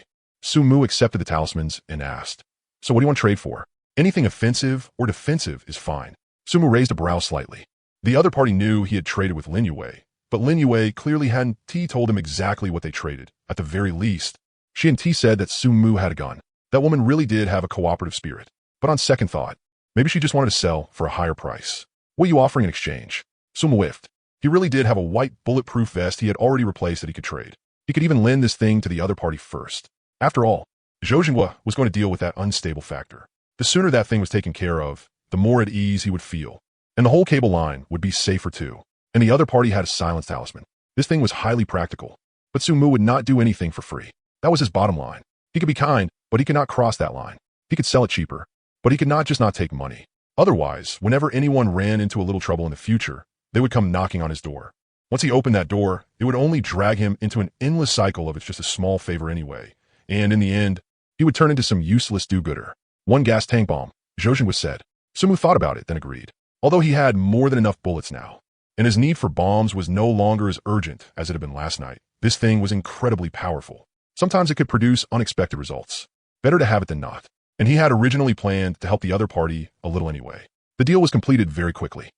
Sumu accepted the talismans and asked, so what do you want to trade for? Anything offensive or defensive is fine. Sumu raised a brow slightly. The other party knew he had traded with Lin Yue, but Lin Yue clearly hadn't told him exactly what they traded. At the very least, she and said that Sumu had a gun. That woman really did have a cooperative spirit. But on second thought, maybe she just wanted to sell for a higher price. What are you offering in exchange? Sumu whiffed. He really did have a white bulletproof vest he had already replaced that he could trade. He could even lend this thing to the other party first. After all, Zhoujin was going to deal with that unstable factor. The sooner that thing was taken care of, the more at ease he would feel. And the whole cable line would be safer too. And the other party had a silence talisman. This thing was highly practical. But Sumu would not do anything for free. That was his bottom line. He could be kind, but he could not cross that line. He could sell it cheaper, but he could not just not take money. Otherwise, whenever anyone ran into a little trouble in the future, they would come knocking on his door. Once he opened that door, it would only drag him into an endless cycle of it's just a small favor anyway. And in the end, he would turn into some useless do-gooder. 1 gas tank bomb, Zhoujin was said. Sumu thought about it, then agreed. Although he had more than enough bullets now, and his need for bombs was no longer as urgent as it had been last night, this thing was incredibly powerful. Sometimes it could produce unexpected results. Better to have it than not. And he had originally planned to help the other party a little anyway. The deal was completed very quickly.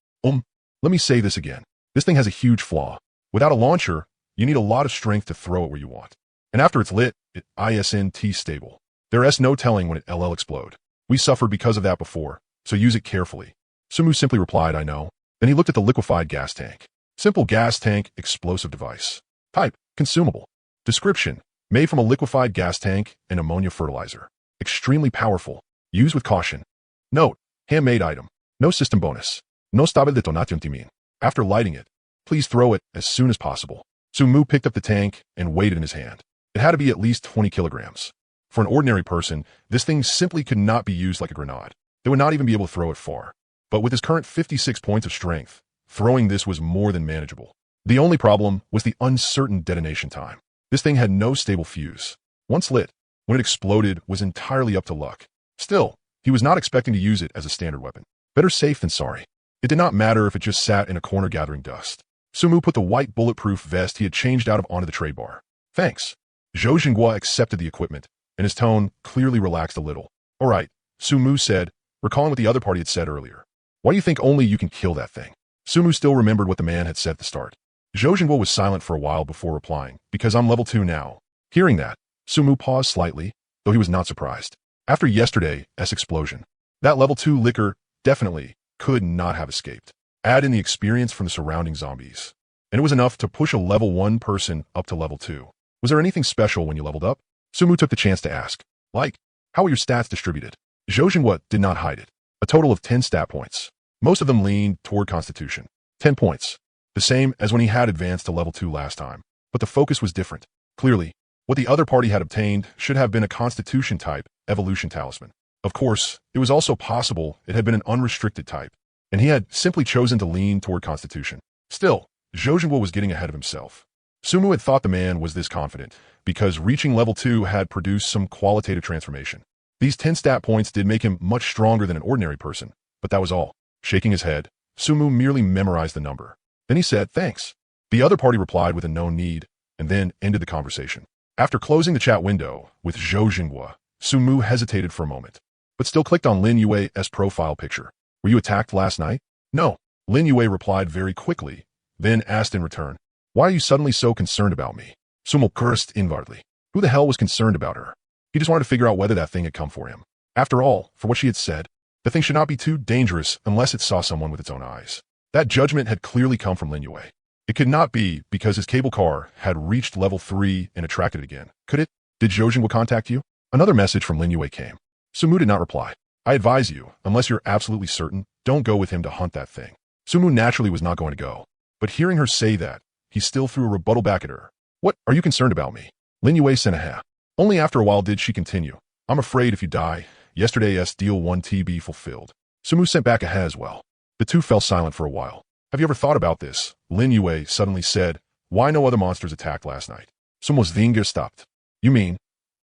Let me say this again. This thing has a huge flaw. Without a launcher, you need a lot of strength to throw it where you want. And after it's lit, it isn't stable. There's no telling when it'll explode. We suffered because of that before, so use it carefully. Sumu simply replied, I know. Then he looked at the liquefied gas tank. Simple gas tank, explosive device. Type, consumable. Description, made from a liquefied gas tank and ammonia fertilizer. Extremely powerful. Use with caution. Note, handmade item. No system bonus. No stable detonation timin. After lighting it, please throw it as soon as possible. Sumu picked up the tank and weighed it in his hand. It had to be at least 20 kilograms. For an ordinary person, this thing simply could not be used like a grenade. They would not even be able to throw it far. But with his current 56 points of strength, throwing this was more than manageable. The only problem was the uncertain detonation time. This thing had no stable fuse. Once lit, when it exploded was entirely up to luck. Still, he was not expecting to use it as a standard weapon. Better safe than sorry. It did not matter if it just sat in a corner gathering dust. Sumu put the white bulletproof vest he had changed out of onto the trade bar. Thanks. Zhou Jinghua accepted the equipment, and his tone clearly relaxed a little. All right, Sumu said, recalling what the other party had said earlier. Why do you think only you can kill that thing? Sumu still remembered what the man had said at the start. Zhou Jinghua was silent for a while before replying, because I'm level 2 now. Hearing that, Sumu paused slightly, though he was not surprised. After yesterday's explosion, that level 2 liquor definitely could not have escaped. Add in the experience from the surrounding zombies, and it was enough to push a level 1 person up to level 2. Was there anything special when you leveled up? Sumu took the chance to ask. Like, how were your stats distributed? Zhou Jinghua did not hide it. A total of 10 stat points. Most of them leaned toward Constitution. 10 points. The same as when he had advanced to level 2 last time. But the focus was different. Clearly, what the other party had obtained should have been a Constitution type evolution talisman. Of course, it was also possible it had been an unrestricted type, and he had simply chosen to lean toward Constitution. Still, Zhou Jinghua was getting ahead of himself. Sumu had thought the man was this confident, because reaching level 2 had produced some qualitative transformation. These 10 stat points did make him much stronger than an ordinary person, but that was all. Shaking his head, Sumu merely memorized the number. Then he said, thanks. The other party replied with a no need, and then ended the conversation. After closing the chat window with Zhou Jinghua, Sumu hesitated for a moment, but still clicked on Lin Yue's profile picture. Were you attacked last night? No. Lin Yue replied very quickly, then asked in return, why are you suddenly so concerned about me? Sumu cursed inwardly. Who the hell was concerned about her? He just wanted to figure out whether that thing had come for him. After all, for what she had said, the thing should not be too dangerous unless it saw someone with its own eyes. That judgment had clearly come from Lin Yue. It could not be because his cable car had reached level 3 and attracted it again. Could it? Did Zhou Jinghua contact you? Another message from Lin Yue came. Sumu did not reply. I advise you, unless you're absolutely certain, don't go with him to hunt that thing. Sumu naturally was not going to go. But hearing her say that, he still threw a rebuttal back at her. What, are you concerned about me? Lin Yue sent a ha. Only after a while did she continue. I'm afraid if you die, yesterday's deal 1 TB fulfilled. Sumu sent back a ha as well. The two fell silent for a while. Have you ever thought about this? Lin Yue suddenly said, why no other monsters attacked last night? Sumu's Vinger stopped. You mean?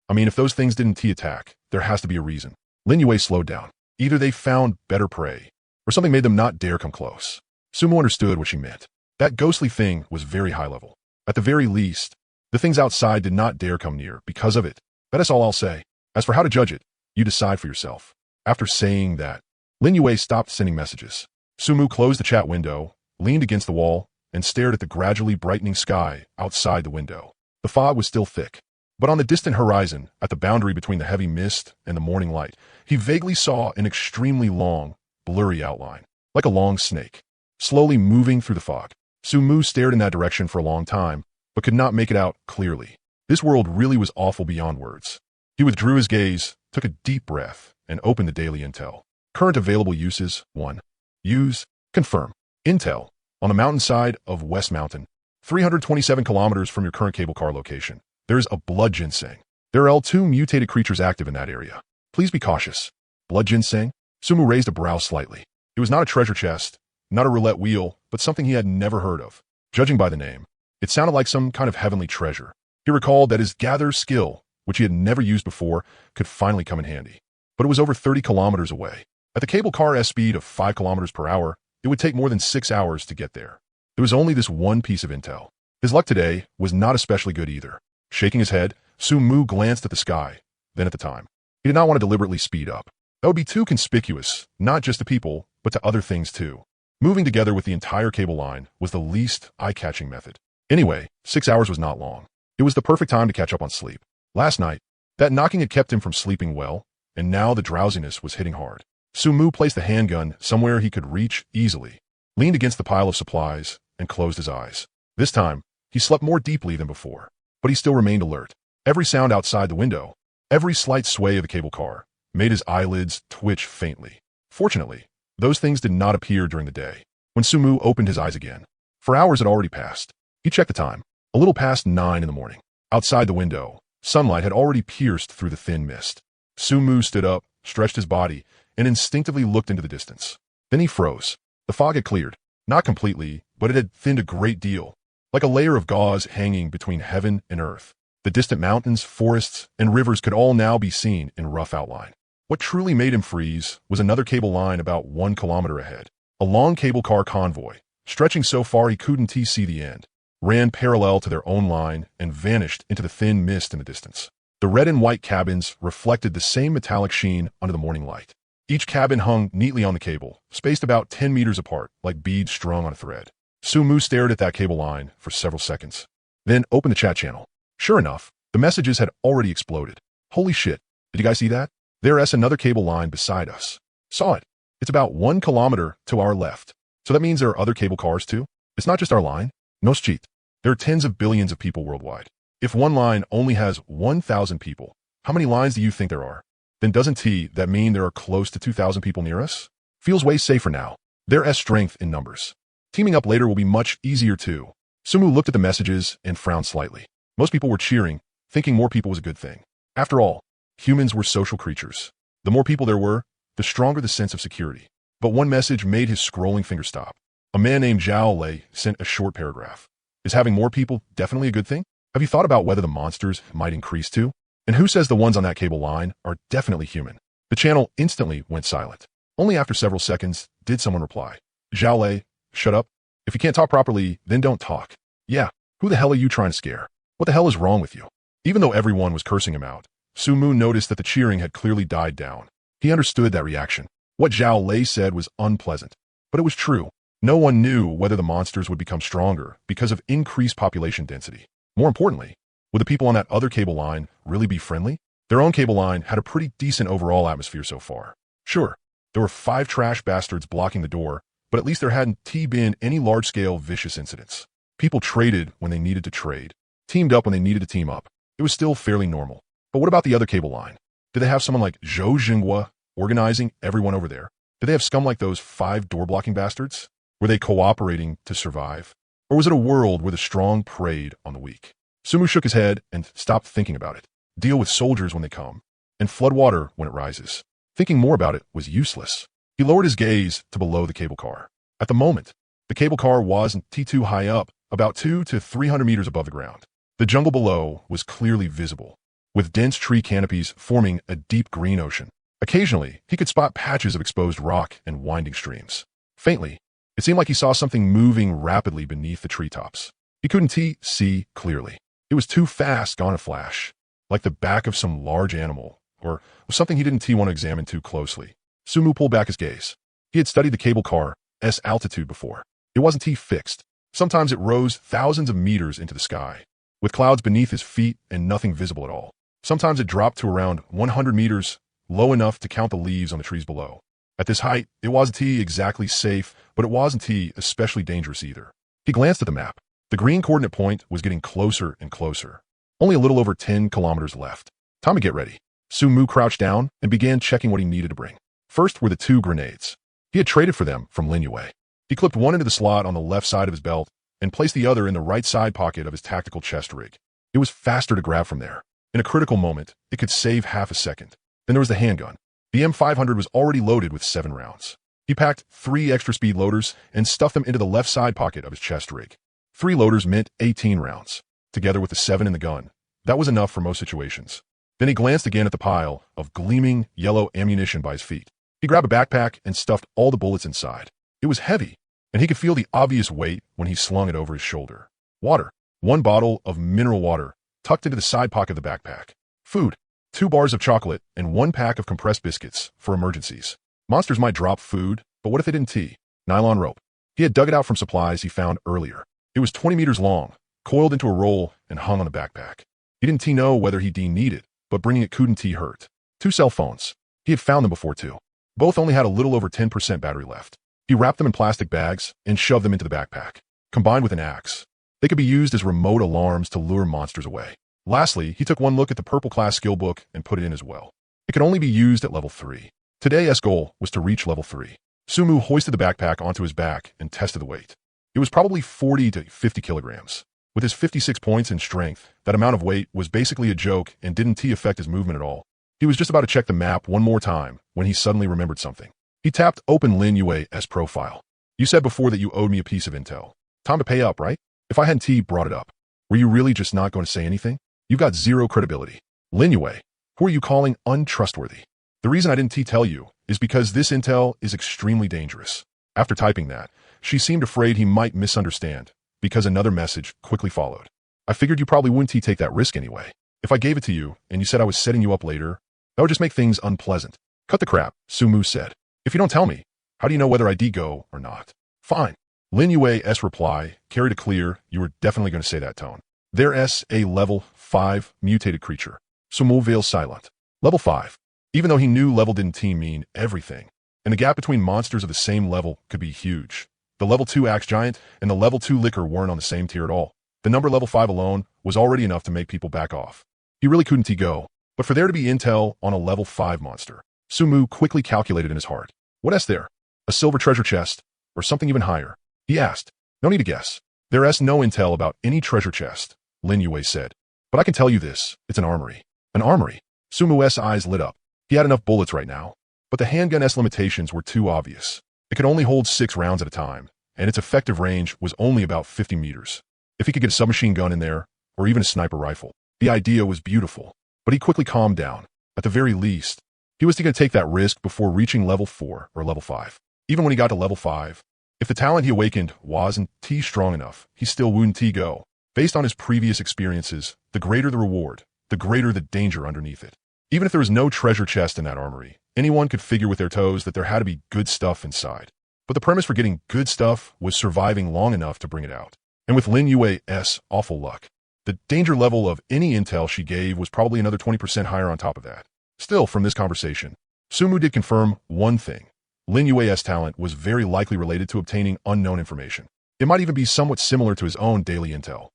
I mean, if those things didn't T-attack, there has to be a reason. Lin Yue slowed down. Either they found better prey, or something made them not dare come close. Sumu understood what she meant. That ghostly thing was very high level. At the very least, the things outside did not dare come near because of it. That is all I'll say. As for how to judge it, you decide for yourself. After saying that, Lin Yue stopped sending messages. Sumu closed the chat window, leaned against the wall, and stared at the gradually brightening sky outside the window. The fog was still thick, but on the distant horizon, at the boundary between the heavy mist and the morning light, he vaguely saw an extremely long, blurry outline, like a long snake, slowly moving through the fog. Sumu stared in that direction for a long time, but could not make it out clearly. This world really was awful beyond words. He withdrew his gaze, took a deep breath, and opened the daily intel. Current available uses, 1. Use, confirm. Intel, on the mountainside of West Mountain, 327 kilometers from your current cable car location. There is a blood ginseng. There are L2 mutated creatures active in that area. Please be cautious. Blood ginseng? Sumu raised a brow slightly. It was not a treasure chest, not a roulette wheel, but something he had never heard of. Judging by the name, it sounded like some kind of heavenly treasure. He recalled that his gather skill, which he had never used before, could finally come in handy. But it was over 30 kilometers away. At the cable car's speed of 5 kilometers per hour, it would take more than 6 hours to get there. There was only this one piece of intel. His luck today was not especially good either. Shaking his head, Sumu glanced at the sky, then at the time. He did not want to deliberately speed up. That would be too conspicuous, not just to people, but to other things too. Moving together with the entire cable line was the least eye-catching method. Anyway, 6 hours was not long. It was the perfect time to catch up on sleep. Last night, that knocking had kept him from sleeping well, and now the drowsiness was hitting hard. Sumu placed the handgun somewhere he could reach easily, leaned against the pile of supplies, and closed his eyes. This time, he slept more deeply than before, but he still remained alert. Every sound outside the window, every slight sway of the cable car, made his eyelids twitch faintly. Fortunately, those things did not appear during the day. When Sumu opened his eyes again, for hours had already passed. He checked the time, a little past 9 in the morning. Outside the window, sunlight had already pierced through the thin mist. Sumu stood up, stretched his body, and instinctively looked into the distance. Then he froze. The fog had cleared. Not completely, but it had thinned a great deal, like a layer of gauze hanging between heaven and earth. The distant mountains, forests, and rivers could all now be seen in rough outline. What truly made him freeze was another cable line about 1 kilometer ahead. A long cable car convoy, stretching so far he couldn't see the end. ran parallel to their own line and vanished into the thin mist in the distance. The red and white cabins reflected the same metallic sheen under the morning light. Each cabin hung neatly on the cable, spaced about 10 meters apart, like beads strung on a thread. Sumu stared at that cable line for several seconds, then opened the chat channel. Sure enough, the messages had already exploded. Holy shit, did you guys see that? There's another cable line beside us. Saw it. It's about 1 kilometer to our left. So that means there are other cable cars too? It's not just our line. No cheat. There are tens of billions of people worldwide. If one line only has 1,000 people, how many lines do you think there are? Then doesn't that mean there are close to 2,000 people near us? Feels way safer now. There's strength in numbers. Teaming up later will be much easier too. Sumu looked at the messages and frowned slightly. Most people were cheering, thinking more people was a good thing. After all, humans were social creatures. The more people there were, the stronger the sense of security. But one message made his scrolling finger stop. A man named Zhao Lei sent a short paragraph. Is having more people definitely a good thing? Have you thought about whether the monsters might increase too? And who says the ones on that cable line are definitely human? The channel instantly went silent. Only after several seconds did someone reply. Zhao Lei, shut up. If you can't talk properly, then don't talk. Yeah, who the hell are you trying to scare? What the hell is wrong with you? Even though everyone was cursing him out, Sumu noticed that the cheering had clearly died down. He understood that reaction. What Zhao Lei said was unpleasant, but it was true. No one knew whether the monsters would become stronger because of increased population density. More importantly, would the people on that other cable line really be friendly? Their own cable line had a pretty decent overall atmosphere so far. Sure, there were 5 trash bastards blocking the door, but at least there hadn't been any large-scale vicious incidents. People traded when they needed to trade, teamed up when they needed to team up. It was still fairly normal. But what about the other cable line? Did they have someone like Zhou Jinghua organizing everyone over there? Did they have scum like those 5 door-blocking bastards? Were they cooperating to survive? Or was it a world where the strong preyed on the weak? Sumu shook his head and stopped thinking about it. Deal with soldiers when they come, and flood water when it rises. Thinking more about it was useless. He lowered his gaze to below the cable car. At the moment, the cable car wasn't too high up, about 200 to 300 meters above the ground. The jungle below was clearly visible, with dense tree canopies forming a deep green ocean. Occasionally, he could spot patches of exposed rock and winding streams. Faintly, it seemed like he saw something moving rapidly beneath the treetops. He couldn't see clearly. It was too fast gone a flash, like the back of some large animal, or was something he didn't want to examine too closely. Sumu pulled back his gaze. He had studied the cable car's altitude before. It wasn't fixed. Sometimes it rose thousands of meters into the sky, with clouds beneath his feet and nothing visible at all. Sometimes it dropped to around 100 meters, low enough to count the leaves on the trees below. At this height, it wasn't exactly safe, but it wasn't especially dangerous either. He glanced at the map. The green coordinate point was getting closer and closer. Only a little over 10 kilometers left. Time to get ready. Sumu crouched down and began checking what he needed to bring. First were the 2 grenades. He had traded for them from Lin Yue. He clipped one into the slot on the left side of his belt and placed the other in the right side pocket of his tactical chest rig. It was faster to grab from there. In a critical moment, it could save half a second. Then there was the handgun. The M500 was already loaded with 7 rounds. He packed 3 extra speed loaders and stuffed them into the left side pocket of his chest rig. 3 loaders meant 18 rounds. Together with the 7 in the gun, that was enough for most situations. Then he glanced again at the pile of gleaming yellow ammunition by his feet. He grabbed a backpack and stuffed all the bullets inside. It was heavy, and he could feel the obvious weight when he slung it over his shoulder. Water. 1 bottle of mineral water tucked into the side pocket of the backpack. Food. 2 bars of chocolate and 1 pack of compressed biscuits for emergencies. Monsters might drop food, but what if they didn't? Nylon rope. He had dug it out from supplies he found earlier. It was 20 meters long, coiled into a roll and hung on the backpack. He didn't know whether he need it, but bringing it couldn't hurt. 2 cell phones. He had found them before too. Both only had a little over 10% battery left. He wrapped them in plastic bags and shoved them into the backpack. Combined with an axe, they could be used as remote alarms to lure monsters away. Lastly, he took one look at the purple class skill book and put it in as well. It could only be used at level 3. Today's goal was to reach level 3. Sumu hoisted the backpack onto his back and tested the weight. It was probably 40 to 50 kilograms. With his 56 points in strength, that amount of weight was basically a joke and didn't affect his movement at all. He was just about to check the map one more time when he suddenly remembered something. He tapped open Lin Yue's profile. You said before that you owed me a piece of intel. Time to pay up, right? If I hadn't brought it up, were you really just not going to say anything? You got 0 credibility. Lin Yue, who are you calling untrustworthy? The reason I didn't tell you is because this intel is extremely dangerous. After typing that, she seemed afraid he might misunderstand, because another message quickly followed. I figured you probably wouldn't take that risk anyway. If I gave it to you and you said I was setting you up later, that would just make things unpleasant. Cut the crap, Sumu said. If you don't tell me, how do you know whether I go or not? Fine. Lin Yue's reply carried a clear, you were definitely going to say that tone. There's a level 5 mutated creature. Sumu veil silent. Level 5. Even though he knew level didn't mean everything, and the gap between monsters of the same level could be huge. The level 2 axe giant and the level 2 licker weren't on the same tier at all. The number level 5 alone was already enough to make people back off. He really couldn't go. But for there to be intel on a level 5 monster, Sumu quickly calculated in his heart. What is there? A silver treasure chest? Or something even higher? He asked. No need to guess. There is no intel about any treasure chest, Lin Yue said. But I can tell you this, it's an armory. An armory? Sumu's eyes lit up. He had enough bullets right now. But the handgun's limitations were too obvious. It could only hold 6 rounds at a time, and its effective range was only about 50 meters. If he could get a submachine gun in there, or even a sniper rifle, the idea was beautiful. But he quickly calmed down. At the very least, he was going to take that risk before reaching level 4 or level 5. Even when he got to level 5, if the talent he awakened wasn't strong enough, he still wouldn't go. Based on his previous experiences, the greater the reward, the greater the danger underneath it. Even if there was no treasure chest in that armory, anyone could figure with their toes that there had to be good stuff inside. But the premise for getting good stuff was surviving long enough to bring it out. And with Lin Yue's awful luck, the danger level of any intel she gave was probably another 20% higher on top of that. Still, from this conversation, Sumu did confirm one thing. Lin Yue's talent was very likely related to obtaining unknown information. It might even be somewhat similar to his own daily intel.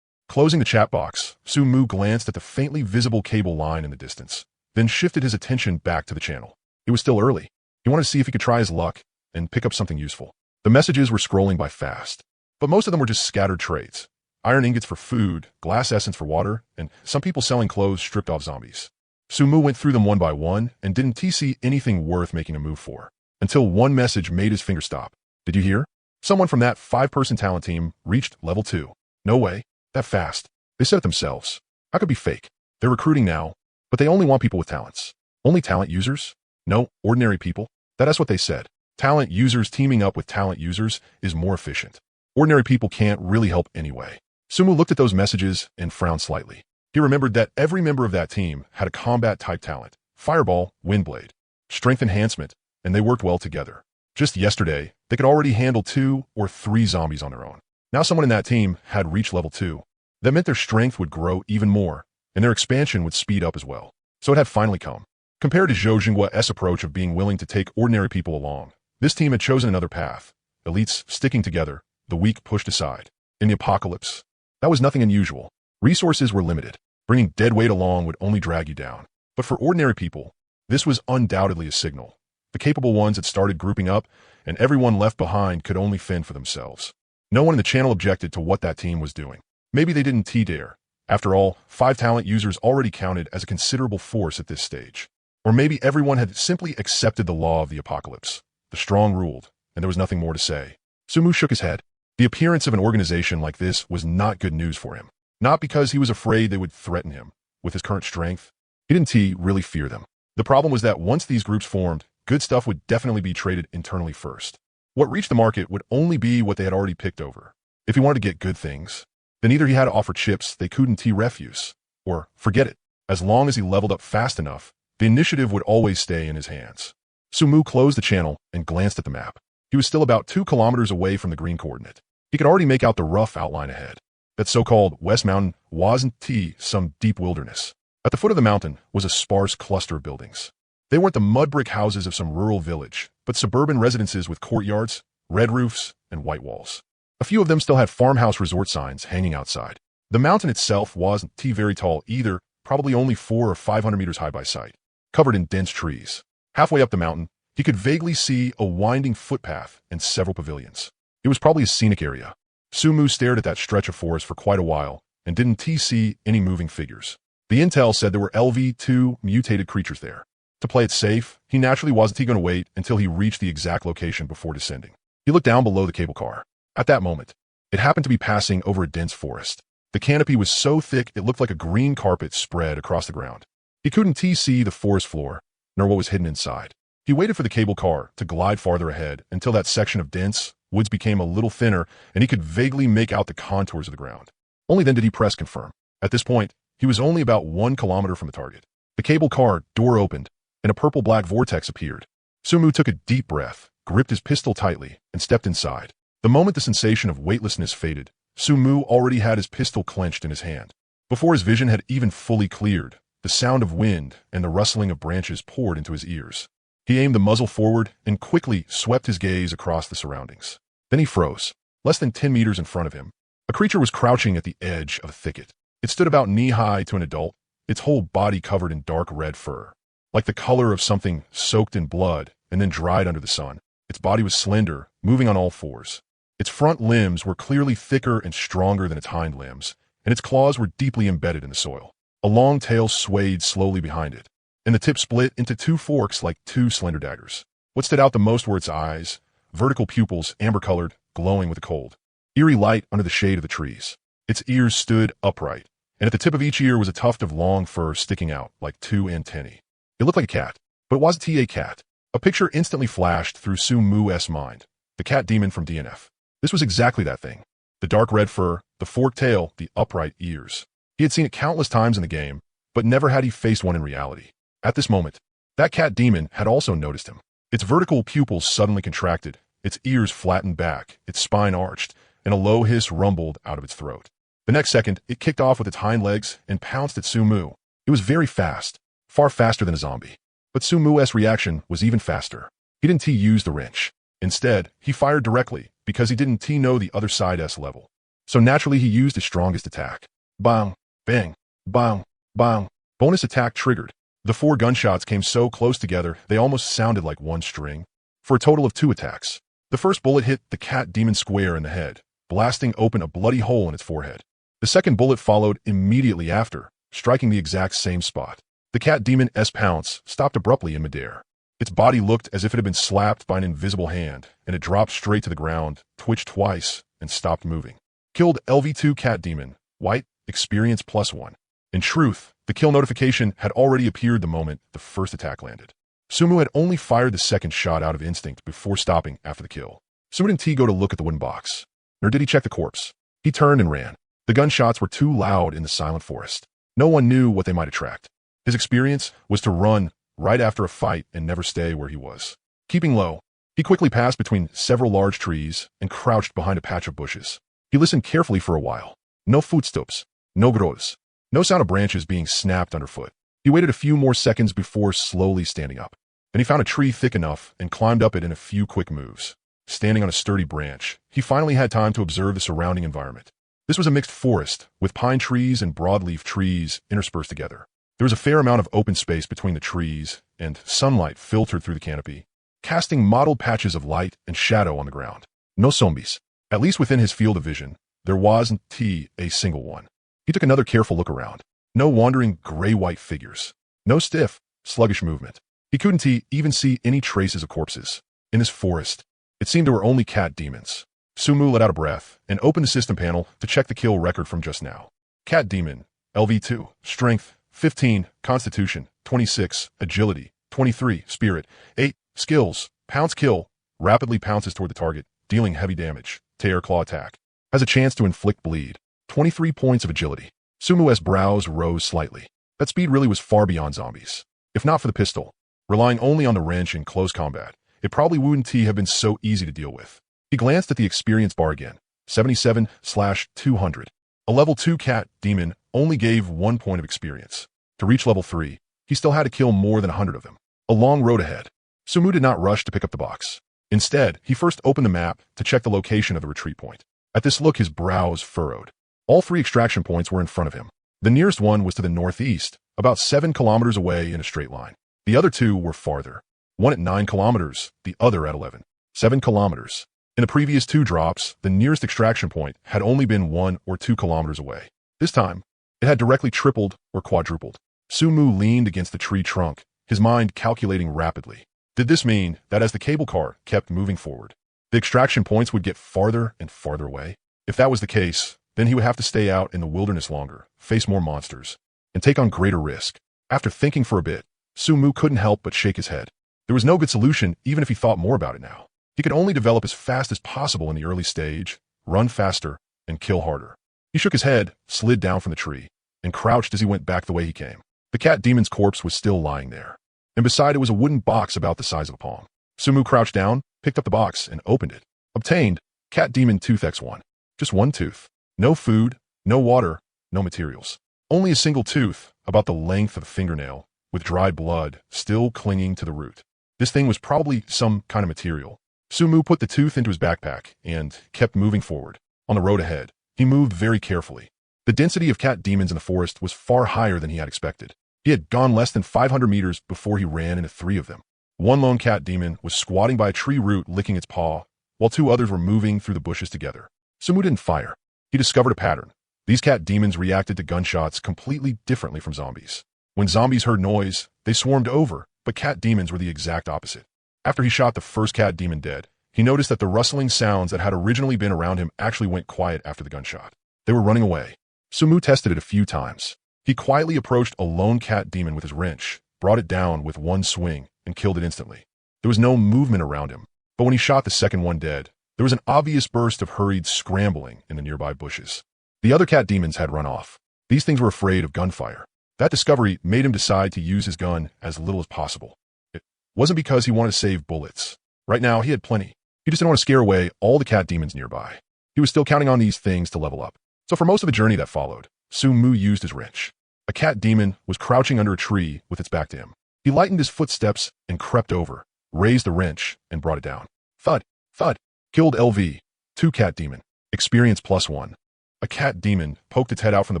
Closing the chat box, Sumu glanced at the faintly visible cable line in the distance, then shifted his attention back to the channel. It was still early. He wanted to see if he could try his luck and pick up something useful. The messages were scrolling by fast, but most of them were just scattered trades. Iron ingots for food, glass essence for water, and some people selling clothes stripped off zombies. Sumu went through them one by one and didn't see anything worth making a move for, until one message made his finger stop. Did you hear? Someone from that 5-person talent team reached level 2. No way. That fast. They said it themselves. How could it be fake? They're recruiting now, but they only want people with talents. Only talent users? No, ordinary people. That is what they said. Talent users teaming up with talent users is more efficient. Ordinary people can't really help anyway. Sumu looked at those messages and frowned slightly. He remembered that every member of that team had a combat-type talent, Fireball, Windblade, Strength Enhancement, and they worked well together. Just yesterday, they could already handle 2 or 3 zombies on their own. Now someone in that team had reached level 2. That meant their strength would grow even more, and their expansion would speed up as well. So it had finally come. Compared to Zhou Jinggua's approach of being willing to take ordinary people along, this team had chosen another path. Elites sticking together, the weak pushed aside. In the apocalypse, that was nothing unusual. Resources were limited. Bringing dead weight along would only drag you down. But for ordinary people, this was undoubtedly a signal. The capable ones had started grouping up, and everyone left behind could only fend for themselves. No one in the channel objected to what that team was doing. Maybe they didn't dare. After all, 5 talent users already counted as a considerable force at this stage. Or maybe everyone had simply accepted the law of the apocalypse. The strong ruled, and there was nothing more to say. Sumu shook his head. The appearance of an organization like this was not good news for him. Not because he was afraid they would threaten him. With his current strength, he didn't really fear them. The problem was that once these groups formed, good stuff would definitely be traded internally first. What reached the market would only be what they had already picked over. If he wanted to get good things, then either he had to offer chips they couldn't refuse, or forget it. As long as he leveled up fast enough, the initiative would always stay in his hands. Sumu closed the channel and glanced at the map. He was still about 2 kilometers away from the green coordinate. He could already make out the rough outline ahead. That so-called West Mountain wasn't some deep wilderness. At the foot of the mountain was a sparse cluster of buildings. They weren't the mud brick houses of some rural village, but suburban residences with courtyards, red roofs, and white walls. A few of them still had farmhouse resort signs hanging outside. The mountain itself wasn't very tall either, probably only 400 or 500 meters high by sight, covered in dense trees. Halfway up the mountain, he could vaguely see a winding footpath and several pavilions. It was probably a scenic area. Sumu stared at that stretch of forest for quite a while and didn't see any moving figures. The intel said there were LV2 mutated creatures there. To play it safe, he naturally wasn't going to wait until he reached the exact location before descending. He looked down below the cable car. At that moment, it happened to be passing over a dense forest. The canopy was so thick it looked like a green carpet spread across the ground. He couldn't see the forest floor, nor what was hidden inside. He waited for the cable car to glide farther ahead until that section of dense woods became a little thinner and he could vaguely make out the contours of the ground. Only then did he press confirm. At this point, he was only about 1 kilometer from the target. The cable car door opened, and a purple-black vortex appeared. Sumu took a deep breath, gripped his pistol tightly, and stepped inside. The moment the sensation of weightlessness faded, Sumu already had his pistol clenched in his hand. Before his vision had even fully cleared, the sound of wind and the rustling of branches poured into his ears. He aimed the muzzle forward and quickly swept his gaze across the surroundings. Then he froze. Less than 10 meters in front of him, a creature was crouching at the edge of a thicket. It stood about knee-high to an adult, its whole body covered in dark red fur, like the color of something soaked in blood and then dried under the sun. Its body was slender, moving on all fours. Its front limbs were clearly thicker and stronger than its hind limbs, and its claws were deeply embedded in the soil. A long tail swayed slowly behind it, and the tip split into 2 forks like 2 slender daggers. What stood out the most were its eyes, vertical pupils, amber-colored, glowing with the cold. Eerie light under the shade of the trees. Its ears stood upright, and at the tip of each ear was a tuft of long fur sticking out like 2 antennae. It looked like a cat, but it wasn't a cat. A picture instantly flashed through Sumu's mind. The cat demon from DNF. This was exactly that thing. The dark red fur, the forked tail, the upright ears. He had seen it countless times in the game, but never had he faced one in reality. At this moment, that cat demon had also noticed him. Its vertical pupils suddenly contracted, its ears flattened back, its spine arched, and a low hiss rumbled out of its throat. The next second, it kicked off with its hind legs and pounced at Sumu. It was very fast, far faster than a zombie. But Sumu's reaction was even faster. He didn't use the wrench. Instead, he fired directly because he didn't know the other side's level. So naturally, he used his strongest attack. Bang, bang, bang, bang. Bonus attack triggered. The 4 gunshots came so close together, they almost sounded like one string. For a total of 2 attacks. The first bullet hit the cat demon square in the head, blasting open a bloody hole in its forehead. The second bullet followed immediately after, striking the exact same spot. The cat demon's pounce stopped abruptly in midair. Its body looked as if it had been slapped by an invisible hand, and it dropped straight to the ground, twitched twice, and stopped moving. Killed LV2 cat demon, white, experience +1. In truth, the kill notification had already appeared the moment the first attack landed. Sumu had only fired the second shot out of instinct before stopping after the kill. Sumu didn't go to look at the wooden box, nor did he check the corpse. He turned and ran. The gunshots were too loud in the silent forest. No one knew what they might attract. His experience was to run right after a fight and never stay where he was. Keeping low, he quickly passed between several large trees and crouched behind a patch of bushes. He listened carefully for a while. No footsteps, no growls, no sound of branches being snapped underfoot. He waited a few more seconds before slowly standing up. Then he found a tree thick enough and climbed up it in a few quick moves. Standing on a sturdy branch, he finally had time to observe the surrounding environment. This was a mixed forest, with pine trees and broadleaf trees interspersed together. There was a fair amount of open space between the trees, and sunlight filtered through the canopy, casting mottled patches of light and shadow on the ground. No zombies. At least within his field of vision, there wasn't a single one. He took another careful look around. No wandering gray-white figures. No stiff, sluggish movement. He couldn't even see any traces of corpses. In this forest, it seemed there were only cat demons. Sumu let out a breath and opened the system panel to check the kill record from just now. Cat demon, LV2, strength, 15, constitution, 26, agility, 23, spirit, 8, skills, pounce kill, rapidly pounces toward the target, dealing heavy damage, tear claw attack. Has a chance to inflict bleed, 23 points of agility. Sumu's brows rose slightly. That speed really was far beyond zombies. If not for the pistol, relying only on the wrench in close combat, it probably wouldn't have been so easy to deal with. He glanced at the experience bar again, 77/200. A level 2 cat demon only gave 1 point of experience. To reach level 3, he still had to kill more than 100 of them. A long road ahead. Sumu did not rush to pick up the box. Instead, he first opened the map to check the location of the retreat point. At this look, his brows furrowed. All 3 extraction points were in front of him. The nearest one was to the northeast, about 7 kilometers away in a straight line. The other 2 were farther. One at 9 kilometers, the other at 11. 7 kilometers. In the previous 2 drops, the nearest extraction point had only been 1 or 2 kilometers away. This time, it had directly tripled or quadrupled. Sumu leaned against the tree trunk, his mind calculating rapidly. Did this mean that as the cable car kept moving forward, the extraction points would get farther and farther away? If that was the case, then he would have to stay out in the wilderness longer, face more monsters, and take on greater risk. After thinking for a bit, Sumu couldn't help but shake his head. There was no good solution even if he thought more about it now. He could only develop as fast as possible in the early stage, run faster, and kill harder. He shook his head, slid down from the tree, and crouched as he went back the way he came. The cat demon's corpse was still lying there, and beside it was a wooden box about the size of a palm. Sumu crouched down, picked up the box, and opened it. Obtained, cat demon tooth X1. Just one tooth. No food, no water, no materials. Only a single tooth, about the length of a fingernail, with dried blood still clinging to the root. This thing was probably some kind of material. Sumu put the tooth into his backpack and kept moving forward. On the road ahead, he moved very carefully. The density of cat demons in the forest was far higher than he had expected. He had gone less than 500 meters before he ran into 3 of them. One lone cat demon was squatting by a tree root licking its paw, while 2 others were moving through the bushes together. Sumu didn't fire. He discovered a pattern. These cat demons reacted to gunshots completely differently from zombies. When zombies heard noise, they swarmed over, but cat demons were the exact opposite. After he shot the first cat demon dead, he noticed that the rustling sounds that had originally been around him actually went quiet after the gunshot. They were running away. Sumu tested it a few times. He quietly approached a lone cat demon with his wrench, brought it down with one swing, and killed it instantly. There was no movement around him, but when he shot the second one dead, there was an obvious burst of hurried scrambling in the nearby bushes. The other cat demons had run off. These things were afraid of gunfire. That discovery made him decide to use his gun as little as possible. It wasn't because he wanted to save bullets. Right now, he had plenty. He just didn't want to scare away all the cat demons nearby. He was still counting on these things to level up. So for most of the journey that followed, Sumu used his wrench. A cat demon was crouching under a tree with its back to him. He lightened his footsteps and crept over, raised the wrench, and brought it down. Thud, thud. Killed LV. 2 cat demon. Experience +1. A cat demon poked its head out from the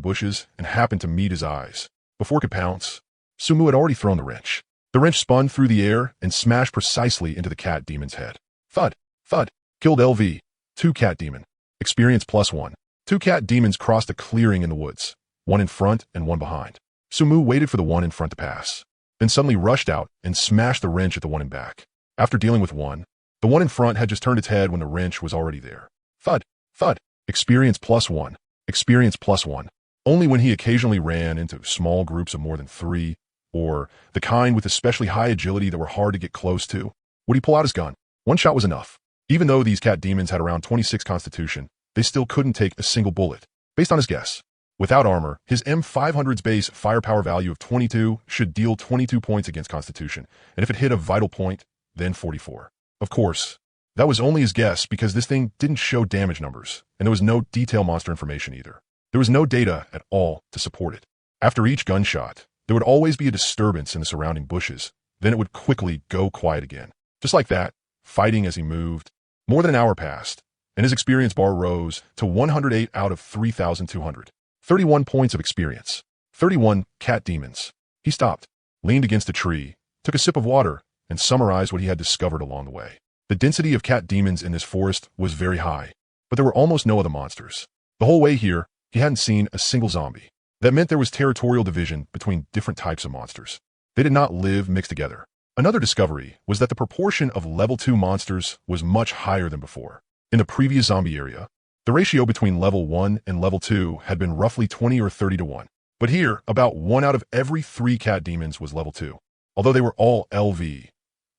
bushes and happened to meet his eyes. Before it could pounce, Sumu had already thrown the wrench. The wrench spun through the air and smashed precisely into the cat demon's head. Thud, thud. Killed LV. 2 cat demon. Experience +1. 2 cat demons crossed a clearing in the woods, one in front and one behind. Sumu waited for the one in front to pass, then suddenly rushed out and smashed the wrench at the one in back. After dealing with one, the one in front had just turned its head when the wrench was already there. Thud, thud. Experience +1. Experience +1. Only when he occasionally ran into small groups of more than 3, or the kind with especially high agility that were hard to get close to, would he pull out his gun. One shot was enough. Even though these cat demons had around 26 constitution, they still couldn't take a single bullet. Based on his guess, without armor, his M500's base firepower value of 22 should deal 22 points against constitution, and if it hit a vital point, then 44. Of course, that was only his guess because this thing didn't show damage numbers, and there was no detail monster information either. There was no data at all to support it. After each gunshot, there would always be a disturbance in the surrounding bushes, then it would quickly go quiet again. Just like that, fighting as he moved. More than an hour passed, and his experience bar rose to 108 out of 3,200. 31 points of experience. 31 cat demons. He stopped, leaned against a tree, took a sip of water, and summarized what he had discovered along the way. The density of cat demons in this forest was very high, but there were almost no other monsters. The whole way here, he hadn't seen a single zombie. That meant there was territorial division between different types of monsters. They did not live mixed together. Another discovery was that the proportion of level 2 monsters was much higher than before. In the previous zombie area, the ratio between level 1 and level 2 had been roughly 20 or 30 to 1. But here, about 1 out of every 3 cat demons was level 2. Although they were all LV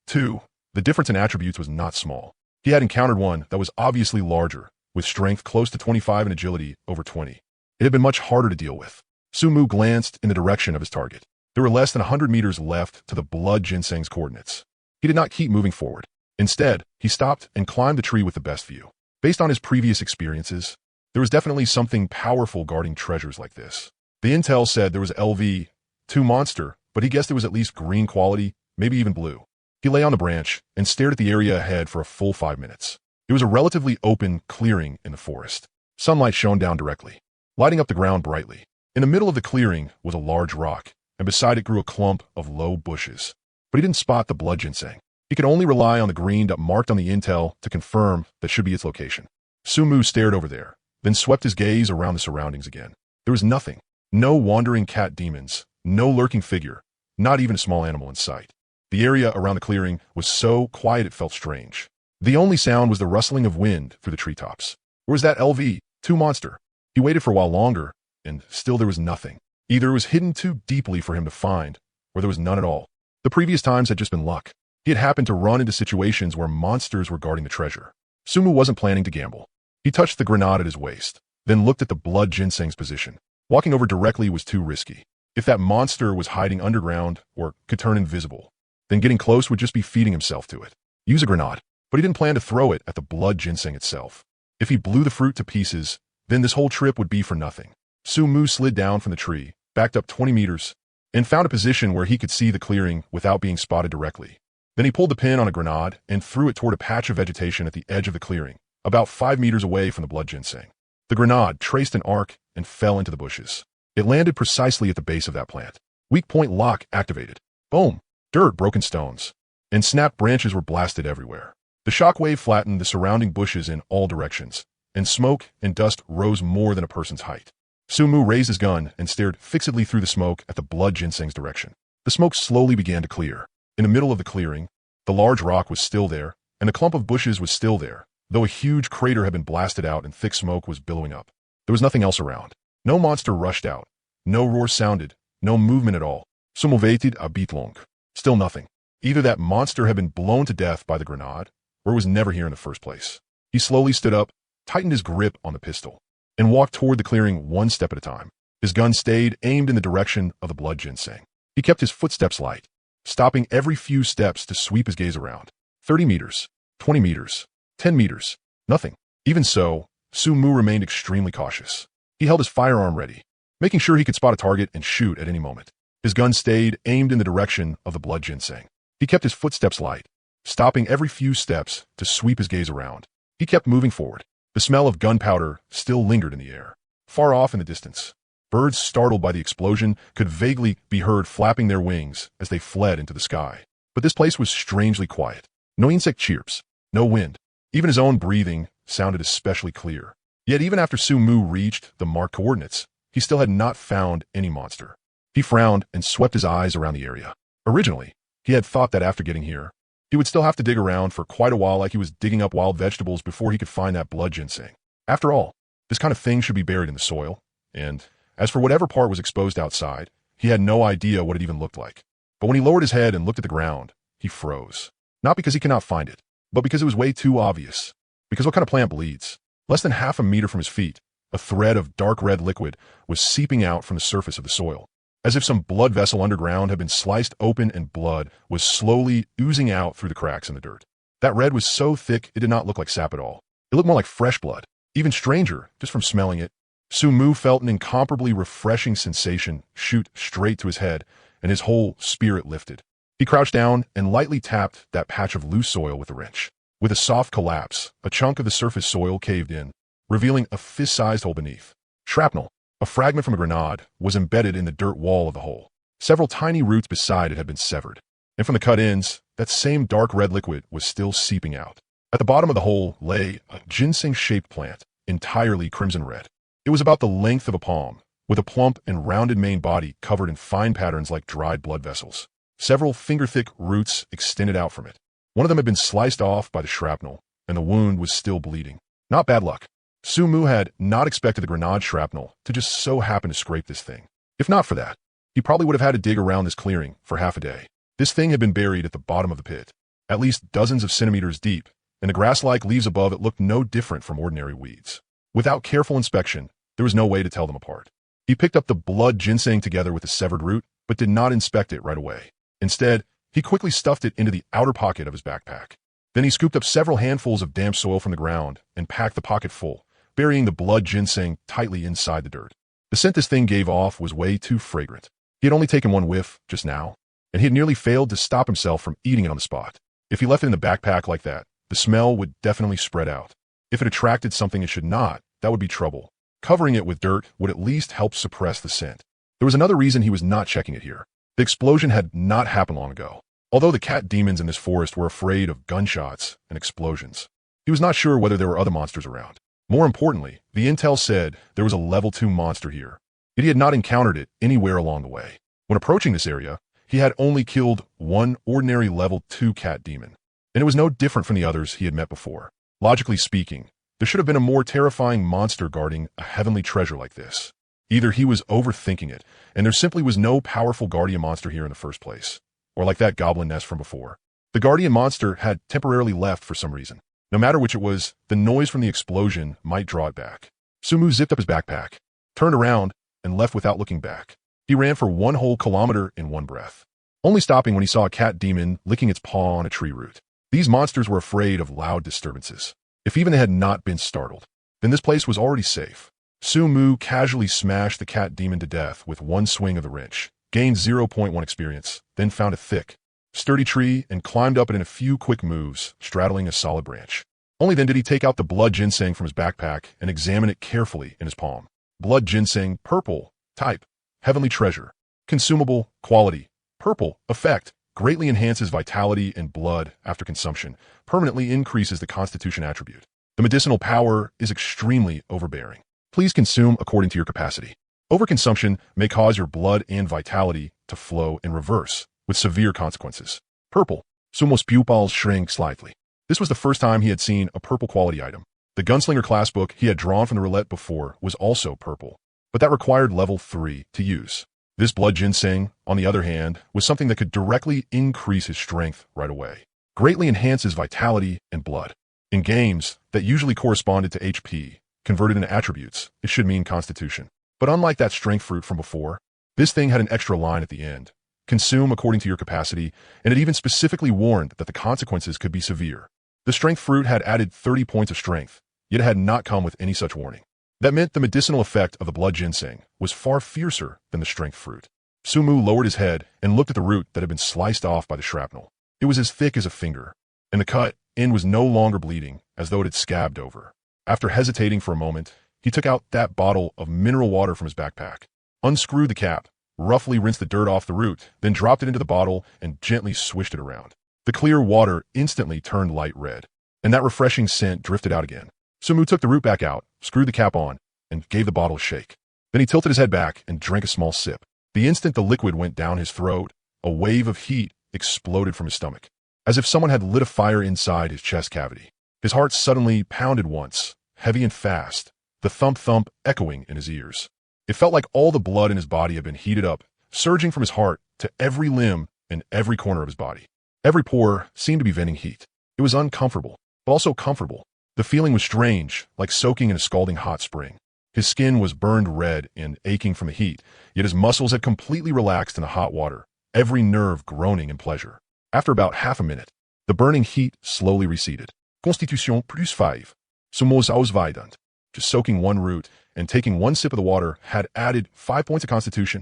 2, the difference in attributes was not small. He had encountered one that was obviously larger, with strength close to 25 and agility over 20. It had been much harder to deal with. Sumu glanced in the direction of his target. There were less than 100 meters left to the blood ginseng's coordinates. He did not keep moving forward. Instead, he stopped and climbed the tree with the best view. Based on his previous experiences, there was definitely something powerful guarding treasures like this. The intel said there was LV 2 monster, but he guessed it was at least green quality, maybe even blue. He lay on the branch and stared at the area ahead for a full 5 minutes. It was a relatively open clearing in the forest. Sunlight shone down directly, lighting up the ground brightly. In the middle of the clearing was a large rock, and beside it grew a clump of low bushes. But he didn't spot the blood ginseng. He could only rely on the green dot marked on the intel to confirm that should be its location. Sumu stared over there, then swept his gaze around the surroundings again. There was nothing. No wandering cat demons, no lurking figure, not even a small animal in sight. The area around the clearing was so quiet it felt strange. The only sound was the rustling of wind through the treetops. Where was that LV 2 monster? He waited for a while longer, and still there was nothing. Either it was hidden too deeply for him to find, or there was none at all. The previous times had just been luck. He had happened to run into situations where monsters were guarding the treasure. Sumu wasn't planning to gamble. He touched the grenade at his waist, then looked at the blood ginseng's position. Walking over directly was too risky. If that monster was hiding underground or could turn invisible, then getting close would just be feeding himself to it. Use a grenade, but he didn't plan to throw it at the blood ginseng itself. If he blew the fruit to pieces, then this whole trip would be for nothing. Sumu slid down from the tree, backed up 20 meters, and found a position where he could see the clearing without being spotted directly. Then he pulled the pin on a grenade and threw it toward a patch of vegetation at the edge of the clearing, about 5 meters away from the blood ginseng. The grenade traced an arc and fell into the bushes. It landed precisely at the base of that plant. Weak point lock activated. Boom! Dirt, broken stones, and snapped branches were blasted everywhere. The shockwave flattened the surrounding bushes in all directions, and smoke and dust rose more than a person's height. Sumu raised his gun and stared fixedly through the smoke at the blood ginseng's direction. The smoke slowly began to clear. In the middle of the clearing, the large rock was still there, and the clump of bushes was still there, though a huge crater had been blasted out and thick smoke was billowing up. There was nothing else around. No monster rushed out. No roar sounded. No movement at all. Sumu waited a bit long. Still nothing. Either that monster had been blown to death by the grenade, or was never here in the first place. He slowly stood up, tightened his grip on the pistol, and walked toward the clearing one step at a time. His gun stayed aimed in the direction of the blood ginseng. He kept his footsteps light, stopping every few steps to sweep his gaze around. 30 meters, 20 meters, 10 meters, nothing. Even so, Sumu remained extremely cautious. He held his firearm ready, making sure he could spot a target and shoot at any moment. His gun stayed aimed in the direction of the blood ginseng. He kept his footsteps light, stopping every few steps to sweep his gaze around. He kept moving forward. The smell of gunpowder still lingered in the air. Far off in the distance, birds startled by the explosion could vaguely be heard flapping their wings as they fled into the sky. But this place was strangely quiet. No insect chirps, no wind. Even his own breathing sounded especially clear. Yet even after Sumu reached the marked coordinates, he still had not found any monster. He frowned and swept his eyes around the area. Originally, he had thought that after getting here, he would still have to dig around for quite a while like he was digging up wild vegetables before he could find that blood ginseng. After all, this kind of thing should be buried in the soil, and as for whatever part was exposed outside, he had no idea what it even looked like. But when he lowered his head and looked at the ground, he froze. Not because he could not find it, but because it was way too obvious. Because what kind of plant bleeds? Less than half a meter from his feet, a thread of dark red liquid was seeping out from the surface of the soil. As if some blood vessel underground had been sliced open and blood was slowly oozing out through the cracks in the dirt. That red was so thick it did not look like sap at all. It looked more like fresh blood. Even stranger, just from smelling it. Sumu felt an incomparably refreshing sensation shoot straight to his head, and his whole spirit lifted. He crouched down and lightly tapped that patch of loose soil with a wrench. With a soft collapse, a chunk of the surface soil caved in, revealing a fist-sized hole beneath. Shrapnel, a fragment from a grenade, was embedded in the dirt wall of the hole. Several tiny roots beside it had been severed, and from the cut ends, that same dark red liquid was still seeping out. At the bottom of the hole lay a ginseng-shaped plant, entirely crimson red. It was about the length of a palm, with a plump and rounded main body covered in fine patterns like dried blood vessels. Several finger-thick roots extended out from it. One of them had been sliced off by the shrapnel, and the wound was still bleeding. Not bad luck. Sumu had not expected the grenade shrapnel to just so happen to scrape this thing. If not for that, he probably would have had to dig around this clearing for half a day. This thing had been buried at the bottom of the pit, at least dozens of centimeters deep, and the grass-like leaves above it looked no different from ordinary weeds. Without careful inspection, there was no way to tell them apart. He picked up the blood ginseng together with the severed root, but did not inspect it right away. Instead, he quickly stuffed it into the outer pocket of his backpack. Then he scooped up several handfuls of damp soil from the ground and packed the pocket full, burying the blood ginseng tightly inside the dirt. The scent this thing gave off was way too fragrant. He had only taken one whiff just now, and he had nearly failed to stop himself from eating it on the spot. If he left it in the backpack like that, the smell would definitely spread out. If it attracted something it should not, that would be trouble. Covering it with dirt would at least help suppress the scent. There was another reason he was not checking it here. The explosion had not happened long ago. Although the cat demons in this forest were afraid of gunshots and explosions, he was not sure whether there were other monsters around. More importantly, the intel said there was a level 2 monster here, yet he had not encountered it anywhere along the way. When approaching this area, he had only killed one ordinary level 2 cat demon, and it was no different from the others he had met before. Logically speaking, there should have been a more terrifying monster guarding a heavenly treasure like this. Either he was overthinking it, and there simply was no powerful guardian monster here in the first place, or like that goblin nest from before. The guardian monster had temporarily left for some reason. No matter which it was, the noise from the explosion might draw it back. Sumu zipped up his backpack, turned around, and left without looking back. He ran for 1 whole kilometer in one breath, only stopping when he saw a cat demon licking its paw on a tree root. These monsters were afraid of loud disturbances. If even they had not been startled, then this place was already safe. Sumu casually smashed the cat demon to death with 1 swing of the wrench, gained 0.1 experience, then found a thick, sturdy tree and climbed up it in a few quick moves, straddling a solid branch. Only then did he take out the blood ginseng from his backpack and examine it carefully in his palm. Blood ginseng, purple, type, heavenly treasure, consumable, quality, purple, effect, greatly enhances vitality and blood after consumption, permanently increases the constitution attribute. The medicinal power is extremely overbearing. Please consume according to your capacity. Overconsumption may cause your blood and vitality to flow in reverse, with severe consequences. Purple. Sumu's pupils shrank slightly. This was the first time he had seen a purple quality item. The gunslinger class book he had drawn from the roulette before was also purple, but that required level 3 to use. This blood ginseng, on the other hand, was something that could directly increase his strength right away. Greatly enhances vitality and blood. In games that usually corresponded to HP, converted into attributes, it should mean constitution. But unlike that strength fruit from before, this thing had an extra line at the end. Consume according to your capacity, and it even specifically warned that the consequences could be severe. The strength fruit had added 30 points of strength, yet it had not come with any such warning. That meant the medicinal effect of the blood ginseng was far fiercer than the strength fruit. Sumu lowered his head and looked at the root that had been sliced off by the shrapnel. It was as thick as a finger, and the cut end was no longer bleeding, as though it had scabbed over. After hesitating for a moment, he took out that bottle of mineral water from his backpack, unscrewed the cap, roughly rinsed the dirt off the root, then dropped it into the bottle and gently swished it around. The clear water instantly turned light red, and that refreshing scent drifted out again. Sumu took the root back out, screwed the cap on, and gave the bottle a shake. Then he tilted his head back and drank a small sip. The instant the liquid went down his throat, a wave of heat exploded from his stomach, as if someone had lit a fire inside his chest cavity. His heart suddenly pounded once, heavy and fast, the thump-thump echoing in his ears. It felt like all the blood in his body had been heated up, surging from his heart to every limb and every corner of his body. Every pore seemed to be venting heat. It was uncomfortable, but also comfortable. The feeling was strange, like soaking in a scalding hot spring. His skin was burned red and aching from the heat, yet his muscles had completely relaxed in the hot water, every nerve groaning in pleasure. After about half a minute, the burning heat slowly receded. Constitution plus 5. Sumos ausweidend. Just soaking one root and taking one sip of the water had added 5 points of constitution.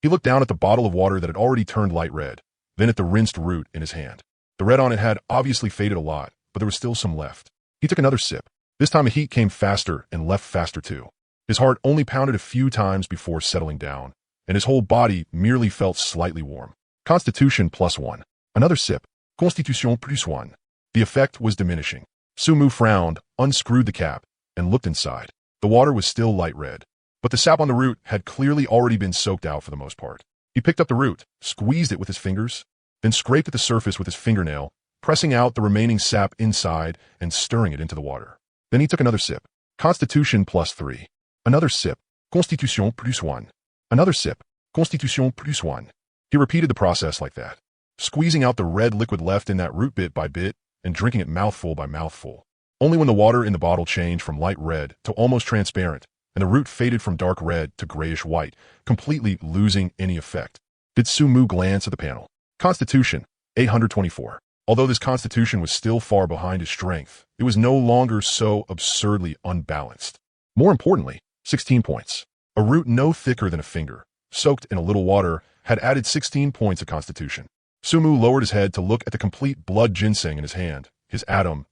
He looked down at the bottle of water that had already turned light red, then at the rinsed root in his hand. The red on it had obviously faded a lot, but there was still some left. He took another sip. This time the heat came faster and left faster too. His heart only pounded a few times before settling down, and his whole body merely felt slightly warm. Constitution plus 1. Another sip. Constitution plus 1. The effect was diminishing. Sumu frowned, unscrewed the cap, and looked inside. The water was still light red, but the sap on the root had clearly already been soaked out for the most part. He picked up the root, squeezed it with his fingers, then scraped at the surface with his fingernail, pressing out the remaining sap inside and stirring it into the water. Then he took another sip. Constitution plus 3. Another sip. Constitution plus 1. Another sip. Constitution plus 1. He repeated the process like that, squeezing out the red liquid left in that root bit by bit and drinking it mouthful by mouthful. Only when the water in the bottle changed from light red to almost transparent and the root faded from dark red to grayish white, completely losing any effect, did Sumu glance at the panel. Constitution, 824. Although this constitution was still far behind his strength, it was no longer so absurdly unbalanced. More importantly, 16 points. A root no thicker than a finger, soaked in a little water, had added 16 points of constitution. Sumu lowered his head to look at the complete blood ginseng in his hand, his atom,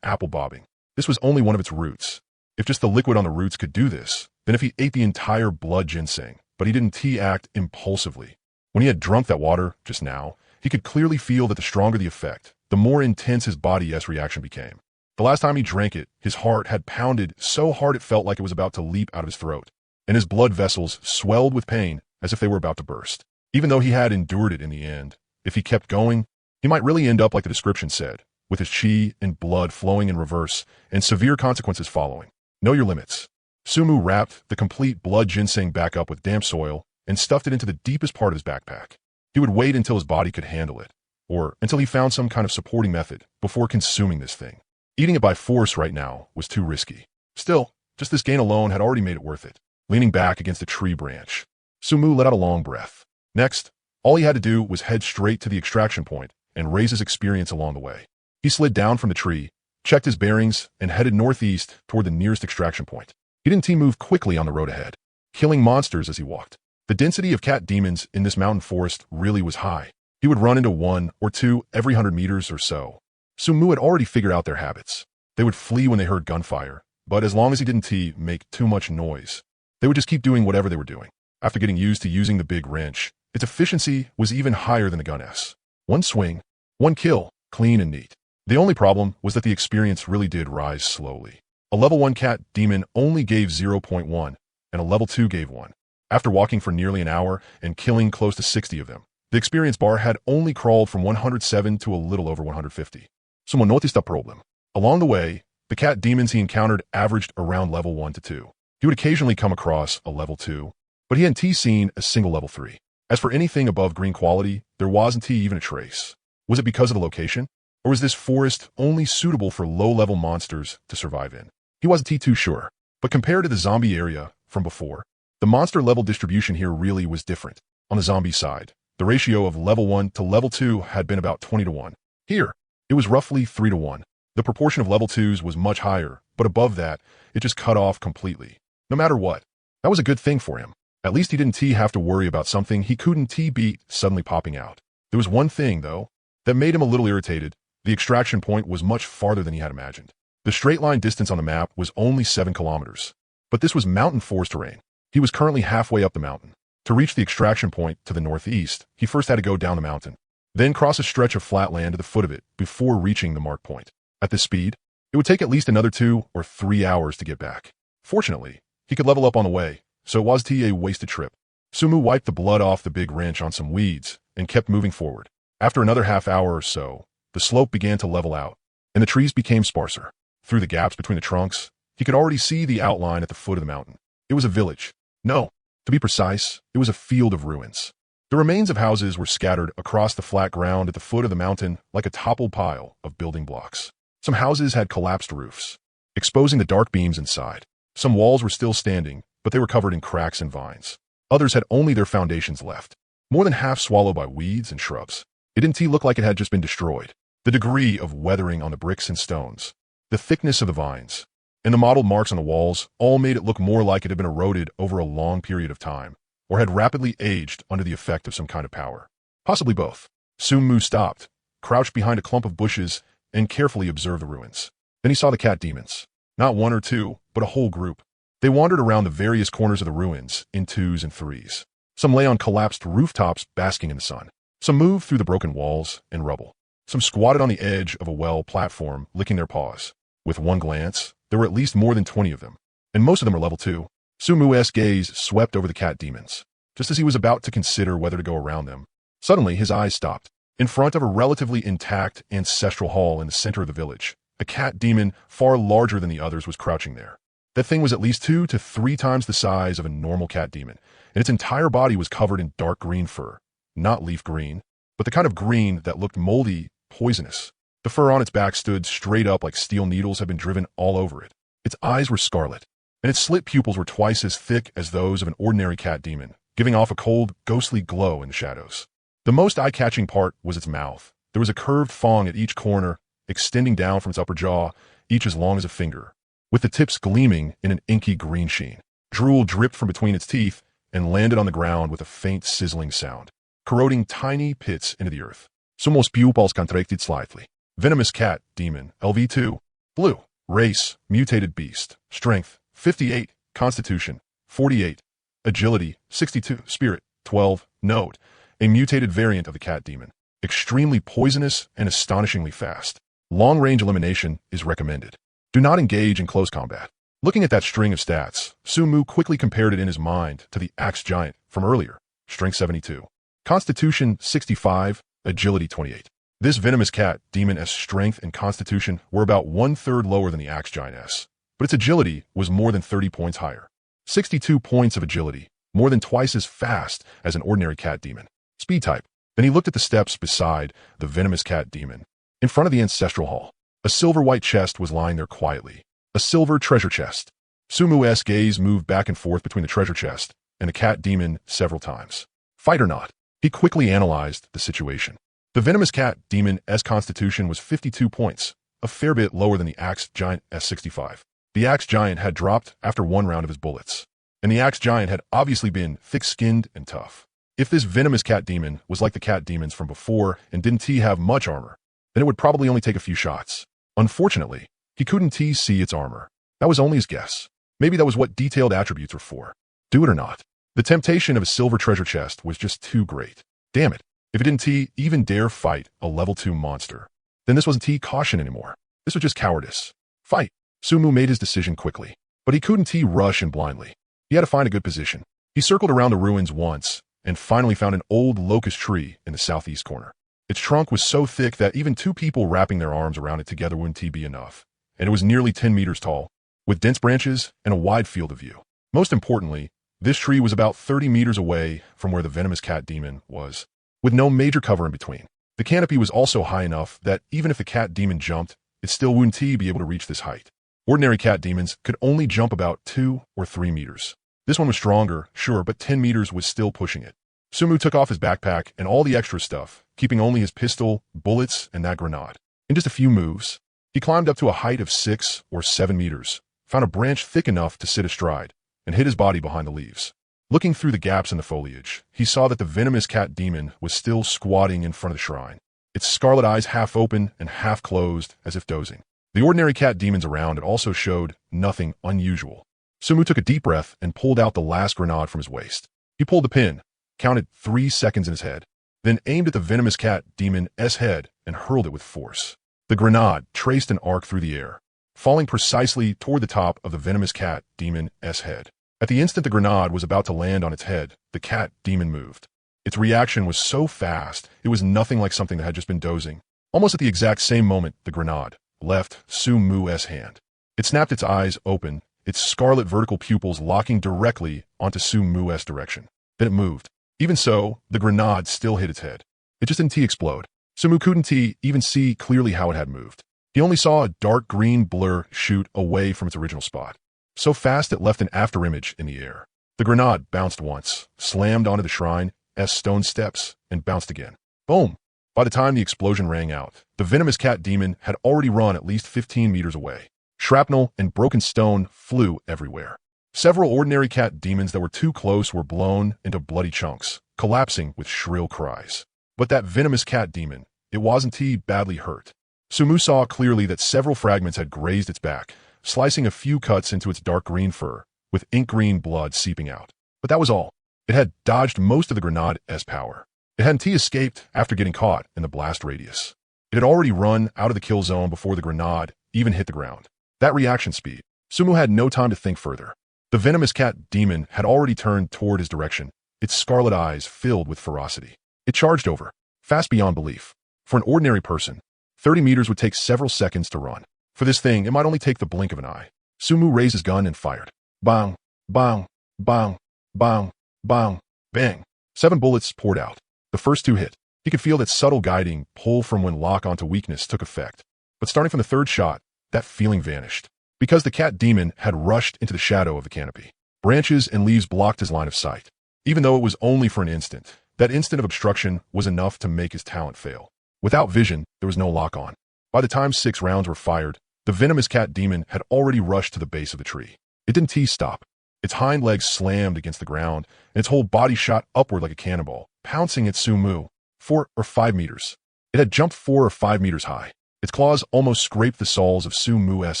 apple bobbing. This was only one of its roots. If just the liquid on the roots could do this, then if he ate the entire blood ginseng, but he didn't act impulsively. When he had drunk that water, just now, he could clearly feel that the stronger the effect, the more intense his body's reaction became. The last time he drank it, his heart had pounded so hard it felt like it was about to leap out of his throat, and his blood vessels swelled with pain as if they were about to burst. Even though he had endured it in the end, if he kept going, he might really end up like the description said, with his chi and blood flowing in reverse and severe consequences following. Know your limits. Sumu wrapped the complete blood ginseng back up with damp soil and stuffed it into the deepest part of his backpack. He would wait until his body could handle it, or until he found some kind of supporting method before consuming this thing. Eating it by force right now was too risky. Still, just this gain alone had already made it worth it. Leaning back against a tree branch, Sumu let out a long breath. Next, all he had to do was head straight to the extraction point and raise his experience along the way. He slid down from the tree, checked his bearings, and headed northeast toward the nearest extraction point. He didn't move quickly on the road ahead, killing monsters as he walked. The density of cat demons in this mountain forest really was high. He would run into one or two every 100 meters or so. Sumu had already figured out their habits. They would flee when they heard gunfire, but as long as he didn't make too much noise, they would just keep doing whatever they were doing. After getting used to using the big wrench, its efficiency was even higher than the gun's. One swing, one kill, clean and neat. The only problem was that the experience really did rise slowly. A level 1 cat demon only gave 0.1, and a level 2 gave 1. After walking for nearly an hour and killing close to 60 of them, the experience bar had only crawled from 107 to a little over 150. Someone noticed a problem. Along the way, the cat demons he encountered averaged around level 1 to 2. He would occasionally come across a level 2, but he hadn't seen a single level 3. As for anything above green quality, there wasn't even a trace. Was it because of the location? Or was this forest only suitable for low-level monsters to survive in? He wasn't too sure. But compared to the zombie area from before, the monster level distribution here really was different. On the zombie side, the ratio of level 1 to level 2 had been about 20 to 1. Here, it was roughly 3 to 1. The proportion of level 2s was much higher, but above that, it just cut off completely. No matter what, that was a good thing for him. At least he didn't have to worry about something he couldn't beat suddenly popping out. There was one thing, though, that made him a little irritated. The extraction point was much farther than he had imagined. The straight line distance on the map was only 7 kilometers. But this was mountain forest terrain. He was currently halfway up the mountain. To reach the extraction point to the northeast, he first had to go down the mountain, then cross a stretch of flat land to the foot of it before reaching the mark point. At this speed, it would take at least another 2 or 3 hours to get back. Fortunately, he could level up on the way, so it wasn't a wasted trip. Sumu wiped the blood off the big wrench on some weeds and kept moving forward. After another half hour or so, the slope began to level out, and the trees became sparser. Through the gaps between the trunks, he could already see the outline at the foot of the mountain. It was a village. No, to be precise, it was a field of ruins. The remains of houses were scattered across the flat ground at the foot of the mountain like a toppled pile of building blocks. Some houses had collapsed roofs, exposing the dark beams inside. Some walls were still standing, but they were covered in cracks and vines. Others had only their foundations left, more than half swallowed by weeds and shrubs. It didn't look like it had just been destroyed. The degree of weathering on the bricks and stones, the thickness of the vines, and the mottled marks on the walls all made it look more like it had been eroded over a long period of time, or had rapidly aged under the effect of some kind of power. Possibly both. Sumu stopped, crouched behind a clump of bushes, and carefully observed the ruins. Then he saw the cat demons. Not one or two, but a whole group. They wandered around the various corners of the ruins in 2s and 3s. Some lay on collapsed rooftops basking in the sun. Some moved through the broken walls and rubble. Some squatted on the edge of a well platform, licking their paws. With one glance, there were at least more than 20 of them, and most of them were level 2. Sumu's gaze swept over the cat demons, just as he was about to consider whether to go around them. Suddenly, his eyes stopped. In front of a relatively intact ancestral hall in the center of the village, a cat demon far larger than the others was crouching there. That thing was at least 2 to 3 times the size of a normal cat demon, and its entire body was covered in dark green fur. Not leaf green, but the kind of green that looked moldy, poisonous. The fur on its back stood straight up like steel needles had been driven all over it. Its eyes were scarlet, and its slit pupils were twice as thick as those of an ordinary cat demon, giving off a cold, ghostly glow in the shadows. The most eye-catching part was its mouth. There was a curved fong at each corner, extending down from its upper jaw, each as long as a finger, with the tips gleaming in an inky green sheen. Drool dripped from between its teeth and landed on the ground with a faint sizzling sound, corroding tiny pits into the earth. Sumo's pupils contracted slightly. Venomous cat, demon, LV2. Blue. Race, mutated beast. Strength, 58. Constitution, 48. Agility, 62. Spirit, 12. Note, a mutated variant of the cat demon. Extremely poisonous and astonishingly fast. Long-range elimination is recommended. Do not engage in close combat. Looking at that string of stats, Sumu quickly compared it in his mind to the axe giant from earlier. Strength 72. Constitution 65, Agility 28. This venomous cat demon's strength and constitution were about 1/3 lower than the axe giant's, but its agility was more than 30 points higher. 62 points of agility, more than twice as fast as an ordinary cat demon. Speed type, Then he looked at the steps beside the venomous cat demon. In front of the ancestral hall, a silver-white chest was lying there quietly. A silver treasure chest. Sumu's gaze moved back and forth between the treasure chest and the cat demon several times. Fight or not? He quickly analyzed the situation. The venomous cat demon's constitution was 52 points, a fair bit lower than the axe giant's 65. The axe giant had dropped after one round of his bullets, and the axe giant had obviously been thick-skinned and tough. If this venomous cat demon was like the cat demons from before and didn't have much armor, then it would probably only take a few shots. Unfortunately, he couldn't see its armor. That was only his guess. Maybe that was what detailed attributes were for. Do it or not. The temptation of a silver treasure chest was just too great. Damn it. If it didn't even dare fight a level 2 monster, then this wasn't caution anymore. This was just cowardice. Fight. Sumu made his decision quickly, but he couldn't rush in blindly. He had to find a good position. He circled around the ruins once and finally found an old locust tree in the southeast corner. Its trunk was so thick that even 2 people wrapping their arms around it together wouldn't be enough, and it was nearly 10 meters tall, with dense branches and a wide field of view. Most importantly, this tree was about 30 meters away from where the venomous cat demon was, with no major cover in between. The canopy was also high enough that even if the cat demon jumped, it still wouldn't be able to reach this height. Ordinary cat demons could only jump about 2 or 3 meters. This one was stronger, sure, but 10 meters was still pushing it. Sumu took off his backpack and all the extra stuff, keeping only his pistol, bullets, and that grenade. In just a few moves, he climbed up to a height of 6 or 7 meters, found a branch thick enough to sit astride, and hid his body behind the leaves. Looking through the gaps in the foliage, he saw that the venomous cat demon was still squatting in front of the shrine, its scarlet eyes half open and half closed as if dozing. The ordinary cat demons around it also showed nothing unusual. Sumu took a deep breath and pulled out the last grenade from his waist. He pulled the pin, counted 3 seconds in his head, then aimed at the venomous cat demon's head and hurled it with force. The grenade traced an arc through the air, falling precisely toward the top of the venomous cat demon's head. At the instant the grenade was about to land on its head, the cat demon moved. Its reaction was so fast, it was nothing like something that had just been dozing. Almost at the exact same moment, the grenade left Sumu's hand. It snapped its eyes open, its scarlet vertical pupils locking directly onto Sumu's direction. Then it moved. Even so, the grenade still hit its head. It just didn't explode. Sumu couldn't even see clearly how it had moved. He only saw a dark green blur shoot away from its original spot. So fast it left an afterimage in the air. The grenade bounced once, slammed onto the shrine's stone steps, and bounced again. Boom! By the time the explosion rang out, the venomous cat demon had already run at least 15 meters away. Shrapnel and broken stone flew everywhere. Several ordinary cat demons that were too close were blown into bloody chunks, collapsing with shrill cries. But that venomous cat demon, it wasn't badly hurt. Sumu saw clearly that several fragments had grazed its back, slicing a few cuts into its dark green fur, with ink green blood seeping out. But that was all. It had dodged most of the grenade's power. It hadn't escaped after getting caught in the blast radius. It had already run out of the kill zone before the grenade even hit the ground. That reaction speed. Sumu had no time to think further. The venomous cat demon had already turned toward his direction, its scarlet eyes filled with ferocity. It charged over, fast beyond belief. For an ordinary person, 30 meters would take several seconds to run. For this thing, it might only take the blink of an eye. Sumu raised his gun and fired. Bang, bang, bang, bang, bang, bang. 7 bullets poured out. The first 2 hit. He could feel that subtle guiding pull from when lock onto weakness took effect. But starting from the 3rd shot, that feeling vanished. Because the cat demon had rushed into the shadow of the canopy. Branches and leaves blocked his line of sight. Even though it was only for an instant, that instant of obstruction was enough to make his talent fail. Without vision, there was no lock-on. By the time 6 rounds were fired, the venomous cat demon had already rushed to the base of the tree. It didn't stop. Its hind legs slammed against the ground, and its whole body shot upward like a cannonball, pouncing at Sumu. 4 or 5 meters. It had jumped 4 or 5 meters high. Its claws almost scraped the soles of Sumu's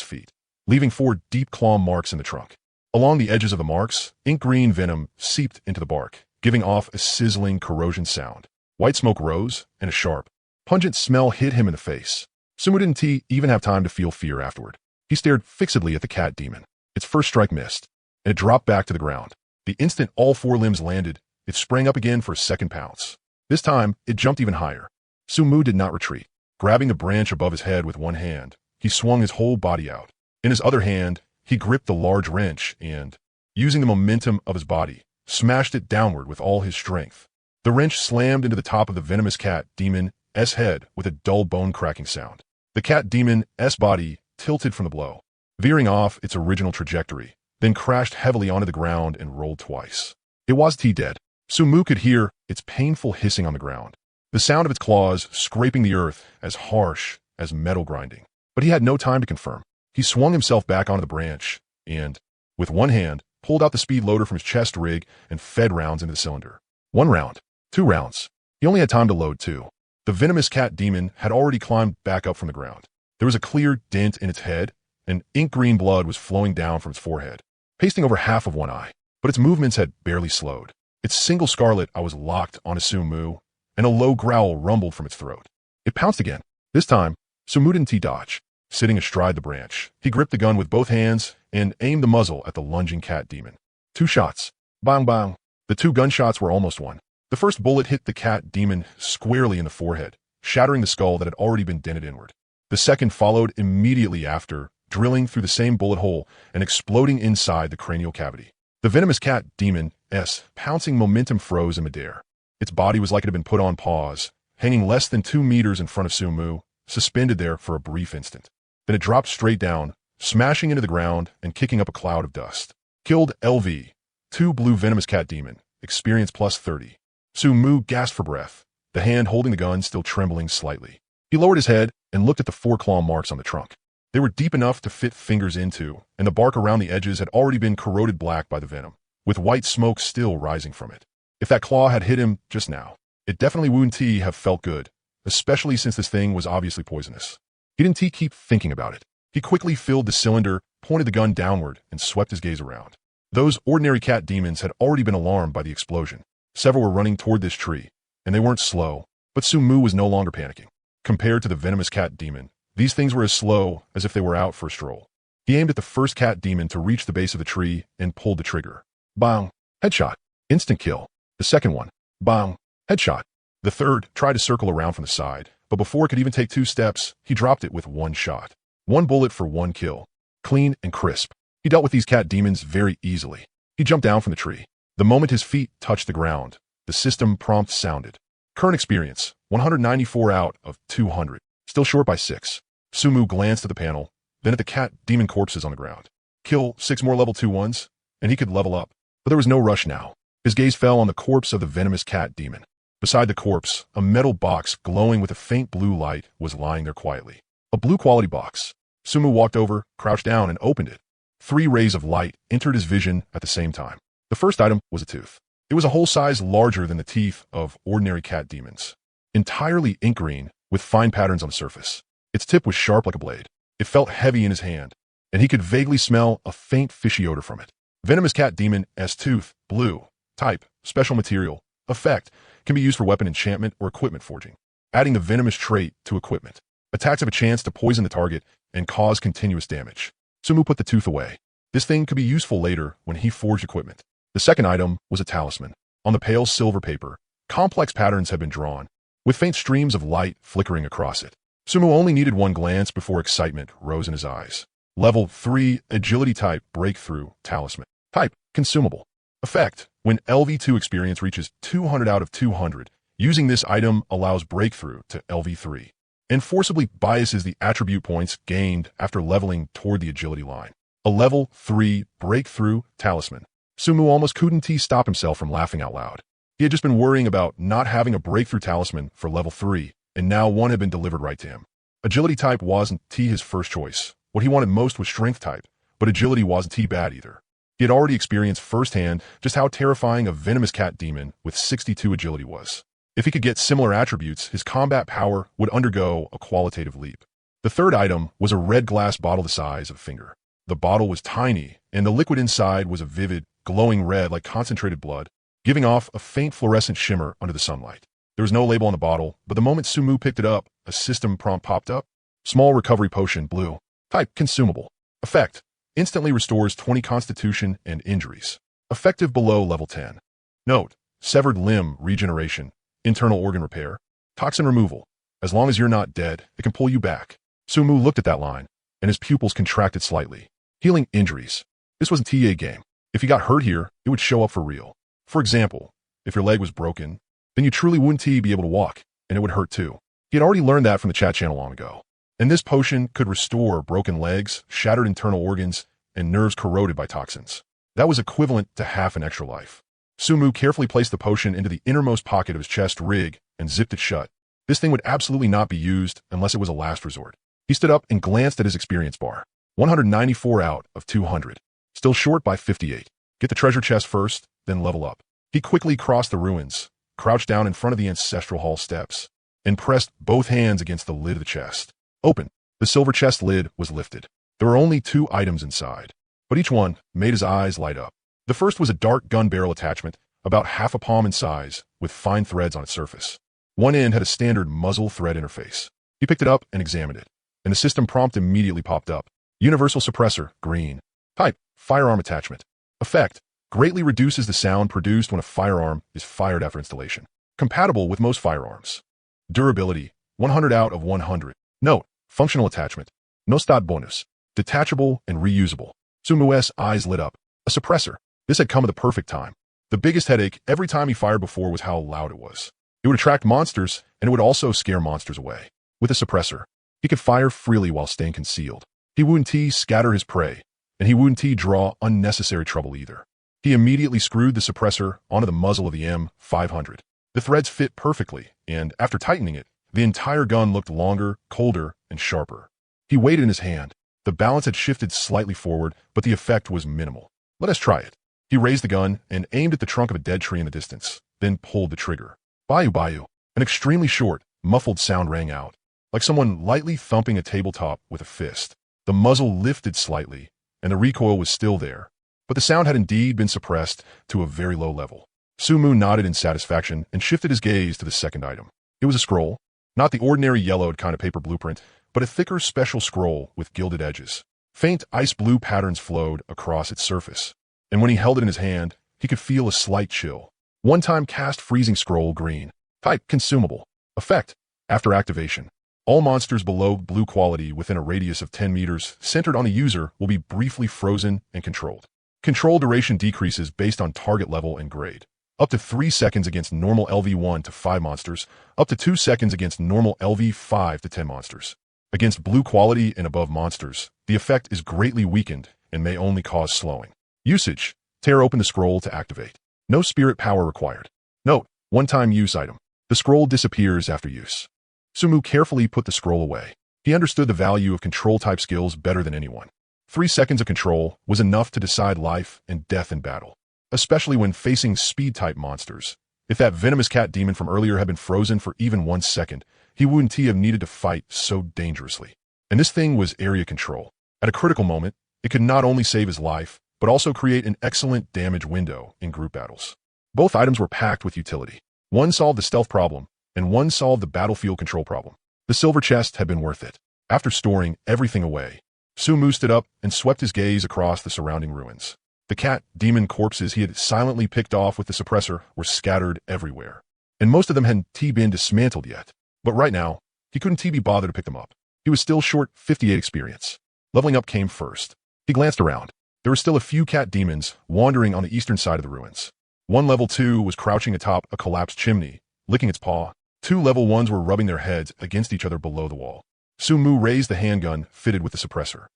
feet, leaving 4 deep claw marks in the trunk. Along the edges of the marks, ink-green venom seeped into the bark, giving off a sizzling corrosion sound. White smoke rose, and a sharp, pungent smell hit him in the face. Sumu didn't even have time to feel fear afterward. He stared fixedly at the cat demon. Its first strike missed, and it dropped back to the ground. The instant all 4 limbs landed, it sprang up again for a second pounce. This time, it jumped even higher. Sumu did not retreat. Grabbing the branch above his head with one hand, he swung his whole body out. In his other hand, he gripped the large wrench and, using the momentum of his body, smashed it downward with all his strength. The wrench slammed into the top of the venomous cat demon's head with a dull bone-cracking sound. The cat demon's body tilted from the blow, veering off its original trajectory, then crashed heavily onto the ground and rolled twice. It was dead. Sumu could hear its painful hissing on the ground, the sound of its claws scraping the earth as harsh as metal grinding. But he had no time to confirm. He swung himself back onto the branch and, with one hand, pulled out the speed loader from his chest rig and fed rounds into the cylinder. 1 round. 2 rounds. He only had time to load 2. The venomous cat demon had already climbed back up from the ground. There was a clear dent in its head, and ink-green blood was flowing down from its forehead, pasting over half of one eye. But its movements had barely slowed. Its single scarlet eye was locked onto Sumu, and a low growl rumbled from its throat. It pounced again. This time, Sumu didn't dodge. Sitting astride the branch, he gripped the gun with both hands and aimed the muzzle at the lunging cat demon. 2 shots. Bang bang. The 2 gunshots were almost one. The first bullet hit the cat demon squarely in the forehead, shattering the skull that had already been dented inward. The second followed immediately after, drilling through the same bullet hole and exploding inside the cranial cavity. The venomous cat demon's pouncing momentum froze in midair. Its body was like it had been put on pause, hanging less than 2 meters in front of Sumu, suspended there for a brief instant. Then it dropped straight down, smashing into the ground and kicking up a cloud of dust. Killed LV. 2 blue venomous cat demon. Experience plus 30. Sumu gasped for breath, the hand holding the gun still trembling slightly. He lowered his head and looked at the 4 claw marks on the trunk. They were deep enough to fit fingers into, and the bark around the edges had already been corroded black by the venom, with white smoke still rising from it. If that claw had hit him just now, it definitely wouldn't have felt good, especially since this thing was obviously poisonous. He didn't keep thinking about it. He quickly filled the cylinder, pointed the gun downward, and swept his gaze around. Those ordinary cat demons had already been alarmed by the explosion. Several were running toward this tree, and they weren't slow, but Sumu was no longer panicking. Compared to the venomous cat demon, these things were as slow as if they were out for a stroll. He aimed at the first cat demon to reach the base of the tree and pulled the trigger. Bang! Headshot. Instant kill. The second one. Bang! Headshot. The third tried to circle around from the side, but before it could even take 2 steps, he dropped it with 1 shot. 1 bullet for 1 kill. Clean and crisp. He dealt with these cat demons very easily. He jumped down from the tree. The moment his feet touched the ground, the system prompt sounded. Current experience, 194 out of 200. Still short by 6. Sumu glanced at the panel, then at the cat demon corpses on the ground. Kill 6 more level 2 ones, and he could level up. But there was no rush now. His gaze fell on the corpse of the venomous cat demon. Beside the corpse, a metal box glowing with a faint blue light was lying there quietly. A blue quality box. Sumu walked over, crouched down, and opened it. 3 rays of light entered his vision at the same time. The first item was a tooth. It was a whole size larger than the teeth of ordinary cat demons. Entirely ink green, with fine patterns on the surface. Its tip was sharp like a blade. It felt heavy in his hand, and he could vaguely smell a faint fishy odor from it. Venomous cat demon's tooth, blue. Type, special material. Effect, can be used for weapon enchantment or equipment forging. Adding the venomous trait to equipment. Attacks have a chance to poison the target and cause continuous damage. Sumu put the tooth away. This thing could be useful later when he forged equipment. The second item was a talisman. On the pale silver paper, complex patterns had been drawn, with faint streams of light flickering across it. Sumu only needed 1 glance before excitement rose in his eyes. Level 3 Agility Type Breakthrough Talisman. Type Consumable. Effect, when LV2 experience reaches 200 out of 200, using this item allows breakthrough to LV3, and forcibly biases the attribute points gained after leveling toward the agility line. A level 3 Breakthrough Talisman. Sumu almost couldn't stop himself from laughing out loud. He had just been worrying about not having a breakthrough talisman for level 3, and now one had been delivered right to him. Agility type wasn't his first choice. What he wanted most was strength type, but agility wasn't bad either. He had already experienced firsthand just how terrifying a venomous cat demon with 62 agility was. If he could get similar attributes, his combat power would undergo a qualitative leap. The third item was a red glass bottle the size of a finger. The bottle was tiny, and the liquid inside was a vivid, glowing red like concentrated blood, giving off a faint fluorescent shimmer under the sunlight. There was no label on the bottle, but the moment Sumu picked it up, a system prompt popped up. Small recovery potion, blue. Type, consumable. Effect, instantly restores 20 constitution and injuries. Effective below level 10. Note, severed limb regeneration, internal organ repair, toxin removal. As long as you're not dead, it can pull you back. Sumu looked at that line, and his pupils contracted slightly. Healing injuries. This wasn't a game. If you got hurt here, it would show up for real. For example, if your leg was broken, then you truly wouldn't be able to walk, and it would hurt too. He had already learned that from the chat channel long ago. And this potion could restore broken legs, shattered internal organs, and nerves corroded by toxins. That was equivalent to half an extra life. Sumu carefully placed the potion into the innermost pocket of his chest rig and zipped it shut. This thing would absolutely not be used unless it was a last resort. He stood up and glanced at his experience bar. 194 out of 200. Still short by 58. Get the treasure chest first, then level up. He quickly crossed the ruins, crouched down in front of the ancestral hall steps, and pressed both hands against the lid of the chest. Open. The silver chest lid was lifted. There were only 2 items inside, but each one made his eyes light up. The first was a dark gun barrel attachment, about half a palm in size, with fine threads on its surface. One end had a standard muzzle thread interface. He picked it up and examined it, and the system prompt immediately popped up. Universal suppressor, green. Type, firearm attachment. Effect, greatly reduces the sound produced when a firearm is fired after installation. Compatible with most firearms. Durability, 100 out of 100. Note, functional attachment. No stat bonus. Detachable and reusable. Sumu's eyes lit up. A suppressor. This had come at the perfect time. The biggest headache every time he fired before was how loud it was. It would attract monsters, and it would also scare monsters away. With a suppressor, he could fire freely while staying concealed. He wouldn't scatter his prey, and he wouldn't draw unnecessary trouble either. He immediately screwed the suppressor onto the muzzle of the M500. The threads fit perfectly, and after tightening it, the entire gun looked longer, colder, and sharper. He weighed it in his hand. The balance had shifted slightly forward, but the effect was minimal. Let us try it. He raised the gun and aimed at the trunk of a dead tree in the distance, then pulled the trigger. Bayu bayu. An extremely short, muffled sound rang out, like someone lightly thumping a tabletop with a fist. The muzzle lifted slightly, and the recoil was still there, but the sound had indeed been suppressed to a very low level. Sumu nodded in satisfaction and shifted his gaze to the second item. It was a scroll, not the ordinary yellowed kind of paper blueprint, but a thicker special scroll with gilded edges. Faint ice blue patterns flowed across its surface, and when he held it in his hand, he could feel a slight chill. One-time cast freezing scroll green. Type consumable. Effect. After activation, all monsters below blue quality within a radius of 10 meters centered on a user will be briefly frozen and controlled. Control duration decreases based on target level and grade. Up to 3 seconds against normal LV1 to 5 monsters, up to 2 seconds against normal LV5 to 10 monsters. Against blue quality and above monsters, the effect is greatly weakened and may only cause slowing. Usage. Tear open the scroll to activate. No spirit power required. Note, one-time use item. The scroll disappears after use. Sumu carefully put the scroll away. He understood the value of control-type skills better than anyone. 3 seconds of control was enough to decide life and death in battle, especially when facing speed-type monsters. If that venomous cat demon from earlier had been frozen for even 1 second, he wouldn't have needed to fight so dangerously. And this thing was area control. At a critical moment, it could not only save his life, but also create an excellent damage window in group battles. Both items were packed with utility. One solved the stealth problem, and one solved the battlefield control problem. The silver chest had been worth it. After storing everything away, Sumu stood up and swept his gaze across the surrounding ruins. The cat demon corpses he had silently picked off with the suppressor were scattered everywhere, and most of them hadn't been dismantled yet. But right now, he couldn't be bothered to pick them up. He was still short 58 experience. Leveling up came first. He glanced around. There were still a few cat demons wandering on the eastern side of the ruins. One level 2 was crouching atop a collapsed chimney, licking its paw. 2 level 1s were rubbing their heads against each other below the wall. Sumu raised the handgun fitted with the suppressor.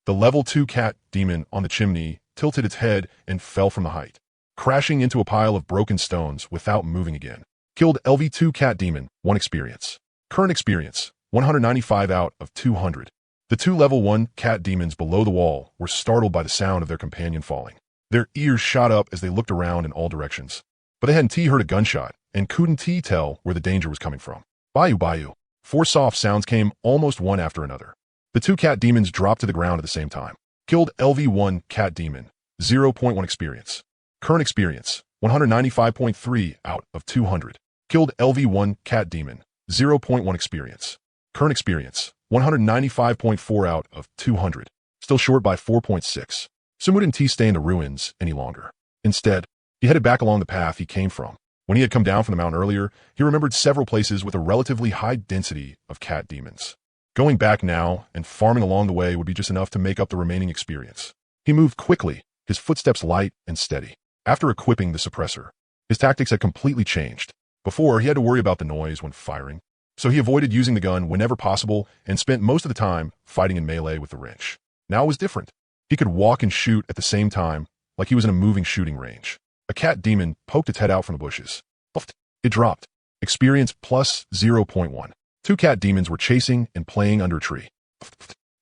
The level 2 cat demon on the chimney tilted its head and fell from the height, crashing into a pile of broken stones without moving again. Killed LV2 cat demon, 1 experience. Current experience, 195 out of 200. The 2 level 1 cat demons below the wall were startled by the sound of their companion falling. Their ears shot up as they looked around in all directions, but they hadn't heard a gunshot and couldn't tell where the danger was coming from. Bayu bayu. 4 soft sounds came almost one after another. The 2 cat demons dropped to the ground at the same time. Killed LV1 cat demon, 0.1 experience. Current experience, 195.3 out of 200. Killed LV1 cat demon, 0.1 experience. Current experience, 195.4 out of 200. Still short by 4.6. Sumu didn't stay in the ruins any longer. Instead, he headed back along the path he came from. When he had come down from the mountain earlier, he remembered several places with a relatively high density of cat demons. Going back now and farming along the way would be just enough to make up the remaining experience. He moved quickly, his footsteps light and steady. After equipping the suppressor, his tactics had completely changed. Before, he had to worry about the noise when firing, so he avoided using the gun whenever possible and spent most of the time fighting in melee with the wrench. Now it was different. He could walk and shoot at the same time, like he was in a moving shooting range. A cat demon poked its head out from the bushes. It dropped. Experience plus 0.1. 2 cat demons were chasing and playing under a tree.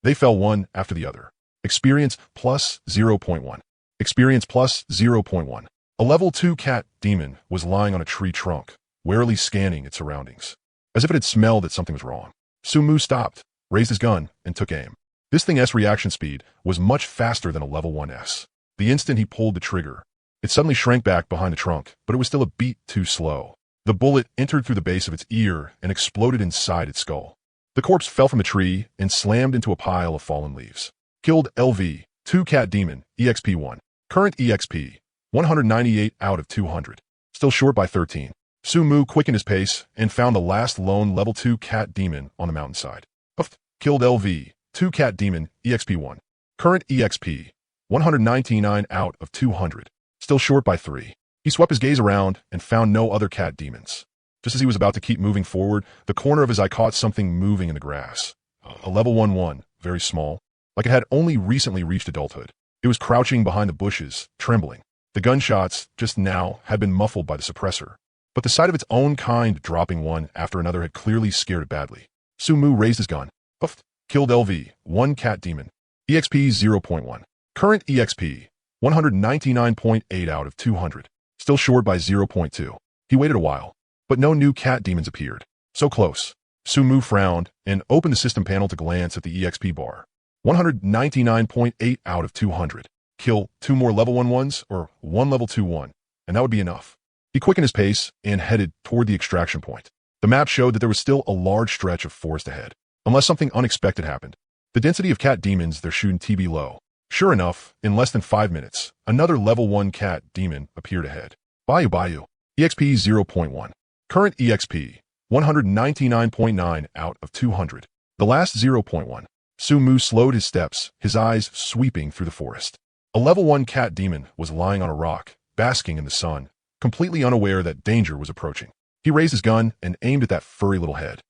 They fell one after the other. Experience plus 0.1. Experience plus 0.1. A level 2 cat demon was lying on a tree trunk, warily scanning its surroundings. As if it had smelled that something was wrong. Sumu stopped, raised his gun, and took aim. This thing's reaction speed was much faster than a level 1's. The instant he pulled the trigger, it suddenly shrank back behind the trunk, but it was still a beat too slow. The bullet entered through the base of its ear and exploded inside its skull. The corpse fell from the tree and slammed into a pile of fallen leaves. Killed LV, 2 cat demon, EXP 1. Current EXP, 198 out of 200. Still short by 13. Sumu quickened his pace and found the last lone level 2 cat demon on the mountainside. Killed LV, 2 cat demon, EXP 1. Current EXP, 199 out of 200. Still short by 3. He swept his gaze around and found no other cat demons. Just as he was about to keep moving forward, the corner of his eye caught something moving in the grass. A level 1-1, very small, like it had only recently reached adulthood. It was crouching behind the bushes, trembling. The gunshots, just now, had been muffled by the suppressor. But the sight of its own kind dropping one after another had clearly scared it badly. Sumu raised his gun. Killed LV, 1 cat demon. EXP 0.1. Current EXP, 199.8 out of 200. Still short by 0.2. He waited a while, but no new cat demons appeared. So close. Sumu frowned and opened the system panel to glance at the EXP bar. 199.8 out of 200. Kill 2 more level 1-1s or 1 level 2-1, and that would be enough. He quickened his pace and headed toward the extraction point. The map showed that there was still a large stretch of forest ahead, unless something unexpected happened. The density of cat demons there shouldn't be low. Sure enough, in less than 5 minutes, another level 1 cat demon appeared ahead. Bayou. EXP 0.1. Current EXP, 199.9 out of 200. The last 0.1. Sumu slowed his steps, his eyes sweeping through the forest. A level 1 cat demon was lying on a rock, basking in the sun, completely unaware that danger was approaching. He raised his gun and aimed at that furry little head.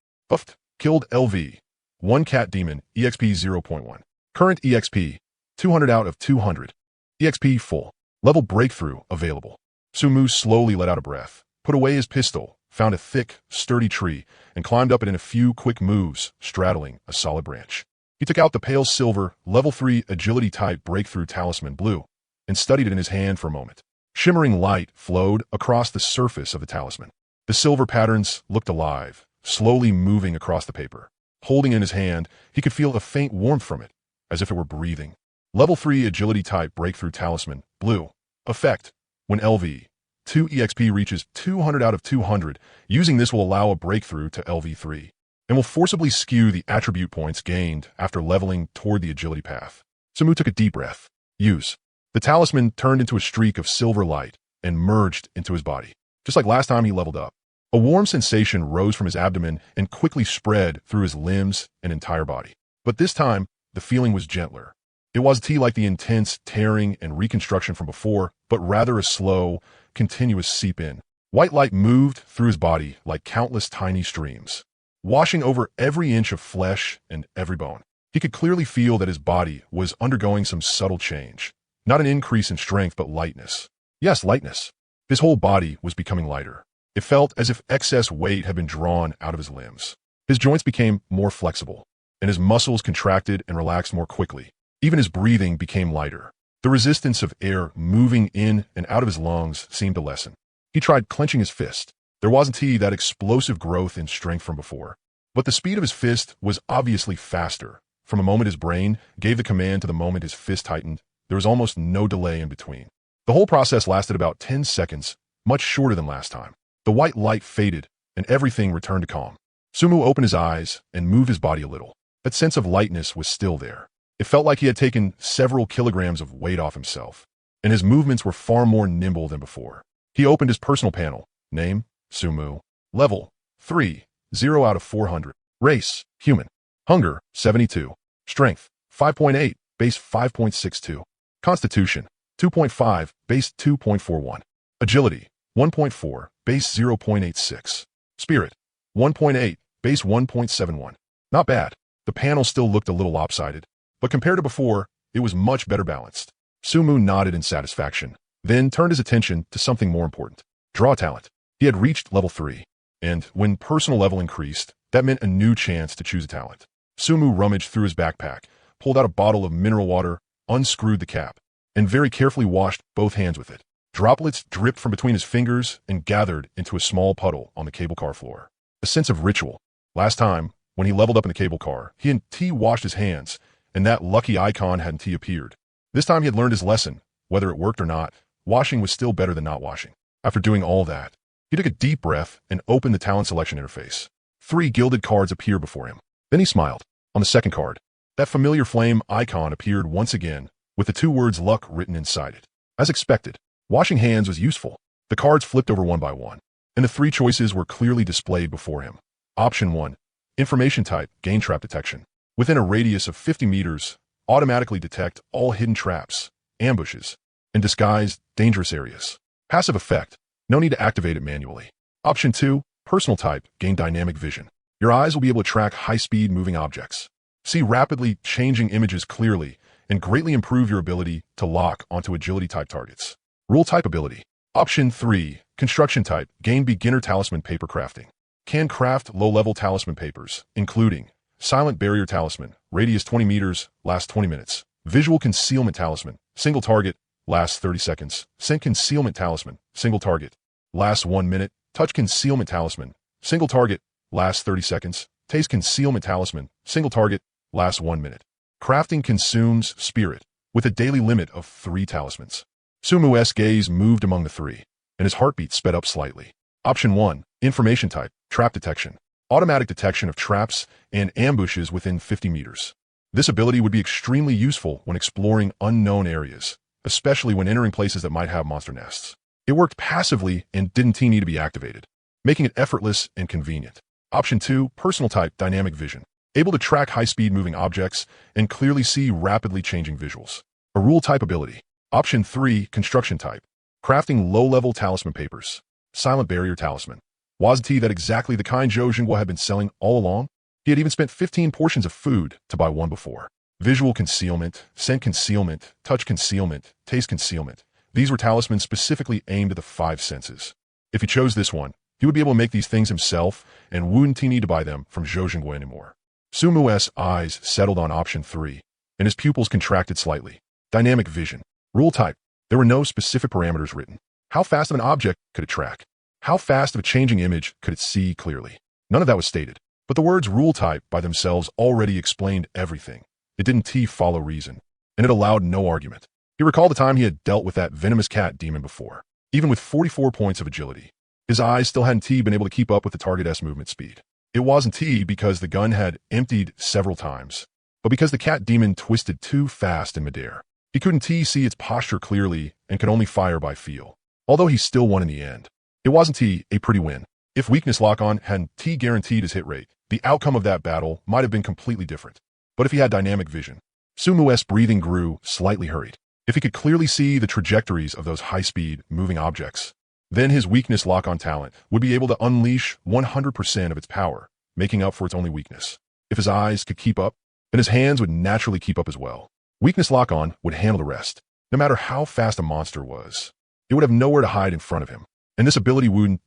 Killed LV. 1 cat demon, EXP 0.1. Current EXP, 200 out of 200. EXP full. Level breakthrough available. Sumu slowly let out a breath, put away his pistol, found a thick, sturdy tree, and climbed up it in a few quick moves, straddling a solid branch. He took out the pale silver, level 3 agility type breakthrough talisman blue, and studied it in his hand for a moment. Shimmering light flowed across the surface of the talisman. The silver patterns looked alive, slowly moving across the paper. Holding it in his hand, he could feel a faint warmth from it, as if it were breathing. Level 3 agility type breakthrough talisman, blue. Effect. When LV 2 EXP reaches 200 out of 200, using this will allow a breakthrough to LV3, and will forcibly skew the attribute points gained after leveling toward the agility path. Sumu took a deep breath. Use. The talisman turned into a streak of silver light and merged into his body, just like last time he leveled up. A warm sensation rose from his abdomen and quickly spread through his limbs and entire body. But this time, the feeling was gentler. It wasn't like the intense tearing and reconstruction from before, but rather a slow, continuous seep-in. White light moved through his body like countless tiny streams, washing over every inch of flesh and every bone. He could clearly feel that his body was undergoing some subtle change. Not an increase in strength, but lightness. Yes, lightness. His whole body was becoming lighter. It felt as if excess weight had been drawn out of his limbs. His joints became more flexible, and his muscles contracted and relaxed more quickly. Even his breathing became lighter. The resistance of air moving in and out of his lungs seemed to lessen. He tried clenching his fist. There wasn't that explosive growth in strength from before. But the speed of his fist was obviously faster. From the moment his brain gave the command to the moment his fist tightened, there was almost no delay in between. The whole process lasted about 10 seconds, much shorter than last time. The white light faded, and everything returned to calm. Sumu opened his eyes and moved his body a little. That sense of lightness was still there. It felt like he had taken several kilograms of weight off himself, and his movements were far more nimble than before. He opened his personal panel. Name, Sumu. Level, 3, 0 out of 400. Race, human. Hunger, 72. Strength, 5.8, base 5.62. Constitution, 2.5, base 2.41. Agility, 1.4, base 0.86. Spirit, 1.8, base 1.71. Not bad. The panel still looked a little lopsided, but compared to before, it was much better balanced. Sumu nodded in satisfaction, then turned his attention to something more important. Draw talent. He had reached level 3, and when personal level increased, that meant a new chance to choose a talent. Sumu rummaged through his backpack, pulled out a bottle of mineral water, unscrewed the cap, and very carefully washed both hands with it. Droplets dripped from between his fingers and gathered into a small puddle on the cable car floor. A sense of ritual. Last time, when he leveled up in the cable car, he and T washed his hands, and that lucky icon hadn't T appeared. This time he had learned his lesson. Whether it worked or not, washing was still better than not washing. After doing all that, he took a deep breath and opened the talent selection interface. 3 gilded cards appeared before him. Then he smiled. On the second card, that familiar flame icon appeared once again, with the 2 words luck written inside it. As expected, washing hands was useful. The cards flipped over one by one, and the 3 choices were clearly displayed before him. Option 1. Information type, gain trap detection. Within a radius of 50 meters, automatically detect all hidden traps, ambushes, and disguised dangerous areas. Passive effect, no need to activate it manually. Option 2. Personal type, gain dynamic vision. Your eyes will be able to track high-speed moving objects, see rapidly changing images clearly, and greatly improve your ability to lock onto agility-type targets. Rule type ability. Option 3. Construction type, gain beginner talisman paper crafting. Can craft low-level talisman papers, including silent barrier talisman, radius 20 meters, lasts 20 minutes. Visual concealment talisman, single target, lasts 30 seconds. Scent concealment talisman, single target, lasts 1 minute. Touch concealment talisman, single target, lasts 30 seconds. Taste concealment talisman, single target, lasts 1 minute. Crafting consumes spirit, with a daily limit of 3 talismans. Sumu's gaze moved among the 3, and his heartbeat sped up slightly. Option 1. Information type, trap detection. Automatic detection of traps and ambushes within 50 meters. This ability would be extremely useful when exploring unknown areas, especially when entering places that might have monster nests. It worked passively and didn't need to be activated, making it effortless and convenient. Option 2. Personal type, dynamic vision. Able to track high-speed moving objects and clearly see rapidly changing visuals. A rule type ability. Option 3. Construction type. Crafting low-level talisman papers. Silent barrier talisman. Wasn't that exactly the kind Zhou Jingguo had been selling all along? He had even spent 15 portions of food to buy one before. Visual concealment, scent concealment, touch concealment, taste concealment. These were talismans specifically aimed at the 5 senses. If he chose this one, he would be able to make these things himself and wouldn't need to buy them from Zhou Jingguo anymore. Sumu's eyes settled on option 3, and his pupils contracted slightly. Dynamic vision. Rule type. There were no specific parameters written. How fast of an object could it track? How fast of a changing image could it see clearly? None of that was stated, but the words rule type by themselves already explained everything. It didn't follow reason, and it allowed no argument. He recalled the time he had dealt with that venomous cat demon before, even with 44 points of agility. His eyes still hadn't been able to keep up with the target's movement speed. It wasn't because the gun had emptied several times, but because the cat demon twisted too fast in midair. He couldn't see its posture clearly and could only fire by feel, although he still won in the end. It wasn't a pretty win. If weakness lock-on hadn't guaranteed his hit rate, the outcome of that battle might have been completely different. But if he had dynamic vision, Sumu's breathing grew slightly hurried. If he could clearly see the trajectories of those high-speed, moving objects, then his weakness lock-on talent would be able to unleash 100% of its power, making up for its only weakness. If his eyes could keep up, then his hands would naturally keep up as well. Weakness lock-on would handle the rest. No matter how fast a monster was, it would have nowhere to hide in front of him. And this ability would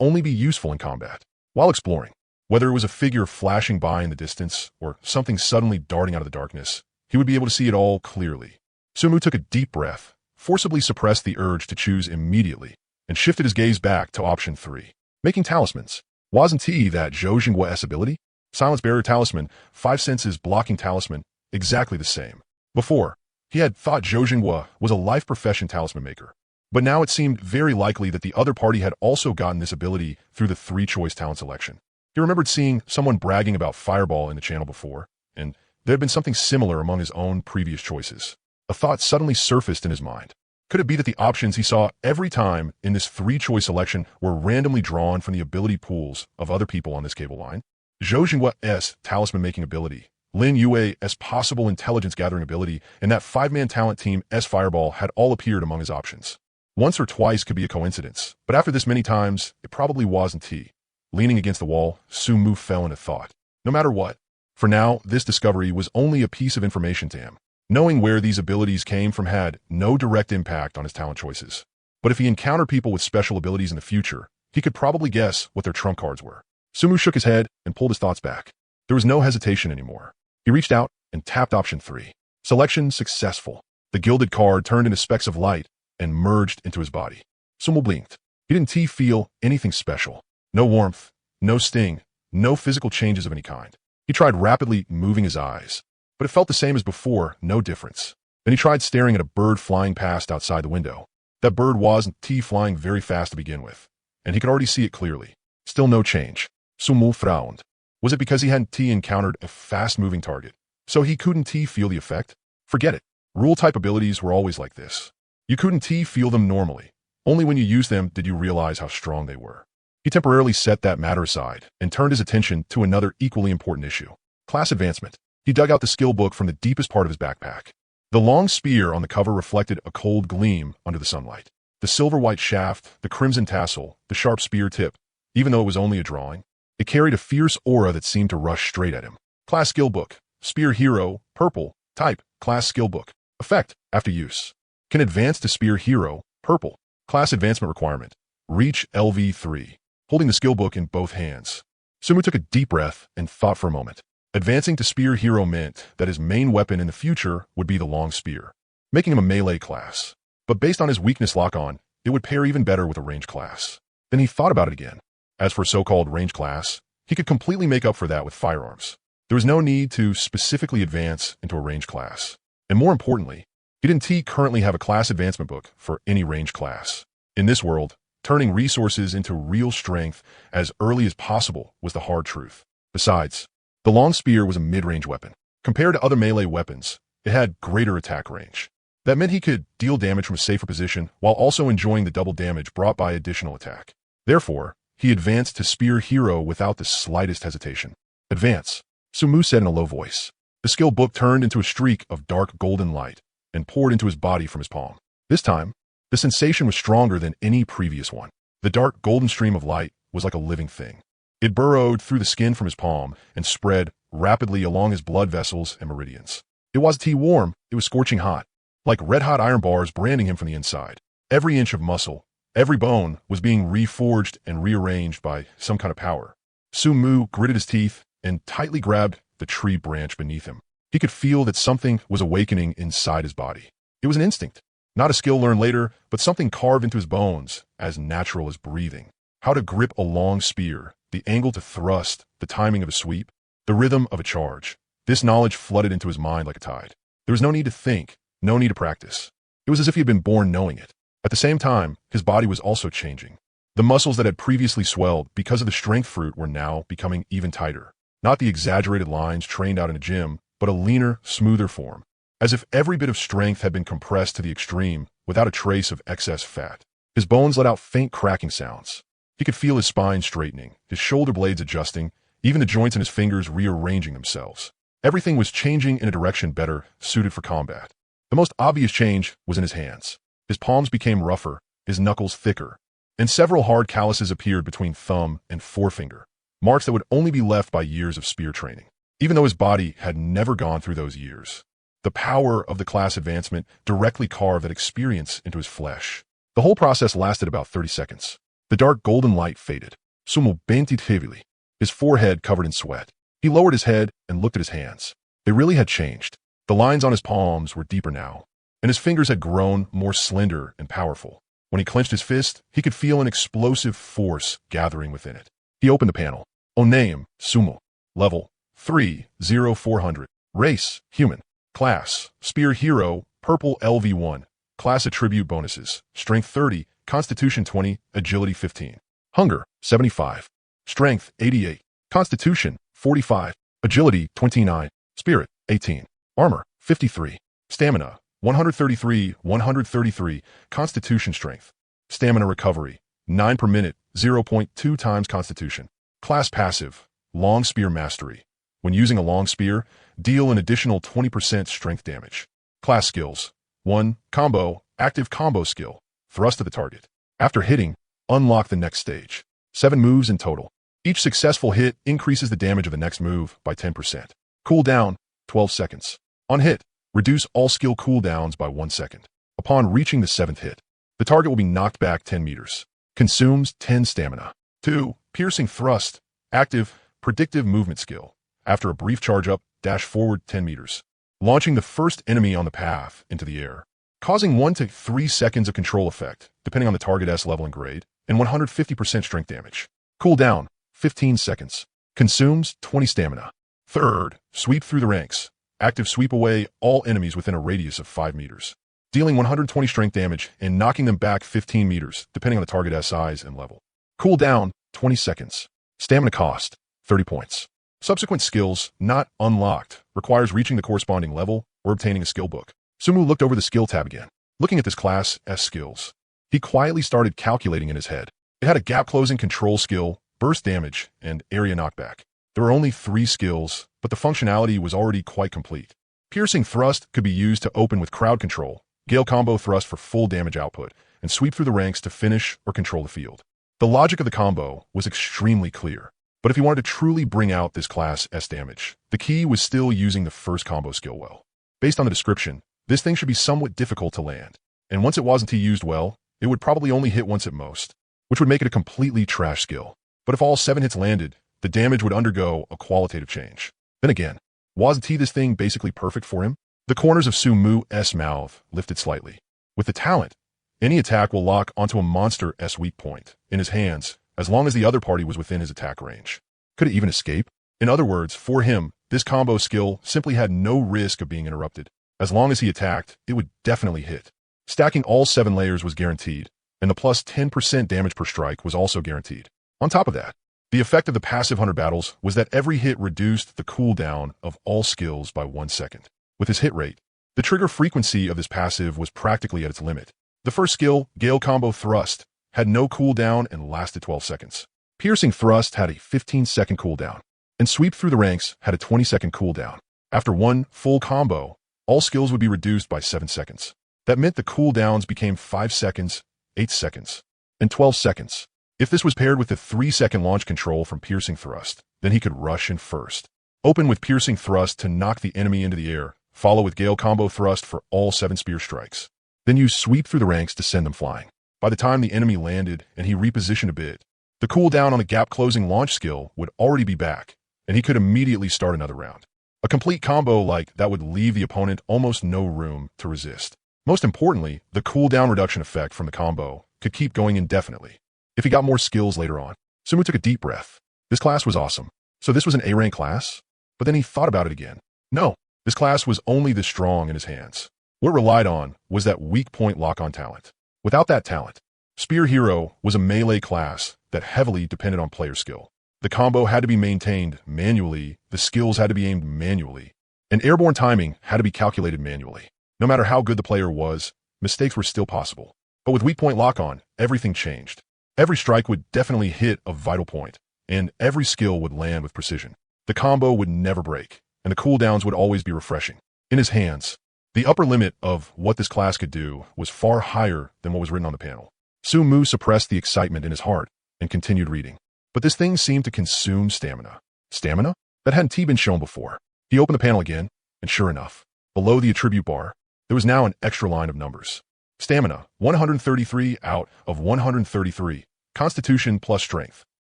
only be useful in combat. While exploring, whether it was a figure flashing by in the distance or something suddenly darting out of the darkness, he would be able to see it all clearly. Sumu took a deep breath, forcibly suppressed the urge to choose immediately, and shifted his gaze back to option 3. Making talismans. Wasn't that Zhou Jingguo's ability? Silence barrier talisman, 5 senses blocking talisman, exactly the same. Before, he had thought Zhou Jingguo was a life profession talisman maker. But now it seemed very likely that the other party had also gotten this ability through the 3-choice talent selection. He remembered seeing someone bragging about Fireball in the channel before, and there had been something similar among his own previous choices. A thought suddenly surfaced in his mind. Could it be that the options he saw every time in this 3-choice selection were randomly drawn from the ability pools of other people on this cable line? Zhou Jingguo's talisman-making ability, Lin Yue's possible intelligence-gathering ability, and that 5-man talent team S Fireball had all appeared among his options. Once or twice could be a coincidence, but after this many times, it probably wasn't he. Leaning against the wall, Sumu fell into thought. No matter what. For now, this discovery was only a piece of information to him. Knowing where these abilities came from had no direct impact on his talent choices. But if he encountered people with special abilities in the future, he could probably guess what their trump cards were. Sumu shook his head and pulled his thoughts back. There was no hesitation anymore. He reached out and tapped option 3. Selection successful. The gilded card turned into specks of light and merged into his body. Sumu blinked. He didn't feel anything special. No warmth, no sting, no physical changes of any kind. He tried rapidly moving his eyes, but it felt the same as before, no difference. Then he tried staring at a bird flying past outside the window. That bird wasn't flying very fast to begin with, and he could already see it clearly. Still no change. Sumu frowned. Was it because he hadn't encountered a fast-moving target, so he couldn't feel the effect? Forget it. Rule-type abilities were always like this. You couldn't feel them normally. Only when you used them did you realize how strong they were. He temporarily set that matter aside and turned his attention to another equally important issue. Class advancement. He dug out the skill book from the deepest part of his backpack. The long spear on the cover reflected a cold gleam under the sunlight. The silver-white shaft, the crimson tassel, the sharp spear tip, even though it was only a drawing, it carried a fierce aura that seemed to rush straight at him. Class skill book. Spear hero, purple, type, class skill book. Effect, after use. Can advance to spear hero, purple. Class advancement requirement. Reach LV3. Holding the skill book in both hands. Sumu took a deep breath and thought for a moment. Advancing to spear hero meant that his main weapon in the future would be the long spear, making him a melee class. But based on his weakness lock-on, it would pair even better with a range class. Then he thought about it again. As for so-called range class, he could completely make up for that with firearms. There was no need to specifically advance into a range class. And more importantly, he didn't currently have a class advancement book for any range class. In this world, turning resources into real strength as early as possible was the hard truth. Besides, the long spear was a mid-range weapon. Compared to other melee weapons, it had greater attack range. That meant he could deal damage from a safer position while also enjoying the double damage brought by additional attack. Therefore, he advanced to spear hero without the slightest hesitation. Advance, Sumu said in a low voice. The skill book turned into a streak of dark golden light and poured into his body from his palm. This time, the sensation was stronger than any previous one. The dark golden stream of light was like a living thing. It burrowed through the skin from his palm and spread rapidly along his blood vessels and meridians. It wasn't warm, it was scorching hot, like red-hot iron bars branding him from the inside. Every inch of muscle, every bone was being reforged and rearranged by some kind of power. Sumu gritted his teeth and tightly grabbed the tree branch beneath him. He could feel that something was awakening inside his body. It was an instinct. Not a skill learned later, but something carved into his bones, as natural as breathing. How to grip a long spear, the angle to thrust, the timing of a sweep, the rhythm of a charge. This knowledge flooded into his mind like a tide. There was no need to think, no need to practice. It was as if he had been born knowing it. At the same time, his body was also changing. The muscles that had previously swelled because of the strength fruit were now becoming even tighter. Not the exaggerated lines trained out in a gym, but a leaner, smoother form. As if every bit of strength had been compressed to the extreme without a trace of excess fat. His bones let out faint cracking sounds. He could feel his spine straightening, his shoulder blades adjusting, even the joints in his fingers rearranging themselves. Everything was changing in a direction better suited for combat. The most obvious change was in his hands. His palms became rougher, his knuckles thicker, and several hard calluses appeared between thumb and forefinger, marks that would only be left by years of spear training. Even though his body had never gone through those years. The power of the class advancement directly carved that experience into his flesh. The whole process lasted about 30 seconds. The dark golden light faded. Sumu bented heavily, his forehead covered in sweat. He lowered his head and looked at his hands. They really had changed. The lines on his palms were deeper now, and his fingers had grown more slender and powerful. When he clenched his fist, he could feel an explosive force gathering within it. He opened the panel. Name, Sumu. Level, 30400. Race, human. Class, Spear Hero, Purple LV1. Class Attribute Bonuses, Strength 30, Constitution 20, Agility 15. Hunger, 75. Strength, 88. Constitution, 45. Agility, 29. Spirit, 18. Armor, 53. Stamina, 133. Constitution Strength. Stamina Recovery, 9 per minute, 0.2 times Constitution. Class Passive, Long Spear Mastery. When using a long spear, deal an additional 20% strength damage. Class Skills. 1. Combo, Active Combo Skill. thrust to the target. After hitting, unlock the next stage. 7 moves in total. Each successful hit increases the damage of the next move by 10%. Cooldown, 12 seconds. On hit, reduce all skill cooldowns by 1 second. Upon reaching the 7th hit, the target will be knocked back 10 meters. Consumes 10 stamina. 2. Piercing thrust. Active, predictive movement skill. After a brief charge up, dash forward 10 meters. Launching the first enemy on the path into the air. Causing 1 to 3 seconds of control effect, depending on the target's level and grade, and 150% strength damage. Cooldown, 15 seconds. Consumes 20 stamina. 3rd, sweep through the ranks. Active sweep away all enemies within a radius of 5 meters. Dealing 120 strength damage and knocking them back 15 meters, depending on the target's size and level. Cooldown, 20 seconds. Stamina cost, 30 points. Subsequent skills, not unlocked, requires reaching the corresponding level or obtaining a skill book. Sumu looked over the skill tab again. Looking at this class as skills, he quietly started calculating in his head. It had a gap-closing control skill, burst damage, and area knockback. There were only 3 skills, but the functionality was already quite complete. Piercing thrust could be used to open with crowd control, gale combo thrust for full damage output, and sweep through the ranks to finish or control the field. The logic of the combo was extremely clear, but if he wanted to truly bring out this class S damage, the key was still using the first combo skill well. Based on the description, this thing should be somewhat difficult to land, and once it wasn't used well, it would probably only hit once at most, which would make it a completely trash skill. But if all 7 hits landed, the damage would undergo a qualitative change. Then again, wasn't this thing basically perfect for him? The corners of Sumu's mouth lifted slightly. With the talent, any attack will lock onto a monster's weak point in his hands as long as the other party was within his attack range. Could it even escape? In other words, for him, this combo skill simply had no risk of being interrupted. As long as he attacked, it would definitely hit. Stacking all 7 layers was guaranteed, and the plus 10% damage per strike was also guaranteed. On top of that, the effect of the passive 100 battles was that every hit reduced the cooldown of all skills by 1 second. With his hit rate, the trigger frequency of this passive was practically at its limit. The first skill, Gale Combo Thrust, had no cooldown and lasted 12 seconds. Piercing Thrust had a 15-second cooldown, and Sweep Through the Ranks had a 20-second cooldown. After one full combo, all skills would be reduced by 7 seconds. That meant the cooldowns became 5 seconds, 8 seconds, and 12 seconds. If this was paired with the 3-second launch control from Piercing Thrust, then he could rush in first. Open with Piercing Thrust to knock the enemy into the air, follow with Gale Combo Thrust for all 7 spear strikes. Then use Sweep Through the Ranks to send them flying. By the time the enemy landed and he repositioned a bit, the cooldown on the gap-closing launch skill would already be back, and he could immediately start another round. A complete combo like that would leave the opponent almost no room to resist. Most importantly, the cooldown reduction effect from the combo could keep going indefinitely. If he got more skills later on, Sumu took a deep breath. This class was awesome. So this was an A-rank class? But then he thought about it again. No, this class was only this strong in his hands. What it relied on was that weak point lock-on talent. Without that talent, Spear Hero was a melee class that heavily depended on player skill. The combo had to be maintained manually, the skills had to be aimed manually, and airborne timing had to be calculated manually. No matter how good the player was, mistakes were still possible. But with weak point lock-on, everything changed. Every strike would definitely hit a vital point, and every skill would land with precision. The combo would never break, and the cooldowns would always be refreshing. In his hands, the upper limit of what this class could do was far higher than what was written on the panel. Sumu suppressed the excitement in his heart and continued reading. But this thing seemed to consume stamina. Stamina? That hadn't been shown before. He opened the panel again, and sure enough, below the attribute bar, there was now an extra line of numbers. Stamina, 133 out of 133. Constitution plus strength.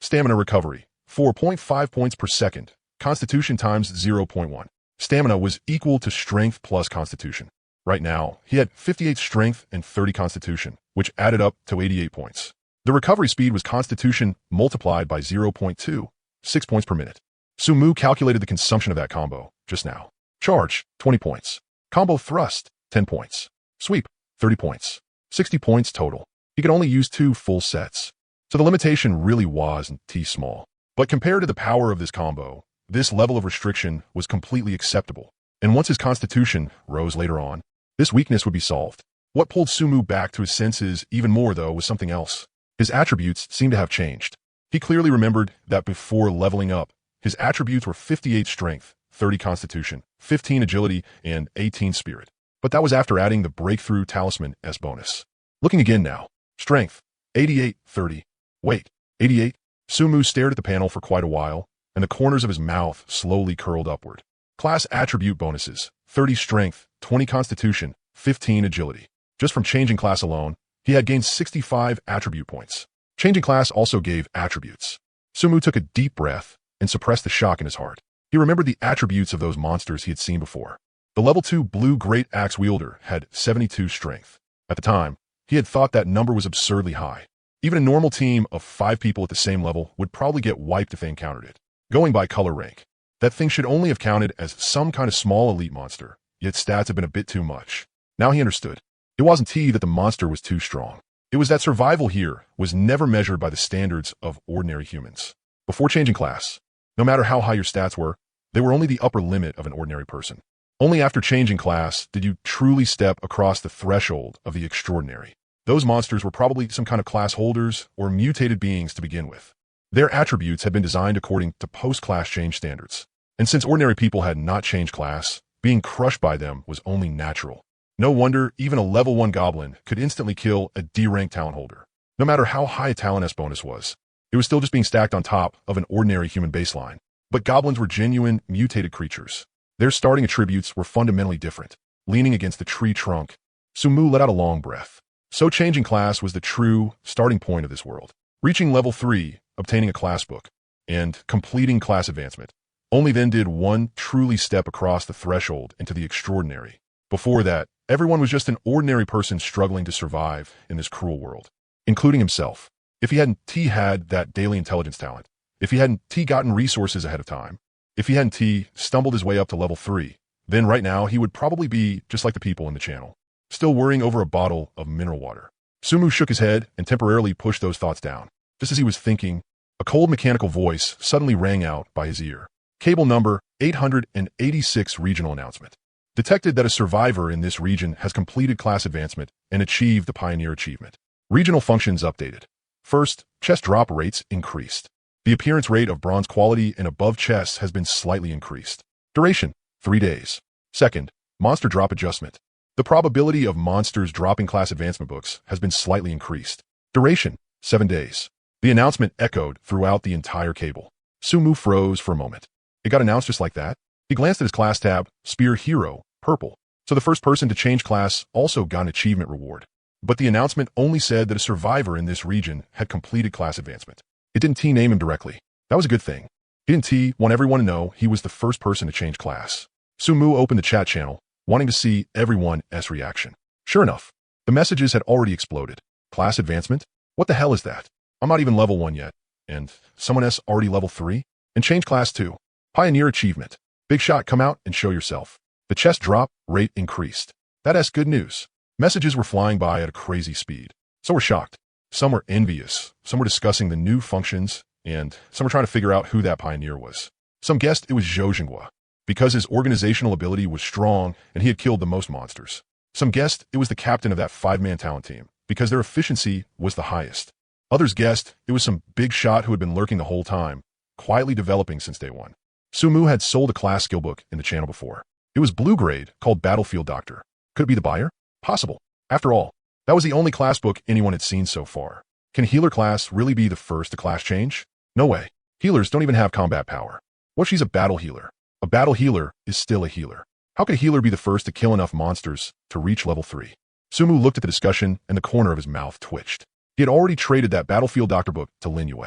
Stamina recovery, 4.5 points per second. Constitution times 0.1. Stamina was equal to strength plus constitution. Right now, he had 58 strength and 30 constitution, which added up to 88 points. The recovery speed was constitution multiplied by 0.2, 6 points per minute. Sumu calculated the consumption of that combo just now. Charge, 20 points. Combo thrust, 10 points. Sweep, 30 points. 60 points total. He could only use 2 full sets. So the limitation really wasn't small. But compared to the power of this combo, this level of restriction was completely acceptable. And once his constitution rose later on, this weakness would be solved. What pulled Sumu back to his senses even more, though, was something else. His attributes seemed to have changed. He clearly remembered that before leveling up, his attributes were 58 strength, 30 constitution, 15 agility, and 18 spirit. But that was after adding the breakthrough talisman as bonus. Looking again now. Strength, 88, 30. Weight, 88. Sumu stared at the panel for quite a while, and the corners of his mouth slowly curled upward. Class attribute bonuses, 30 strength, 20 constitution, 15 agility. Just from changing class alone, he had gained 65 attribute points. Changing class also gave attributes. Sumu took a deep breath and suppressed the shock in his heart. He remembered the attributes of those monsters he had seen before. The level 2 blue great axe wielder had 72 strength. At the time, he had thought that number was absurdly high. Even a normal team of 5 people at the same level would probably get wiped if they encountered it. Going by color rank, that thing should only have counted as some kind of small elite monster, yet stats had been a bit too much. Now he understood. It wasn't that the monster was too strong. It was that survival here was never measured by the standards of ordinary humans. Before changing class, no matter how high your stats were, they were only the upper limit of an ordinary person. Only after changing class did you truly step across the threshold of the extraordinary. Those monsters were probably some kind of class holders or mutated beings to begin with. Their attributes had been designed according to post-class change standards. And since ordinary people had not changed class, being crushed by them was only natural. No wonder even a level 1 goblin could instantly kill a D-rank talent holder. No matter how high a talent S bonus was, it was still just being stacked on top of an ordinary human baseline. But goblins were genuine, mutated creatures. Their starting attributes were fundamentally different. Leaning against the tree trunk, Sumu let out a long breath. So changing class was the true starting point of this world. Reaching level 3, obtaining a class book, and completing class advancement. Only then did one truly step across the threshold into the extraordinary. Before that, everyone was just an ordinary person struggling to survive in this cruel world, including himself. If he hadn't had that daily intelligence talent, if he hadn't gotten resources ahead of time, if he hadn't stumbled his way up to level 3, then right now he would probably be just like the people in the channel, still worrying over a bottle of mineral water. Sumu shook his head and temporarily pushed those thoughts down. Just as he was thinking, a cold mechanical voice suddenly rang out by his ear. Cable number 886 regional announcement. Detected that a survivor in this region has completed class advancement and achieved the Pioneer achievement. Regional functions updated. First, chest drop rates increased. The appearance rate of bronze quality and above chests has been slightly increased. Duration, 3 days. Second, monster drop adjustment. The probability of monsters dropping class advancement books has been slightly increased. Duration, 7 days. The announcement echoed throughout the entire cable. Sumu froze for a moment. It got announced just like that? He glanced at his class tab, Spear Hero, purple. So the first person to change class also got an achievement reward. But the announcement only said that a survivor in this region had completed class advancement. It didn't name him directly. That was a good thing. He didn't want everyone to know he was the first person to change class. Sumu opened the chat channel, wanting to see everyone's reaction. Sure enough, the messages had already exploded. Class advancement? What the hell is that? I'm not even level 1 yet. And someone else already level 3? And change class 2. Pioneer achievement. Big shot, come out and show yourself. The chest drop rate increased. That's good news. Messages were flying by at a crazy speed. Some were shocked. Some were envious. Some were discussing the new functions, and some were trying to figure out who that pioneer was. Some guessed it was Zhou Jinghua, because his organizational ability was strong and he had killed the most monsters. Some guessed it was the captain of that 5-man talent team, because their efficiency was the highest. Others guessed it was some big shot who had been lurking the whole time, quietly developing since day 1. Sumu had sold a class skill book in the channel before. It was blue grade, called Battlefield Doctor. Could it be the buyer? Possible. After all, that was the only class book anyone had seen so far. Can healer class really be the first to class change? No way. Healers don't even have combat power. What if she's a battle healer? A battle healer is still a healer. How could a healer be the first to kill enough monsters to reach level 3? Sumu looked at the discussion and the corner of his mouth twitched. He had already traded that Battlefield Doctor book to Lin Yue.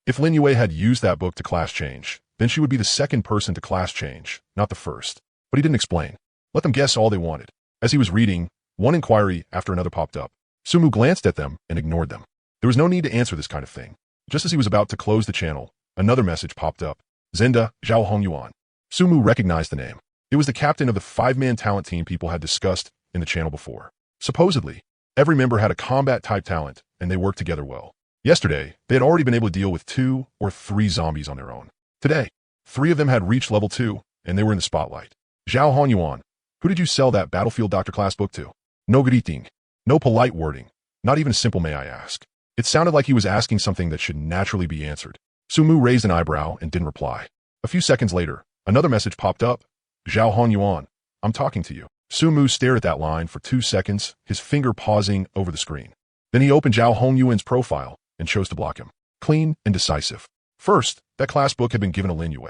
If Lin Yue had used that book to class change, then she would be the second person to class change, not the first. But he didn't explain. Let them guess all they wanted. As he was reading, one inquiry after another popped up. Sumu glanced at them and ignored them. There was no need to answer this kind of thing. Just as he was about to close the channel, another message popped up. Zenda Zhao Hongyuan. Sumu recognized the name. It was the captain of the 5-man talent team people had discussed in the channel before. Supposedly, every member had a combat-type talent, and they worked together well. Yesterday, they had already been able to deal with 2 or 3 zombies on their own. Today, 3 of them had reached level 2, and they were in the spotlight. Zhao Hongyuan, who did you sell that Battlefield Doctor class book to? No greeting. No polite wording. Not even a simple may I ask. It sounded like he was asking something that should naturally be answered. Sumu raised an eyebrow and didn't reply. A few seconds later, another message popped up. Zhao Hongyuan, I'm talking to you. Sumu stared at that line for 2 seconds, his finger pausing over the screen. Then he opened Zhao Hongyuan's profile and chose to block him. Clean and decisive. First, that class book had been given to Lin Yue.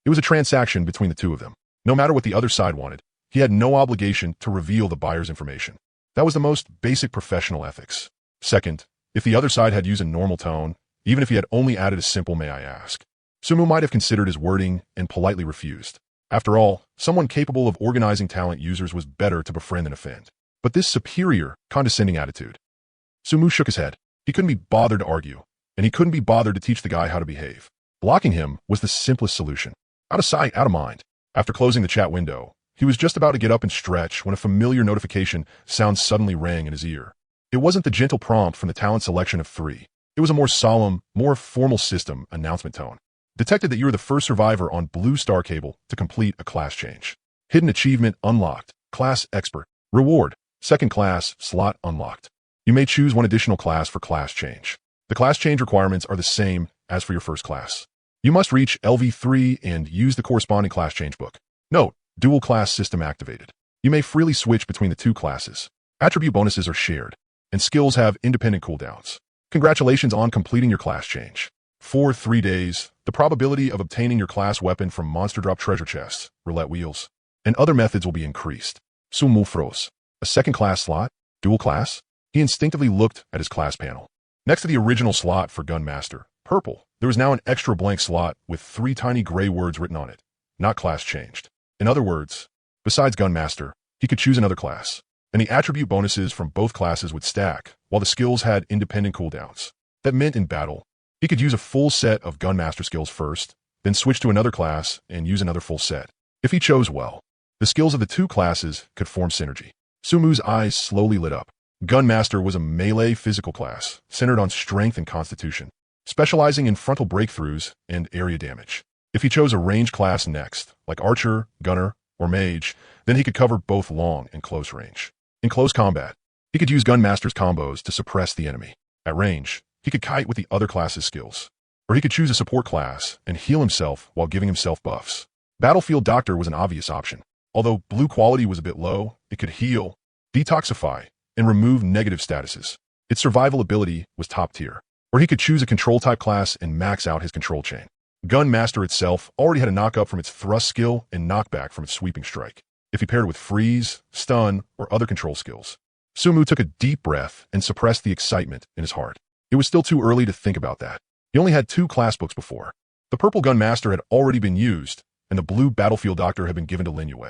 It was a transaction between the two of them. No matter what the other side wanted, he had no obligation to reveal the buyer's information. That was the most basic professional ethics. Second, if the other side had used a normal tone, even if he had only added a simple "may I ask," Sumu might have considered his wording and politely refused. After all, someone capable of organizing talent users was better to befriend than offend. But this superior, condescending attitude. Sumu shook his head. He couldn't be bothered to argue, and he couldn't be bothered to teach the guy how to behave. Blocking him was the simplest solution. Out of sight, out of mind. After closing the chat window, he was just about to get up and stretch when a familiar notification sound suddenly rang in his ear. It wasn't the gentle prompt from the talent selection of 3. It was a more solemn, more formal system announcement tone. Detected that you were the first survivor on Blue Star Cable to complete a class change. Hidden achievement unlocked. Class expert. Reward. Second class slot unlocked. You may choose one additional class for class change. The class change requirements are the same as for your first class. You must reach LV3 and use the corresponding class change book. Note, dual class system activated. You may freely switch between the two classes. Attribute bonuses are shared, and skills have independent cooldowns. Congratulations on completing your class change. For 3 days, the probability of obtaining your class weapon from monster drop treasure chests, roulette wheels, and other methods will be increased. Sumufros. A second class slot? Dual class? He instinctively looked at his class panel. Next to the original slot for Gunmaster, purple, there was now an extra blank slot with 3 tiny gray words written on it. Not class changed. In other words, besides Gunmaster, he could choose another class, and the attribute bonuses from both classes would stack, while the skills had independent cooldowns. That meant in battle, he could use a full set of Gunmaster skills first, then switch to another class and use another full set. If he chose well, the skills of the two classes could form synergy. Sumu's eyes slowly lit up. Gunmaster was a melee physical class, centered on strength and constitution, specializing in frontal breakthroughs and area damage. If he chose a range class next, like Archer, Gunner, or Mage, then he could cover both long and close range. In close combat, he could use Gunmaster's combos to suppress the enemy. At range, he could kite with the other class's skills. Or he could choose a support class and heal himself while giving himself buffs. Battlefield Doctor was an obvious option. Although blue quality was a bit low, it could heal, detoxify, and remove negative statuses. Its survival ability was top tier. Or he could choose a control type class and max out his control chain. Gunmaster itself already had a knock-up from its thrust skill and knockback from its sweeping strike, if he paired it with freeze, stun, or other control skills. Sumu took a deep breath and suppressed the excitement in his heart. It was still too early to think about that. He only had 2 class books before. The purple Gunmaster had already been used, and the blue Battlefield Doctor had been given to Lin Yue.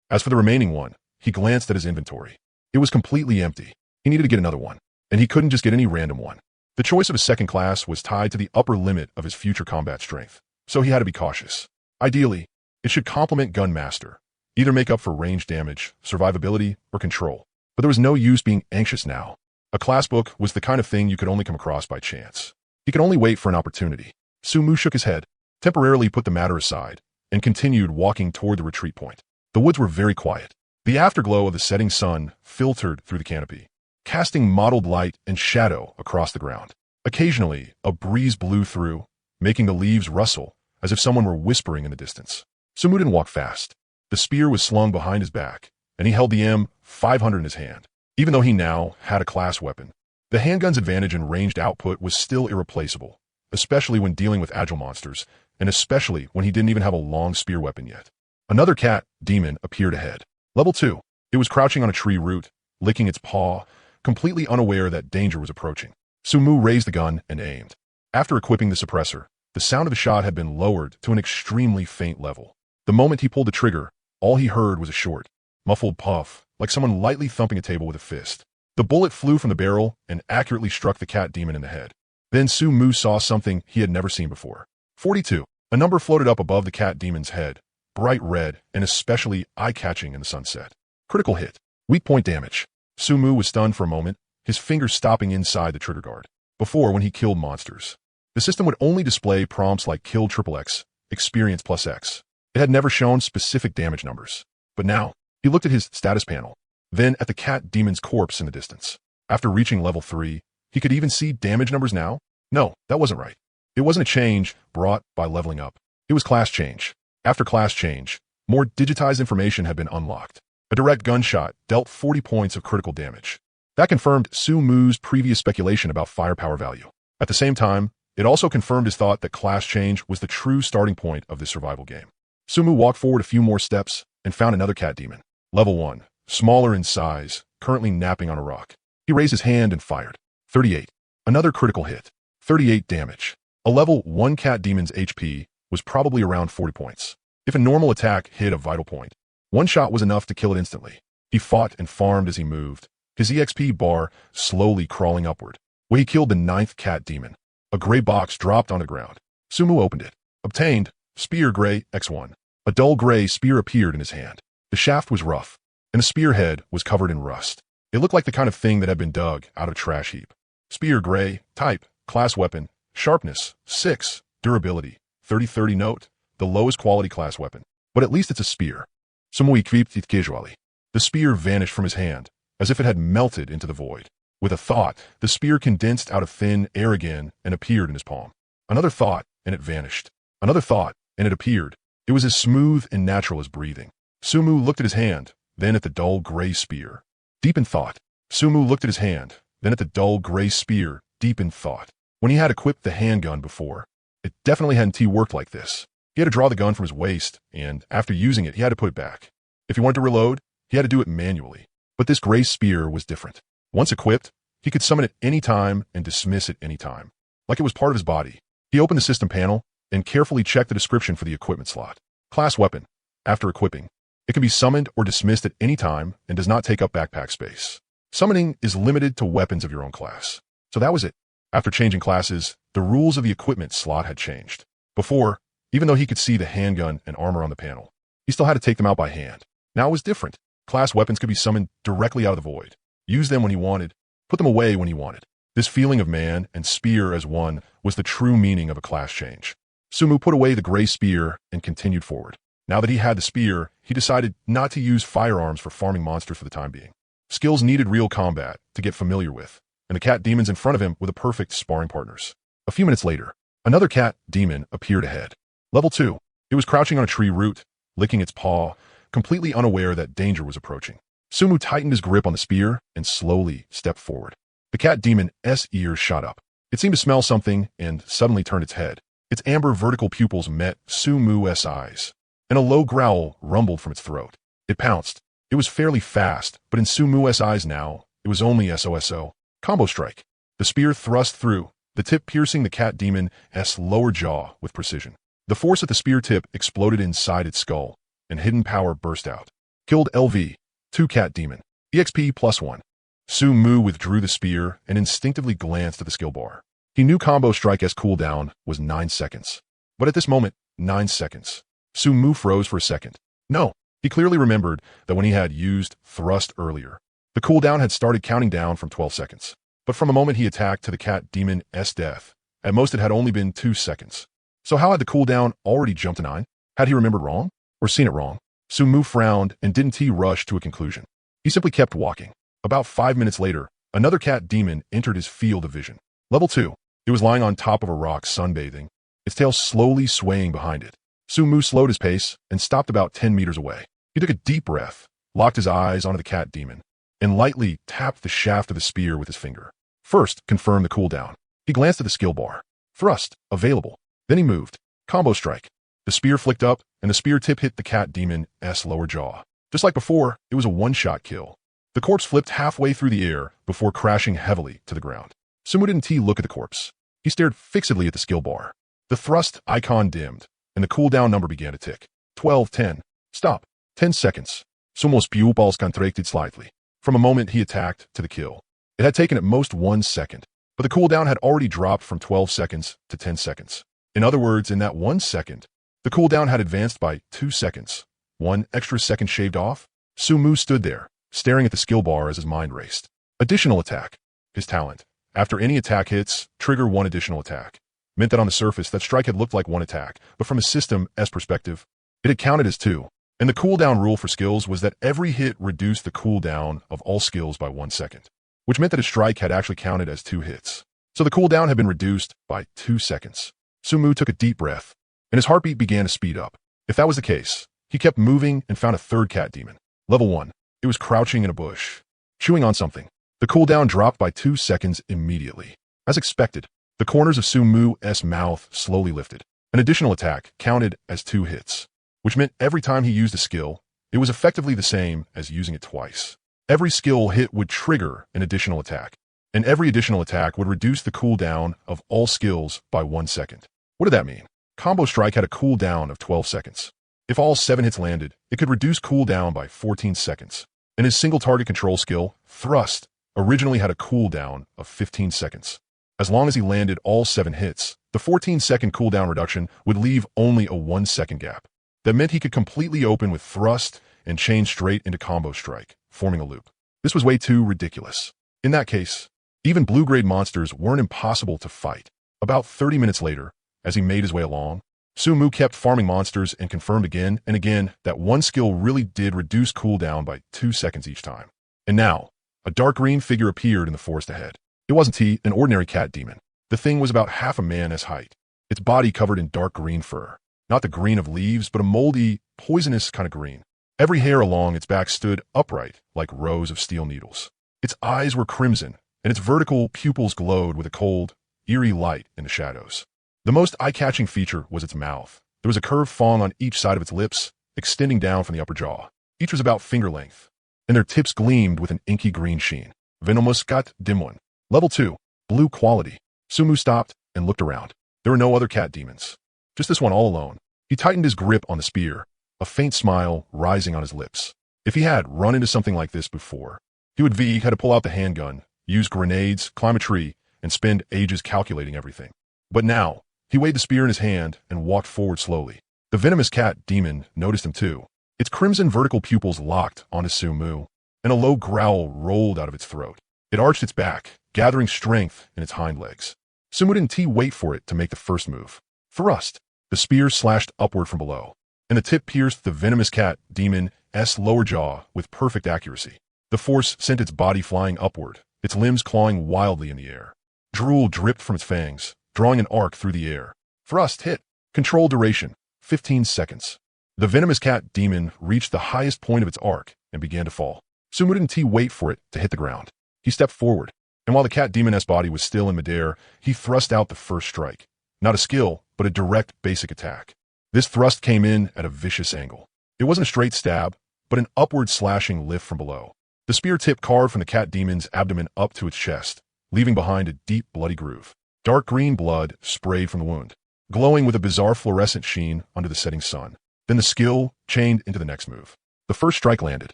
As for the remaining one, he glanced at his inventory. It was completely empty. He needed to get another one, and he couldn't just get any random one. The choice of a second class was tied to the upper limit of his future combat strength, so he had to be cautious. Ideally, it should complement Gunmaster, either make up for range damage, survivability, or control. But there was no use being anxious now. A class book was the kind of thing you could only come across by chance. He could only wait for an opportunity. Sumu shook his head, temporarily put the matter aside, and continued walking toward the retreat point. The woods were very quiet. The afterglow of the setting sun filtered through the canopy, casting mottled light and shadow across the ground. Occasionally, a breeze blew through, making the leaves rustle, as if someone were whispering in the distance. Sumu didn't walk fast. The spear was slung behind his back, and he held the M500 in his hand. Even though he now had a class weapon, the handgun's advantage in ranged output was still irreplaceable, especially when dealing with agile monsters, and especially when he didn't even have a long spear weapon yet. Another cat demon appeared ahead. Level 2. It was crouching on a tree root, licking its paw, completely unaware that danger was approaching. Sumu raised the gun and aimed. After equipping the suppressor, the sound of the shot had been lowered to an extremely faint level. The moment he pulled the trigger, all he heard was a short, muffled puff, like someone lightly thumping a table with a fist. The bullet flew from the barrel and accurately struck the cat demon in the head. Then Sumu saw something he had never seen before. 42. A number floated up above the cat demon's head, bright red and especially eye-catching in the sunset. Critical hit. Weak point damage. Sumu was stunned for a moment, his fingers stopping inside the trigger guard. Before, when he killed monsters, the system would only display prompts like kill XXX, experience +X. It had never shown specific damage numbers. But now, he looked at his status panel, then at the cat demon's corpse in the distance. After reaching level 3, he could even see damage numbers now? No, that wasn't right. It wasn't a change brought by leveling up. It was class change. After class change, more digitized information had been unlocked. A direct gunshot dealt 40 points of critical damage. That confirmed Su Mu's previous speculation about firepower value. At the same time, it also confirmed his thought that class change was the true starting point of this survival game. Su Mu walked forward a few more steps and found another cat demon. Level 1, smaller in size, currently napping on a rock. He raised his hand and fired. 38. Another critical hit. 38 damage. A level 1 cat demon's HP was probably around 40 points. If a normal attack hit a vital point, one shot was enough to kill it instantly. He fought and farmed as he moved, his EXP bar slowly crawling upward. When he killed the 9th cat demon, a gray box dropped on the ground. Su Mu opened it. Obtained, spear gray X1. A dull gray spear appeared in his hand. The shaft was rough, and the spearhead was covered in rust. It looked like the kind of thing that had been dug out of a trash heap. Spear gray, type, class weapon, sharpness, 6, durability, 30-30 note, the lowest quality class weapon. But at least it's a spear. Su Mu equipped it casually. The spear vanished from his hand, as if it had melted into the void. With a thought, the spear condensed out of thin air again and appeared in his palm. Another thought, and it vanished. Another thought, and it appeared. It was as smooth and natural as breathing. Su Mu looked at his hand, then at the dull gray spear. Deep in thought. Su Mu looked at his hand, then at the dull gray spear, deep in thought. When he had equipped the handgun before, it definitely hadn't worked like this. He had to draw the gun from his waist, and after using it, he had to put it back. If he wanted to reload, he had to do it manually. But this gray spear was different. Once equipped, he could summon it any time and dismiss it any time, like it was part of his body. He opened the system panel and carefully checked the description for the equipment slot. Class weapon. After equipping, it can be summoned or dismissed at any time and does not take up backpack space. Summoning is limited to weapons of your own class. So that was it. After changing classes, the rules of the equipment slot had changed. Before, even though he could see the handgun and armor on the panel, he still had to take them out by hand. Now it was different. Class weapons could be summoned directly out of the void. Use them when he wanted, put them away when he wanted. This feeling of man and spear as one was the true meaning of a class change. Su Mu put away the gray spear and continued forward. Now that he had the spear, he decided not to use firearms for farming monsters for the time being. Skills needed real combat to get familiar with, and the cat demons in front of him were the perfect sparring partners. A few minutes later, another cat demon appeared ahead. Level 2. It was crouching on a tree root, licking its paw, completely unaware that danger was approaching. Su Mu tightened his grip on the spear and slowly stepped forward. The cat demon's ears shot up. It seemed to smell something and suddenly turned its head. Its amber vertical pupils met Su Mu's eyes, and a low growl rumbled from its throat. It pounced. It was fairly fast, but in Su Mu's eyes now, it was only SOSO. Combo strike. The spear thrust through, the tip piercing the cat demon's lower jaw with precision. The force at the spear tip exploded inside its skull, and hidden power burst out. Killed LV. 2 cat demon. EXP +1. Su Mu withdrew the spear and instinctively glanced at the skill bar. He knew combo strike's cooldown was 9 seconds. But at this moment, 9 seconds. Su Mu froze for a second. No, he clearly remembered that when he had used thrust earlier, the cooldown had started counting down from 12 seconds. But from the moment he attacked to the cat demon's death, at most it had only been 2 seconds. So how had the cooldown already jumped to 9? Had he remembered wrong? Or seen it wrong? Su Mu frowned and didn't rush to a conclusion. He simply kept walking. About 5 minutes later, another cat demon entered his field of vision. Level 2. It was lying on top of a rock sunbathing, its tail slowly swaying behind it. Su Mu slowed his pace and stopped about 10 meters away. He took a deep breath, locked his eyes onto the cat demon, and lightly tapped the shaft of the spear with his finger. First, confirm the cooldown. He glanced at the skill bar. Thrust, available. Then he moved. Combo strike. The spear flicked up, and the spear tip hit the cat demon's lower jaw. Just like before, it was a one-shot kill. The corpse flipped halfway through the air before crashing heavily to the ground. Su Mu didn't look at the corpse. He stared fixedly at the skill bar. The thrust icon dimmed, and the cooldown number began to tick. 12, 10. Stop. 10 seconds. Su Mu's pupils contracted slightly. From a moment he attacked to the kill, it had taken at most 1 second, but the cooldown had already dropped from 12 seconds to 10 seconds. In other words, in that 1 second, the cooldown had advanced by 2 seconds. 1 extra second shaved off. Su Mu stood there, staring at the skill bar as his mind raced. Additional attack. His talent. After any attack hits, trigger 1 additional attack. Meant that on the surface, that strike had looked like 1 attack, but from a system's perspective, it had counted as 2. And the cooldown rule for skills was that every hit reduced the cooldown of all skills by 1 second, which meant that a strike had actually counted as 2 hits. So the cooldown had been reduced by 2 seconds. Su Mu took a deep breath, and his heartbeat began to speed up. If that was the case, he kept moving and found a third cat demon. Level 1. It was crouching in a bush, chewing on something. The cooldown dropped by 2 seconds immediately. As expected, the corners of Sumu's mouth slowly lifted. An additional attack counted as 2 hits, which meant every time he used a skill, it was effectively the same as using it twice. Every skill hit would trigger an additional attack, and every additional attack would reduce the cooldown of all skills by 1 second. What did that mean? Combo Strike had a cooldown of 12 seconds. If all 7 hits landed, it could reduce cooldown by 14 seconds. And his single target control skill, Thrust, originally had a cooldown of 15 seconds. As long as he landed all 7 hits, the 14-second cooldown reduction would leave only a 1-second gap. That meant he could completely open with Thrust and chain straight into Combo Strike, forming a loop. This was way too ridiculous. In that case, even blue-grade monsters weren't impossible to fight. About 30 minutes later, as he made his way along, Sumu kept farming monsters and confirmed again and again that one skill really did reduce cooldown by 2 seconds each time. And now, a dark green figure appeared in the forest ahead. It wasn't an ordinary cat demon. The thing was about half a man's height, its body covered in dark green fur. Not the green of leaves, but a moldy, poisonous kind of green. Every hair along its back stood upright like rows of steel needles. Its eyes were crimson, and its vertical pupils glowed with a cold, eerie light in the shadows. The most eye-catching feature was its mouth. There was a curved fong on each side of its lips, extending down from the upper jaw. Each was about finger length, and their tips gleamed with an inky green sheen. Venomous cat dimwon. Level 2. Blue quality. Sumu stopped and looked around. There were no other cat demons. Just this one all alone. He tightened his grip on the spear, a faint smile rising on his lips. If he had run into something like this before, he would had to pull out the handgun, use grenades, climb a tree, and spend ages calculating everything. But now, he weighed the spear in his hand and walked forward slowly. The venomous cat demon noticed him too. Its crimson vertical pupils locked onto Sumu, and a low growl rolled out of its throat. It arched its back, gathering strength in its hind legs. Sumu didn't wait for it to make the first move. Thrust. The spear slashed upward from below, and the tip pierced the venomous cat demon's lower jaw with perfect accuracy. The force sent its body flying upward, its limbs clawing wildly in the air. Drool dripped from its fangs, drawing an arc through the air. Thrust hit. Control duration, 15 seconds. The venomous cat demon reached the highest point of its arc and began to fall. Sumu didn't wait for it to hit the ground. He stepped forward, and while the cat demon's body was still in midair, he thrust out the first strike. Not a skill, but a direct basic attack. This thrust came in at a vicious angle. It wasn't a straight stab, but an upward slashing lift from below. The spear tip carved from the cat demon's abdomen up to its chest, leaving behind a deep bloody groove. Dark green blood sprayed from the wound, glowing with a bizarre fluorescent sheen under the setting sun. Then the skill chained into the next move. The first strike landed.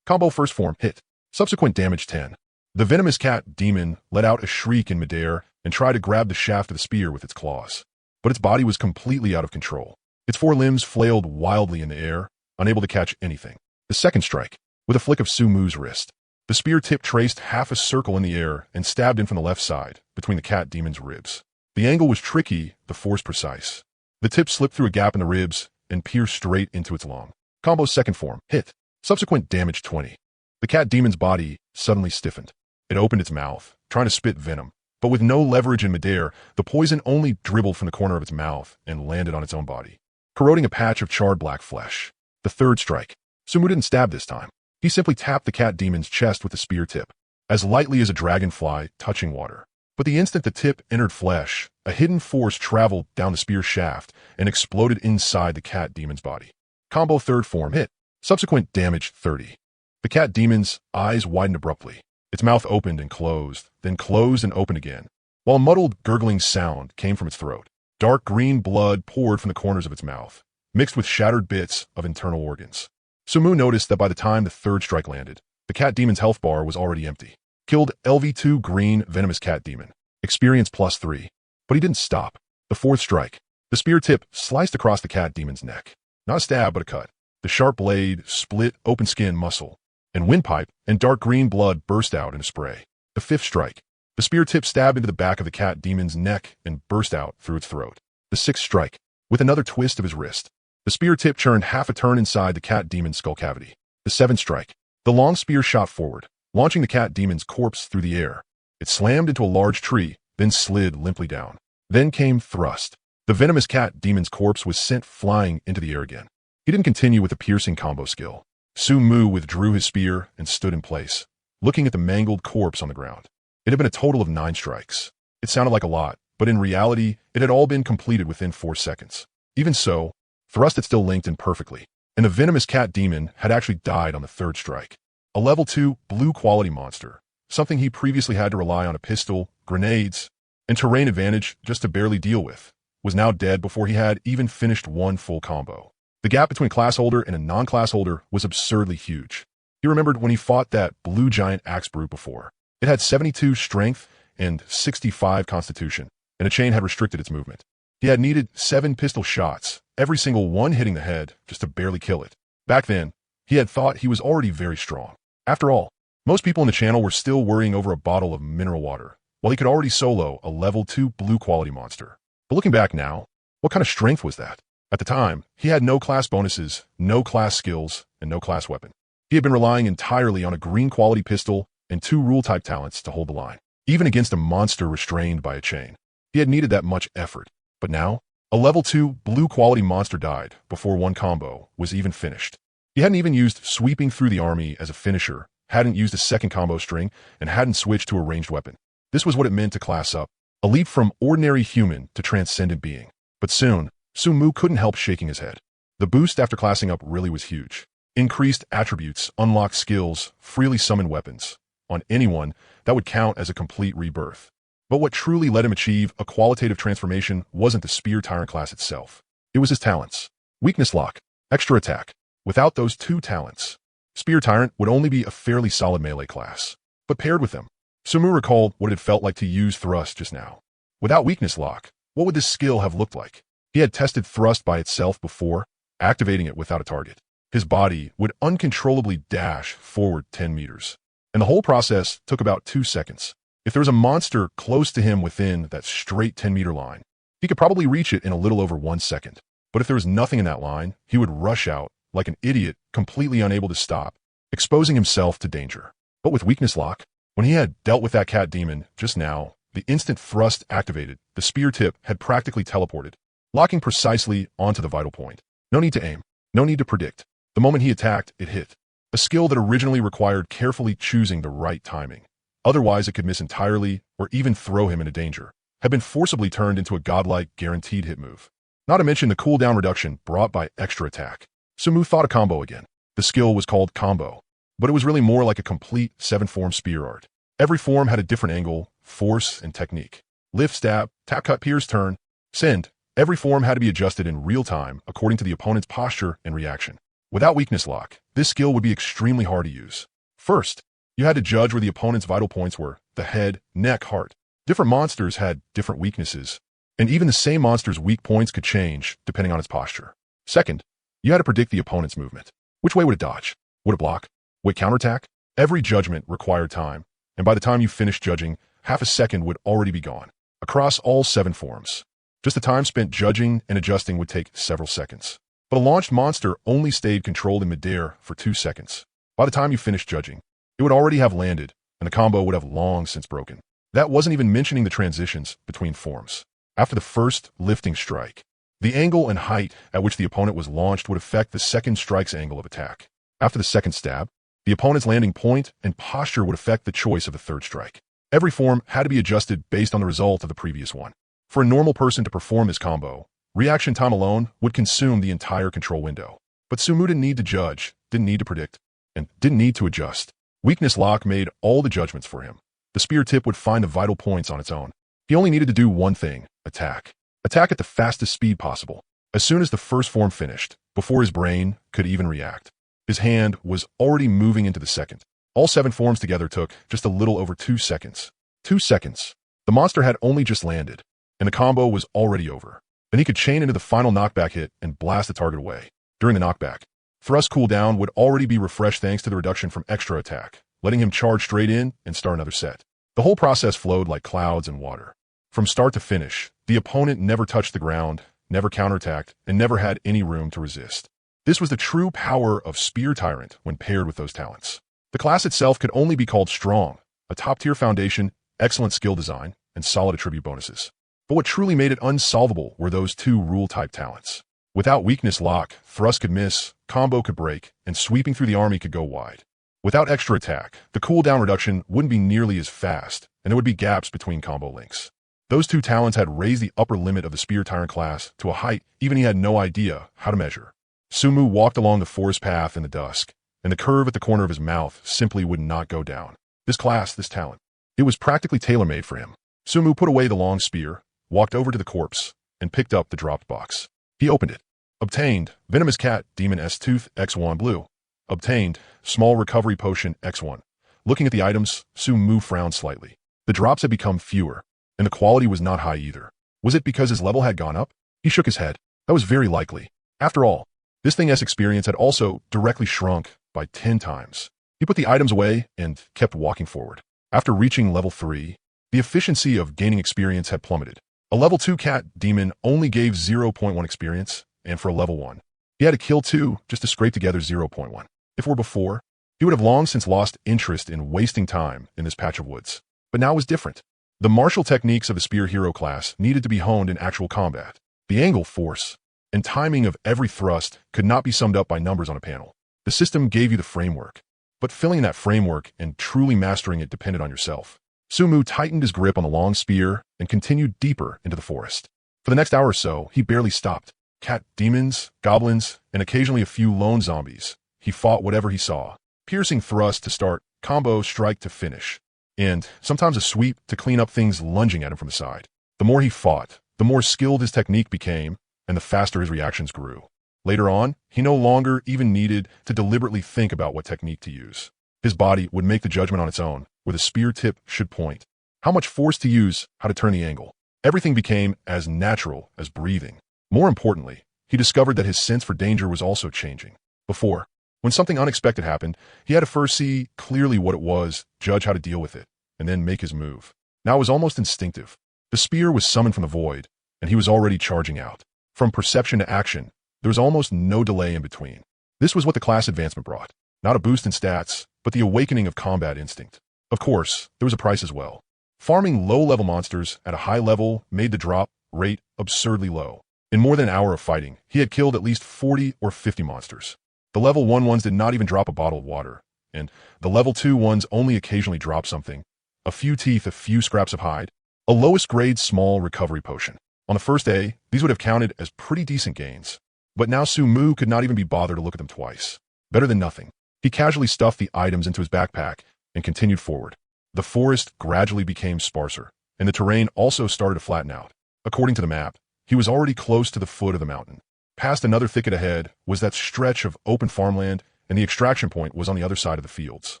Combo first form hit. Subsequent damage 10. The venomous cat demon let out a shriek in midair and tried to grab the shaft of the spear with its claws. But its body was completely out of control. Its 4 limbs flailed wildly in the air, unable to catch anything. The second strike, with a flick of Sumu's wrist. The spear tip traced half a circle in the air and stabbed in from the left side, between the cat demon's ribs. The angle was tricky, the force precise. The tip slipped through a gap in the ribs and pierced straight into its lung. Combo's second form hit. Subsequent damage 20. The cat demon's body suddenly stiffened. It opened its mouth, trying to spit venom. But with no leverage in midair, the poison only dribbled from the corner of its mouth and landed on its own body, corroding a patch of charred black flesh. The third strike. Sumu didn't stab this time. He simply tapped the cat demon's chest with the spear tip, as lightly as a dragonfly touching water. But the instant the tip entered flesh, a hidden force traveled down the spear shaft and exploded inside the cat demon's body. Combo third form hit. Subsequent damage 30. The cat demon's eyes widened abruptly. Its mouth opened and closed, then closed and opened again, while a muddled, gurgling sound came from its throat. Dark green blood poured from the corners of its mouth, mixed with shattered bits of internal organs. Sumu noticed that by the time the third strike landed, the cat demon's health bar was already empty. Killed LV2 green venomous cat demon. Experience +3. But he didn't stop. The fourth strike. The spear tip sliced across the cat demon's neck. Not a stab, but a cut. The sharp blade split open skin muscle, and windpipe and dark green blood burst out in a spray. The fifth strike. The spear tip stabbed into the back of the cat demon's neck and burst out through its throat. The sixth strike. With another twist of his wrist, the spear tip churned half a turn inside the cat demon's skull cavity. The seventh strike. The long spear shot forward, launching the cat demon's corpse through the air. It slammed into a large tree, then slid limply down. Then came thrust. The venomous cat demon's corpse was sent flying into the air again. He didn't continue with the piercing combo skill. Sumu withdrew his spear and stood in place, looking at the mangled corpse on the ground. It had been a total of 9 strikes. It sounded like a lot, but in reality, it had all been completed within 4 seconds. Even so, thrust had still linked in perfectly, and the venomous cat demon had actually died on the 3rd strike. A level 2 blue quality monster, something he previously had to rely on a pistol, grenades, and terrain advantage just to barely deal with, was now dead before he had even finished one full combo. The gap between class holder and a non-class holder was absurdly huge. He remembered when he fought that blue giant axe brute before. It had 72 strength and 65 constitution, and a chain had restricted its movement. He had needed 7 pistol shots, every single one hitting the head, just to barely kill it. Back then, he had thought he was already very strong. After all, most people in the channel were still worrying over a bottle of mineral water, while he could already solo a level 2 blue quality monster. But looking back now, what kind of strength was that? At the time, he had no class bonuses, no class skills, and no class weapon. He had been relying entirely on a green quality pistol and 2 rule type talents to hold the line, even against a monster restrained by a chain. He had needed that much effort, but now, a level 2 blue quality monster died before one combo was even finished. He hadn't even used sweeping through the army as a finisher, hadn't used a second combo string, and hadn't switched to a ranged weapon. This was what it meant to class up, a leap from ordinary human to transcendent being. But soon, Sumu couldn't help shaking his head. The boost after classing up really was huge. Increased attributes, unlocked skills, freely summoned weapons. On anyone, that would count as a complete rebirth. But what truly let him achieve a qualitative transformation wasn't the Spear Tyrant class itself. It was his talents. Weakness lock, extra attack. Without those 2 talents, Spear Tyrant would only be a fairly solid melee class. But paired with them, Sumu recalled what it felt like to use thrust just now. Without weakness lock, what would this skill have looked like? He had tested thrust by itself before, activating it without a target. His body would uncontrollably dash forward 10 meters. And the whole process took about 2 seconds. If there was a monster close to him within that straight 10-meter line, he could probably reach it in a little over 1 second. But if there was nothing in that line, he would rush out like an idiot, completely unable to stop, exposing himself to danger. But with weakness lock, when he had dealt with that cat demon just now, the instant thrust activated, the spear tip had practically teleported, locking precisely onto the vital point. No need to aim, no need to predict. The moment he attacked, it hit. A skill that originally required carefully choosing the right timing. Otherwise, it could miss entirely or even throw him into danger, had been forcibly turned into a godlike guaranteed hit move. Not to mention the cooldown reduction brought by extra attack. Sumu thought a combo again. The skill was called combo, but it was really more like a complete 7-form spear art. Every form had a different angle, force, and technique. Lift, stab, tap, cut, pierce, turn, send. Every form had to be adjusted in real time according to the opponent's posture and reaction. Without weakness lock, this skill would be extremely hard to use. First, you had to judge where the opponent's vital points were, the head, neck, heart. Different monsters had different weaknesses, and even the same monster's weak points could change depending on its posture. Second, you had to predict the opponent's movement. Which way would it dodge? Would it block? Would it counterattack? Every judgment required time, and by the time you finished judging, half a second would already be gone. Across all 7 forms. Just the time spent judging and adjusting would take several seconds. But a launched monster only stayed controlled in midair for 2 seconds. By the time you finished judging, it would already have landed, and the combo would have long since broken. That wasn't even mentioning the transitions between forms. After the first lifting strike, the angle and height at which the opponent was launched would affect the second strike's angle of attack. After the second stab, the opponent's landing point and posture would affect the choice of the third strike. Every form had to be adjusted based on the result of the previous one. For a normal person to perform this combo, reaction time alone would consume the entire control window. But Sumu didn't need to judge, didn't need to predict, and didn't need to adjust. Weakness lock made all the judgments for him. The spear tip would find the vital points on its own. He only needed to do one thing, attack. Attack at the fastest speed possible. As soon as the first form finished, before his brain could even react, his hand was already moving into the second. All 7 forms together took just a little over 2 seconds. 2 seconds. The monster had only just landed, and the combo was already over. Then he could chain into the final knockback hit and blast the target away. During the knockback, thrust cooldown would already be refreshed thanks to the reduction from extra attack, letting him charge straight in and start another set. The whole process flowed like clouds and water. From start to finish, the opponent never touched the ground, never counterattacked, and never had any room to resist. This was the true power of Spear Tyrant when paired with those talents. The class itself could only be called strong, a top-tier foundation, excellent skill design, and solid attribute bonuses. But what truly made it unsolvable were those 2 rule-type talents. Without weakness lock, thrust could miss, combo could break, and sweeping through the army could go wide. Without extra attack, the cooldown reduction wouldn't be nearly as fast, and there would be gaps between combo links. Those two talents had raised the upper limit of the Spear Tyrant class to a height even he had no idea how to measure. Sumu walked along the forest path in the dusk, and the curve at the corner of his mouth simply would not go down. This class, this talent. It was practically tailor-made for him. Sumu put away the long spear, walked over to the corpse, and picked up the dropped box. He opened it. Obtained, Venomous Cat, Demon S-Tooth, X1 Blue. Obtained, Small Recovery Potion, X1. Looking at the items, Sumu frowned slightly. The drops had become fewer, and the quality was not high either. Was it because his level had gone up? He shook his head. That was very likely. After all, this thing's experience had also directly shrunk by 10 times. He put the items away and kept walking forward. After reaching level 3, the efficiency of gaining experience had plummeted. A level 2 cat demon only gave 0.1 experience, and for a level 1, he had to kill 2 just to scrape together 0.1. If it were before, he would have long since lost interest in wasting time in this patch of woods. But now it was different. The martial techniques of the Spear Hero class needed to be honed in actual combat. The angle, force, and timing of every thrust could not be summed up by numbers on a panel. The system gave you the framework, but filling that framework and truly mastering it depended on yourself. Sumu tightened his grip on the long spear and continued deeper into the forest. For the next hour or so, he barely stopped. Cat demons, goblins, and occasionally a few lone zombies. He fought whatever he saw. Piercing thrust to start, combo strike to finish, and sometimes a sweep to clean up things lunging at him from the side. The more he fought, the more skilled his technique became, and the faster his reactions grew. Later on, he no longer even needed to deliberately think about what technique to use. His body would make the judgment on its own, where the spear tip should point, how much force to use, how to turn the angle. Everything became as natural as breathing. More importantly, he discovered that his sense for danger was also changing. Before, when something unexpected happened, he had to first see clearly what it was, judge how to deal with it, and then make his move. Now it was almost instinctive. The spear was summoned from the void, and he was already charging out. From perception to action, there was almost no delay in between. This was what the class advancement brought. Not a boost in stats, but the awakening of combat instinct. Of course, there was a price as well. Farming low-level monsters at a high level made the drop rate absurdly low. In more than an hour of fighting, he had killed at least 40 or 50 monsters. The level 1 ones did not even drop a bottle of water, and the level 2 ones only occasionally dropped something. A few teeth, a few scraps of hide, a lowest grade small recovery potion. On the first day, these would have counted as pretty decent gains. But now Sumu could not even be bothered to look at them twice. Better than nothing. He casually stuffed the items into his backpack and continued forward. The forest gradually became sparser, and the terrain also started to flatten out. According to the map, he was already close to the foot of the mountain. Past another thicket ahead was that stretch of open farmland, and the extraction point was on the other side of the fields.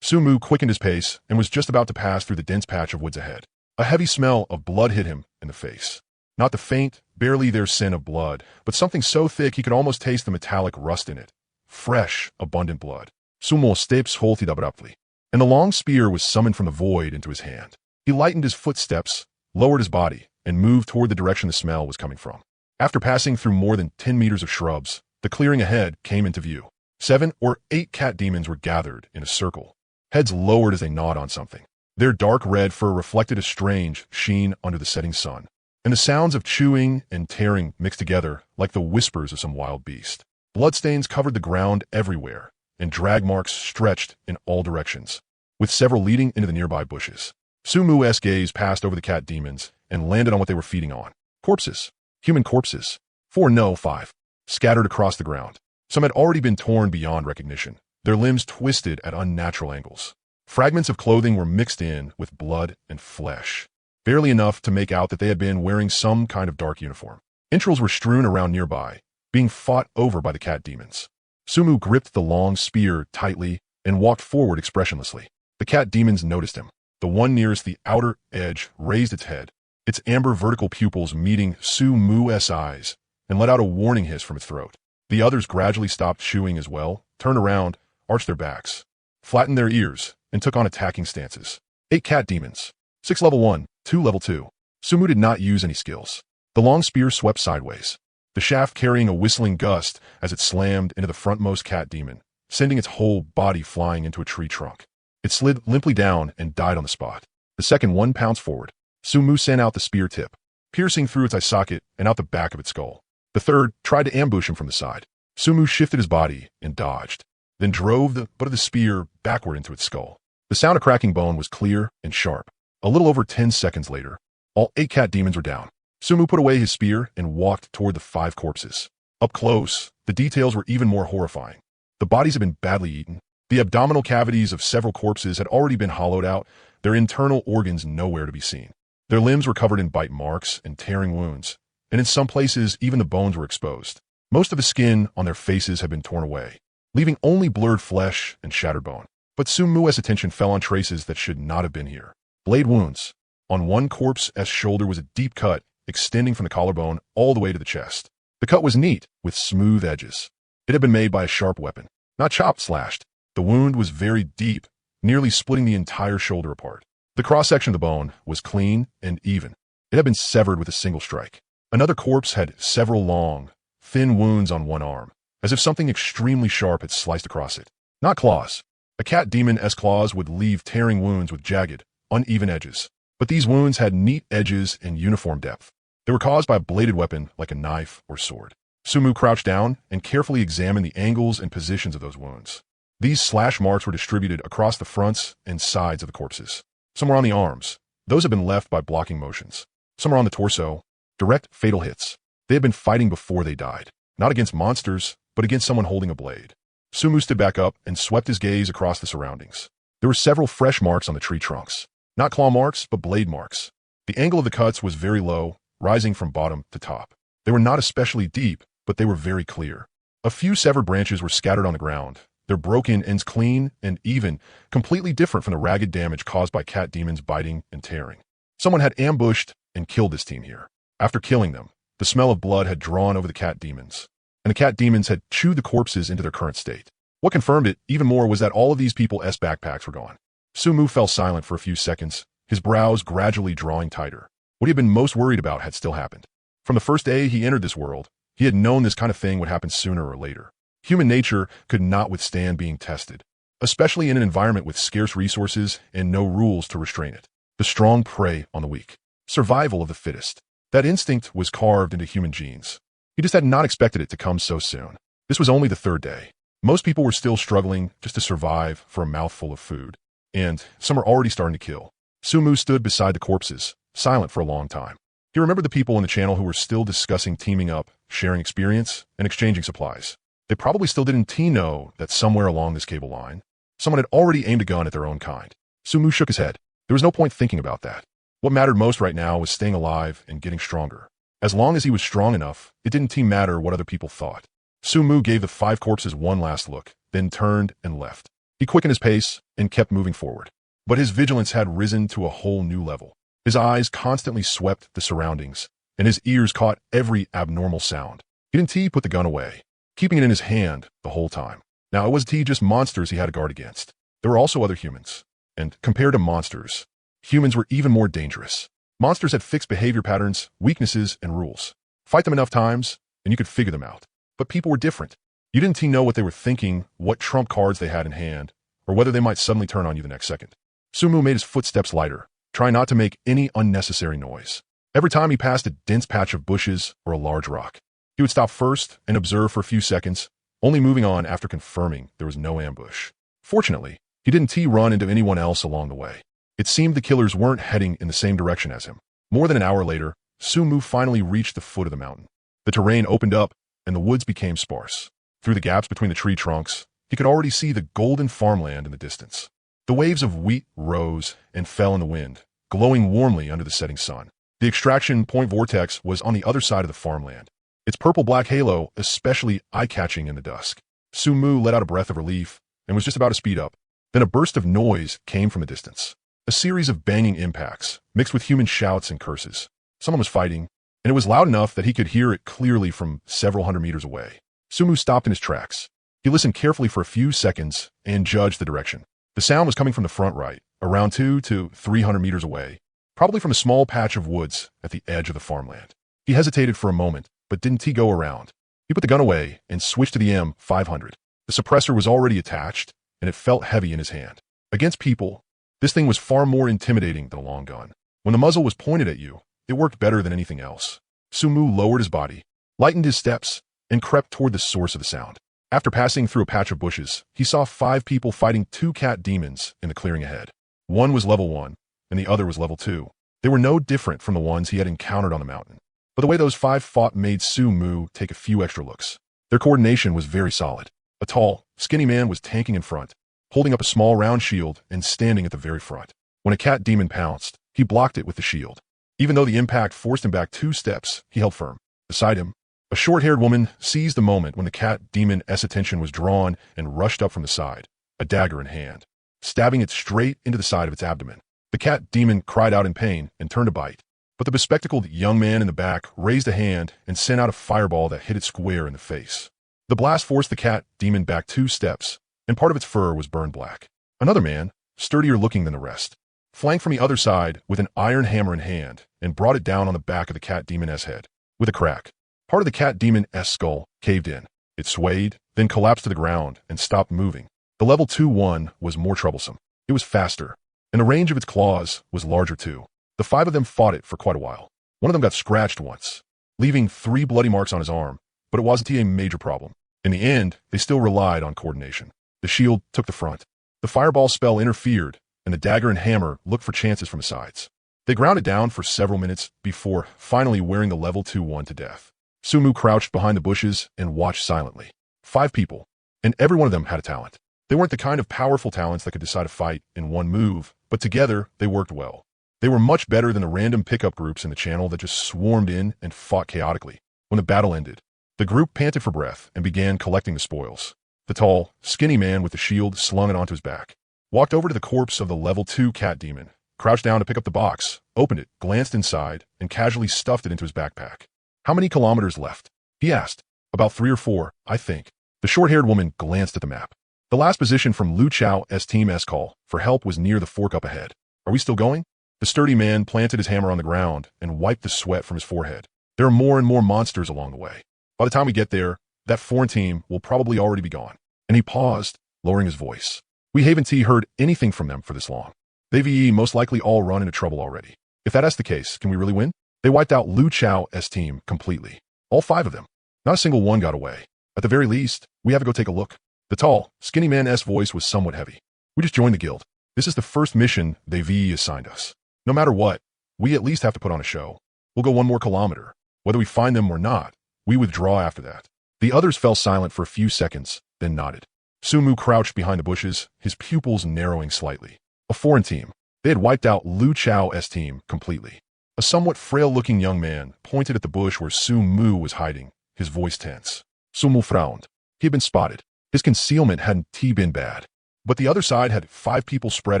Sumu quickened his pace and was just about to pass through the dense patch of woods ahead. A heavy smell of blood hit him in the face. Not the faint, barely there scent of blood, but something so thick he could almost taste the metallic rust in it. Fresh, abundant blood. Sumu steps halted abruptly, and the long spear was summoned from the void into his hand. He lightened his footsteps, lowered his body, and moved toward the direction the smell was coming from. After passing through more than 10 meters of shrubs, the clearing ahead came into view. 7 or 8 cat demons were gathered in a circle, heads lowered as they gnawed on something. Their dark red fur reflected a strange sheen under the setting sun, and the sounds of chewing and tearing mixed together like the whispers of some wild beast. Bloodstains covered the ground everywhere, and drag marks stretched in all directions, with several leading into the nearby bushes. Sumu's gaze passed over the cat demons and landed on what they were feeding on. Corpses. Human corpses. 4, no, 5. Scattered across the ground. Some had already been torn beyond recognition, their limbs twisted at unnatural angles. Fragments of clothing were mixed in with blood and flesh, barely enough to make out that they had been wearing some kind of dark uniform. Entrails were strewn around nearby, being fought over by the cat demons. Sumu gripped the long spear tightly and walked forward expressionlessly. The cat demons noticed him. The one nearest the outer edge raised its head, its amber vertical pupils meeting Sumu's eyes, and let out a warning hiss from its throat. The others gradually stopped chewing as well, turned around, arched their backs, flattened their ears, and took on attacking stances. 8 cat demons. 6 level 1, 2 level 2. Sumu did not use any skills. The long spear swept sideways, the shaft carrying a whistling gust as it slammed into the frontmost cat demon, sending its whole body flying into a tree trunk. It slid limply down and died on the spot. The second one pounced forward. Sumu sent out the spear tip, piercing through its eye socket and out the back of its skull. The third tried to ambush him from the side. Sumu shifted his body and dodged. then drove the butt of the spear backward into its skull. The sound of cracking bone was clear and sharp. A little over 10 seconds later, all 8 cat demons were down. Sumu put away his spear and walked toward the 5 corpses. Up close, the details were even more horrifying. The bodies had been badly eaten. The abdominal cavities of several corpses had already been hollowed out, their internal organs nowhere to be seen. Their limbs were covered in bite marks and tearing wounds, and in some places even the bones were exposed. Most of the skin on their faces had been torn away, leaving only blurred flesh and shattered bone. But Sumu's attention fell on traces that should not have been here. Blade wounds. On one corpse's shoulder was a deep cut, extending from the collarbone all the way to the chest. The cut was neat, with smooth edges. It had been made by a sharp weapon, not chopped slashed. The wound was very deep, nearly splitting the entire shoulder apart. The cross-section of the bone was clean and even. It had been severed with a single strike. Another corpse had several long, thin wounds on one arm, as if something extremely sharp had sliced across it. Not claws. A cat demon's claws would leave tearing wounds with jagged, uneven edges. But these wounds had neat edges and uniform depth. They were caused by a bladed weapon like a knife or sword. Sumu crouched down and carefully examined the angles and positions of those wounds. These slash marks were distributed across the fronts and sides of the corpses. Some were on the arms. Those had been left by blocking motions. Some were on the torso. Direct, fatal hits. They had been fighting before they died. Not against monsters, but against someone holding a blade. Sumu stood back up and swept his gaze across the surroundings. There were several fresh marks on the tree trunks. Not claw marks, but blade marks. The angle of the cuts was very low, rising from bottom to top. They were not especially deep, but they were very clear. A few severed branches were scattered on the ground, their broken ends clean and even, completely different from the ragged damage caused by cat demons biting and tearing. Someone had ambushed and killed this team here. After killing them, the smell of blood had drawn over the cat demons, and the cat demons had chewed the corpses into their current state. What confirmed it even more was that all of these people's backpacks were gone. Sumu fell silent for a few seconds, his brows gradually drawing tighter. What he had been most worried about had still happened. From the first day he entered this world, he had known this kind of thing would happen sooner or later. Human nature could not withstand being tested, especially in an environment with scarce resources and no rules to restrain it. The strong prey on the weak. Survival of the fittest. That instinct was carved into human genes. He just had not expected it to come so soon. This was only the 3rd day. Most people were still struggling just to survive for a mouthful of food, and some were already starting to kill. Sumu stood beside the corpses, silent for a long time. He remembered the people in the channel who were still discussing teaming up, sharing experience, and exchanging supplies. They probably still didn't know that somewhere along this cable line, someone had already aimed a gun at their own kind. Sumu shook his head. There was no point thinking about that. What mattered most right now was staying alive and getting stronger. As long as he was strong enough, it didn't matter what other people thought. Sumu gave the 5 corpses one last look, then turned and left. He quickened his pace and kept moving forward. But his vigilance had risen to a whole new level. His eyes constantly swept the surroundings, and his ears caught every abnormal sound. He didn't put the gun away, keeping it in his hand the whole time. Now, it wasn't just monsters he had to guard against. There were also other humans. And compared to monsters, humans were even more dangerous. Monsters had fixed behavior patterns, weaknesses, and rules. Fight them enough times, and you could figure them out. But people were different. You didn't know what they were thinking, what trump cards they had in hand, or whether they might suddenly turn on you the next second. Sumu made his footsteps lighter, trying not to make any unnecessary noise. Every time he passed a dense patch of bushes or a large rock, he would stop first and observe for a few seconds, only moving on after confirming there was no ambush. Fortunately, he didn't run into anyone else along the way. It seemed the killers weren't heading in the same direction as him. More than an hour later, Sumu finally reached the foot of the mountain. The terrain opened up, and the woods became sparse. Through the gaps between the tree trunks, he could already see the golden farmland in the distance. The waves of wheat rose and fell in the wind, glowing warmly under the setting sun. The extraction point vortex was on the other side of the farmland, its purple-black halo especially eye-catching in the dusk. Sumu let out a breath of relief and was just about to speed up. Then a burst of noise came from the distance. A series of banging impacts, mixed with human shouts and curses. Someone was fighting, and it was loud enough that he could hear it clearly from several hundred meters away. Sumu stopped in his tracks. He listened carefully for a few seconds and judged the direction. The sound was coming from the front right, around 200 to 300 meters away, probably from a small patch of woods at the edge of the farmland. He hesitated for a moment, but didn't go around. He put the gun away and switched to the M500. The suppressor was already attached, and it felt heavy in his hand. Against people, this thing was far more intimidating than a long gun. When the muzzle was pointed at you, it worked better than anything else. Sumu lowered his body, lightened his steps, and crept toward the source of the sound. After passing through a patch of bushes, he saw 5 people fighting 2 cat demons in the clearing ahead. One was level 1, and the other was level 2. They were no different from the ones he had encountered on the mountain. But the way those 5 fought made Su-Mu take a few extra looks. Their coordination was very solid. A tall, skinny man was tanking in front, holding up a small round shield and standing at the very front. When a cat demon pounced, he blocked it with the shield. Even though the impact forced him back 2 steps, he held firm. Beside him, a short-haired woman seized the moment when the cat demon's attention was drawn and rushed up from the side, a dagger in hand, stabbing it straight into the side of its abdomen. The cat demon cried out in pain and turned to bite, but the bespectacled young man in the back raised a hand and sent out a fireball that hit it square in the face. The blast forced the cat demon back 2 steps, and part of its fur was burned black. Another man, sturdier looking than the rest, flanked from the other side with an iron hammer in hand and brought it down on the back of the cat demon's head. With a crack, part of the cat demon's skull caved in. It swayed, then collapsed to the ground and stopped moving. The level 2 one was more troublesome. It was faster, and the range of its claws was larger too. The 5 of them fought it for quite a while. One of them got scratched once, leaving 3 bloody marks on his arm, but it wasn't a major problem. In the end, they still relied on coordination. The shield took the front. The fireball spell interfered, and the dagger and hammer looked for chances from the sides. They ground it down for several minutes before finally wearing the level 2 one to death. Su-Mu crouched behind the bushes and watched silently. 5 people, and every one of them had a talent. They weren't the kind of powerful talents that could decide a fight in one move, but together they worked well. They were much better than the random pickup groups in the channel that just swarmed in and fought chaotically. When the battle ended, the group panted for breath and began collecting the spoils. The tall, skinny man with the shield slung it onto his back walked over to the corpse of the level 2 cat demon, crouched down to pick up the box, opened it, glanced inside, and casually stuffed it into his backpack. "How many kilometers left?" he asked. "About 3 or 4, I think." The short-haired woman glanced at the map. The last position from Lu Chao's team's call for help was near the fork up ahead. "Are we still going?" The sturdy man planted his hammer on the ground and wiped the sweat from his forehead. "There are more and more monsters along the way. By the time we get there, that foreign team will probably already be gone." And he paused, lowering his voice. "We haven't heard anything from them for this long. They've most likely all run into trouble already. If that's the case, can we really win?" They wiped out Lu Chao's team completely. All 5 of them. Not a single one got away. "At the very least, we have to go take a look." The tall, skinny man's voice was somewhat heavy. "We just joined the guild. This is the first mission they've assigned us. No matter what, we at least have to put on a show. We'll go 1 more kilometer. Whether we find them or not, we withdraw after that." The others fell silent for a few seconds, then nodded. Su-Mu crouched behind the bushes, his pupils narrowing slightly. A foreign team. They had wiped out Lu Chao's team completely. A somewhat frail-looking young man pointed at the bush where Su-Mu was hiding, his voice tense. Su-Mu frowned. He had been spotted. His concealment hadn't been bad. But the other side had 5 people spread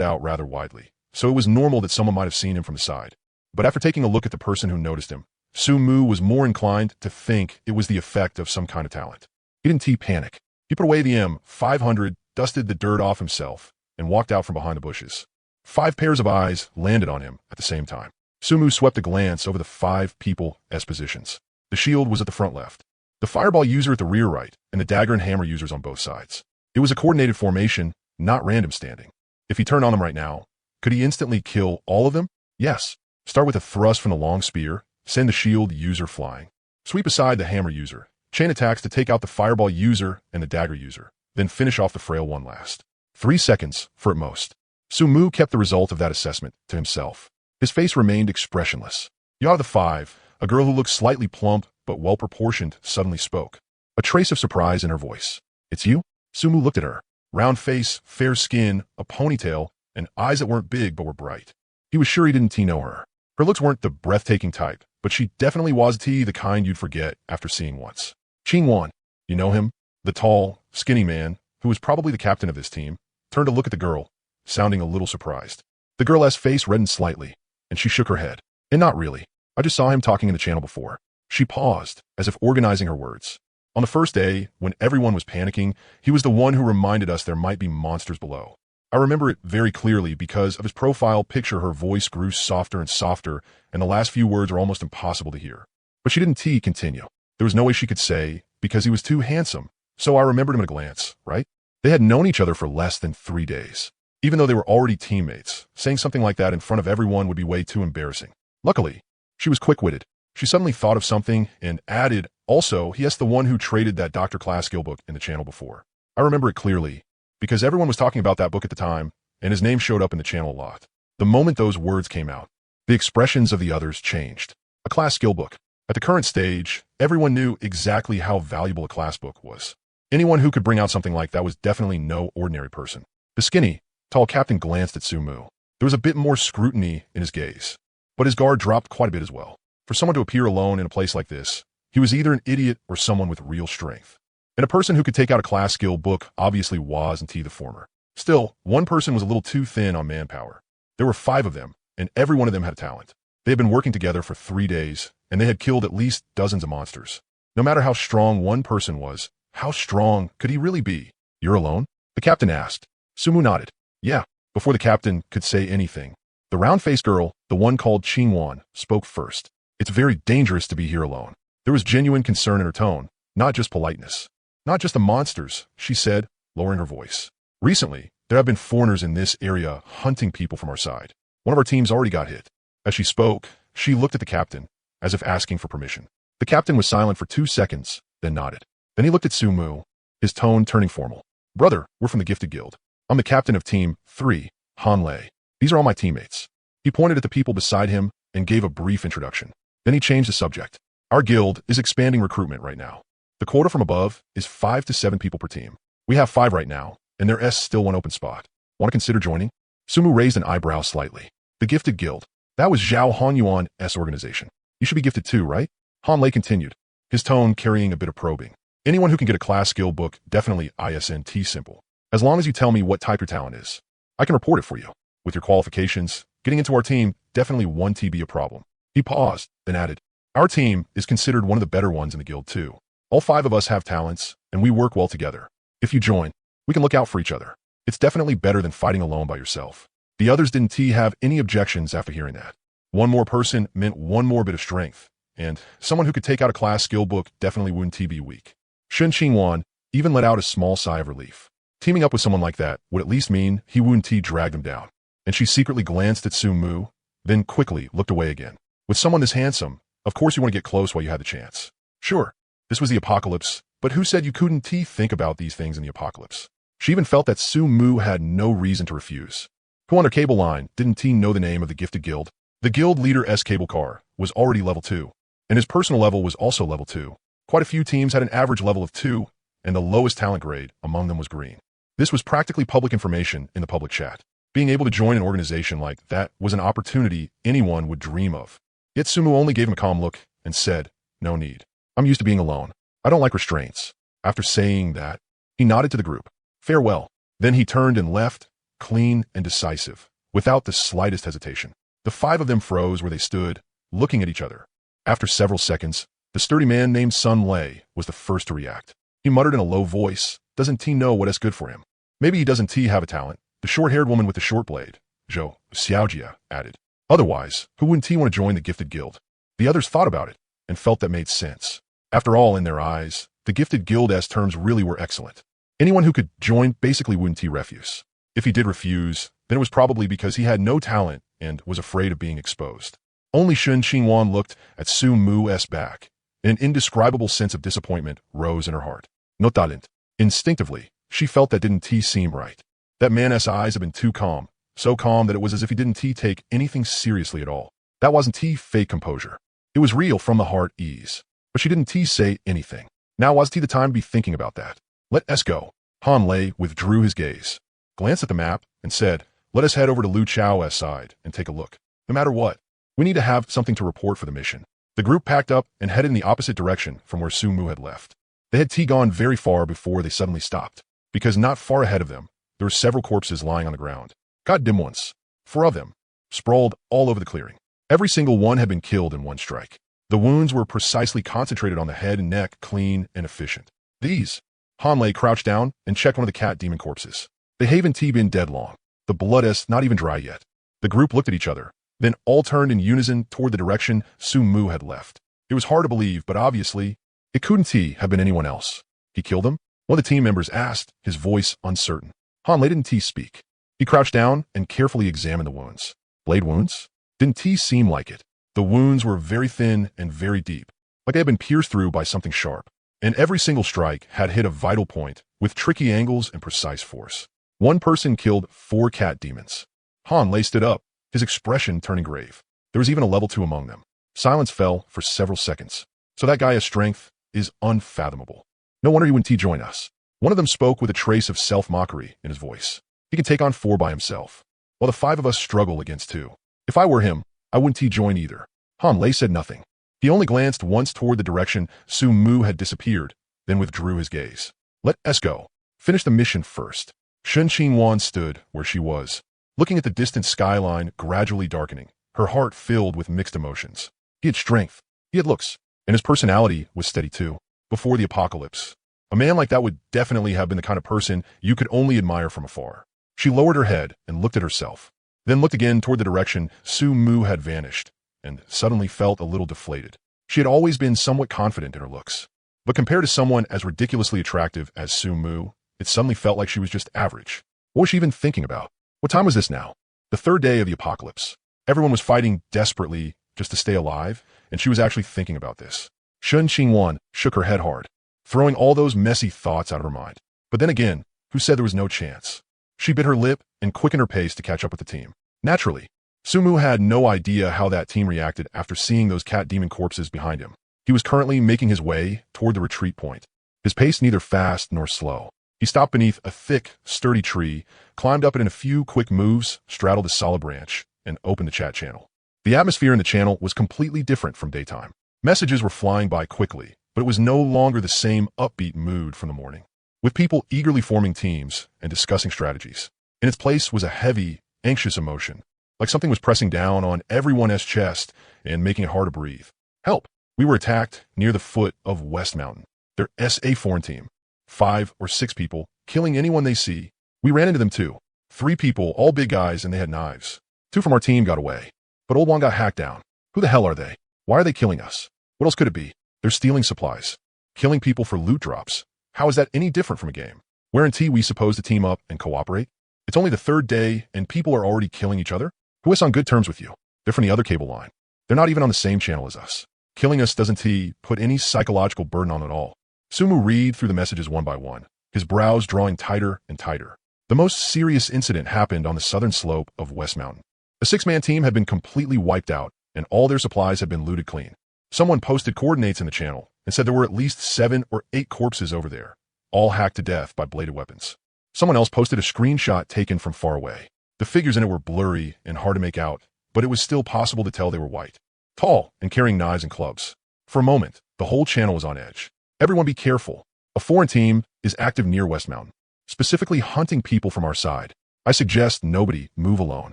out rather widely, so it was normal that someone might have seen him from the side. But after taking a look at the person who noticed him, Su-Mu was more inclined to think it was the effect of some kind of talent. He didn't panic. He put away the M500, dusted the dirt off himself, and walked out from behind the bushes. 5 pairs of eyes landed on him at the same time. Su-Mu swept a glance over the 5 people's positions. The shield was at the front left, the fireball user at the rear right, and the dagger and hammer users on both sides. It was a coordinated formation, not random standing. If he turned on them right now, could he instantly kill all of them? Yes. Start with a thrust from the long spear, send the shield user flying. Sweep aside the hammer user, chain attacks to take out the fireball user and the dagger user, then finish off the frail one last. 3 seconds, for at most. Su-Mu kept the result of that assessment to himself. His face remained expressionless. Out of the 5, a girl who looked slightly plump but well-proportioned suddenly spoke, a trace of surprise in her voice. "It's you?" Su-Mu looked at her. Round face, fair skin, a ponytail, and eyes that weren't big but were bright. He was sure he didn't know her. Her looks weren't the breathtaking type, but she definitely was the kind you'd forget after seeing once. Qingwan, you know him? The tall, skinny man, who was probably the captain of this team, turned to look at the girl, sounding a little surprised. The girl's face reddened slightly, and she shook her head. "And not really. I just saw him talking in the channel before." She paused, as if organizing her words. "On the first day, when everyone was panicking, he was the one who reminded us there might be monsters below. I remember it very clearly because of his profile picture. Her voice grew softer and softer, and the last few words were almost impossible to hear. But she didn't continue. There was no way she could say, because he was too handsome. So I remembered him at a glance, right? They had known each other for less than 3 days. Even though they were already teammates, saying something like that in front of everyone would be way too embarrassing. Luckily, she was quick-witted. She suddenly thought of something and added, also, he asked the one who traded that Dr. Class skill book in the channel before. I remember it clearly, because everyone was talking about that book at the time, and his name showed up in the channel a lot. The moment those words came out, the expressions of the others changed. A class skill book. At the current stage, everyone knew exactly how valuable a class book was. Anyone who could bring out something like that was definitely no ordinary person. The skinny, tall captain glanced at Sumu. There was a bit more scrutiny in his gaze, but his guard dropped quite a bit as well. For someone to appear alone in a place like this, he was either an idiot or someone with real strength. And a person who could take out a class skill book obviously was the former. Still, one person was a little too thin on manpower. There were 5 of them, and every one of them had a talent. They had been working together for 3 days, and they had killed at least dozens of monsters. No matter how strong one person was, how strong could he really be? You're alone? The captain asked. Sumu nodded. Yeah. Before the captain could say anything, the round-faced girl, the one called Qingwan, spoke first. It's very dangerous to be here alone. There was genuine concern in her tone, not just politeness. Not just the monsters, she said, lowering her voice. Recently, there have been foreigners in this area hunting people from our side. One of our teams already got hit. As she spoke, she looked at the captain, as if asking for permission. The captain was silent for 2 seconds, then nodded. Then he looked at Sumu, his tone turning formal. Brother, we're from the Gifted Guild. I'm the captain of Team 3, Han Lei. These are all my teammates. He pointed at the people beside him and gave a brief introduction. Then he changed the subject. Our guild is expanding recruitment right now. The quota from above is 5 to 7 people per team. We have 5 right now, and there's still 1 open spot. Want to consider joining? Sumu raised an eyebrow slightly. The Gifted Guild. That was Zhao Hanyuan's organization. You should be gifted too, right? Han Lei continued, his tone carrying a bit of probing. Anyone who can get a class skill book, definitely ISNT simple. As long as you tell me what type your talent is, I can report it for you. With your qualifications, getting into our team, definitely won't be a problem. He paused, then added, our team is considered one of the better ones in the guild too. All 5 of us have talents, and we work well together. If you join, we can look out for each other. It's definitely better than fighting alone by yourself. The others didn't have any objections after hearing that. One more person meant one more bit of strength, and someone who could take out a class skill book definitely wouldn't be weak. Shen Qingwan even let out a small sigh of relief. Teaming up with someone like that would at least mean he wouldn't drag him down. And she secretly glanced at Sumu, then quickly looked away again. With someone this handsome, of course you want to get close while you had the chance. Sure, this was the apocalypse, but who said you couldn't think about these things in the apocalypse? She even felt that Sumu had no reason to refuse. Who on their cable line didn't know the name of the Gifted Guild? The guild leader's cable car was already level 2, and his personal level was also level 2. Quite a few teams had an average level of 2, and the lowest talent grade among them was green. This was practically public information in the public chat. Being able to join an organization like that was an opportunity anyone would dream of. Yet Sumu only gave him a calm look and said, no need. I'm used to being alone. I don't like restraints. After saying that, he nodded to the group. Farewell. Then he turned and left, clean and decisive, without the slightest hesitation. The 5 of them froze where they stood, looking at each other. After several seconds, the sturdy man named Sun Lei was the first to react. He muttered in a low voice, doesn't he know what is good for him? Maybe he doesn't have a talent. The short-haired woman with the short blade, Zhou Xiaojia, added. Otherwise, who wouldn't want to join the Gifted Guild? The others thought about it, and felt that made sense. After all, in their eyes, the Gifted Guild's terms really were excellent. Anyone who could join basically wouldn't refuse. If he did refuse, then it was probably because he had no talent and was afraid of being exposed. Only Shen Qingwan looked at Su Mu's back, and an indescribable sense of disappointment rose in her heart. No talent. Instinctively, she felt that didn't seem right. That man's eyes had been too calm, so calm that it was as if he didn't take anything seriously at all. That wasn't fake composure. It was real from the heart ease. But she didn't say anything. Now was the time to be thinking about that. Let us go. Han Lei withdrew his gaze, glanced at the map, and said, let us head over to Lu Chao's side and take a look. No matter what, we need to have something to report for the mission. The group packed up and headed in the opposite direction from where Sumu had left. They had gone very far before they suddenly stopped, because not far ahead of them, there were several corpses lying on the ground. Goddamn ones. 4 of them, sprawled all over the clearing. Every single one had been killed in one strike. The wounds were precisely concentrated on the head and neck, clean and efficient. These. Han Lei crouched down and checked one of the cat demon corpses. They haven't been dead long. The blood is not even dry yet. The group looked at each other, then all turned in unison toward the direction Sumu had left. It was hard to believe, but obviously, it couldn't have been anyone else. He killed him? One of the team members asked, his voice uncertain. Han Lei didn't speak. He crouched down and carefully examined the wounds. Blade wounds? Didn't seem like it. The wounds were very thin and very deep, like they had been pierced through by something sharp. And every single strike had hit a vital point with tricky angles and precise force. One person killed 4 cat demons. Han laced it up, his expression turning grave. There was even a level 2 among them. Silence fell for several seconds. So that guy's strength is unfathomable. No wonder he wouldn't join us. One of them spoke with a trace of self-mockery in his voice. He can take on 4 by himself, while the 5 of us struggle against 2. If I were him, I wouldn't join either. Han Lei said nothing. He only glanced once toward the direction Su Mu had disappeared, then withdrew his gaze. Let us go. Finish the mission first. Shen Qingwan stood where she was, looking at the distant skyline gradually darkening, her heart filled with mixed emotions. He had strength, he had looks, and his personality was steady too. Before the apocalypse, a man like that would definitely have been the kind of person you could only admire from afar. She lowered her head and looked at herself, then looked again toward the direction Su Mu had vanished, and suddenly felt a little deflated. She had always been somewhat confident in her looks, but compared to someone as ridiculously attractive as Su Mu, it suddenly felt like she was just average. What was she even thinking about? What time was this now? The 3rd day of the apocalypse. Everyone was fighting desperately just to stay alive, and she was actually thinking about this. Shen Qingwan shook her head hard, throwing all those messy thoughts out of her mind. But then again, who said there was no chance? She bit her lip and quickened her pace to catch up with the team. Naturally, Su Mu had no idea how that team reacted after seeing those cat demon corpses behind him. He was currently making his way toward the retreat point, his pace neither fast nor slow. He stopped beneath a thick, sturdy tree, climbed up it in a few quick moves, straddled a solid branch, and opened the chat channel. The atmosphere in the channel was completely different from daytime. Messages were flying by quickly, but it was no longer the same upbeat mood from the morning, with people eagerly forming teams and discussing strategies. In its place was a heavy, anxious emotion, like something was pressing down on everyone's chest and making it hard to breathe. Help! We were attacked near the foot of West Mountain. Their SA foreign team. 5 or 6 people, killing anyone they see. We ran into them too. 3 people, all big guys, and they had knives. 2 from our team got away, but old one got hacked down. Who the hell are they? Why are they killing us? What else could it be? They're stealing supplies. Killing people for loot drops. How is that any different from a game? Weren't we supposed to team up and cooperate? It's only the 3rd day, and people are already killing each other? Who is on good terms with you? They're from the other cable line. They're not even on the same channel as us. Killing us doesn't put any psychological burden on at all. Su Mu read through the messages one by one, his brows drawing tighter and tighter. The most serious incident happened on the southern slope of West Mountain. A 6-man team had been completely wiped out, and all their supplies had been looted clean. Someone posted coordinates in the channel and said there were at least 7 or 8 corpses over there, all hacked to death by bladed weapons. Someone else posted a screenshot taken from far away. The figures in it were blurry and hard to make out, but it was still possible to tell they were white, tall, and carrying knives and clubs. For a moment, the whole channel was on edge. Everyone be careful. A foreign team is active near West Mountain, specifically hunting people from our side. I suggest nobody move alone.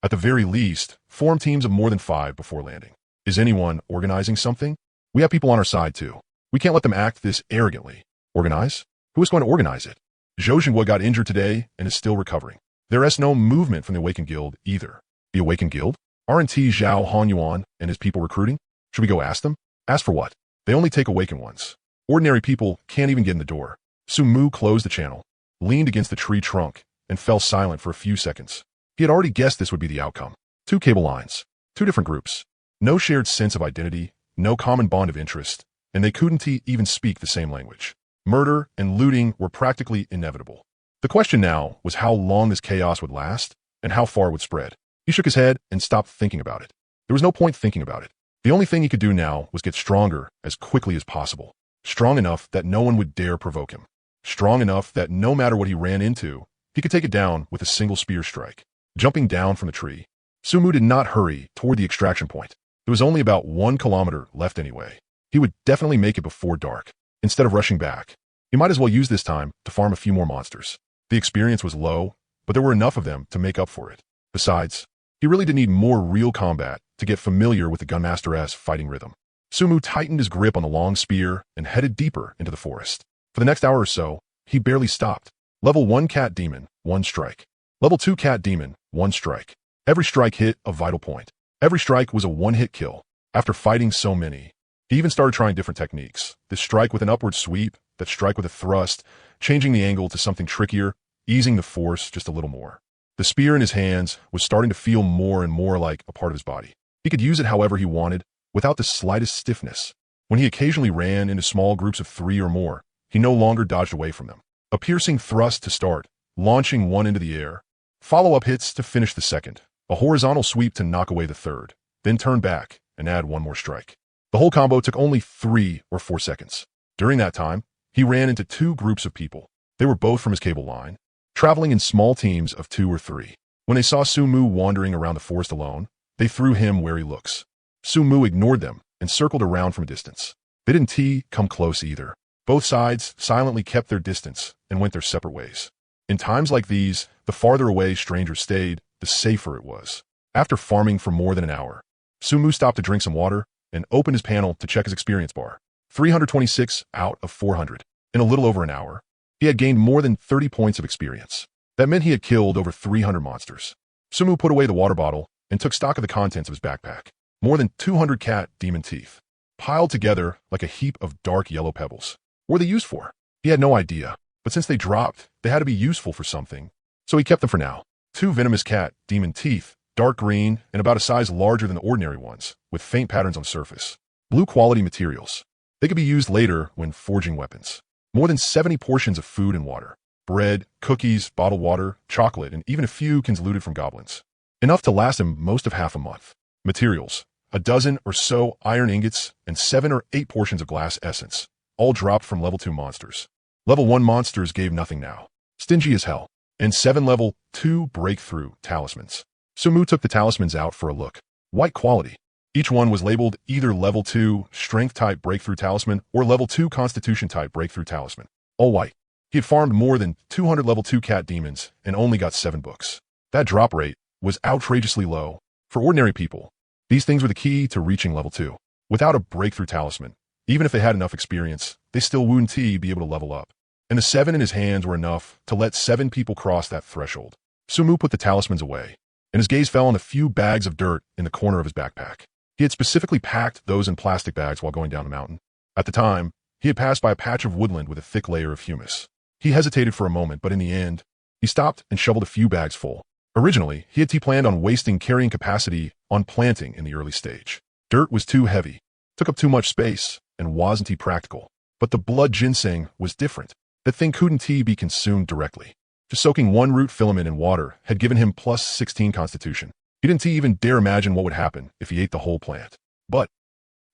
At the very least, form teams of more than 5 before landing. Is anyone organizing something? We have people on our side too. We can't let them act this arrogantly. Organize? Who is going to organize it? Zhou Xingguo got injured today and is still recovering. There is no movement from the Awaken Guild either. The Awaken Guild? Aren't Zhao Hanyuan and his people recruiting? Should we go ask them? Ask for what? They only take Awaken ones. Ordinary people can't even get in the door. Su Mu closed the channel, leaned against the tree trunk, and fell silent for a few seconds. He had already guessed this would be the outcome. 2 cable lines, 2 different groups, no shared sense of identity, no common bond of interest, and they couldn't even speak the same language. Murder and looting were practically inevitable. The question now was how long this chaos would last and how far it would spread. He shook his head and stopped thinking about it. There was no point thinking about it. The only thing he could do now was get stronger as quickly as possible. Strong enough that no one would dare provoke him. Strong enough that no matter what he ran into, he could take it down with a single spear strike. Jumping down from the tree, Su Mu did not hurry toward the extraction point. There was only about 1 kilometer left anyway. He would definitely make it before dark. Instead of rushing back, he might as well use this time to farm a few more monsters. The experience was low, but there were enough of them to make up for it. Besides, he really did need more real combat to get familiar with the Gunmaster's fighting rhythm. Su Mu tightened his grip on the long spear and headed deeper into the forest. For the next hour or so, he barely stopped. Level 1 cat demon, 1 strike. Level 2 cat demon, 1 strike. Every strike hit a vital point. Every strike was a 1-hit kill. After fighting so many, he even started trying different techniques. This strike with an upward sweep, that strike with a thrust, changing the angle to something trickier, easing the force just a little more. The spear in his hands was starting to feel more and more like a part of his body. He could use it however he wanted, without the slightest stiffness. When he occasionally ran into small groups of 3 or more, he no longer dodged away from them. A piercing thrust to start, launching one into the air. Follow-up hits to finish the second. A horizontal sweep to knock away the third. Then turn back and add one more strike. The whole combo took only 3 or 4 seconds. During that time, he ran into 2 groups of people. They were both from his cable line, traveling in small teams of 2 or 3. When they saw Sumu wandering around the forest alone, they threw him where he looks. Sumu ignored them and circled around from a distance. They didn't come close either. Both sides silently kept their distance and went their separate ways. In times like these, the farther away strangers stayed, the safer it was. After farming for more than an hour, Sumu stopped to drink some water and opened his panel to check his experience bar. 326 out of 400. In a little over an hour, he had gained more than 30 points of experience. That meant he had killed over 300 monsters. Sumu put away the water bottle and took stock of the contents of his backpack. More than 200 cat demon teeth, piled together like a heap of dark yellow pebbles. What were they used for? He had no idea, but since they dropped, they had to be useful for something, so he kept them for now. 2 venomous cat demon teeth, dark green and about a size larger than the ordinary ones, with faint patterns on surface. Blue quality materials. They could be used later when forging weapons. More than 70 portions of food and water. Bread, cookies, bottled water, chocolate, and even a few cans looted from goblins. Enough to last him most of half a month. Materials. A dozen or so iron ingots and 7 or 8 portions of glass essence. All dropped from level 2 monsters. Level 1 monsters gave nothing now. Stingy as hell. And 7 level 2 breakthrough talismans. Sumu took the talismans out for a look. White quality. Each one was labeled either level 2 strength type breakthrough talisman or level 2 constitution type breakthrough talisman. All white. He had farmed more than 200 level 2 cat demons and only got 7 books. That drop rate was outrageously low. For ordinary people, these things were the key to reaching level 2. Without a breakthrough talisman, even if they had enough experience, they still wouldn't be able to level up. And the 7 in his hands were enough to let 7 people cross that threshold. Sumu put the talismans away, and his gaze fell on the few bags of dirt in the corner of his backpack. He had specifically packed those in plastic bags while going down the mountain. At the time, he had passed by a patch of woodland with a thick layer of humus. He hesitated for a moment, but in the end, he stopped and shoveled a few bags full. Originally, he had planned on wasting carrying capacity on planting in the early stage. Dirt was too heavy, took up too much space, and wasn't practical. But the blood ginseng was different. That thing couldn't be consumed directly. Just soaking one root filament in water had given him plus 16 constitution. He didn't even dare imagine what would happen if he ate the whole plant. But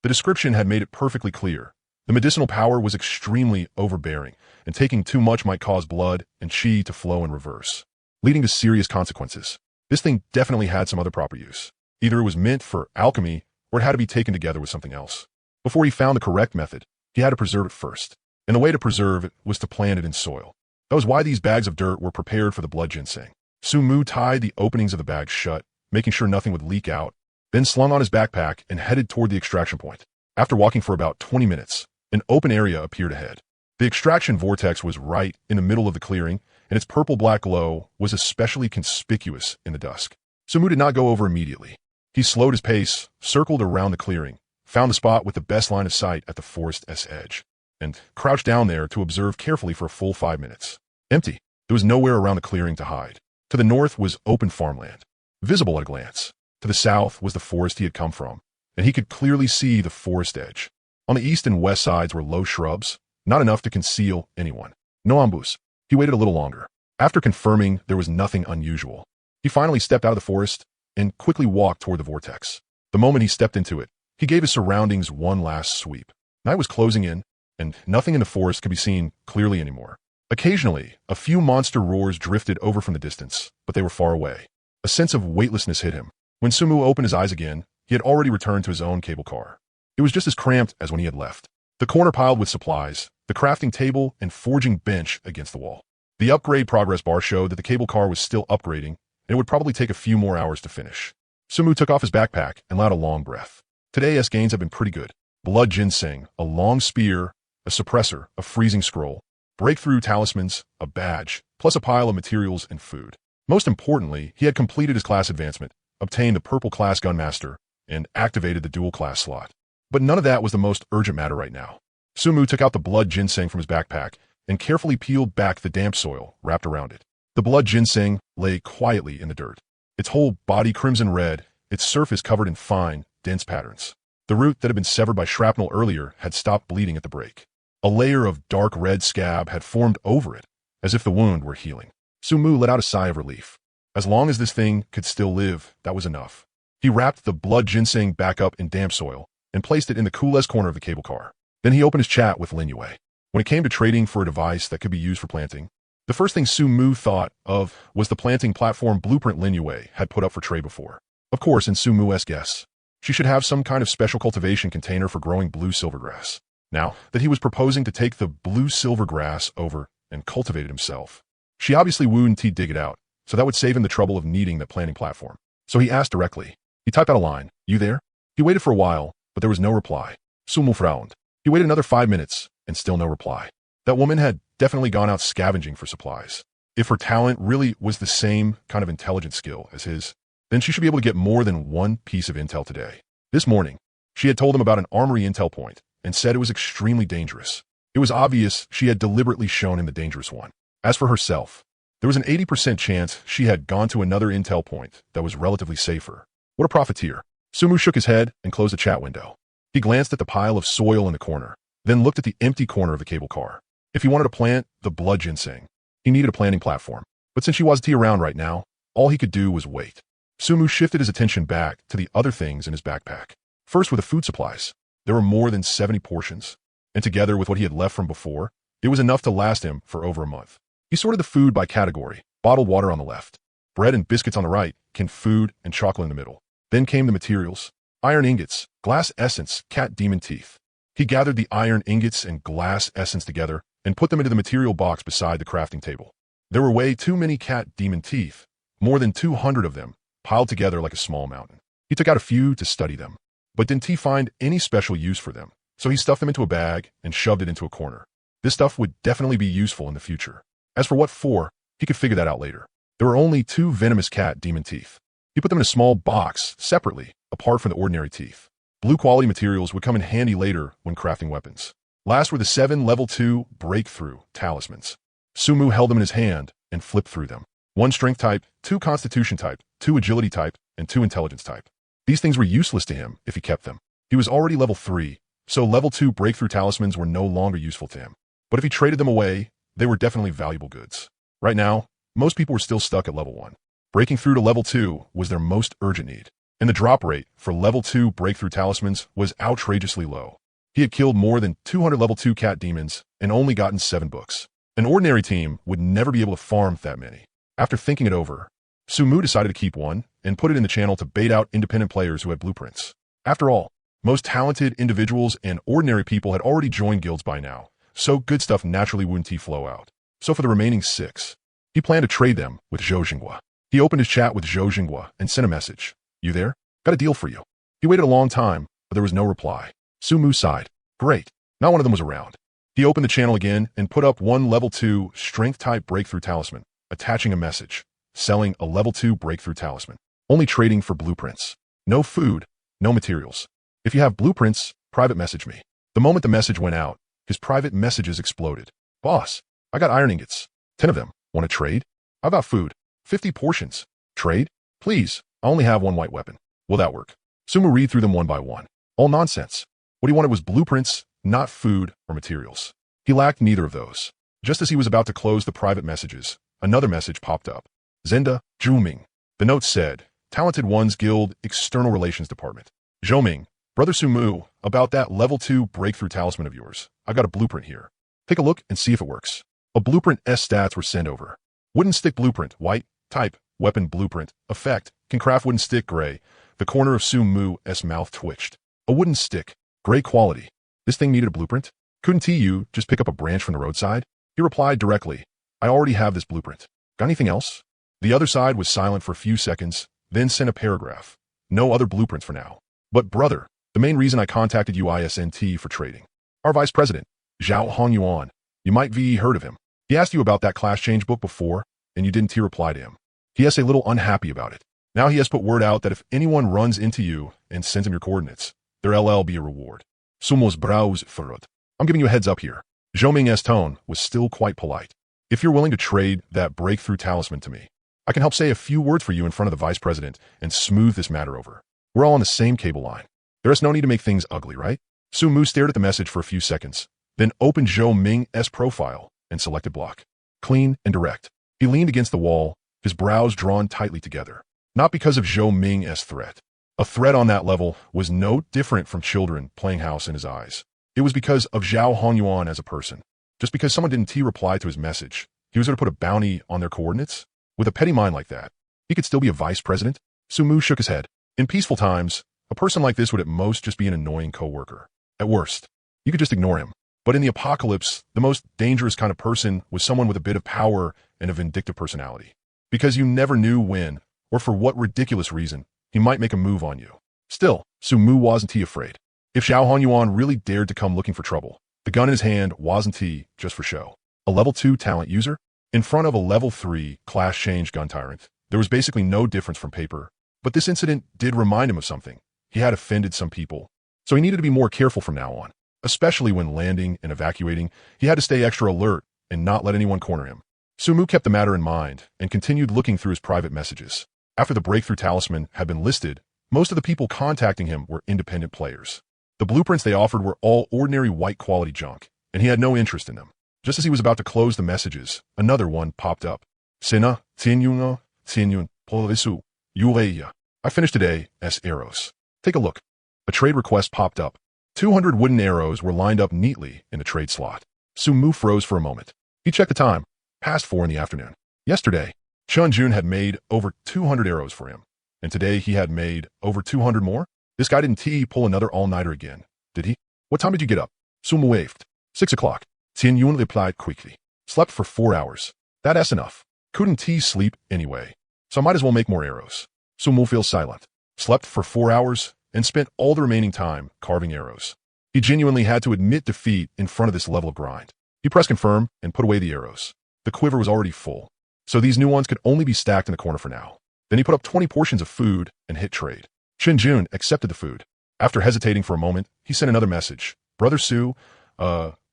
the description had made it perfectly clear. The medicinal power was extremely overbearing, and taking too much might cause blood and chi to flow in reverse, leading to serious consequences. This thing definitely had some other proper use. Either it was meant for alchemy, or it had to be taken together with something else. Before he found the correct method, he had to preserve it first. And the way to preserve it was to plant it in soil. That was why these bags of dirt were prepared for the blood ginseng. Sumu tied the openings of the bags shut, making sure nothing would leak out, then slung on his backpack and headed toward the extraction point. After walking for about 20 minutes, an open area appeared ahead. The extraction vortex was right in the middle of the clearing, and its purple-black glow was especially conspicuous in the dusk. Sumu did not go over immediately. He slowed his pace, circled around the clearing, found the spot with the best line of sight at the forest's edge, and crouched down there to observe carefully for a full 5 minutes. Empty. There was nowhere around the clearing to hide. To the north was open farmland, visible at a glance. To the south was the forest he had come from, and he could clearly see the forest edge. On the east and west sides were low shrubs, not enough to conceal anyone. No ambush. He waited a little longer. After confirming there was nothing unusual, he finally stepped out of the forest and quickly walked toward the vortex. The moment he stepped into it, he gave his surroundings one last sweep. Night was closing in, and nothing in the forest could be seen clearly anymore. Occasionally, a few monster roars drifted over from the distance, but they were far away. A sense of weightlessness hit him. When Sumu opened his eyes again, he had already returned to his own cable car. It was just as cramped as when he had left. The corner piled with supplies, the crafting table and forging bench against the wall. The upgrade progress bar showed that the cable car was still upgrading, and it would probably take a few more hours to finish. Sumu took off his backpack and let out a long breath. Today's gains have been pretty good. Blood ginseng, a long spear, a suppressor, a freezing scroll, breakthrough talismans, a badge, plus a pile of materials and food. Most importantly, he had completed his class advancement, obtained the purple class gunmaster, and activated the dual class slot. But none of that was the most urgent matter right now. Sumu took out the blood ginseng from his backpack and carefully peeled back the damp soil wrapped around it. The blood ginseng lay quietly in the dirt, its whole body crimson red its surface covered in fine, dense patterns. The root that had been severed by shrapnel earlier had stopped bleeding at the break. A layer of dark red scab had formed over it, as if the wound were healing. Sumu let out a sigh of relief. As long as this thing could still live, that was enough. He wrapped the blood ginseng back up in damp soil and placed it in the coolest corner of the cable car. Then he opened his chat with Lin Yue. When it came to trading for a device that could be used for planting, the first thing Sumu thought of was the planting platform blueprint Lin Yue had put up for trade before. Of course, in Sumu's guess, she should have some kind of special cultivation container for growing blue silvergrass. Now that he was proposing to take the blue silvergrass over and cultivate it himself, she obviously wouldn't dig it out, so that would save him the trouble of needing that planting platform. So he asked directly. He typed out a line, "You there?" He waited for a while, but there was no reply. Sumu frowned. He waited another 5 minutes, and still no reply. That woman had definitely gone out scavenging for supplies. If her talent really was the same kind of intelligence skill as his, then she should be able to get more than one piece of intel today. This morning, she had told him about an armory intel point and said it was extremely dangerous. It was obvious she had deliberately shown him the dangerous one. As for herself, there was an 80% chance she had gone to another intel point that was relatively safer. What a profiteer. Sumu shook his head and closed the chat window. He glanced at the pile of soil in the corner, then looked at the empty corner of the cable car. If he wanted to plant the blood ginseng, he needed a planting platform. But since she wasn't around right now, all he could do was wait. Sumu shifted his attention back to the other things in his backpack. First were the food supplies. There were more than 70 portions, and together with what he had left from before, it was enough to last him for over a month. He sorted the food by category: bottled water on the left, bread and biscuits on the right, canned food and chocolate in the middle. Then came the materials: iron ingots, glass essence, cat demon teeth. He gathered the iron ingots and glass essence together and put them into the material box beside the crafting table. There were way too many cat demon teeth, more than 200 of them, piled together like a small mountain. He took out a few to study them, but didn't he find any special use for them, so he stuffed them into a bag and shoved it into a corner. This stuff would definitely be useful in the future. As for what for, he could figure that out later. There were only 2 venomous cat demon teeth. He put them in a small box, separately, apart from the ordinary teeth. Blue quality materials would come in handy later when crafting weapons. Last were the 7 level 2 breakthrough talismans. Sumu held them in his hand and flipped through them. 1 strength type, 2 constitution type, 2 agility type, and 2 intelligence type. These things were useless to him if he kept them. He was already level 3, so level 2 breakthrough talismans were no longer useful to him. But if he traded them away, they were definitely valuable goods. Right now, most people were still stuck at level 1. Breaking through to level 2 was their most urgent need, and the drop rate for level 2 breakthrough talismans was outrageously low. He had killed more than 200 level 2 cat demons and only gotten 7 books. An ordinary team would never be able to farm that many. After thinking it over, Sumu decided to keep one and put it in the channel to bait out independent players who had blueprints. After all, most talented individuals and ordinary people had already joined guilds by now, so good stuff naturally wouldn't flow out. So for the remaining 6, he planned to trade them with Zhou Jingua. He opened his chat with Zhou Jingua and sent a message. "You there? Got a deal for you." He waited a long time, but there was no reply. Sumu sighed. Great. Not one of them was around. He opened the channel again and put up 1 level 2 strength-type breakthrough talisman, attaching a message, selling a level 2 breakthrough talisman. Only trading for blueprints. No food, no materials. If you have blueprints, private message me. The moment the message went out, his private messages exploded. "Boss, I got iron ingots. 10 of them. Want to trade? How about food? 50 portions. Trade? Please, I only have 1 white weapon. Will that work?" Sumu read through them one by one. All nonsense. What he wanted was blueprints, not food or materials. He lacked neither of those. Just as he was about to close the private messages, another message popped up. Zenda, Zhuming. The note said, Talented Ones Guild External Relations Department. Zhoming, Brother Sumu, about that level 2 breakthrough talisman of yours. I got a blueprint here. Take a look and see if it works. A blueprint S stats were sent over. Wooden stick blueprint, white, type, weapon blueprint, effect, can craft wooden stick gray. The corner of Sumu's mouth twitched. A wooden stick, gray quality. This thing needed a blueprint? Couldn't you just pick up a branch from the roadside? He replied directly, I already have this blueprint. Got anything else? The other side was silent for a few seconds, then sent a paragraph. No other blueprints for now. But brother, the main reason I contacted you ISNT for trading. Our vice president, Zhao Hongyuan. You might be heard of him. He asked you about that class change book before, and you didn't reply to him. He is a little unhappy about it. Now he has put word out that if anyone runs into you and sends him your coordinates, their LL be a reward. Sumo's brows furrowed. I'm giving you a heads up here. Zhou Ming's tone was still quite polite. If you're willing to trade that breakthrough talisman to me, I can help say a few words for you in front of the vice president and smooth this matter over. We're all on the same cable line. There is no need to make things ugly, right? Su Mu stared at the message for a few seconds, then opened Zhou Ming's profile and selected block. Clean and direct. He leaned against the wall, his brows drawn tightly together. Not because of Zhou Ming's threat. A threat on that level was no different from children playing house in his eyes. It was because of Zhao Hongyuan as a person. Just because someone didn't reply to his message, he was going to put a bounty on their coordinates? With a petty mind like that, he could still be a vice president? Su Mu shook his head. In peaceful times, a person like this would at most just be an annoying co-worker. At worst, you could just ignore him. But in the apocalypse, the most dangerous kind of person was someone with a bit of power and a vindictive personality. Because you never knew when, or for what ridiculous reason, he might make a move on you. Still, Su Mu wasn't he afraid. If Zhao Hongyuan really dared to come looking for trouble, the gun in his hand wasn't he just for show. A level 2 talent user? In front of a level 3 class change gun tyrant, there was basically no difference from paper. But this incident did remind him of something. He had offended some people. So he needed to be more careful from now on. Especially when landing and evacuating, he had to stay extra alert and not let anyone corner him. Su Mu kept the matter in mind and continued looking through his private messages. After the breakthrough talisman had been listed, most of the people contacting him were independent players. The blueprints they offered were all ordinary white-quality junk, and he had no interest in them. Just as he was about to close the messages, another one popped up. Sena, Tianyuna, Tianyun, Polisu, Yuleya. I finished today, S arrows. Take a look. A trade request popped up. 200 wooden arrows were lined up neatly in the trade slot. Su Mu froze for a moment. He checked the time. Past 4 in the afternoon. Yesterday, Chun Jun had made over 200 arrows for him. And today he had made over 200 more? This guy didn't pull another all-nighter again, did he? What time did you get up? Su Mu waved. 6 o'clock. Tian Yun replied quickly. Slept for 4 hours. That's enough. Couldn't sleep anyway. So I might as well make more arrows. Su Mu feels silent. Slept for 4 hours and spent all the remaining time carving arrows. He genuinely had to admit defeat in front of this level of grind. He pressed confirm and put away the arrows. The quiver was already full, so these new ones could only be stacked in the corner for now. Then he put up 20 portions of food and hit trade. Chin Jun accepted the food. After hesitating for a moment, he sent another message. Brother Su,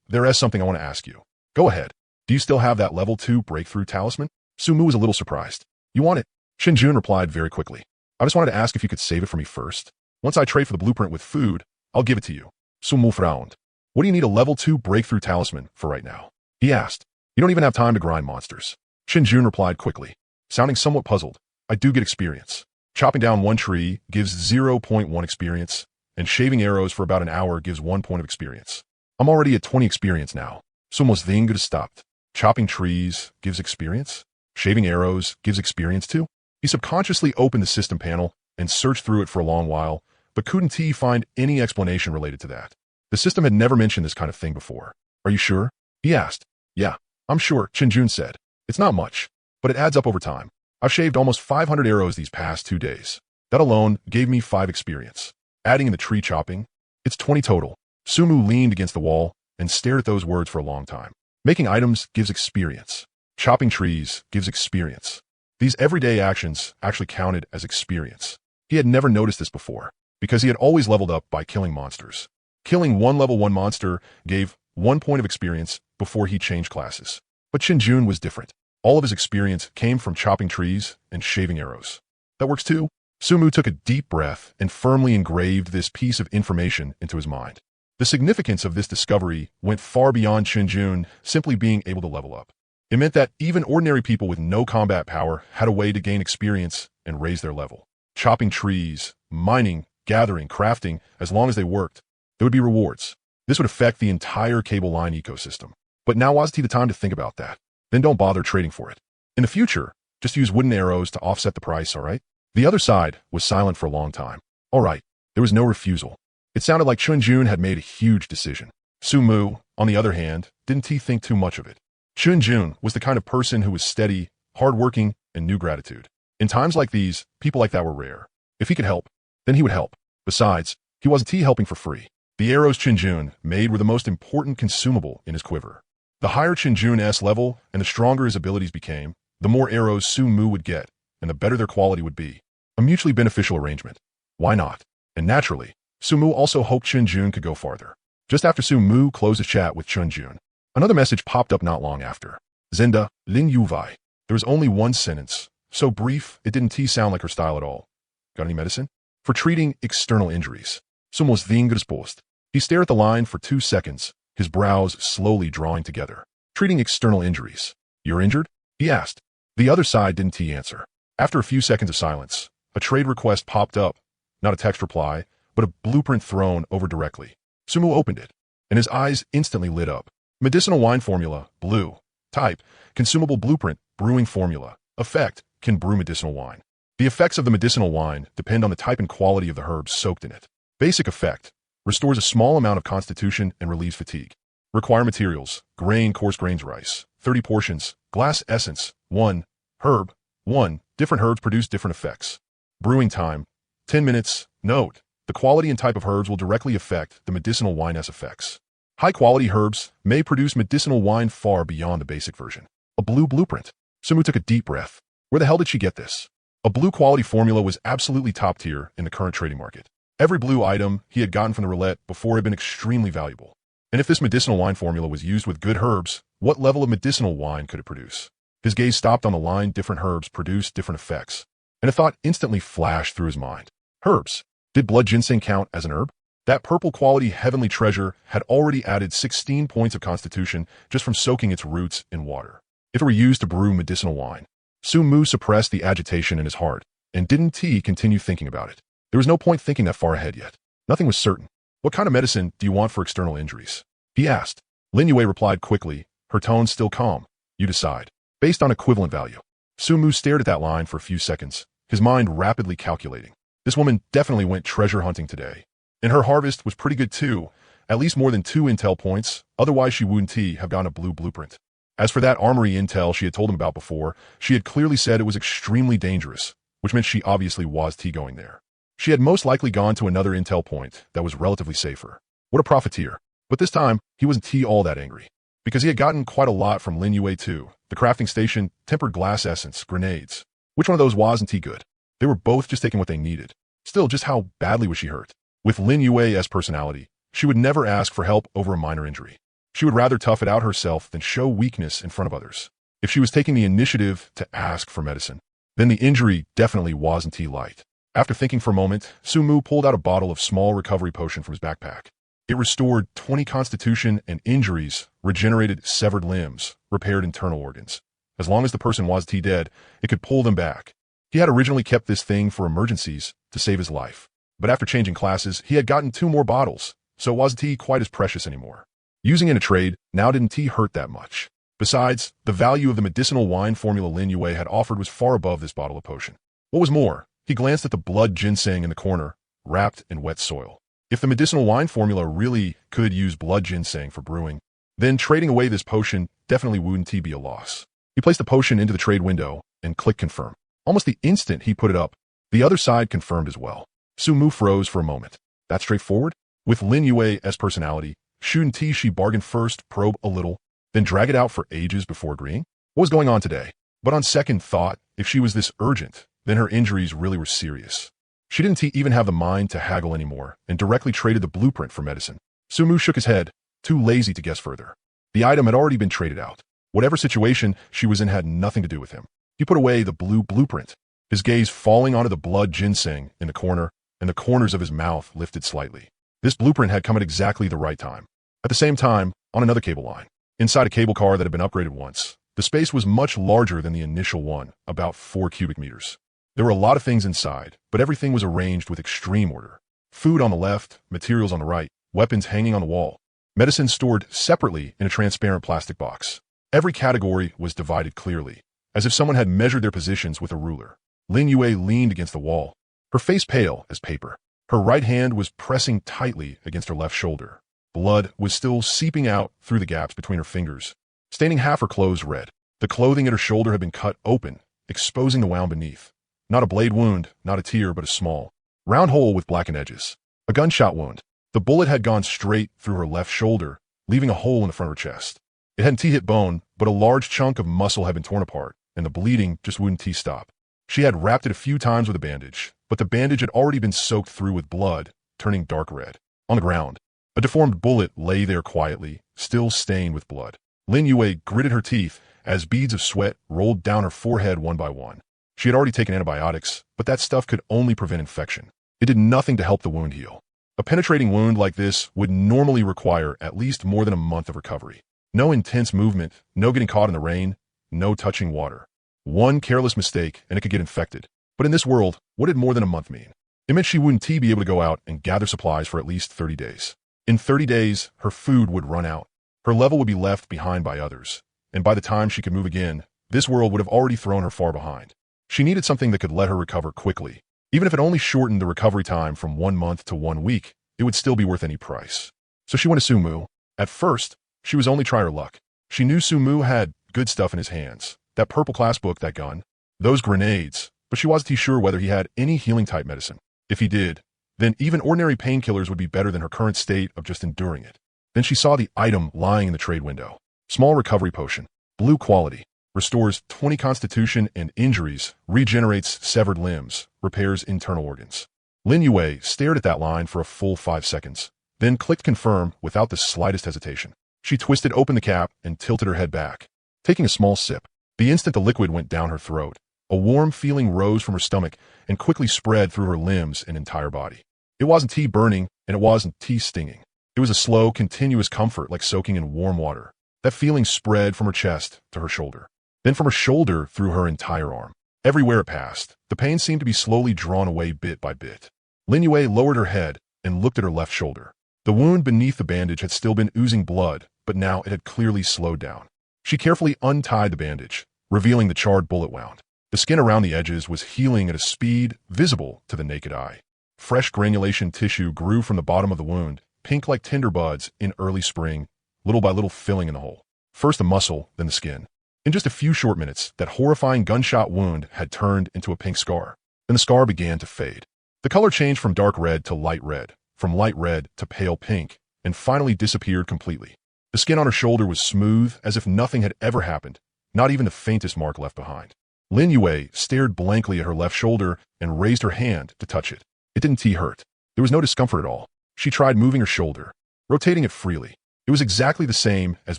there is something I want to ask you. Go ahead. Do you still have that level 2 breakthrough talisman? Su Mu was a little surprised. You want it? Chin Jun replied very quickly. I just wanted to ask if you could save it for me first. Once I trade for the blueprint with food, I'll give it to you. Su Mu frowned. What do you need a level 2 breakthrough talisman for right now? He asked. You don't even have time to grind monsters. Chin Jun replied quickly, sounding somewhat puzzled. I do get experience. Chopping down one tree gives 0.1 experience, and shaving arrows for about an hour gives 1 point of experience. I'm already at 20 experience now. Somos vinga stopped. Chopping trees gives experience? Shaving arrows gives experience too? He subconsciously opened the system panel and searched through it for a long while, but couldn't find any explanation related to that. The system had never mentioned this kind of thing before. Are you sure? He asked. Yeah, I'm sure, Chin Jun said. It's not much, but it adds up over time. I've shaved almost 500 arrows these past 2 days. That alone gave me 5 experience. Adding in the tree chopping, it's 20 total. Su Mu leaned against the wall and stared at those words for a long time. Making items gives experience. Chopping trees gives experience. These everyday actions actually counted as experience. He had never noticed this before, because he had always leveled up by killing monsters. Killing one level 1 monster gave 1 point of experience before he changed classes. But Chin Jun was different. All of his experience came from chopping trees and shaving arrows. That works too. Su Mu took a deep breath and firmly engraved this piece of information into his mind. The significance of this discovery went far beyond Chin Jun simply being able to level up. It meant that even ordinary people with no combat power had a way to gain experience and raise their level. Chopping trees, mining, gathering, crafting, as long as they worked, there would be rewards. This would affect the entire cable line ecosystem. But now wasn't the time to think about that. Then don't bother trading for it. In the future, just use wooden arrows to offset the price, all right? The other side was silent for a long time. All right, there was no refusal. It sounded like Chun Jun had made a huge decision. Su Mu, on the other hand, didn't think too much of it. Chun Jun was the kind of person who was steady, hardworking, and knew gratitude. In times like these, people like that were rare. If he could help, then he would help. Besides, he wasn't helping for free. The arrows Chin Jun made were the most important consumable in his quiver. The higher Chin Jun's level and the stronger his abilities became, the more arrows Su Mu would get, and the better their quality would be. A mutually beneficial arrangement. Why not? And naturally, Su Mu also hoped Chin Jun could go farther. Just after Su Mu closed his chat with Chun Jun, another message popped up not long after. Zenda, Ling Yu Vai. There was only one sentence, so brief it didn't sound like her style at all. Got any medicine? For treating external injuries. Somos vingerspost. He stared at the line for 2 seconds, his brows slowly drawing together. Treating external injuries. You're injured? He asked. The other side didn't answer. After a few seconds of silence, a trade request popped up, not a text reply, but a blueprint thrown over directly. Sumu opened it, and his eyes instantly lit up. Medicinal wine formula, blue. Type, consumable blueprint, brewing formula. Effect, can brew medicinal wine. The effects of the medicinal wine depend on the type and quality of the herbs soaked in it. Basic effect, restores a small amount of constitution and relieves fatigue. Require materials, grain, coarse grains rice, 30 portions, glass essence, 1, herb, 1, different herbs produce different effects. Brewing time, 10 minutes. Note, the quality and type of herbs will directly affect the medicinal wine's effects. High-quality herbs may produce medicinal wine far beyond the basic version. A blue blueprint. Sumu took a deep breath. Where the hell did she get this? A blue quality formula was absolutely top tier in the current trading market. Every blue item he had gotten from the roulette before had been extremely valuable. And if this medicinal wine formula was used with good herbs, what level of medicinal wine could it produce? His gaze stopped on the line different herbs produce different effects, and a thought instantly flashed through his mind. Herbs. Did blood ginseng count as an herb? That purple quality heavenly treasure had already added 16 points of constitution just from soaking its roots in water. If it were used to brew medicinal wine, Sumu suppressed the agitation in his heart and didn't continue thinking about it. There was no point thinking that far ahead yet. Nothing was certain. What kind of medicine do you want for external injuries? He asked. Lin Yue replied quickly, her tone still calm. You decide. Based on equivalent value. Sumu stared at that line for a few seconds, his mind rapidly calculating. This woman definitely went treasure hunting today. And her harvest was pretty good too, at least more than 2 intel points, otherwise she wouldn't have gotten a blue blueprint. As for that armory intel she had told him about before, she had clearly said it was extremely dangerous, which meant she obviously was going there. She had most likely gone to another intel point that was relatively safer. What a profiteer. But this time, he wasn't all that angry. Because he had gotten quite a lot from Lin Yue too. The crafting station, tempered glass essence, grenades. Which one of those wasn't good? They were both just taking what they needed. Still, just how badly was she hurt? With Lin Yue's personality, she would never ask for help over a minor injury. She would rather tough it out herself than show weakness in front of others. If she was taking the initiative to ask for medicine, then the injury definitely wasn't light. After thinking for a moment, Sumu pulled out a bottle of small recovery potion from his backpack. It restored 20 constitution and injuries, regenerated severed limbs, repaired internal organs. As long as the person was dead, it could pull them back. He had originally kept this thing for emergencies to save his life. But after changing classes, he had gotten 2 more bottles, so it wasn't quite as precious anymore. Using it in a trade now didn't hurt that much. Besides, the value of the medicinal wine formula Lin Yue had offered was far above this bottle of potion. What was more, he glanced at the blood ginseng in the corner, wrapped in wet soil. If the medicinal wine formula really could use blood ginseng for brewing, then trading away this potion definitely wouldn't be a loss. He placed the potion into the trade window and clicked confirm. Almost the instant he put it up, the other side confirmed as well. Sumu froze for a moment. That straightforward? With Lin Yue's personality, shouldn't she bargain first, probe a little, then drag it out for ages before agreeing? What was going on today? But on second thought, if she was this urgent, then her injuries really were serious. She didn't even have the mind to haggle anymore and directly traded the blueprint for medicine. Sumu shook his head, too lazy to guess further. The item had already been traded out. Whatever situation she was in had nothing to do with him. He put away the blue blueprint, his gaze falling onto the blood ginseng in the corner, and the corners of his mouth lifted slightly. This blueprint had come at exactly the right time. At the same time, on another cable line, inside a cable car that had been upgraded once, the space was much larger than the initial one, about 4 cubic meters. There were a lot of things inside, but everything was arranged with extreme order. Food on the left, materials on the right, weapons hanging on the wall, medicine stored separately in a transparent plastic box. Every category was divided clearly, as if someone had measured their positions with a ruler. Lin Yue leaned against the wall, her face pale as paper. Her right hand was pressing tightly against her left shoulder. Blood was still seeping out through the gaps between her fingers, staining half her clothes red. The clothing at her shoulder had been cut open, exposing the wound beneath. Not a blade wound, not a tear, but a small, round hole with blackened edges. A gunshot wound. The bullet had gone straight through her left shoulder, leaving a hole in the front of her chest. It hadn't hit bone, but a large chunk of muscle had been torn apart, and the bleeding just wouldn't stop. She had wrapped it a few times with a bandage, but the bandage had already been soaked through with blood, turning dark red. On the ground, a deformed bullet lay there quietly, still stained with blood. Lin Yue gritted her teeth as beads of sweat rolled down her forehead one by one. She had already taken antibiotics, but that stuff could only prevent infection. It did nothing to help the wound heal. A penetrating wound like this would normally require at least more than a month of recovery. No intense movement, no getting caught in the rain, no touching water. One careless mistake and it could get infected. But in this world, what did more than a month mean? It meant she wouldn't be able to go out and gather supplies for at least 30 days. In 30 days, her food would run out. Her level would be left behind by others. And by the time she could move again, this world would have already thrown her far behind. She needed something that could let her recover quickly. Even if it only shortened the recovery time from 1 month to 1 week, it would still be worth any price. So she went to Sumu. At first, she was only trying her luck. She knew Sumu had good stuff in his hands. That purple class book, that gun, those grenades, but she wasn't sure whether he had any healing-type medicine. If he did, then even ordinary painkillers would be better than her current state of just enduring it. Then she saw the item lying in the trade window. Small recovery potion, blue quality, restores 20 constitution and injuries, regenerates severed limbs, repairs internal organs. Lin Yue stared at that line for a full 5 seconds, then clicked confirm without the slightest hesitation. She twisted open the cap and tilted her head back. Taking a small sip, the instant the liquid went down her throat, a warm feeling rose from her stomach and quickly spread through her limbs and entire body. It wasn't tea burning, and it wasn't tea stinging. It was a slow, continuous comfort like soaking in warm water. That feeling spread from her chest to her shoulder, then from her shoulder through her entire arm. Everywhere it passed, the pain seemed to be slowly drawn away bit by bit. Lin Yue lowered her head and looked at her left shoulder. The wound beneath the bandage had still been oozing blood, but now it had clearly slowed down. She carefully untied the bandage, revealing the charred bullet wound. The skin around the edges was healing at a speed visible to the naked eye. Fresh granulation tissue grew from the bottom of the wound, pink like tender buds in early spring, little by little filling in the hole. First the muscle, then the skin. In just a few short minutes, that horrifying gunshot wound had turned into a pink scar. Then the scar began to fade. The color changed from dark red to light red, from light red to pale pink, and finally disappeared completely. The skin on her shoulder was smooth, as if nothing had ever happened, not even the faintest mark left behind. Lin Yue stared blankly at her left shoulder and raised her hand to touch it. It didn't hurt. There was no discomfort at all. She tried moving her shoulder, rotating it freely. It was exactly the same as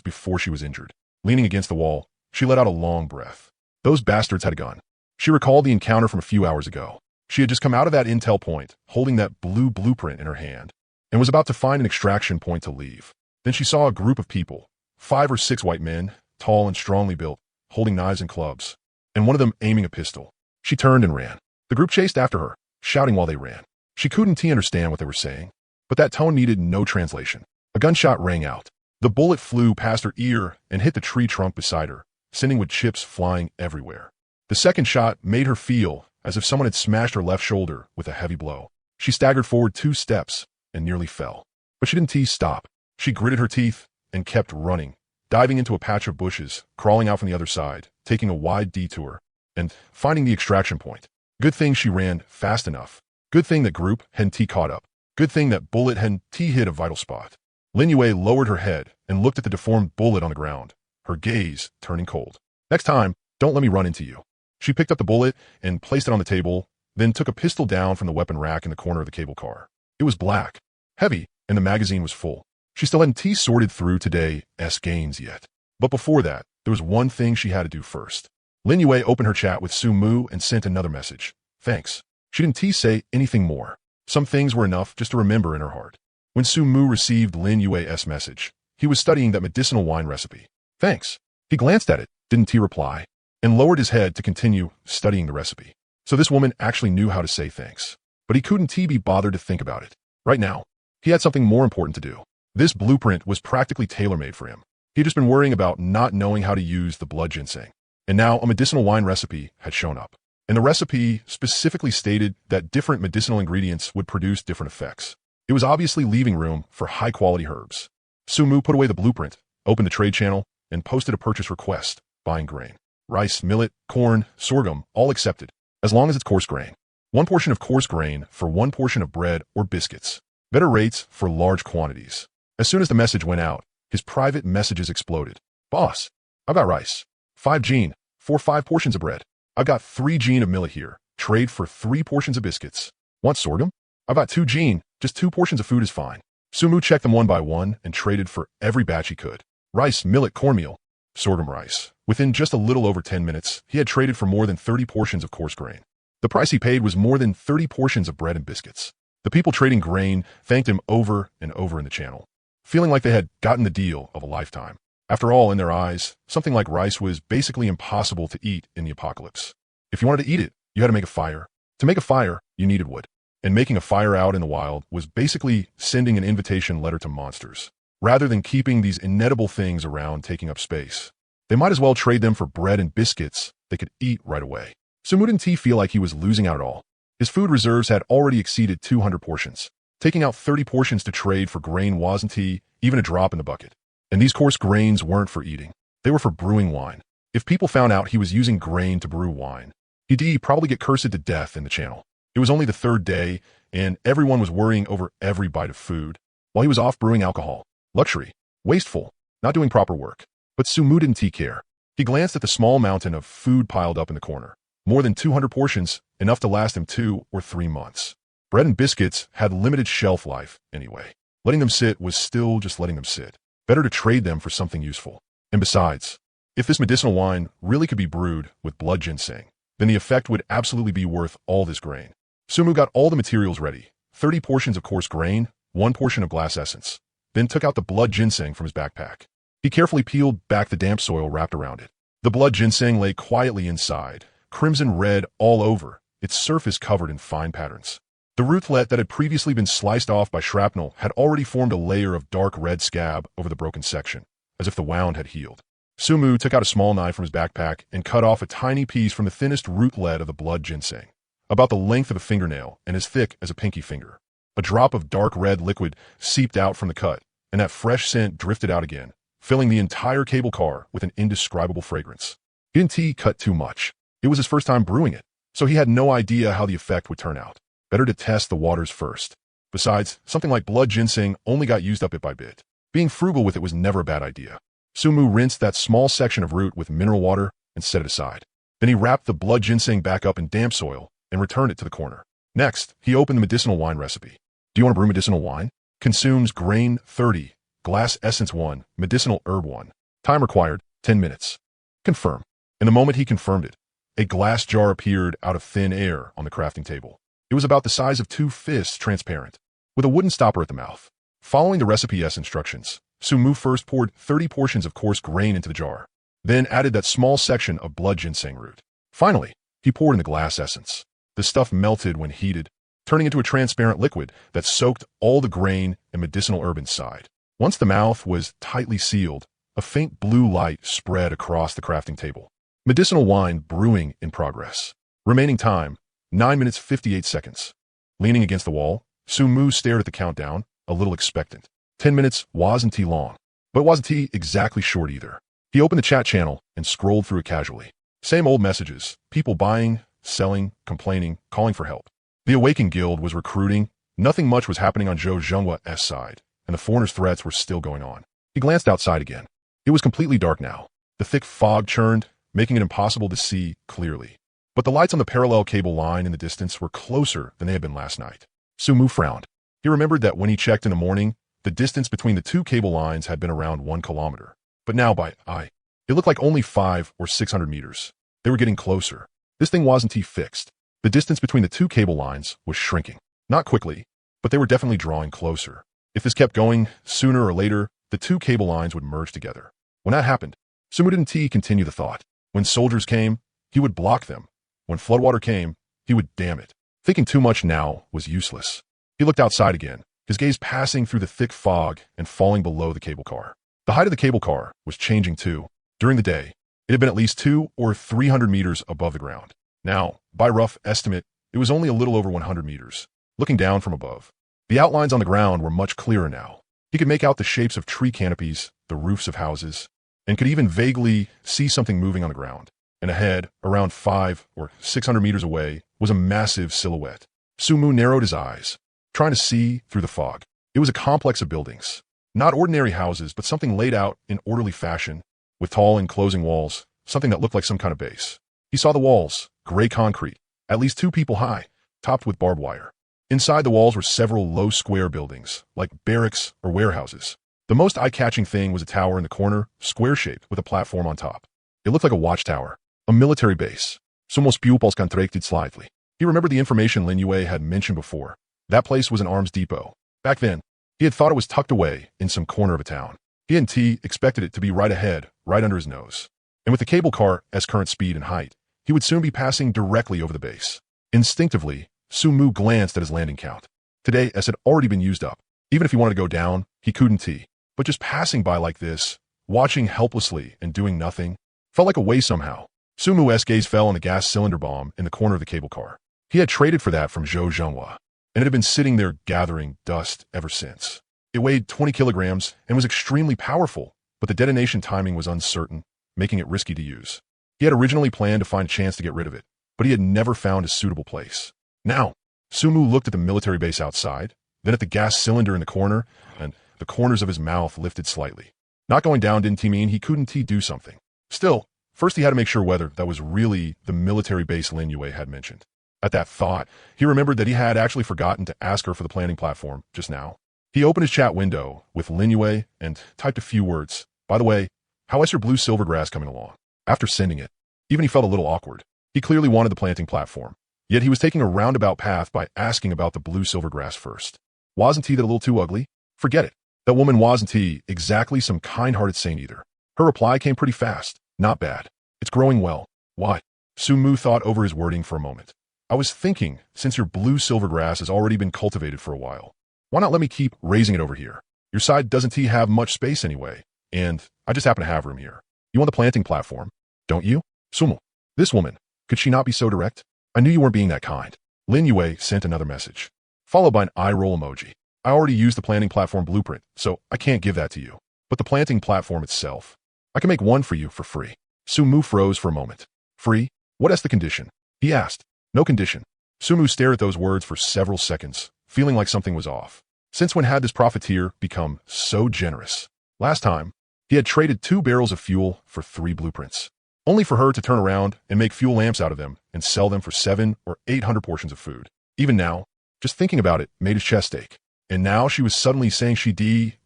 before she was injured. Leaning against the wall, she let out a long breath. Those bastards had a gun. She recalled the encounter from a few hours ago. She had just come out of that intel point, holding that blue blueprint in her hand, and was about to find an extraction point to leave. Then she saw a group of people, 5 or 6 white men, tall and strongly built, holding knives and clubs, and one of them aiming a pistol. She turned and ran. The group chased after her, shouting while they ran. She couldn't understand what they were saying, but that tone needed no translation. A gunshot rang out. The bullet flew past her ear and hit the tree trunk beside her, sending wood chips flying everywhere. The second shot made her feel as if someone had smashed her left shoulder with a heavy blow. She staggered forward 2 steps and nearly fell. But she didn't stop. She gritted her teeth and kept running, diving into a patch of bushes, crawling out from the other side, taking a wide detour, and finding the extraction point. Good thing she ran fast enough. Good thing that group hadn't caught up. Good thing that bullet hadn't hit a vital spot. Lin Yue lowered her head and looked at the deformed bullet on the ground, her gaze turning cold. Next time, don't let me run into you. She picked up the bullet and placed it on the table, then took a pistol down from the weapon rack in the corner of the cable car. It was black, heavy, and the magazine was full. She still hadn't sorted through today's gains yet. But before that, there was one thing she had to do first. Lin Yue opened her chat with Sumu and sent another message. Thanks. She didn't say anything more. Some things were enough just to remember in her heart. When Sumu received Lin Yue's message, he was studying that medicinal wine recipe. Thanks. He glanced at it, didn't reply, and lowered his head to continue studying the recipe. So this woman actually knew how to say thanks. But he couldn't be bothered to think about it. Right now, he had something more important to do. This blueprint was practically tailor-made for him. He'd just been worrying about not knowing how to use the blood ginseng. And now a medicinal wine recipe had shown up. And the recipe specifically stated that different medicinal ingredients would produce different effects. It was obviously leaving room for high-quality herbs. Sumu put away the blueprint, opened the trade channel, and posted a purchase request, buying grain. Rice, millet, corn, sorghum, all accepted, as long as it's coarse grain. 1 portion of coarse grain for 1 portion of bread or biscuits. Better rates for large quantities. As soon as the message went out, his private messages exploded. Boss, I've got rice. 5 gene, for 5 portions of bread. I've got 3 gene of millet here. Trade for 3 portions of biscuits. Want sorghum? I've got 2 gene, just 2 portions of food is fine. Sumu checked them one by one and traded for every batch he could. Rice, millet, cornmeal. sorghum rice. Within just a little over 10 minutes, he had traded for more than 30 portions of coarse grain. The price he paid was more than 30 portions of bread and biscuits. The people trading grain thanked him over and over in the channel, feeling like they had gotten the deal of a lifetime. After all, in their eyes, something like rice was basically impossible to eat in the apocalypse. If you wanted to eat it, you had to make a fire. To make a fire, you needed wood. And making a fire out in the wild was basically sending an invitation letter to monsters. Rather than keeping these inedible things around taking up space, they might as well trade them for bread and biscuits they could eat right away. Sumu didn't feel like he was losing out at all. His food reserves had already exceeded 200 portions. Taking out 30 portions to trade for grain wasn't even a drop in the bucket. And these coarse grains weren't for eating. They were for brewing wine. If people found out he was using grain to brew wine, he'd probably get cursed to death in the channel. It was only the third day, and everyone was worrying over every bite of food, while he was off brewing alcohol. Luxury. Wasteful. Not doing proper work. But Sumu didn't care. He glanced at the small mountain of food piled up in the corner. More than 200 portions, enough to last him 2 or 3 months. Bread and biscuits had limited shelf life, anyway. Letting them sit was still just letting them sit. Better to trade them for something useful. And besides, if this medicinal wine really could be brewed with blood ginseng, then the effect would absolutely be worth all this grain. Sumu got all the materials ready, 30 portions of coarse grain, 1 portion of glass essence, then took out the blood ginseng from his backpack. He carefully peeled back the damp soil wrapped around it. The blood ginseng lay quietly inside, crimson red all over, its surface covered in fine patterns. The rootlet that had previously been sliced off by shrapnel had already formed a layer of dark red scab over the broken section, as if the wound had healed. Sumu took out a small knife from his backpack and cut off a tiny piece from the thinnest rootlet of the blood ginseng, about the length of a fingernail and as thick as a pinky finger. A drop of dark red liquid seeped out from the cut, and that fresh scent drifted out again, filling the entire cable car with an indescribable fragrance. He didn't cut too much. It was his first time brewing it, so he had no idea how the effect would turn out. Better to test the waters first. Besides, something like blood ginseng only got used up bit by bit. Being frugal with it was never a bad idea. Sumu rinsed that small section of root with mineral water and set it aside. Then he wrapped the blood ginseng back up in damp soil and returned it to the corner. Next, he opened the medicinal wine recipe. Do you want to brew medicinal wine? Consumes grain 30, glass essence 1, medicinal herb 1. Time required 10 minutes. Confirm. And the moment he confirmed it, a glass jar appeared out of thin air on the crafting table. It was about the size of 2 fists, transparent, with a wooden stopper at the mouth. Following the recipe instructions, Sumu first poured 30 portions of coarse grain into the jar, then added that small section of blood ginseng root. Finally, he poured in the glass essence. The stuff melted when heated, turning into a transparent liquid that soaked all the grain and medicinal herb inside. Once the mouth was tightly sealed, a faint blue light spread across the crafting table. Medicinal wine brewing in progress. Remaining time, 9 minutes 58 seconds. Leaning against the wall, Sumu stared at the countdown, a little expectant. 10 minutes wasn't long, but wasn't exactly short either. He opened the chat channel and scrolled through it casually. Same old messages, people buying, selling, complaining, calling for help. The Awaken Guild was recruiting, nothing much was happening on Zhou Zhenhua's side, and the foreigners' threats were still going on. He glanced outside again. It was completely dark now. The thick fog churned, making it impossible to see clearly. But the lights on the parallel cable line in the distance were closer than they had been last night. Sumu frowned. He remembered that when he checked in the morning, the distance between the 2 cable lines had been around 1 kilometer. But now by eye, it looked like only 5 or 600 meters. They were getting closer. This thing wasn't fixed. The distance between the 2 cable lines was shrinking. Not quickly, but they were definitely drawing closer. If this kept going, sooner or later, the 2 cable lines would merge together. When that happened, Sumu didn't continue the thought. When soldiers came, he would block them. When floodwater came, he would dam it. Thinking too much now was useless. He looked outside again, his gaze passing through the thick fog and falling below the cable car. The height of the cable car was changing too. During the day, it had been at least 200 or 300 meters above the ground. Now, by rough estimate, it was only a little over 100 meters. Looking down from above, the outlines on the ground were much clearer now. He could make out the shapes of tree canopies, the roofs of houses, and could even vaguely see something moving on the ground. And ahead, around 500 or 600 meters away, was a massive silhouette. Sumu narrowed his eyes, trying to see through the fog. It was a complex of buildings. Not ordinary houses, but something laid out in orderly fashion, with tall enclosing walls, something that looked like some kind of base. He saw the walls, gray concrete, at least 2 people high, topped with barbed wire. Inside the walls were several low square buildings, like barracks or warehouses. The most eye-catching thing was a tower in the corner, square-shaped, with a platform on top. It looked like a watchtower, a military base. Summo's pupils contracted slightly. He remembered the information Lin Yue had mentioned before. That place was an arms depot. Back then, he had thought it was tucked away in some corner of a town. He and T expected it to be right ahead, right under his nose. And with the cable car as current speed and height, he would soon be passing directly over the base. Instinctively, Sumu glanced at his landing count. Today, S had already been used up. Even if he wanted to go down, he couldn't T. But just passing by like this, watching helplessly and doing nothing, felt like a waste somehow. Sumu's gaze fell on the gas cylinder bomb in the corner of the cable car. He had traded for that from Zhou Zhenghua, and it had been sitting there gathering dust ever since. It weighed 20 kilograms and was extremely powerful, but the detonation timing was uncertain, making it risky to use. He had originally planned to find a chance to get rid of it, but he had never found a suitable place. Now, Sumu looked at the military base outside, then at the gas cylinder in the corner, and the corners of his mouth lifted slightly. Not going down didn't mean he couldn't do something. Still, first he had to make sure whether that was really the military base Lin Yue had mentioned. At that thought, he remembered that he had actually forgotten to ask her for the planning platform just now. He opened his chat window with Lin Yue and typed a few words. By the way, how is your blue silvergrass coming along? After sending it, even he felt a little awkward. He clearly wanted the planting platform, yet he was taking a roundabout path by asking about the blue silvergrass first. Wasn't he that a little too ugly? Forget it. That woman wasn't he exactly some kind-hearted saint either. Her reply came pretty fast. Not bad. It's growing well. Why? Sumu thought over his wording for a moment. I was thinking, since your blue silvergrass has already been cultivated for a while, why not let me keep raising it over here? Your side doesn't have much space anyway, and I just happen to have room here. You want the planting platform, don't you? Sumu. This woman, could she not be so direct? I knew you weren't being that kind. Lin Yue sent another message, followed by an eye roll emoji. I already used the planting platform blueprint, so I can't give that to you. But the planting platform itself, I can make one for you for free. Sumu froze for a moment. Free? What is the condition? He asked. No condition. Sumu stared at those words for several seconds, feeling like something was off. Since when had this profiteer become so generous? Last time, he had traded 2 barrels of fuel for 3 blueprints, only for her to turn around and make fuel lamps out of them and sell them for 700 or 800 portions of food. Even now, just thinking about it made his chest ache. And now she was suddenly saying she'd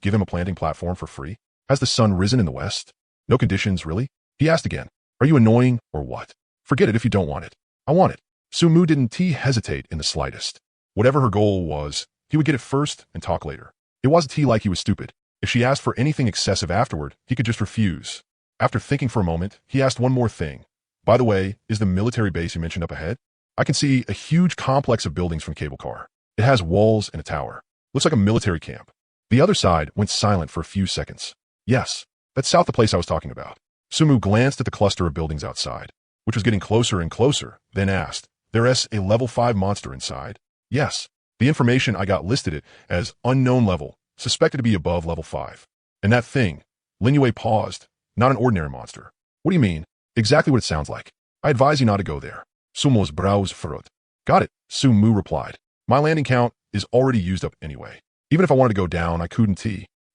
give him a planting platform for free? Has the sun risen in the west? No conditions, really? He asked again. Are you annoying or what? Forget it if you don't want it. I want it. Sumu didn't hesitate in the slightest. Whatever her goal was, he would get it first and talk later. It wasn't like he was stupid. If she asked for anything excessive afterward, he could just refuse. After thinking for a moment, he asked one more thing. By the way, is the military base you mentioned up ahead? I can see a huge complex of buildings from cable car. It has walls and a tower. Looks like a military camp. The other side went silent for a few seconds. Yes, that's south the place I was talking about. Sumu glanced at the cluster of buildings outside, which was getting closer and closer, then asked, There's a level 5 monster inside? Yes. The information I got listed it as unknown level, suspected to be above level 5. And that thing, Lin Yue paused, not an ordinary monster. What do you mean? Exactly what it sounds like. I advise you not to go there. Sumu's brows furrowed. Got it, Sumu replied. My landing count is already used up anyway. Even if I wanted to go down, I couldn't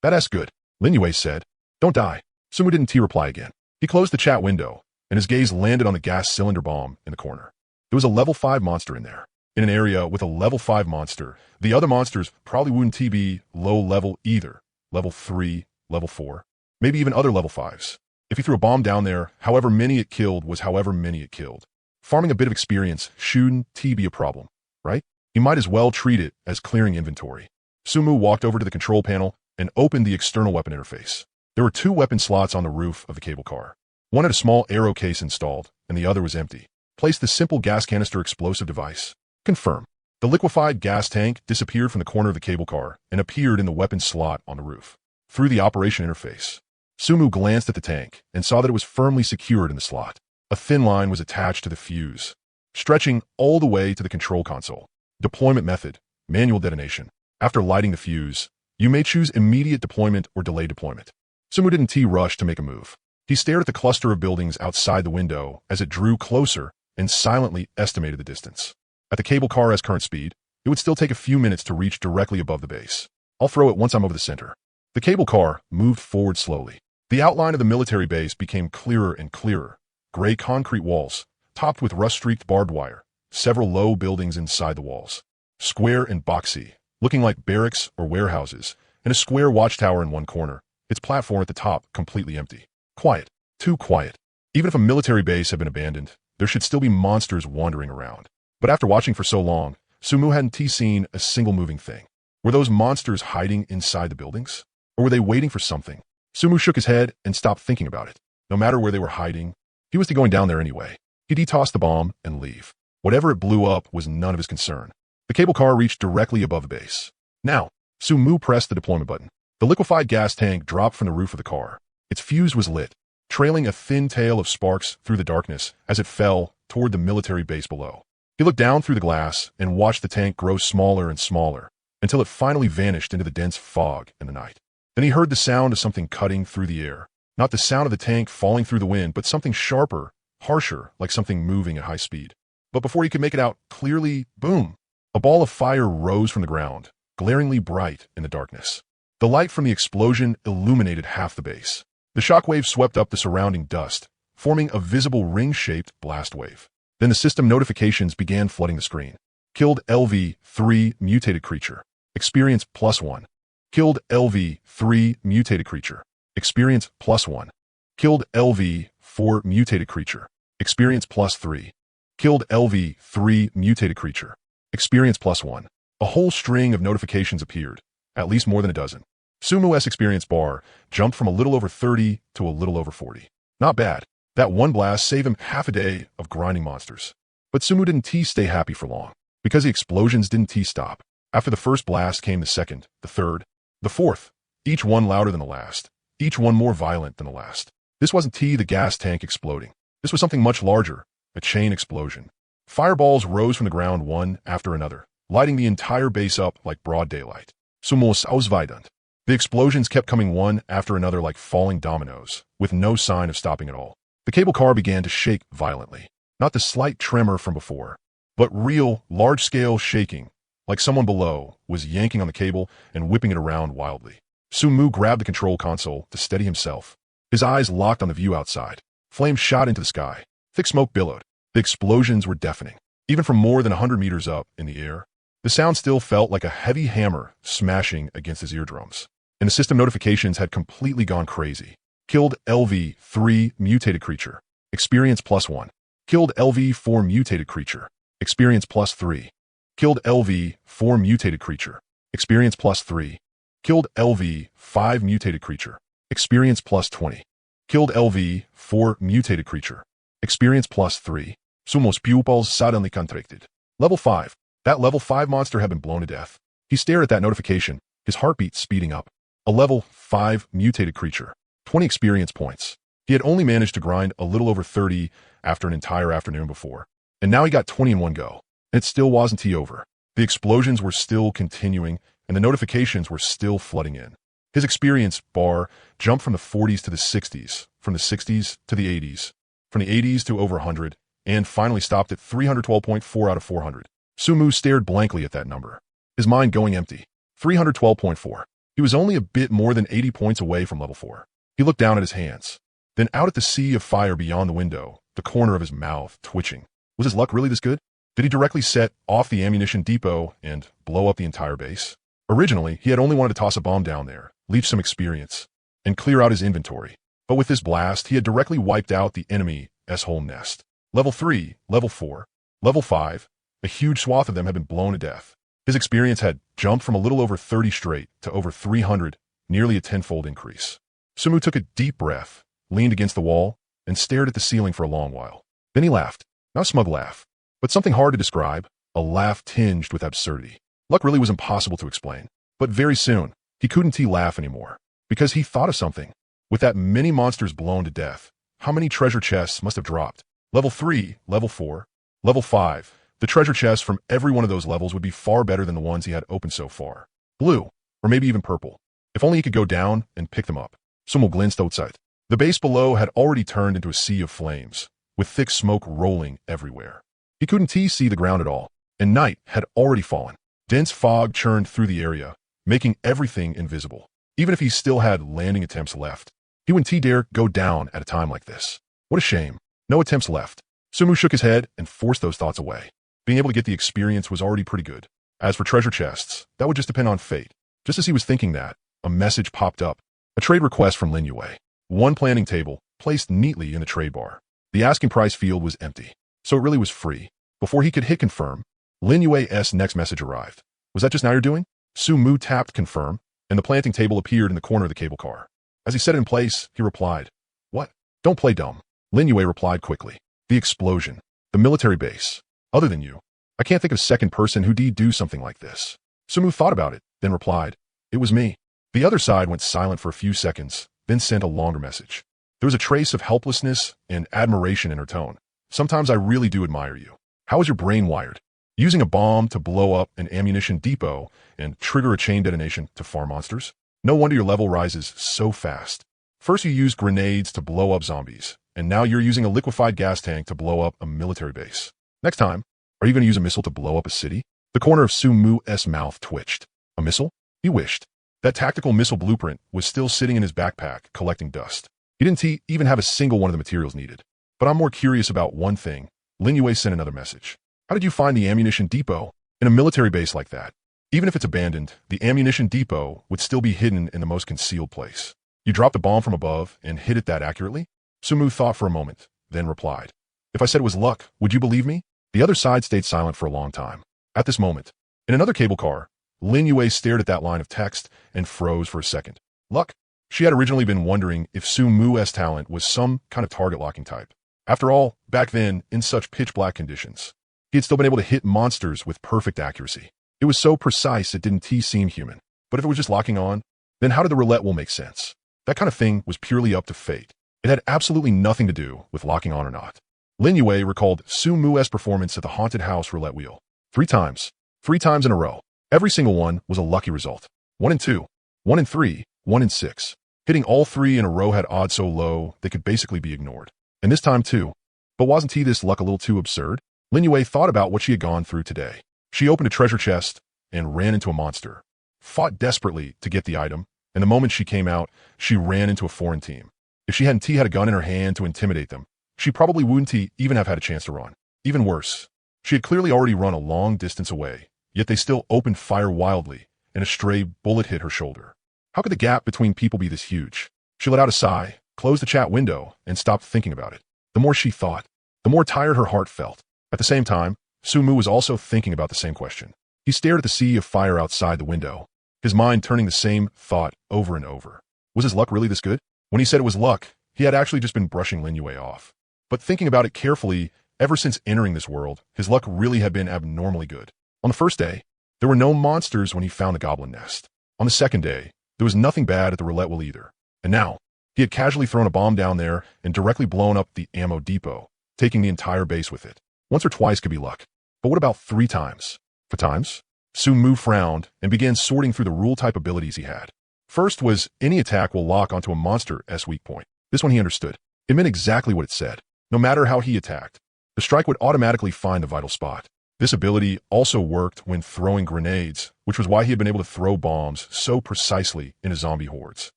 That's good, Lin Yue said. Don't die. Sumu didn't reply again. He closed the chat window, and his gaze landed on the gas cylinder bomb in the corner. There was a level 5 monster in there. In an area with a level 5 monster, the other monsters probably wouldn't be low level either. Level 3, level 4, maybe even other level 5s. If he threw a bomb down there, however many it killed was however many it killed. Farming a bit of experience shouldn't be a problem, right? He might as well treat it as clearing inventory. Sumu walked over to the control panel and opened the external weapon interface. There were 2 weapon slots on the roof of the cable car. One had a small arrow case installed, and the other was empty. Place the simple gas canister explosive device. Confirm. The liquefied gas tank disappeared from the corner of the cable car and appeared in the weapon slot on the roof. Through the operation interface, Sumu glanced at the tank and saw that it was firmly secured in the slot. A thin line was attached to the fuse, stretching all the way to the control console. Deployment method, manual detonation. After lighting the fuse, you may choose immediate deployment or delayed deployment. Sumu didn't rush to make a move. He stared at the cluster of buildings outside the window as it drew closer and silently estimated the distance. At the cable car as current speed, it would still take a few minutes to reach directly above the base. I'll throw it once I'm over the center. The cable car moved forward slowly. The outline of the military base became clearer and clearer. Gray concrete walls, topped with rust-streaked barbed wire. Several low buildings inside the walls. Square and boxy, looking like barracks or warehouses, and a square watchtower in one corner, its platform at the top completely empty. Quiet. Too quiet. Even if a military base had been abandoned, there should still be monsters wandering around. But after watching for so long, Sumu hadn't seen a single moving thing. Were those monsters hiding inside the buildings? Or were they waiting for something? Sumu shook his head and stopped thinking about it. No matter where they were hiding, he was going down there anyway. He'd detoss the bomb and leave. Whatever it blew up was none of his concern. The cable car reached directly above the base. Now, Sumu pressed the deployment button. The liquefied gas tank dropped from the roof of the car. Its fuse was lit, trailing a thin tail of sparks through the darkness as it fell toward the military base below. He looked down through the glass and watched the tank grow smaller and smaller until it finally vanished into the dense fog in the night. Then he heard the sound of something cutting through the air. Not the sound of the tank falling through the wind, but something sharper, harsher, like something moving at high speed. But before he could make it out clearly, boom! A ball of fire rose from the ground, glaringly bright in the darkness. The light from the explosion illuminated half the base. The shockwave swept up the surrounding dust, forming a visible ring-shaped blast wave. Then the system notifications began flooding the screen. Killed LV-3 mutated creature. Experience +1. Killed LV-3 mutated creature. Experience +1. Killed LV-4 mutated creature. Experience +3. Killed LV-3 mutated creature. Experience +1. A whole string of notifications appeared, at least more than a dozen. Sumu's experience bar jumped from a little over 30 to a little over 40. Not bad. That one blast saved him half a day of grinding monsters. But Sumu didn't stay happy for long, because the explosions didn't stop. After the first blast came the second, the third, the fourth, each one louder than the last, each one more violent than the last. This wasn't the gas tank exploding. This was something much larger, a chain explosion. Fireballs rose from the ground one after another, lighting the entire base up like broad daylight. Sumus ausweidend. The explosions kept coming one after another like falling dominoes, with no sign of stopping at all. The cable car began to shake violently. Not the slight tremor from before, but real, large-scale shaking, like someone below was yanking on the cable and whipping it around wildly. Sumu grabbed the control console to steady himself. His eyes locked on the view outside. Flames shot into the sky. Thick smoke billowed. The explosions were deafening. Even from more than 100 meters up in the air, the sound still felt like a heavy hammer smashing against his eardrums. And the system notifications had completely gone crazy. Killed LV-3 mutated creature. Experience +1. Killed LV-4 mutated creature. Experience +3. Killed LV-4 mutated creature. Experience +3. Killed LV-5 mutated creature. Experience +20. Killed LV-4 mutated creature. Experience +3. Sumos pupils suddenly contracted. Level 5. That level 5 monster had been blown to death. He stared at that notification, his heartbeat speeding up. A level 5 mutated creature. 20 experience points. He had only managed to grind a little over 30 after an entire afternoon before. And now he got 20 in one go. And it still wasn't over. The explosions were still continuing, and the notifications were still flooding in. His experience bar jumped from the 40s to the 60s, from the 60s to the 80s, from the 80s to over 100, and finally stopped at 312.4 out of 400. Sumu stared blankly at that number, his mind going empty. 312.4. He was only a bit more than 80 points away from level 4. He looked down at his hands, then out at the sea of fire beyond the window, the corner of his mouth twitching. Was his luck really this good? Did he directly set off the ammunition depot and blow up the entire base? Originally, he had only wanted to toss a bomb down there, leave some experience, and clear out his inventory. But with this blast, he had directly wiped out the enemy's whole nest. Level 3, Level 4, Level 5, a huge swath of them had been blown to death. His experience had jumped from a little over 30 straight to over 300, nearly a tenfold increase. Sumu took a deep breath, leaned against the wall, and stared at the ceiling for a long while. Then he laughed. Not a smug laugh, but something hard to describe, a laugh tinged with absurdity. Luck really was impossible to explain. But very soon, he couldn't laugh anymore, because he thought of something. With that many monsters blown to death, how many treasure chests must have dropped? Level 3, Level 4, Level 5. The treasure chests from every one of those levels would be far better than the ones he had opened so far. Blue, or maybe even purple. If only he could go down and pick them up. Sumo glanced outside. The base below had already turned into a sea of flames, with thick smoke rolling everywhere. He couldn't see the ground at all, and night had already fallen. Dense fog churned through the area, making everything invisible. Even if he still had landing attempts left, he wouldn't dare go down at a time like this. What a shame. No attempts left. Sumu shook his head and forced those thoughts away. Being able to get the experience was already pretty good. As for treasure chests, that would just depend on fate. Just as he was thinking that, a message popped up. A trade request from Lin Yue. One planting table, placed neatly in the trade bar. The asking price field was empty, so it really was free. Before he could hit confirm, Lin Yue's next message arrived. Was that just now you're doing? Su Mu tapped confirm, and the planting table appeared in the corner of the cable car. As he set it in place, he replied, "What? Don't play dumb." Lin Yue replied quickly. "The explosion. The military base. Other than you, I can't think of a second person who'd do something like this." Su Mu thought about it, then replied, "It was me." The other side went silent for a few seconds, then sent a longer message. There was a trace of helplessness and admiration in her tone. "Sometimes I really do admire you. How is your brain wired? Using a bomb to blow up an ammunition depot and trigger a chain detonation to farm monsters? No wonder your level rises so fast. First you used grenades to blow up zombies, and now you're using a liquefied gas tank to blow up a military base. Next time, are you going to use a missile to blow up a city?" The corner of Su Mu's mouth twitched. A missile? He wished. That tactical missile blueprint was still sitting in his backpack, collecting dust. He didn't even have a single one of the materials needed. "But I'm more curious about one thing." Lin Yue sent another message. "How did you find the ammunition depot in a military base like that? Even if it's abandoned, the ammunition depot would still be hidden in the most concealed place. You dropped a bomb from above and hit it that accurately?" Su Mu thought for a moment, then replied, "If I said it was luck, would you believe me?" The other side stayed silent for a long time. At this moment, in another cable car, Lin Yue stared at that line of text and froze for a second. Luck? She had originally been wondering if Su Mu's talent was some kind of target locking type. After all, back then, in such pitch black conditions, he had still been able to hit monsters with perfect accuracy. It was so precise it didn't seem human. But if it was just locking on, then how did the roulette wheel make sense? That kind of thing was purely up to fate. It had absolutely nothing to do with locking on or not. Lin Yue recalled Su Mu's performance at the haunted house roulette wheel. 3 times. 3 times in a row. Every single one was a lucky result. 1 in 2, 1 in 3, 1 in 6. Hitting all 3 in a row had odds so low they could basically be ignored. And this time too. But wasn't this luck a little too absurd? Lin Yue thought about what she had gone through today. She opened a treasure chest and ran into a monster. Fought desperately to get the item, and the moment she came out, she ran into a foreign team. If she hadn't had a gun in her hand to intimidate them, she probably wouldn't even have had a chance to run. Even worse, she had clearly already run a long distance away, yet they still opened fire wildly, and a stray bullet hit her shoulder. How could the gap between people be this huge? She let out a sigh, closed the chat window, and stopped thinking about it. The more she thought, the more tired her heart felt. At the same time, Su Mu was also thinking about the same question. He stared at the sea of fire outside the window, his mind turning the same thought over and over. Was his luck really this good? When he said it was luck, he had actually just been brushing Lin Yue off. But thinking about it carefully, ever since entering this world, his luck really had been abnormally good. On the first day, there were no monsters when he found the goblin nest. On the second day, there was nothing bad at the roulette wheel either. And now, he had casually thrown a bomb down there and directly blown up the ammo depot, taking the entire base with it. Once or twice could be luck. But what about 3 times? 4 times? Su Mu frowned and began sorting through the rule-type abilities he had. First was, any attack will lock onto a monster's weak point. This one he understood. It meant exactly what it said. No matter how he attacked, the strike would automatically find the vital spot. This ability also worked when throwing grenades, which was why he had been able to throw bombs so precisely into zombie hordes,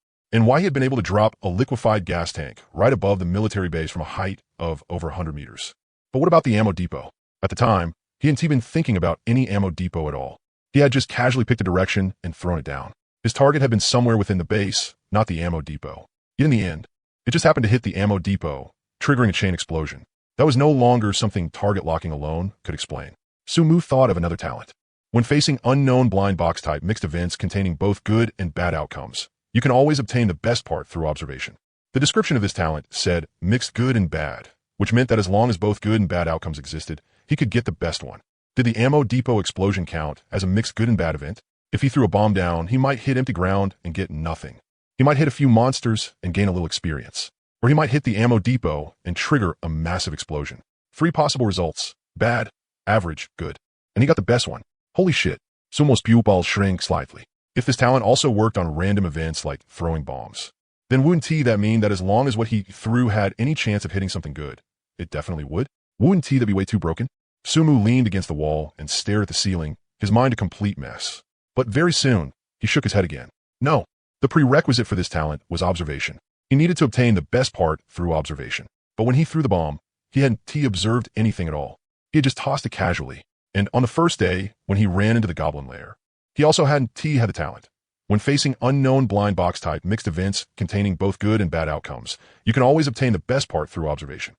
and why he had been able to drop a liquefied gas tank right above the military base from a height of over 100 meters. But what about the ammo depot? At the time, he hadn't even been thinking about any ammo depot at all. He had just casually picked a direction and thrown it down. His target had been somewhere within the base, not the ammo depot. Yet in the end, it just happened to hit the ammo depot, triggering a chain explosion. That was no longer something target locking alone could explain. Su Mu thought of another talent. When facing unknown blind box type mixed events containing both good and bad outcomes, you can always obtain the best part through observation. The description of this talent said mixed good and bad, which meant that as long as both good and bad outcomes existed, he could get the best one. Did the ammo depot explosion count as a mixed good and bad event? If he threw a bomb down, he might hit empty ground and get nothing. He might hit a few monsters and gain a little experience. Or he might hit the ammo depot and trigger a massive explosion. 3 possible results: bad, average, good. And he got the best one. Holy shit. Su Mu's pupils shrank slightly. If this talent also worked on random events like throwing bombs, then wouldn't that mean that as long as what he threw had any chance of hitting something good, it definitely would? Wouldn't that be way too broken? Su Mu leaned against the wall and stared at the ceiling, his mind a complete mess. But very soon, he shook his head again. No, the prerequisite for this talent was observation. He needed to obtain the best part through observation. But when he threw the bomb, he hadn't observed anything at all. He had just tossed it casually. And on the first day, when he ran into the goblin lair, he also hadn't had the talent. When facing unknown blind box type mixed events containing both good and bad outcomes, you can always obtain the best part through observation.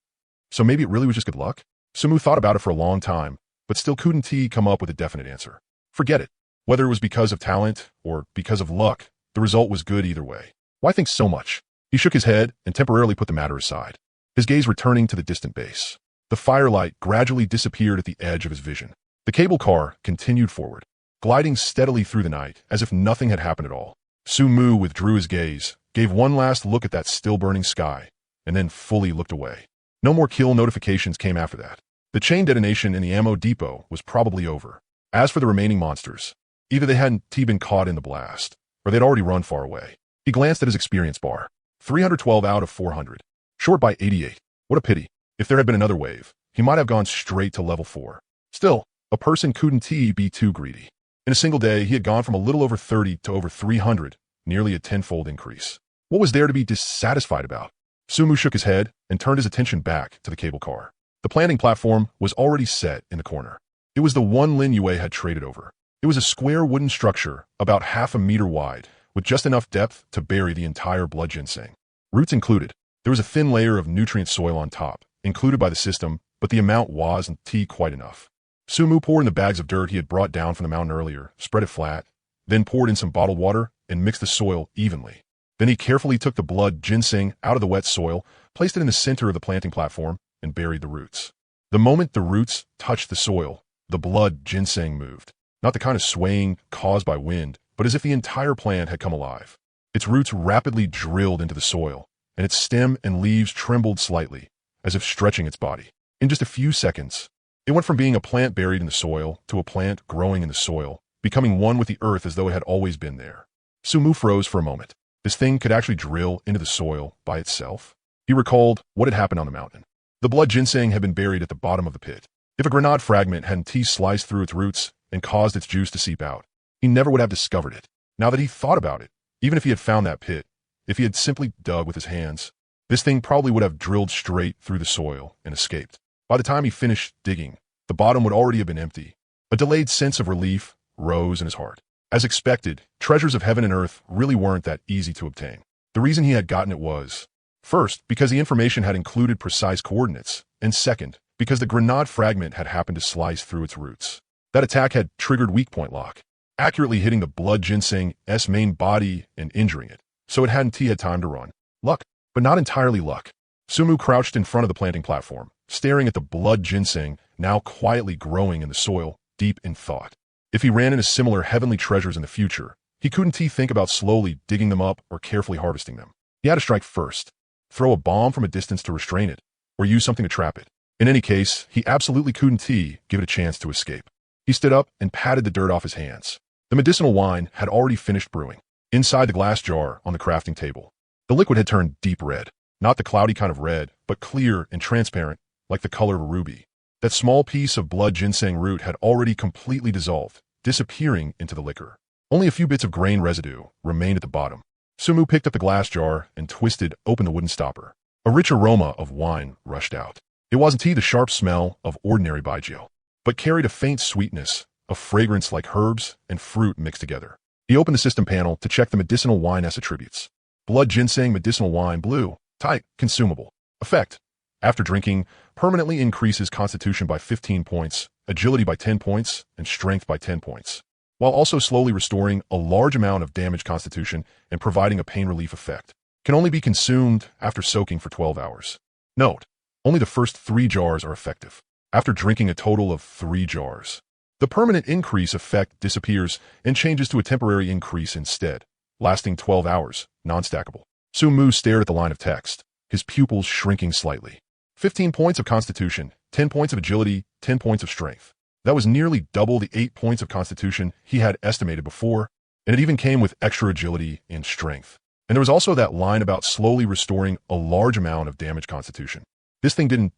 So maybe it really was just good luck? Sumu thought about it for a long time, but still couldn't come up with a definite answer. Forget it. Whether it was because of talent or because of luck, the result was good either way. Why think so much? He shook his head and temporarily put the matter aside, his gaze returning to the distant base. The firelight gradually disappeared at the edge of his vision. The cable car continued forward, gliding steadily through the night as if nothing had happened at all. Sumu withdrew his gaze, gave one last look at that still-burning sky, and then fully looked away. No more kill notifications came after that. The chain detonation in the ammo depot was probably over. As for the remaining monsters, either they hadn't been caught in the blast, or they'd already run far away. He glanced at his experience bar. 312 out of 400. Short by 88. What a pity. If there had been another wave, he might have gone straight to level 4. Still, a person couldn't be too greedy. In a single day, he had gone from a little over 30 to over 300, nearly a tenfold increase. What was there to be dissatisfied about? Sumu shook his head and turned his attention back to the cable car. The planting platform was already set in the corner. It was the one Lin Yue had traded over. It was a square wooden structure about half a meter wide, with just enough depth to bury the entire blood ginseng. Roots included. There was a thin layer of nutrient soil on top, included by the system, but the amount wasn't quite enough. Sumu poured in the bags of dirt he had brought down from the mountain earlier, spread it flat, then poured in some bottled water and mixed the soil evenly. Then he carefully took the blood ginseng out of the wet soil, placed it in the center of the planting platform, and buried the roots. The moment the roots touched the soil, the blood ginseng moved. Not the kind of swaying caused by wind, but as if the entire plant had come alive. Its roots rapidly drilled into the soil, and its stem and leaves trembled slightly, as if stretching its body. In just a few seconds, it went from being a plant buried in the soil to a plant growing in the soil, becoming one with the earth as though it had always been there. Sumu froze for a moment. This thing could actually drill into the soil by itself? He recalled what had happened on the mountain. The blood ginseng had been buried at the bottom of the pit. If a grenade fragment hadn't sliced through its roots and caused its juice to seep out, he never would have discovered it. Now that he thought about it, even if he had found that pit, if he had simply dug with his hands, this thing probably would have drilled straight through the soil and escaped. By the time he finished digging, the bottom would already have been empty. A delayed sense of relief rose in his heart. As expected, treasures of heaven and earth really weren't that easy to obtain. The reason he had gotten it was, first, because the information had included precise coordinates, and second, because the grenade fragment had happened to slice through its roots. That attack had triggered weak point lock, accurately hitting the blood ginseng's main body and injuring it, so it hadn't had time to run. Luck, but not entirely luck. Sumu crouched in front of the planting platform, staring at the blood ginseng now quietly growing in the soil, deep in thought. If he ran into similar heavenly treasures in the future, he couldn't think about slowly digging them up or carefully harvesting them. He had to strike first, throw a bomb from a distance to restrain it, or use something to trap it. In any case, he absolutely couldn't give it a chance to escape. He stood up and patted the dirt off his hands. The medicinal wine had already finished brewing. Inside the glass jar on the crafting table, the liquid had turned deep red. Not the cloudy kind of red, but clear and transparent, like the color of a ruby. That small piece of blood ginseng root had already completely dissolved, disappearing into the liquor. Only a few bits of grain residue remained at the bottom. Sumu picked up the glass jar and twisted open the wooden stopper. A rich aroma of wine rushed out. It wasn't the sharp smell of ordinary baijiu, but carried a faint sweetness, a fragrance like herbs and fruit mixed together. He opened the system panel to check the medicinal wine's attributes. Blood ginseng medicinal wine blue. Type, consumable. Effect. After drinking, permanently increases constitution by 15 points, agility by 10 points, and strength by 10 points, while also slowly restoring a large amount of damaged constitution and providing a pain relief effect. Can only be consumed after soaking for 12 hours. Note, only the first 3 jars are effective. After drinking a total of 3 jars, the permanent increase effect disappears and changes to a temporary increase instead, lasting 12 hours, non-stackable. Sumu stared at the line of text, his pupils shrinking slightly. 15 points of constitution, 10 points of agility, 10 points of strength. That was nearly double the 8 points of constitution he had estimated before, and it even came with extra agility and strength. And there was also that line about slowly restoring a large amount of damaged constitution. This thing didn't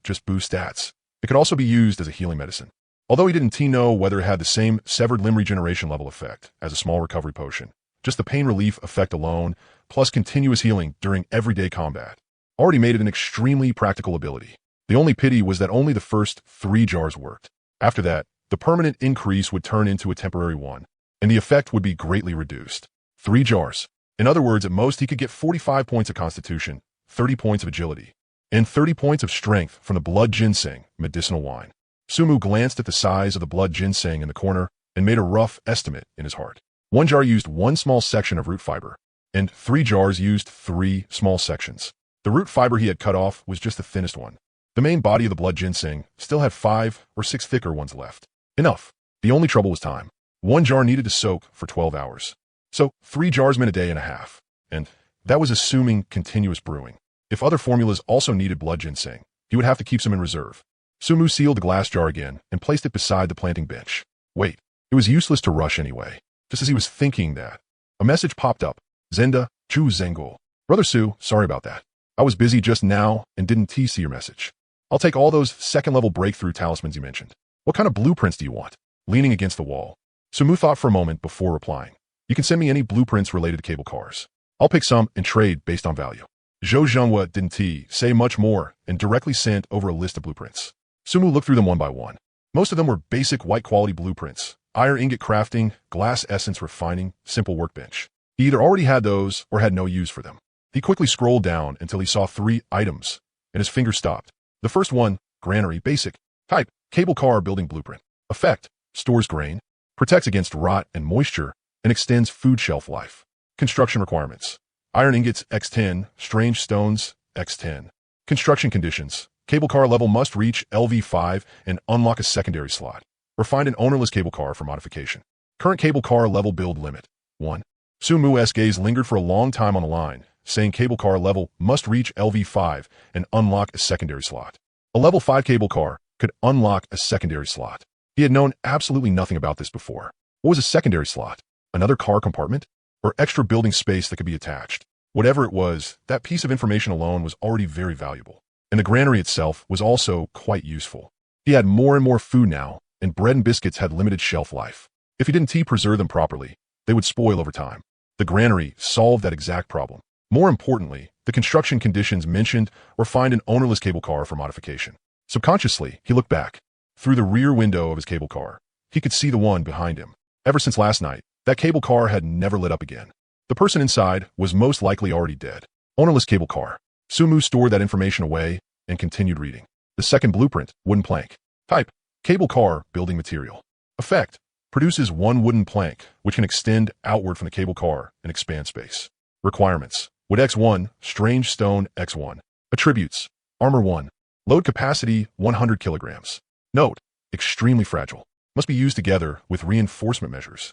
just boost stats. It could also be used as a healing medicine. Although he didn't know whether it had the same severed limb regeneration level effect as a small recovery potion. Just the pain relief effect alone, plus continuous healing during everyday combat, already made it an extremely practical ability. The only pity was that only the first 3 jars worked. After that, the permanent increase would turn into a temporary one, and the effect would be greatly reduced. 3 jars. In other words, at most he could get 45 points of constitution, 30 points of agility, and 30 points of strength from the blood ginseng medicinal wine. Sumu glanced at the size of the blood ginseng in the corner and made a rough estimate in his heart. 1 jar used 1 small section of root fiber, and 3 jars used 3 small sections. The root fiber he had cut off was just the thinnest one. The main body of the blood ginseng still had 5 or 6 thicker ones left. Enough. The only trouble was time. 1 jar needed to soak for 12 hours. So 3 jars meant a day and a half. And that was assuming continuous brewing. If other formulas also needed blood ginseng, he would have to keep some in reserve. Sumu sealed the glass jar again and placed it beside the planting bench. Wait, it was useless to rush anyway. Just as he was thinking that, a message popped up. Zenda, Chu Zengul. Brother Su, sorry about that. I was busy just now and didn't see your message. I'll take all those second-level breakthrough talismans you mentioned. What kind of blueprints do you want? Leaning against the wall, Sumu thought for a moment before replying. You can send me any blueprints related to cable cars. I'll pick some and trade based on value. Zhou Zhenghua didn't say much more and directly sent over a list of blueprints. Sumu looked through them one by one. Most of them were basic white-quality blueprints. Iron ingot crafting, glass essence refining, simple workbench. He either already had those or had no use for them. He quickly scrolled down until he saw 3 items, and his finger stopped. The first one, granary, basic. Type, cable car building blueprint. Effect, stores grain, protects against rot and moisture, and extends food shelf life. Construction requirements. Iron ingots X10, strange stones X10. Construction conditions. Cable car level must reach LV5 and unlock a secondary slot. Or find an ownerless cable car for modification. Current cable car level build limit. 1. Sumu's gaze lingered for a long time on the line, saying cable car level must reach LV5 and unlock a secondary slot. A level 5 cable car could unlock a secondary slot. He had known absolutely nothing about this before. What was a secondary slot? Another car compartment? Or extra building space that could be attached? Whatever it was, that piece of information alone was already very valuable. And the granary itself was also quite useful. He had more and more food now, and bread and biscuits had limited shelf life. If he didn't preserve them properly, they would spoil over time. The granary solved that exact problem. More importantly, the construction conditions mentioned or find an ownerless cable car for modification. Subconsciously, he looked back. Through the rear window of his cable car, he could see the one behind him. Ever since last night, that cable car had never lit up again. The person inside was most likely already dead. Ownerless cable car. Sumu stored that information away and continued reading. The second blueprint, wooden plank. Type, cable car building material. Effect, produces 1 wooden plank, which can extend outward from the cable car and expand space. Requirements, wood X1, strange stone X1. Attributes, armor 1. Load capacity, 100 kilograms. Note, extremely fragile. Must be used together with reinforcement measures.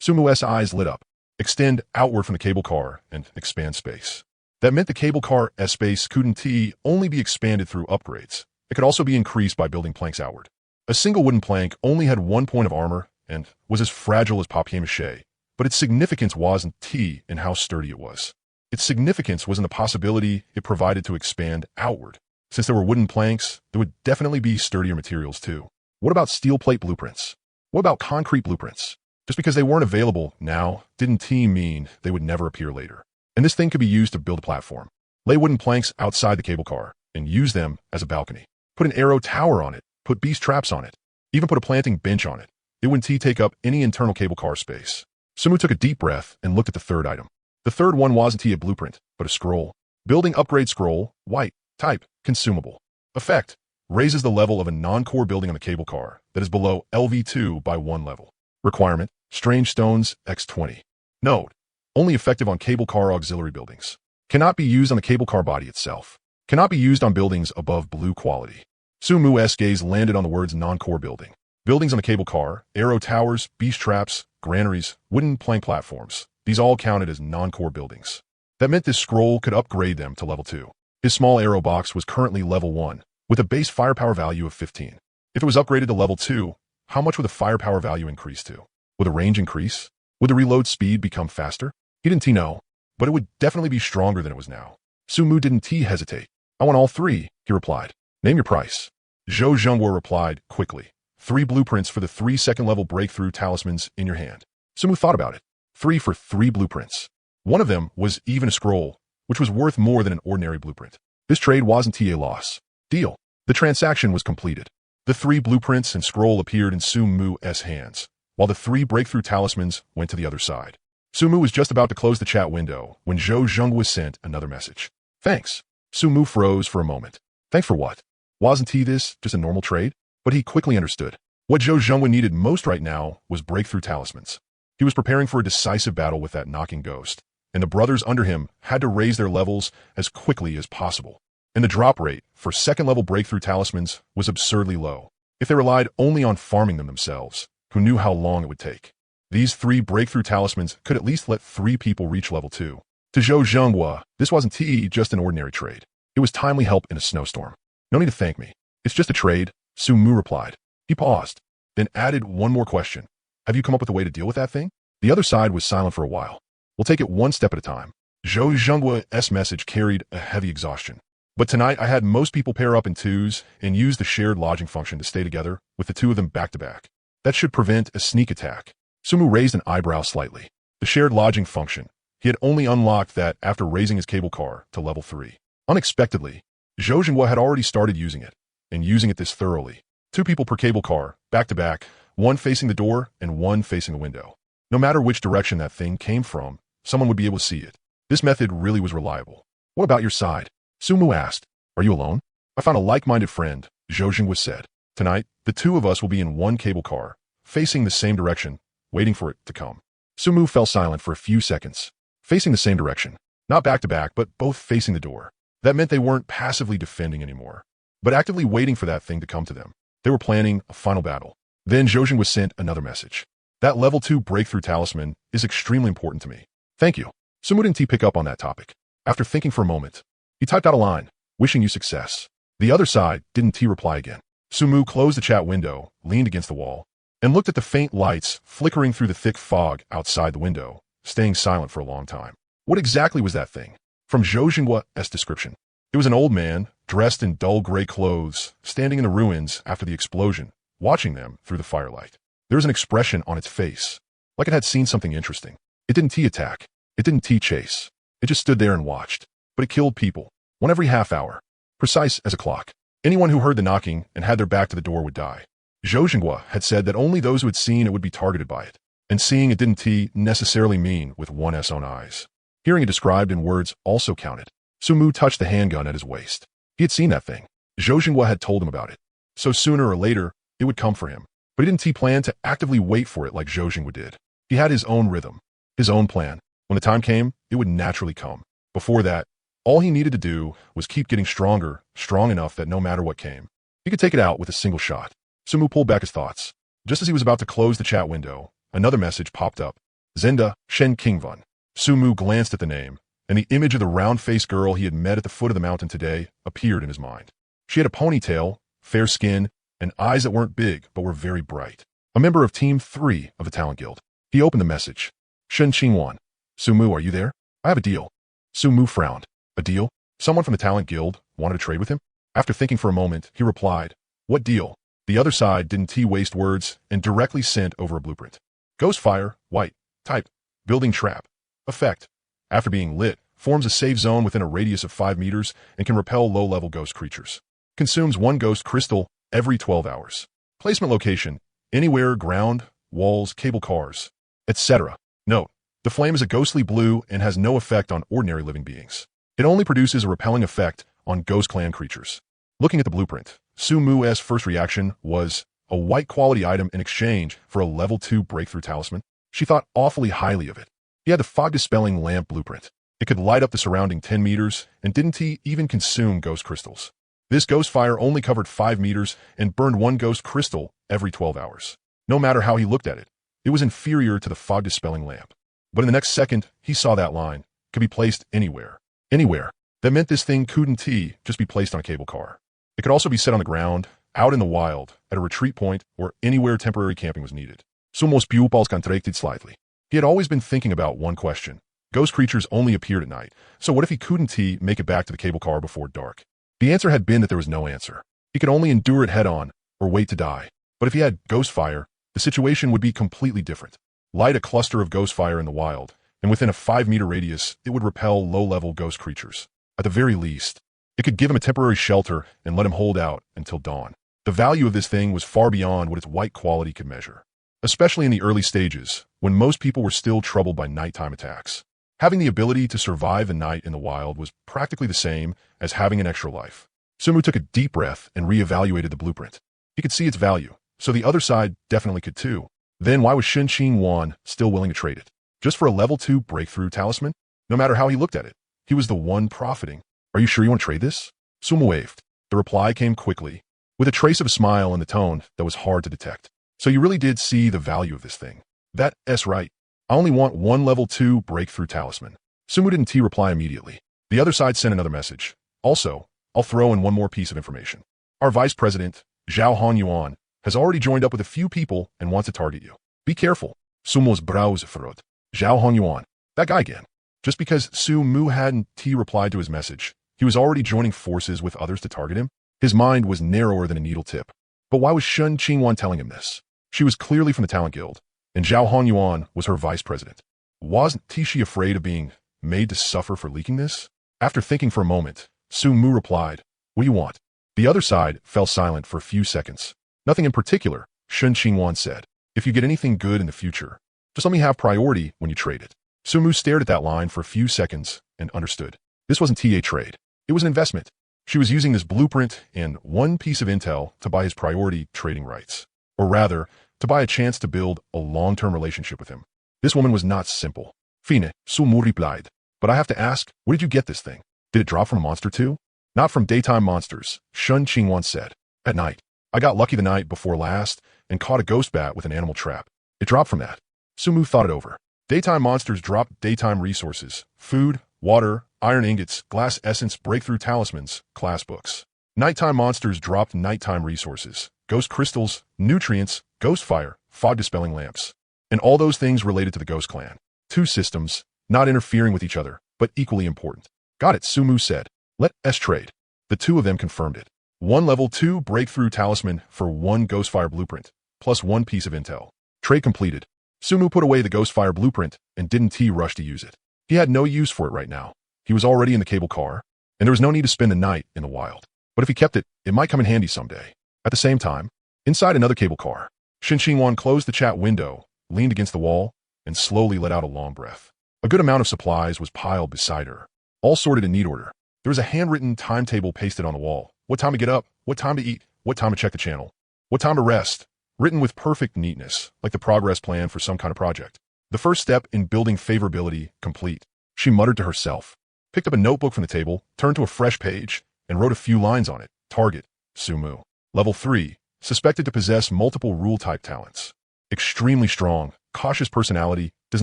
Sumu's eyes lit up. Extend outward from the cable car and expand space. That meant the cable car space couldn't only be expanded through upgrades. It could also be increased by building planks outward. A single wooden plank only had 1 point of armor and was as fragile as papier-mâché, but its significance wasn't in how sturdy it was. Its significance was in the possibility it provided to expand outward. Since there were wooden planks, there would definitely be sturdier materials too. What about steel plate blueprints? What about concrete blueprints? Just because they weren't available now didn't mean they would never appear later. And this thing could be used to build a platform. Lay wooden planks outside the cable car and use them as a balcony. Put an arrow tower on it. Put beast traps on it. Even put a planting bench on it. It wouldn't take up any internal cable car space. Sumu took a deep breath and looked at the third item. The third one wasn't a blueprint, but a scroll. Building upgrade scroll, white, type, consumable. Effect, raises the level of a non-core building on the cable car that is below LV2 by 1 level. Requirement, strange stones, X20. Note, only effective on cable car auxiliary buildings. Cannot be used on the cable car body itself. Cannot be used on buildings above blue quality. Sumu's gaze landed on the words non-core building. Buildings on the cable car, arrow towers, beast traps, granaries, wooden plank platforms. These all counted as non-core buildings. That meant this scroll could upgrade them to level 2. His small arrow box was currently level 1, with a base firepower value of 15. If it was upgraded to level 2, how much would the firepower value increase to? Would the range increase? Would the reload speed become faster? He didn't know, but it would definitely be stronger than it was now. Sumu didn't hesitate. I want all 3, he replied. Name your price. Zhou Zhenghua replied quickly. 3 blueprints for the 3 second-level breakthrough talismans in your hand. Sumu thought about it. 3 for 3 blueprints. One of them was even a scroll, which was worth more than an ordinary blueprint. This trade wasn't a loss. Deal. The transaction was completed. The 3 blueprints and scroll appeared in Sumu's hands, while the 3 breakthrough talismans went to the other side. Sumu was just about to close the chat window when Zhou Zhenghua sent another message. Thanks. Sumu froze for a moment. Thanks for what? Wasn't this just a normal trade? But he quickly understood. What Zhou Zhenghua needed most right now was breakthrough talismans. He was preparing for a decisive battle with that knocking ghost, and the brothers under him had to raise their levels as quickly as possible. And the drop rate for second-level breakthrough talismans was absurdly low. If they relied only on farming them themselves, who knew how long it would take? These 3 breakthrough talismans could at least let 3 people reach level 2. To Zhou Zhenghua, this wasn't just an ordinary trade. It was timely help in a snowstorm. No need to thank me. It's just a trade, Sumu replied. He paused, then added one more question. Have you come up with a way to deal with that thing? The other side was silent for a while. We'll take it one step at a time. Zhou Zhenghua's message carried a heavy exhaustion. But tonight I had most people pair up in 2s and use the shared lodging function to stay together with the 2 of them back to back. That should prevent a sneak attack. Sumu raised an eyebrow slightly. The shared lodging function. He had only unlocked that after raising his cable car to level 3. Unexpectedly, Zhou Zhenghua had already started using it, and using it this thoroughly. 2 people per cable car, back to back, 1 facing the door and 1 facing the window. No matter which direction that thing came from, someone would be able to see it. This method really was reliable. What about your side? Sumu asked. Are you alone? I found a like-minded friend, Zhou Zhenghua said. Tonight, the 2 of us will be in 1 cable car, facing the same direction, waiting for it to come. Sumu fell silent for a few seconds. Facing the same direction. Not back to back, but both facing the door. That meant they weren't passively defending anymore, but actively waiting for that thing to come to them. They were planning a final battle. Then Zhou Zhenghua sent another message. That level 2 breakthrough talisman is extremely important to me. Thank you. Sumu didn't pick up on that topic. After thinking for a moment, he typed out a line, wishing you success. The other side didn't reply again. Sumu closed the chat window, leaned against the wall, and looked at the faint lights flickering through the thick fog outside the window, staying silent for a long time. What exactly was that thing? From Zhou Zhenghua's description, it was an old man, dressed in dull gray clothes, standing in the ruins after the explosion, watching them through the firelight. There was an expression on its face, like it had seen something interesting. It didn't attack. It didn't chase. It just stood there and watched. But it killed people, 1 every half hour, precise as a clock. Anyone who heard the knocking and had their back to the door would die. Zhou Zhenghua had said that only those who had seen it would be targeted by it, and seeing it didn't necessarily mean with one's own eyes. Hearing it described in words also counted. Sumu touched the handgun at his waist. He had seen that thing. Zhou Zhenghua had told him about it. So sooner or later, it would come for him. But he didn't plan to actively wait for it like Zhou Zhenghua did. He had his own rhythm, his own plan. When the time came, it would naturally come. Before that, all he needed to do was keep getting stronger, strong enough that no matter what came, he could take it out with a single shot. Sumu pulled back his thoughts. Just as he was about to close the chat window, another message popped up. Zenda Shen Qingvan. Sumu glanced at the name, and the image of the round-faced girl he had met at the foot of the mountain today appeared in his mind. She had a ponytail, fair skin, and eyes that weren't big but were very bright. A member of Team 3 of the Talent Guild. He opened the message. Shen Qingwan. Sumu, are you there? I have a deal. Sumu frowned. A deal? Someone from the Talent Guild wanted to trade with him? After thinking for a moment, he replied, What deal? The other side didn't waste words and directly sent over a blueprint. Ghost fire, white, type, building trap. Effect. After being lit, forms a safe zone within a radius of 5 meters and can repel low-level ghost creatures. Consumes 1 ghost crystal every 12 hours. Placement location, anywhere, ground, walls, cable cars, etc. Note, the flame is a ghostly blue and has no effect on ordinary living beings. It only produces a repelling effect on ghost clan creatures. Looking at the blueprint, Sumu's first reaction was a white quality item in exchange for a level 2 breakthrough talisman. She thought awfully highly of it. He had the fog-dispelling lamp blueprint. It could light up the surrounding 10 meters and didn't even consume ghost crystals. This ghost fire only covered 5 meters and burned 1 ghost crystal every 12 hours. No matter how he looked at it, it was inferior to the fog-dispelling lamp. But in the next second, he saw that line could be placed anywhere. Anywhere. That meant this thing couldn't just be placed on a cable car. It could also be set on the ground, out in the wild, at a retreat point, or anywhere temporary camping was needed. Sumos pupils contracted slightly. He had always been thinking about one question. Ghost creatures only appeared at night, so what if he couldn't make it back to the cable car before dark? The answer had been that there was no answer. He could only endure it head-on, or wait to die. But if he had ghost fire, the situation would be completely different. Light a cluster of ghost fire in the wild, and within a 5-meter radius, it would repel low-level ghost creatures. At the very least, it could give him a temporary shelter and let him hold out until dawn. The value of this thing was far beyond what its white quality could measure. especially in the early stages, when most people were still troubled by nighttime attacks. Having the ability to survive a night in the wild was practically the same as having an extra life. Sumu took a deep breath and reevaluated the blueprint. He could see its value, so the other side definitely could too. Then why was Shen Qingwan still willing to trade it? Just for a level 2 breakthrough talisman? No matter how he looked at it, he was the one profiting. Are you sure you want to trade this? Sumu waved. The reply came quickly, with a trace of a smile in the tone that was hard to detect. So you really did see the value of this thing. That's right. I only want one level 2 breakthrough talisman. Sumu didn't reply immediately. The other side sent another message. Also, I'll throw in one more piece of information. Our vice president, Zhao Honyuan, has already joined up with a few people and wants to target you. Be careful. Sumu's brows furrowed. Zhao Honyuan. That guy again. Just because Sumu hadn't replied to his message, he was already joining forces with others to target him. His mind was narrower than a needle tip. But why was Shen Qingwan telling him this? She was clearly from the Talent Guild, and Zhao Honyuan was her vice president. Wasn't she afraid of being made to suffer for leaking this? After thinking for a moment, Sumu replied, "What do you want?" The other side fell silent for a few seconds. "Nothing in particular," Shen Qingwan said. "If you get anything good in the future, just let me have priority when you trade it." Sumu stared at that line for a few seconds and understood. This wasn't a trade. It was an investment. She was using this blueprint and one piece of intel to buy his priority trading rights. Or rather, to buy a chance to build a long-term relationship with him. This woman was not simple. "Fine," Sumu replied. "But I have to ask, where did you get this thing? Did it drop from a monster too?" "Not from daytime monsters," Shen Qingwan said. "At night. I got lucky the night before last and caught a ghost bat with an animal trap. It dropped from that." Sumu thought it over. Daytime monsters drop daytime resources: food, water, iron ingots, glass essence, breakthrough talismans, class books. Nighttime monsters dropped nighttime resources: ghost crystals, nutrients, ghost fire, fog-dispelling lamps. And all those things related to the ghost clan. Two systems, not interfering with each other, but equally important. "Got it," Sumu said. "Let's trade." The two of them confirmed it. One level 2 breakthrough talisman for one Ghostfire blueprint, plus one piece of intel. Trade completed. Sumu put away the Ghostfire blueprint and didn't rush to use it. He had no use for it right now. He was already in the cable car, and there was no need to spend the night in the wild. But if he kept it, it might come in handy someday. At the same time, inside another cable car, Shen Qingwan closed the chat window, leaned against the wall, and slowly let out a long breath. A good amount of supplies was piled beside her, all sorted in neat order. There was a handwritten timetable pasted on the wall. What time to get up, what time to eat, what time to check the channel, what time to rest, written with perfect neatness, like the progress plan for some kind of project. The first step in building favorability complete. She muttered to herself, picked up a notebook from the table, turned to a fresh page, and wrote a few lines on it. Target, Sumu. Level 3, suspected to possess multiple rule-type talents. Extremely strong, cautious personality, does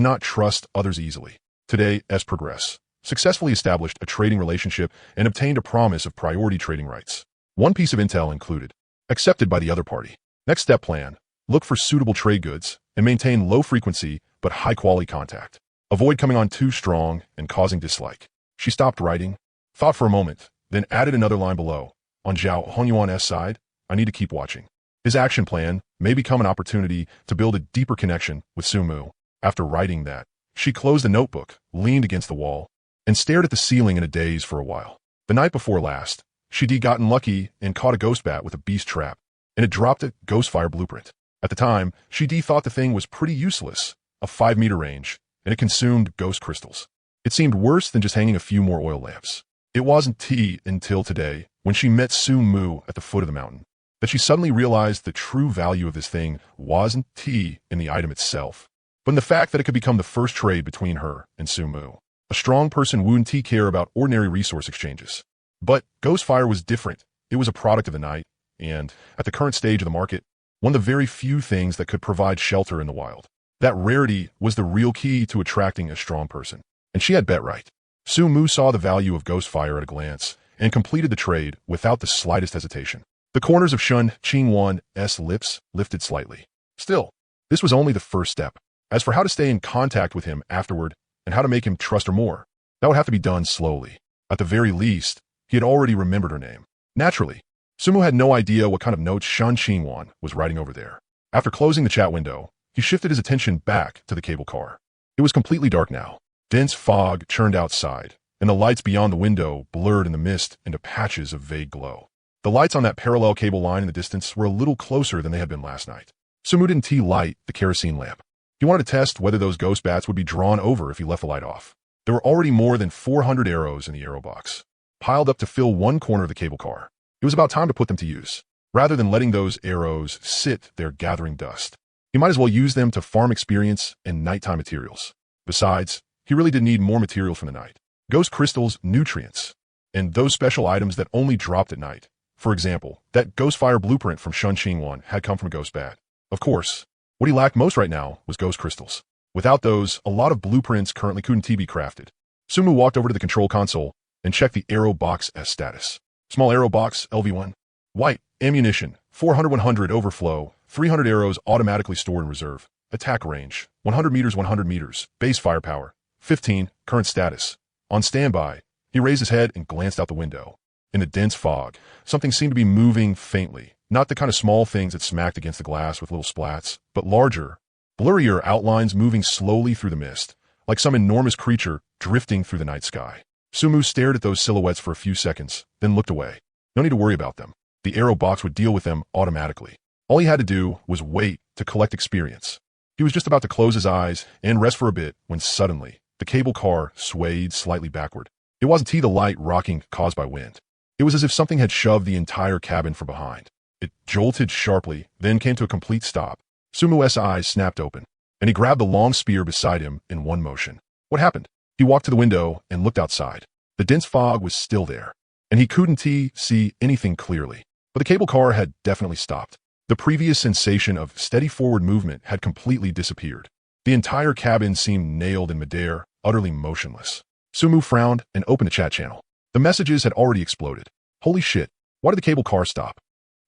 not trust others easily. Today, as progress. Successfully established a trading relationship and obtained a promise of priority trading rights. One piece of intel included. Accepted by the other party. Next step plan. Look for suitable trade goods and maintain low frequency but high quality contact. Avoid coming on too strong and causing dislike. She stopped writing, thought for a moment, then added another line below. On Zhao Honyuan's side, I need to keep watching. His action plan may become an opportunity to build a deeper connection with Sumu. After writing that, she closed the notebook, leaned against the wall, and stared at the ceiling in a daze for a while. The night before last, she'd gotten lucky and caught a ghost bat with a beast trap, and it dropped a Ghostfire blueprint. At the time, she thought the thing was pretty useless, a 5-meter range, and it consumed ghost crystals. It seemed worse than just hanging a few more oil lamps. It wasn't until today, when she met Sumu at the foot of the mountain, that she suddenly realized the true value of this thing wasn't in the item itself, but in the fact that it could become the first trade between her and Sumu. A strong person wouldn't care about ordinary resource exchanges. But Ghostfire was different. It was a product of the night, and, at the current stage of the market, one of the very few things that could provide shelter in the wild. That rarity was the real key to attracting a strong person. And she had bet right. Sumu saw the value of Ghostfire at a glance, and completed the trade without the slightest hesitation. The corners of Shen Qingwan's lips lifted slightly. Still, this was only the first step. As for how to stay in contact with him afterward, and how to make him trust her more, that would have to be done slowly. At the very least, he had already remembered her name. Naturally, Sumu had no idea what kind of notes Shen Qingwan was writing over there. After closing the chat window, he shifted his attention back to the cable car. It was completely dark now. Dense fog churned outside, and the lights beyond the window blurred in the mist into patches of vague glow. The lights on that parallel cable line in the distance were a little closer than they had been last night. Sumu didn't light the kerosene lamp. He wanted to test whether those ghost bats would be drawn over if he left the light off. There were already more than 400 arrows in the arrow box, piled up to fill one corner of the cable car. It was about time to put them to use. Rather than letting those arrows sit there gathering dust, he might as well use them to farm experience and nighttime materials. Besides, he really did need more materials from the night. Ghost crystals, nutrients, and those special items that only dropped at night. For example, that ghost fire blueprint from Shunqing one had come from a ghost bat. Of course, what he lacked most right now was ghost crystals. Without those, a lot of blueprints currently couldn't be crafted. Sumu walked over to the control console and checked the arrow box as status. Small arrow box, LV1. White, ammunition, 400-100 overflow, 300 arrows automatically stored in reserve. Attack range, 100 meters, 100 meters. Base firepower, 15, current status. On standby, he raised his head and glanced out the window. In the dense fog, something seemed to be moving faintly. Not the kind of small things that smacked against the glass with little splats, but larger, blurrier outlines moving slowly through the mist, like some enormous creature drifting through the night sky. Sumu stared at those silhouettes for a few seconds, then looked away. No need to worry about them. The arrow box would deal with them automatically. All he had to do was wait to collect experience. He was just about to close his eyes and rest for a bit when suddenly, the cable car swayed slightly backward. It wasn't the light rocking caused by wind. It was as if something had shoved the entire cabin from behind. It jolted sharply, then came to a complete stop. Sumu's eyes snapped open, and he grabbed the long spear beside him in one motion. What happened? He walked to the window and looked outside. The dense fog was still there, and he couldn't see anything clearly. But the cable car had definitely stopped. The previous sensation of steady forward movement had completely disappeared. The entire cabin seemed nailed in midair, utterly motionless. Sumu frowned and opened the chat channel. The messages had already exploded. Holy shit, why did the cable car stop?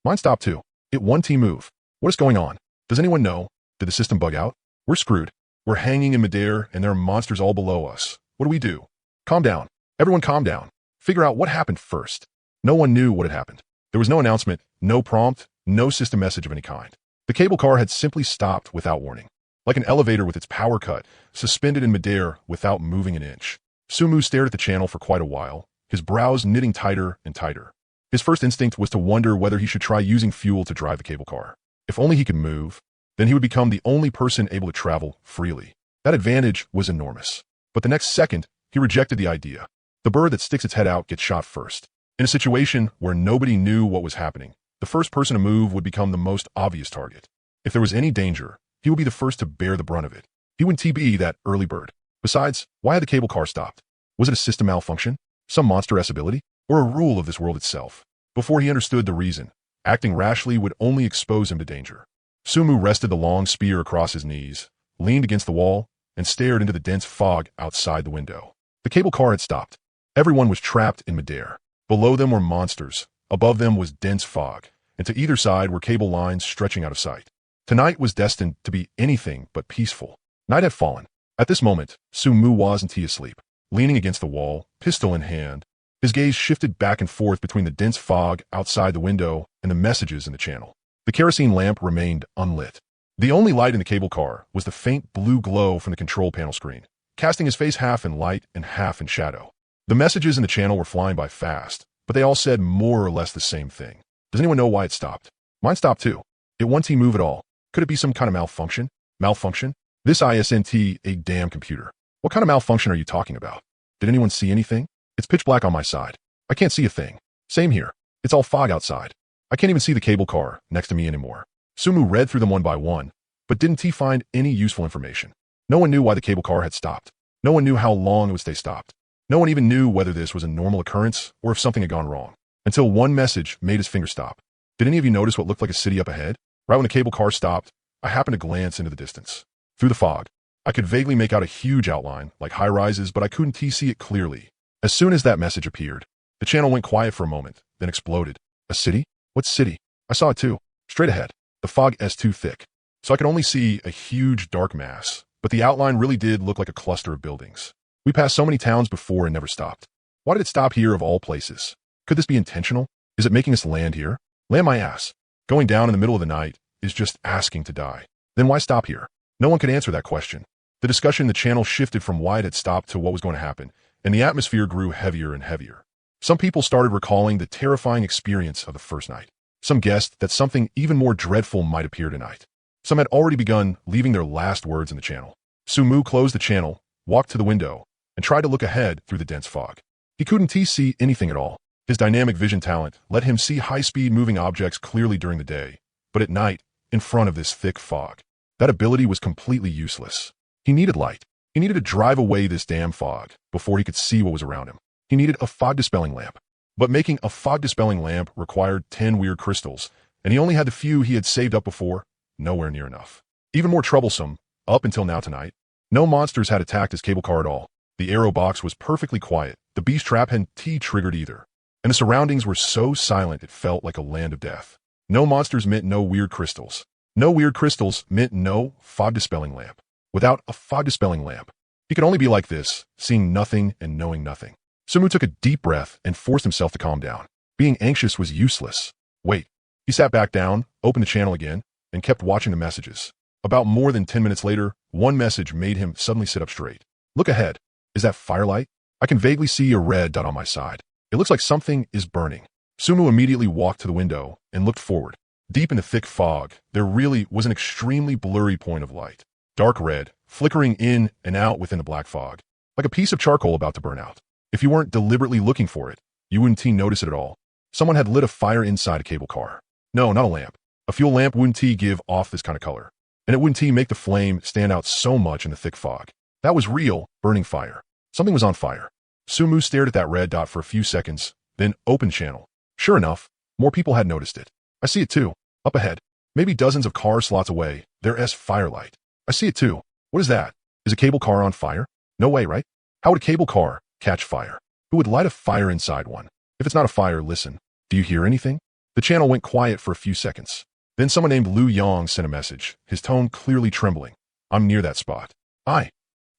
Mine stopped too. It 1T move. What is going on? Does anyone know? Did the system bug out? We're screwed. We're hanging in midair and there are monsters all below us. What do we do? Calm down. Everyone calm down. Figure out what happened first. No one knew what had happened. There was no announcement, no prompt, no system message of any kind. The cable car had simply stopped without warning. Like an elevator with its power cut, suspended in midair without moving an inch. Sumu stared at the channel for quite a while, his brows knitting tighter and tighter. His first instinct was to wonder whether he should try using fuel to drive the cable car. If only he could move, then he would become the only person able to travel freely. That advantage was enormous. But the next second, he rejected the idea. The bird that sticks its head out gets shot first. In a situation where nobody knew what was happening, the first person to move would become the most obvious target. If there was any danger, he would be the first to bear the brunt of it. He wouldn't be that early bird. Besides, why had the cable car stopped? Was it a system malfunction? Some monster-esque ability? Or a rule of this world itself? Before he understood the reason, acting rashly would only expose him to danger. Sumu rested the long spear across his knees, leaned against the wall, and stared into the dense fog outside the window. The cable car had stopped. Everyone was trapped in midair. Below them were monsters. Above them was dense fog, and to either side were cable lines stretching out of sight. Tonight was destined to be anything but peaceful. Night had fallen. At this moment, Sumu wasn't asleep. Leaning against the wall, pistol in hand, his gaze shifted back and forth between the dense fog outside the window and the messages in the channel. The kerosene lamp remained unlit. The only light in the cable car was the faint blue glow from the control panel screen, casting his face half in light and half in shadow. The messages in the channel were flying by fast, but they all said more or less the same thing. Does anyone know why it stopped? Mine stopped too. It won't move at all. Could it be some kind of malfunction? Malfunction? This isn't a damn computer. What kind of malfunction are you talking about? Did anyone see anything? It's pitch black on my side. I can't see a thing. Same here. It's all fog outside. I can't even see the cable car next to me anymore. Sumu read through them one by one, but didn't find any useful information. No one knew why the cable car had stopped. No one knew how long it would stay stopped. No one even knew whether this was a normal occurrence or if something had gone wrong. Until one message made his finger stop. Did any of you notice what looked like a city up ahead? Right when the cable car stopped, I happened to glance into the distance. Through the fog, I could vaguely make out a huge outline, like high-rises, but I couldn't see it clearly. As soon as that message appeared, the channel went quiet for a moment, then exploded. A city? What city? I saw it too. Straight ahead. The fog is too thick, so I could only see a huge dark mass, but the outline really did look like a cluster of buildings. We passed so many towns before and never stopped. Why did it stop here of all places? Could this be intentional? Is it making us land here? Land my ass. Going down in the middle of the night is just asking to die. Then why stop here? No one could answer that question. The discussion in the channel shifted from why it had stopped to what was going to happen, and the atmosphere grew heavier and heavier. Some people started recalling the terrifying experience of the first night. Some guessed that something even more dreadful might appear tonight. Some had already begun leaving their last words in the channel. Sumu closed the channel, walked to the window, and tried to look ahead through the dense fog. He couldn't see anything at all. His dynamic vision talent let him see high-speed moving objects clearly during the day, but at night, in front of this thick fog, that ability was completely useless. He needed light. He needed to drive away this damn fog before he could see what was around him. He needed a fog-dispelling lamp. But making a fog-dispelling lamp required 10 weird crystals, and he only had the few he had saved up before, nowhere near enough. Even more troublesome, up until now tonight, no monsters had attacked his cable car at all. The arrow box was perfectly quiet. The beast trap hadn't triggered either. And the surroundings were so silent it felt like a land of death. No monsters meant no weird crystals. No weird crystals meant no fog-dispelling lamp. Without a fog-dispelling lamp, he could only be like this, seeing nothing and knowing nothing. Sumu took a deep breath and forced himself to calm down. Being anxious was useless. Wait. He sat back down, opened the channel again, and kept watching the messages. About more than 10 minutes later, one message made him suddenly sit up straight. Look ahead. Is that firelight? I can vaguely see a red dot on my side. It looks like something is burning. Sumu immediately walked to the window and looked forward. Deep in the thick fog, there really was an extremely blurry point of light. Dark red, flickering in and out within the black fog, like a piece of charcoal about to burn out. If you weren't deliberately looking for it, you wouldn't notice it at all. Someone had lit a fire inside a cable car. No, not a lamp. A fuel lamp wouldn't give off this kind of color. And it wouldn't make the flame stand out so much in the thick fog. That was real, burning fire. Something was on fire. Sumu stared at that red dot for a few seconds, then opened channel. Sure enough, more people had noticed it. I see it too. Up ahead. Maybe dozens of car slots away. There's firelight. I see it too. What is that? Is a cable car on fire? No way, right? How would a cable car catch fire? Who would light a fire inside one? If it's not a fire, listen. Do you hear anything? The channel went quiet for a few seconds. Then someone named Lu Yong sent a message, his tone clearly trembling. I'm near that spot. I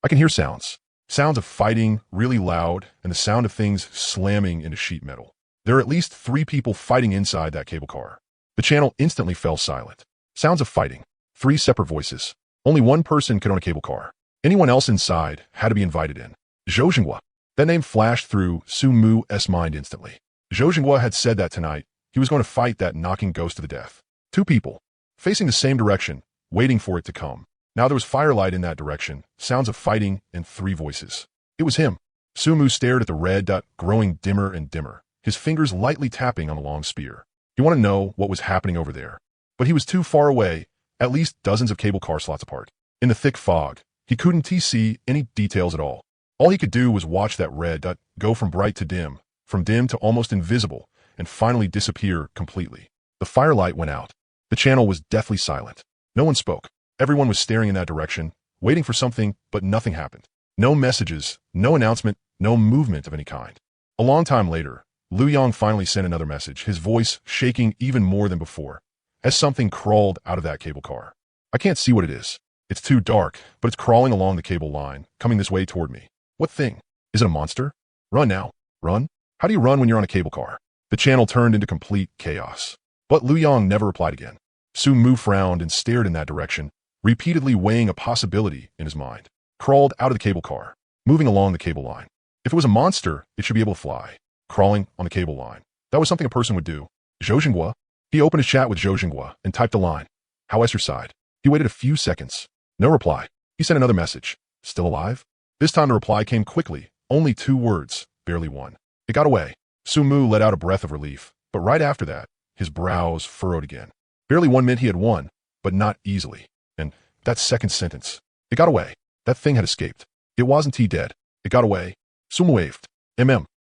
can hear sounds. Sounds of fighting, really loud, and the sound of things slamming into sheet metal. There are at least 3 people fighting inside that cable car. The channel instantly fell silent. Sounds of fighting. 3 separate voices. Only one person could own a cable car. Anyone else inside had to be invited in. Zhou Jinghua. That name flashed through Sumu's mind instantly. Zhou Jinghua had said that tonight he was going to fight that knocking ghost to the death. 2 people, facing the same direction, waiting for it to come. Now there was firelight in that direction, sounds of fighting, and 3 voices. It was him. Sumu stared at the red dot growing dimmer and dimmer, his fingers lightly tapping on the long spear. He wanted to know what was happening over there. But he was too far away, at least dozens of cable car slots apart. In the thick fog, he couldn't see any details at all. All he could do was watch that red dot go from bright to dim, from dim to almost invisible, and finally disappear completely. The firelight went out. The channel was deathly silent. No one spoke. Everyone was staring in that direction, waiting for something, but nothing happened. No messages, no announcement, no movement of any kind. A long time later, Lu Yong finally sent another message, his voice shaking even more than before, as something crawled out of that cable car. I can't see what it is. It's too dark, but it's crawling along the cable line, coming this way toward me. What thing? Is it a monster? Run now. Run? How do you run when you're on a cable car? The channel turned into complete chaos. But Lu Yong never replied again. Sumu frowned and stared in that direction, repeatedly weighing a possibility in his mind. Crawled out of the cable car, moving along the cable line. If it was a monster, it should be able to fly. Crawling on the cable line. That was something a person would do. Zhou Jinghua. He opened a chat with Zhou Jinghua and typed the line. How is your side? He waited a few seconds. No reply. He sent another message. Still alive? This time the reply came quickly. Only 2 words, barely one. It got away. Sumu let out a breath of relief, but right after that, his brows furrowed again. Barely 1 meant he had won, but not easily. And that second sentence. It got away. That thing had escaped. It wasn't dead. It got away. Sumu waved.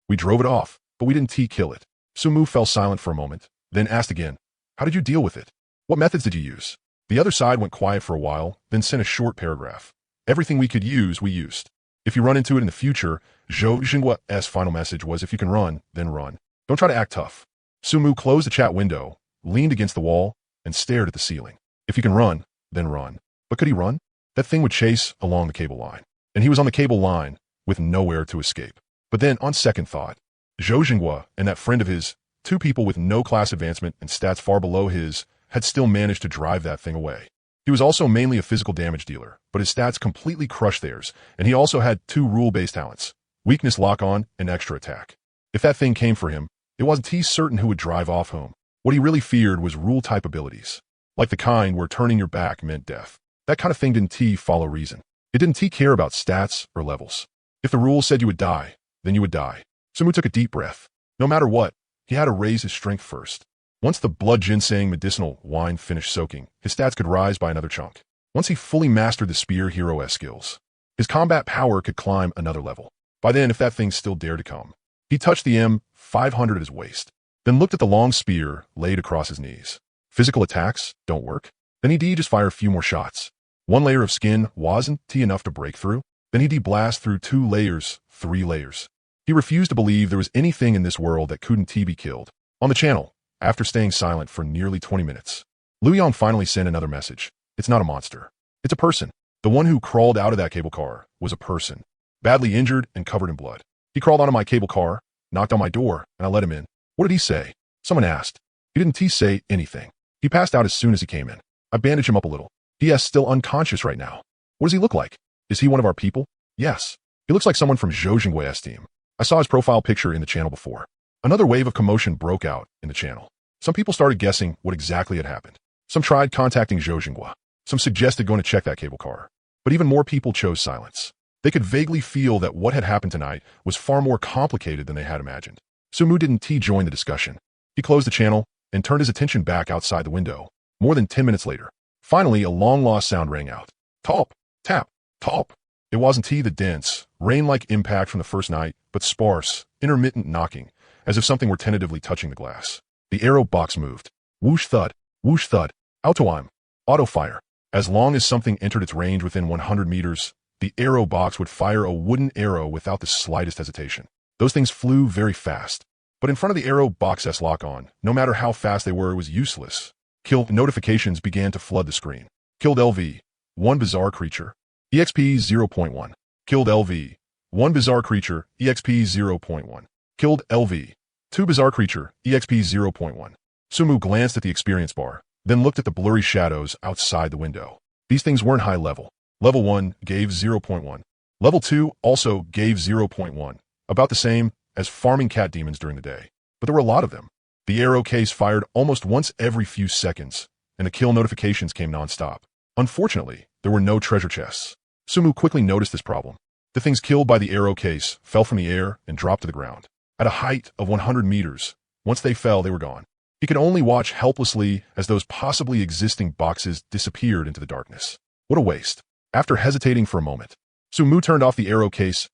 We drove it off, but we didn't kill it. Sumu fell silent for a moment, then asked again, how did you deal with it? What methods did you use? The other side went quiet for a while, then sent a short paragraph. Everything we could use, we used. If you run into it in the future, Zhou Jinghua's final message was if you can run, then run. Don't try to act tough. Sumu closed the chat window, leaned against the wall, and stared at the ceiling. If you can run, then run. But could he run? That thing would chase along the cable line. And he was on the cable line, with nowhere to escape. But then, on second thought, Zhou Jinghua and that friend of his, 2 people with no class advancement and stats far below his, had still managed to drive that thing away. He was also mainly a physical damage dealer, but his stats completely crushed theirs, and he also had 2 rule-based talents, weakness lock-on and extra attack. If that thing came for him, it wasn't certain who would drive off home. What he really feared was rule-type abilities. Like the kind where turning your back meant death. That kind of thing didn't follow reason. It didn't care about stats or levels. If the rules said you would die, then you would die. Sumu took a deep breath. No matter what, he had to raise his strength first. Once the blood ginseng medicinal wine finished soaking, his stats could rise by another chunk. Once he fully mastered the spear hero skills, his combat power could climb another level. By then, if that thing still dared to come, he touched the M500 at his waist, then looked at the long spear laid across his knees. Physical attacks don't work. Then he'd just fire a few more shots. One layer of skin wasn't enough to break through. Then he'd blast through 2 layers, 3 layers. He refused to believe there was anything in this world that couldn't be killed. On the channel, after staying silent for nearly 20 minutes, Liu Yang finally sent another message. It's not a monster. It's a person. The one who crawled out of that cable car was a person, badly injured and covered in blood. He crawled onto my cable car, knocked on my door, and I let him in. What did he say? Someone asked. He didn't say anything. He passed out as soon as he came in. I bandaged him up a little. He is still unconscious right now. What does he look like? Is he one of our people? Yes. He looks like someone from Zhou Jingwe's team. I saw his profile picture in the channel before. Another wave of commotion broke out in the channel. Some people started guessing what exactly had happened. Some tried contacting Zhou Jingwe. Some suggested going to check that cable car. But even more people chose silence. They could vaguely feel that what had happened tonight was far more complicated than they had imagined. Sumu didn't join the discussion. He closed the channel and turned his attention back outside the window. More than 10 minutes later, finally a long-lost sound rang out. Top, tap, top. It wasn't the dense, rain-like impact from the first night, but sparse, intermittent knocking, as if something were tentatively touching the glass. The arrow box moved. Whoosh thud, auto-aim, auto-fire. As long as something entered its range within 100 meters, the arrow box would fire a wooden arrow without the slightest hesitation. Those things flew very fast. But in front of the arrow box's lock-on, no matter how fast they were, it was useless. Kill notifications began to flood the screen. Killed LV. 1 bizarre creature. EXP 0.1. Killed LV. 1 bizarre creature. EXP 0.1. Killed LV. 2 bizarre creature. EXP 0.1. Sumu glanced at the experience bar, then looked at the blurry shadows outside the window. These things weren't high level. Level 1 gave 0.1. Level 2 also gave 0.1. About the same as farming cat demons during the day. But there were a lot of them. The arrow case fired almost once every few seconds, and the kill notifications came non-stop. Unfortunately, there were no treasure chests. Sumu quickly noticed this problem. The things killed by the arrow case fell from the air and dropped to the ground. At a height of 100 meters, once they fell, they were gone. He could only watch helplessly as those possibly existing boxes disappeared into the darkness. What a waste. After hesitating for a moment, Sumu turned off the arrow case's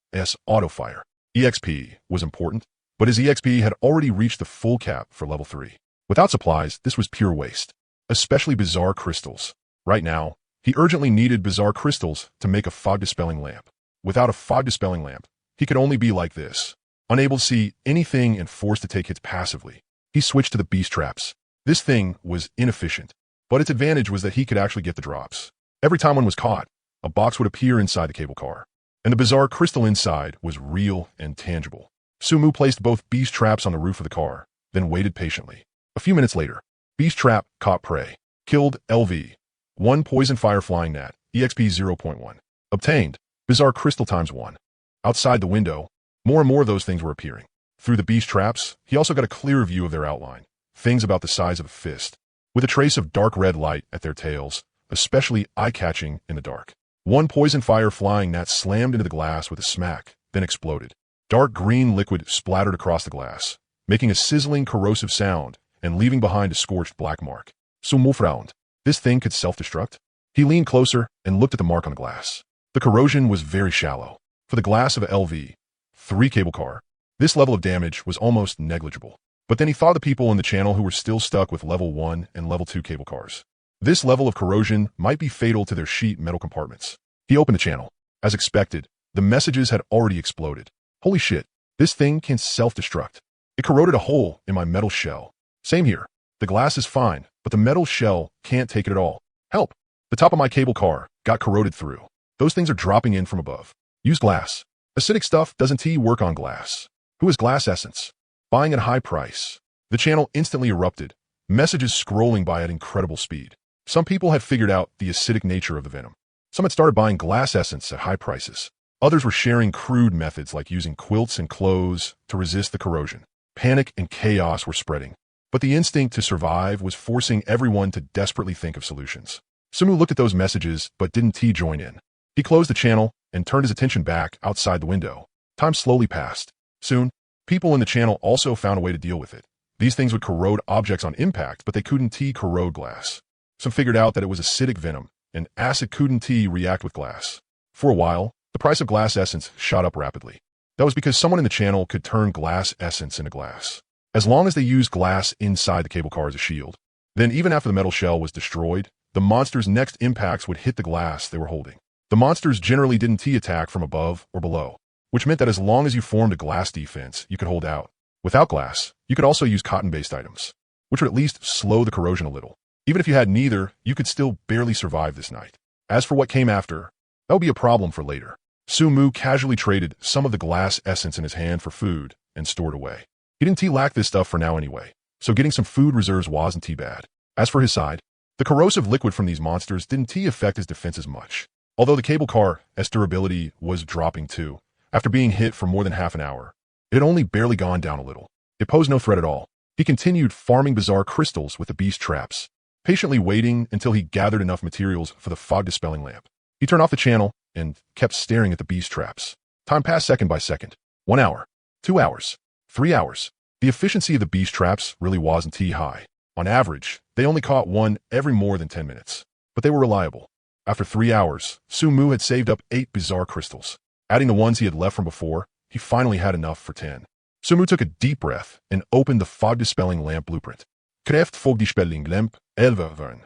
auto-fire. EXP was important, but his EXP had already reached the full cap for level 3. Without supplies, this was pure waste, especially bizarre crystals. Right now, he urgently needed bizarre crystals to make a fog-dispelling lamp. Without a fog-dispelling lamp, he could only be like this, unable to see anything and forced to take hits passively. He switched to the beast traps. This thing was inefficient, but its advantage was that he could actually get the drops. Every time one was caught, a box would appear inside the cable car, and the bizarre crystal inside was real and tangible. Sumu placed both beast traps on the roof of the car, then waited patiently. A few minutes later, beast trap caught prey. Killed LV. 1 poison fire flying gnat. EXP 0.1. Obtained. Bizarre crystal times 1. Outside the window, more and more of those things were appearing. Through the beast traps, he also got a clear view of their outline. Things about the size of a fist, with a trace of dark red light at their tails, especially eye-catching in the dark. 1 poison fire flying gnat slammed into the glass with a smack, then exploded. Dark green liquid splattered across the glass, making a sizzling corrosive sound and leaving behind a scorched black mark. Sumu frowned. This thing could self-destruct? He leaned closer and looked at the mark on the glass. The corrosion was very shallow. For the glass of a LV 3 cable car, this level of damage was almost negligible. But then he thought of the people in the channel who were still stuck with level 1 and level 2 cable cars. This level of corrosion might be fatal to their sheet metal compartments. He opened the channel. As expected, the messages had already exploded. Holy shit, this thing can self-destruct. It corroded a hole in my metal shell. Same here. The glass is fine, but the metal shell can't take it at all. Help! The top of my cable car got corroded through. Those things are dropping in from above. Use glass. Acidic stuff doesn't work on glass. Who has glass essence? Buying at a high price. The channel instantly erupted, messages scrolling by at incredible speed. Some people had figured out the acidic nature of the venom. Some had started buying glass essence at high prices. Others were sharing crude methods like using quilts and clothes to resist the corrosion. Panic and chaos were spreading. But the instinct to survive was forcing everyone to desperately think of solutions. Sumu looked at those messages but didn't join in. He closed the channel and turned his attention back outside the window. Time slowly passed. Soon, people in the channel also found a way to deal with it. These things would corrode objects on impact, but they couldn't corrode glass. Some figured out that it was acidic venom, and acid couldn't react with glass. For a while, the price of glass essence shot up rapidly. That was because someone in the channel could turn glass essence into glass. As long as they used glass inside the cable car as a shield. Then even after the metal shell was destroyed, the monster's next impacts would hit the glass they were holding. The monsters generally didn't attack from above or below, which meant that as long as you formed a glass defense, you could hold out. Without glass, you could also use cotton-based items, which would at least slow the corrosion a little. Even if you had neither, you could still barely survive this night. As for what came after, that would be a problem for later. Sumu casually traded some of the glass essence in his hand for food and stored away. He didn't lack this stuff for now anyway, so getting some food reserves wasn't bad. As for his side, the corrosive liquid from these monsters didn't affect his defenses much. Although the cable car's durability was dropping too, after being hit for more than half an hour, it had only barely gone down a little. It posed no threat at all. He continued farming bizarre crystals with the beast traps, patiently waiting until he gathered enough materials for the fog-dispelling lamp. He turned off the channel and kept staring at the beast traps. Time passed second by second. 1 hour, 2 hours, 3 hours. The efficiency of the beast traps really wasn't high. On average, they only caught one every more than 10 minutes. But they were reliable. After 3 hours, Sumu had saved up 8 bizarre crystals. Adding the ones he had left from before, he finally had enough for 10. Sumu took a deep breath and opened the fog-dispelling lamp blueprint. Kraft fog-dispelling lamp, 11 vern.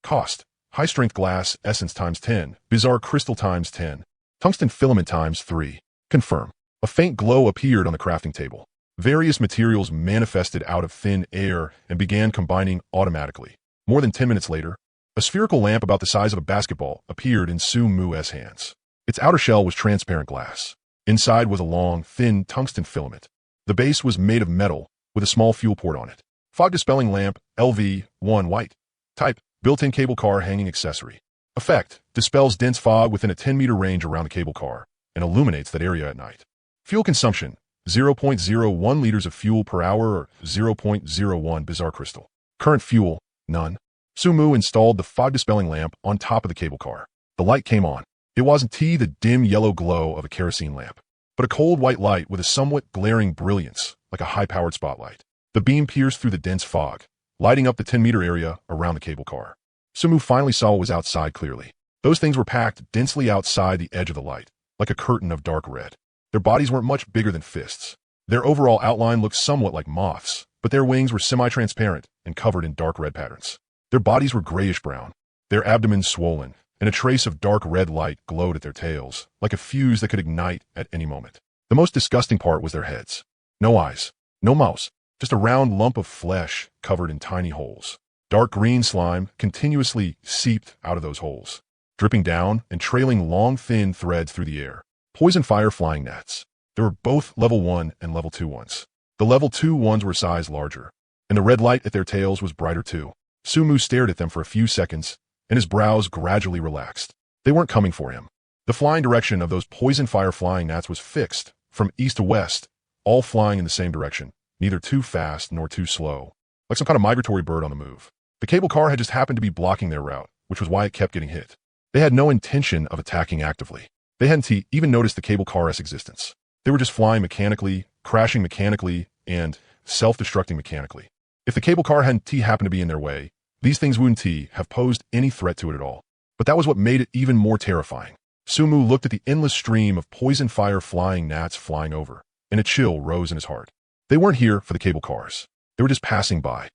Cost: high-strength glass essence times 10, bizarre crystal times 10, tungsten filament times 3. Confirm. A faint glow appeared on the crafting table. Various materials manifested out of thin air and began combining automatically. More than 10 minutes later, a spherical lamp about the size of a basketball appeared in Sumu's hands. Its outer shell was transparent glass. Inside was a long, thin tungsten filament. The base was made of metal, with a small fuel port on it. Fog-dispelling lamp, LV1 white. Type, built-in cable car hanging accessory. Effect, dispels dense fog within a 10-meter range around the cable car, and illuminates that area at night. Fuel consumption, 0.01 liters of fuel per hour or 0.01 bizarre crystal. Current fuel, none. Sumu installed the fog-dispelling lamp on top of the cable car. The light came on. It wasn't the dim yellow glow of a kerosene lamp, but a cold white light with a somewhat glaring brilliance, like a high-powered spotlight. The beam pierced through the dense fog, lighting up the 10-meter area around the cable car. Sumu finally saw what was outside clearly. Those things were packed densely outside the edge of the light, like a curtain of dark red. Their bodies weren't much bigger than fists. Their overall outline looked somewhat like moths, but their wings were semi-transparent and covered in dark red patterns. Their bodies were grayish-brown, their abdomens swollen, and a trace of dark red light glowed at their tails, like a fuse that could ignite at any moment. The most disgusting part was their heads. No eyes, no mouths, just a round lump of flesh covered in tiny holes. Dark green slime continuously seeped out of those holes, dripping down and trailing long thin threads through the air. Poison fire flying gnats. There were both level 1 and level 2 ones. The level 2 ones were a size larger, and the red light at their tails was brighter too. Sumu stared at them for a few seconds, and his brows gradually relaxed. They weren't coming for him. The flying direction of those poison fire flying gnats was fixed, from east to west, all flying in the same direction, neither too fast nor too slow, like some kind of migratory bird on the move. The cable car had just happened to be blocking their route, which was why it kept getting hit. They had no intention of attacking actively. They hadn't even noticed the cable car's existence. They were just flying mechanically, crashing mechanically, and self-destructing mechanically. If the cable car hadn't happened to be in their way, these things wouldn't have posed any threat to it at all. But that was what made it even more terrifying. Sumu looked at the endless stream of poison fire flying gnats flying over, and a chill rose in his heart. They weren't here for the cable cars. They were just passing by,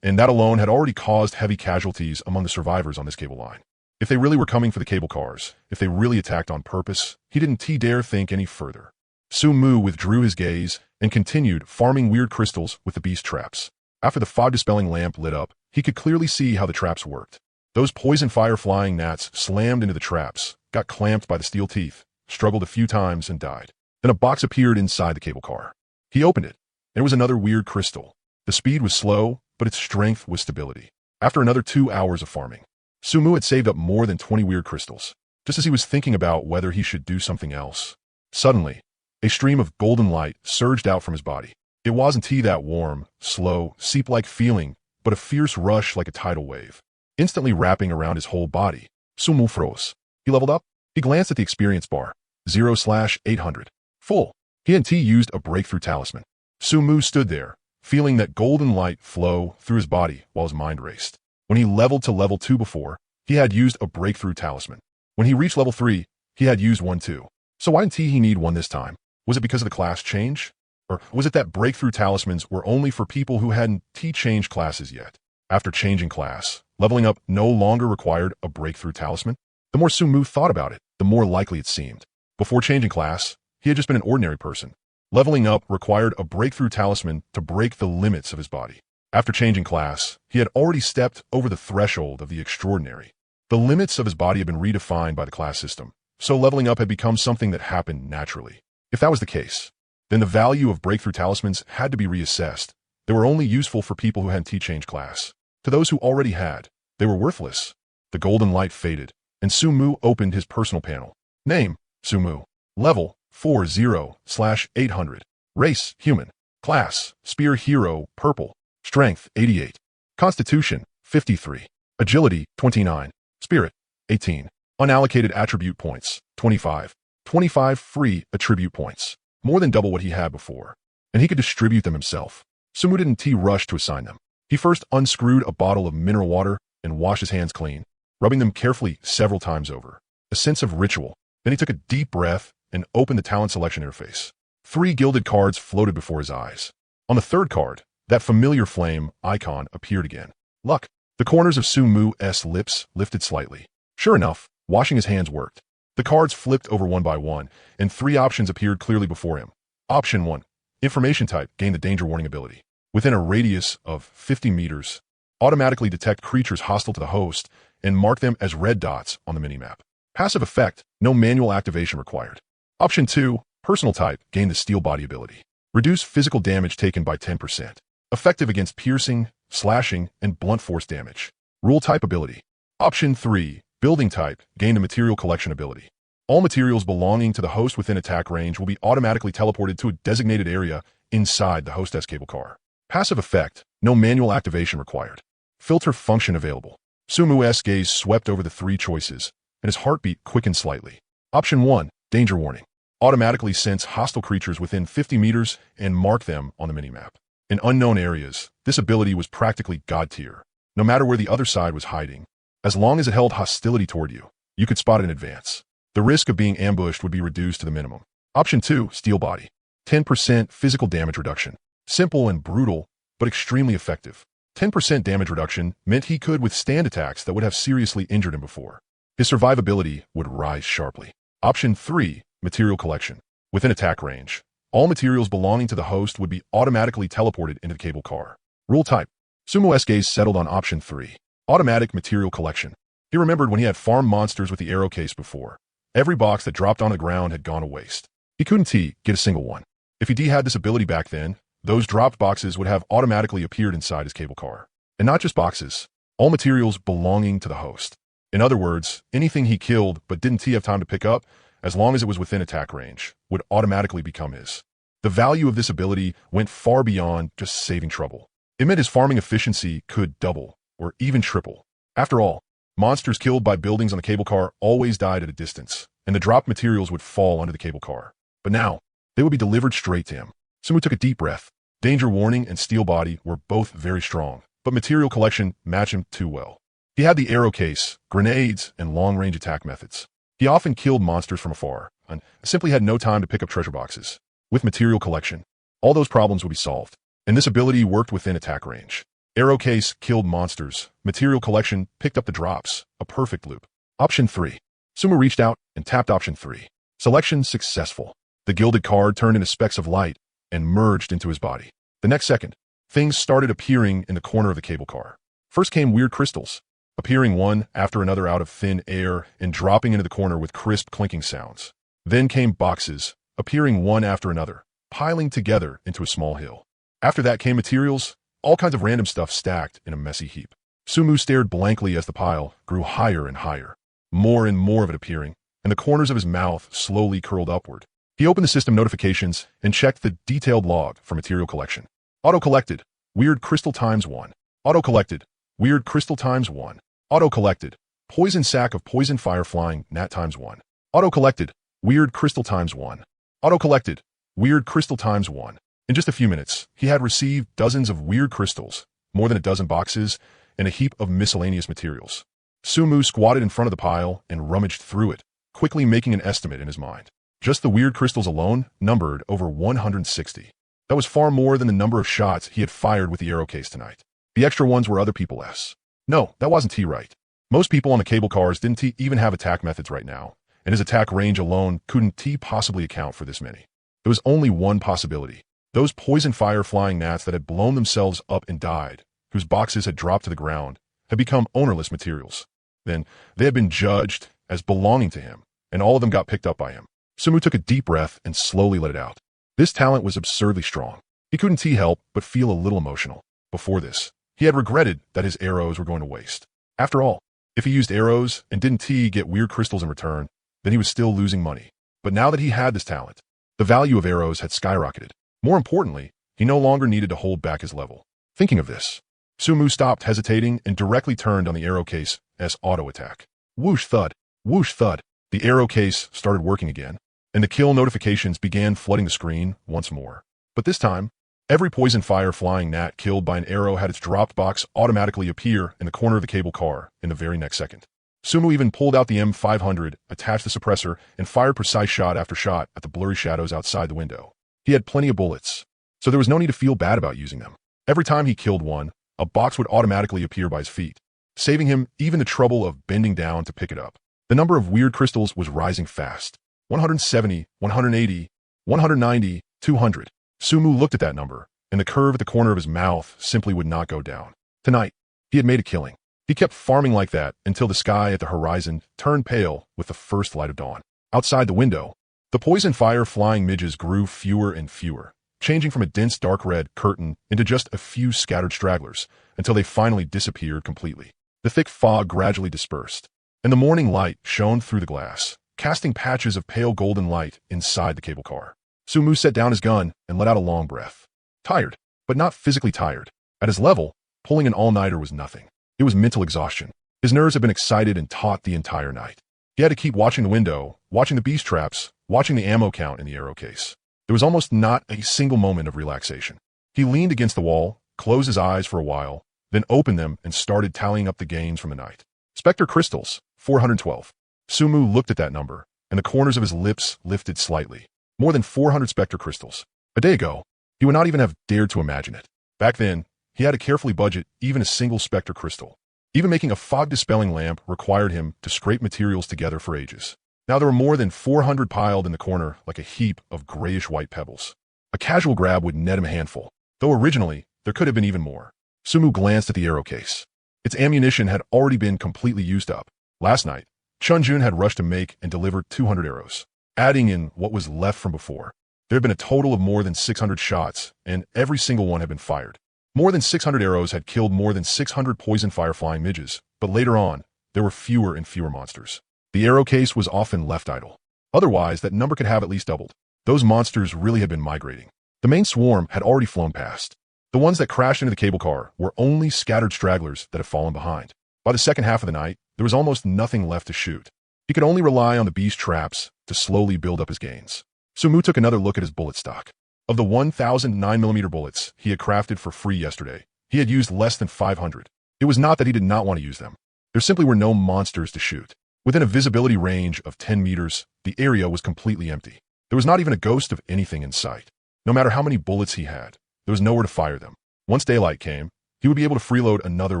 and that alone had already caused heavy casualties among the survivors on this cable line. If they really were coming for the cable cars, if they really attacked on purpose, he didn't dare think any further. Sumu withdrew his gaze and continued farming weird crystals with the beast traps. After the fog-dispelling lamp lit up, he could clearly see how the traps worked. Those poison fire flying gnats slammed into the traps, got clamped by the steel teeth, struggled a few times, and died. Then a box appeared inside the cable car. He opened it, and it was another weird crystal. The speed was slow, but its strength was stability. After another 2 hours of farming, Sumu had saved up more than 20 weird crystals. Just as he was thinking about whether he should do something else, suddenly, a stream of golden light surged out from his body. It wasn't that warm, slow, seep-like feeling, but a fierce rush like a tidal wave, instantly wrapping around his whole body. Sumu froze. He leveled up. He glanced at the experience bar. 0/800. Full. He and T used a breakthrough talisman. Sumu stood there, feeling that golden light flow through his body while his mind raced. When he leveled to level 2 before, he had used a breakthrough talisman. When he reached level 3, he had used one too. So why didn't he need one this time? Was it because of the class change? Or was it that breakthrough talismans were only for people who hadn't changed classes yet? After changing class, leveling up no longer required a breakthrough talisman? The more Sumu thought about it, the more likely it seemed. Before changing class, he had just been an ordinary person. Leveling up required a breakthrough talisman to break the limits of his body. After changing class, he had already stepped over the threshold of the extraordinary. The limits of his body had been redefined by the class system, so leveling up had become something that happened naturally. If that was the case, then the value of breakthrough talismans had to be reassessed. They were only useful for people who hadn't changed class. To those who already had, they were worthless. The golden light faded, and Sumu opened his personal panel. Name, Sumu. Level, 40/800. Race, human. Class, spear hero, purple. Strength, 88. Constitution, 53. Agility, 29. Spirit, 18. Unallocated attribute points, 25. 25 free attribute points. More than double what he had before. And he could distribute them himself. Sumu didn't rush to assign them. He first unscrewed a bottle of mineral water and washed his hands clean, rubbing them carefully several times over. A sense of ritual. Then he took a deep breath and opened the talent selection interface. 3 gilded cards floated before his eyes. On the third card, that familiar flame icon appeared again. Luck. The corners of Sumu's lips lifted slightly. Sure enough, washing his hands worked. The cards flipped over one by one, and 3 options appeared clearly before him. Option 1. Information type gained the danger warning ability. Within a radius of 50 meters, automatically detect creatures hostile to the host and mark them as red dots on the minimap. Passive effect, no manual activation required. Option 2. Personal type gained the steel body ability. Reduce physical damage taken by 10%. Effective against piercing, slashing, and blunt force damage. Rule type ability. Option 3. Building type gained the material collection ability. All materials belonging to the host within attack range will be automatically teleported to a designated area inside the hostess cable car. Passive effect, no manual activation required. Filter function available. Sumu's gaze swept over the 3 choices, and his heartbeat quickened slightly. Option 1. Danger warning. Automatically sense hostile creatures within 50 meters and mark them on the minimap. In unknown areas, this ability was practically god tier. No matter where the other side was hiding, as long as it held hostility toward you, you could spot it in advance. The risk of being ambushed would be reduced to the minimum. Option 2. Steel body. 10% physical damage reduction. Simple and brutal, but extremely effective. 10% damage reduction meant he could withstand attacks that would have seriously injured him before. His survivability would rise sharply. Option 3. Material collection. Within attack range, all materials belonging to the host would be automatically teleported into the cable car. Rule type. Sumu's gaze settled on option 3. Automatic material collection. He remembered when he had farmed monsters with the arrow case before. Every box that dropped on the ground had gone to waste. He couldn't get a single one. If he had this ability back then, those dropped boxes would have automatically appeared inside his cable car. And not just boxes, all materials belonging to the host. In other words, anything he killed but didn't have time to pick up, as long as it was within attack range, would automatically become his. The value of this ability went far beyond just saving trouble. It meant his farming efficiency could double, or even triple. After all, monsters killed by buildings on the cable car always died at a distance, and the dropped materials would fall under the cable car. But now, they would be delivered straight to him. Sumu took a deep breath. Danger warning and steel body were both very strong, but material collection matched him too well. He had the arrow case, grenades, and long-range attack methods. He often killed monsters from afar, and simply had no time to pick up treasure boxes. With material collection, all those problems would be solved, and this ability worked within attack range. Arrow case killed monsters. Material collection picked up the drops. A perfect loop. Option 3. Sumu reached out and tapped option 3. Selection successful. The gilded card turned into specks of light and merged into his body. The next second, things started appearing in the corner of the cable car. First came weird crystals, appearing one after another out of thin air and dropping into the corner with crisp clinking sounds. Then came boxes, appearing one after another, piling together into a small hill. After that came materials, all kinds of random stuff stacked in a messy heap. Sumu stared blankly as the pile grew higher and higher, more and more of it appearing, and the corners of his mouth slowly curled upward. He opened the system notifications and checked the detailed log for material collection. Auto-collected. Weird crystal times 1. Auto-collected. Weird crystal times 1. Auto-collected. Poison sack of poison fire flying gnat times 1. Auto-collected. Weird crystal times 1. Auto-collected. Weird crystal times 1. In just a few minutes, he had received dozens of weird crystals, more than a dozen boxes, and a heap of miscellaneous materials. Sumu squatted in front of the pile and rummaged through it, quickly making an estimate in his mind. Just the weird crystals alone numbered over 160. That was far more than the number of shots he had fired with the arrow case tonight. The extra ones were other people's. No, that wasn't T right. Most people on the cable cars didn't even have attack methods right now, and his attack range alone couldn't possibly account for this many. There was only one possibility. Those poison fire flying gnats that had blown themselves up and died, whose boxes had dropped to the ground, had become ownerless materials. Then they had been judged as belonging to him, and all of them got picked up by him. Sumu took a deep breath and slowly let it out. This talent was absurdly strong. He couldn't help but feel a little emotional. Before this, he had regretted that his arrows were going to waste. After all, if he used arrows and didn't get weird crystals in return, then he was still losing money. But now that he had this talent, the value of arrows had skyrocketed. More importantly, he no longer needed to hold back his level. Thinking of this, Sumu stopped hesitating and directly turned on the arrow case as auto-attack. Whoosh thud, whoosh thud. The arrow case started working again, and the kill notifications began flooding the screen once more. But this time, every poison fire flying gnat killed by an arrow had its dropped box automatically appear in the corner of the cable car in the very next second. Sumu even pulled out the M500, attached the suppressor, and fired precise shot after shot at the blurry shadows outside the window. He had plenty of bullets, so there was no need to feel bad about using them. Every time he killed one, a box would automatically appear by his feet, saving him even the trouble of bending down to pick it up. The number of weird crystals was rising fast. 170, 180, 190, 200. Sumu looked at that number, and the curve at the corner of his mouth simply would not go down. Tonight, he had made a killing. He kept farming like that until the sky at the horizon turned pale with the first light of dawn. Outside the window, the poison fire flying midges grew fewer and fewer, changing from a dense dark red curtain into just a few scattered stragglers until they finally disappeared completely. The thick fog gradually dispersed, and the morning light shone through the glass, casting patches of pale golden light inside the cable car. Sumu set down his gun and let out a long breath. Tired, but not physically tired. At his level, pulling an all-nighter was nothing. It was mental exhaustion. His nerves had been excited and taut the entire night. He had to keep watching the window, watching the beast traps, watching the ammo count in the arrow case. There was almost not a single moment of relaxation. He leaned against the wall, closed his eyes for a while, then opened them and started tallying up the gains from the night. Spectre crystals, 412. Sumu looked at that number, and the corners of his lips lifted slightly. More than 400 spectre crystals. A day ago, he would not even have dared to imagine it. Back then, he had to carefully budget even a single spectre crystal. Even making a fog-dispelling lamp required him to scrape materials together for ages. Now there were more than 400 piled in the corner like a heap of grayish-white pebbles. A casual grab would net him a handful, though originally there could have been even more. Sumu glanced at the arrow case. Its ammunition had already been completely used up. Last night, Chunjun had rushed to make and deliver 200 arrows, adding in what was left from before. There had been a total of more than 600 shots, and every single one had been fired. More than 600 arrows had killed more than 600 poison fire flying midges, but later on, there were fewer and fewer monsters. The arrow case was often left idle. Otherwise, that number could have at least doubled. Those monsters really had been migrating. The main swarm had already flown past. The ones that crashed into the cable car were only scattered stragglers that had fallen behind. By the second half of the night, there was almost nothing left to shoot. He could only rely on the beast traps to slowly build up his gains. Sumu took another look at his bullet stock. Of the 1,000 9mm bullets he had crafted for free yesterday, he had used less than 500. It was not that he did not want to use them. There simply were no monsters to shoot. Within a visibility range of 10 meters, the area was completely empty. There was not even a ghost of anything in sight. No matter how many bullets he had, there was nowhere to fire them. Once daylight came, he would be able to freeload another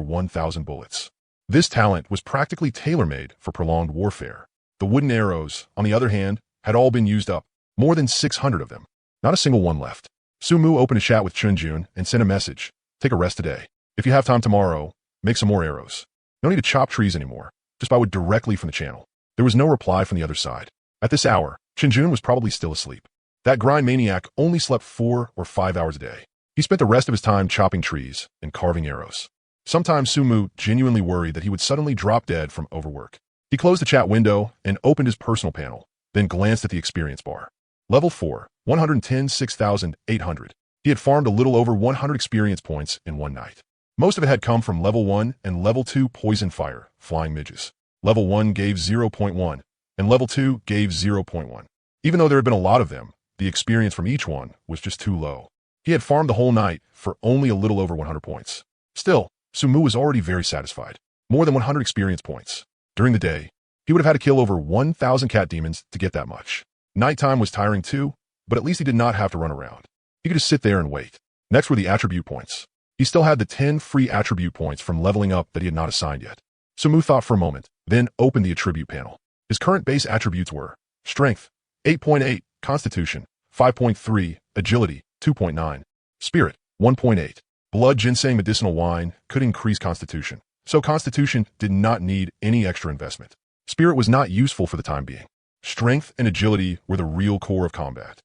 1,000 bullets. This talent was practically tailor-made for prolonged warfare. The wooden arrows, on the other hand, had all been used up. More than 600 of them. Not a single one left. Sumu opened a chat with Chunjun and sent a message. Take a rest today. If you have time tomorrow, make some more arrows. No need to chop trees anymore. Just buy wood directly from the channel. There was no reply from the other side. At this hour, Chunjun was probably still asleep. That grind maniac only slept 4 or 5 hours a day. He spent the rest of his time chopping trees and carving arrows. Sometimes Sumu genuinely worried that he would suddenly drop dead from overwork. He closed the chat window and opened his personal panel, then glanced at the experience bar. Level 4, 110,6,800. He had farmed a little over 100 experience points in one night. Most of it had come from level 1 and level 2 poison fire, flying midges. Level 1 gave 0.1, and level 2 gave 0.1. Even though there had been a lot of them, the experience from each one was just too low. He had farmed the whole night for only a little over 100 points. Still, Sumu was already very satisfied. More than 100 experience points. During the day, he would have had to kill over 1,000 cat demons to get that much. Nighttime was tiring too, but at least he did not have to run around. He could just sit there and wait. Next were the attribute points. He still had the 10 free attribute points from leveling up that he had not assigned yet. Sumu thought for a moment, then opened the attribute panel. His current base attributes were Strength, 8.8, Constitution, 5.3, Agility, 2.9, Spirit, 1.8. Blood ginseng medicinal wine could increase Constitution, so Constitution did not need any extra investment. Spirit was not useful for the time being. Strength and Agility were the real core of combat.